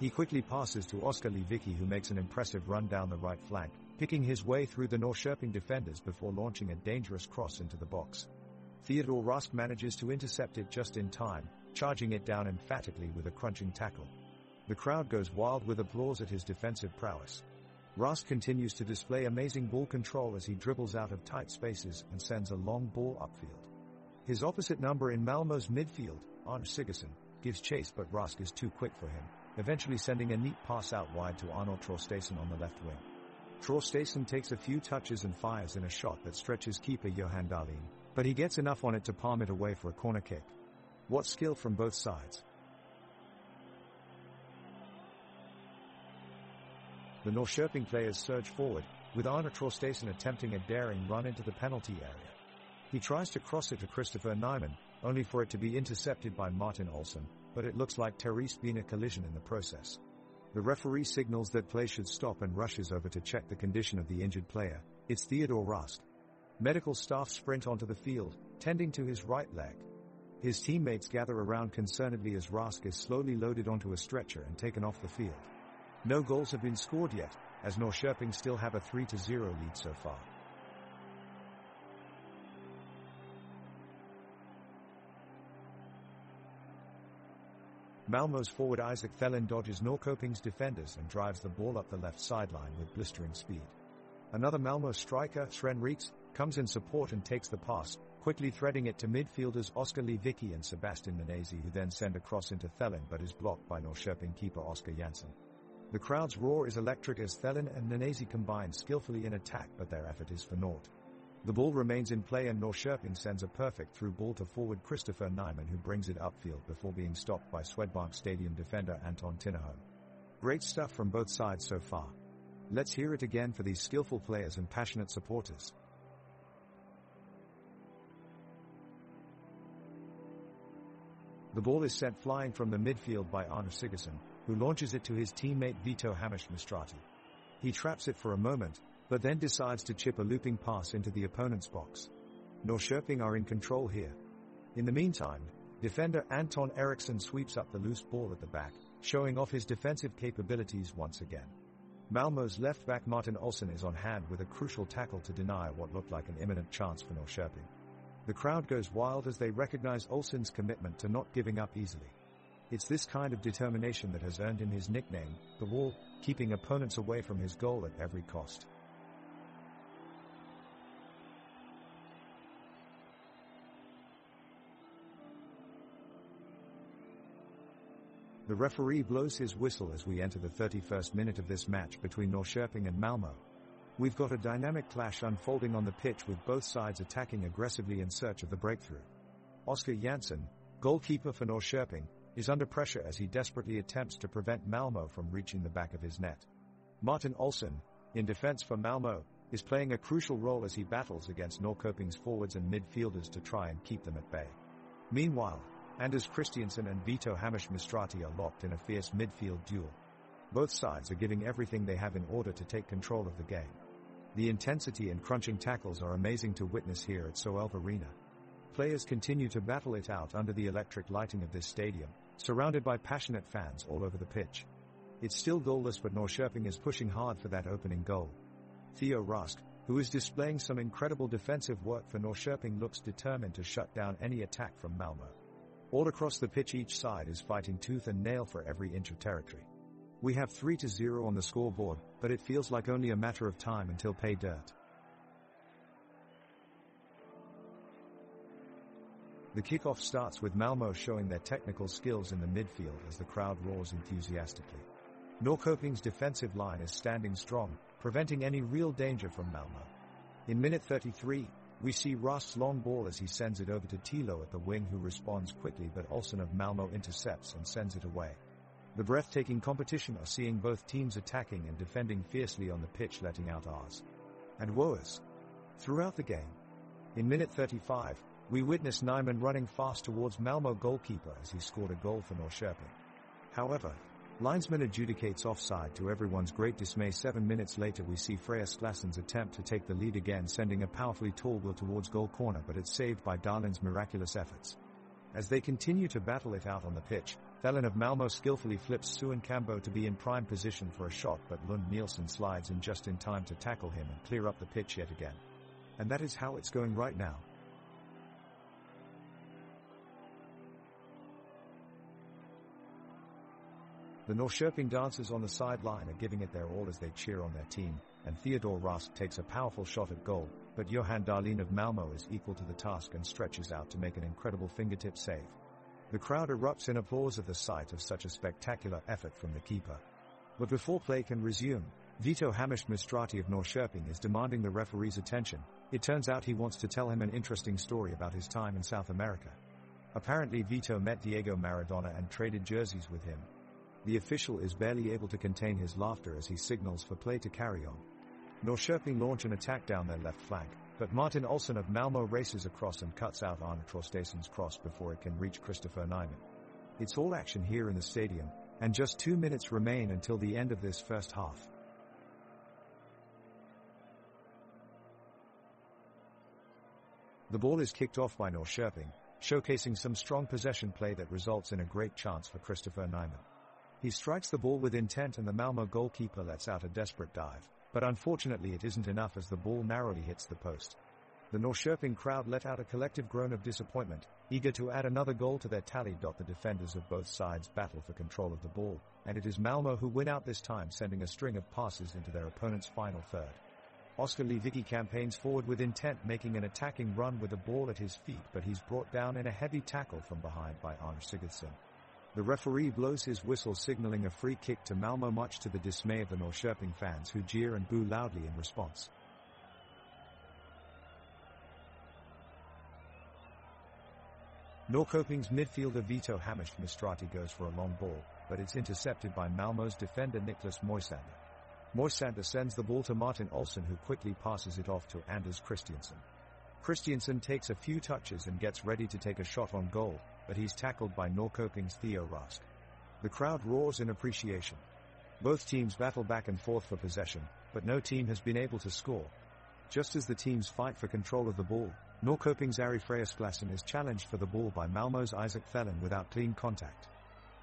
He quickly passes to Oskar Lewicki, who makes an impressive run down the right flank, picking his way through the Norrköping defenders before launching a dangerous cross into the box. Theodor Rask manages to intercept it just in time, charging it down emphatically with a crunching tackle. The crowd goes wild with applause at his defensive prowess. Rask continues to display amazing ball control as he dribbles out of tight spaces and sends a long ball upfield. His opposite number in Malmö's midfield, Arne Sigurdsson, gives chase, but Rask is too quick for him, eventually sending a neat pass out wide to Arnold Traustason on the left wing. Traustason takes a few touches and fires in a shot that stretches keeper Johan Dahlin, but he gets enough on it to palm it away for a corner kick. What skill from both sides. The Norrköping players surge forward, with Arne Traustason attempting a daring run into the penalty area. He tries to cross it to Christopher Nyman, only for it to be intercepted by Martin Olsson, but it looks like Therese been a collision in the process. The referee signals that play should stop and rushes over to check the condition of the injured player. It's Theodor Rask. Medical staff sprint onto the field, tending to his right leg. His teammates gather around concernedly as Rask is slowly loaded onto a stretcher and taken off the field. No goals have been scored yet, as Norrköping still have a 3-0 lead so far. Malmö's forward Isaac Thelin dodges Norrköping's defenders and drives the ball up the left sideline with blistering speed. Another Malmö striker, Sven Rieks, comes in support and takes the pass, quickly threading it to midfielders Oskar Lewicki and Sebastian Nanesi, who then send a cross into Thelin but is blocked by Norrköping keeper Oskar Jansson. The crowd's roar is electric as Thelin and Nanesi combine skillfully in attack, but their effort is for naught. The ball remains in play and Norrköping sends a perfect through ball to forward Christopher Nyman, who brings it upfield before being stopped by Swedbank Stadium defender Anton Tinnerholm. Great stuff from both sides so far. Let's hear it again for these skillful players and passionate supporters. The ball is sent flying from the midfield by Arne Sigurdsson, who launches it to his teammate Vito Hamish-Mistrati. He traps it for a moment, but then decides to chip a looping pass into the opponent's box. Norrköping are in control here. In the meantime, defender Anton Eriksson sweeps up the loose ball at the back, showing off his defensive capabilities once again. Malmö's left back Martin Olsson is on hand with a crucial tackle to deny what looked like an imminent chance for Norrköping. The crowd goes wild as they recognize Olsson's commitment to not giving up easily. It's this kind of determination that has earned him his nickname, the Wall, keeping opponents away from his goal at every cost. The referee blows his whistle as we enter the 31st minute of this match between Norrköping and Malmö. We've got a dynamic clash unfolding on the pitch with both sides attacking aggressively in search of the breakthrough. Oskar Jansson, goalkeeper for Norrköping, is under pressure as he desperately attempts to prevent Malmö from reaching the back of his net. Martin Olsson, in defense for Malmö, is playing a crucial role as he battles against Norrköping's forwards and midfielders to try and keep them at bay. Meanwhile, Anders Christiansen and Vito Hamish-Mistrati are locked in a fierce midfield duel. Both sides are giving everything they have in order to take control of the game. The intensity and crunching tackles are amazing to witness here at Soelv Arena. Players continue to battle it out under the electric lighting of this stadium, surrounded by passionate fans all over the pitch. It's still goalless, but Norrköping is pushing hard for that opening goal. Theo Rask, who is displaying some incredible defensive work for Norrköping, looks determined to shut down any attack from Malmö. All across the pitch each side is fighting tooth and nail for every inch of territory. We have 3-0 on the scoreboard, but it feels like only a matter of time until pay dirt. The kickoff starts with Malmö showing their technical skills in the midfield as the crowd roars enthusiastically. Norrköping's defensive line is standing strong, preventing any real danger from Malmö. In minute 33, we see Rask's long ball as he sends it over to Tilo at the wing, who responds quickly, but Olsson of Malmö intercepts and sends it away. The breathtaking competition are seeing both teams attacking and defending fiercely on the pitch, letting out ahs and woes throughout the game. In minute 35, we witness Nyman running fast towards Malmö goalkeeper as he scored a goal for Norrköping. However, linesman adjudicates offside to everyone's great dismay. 7 minutes later, we see Freya Sklassen's attempt to take the lead again, sending a powerfully tall will towards goal corner, but it's saved by Darlin's miraculous efforts. As they continue to battle it out on the pitch, Thelen of Malmö skillfully flips Suan Cambo to be in prime position for a shot, but Lund Nielsen slides in just in time to tackle him and clear up the pitch yet again. And that is how it's going right now. The Norrköping dancers on the sideline are giving it their all as they cheer on their team, and Theodor Rask takes a powerful shot at goal, but Johan Darlin of Malmö is equal to the task and stretches out to make an incredible fingertip save. The crowd erupts in applause at the sight of such a spectacular effort from the keeper. But before play can resume, Vito Hamish-Mistrati of Norrköping is demanding the referee's attention. It turns out he wants to tell him an interesting story about his time in South America. Apparently Vito met Diego Maradona and traded jerseys with him. The official is barely able to contain his laughter as he signals for play to carry on. Norrköping launch an attack down their left flank, but Martin Olsson of Malmö races across and cuts out Arne Trosteson's cross before it can reach Christopher Nyman. It's all action here in the stadium, and just 2 minutes remain until the end of this first half. The ball is kicked off by Norrköping, showcasing some strong possession play that results in a great chance for Christopher Nyman. He strikes the ball with intent and the Malmö goalkeeper lets out a desperate dive, but unfortunately it isn't enough as the ball narrowly hits the post. The Norrköping crowd let out a collective groan of disappointment, eager to add another goal to their tally. The defenders of both sides battle for control of the ball, and it is Malmö who win out this time, sending a string of passes into their opponent's final third. Oskar Lewicki campaigns forward with intent, making an attacking run with the ball at his feet, but he's brought down in a heavy tackle from behind by Arne Sigurdsson. The referee blows his whistle, signaling a free kick to Malmö, much to the dismay of the Norrköping fans who jeer and boo loudly in response. Norrköping's midfielder Vito Hammarström goes for a long ball, but it's intercepted by Malmö's defender Niklas Moisander. Moisander sends the ball to Martin Olsson, who quickly passes it off to Anders Christiansen. Christiansen takes a few touches and gets ready to take a shot on goal, but he's tackled by Norrköping's Theo Rask. The crowd roars in appreciation. Both teams battle back and forth for possession, but no team has been able to score. Just as the teams fight for control of the ball, Norrköping's Ari Freyr-Sklasen is challenged for the ball by Malmö's Isaac Thelen without clean contact.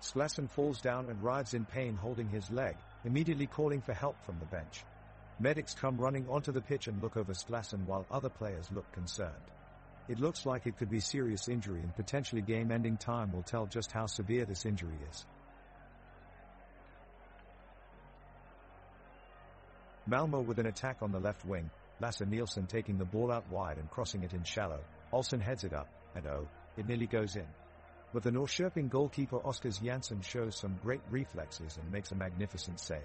Sklasen falls down and writhes in pain, holding his leg, immediately calling for help from the bench. Medics come running onto the pitch and look over Sklasen while other players look concerned. It looks like it could be serious injury, and potentially game-ending time will tell just how severe this injury is. Malmö with an attack on the left wing, Lasse Nielsen taking the ball out wide and crossing it in shallow. Olsson heads it up, and it nearly goes in. But the Norrköping goalkeeper Oskar Jansson shows some great reflexes and makes a magnificent save.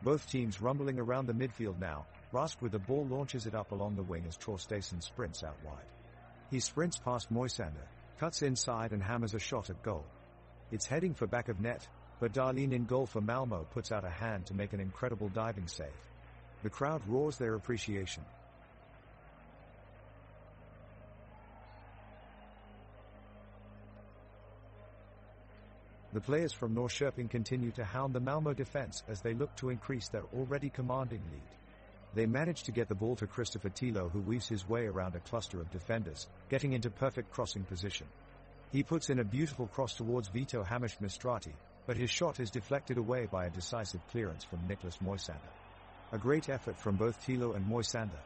Both teams rumbling around the midfield now. Rask with the ball launches it up along the wing as Traustason sprints out wide. He sprints past Moisander, cuts inside and hammers a shot at goal. It's heading for back of net, but Dahlin in goal for Malmö puts out a hand to make an incredible diving save. The crowd roars their appreciation. The players from Norrköping continue to hound the Malmö defense as they look to increase their already commanding lead. They manage to get the ball to Christopher Tilo, who weaves his way around a cluster of defenders, getting into perfect crossing position. He puts in a beautiful cross towards Vito Hammarström, but his shot is deflected away by a decisive clearance from Niklas Moisander. A great effort from both Tilo and Moisander.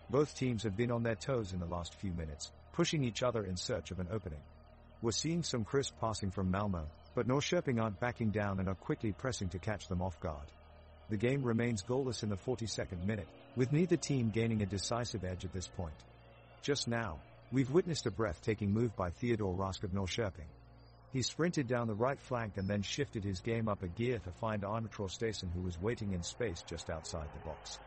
Both teams have been on their toes in the last few minutes, pushing each other in search of an opening. We're seeing some crisp passing from Malmö, but Norrköping aren't backing down and are quickly pressing to catch them off guard. The game remains goalless in the 42nd minute, with neither team gaining a decisive edge at this point. Just now, we've witnessed a breathtaking move by Theodor Rask of Norrköping. He sprinted down the right flank and then shifted his game up a gear to find Anders Traustason, who was waiting in space just outside the box.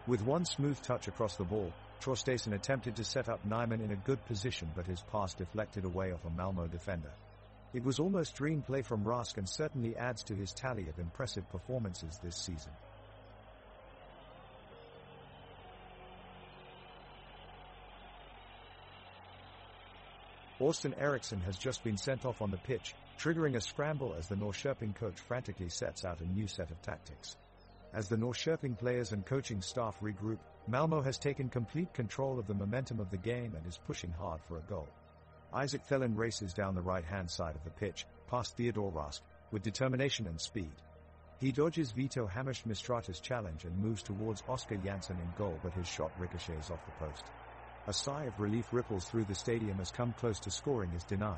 With one smooth touch across the ball, Traustason attempted to set up Nyman in a good position, but his pass deflected away off a Malmö defender. It was almost dream play from Rask and certainly adds to his tally of impressive performances this season. Austin Eriksson has just been sent off on the pitch, triggering a scramble as the Norrköping coach frantically sets out a new set of tactics. As the Norrköping players and coaching staff regroup, Malmö has taken complete control of the momentum of the game and is pushing hard for a goal. Isaac Thelen races down the right-hand side of the pitch, past Theodor Rask, with determination and speed. He dodges Vito Hammarström's challenge and moves towards Oskar Jansson in goal, but his shot ricochets off the post. A sigh of relief ripples through the stadium as come close to scoring is denied.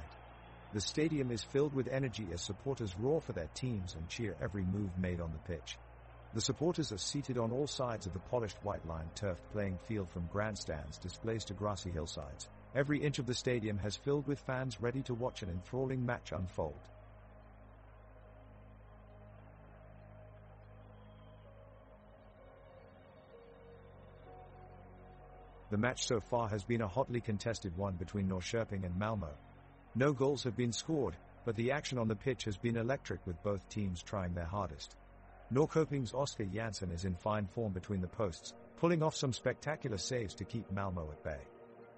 The stadium is filled with energy as supporters roar for their teams and cheer every move made on the pitch. The supporters are seated on all sides of the polished white-lined turfed playing field, from grandstands displays to grassy hillsides. Every inch of the stadium has filled with fans ready to watch an enthralling match unfold. The match so far has been a hotly contested one between Norrköping and Malmö. No goals have been scored, but the action on the pitch has been electric, with both teams trying their hardest. Norrköping's Oskar Jansson is in fine form between the posts, pulling off some spectacular saves to keep Malmö at bay.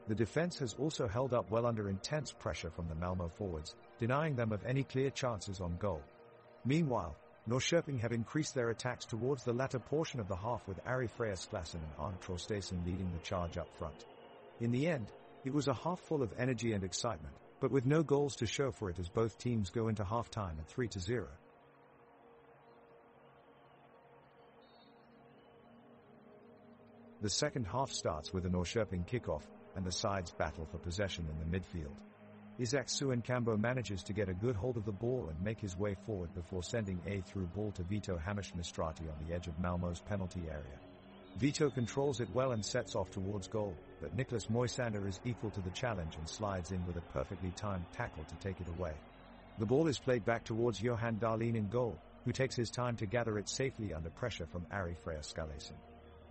The defense has also held up well under intense pressure from the Malmö forwards, denying them of any clear chances on goal. Meanwhile, Norrköping have increased their attacks towards the latter portion of the half, with Ari Freyr-Sklasen and Anders Traustason leading the charge up front. In the end, it was a half full of energy and excitement, but with no goals to show for it as both teams go into half-time at 3-0. The second half starts with a Norrköping kickoff, and the sides battle for possession in the midfield. Isaac Suenkambo manages to get a good hold of the ball and make his way forward before sending a through ball to Vito Hammarström on the edge of Malmö's penalty area. Vito controls it well and sets off towards goal, but Niklas Moisander is equal to the challenge and slides in with a perfectly timed tackle to take it away. The ball is played back towards Johan Dahlin in goal, who takes his time to gather it safely under pressure from Ari Freyr-Sklasen.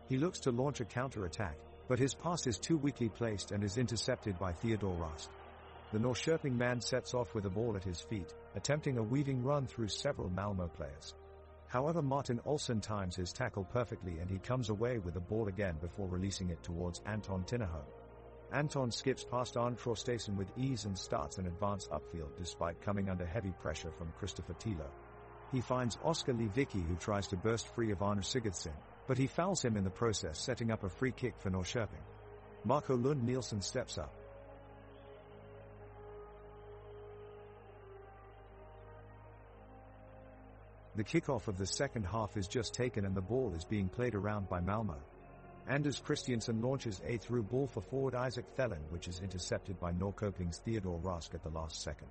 He looks to launch a counter-attack, But his pass is too weakly placed and is intercepted by Theodor Rask. The Norrköping man sets off with the ball at his feet, attempting a weaving run through several Malmö players. However, Martin Olsson times his tackle perfectly and he comes away with the ball again before releasing it towards Anton Tinnerholm. Anton skips past Arne Traustason with ease and starts an advance upfield despite coming under heavy pressure from Christopher Tilo. He finds Oskar Lewicki, who tries to burst free of Arne Sigurdsson, but he fouls him in the process, setting up a free kick for Norrköping. Marco Lund Nielsen steps up. The kickoff of the second half is just taken and the ball is being played around by Malmö. Anders Christiansen launches a through ball for forward Isaac Thelen, which is intercepted by Norrköping's Theodor Rask at the last second.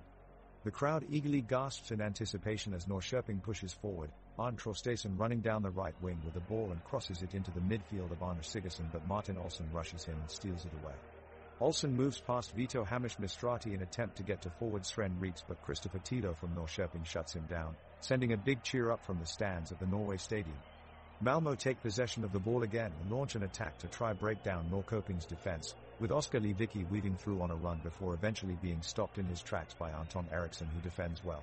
The crowd eagerly gasps in anticipation as Norrköping pushes forward, Arne Traustason running down the right wing with the ball and crosses it into the midfield of Arne Sigurdsson, but Martin Olsson rushes him and steals it away. Olsson moves past Vito Hamish-Mistrati in attempt to get to forward Sven Reeks, but Christopher Tilo from Norrköping shuts him down, sending a big cheer up from the stands at the Norway Stadium. Malmö take possession of the ball again and launch an attack to try break down Norrköping's defense, with Oskar Lewicki weaving through on a run before eventually being stopped in his tracks by Anton Eriksson, who defends well.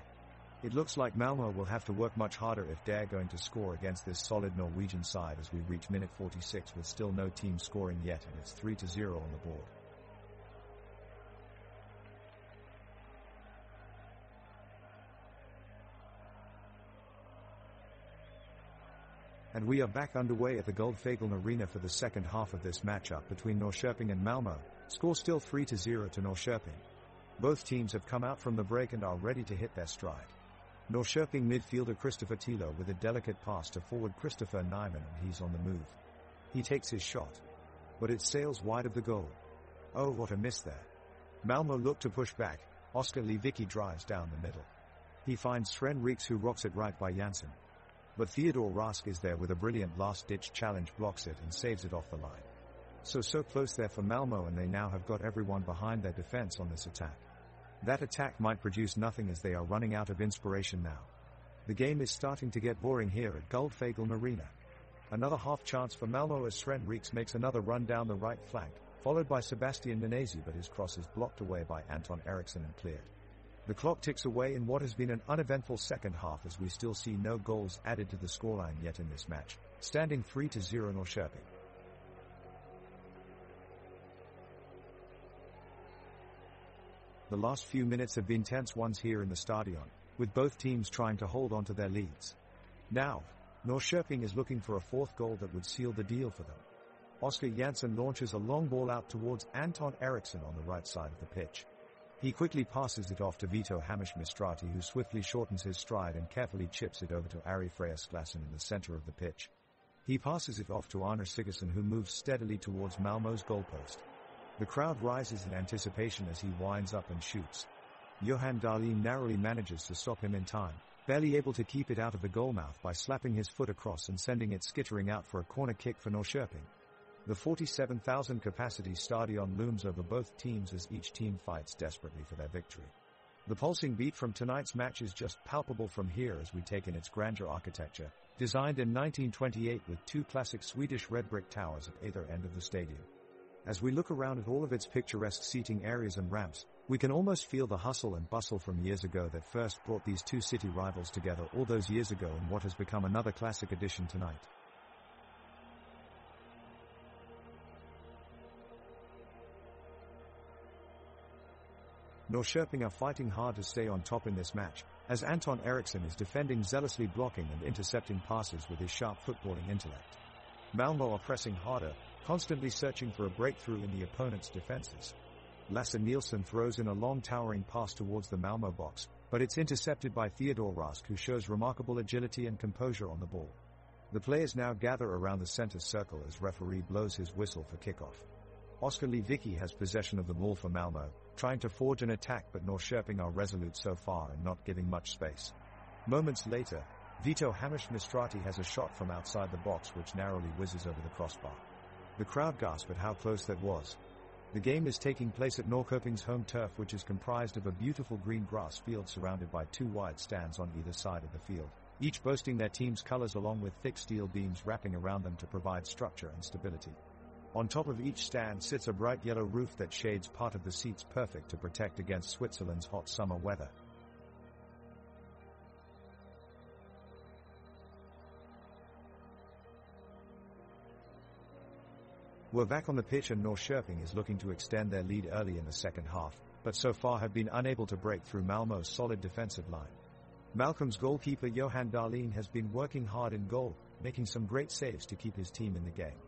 It looks like Malmö will have to work much harder if they're going to score against this solid Norwegian side as we reach minute 46 with still no team scoring yet, and it's 3-0 on the board. And we are back underway at the Guldfågeln Arena for the second half of this matchup between Norrköping and Malmö, score still 3-0 to Norrköping. Both teams have come out from the break and are ready to hit their stride. Norrköping midfielder Christopher Tilo with a delicate pass to forward Christopher Nyman, and he's on the move. He takes his shot, but it sails wide of the goal. Oh, what a miss there. Malmö look to push back. Oskar Lewicki drives down the middle. He finds Sven Reeks, who rocks it right by Janssen. But Theodor Rask is there with a brilliant last-ditch challenge, blocks it and saves it off the line. So close there for Malmö, and they now have got everyone behind their defense on this attack. That attack might produce nothing as they are running out of inspiration now. The game is starting to get boring here at Guldfågeln Arena. Another half chance for Malmö as Sven Reeks makes another run down the right flank, followed by Sebastian Nanesi, but his cross is blocked away by Anton Eriksson and cleared. The clock ticks away in what has been an uneventful second half as we still see no goals added to the scoreline yet in this match, standing 3-0 Norrköping. The last few minutes have been tense ones here in the Stadion, with both teams trying to hold on to their leads. Now, Norrköping is looking for a fourth goal that would seal the deal for them. Oskar Janssen launches a long ball out towards Anton Eriksson on the right side of the pitch. He quickly passes it off to Vito Hamish-Mistrati, who swiftly shortens his stride and carefully chips it over to Ari Freyasklassen in the center of the pitch. He passes it off to Arne Sigurdsson, who moves steadily towards Malmö's goalpost. The crowd rises in anticipation as he winds up and shoots. Johan Dahlin narrowly manages to stop him in time, barely able to keep it out of the goalmouth by slapping his foot across and sending it skittering out for a corner kick for Norrköping. The 47,000 capacity stadion looms over both teams as each team fights desperately for their victory. The pulsing beat from tonight's match is just palpable from here as we take in its grandeur architecture, designed in 1928 with two classic Swedish red brick towers at either end of the stadium. As we look around at all of its picturesque seating areas and ramps, we can almost feel the hustle and bustle from years ago that first brought these two city rivals together all those years ago in what has become another classic addition tonight. Norrköping are fighting hard to stay on top in this match, as Anton Eriksson is defending zealously, blocking and intercepting passes with his sharp footballing intellect. Malmö are pressing harder, constantly searching for a breakthrough in the opponent's defenses. Lasse Nielsen throws in a long towering pass towards the Malmö box, but it's intercepted by Theodor Rask, who shows remarkable agility and composure on the ball. The players now gather around the center circle as referee blows his whistle for kickoff. Oskar Lewicki has possession of the ball for Malmö, trying to forge an attack, but Norrköping are resolute so far and not giving much space. Moments later, Vito Hamish-Mistrati has a shot from outside the box which narrowly whizzes over the crossbar. The crowd gasp at how close that was. The game is taking place at Norrköping's home turf, which is comprised of a beautiful green grass field surrounded by two wide stands on either side of the field, each boasting their team's colors along with thick steel beams wrapping around them to provide structure and stability. On top of each stand sits a bright yellow roof that shades part of the seats, perfect to protect against Switzerland's hot summer weather. We're back on the pitch and Norrköping is looking to extend their lead early in the second half, but so far have been unable to break through Malmö's solid defensive line. Malcolm's goalkeeper Johan Dahlin has been working hard in goal, making some great saves to keep his team in the game.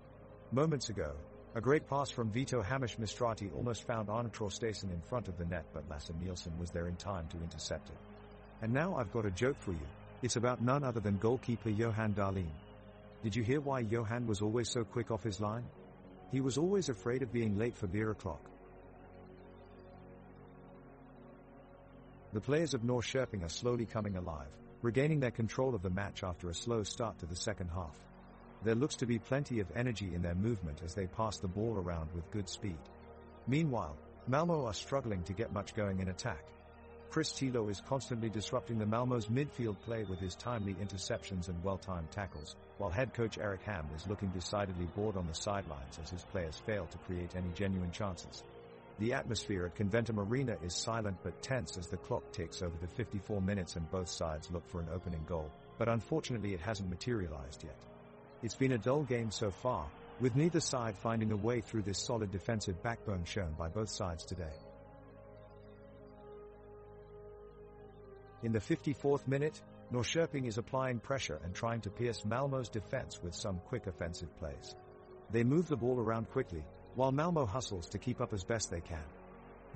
Moments ago, a great pass from Vito Hamish Mistrati almost found Arne Traustason in front of the net, but Lasse Nielsen was there in time to intercept it. And now I've got a joke for you. It's about none other than goalkeeper Johan Dahlin. Did you hear why Johan was always so quick off his line? He was always afraid of being late for beer o'clock. The players of Norrköping are slowly coming alive, regaining their control of the match after a slow start to the second half. There looks to be plenty of energy in their movement as they pass the ball around with good speed. Meanwhile, Malmö are struggling to get much going in attack. Chris Thilo is constantly disrupting the Malmö's midfield play with his timely interceptions and well-timed tackles, while head coach Erik Ham is looking decidedly bored on the sidelines as his players fail to create any genuine chances. The atmosphere at Conventum Arena is silent but tense as the clock ticks over to 54 minutes and both sides look for an opening goal, but unfortunately it hasn't materialized yet. It's been a dull game so far, with neither side finding a way through this solid defensive backbone shown by both sides today. In the 54th minute, Norrköping is applying pressure and trying to pierce Malmö's defense with some quick offensive plays. They move the ball around quickly, while Malmö hustles to keep up as best they can.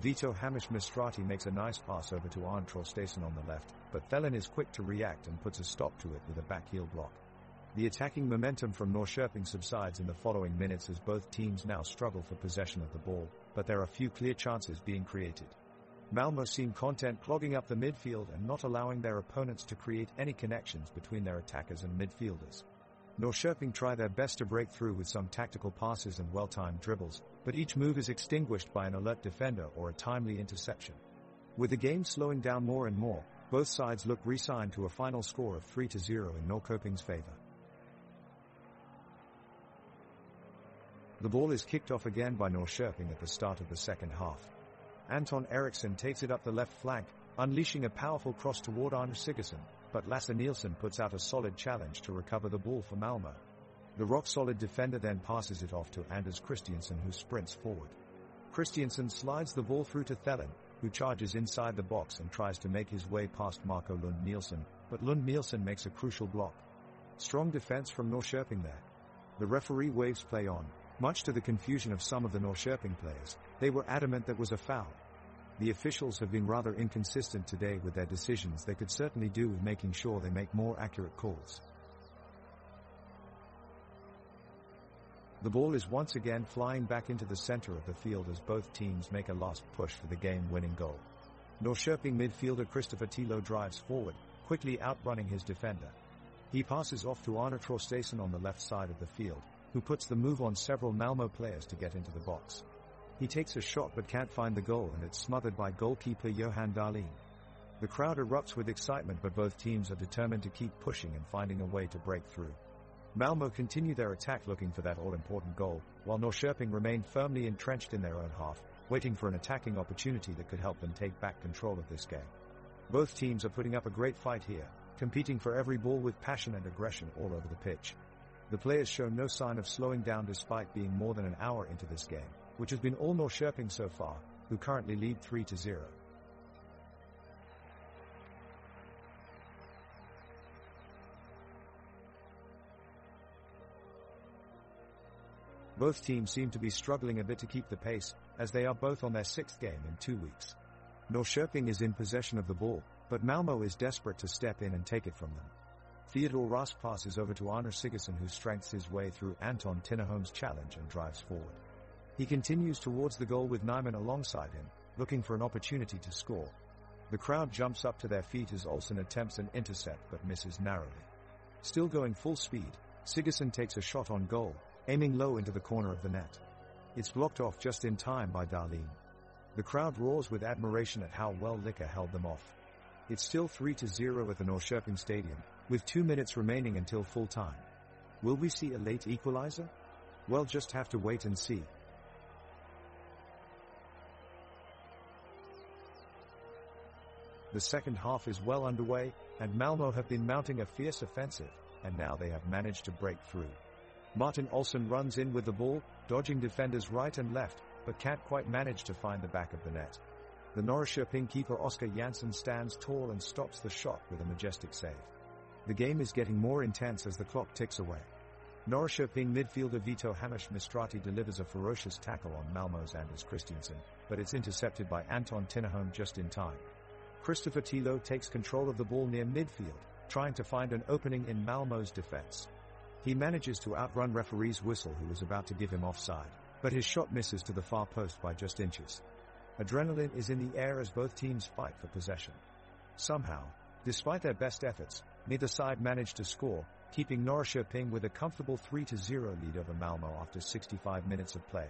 Vito Hamish Mistrati makes a nice pass over to Arne Traustason on the left, but Thelen is quick to react and puts a stop to it with a backheel block. The attacking momentum from Norrköping subsides in the following minutes as both teams now struggle for possession of the ball, but there are few clear chances being created. Malmö seem content clogging up the midfield and not allowing their opponents to create any connections between their attackers and midfielders. Norrköping try their best to break through with some tactical passes and well-timed dribbles, but each move is extinguished by an alert defender or a timely interception. With the game slowing down more and more, both sides look resigned to a final score of 3-0 in Norrköping's favor. The ball is kicked off again by Norrköping at the start of the second half. Anton Eriksson takes it up the left flank, unleashing a powerful cross toward Arne Sigurdsson, but Lasse Nielsen puts out a solid challenge to recover the ball for Malmö. The rock-solid defender then passes it off to Anders Christiansen, who sprints forward. Christiansen slides the ball through to Thelen, who charges inside the box and tries to make his way past Marco Lund Nielsen, but Lund Nielsen makes a crucial block. Strong defense from Norrköping there. The referee waves play on. Much to the confusion of some of the Norrköping players, they were adamant that was a foul. The officials have been rather inconsistent today with their decisions. They could certainly do with making sure they make more accurate calls. The ball is once again flying back into the center of the field as both teams make a last push for the game-winning goal. Norrköping midfielder Christopher Thilo drives forward, quickly outrunning his defender. He passes off to Arne Traustason on the left side of the field, who puts the move on several Malmö players to get into the box. He takes a shot but can't find the goal, and it's smothered by goalkeeper Johan Dahlin. The crowd erupts with excitement, but both teams are determined to keep pushing and finding a way to break through. Malmö continue their attack looking for that all-important goal, while Norrköping remain firmly entrenched in their own half, waiting for an attacking opportunity that could help them take back control of this game. Both teams are putting up a great fight here, competing for every ball with passion and aggression all over the pitch. The players show no sign of slowing down despite being more than an hour into this game, which has been all Norrköping so far, who currently lead 3-0. Both teams seem to be struggling a bit to keep the pace, as they are both on their sixth game in 2 weeks. Norrköping is in possession of the ball, but Malmö is desperate to step in and take it from them. Theodor Rask passes over to Arne Sigurdsson, who strengthens his way through Anton Tinnerholm's challenge and drives forward. He continues towards the goal with Nyman alongside him, looking for an opportunity to score. The crowd jumps up to their feet as Olsen attempts an intercept but misses narrowly. Still going full speed, Sigurdsson takes a shot on goal, aiming low into the corner of the net. It's blocked off just in time by Dahlin. The crowd roars with admiration at how well Licker held them off. It's still 3-0 at the Norrköping Stadium, with 2 minutes remaining until full time. Will we see a late equalizer? We'll just have to wait and see. The second half is well underway, and Malmö have been mounting a fierce offensive, and now they have managed to break through. Martin Olsson runs in with the ball, dodging defenders right and left, but can't quite manage to find the back of the net. The Norrköping keeper Oskar Jansson stands tall and stops the shot with a majestic save. The game is getting more intense as the clock ticks away. Norrköping midfielder Vito Hamish Mistrati delivers a ferocious tackle on Malmö's Anders Christiansen, but it's intercepted by Anton Tinnerholm just in time. Christopher Tilo takes control of the ball near midfield, trying to find an opening in Malmö's defense. He manages to outrun referee's whistle, who was about to give him offside, but his shot misses to the far post by just inches. Adrenaline is in the air as both teams fight for possession. Somehow, despite their best efforts, neither side managed to score, keeping Norrköping with a comfortable 3-0 lead over Malmö after 65 minutes of play.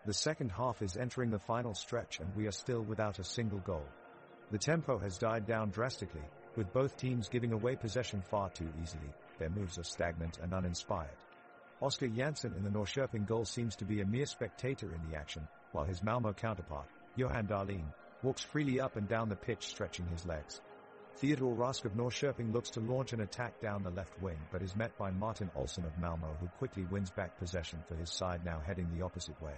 The second half is entering the final stretch, and we are still without a single goal. The tempo has died down drastically, with both teams giving away possession far too easily. Their moves are stagnant and uninspired. Oskar Jansson in the Norrköping goal seems to be a mere spectator in the action, while his Malmö counterpart, Johan Dahlin, walks freely up and down the pitch stretching his legs. Theodor Rask of Norrköping looks to launch an attack down the left wing, but is met by Martin Olsson of Malmö, who quickly wins back possession for his side, now heading the opposite way.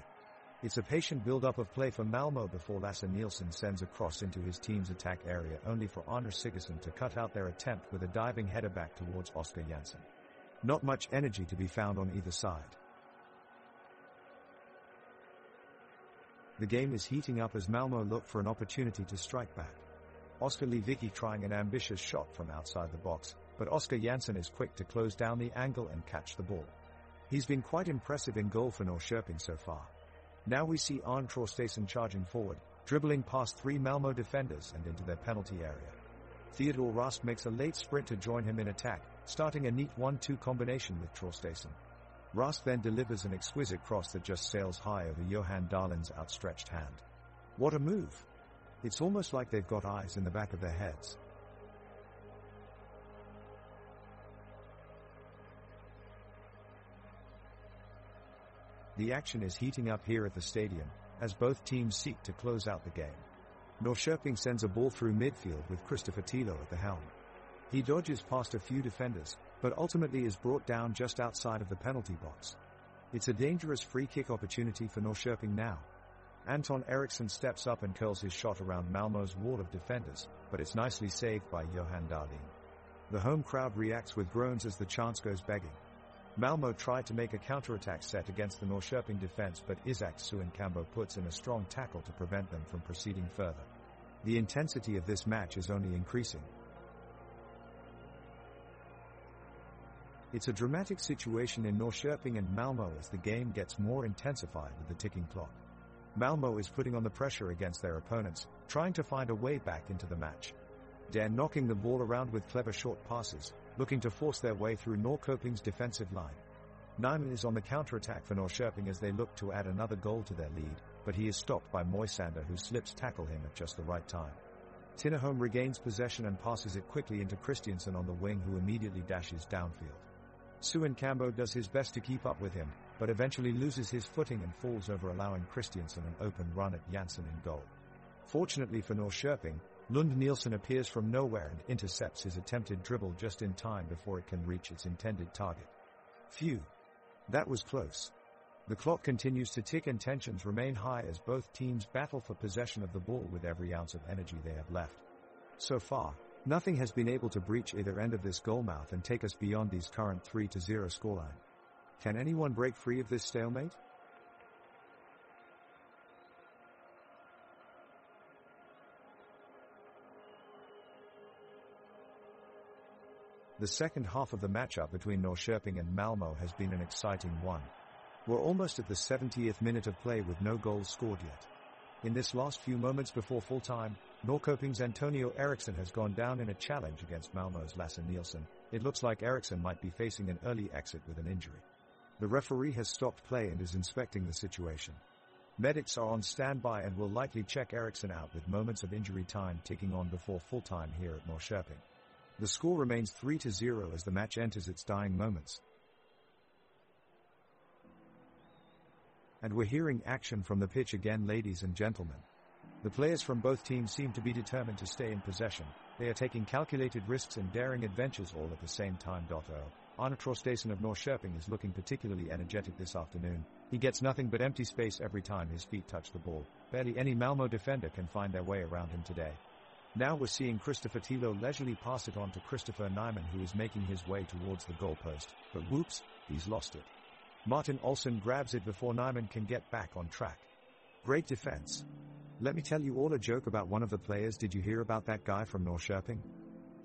It's a patient build-up of play for Malmö before Lasse Nielsen sends a cross into his team's attack area, only for Anders Sigurdsson to cut out their attempt with a diving header back towards Oskar Jansson. Not much energy to be found on either side. The game is heating up as Malmö look for an opportunity to strike back. Oskar Lewicki trying an ambitious shot from outside the box, but Oskar Jansson is quick to close down the angle and catch the ball. He's been quite impressive in goal for Norrköping so far. Now we see Arne Traustason charging forward, dribbling past 3 Malmö defenders and into their penalty area. Theodor Rask makes a late sprint to join him in attack, starting a neat 1-2 combination with Traustason. Rask then delivers an exquisite cross that just sails high over Johan Dahlin's outstretched hand. What a move! It's almost like they've got eyes in the back of their heads. The action is heating up here at the stadium, as both teams seek to close out the game. Norrköping sends a ball through midfield with Christopher Tilo at the helm. He dodges past a few defenders, but ultimately is brought down just outside of the penalty box. It's a dangerous free kick opportunity for Norrköping now. Anton Eriksson steps up and curls his shot around Malmö's wall of defenders, but it's nicely saved by Johan Dahlin. The home crowd reacts with groans as the chance goes begging. Malmö tried to make a counter-attack set against the Norrköping defense, but Isaac Suinkambo puts in a strong tackle to prevent them from proceeding further. The intensity of this match is only increasing. It's a dramatic situation in Norrköping and Malmö as the game gets more intensified with the ticking clock. Malmö is putting on the pressure against their opponents, trying to find a way back into the match. They're knocking the ball around with clever short passes, looking to force their way through Norrköping's defensive line. Nyman is on the counter-attack for Norrköping as they look to add another goal to their lead, but he is stopped by Moisander, who slips tackle him at just the right time. Tinnerholm regains possession and passes it quickly into Christiansen on the wing, who immediately dashes downfield. Suinkambo does his best to keep up with him, but eventually loses his footing and falls over, allowing Christiansen an open run at Jansson in goal. Fortunately for Norrköping, Lund Nielsen appears from nowhere and intercepts his attempted dribble just in time before it can reach its intended target. Phew! That was close. The clock continues to tick and tensions remain high as both teams battle for possession of the ball with every ounce of energy they have left. So far, nothing has been able to breach either end of this goalmouth and take us beyond these current 3-0 scoreline. Can anyone break free of this stalemate? The second half of the matchup between Norrköping and Malmö has been an exciting one. We're almost at the 70th minute of play with no goals scored yet. In this last few moments before full time, Norrköping's Antonio Eriksson has gone down in a challenge against Malmö's Lasse Nielsen. It looks like Eriksson might be facing an early exit with an injury. The referee has stopped play and is inspecting the situation. Medics are on standby and will likely check Eriksson out with moments of injury time ticking on before full time here at Norrköping. The score remains 3-0 as the match enters its dying moments. And we're hearing action from the pitch again, ladies and gentlemen. The players from both teams seem to be determined to stay in possession. They are taking calculated risks and daring adventures all at the same time. Arne Traustason of Norrköping is looking particularly energetic this afternoon. He gets nothing but empty space every time his feet touch the ball. Barely any Malmö defender can find their way around him today. Now we're seeing Christopher Tilo leisurely pass it on to Christopher Nyman, who is making his way towards the goalpost. But whoops, he's lost it. Martin Olsson grabs it before Nyman can get back on track. Great defense. Let me tell you all a joke about one of the players. Did you hear about that guy from Norrköping?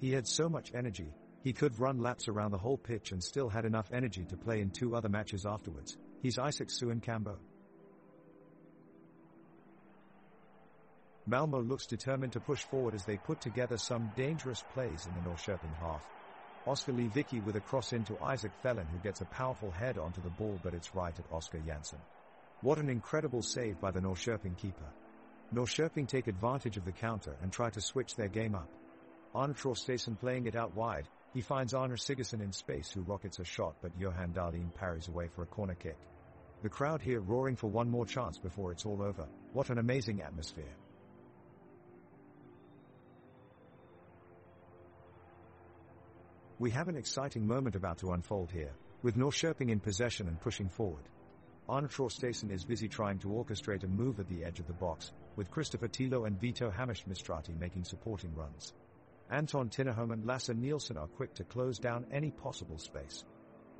He had so much energy, he could run laps around the whole pitch and still had enough energy to play in 2 other matches afterwards. He's Isak Suenkambo. Malmö looks determined to push forward as they put together some dangerous plays in the Norrköping half. Oskar Lewicki with a cross into Isaac Thelen, who gets a powerful head onto the ball, but it's right at Oskar Jansson. What an incredible save by the Norrköping keeper. Norrköping take advantage of the counter and try to switch their game up. Arne Traustason playing it out wide. He finds Arne Sigurdsson in space, who rockets a shot, but Johan Dahlin parries away for a corner kick. The crowd here roaring for one more chance before it's all over. What an amazing atmosphere. We have an exciting moment about to unfold here, with Norrköping in possession and pushing forward. Arne Traustason is busy trying to orchestrate a move at the edge of the box, with Christopher Tilo and Vito Hammarstrati making supporting runs. Anton Tinnerholm and Lasse Nielsen are quick to close down any possible space.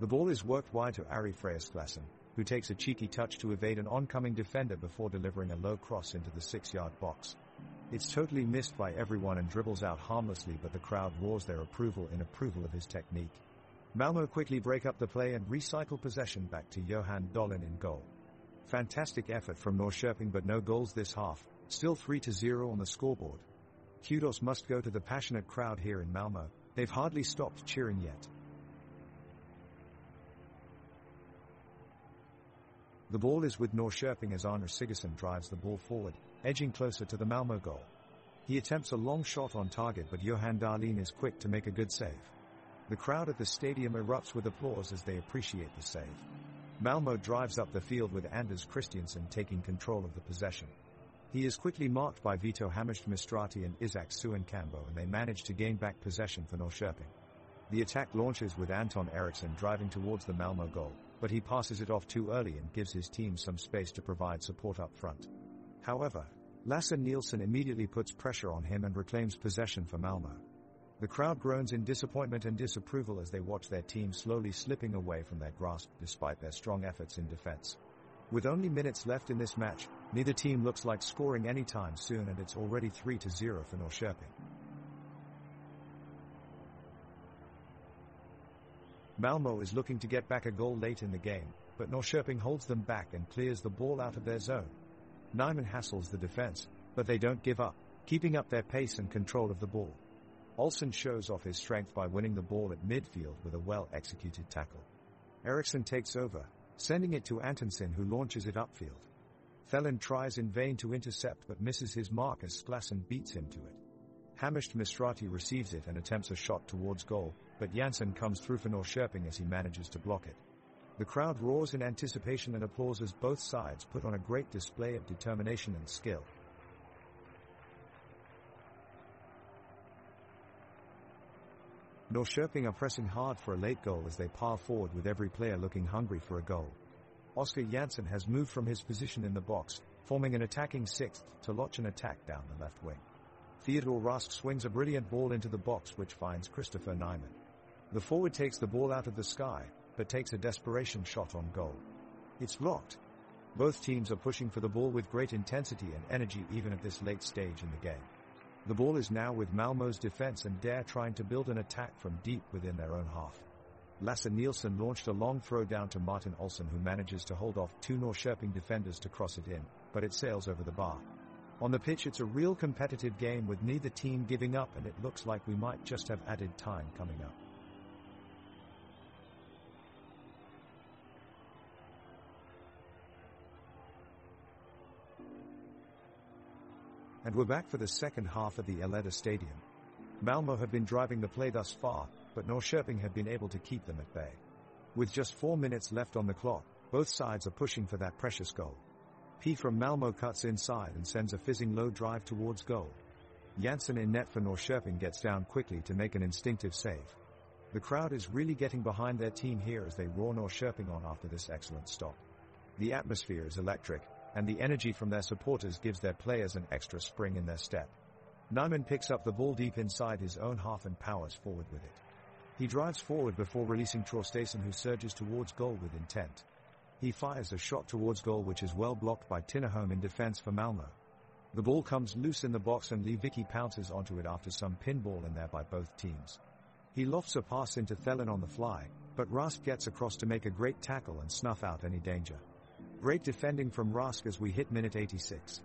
The ball is worked wide to Ari Freyasklassen, who takes a cheeky touch to evade an oncoming defender before delivering a low cross into the 6-yard box. It's totally missed by everyone and dribbles out harmlessly, but the crowd roars their approval of his technique. Malmö quickly break up the play and recycle possession back to Johan Dahlin in goal. Fantastic effort from Norrköping, but no goals this half, still 3-0 on the scoreboard. Kudos must go to the passionate crowd here in Malmö. They've hardly stopped cheering yet. The ball is with Norrköping as Arne Sigurdsson drives the ball forward, edging closer to the Malmö goal. He attempts a long shot on target, but Johan Dahlin is quick to make a good save. The crowd at the stadium erupts with applause as they appreciate the save. Malmö drives up the field with Anders Christiansen taking control of the possession. He is quickly marked by Vito Hammarstrati and Isak Suenkambo, and they manage to gain back possession for Norrköping. The attack launches with Anton Eriksson driving towards the Malmö goal, but he passes it off too early and gives his team some space to provide support up front. However, Lasse Nielsen immediately puts pressure on him and reclaims possession for Malmö. The crowd groans in disappointment and disapproval as they watch their team slowly slipping away from their grasp despite their strong efforts in defense. With only minutes left in this match, neither team looks like scoring anytime soon, and it's already 3-0 for Norrköping. Malmö is looking to get back a goal late in the game, but Norrköping holds them back and clears the ball out of their zone. Nyman hassles the defense, but they don't give up, keeping up their pace and control of the ball. Olsson shows off his strength by winning the ball at midfield with a well-executed tackle. Eriksson takes over, sending it to Antonsen, who launches it upfield. Thelen tries in vain to intercept but misses his mark as Sklassen beats him to it. Hammarstrati receives it and attempts a shot towards goal, but Jansson comes through for Norrköping as he manages to block it. The crowd roars in anticipation and applause as both sides put on a great display of determination and skill. Norrköping are pressing hard for a late goal as they pile forward with every player looking hungry for a goal. Oskar Jansson has moved from his position in the box, forming an attacking sixth to launch an attack down the left wing. Theodor Rask swings a brilliant ball into the box which finds Christopher Nyman. The forward takes the ball out of the sky, but takes a desperation shot on goal. It's blocked. Both teams are pushing for the ball with great intensity and energy even at this late stage in the game. The ball is now with Malmö's defense and Dare trying to build an attack from deep within their own half. Lasse Nielsen launched a long throw down to Martin Olsson, who manages to hold off 2 Norrköping defenders to cross it in, but it sails over the bar. On the pitch it's a real competitive game with neither team giving up, and it looks like we might just have added time coming up. And we're back for the second half at the Eleda Stadium. Malmö have been driving the play thus far, but Norrköping have been able to keep them at bay. With just 4 minutes left on the clock, both sides are pushing for that precious goal. P from Malmö cuts inside and sends a fizzing low drive towards goal. Jansson in net for Norrköping gets down quickly to make an instinctive save. The crowd is really getting behind their team here as they roar Norrköping on after this excellent stop. The atmosphere is electric, and the energy from their supporters gives their players an extra spring in their step. Nyman picks up the ball deep inside his own half and powers forward with it. He drives forward before releasing Traustason, who surges towards goal with intent. He fires a shot towards goal which is well blocked by Tinnerholm in defense for Malmö. The ball comes loose in the box and Lewicki pounces onto it after some pinball in there by both teams. He lofts a pass into Thelen on the fly, but Rask gets across to make a great tackle and snuff out any danger. Great defending from Rask as we hit minute 86.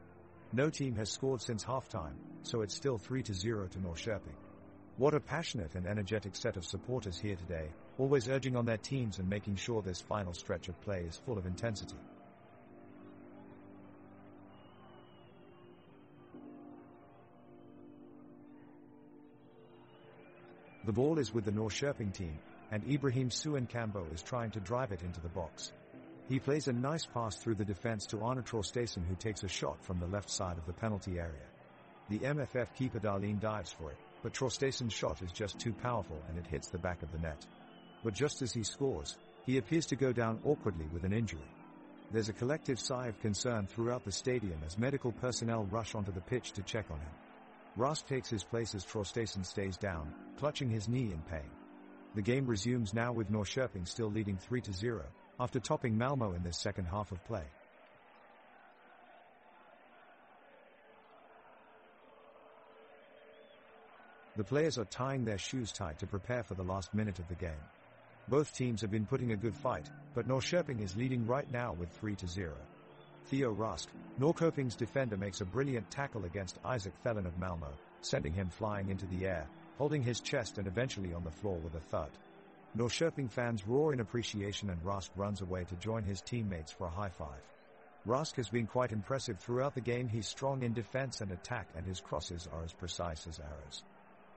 No team has scored since halftime, so it's still 3-0 to Norrköping. What a passionate and energetic set of supporters here today, always urging on their teams and making sure this final stretch of play is full of intensity. The ball is with the Norrköping team, and Ibrahim Suenkambo is trying to drive it into the box. He plays a nice pass through the defense to Arne Traustason, who takes a shot from the left side of the penalty area. The MFF keeper Dahlin dives for it, but Traustason's shot is just too powerful and it hits the back of the net. But just as he scores, he appears to go down awkwardly with an injury. There's a collective sigh of concern throughout the stadium as medical personnel rush onto the pitch to check on him. Rask takes his place as Traustason stays down, clutching his knee in pain. The game resumes now with Norrköping still leading 3-0, after topping Malmö in this second half of play. The players are tying their shoes tight to prepare for the last minute of the game. Both teams have been putting a good fight, but Norrköping is leading right now with 3-0. Theo Rask, Norrköping's defender, makes a brilliant tackle against Isaac Thelen of Malmö, sending him flying into the air, holding his chest and eventually on the floor with a thud. Norrköping fans roar in appreciation and Rask runs away to join his teammates for a high five. Rask has been quite impressive throughout the game. He's strong in defense and attack and his crosses are as precise as arrows.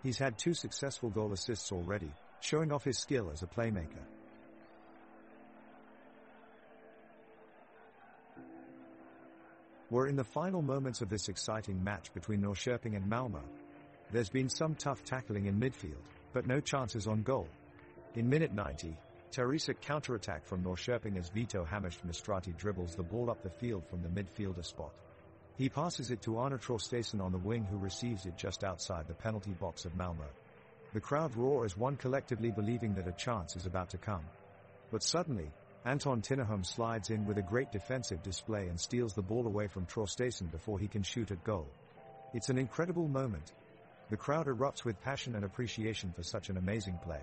He's had 2 successful goal assists already, showing off his skill as a playmaker. We're in the final moments of this exciting match between Norrköping and Malmö. There's been some tough tackling in midfield, but no chances on goal. In minute 90, Teresa counterattack from Norrköping as Vito Hammerstedt dribbles the ball up the field from the midfielder spot. He passes it to Arne Traustason on the wing, who receives it just outside the penalty box of Malmö. The crowd roar as one, collectively believing that a chance is about to come. But suddenly, Anton Tinnerholm slides in with a great defensive display and steals the ball away from Traustason before he can shoot at goal. It's an incredible moment. The crowd erupts with passion and appreciation for such an amazing play.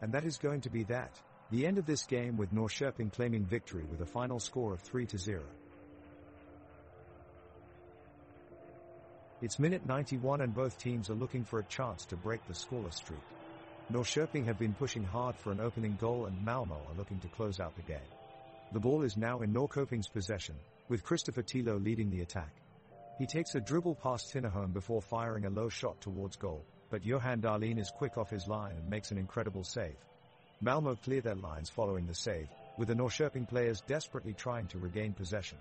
And that is going to be that. The end of this game, with Norrköping claiming victory with a final score of 3-0. It's minute 91 and both teams are looking for a chance to break the scoreless streak. Norrköping have been pushing hard for an opening goal and Malmö are looking to close out the game. The ball is now in Norrköping's possession, with Christopher Tilo leading the attack. He takes a dribble past Tinnerholm before firing a low shot towards goal, but Johan Dahlin is quick off his line and makes an incredible save. Malmö clear their lines following the save, with the Norrköping players desperately trying to regain possession.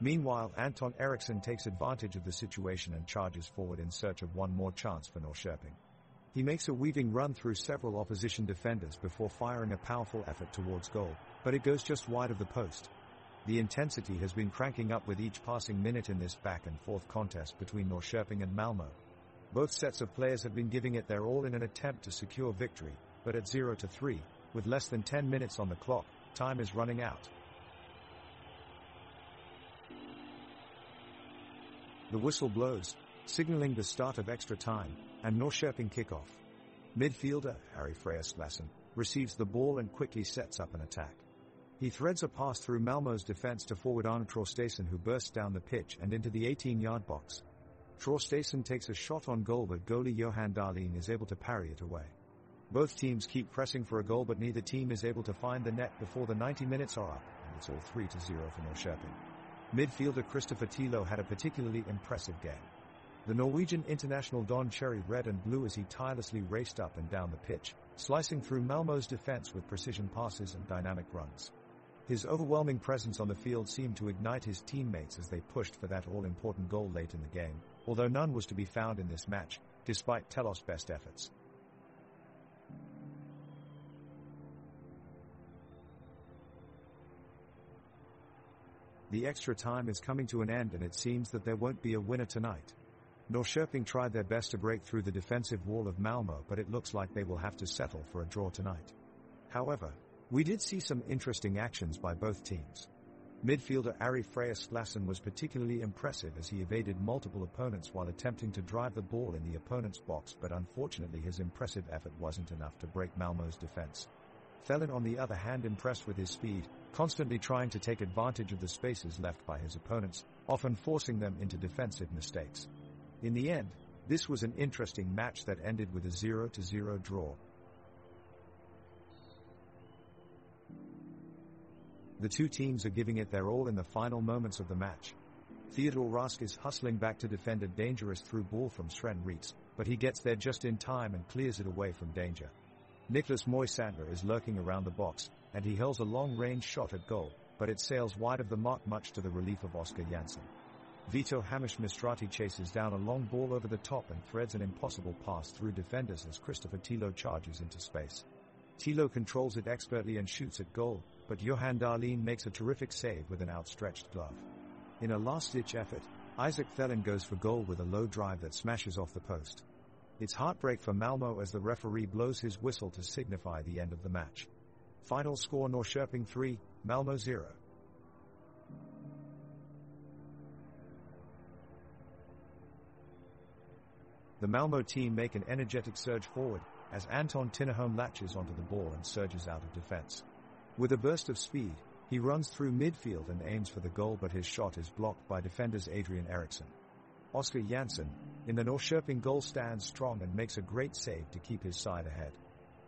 Meanwhile, Anton Eriksson takes advantage of the situation and charges forward in search of one more chance for Norrköping. He makes a weaving run through several opposition defenders before firing a powerful effort towards goal, but it goes just wide of the post. The intensity has been cranking up with each passing minute in this back and forth contest between Norrköping and Malmö. Both sets of players have been giving it their all in an attempt to secure victory, but at 0-3, with less than 10 minutes on the clock, time is running out. The whistle blows, signaling the start of extra time, and Norrköping kickoff. Midfielder Harry Freyasklassen receives the ball and quickly sets up an attack. He threads a pass through Malmö's defense to forward Arne Traustason, who bursts down the pitch and into the 18-yard box. Traustason takes a shot on goal, but goalie Johan Dahlin is able to parry it away. Both teams keep pressing for a goal, but neither team is able to find the net before the 90 minutes are up, and it's all 3-0 for Norrköping. Midfielder Christopher Tilo had a particularly impressive game. The Norwegian international donned cherry red and blue as he tirelessly raced up and down the pitch, slicing through Malmö's defense with precision passes and dynamic runs. His overwhelming presence on the field seemed to ignite his teammates as they pushed for that all-important goal late in the game, although none was to be found in this match, despite Telos' best efforts. The extra time is coming to an end and it seems that there won't be a winner tonight. Norrköping tried their best to break through the defensive wall of Malmö, but it looks like they will have to settle for a draw tonight. However, we did see some interesting actions by both teams. Midfielder Ari Freyas-Glassen was particularly impressive as he evaded multiple opponents while attempting to drive the ball in the opponent's box, but unfortunately his impressive effort wasn't enough to break Malmö's defense. Thelin on the other hand impressed with his speed, constantly trying to take advantage of the spaces left by his opponents, often forcing them into defensive mistakes. In the end, this was an interesting match that ended with a 0-0 draw. The two teams are giving it their all in the final moments of the match. Theodor Rask is hustling back to defend a dangerous through ball from Sven Reitz, but he gets there just in time and clears it away from danger. Niklas Moisander is lurking around the box, and he hurls a long-range shot at goal, but it sails wide of the mark much to the relief of Oskar Jansson. Vito Hamish-Mistrati chases down a long ball over the top and threads an impossible pass through defenders as Christopher Tilo charges into space. Tilo controls it expertly and shoots at goal, but Johan Dahlin makes a terrific save with an outstretched glove. In a last-ditch effort, Isaac Thelin goes for goal with a low drive that smashes off the post. It's heartbreak for Malmö as the referee blows his whistle to signify the end of the match. Final score: Norrköping 3, Malmö 0. The Malmö team make an energetic surge forward, as Anton Tinnerholm latches onto the ball and surges out of defense. With a burst of speed, he runs through midfield and aims for the goal, but his shot is blocked by defenders Adrian Eriksson. Oskar Jansson, in the Norrköping goal, stands strong and makes a great save to keep his side ahead.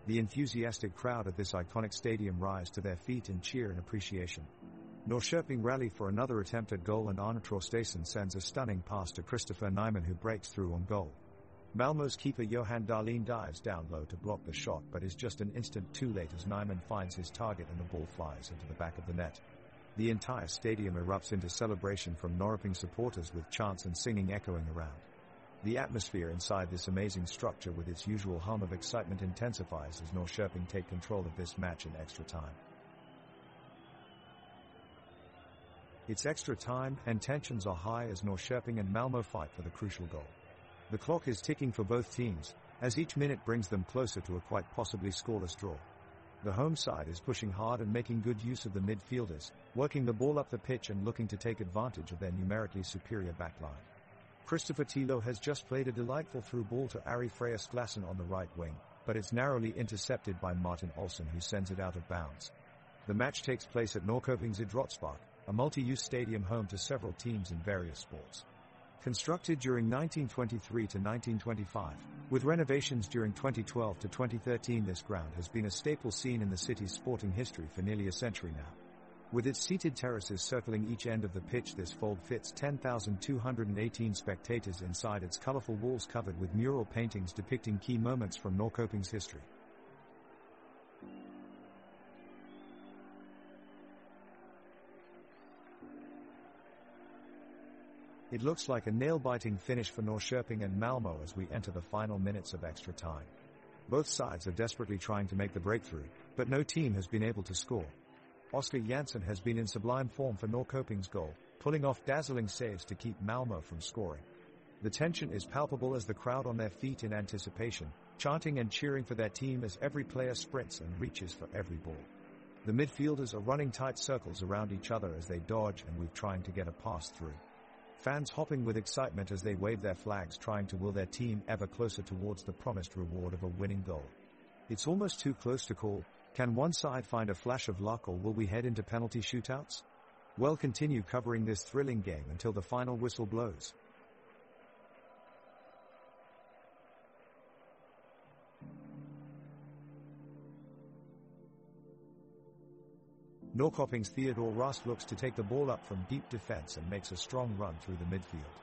The enthusiastic crowd at this iconic stadium rise to their feet in cheer and appreciation. Norrköping rally for another attempt at goal, and Arne Traustason sends a stunning pass to Christopher Nyman, who breaks through on goal. Malmö's keeper Johan Dahlin dives down low to block the shot, but is just an instant too late as Nyman finds his target and the ball flies into the back of the net. The entire stadium erupts into celebration from Norrköping supporters, with chants and singing echoing around. The atmosphere inside this amazing structure with its usual hum of excitement intensifies as Norrköping take control of this match in extra time. It's extra time and tensions are high as Norrköping and Malmö fight for the crucial goal. The clock is ticking for both teams, as each minute brings them closer to a quite possibly scoreless draw. The home side is pushing hard and making good use of the midfielders, working the ball up the pitch and looking to take advantage of their numerically superior backline. Christopher Tilo has just played a delightful through ball to Ari Freyas-Glassen on the right wing, but it's narrowly intercepted by Martin Olsson, who sends it out of bounds. The match takes place at Norrköping's Idrottspark, a multi-use stadium home to several teams in various sports. Constructed during 1923 to 1925, with renovations during 2012 to 2013, this ground has been a staple scene in the city's sporting history for nearly a century now. With its seated terraces circling each end of the pitch, this fold fits 10,218 spectators inside its colorful walls covered with mural paintings depicting key moments from Norrköping's history. It looks like a nail-biting finish for Norrköping and Malmö as we enter the final minutes of extra time. Both sides are desperately trying to make the breakthrough, but no team has been able to score. Oskar Jansson has been in sublime form for Norrköping's goal, pulling off dazzling saves to keep Malmö from scoring. The tension is palpable as the crowd on their feet in anticipation, chanting and cheering for their team as every player sprints and reaches for every ball. The midfielders are running tight circles around each other as they dodge and weave, trying to get a pass through. Fans hopping with excitement as they wave their flags, trying to will their team ever closer towards the promised reward of a winning goal. It's almost too close to call. Can one side find a flash of luck, or will we head into penalty shootouts? We'll continue covering this thrilling game until the final whistle blows. Norrköping's Theodor Rask looks to take the ball up from deep defense and makes a strong run through the midfield.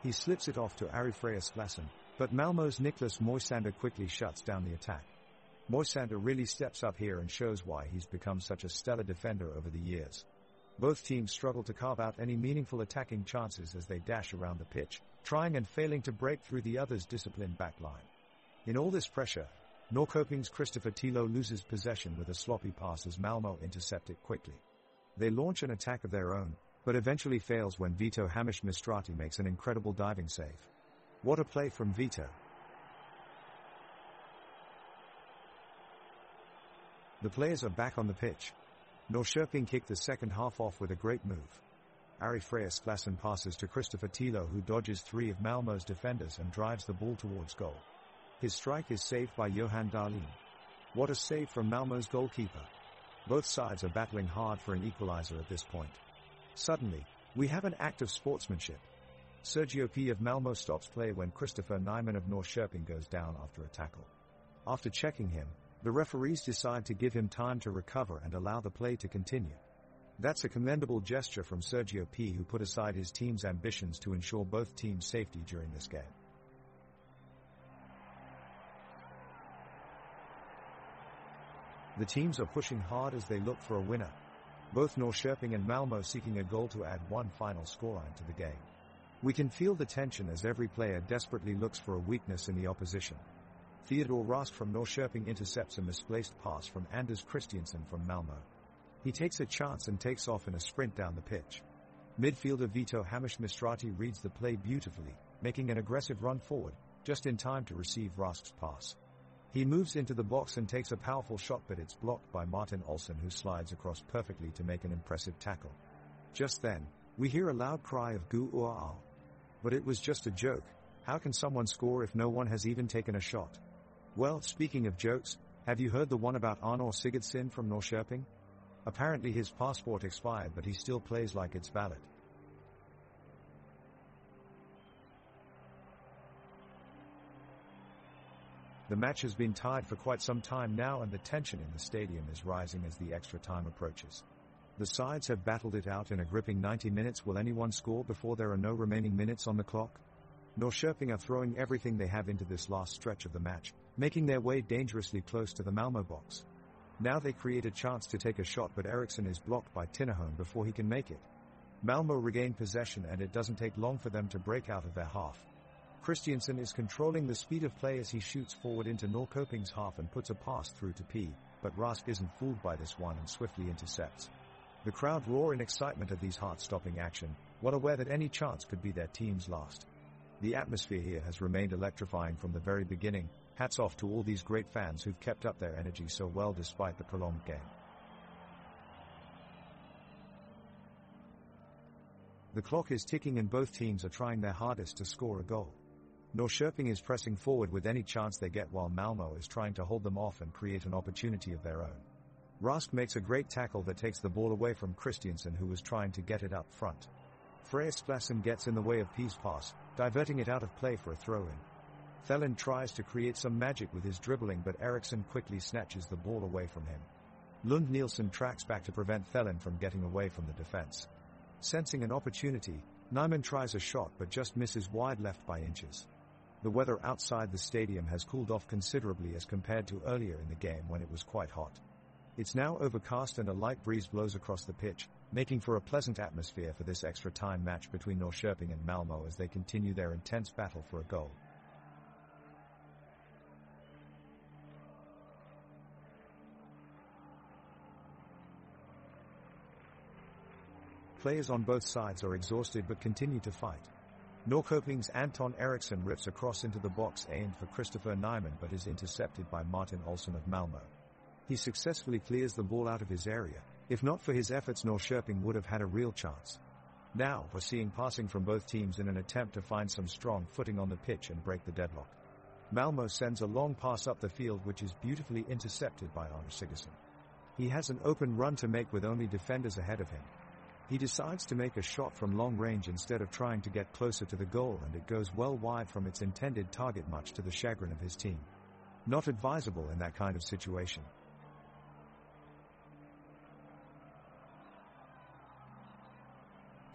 He slips it off to Ari Freyr-Sklassen, but Malmö's Niklas Moisander quickly shuts down the attack. Moisander really steps up here and shows why he's become such a stellar defender over the years. Both teams struggle to carve out any meaningful attacking chances as they dash around the pitch, trying and failing to break through the other's disciplined backline. In all this pressure, Norrköping's Christopher Tilo loses possession with a sloppy pass as Malmö intercept it quickly. They launch an attack of their own, but eventually fails when Vito Hamish Mistrati makes an incredible diving save. What a play from Vito! The players are back on the pitch. Norrköping kick the second half off with a great move. Ari Freyr-Sklassen passes to Christopher Tilo, who dodges three of Malmö's defenders and drives the ball towards goal. His strike is saved by Johan Dahlin. What a save from Malmö's goalkeeper! Both sides are battling hard for an equalizer at this point. Suddenly, we have an act of sportsmanship. Sergio P. of Malmö stops play when Christopher Nyman of Norrköping goes down after a tackle. After checking him, the referees decide to give him time to recover and allow the play to continue. That's a commendable gesture from Sergio P., who put aside his team's ambitions to ensure both teams' safety during this game. The teams are pushing hard as they look for a winner. Both Norrköping and Malmö seeking a goal to add one final scoreline to the game. We can feel the tension as every player desperately looks for a weakness in the opposition. Theodor Rask from Norrköping intercepts a misplaced pass from Anders Christiansen from Malmö. He takes a chance and takes off in a sprint down the pitch. Midfielder Vito Hamish Mistrati reads the play beautifully, making an aggressive run forward, just in time to receive Rask's pass. He moves into the box and takes a powerful shot, but it's blocked by Martin Olsson, who slides across perfectly to make an impressive tackle. Just then, we hear a loud cry of "Gu Uaal." But it was just a joke. How can someone score if no one has even taken a shot? Well, speaking of jokes, have you heard the one about Arnor Sigurdsson from Norrköping? Apparently his passport expired, but he still plays like it's valid. The match has been tied for quite some time now, and the tension in the stadium is rising as the extra time approaches. The sides have battled it out in a gripping 90 minutes. Will anyone score before there are no remaining minutes on the clock? Norrköping are throwing everything they have into this last stretch of the match, making their way dangerously close to the Malmö box. Now they create a chance to take a shot, but Eriksson is blocked by Tinnerholm before he can make it. Malmö regain possession, and it doesn't take long for them to break out of their half. Christiansen is controlling the speed of play as he shoots forward into Norrköping's half and puts a pass through to P, but Rask isn't fooled by this one and swiftly intercepts. The crowd roar in excitement at these heart-stopping action, well aware that any chance could be their team's last. The atmosphere here has remained electrifying from the very beginning. Hats off to all these great fans who've kept up their energy so well despite the prolonged game. The clock is ticking and both teams are trying their hardest to score a goal. Norrköping is pressing forward with any chance they get, while Malmö is trying to hold them off and create an opportunity of their own. Rask makes a great tackle that takes the ball away from Christiansen, who was trying to get it up front. Freyr-Sklassen gets in the way of P's pass, diverting it out of play for a throw-in. Thelin tries to create some magic with his dribbling, but Eriksson quickly snatches the ball away from him. Lund Nielsen tracks back to prevent Thelin from getting away from the defense. Sensing an opportunity, Nyman tries a shot but just misses wide left by inches. The weather outside the stadium has cooled off considerably as compared to earlier in the game when it was quite hot. It's now overcast and a light breeze blows across the pitch, making for a pleasant atmosphere for this extra time match between Norrköping and Malmö as they continue their intense battle for a goal. Players on both sides are exhausted but continue to fight. Norrköping's Anton Eriksson rips across into the box aimed for Christopher Nyman but is intercepted by Martin Olsson of Malmö. He successfully clears the ball out of his area. If not for his efforts, Norrköping would have had a real chance. Now we're seeing passing from both teams in an attempt to find some strong footing on the pitch and break the deadlock. Malmö sends a long pass up the field which is beautifully intercepted by Arnor Sigurdsson. He has an open run to make with only defenders ahead of him. He decides to make a shot from long range instead of trying to get closer to the goal, and it goes well wide from its intended target, much to the chagrin of his team. Not advisable in that kind of situation.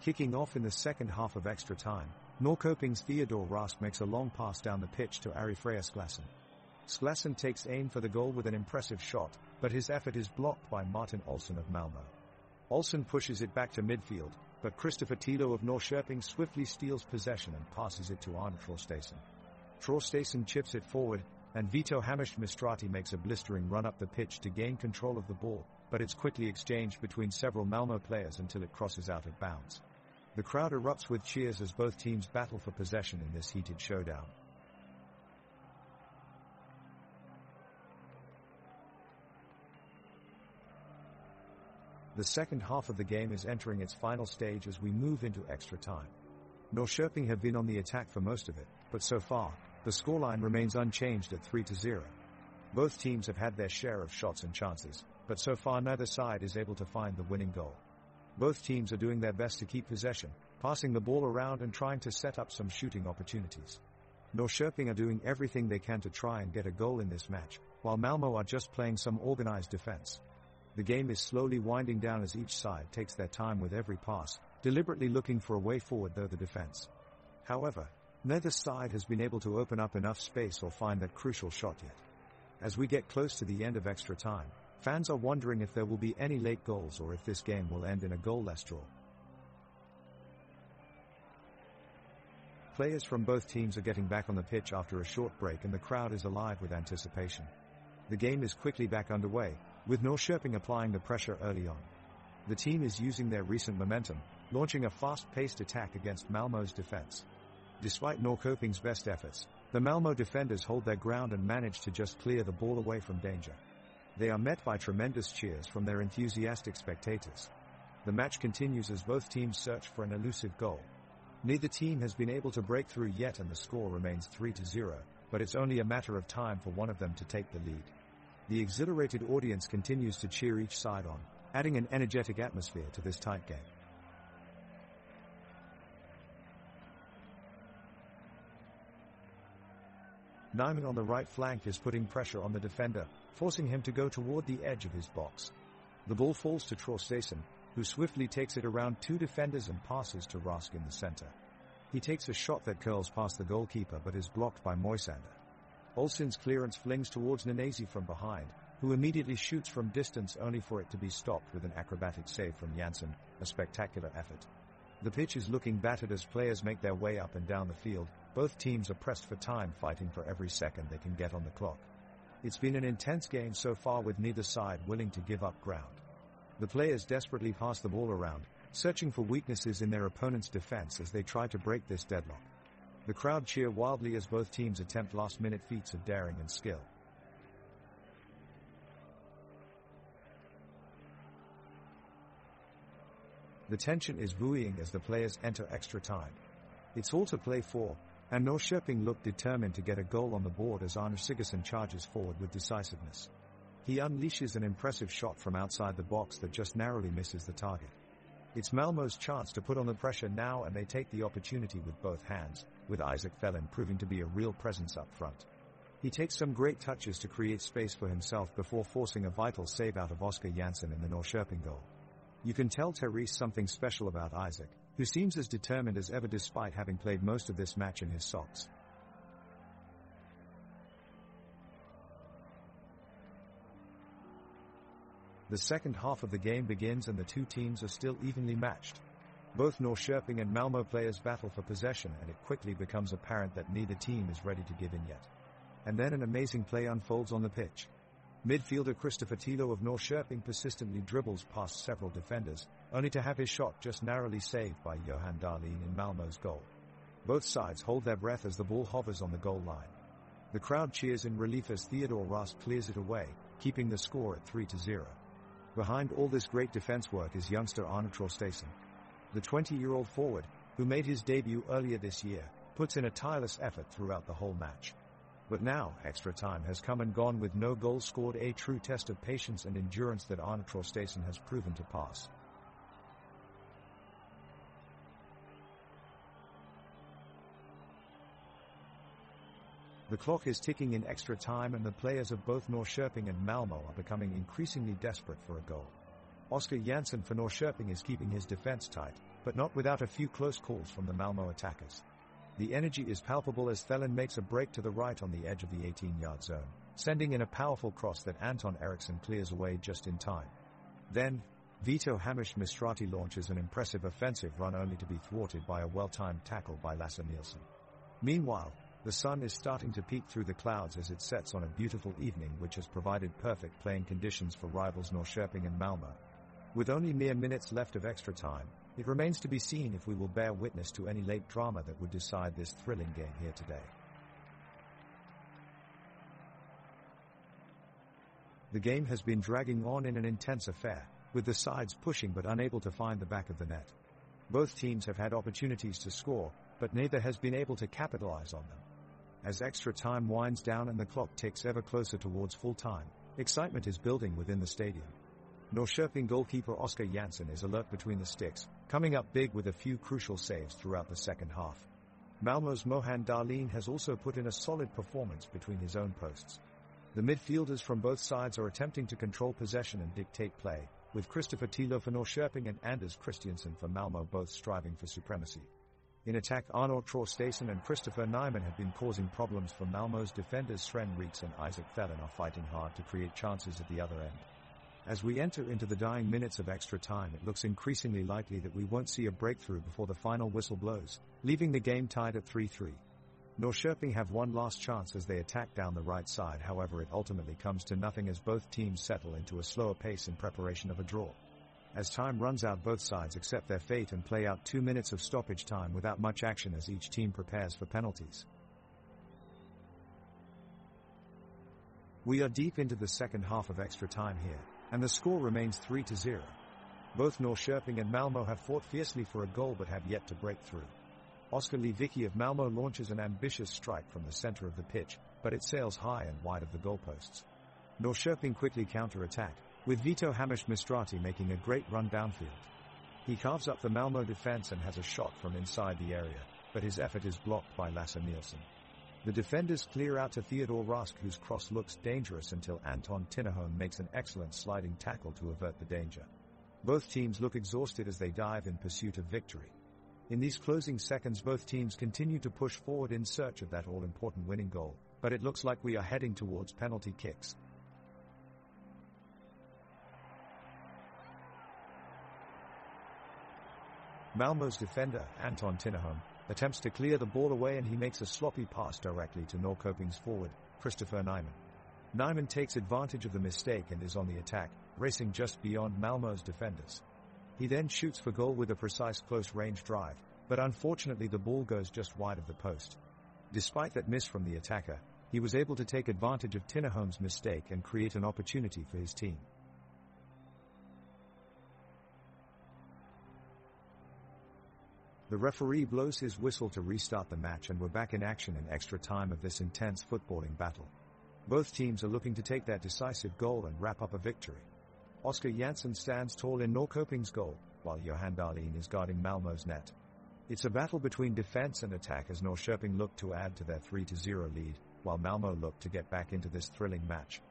Kicking off in the second half of extra time, Norrköping's Theodor Rask makes a long pass down the pitch to Ari Freya Sklasson. Sklasson takes aim for the goal with an impressive shot, but his effort is blocked by Martin Olsson of Malmö. Olsson pushes it back to midfield, but Christopher Tilo of Norrköping swiftly steals possession and passes it to Arne Traustason. Traustason chips it forward, and Vito Hamish-Mistrati makes a blistering run up the pitch to gain control of the ball, but it's quickly exchanged between several Malmö players until it crosses out of bounds. The crowd erupts with cheers as both teams battle for possession in this heated showdown. The second half of the game is entering its final stage as we move into extra time. Norrköping have been on the attack for most of it, but so far, the scoreline remains unchanged at 3-0. Both teams have had their share of shots and chances, but so far neither side is able to find the winning goal. Both teams are doing their best to keep possession, passing the ball around and trying to set up some shooting opportunities. Norrköping are doing everything they can to try and get a goal in this match, while Malmö are just playing some organized defense. The game is slowly winding down as each side takes their time with every pass, deliberately looking for a way forward through the defense. However, neither side has been able to open up enough space or find that crucial shot yet. As we get close to the end of extra time, fans are wondering if there will be any late goals or if this game will end in a goalless draw. Players from both teams are getting back on the pitch after a short break and the crowd is alive with anticipation. The game is quickly back underway, with Norrköping applying the pressure early on. The team is using their recent momentum, launching a fast-paced attack against Malmö's defense. Despite Norrköping's best efforts, the Malmö defenders hold their ground and manage to just clear the ball away from danger. They are met by tremendous cheers from their enthusiastic spectators. The match continues as both teams search for an elusive goal. Neither team has been able to break through yet and the score remains 3-0, but it's only a matter of time for one of them to take the lead. The exhilarated audience continues to cheer each side on, adding an energetic atmosphere to this tight game. Nyman on the right flank is putting pressure on the defender, forcing him to go toward the edge of his box. The ball falls to Traustason, who swiftly takes it around two defenders and passes to Rask in the center. He takes a shot that curls past the goalkeeper but is blocked by Moisander. Olsson's clearance flings towards Nanasi from behind, who immediately shoots from distance only for it to be stopped with an acrobatic save from Janssen, a spectacular effort. The pitch is looking battered as players make their way up and down the field. Both teams are pressed for time, fighting for every second they can get on the clock. It's been an intense game so far with neither side willing to give up ground. The players desperately pass the ball around, searching for weaknesses in their opponent's defense as they try to break this deadlock. The crowd cheer wildly as both teams attempt last-minute feats of daring and skill. The tension is buoying as the players enter extra time. It's all to play for, and Norrköping look determined to get a goal on the board as Arne Sigurdsson charges forward with decisiveness. He unleashes an impressive shot from outside the box that just narrowly misses the target. It's Malmö's chance to put on the pressure now and they take the opportunity with both hands, with Isaac Fellin proving to be a real presence up front. He takes some great touches to create space for himself before forcing a vital save out of Oskar Janssen in the Norrköping goal. You can tell Therese something special about Isaac, who seems as determined as ever despite having played most of this match in his socks. The second half of the game begins and the two teams are still evenly matched. Both Norrköping and Malmö players battle for possession and it quickly becomes apparent that neither team is ready to give in yet. And then an amazing play unfolds on the pitch. Midfielder Christopher Tilo of Norrköping persistently dribbles past several defenders, only to have his shot just narrowly saved by Johan Dahlin in Malmö's goal. Both sides hold their breath as the ball hovers on the goal line. The crowd cheers in relief as Theodor Rask clears it away, keeping the score at 3-0. Behind all this great defense work is youngster Arne Traustason. The 20-year-old forward, who made his debut earlier this year, puts in a tireless effort throughout the whole match. But now, extra time has come and gone with no goal scored, a true test of patience and endurance that Arne Traustason has proven to pass. The clock is ticking in extra time and the players of both Norrköping and Malmö are becoming increasingly desperate for a goal. Oskar Janssen for Norrköping is keeping his defense tight, but not without a few close calls from the Malmö attackers. The energy is palpable as Thelen makes a break to the right on the edge of the 18-yard zone, sending in a powerful cross that Anton Eriksson clears away just in time. Then, Vito Hamish Mistrati launches an impressive offensive run only to be thwarted by a well-timed tackle by Lasse Nielsen. Meanwhile, the sun is starting to peek through the clouds as it sets on a beautiful evening which has provided perfect playing conditions for rivals Norrköping and Malmö. With only mere minutes left of extra time, it remains to be seen if we will bear witness to any late drama that would decide this thrilling game here today. The game has been dragging on in an intense affair, with the sides pushing but unable to find the back of the net. Both teams have had opportunities to score, but neither has been able to capitalize on them. As extra time winds down and the clock ticks ever closer towards full time, excitement is building within the stadium. Norrköping goalkeeper Oskar Jansson is alert between the sticks, coming up big with a few crucial saves throughout the second half. Malmö's Mohan Darlene has also put in a solid performance between his own posts. The midfielders from both sides are attempting to control possession and dictate play, with Christopher Tilo for Norrköping and Anders Christiansen for Malmö both striving for supremacy. In attack, Arnold Traustason and Christopher Nyman have been causing problems for Malmö's defenders. Sven Reeks and Isaac Thelen are fighting hard to create chances at the other end. As we enter into the dying minutes of extra time, it looks increasingly likely that we won't see a breakthrough before the final whistle blows, leaving the game tied at 3-3. Norrköping have one last chance as they attack down the right side, however it ultimately comes to nothing as both teams settle into a slower pace in preparation of a draw. As time runs out, both sides accept their fate and play out 2 minutes of stoppage time without much action as each team prepares for penalties. We are deep into the second half of extra time here, and the score remains 3-0. Both Norrköping and Malmö have fought fiercely for a goal but have yet to break through. Oskar Lewicki of Malmö launches an ambitious strike from the center of the pitch, but it sails high and wide of the goalposts. Norrköping quickly counter-attack, with Vito Hamish Mistrati making a great run downfield. He carves up the Malmö defense and has a shot from inside the area, but his effort is blocked by Lasse Nielsen. The defenders clear out to Theodor Rask, whose cross looks dangerous until Anton Tinnerholm makes an excellent sliding tackle to avert the danger. Both teams look exhausted as they dive in pursuit of victory. In these closing seconds, both teams continue to push forward in search of that all-important winning goal, but it looks like we are heading towards penalty kicks. Malmö's defender, Anton Tinnerholm, attempts to clear the ball away and he makes a sloppy pass directly to Norrköping's forward, Christopher Nyman. Nyman takes advantage of the mistake and is on the attack, racing just beyond Malmö's defenders. He then shoots for goal with a precise close-range drive, but unfortunately the ball goes just wide of the post. Despite that miss from the attacker, he was able to take advantage of Tinnerholm's mistake and create an opportunity for his team. The referee blows his whistle to restart the match and we're back in action in extra time of this intense footballing battle. Both teams are looking to take that decisive goal and wrap up a victory. Oskar Jansson stands tall in Norrköping's goal, while Johan Dahlin is guarding Malmö's net. It's a battle between defense and attack as Norrköping look to add to their 3-0 lead, while Malmö look to get back into this thrilling match.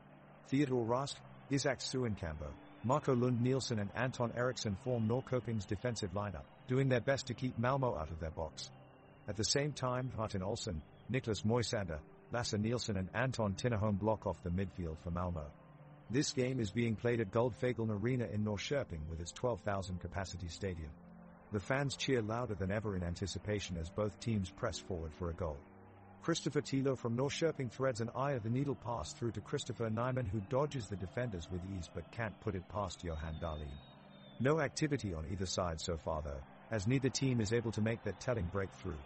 Theodor Rask, Isaac Suenkambo, Marco Lund Nielsen and Anton Eriksson form Norrköping's defensive lineup, doing their best to keep Malmö out of their box. At the same time, Martin Olsson, Niklas Moisander, Lasse Nielsen and Anton Tinnerholm block off the midfield for Malmö. This game is being played at Guldfågeln Arena in Norrköping with its 12,000 capacity stadium. The fans cheer louder than ever in anticipation as both teams press forward for a goal. Christopher Tilo from Norrköping threads an eye-of-the-needle pass through to Christopher Nyman, who dodges the defenders with ease but can't put it past Johan Dahlin. No activity on either side so far though, as neither team is able to make that telling breakthrough.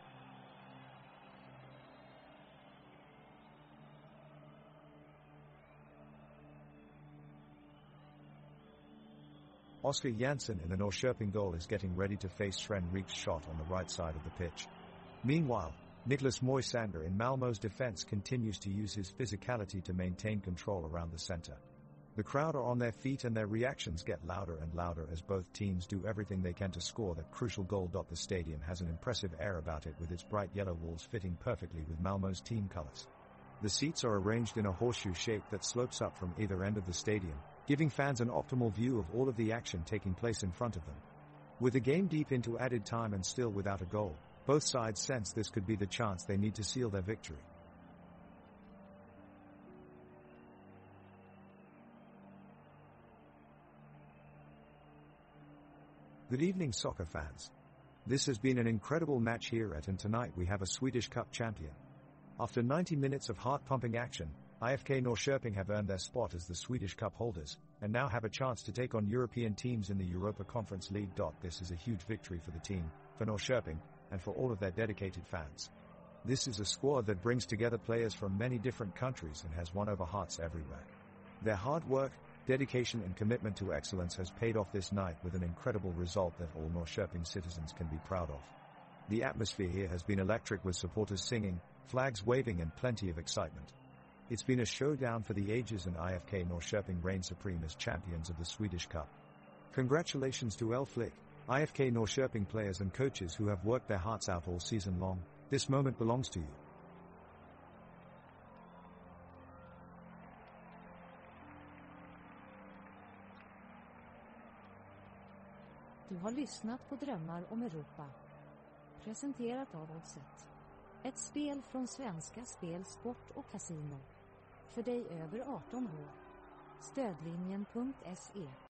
Oskar Jansson in the Norrköping goal is getting ready to face Sven Reeks' shot on the right side of the pitch. Meanwhile, Niklas Moisander in Malmö's defense continues to use his physicality to maintain control around the center. The crowd are on their feet and their reactions get louder and louder as both teams do everything they can to score that crucial goal. The stadium has an impressive air about it with its bright yellow walls fitting perfectly with Malmö's team colors. The seats are arranged in a horseshoe shape that slopes up from either end of the stadium, giving fans an optimal view of all of the action taking place in front of them. With the game deep into added time and still without a goal, Both sides sense this could be the chance they need to seal their victory. Good evening, soccer fans. This has been an incredible match here and tonight we have a Swedish Cup champion. After 90 minutes of heart-pumping action, IFK Norrköping have earned their spot as the Swedish Cup holders, and now have a chance to take on European teams in the Europa Conference League. This is a huge victory for the team, for Norrköping, and for all of their dedicated fans. This is a squad that brings together players from many different countries and has won over hearts everywhere. Their hard work, dedication and commitment to excellence has paid off this night with an incredible result that all Norrköping citizens can be proud of. The atmosphere here has been electric with supporters singing, flags waving and plenty of excitement. It's been a showdown for the ages and IFK Norrköping reign supreme as champions of the Swedish Cup. Congratulations to El Flick, IFK Norrköping players and coaches who have worked their hearts out all season long. This moment belongs to you. Du har lyssnat på Drömmar om Europa. Presenterat av Oddset. Ett spel från Svenska Spel, Sport och Casino. För dig över 18 år. Stödlinjen.se